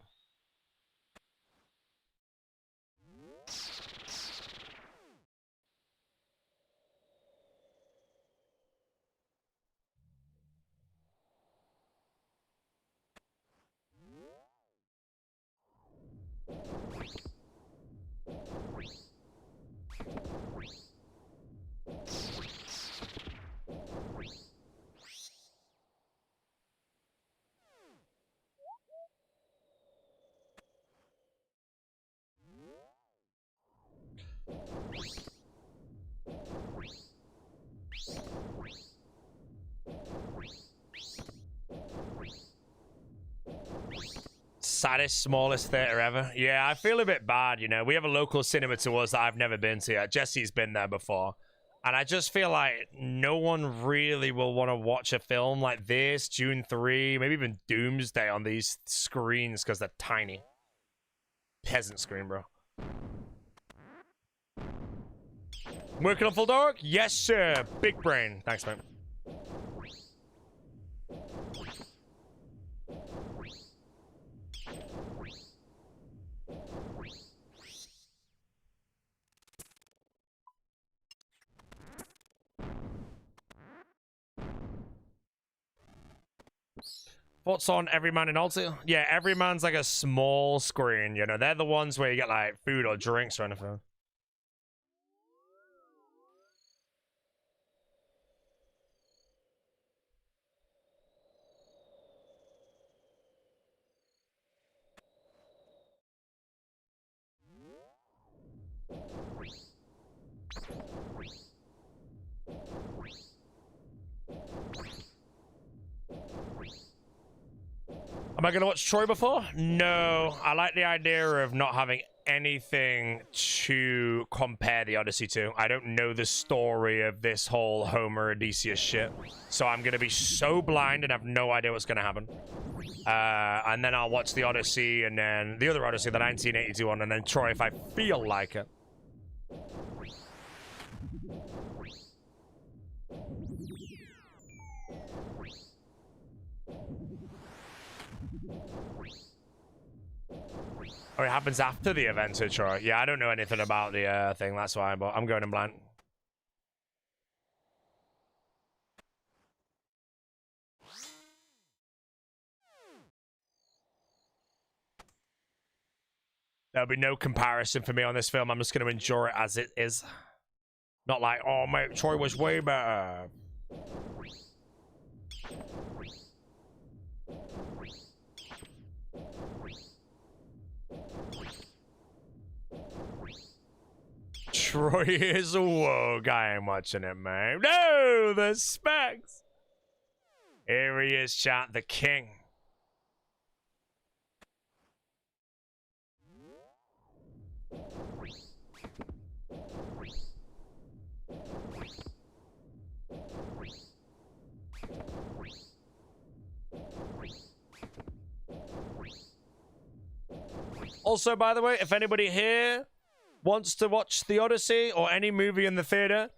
saddest, smallest theater ever. Yeah, I feel a bit bad, you know. We have a local cinema to us that I've never been to yet. Jesse's been there before. And I just feel like no one really will want to watch a film like this, June 3, maybe even Doomsday on these screens because they're tiny. Peasant screen, bro. Working on full dark? Yes, sir. Big brain. Thanks, man. Thoughts on every man in Alta? Yeah, every man's like a small screen, you know. They're the ones where you get like food or drinks or anything. Am I going to watch Troy before? No. I like the idea of not having anything to compare the Odyssey to. I don't know the story of this whole Homer Odysseus shit. So I'm going to be so blind and have no idea what's going to happen. And then I'll watch the Odyssey and then the other Odyssey, the 1982 one, and then Troy if I feel like it. Oh, it happens after the event, Troy. Yeah, I don't know anything about the thing, that's why, but I'm going in blind. There'll be no comparison for me on this film. I'm just going to enjoy it as it is. Not like, oh, mate, Troy was way better. Troy is a woke. I ain't watching it, man. No, the specs. Here he is, chat, the king. Also, by the way, if anybody here wants to watch the Odyssey or any movie in the theater,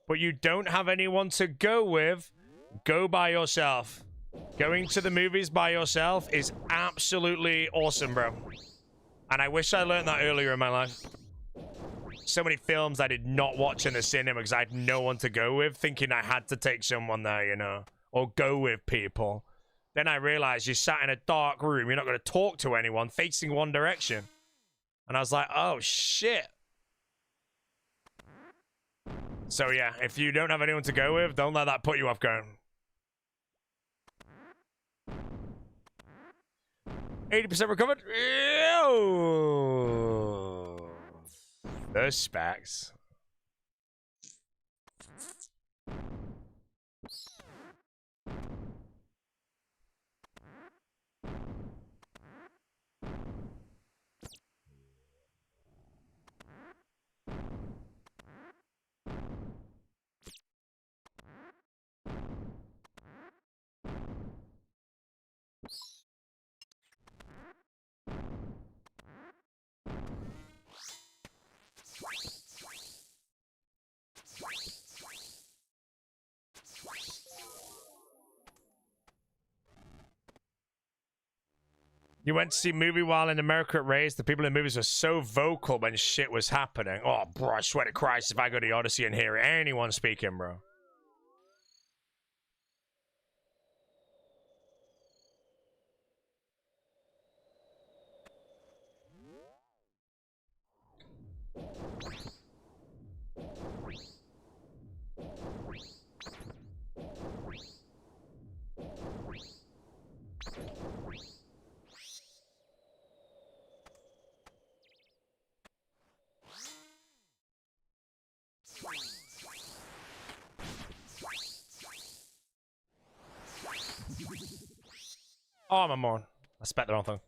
but you don't have anyone to go with, go by yourself. Going to the movies by yourself is absolutely awesome, bro. And I wish I learned that earlier in my life. So many films I did not watch in the cinema because I had no one to go with, thinking I had to take someone there, you know, or go with people. Then I realized you sat in a dark room, you're not going to talk to anyone, facing one direction. And I was like, oh, shit. So, yeah, if you don't have anyone to go with, don't let that put you off going. 80% recovered. Ew. Those specs. You went to see a movie while in America at Raised. The people in the movies were so vocal when shit was happening. Oh, bro, I swear to Christ, if I go to the Odyssey and hear anyone speaking, bro. Oh, I'm a moron. I spent the wrong thing.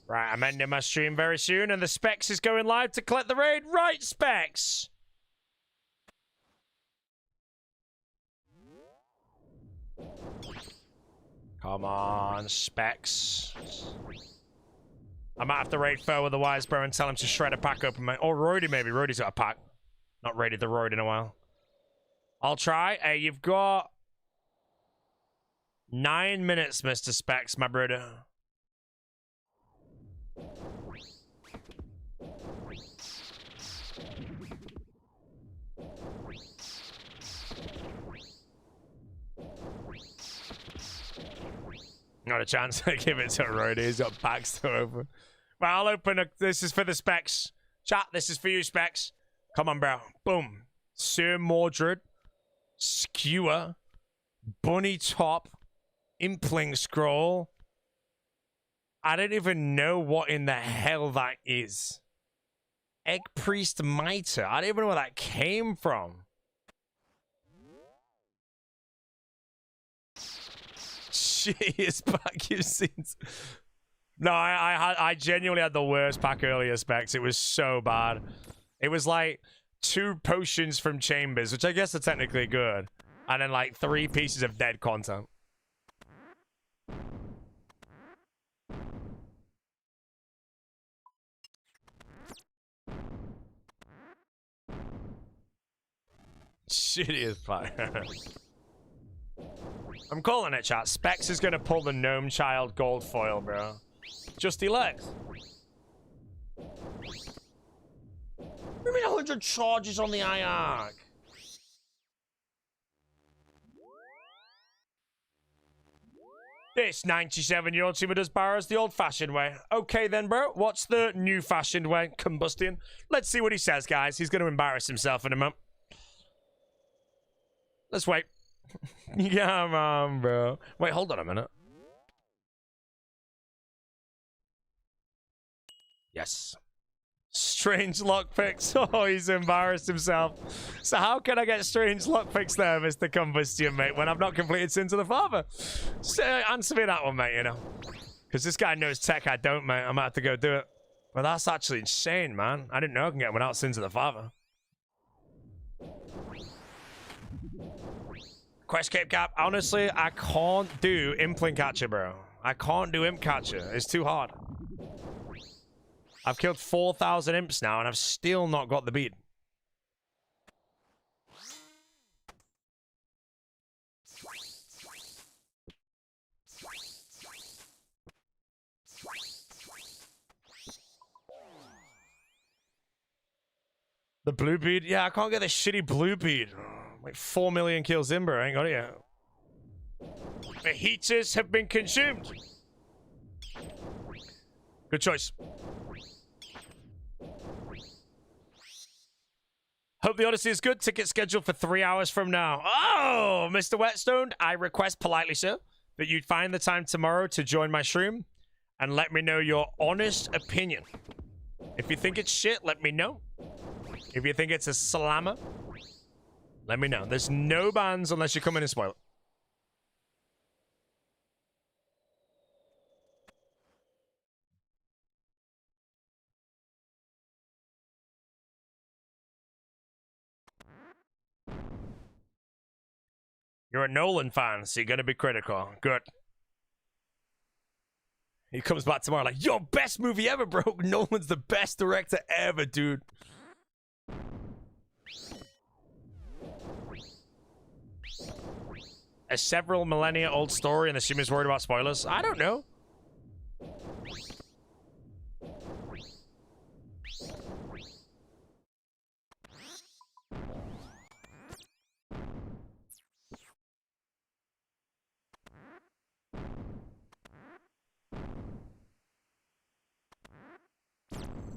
Right, I'm ending my stream very soon, and the Specs is going live to collect the raid. Right, Specs! Come on, Specs. I might have to raid Fur with the Wise Bro and tell him to shred a pack open. Or Roidy, maybe. Roidy's got a pack. Not raided the Roid in a while. I'll try. Hey, you've got 9 minutes, Mr. Specs, my brother. Not a chance. I give it to Roy. He's got packs to open. Well, I'll open a... This is for the Specs. Chat, this is for you, Specs. Come on, bro. Boom. Sir Mordred. Skewer. Bunny Top. Impling Scroll. I don't even know what in the hell that is. Egg Priest Mitre. I don't even know where that came from. Shittiest pack you've seen. No, I genuinely had the worst pack earlier, Specs. It was so bad. It was like 2 potions from Chambers, which I guess are technically good. And then like 3 pieces of dead content. Shittiest pack. I'm calling it, chat. Specs is going to pull the Gnome Child gold foil, bro. Just elect. What do you mean 100 charges on the IARC? This 97-year-old Hcim does barrows the old-fashioned way. Okay then, bro. What's the new-fashioned way? Combustion. Let's see what he says, guys. He's going to embarrass himself in a moment. Let's wait. Yeah, man, bro. Wait, hold on a minute. Yes. Strange lockpicks. Oh, he's embarrassed himself. So how can I get strange lockpicks there, Mr. Combustion, mate, when I've not completed Sins of the Father? So, answer me that one, mate, you know. Because this guy knows tech I don't, mate. I might have to go do it. Well, that's actually insane, man. I didn't know I can get one without Sins of the Father. Quest Cape Cap. Honestly, I can't do Impling Catcher, bro. I can't do Imp Catcher. It's too hard. I've killed 4,000 imps now, and I've still not got the bead. The blue bead? Yeah, I can't get the shitty blue bead. Like 4 million kills in, bro. I ain't got it yet. The heaters have been consumed. Good choice. Hope the Odyssey is good. Ticket scheduled for 3 hours from now. Oh, Mr. Whetstone, I request politely, sir, that you find the time tomorrow to join my stream and let me know your honest opinion. If you think it's shit, let me know. If you think it's a slammer, let me know. There's no bans unless you come in and spoil it. You're a Nolan fan, so you're going to be critical. Good. He comes back tomorrow like, yo, best movie ever, bro. Nolan's the best director ever, dude. A several millennia old story and the Hcim is worried about spoilers? I don't know.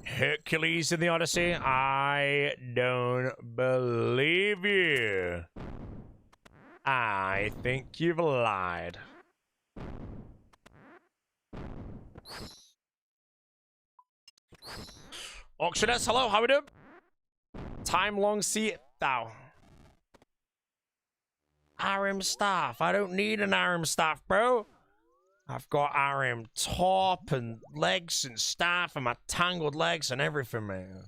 Hercules in the Odyssey? I don't believe you. I think you've lied. Auctioness, hello, how we doing? Time long see it thou. Arim staff. I don't need an Arim staff, bro. I've got Arim top and legs and staff and my tangled legs and everything, man.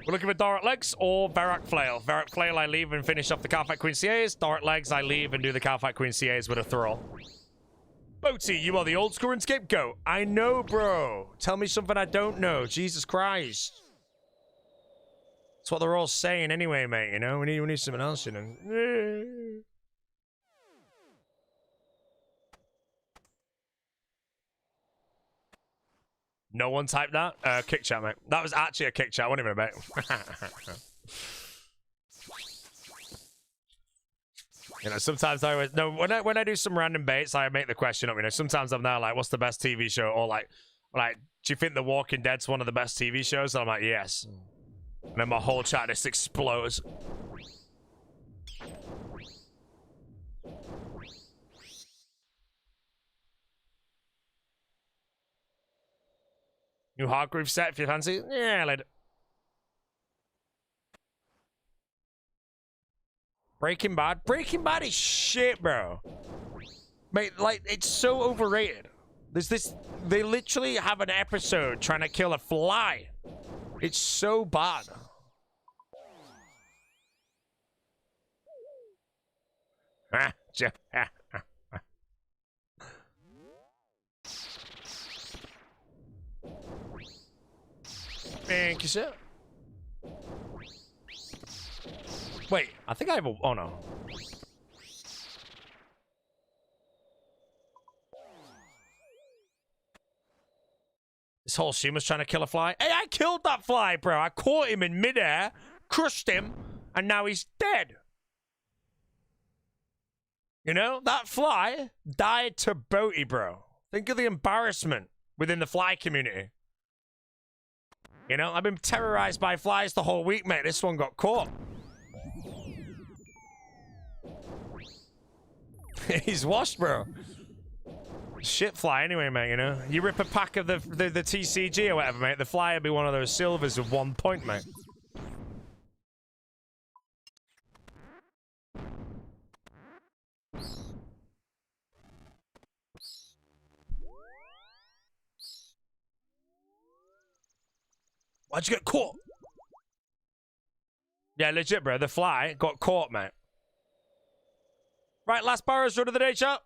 We're looking for Doric Legs or Varrock Flail. Varrock Flail I leave and finish off the Calfight Queen CAs. Doric Legs I leave and do the Calfight Queen CAs with a Thrall. Boaty, you are the old school RuneScape goat. I know, bro. Tell me something I don't know. Jesus Christ. That's what they're all saying anyway, mate. You know, we need something else, you know. No one typed that? Kick chat, mate. That was actually a kick chat. I wasn't even about. You know, sometimes I always... No, when I do some random baits, I make the question up, you know. Sometimes I'm there like, what's the best TV show? Or like, do you think The Walking Dead's one of the best TV shows? And I'm like, yes. And then my whole chat just explodes. New Hardgroove set if you fancy. Yeah, later. Breaking Bad. Breaking Bad is shit, bro. Mate, like, it's so overrated. There's this... They literally have an episode trying to kill a fly. It's so bad. Thank you, sir. Wait, I think I have a... Oh, no. This whole Hcim was trying to kill a fly. Hey, I killed that fly, bro. I caught him in midair, crushed him, and now he's dead. You know, that fly died to Boaty, bro. Think of the embarrassment within the fly community. You know, I've been terrorized by flies the whole week, mate. This one got caught. He's washed, bro. Shit fly anyway, mate, you know. You rip a pack of the TCG or whatever, mate. The fly will be one of those silvers with 1 point, mate. Why'd you get caught? Yeah, legit, bro. The fly got caught, mate. Right, last Barrows run of the day, chat.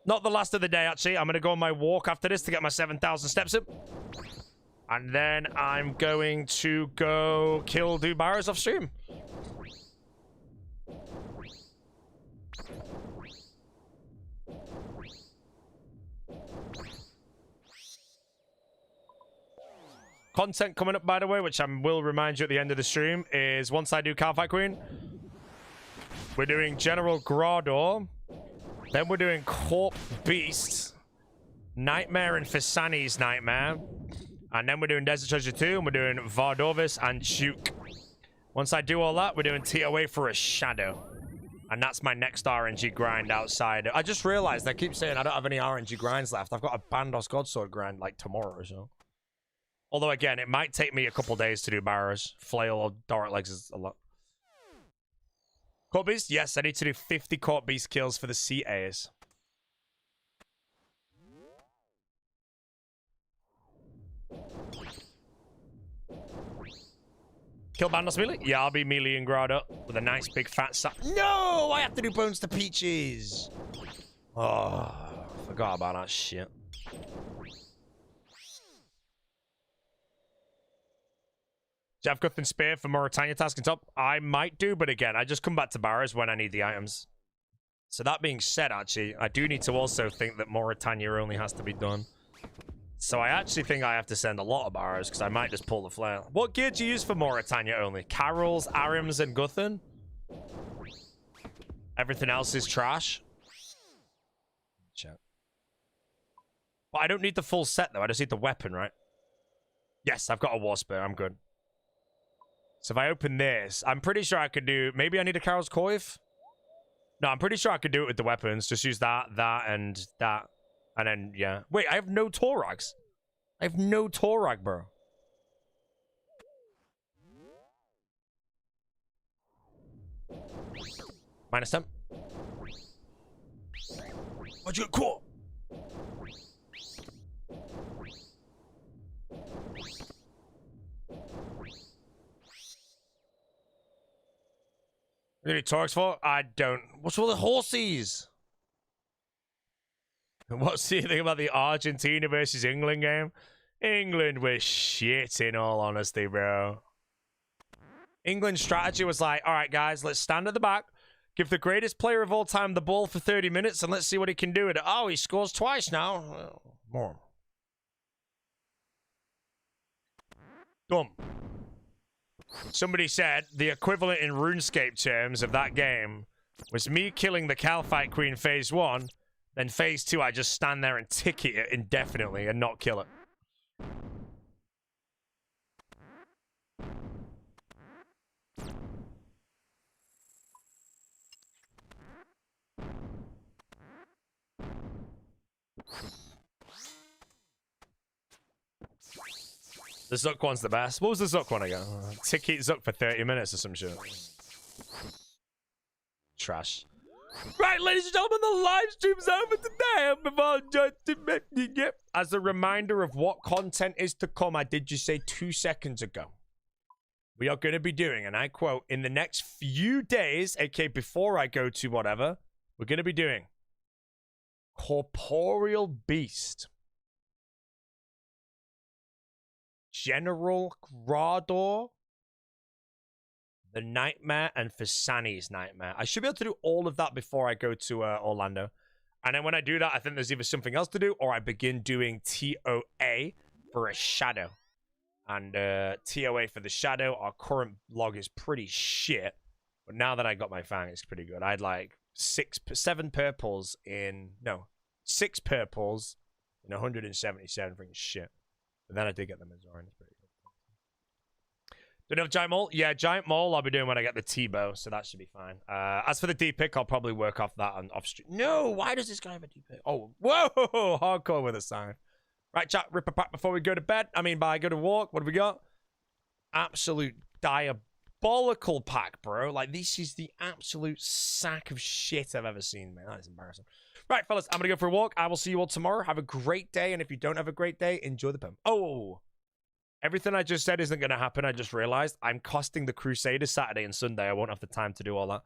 Not the last of the day, actually. I'm going to go on my walk after this to get my 7,000 steps in. And then I'm going to go kill do Barrows off stream. Content coming up, by the way, which I will remind you at the end of the stream, is once I do Calfight Queen, we're doing General Grador, then we're doing Corp Beast, Nightmare and Fasani's Nightmare, and then we're doing Desert Treasure 2, and we're doing Vardovis and Juke. Once I do all that, we're doing TOA for a Shadow. And that's my next RNG grind outside. I just realized, I keep saying I don't have any RNG grinds left. I've got a Bandos Godsword grind like tomorrow or so. Although, again, it might take me a couple days to do Barrows. Flail or Dorrit Legs is a lot. Court Beast? Yes, I need to do 50 Court Beast kills for the CAs. Kill Bandos melee? Yeah, I'll be melee and Grado with a nice big fat sack. No! I have to do Bones to Peaches! Oh, forgot about that shit. Jeff Guthrin Spear for Mauritania task and top. I might do, but again, I just come back to Barrows when I need the items. So that being said, actually, I do need to also think that Mauritania only has to be done. So I actually think I have to send a lot of Barrows, because I might just pull the flare. What gear do you use for Mauritania only? Carols, Arims, and Guthrin? Everything else is trash? Check. But I don't need the full set, though. I just need the weapon, right? Yes, I've got a War Spear. I'm good. So if I open this, I'm pretty sure I could do... Maybe I need a Carol's Coif? No, I'm pretty sure I could do it with the weapons. Just use that, and that. And then, yeah. Wait, I have no Torags. I have no Torag, bro. Minus 10. Why'd you get caught? You need Torags for? I don't. What's all the horsies? What's the thing about the Argentina versus England game? England was shit, in all honesty, bro. England's strategy was like, all right, guys, let's stand at the back, give the greatest player of all time the ball for 30 minutes, and let's see what he can do. Oh, he scores twice now. Well, more. Dumb. Somebody said the equivalent in RuneScape terms of that game was me killing the Calphite Queen phase 1, then phase 2 I just stand there and ticket it indefinitely and not kill it. The Zuck one's the best. What was the Zuck one again? Ticket Zuck for 30 minutes or some shit. Trash. Right, ladies and gentlemen, the live stream's over today. As a reminder of what content is to come, I did just say 2 seconds ago. We are going to be doing, and I quote, in the next few days, aka before I go to whatever, we're going to be doing Corporeal Beast, General Grador, the Nightmare, and Fasani's Nightmare. I should be able to do all of that before I go to Orlando. And then when I do that, I think there's either something else to do, or I begin doing TOA for a Shadow. And TOA for the Shadow, our current log is pretty shit. But now that I got my Fang, it's pretty good. I had like 6 purples in 177 freaking shit. But then I did get the Mazoran. It's pretty good. Don't have Giant Mole? Yeah, Giant Mole I'll be doing when I get the T-Bow, so that should be fine. As for the D-Pick, I'll probably work off that on off stream. No, why does this guy have a D-Pick? Oh, whoa, hardcore with a sign. Right, chat, rip a pack before we go to bed. I mean, by go to walk. What have we got? Absolute diabolical pack, bro. Like, this is the absolute sack of shit I've ever seen, man. That is embarrassing. Right, fellas, I'm going to go for a walk. I will see you all tomorrow. Have a great day, and if you don't have a great day, enjoy the poem. Oh, everything I just said isn't going to happen. I just realized I'm costing the Crusaders Saturday and Sunday. I won't have the time to do all that.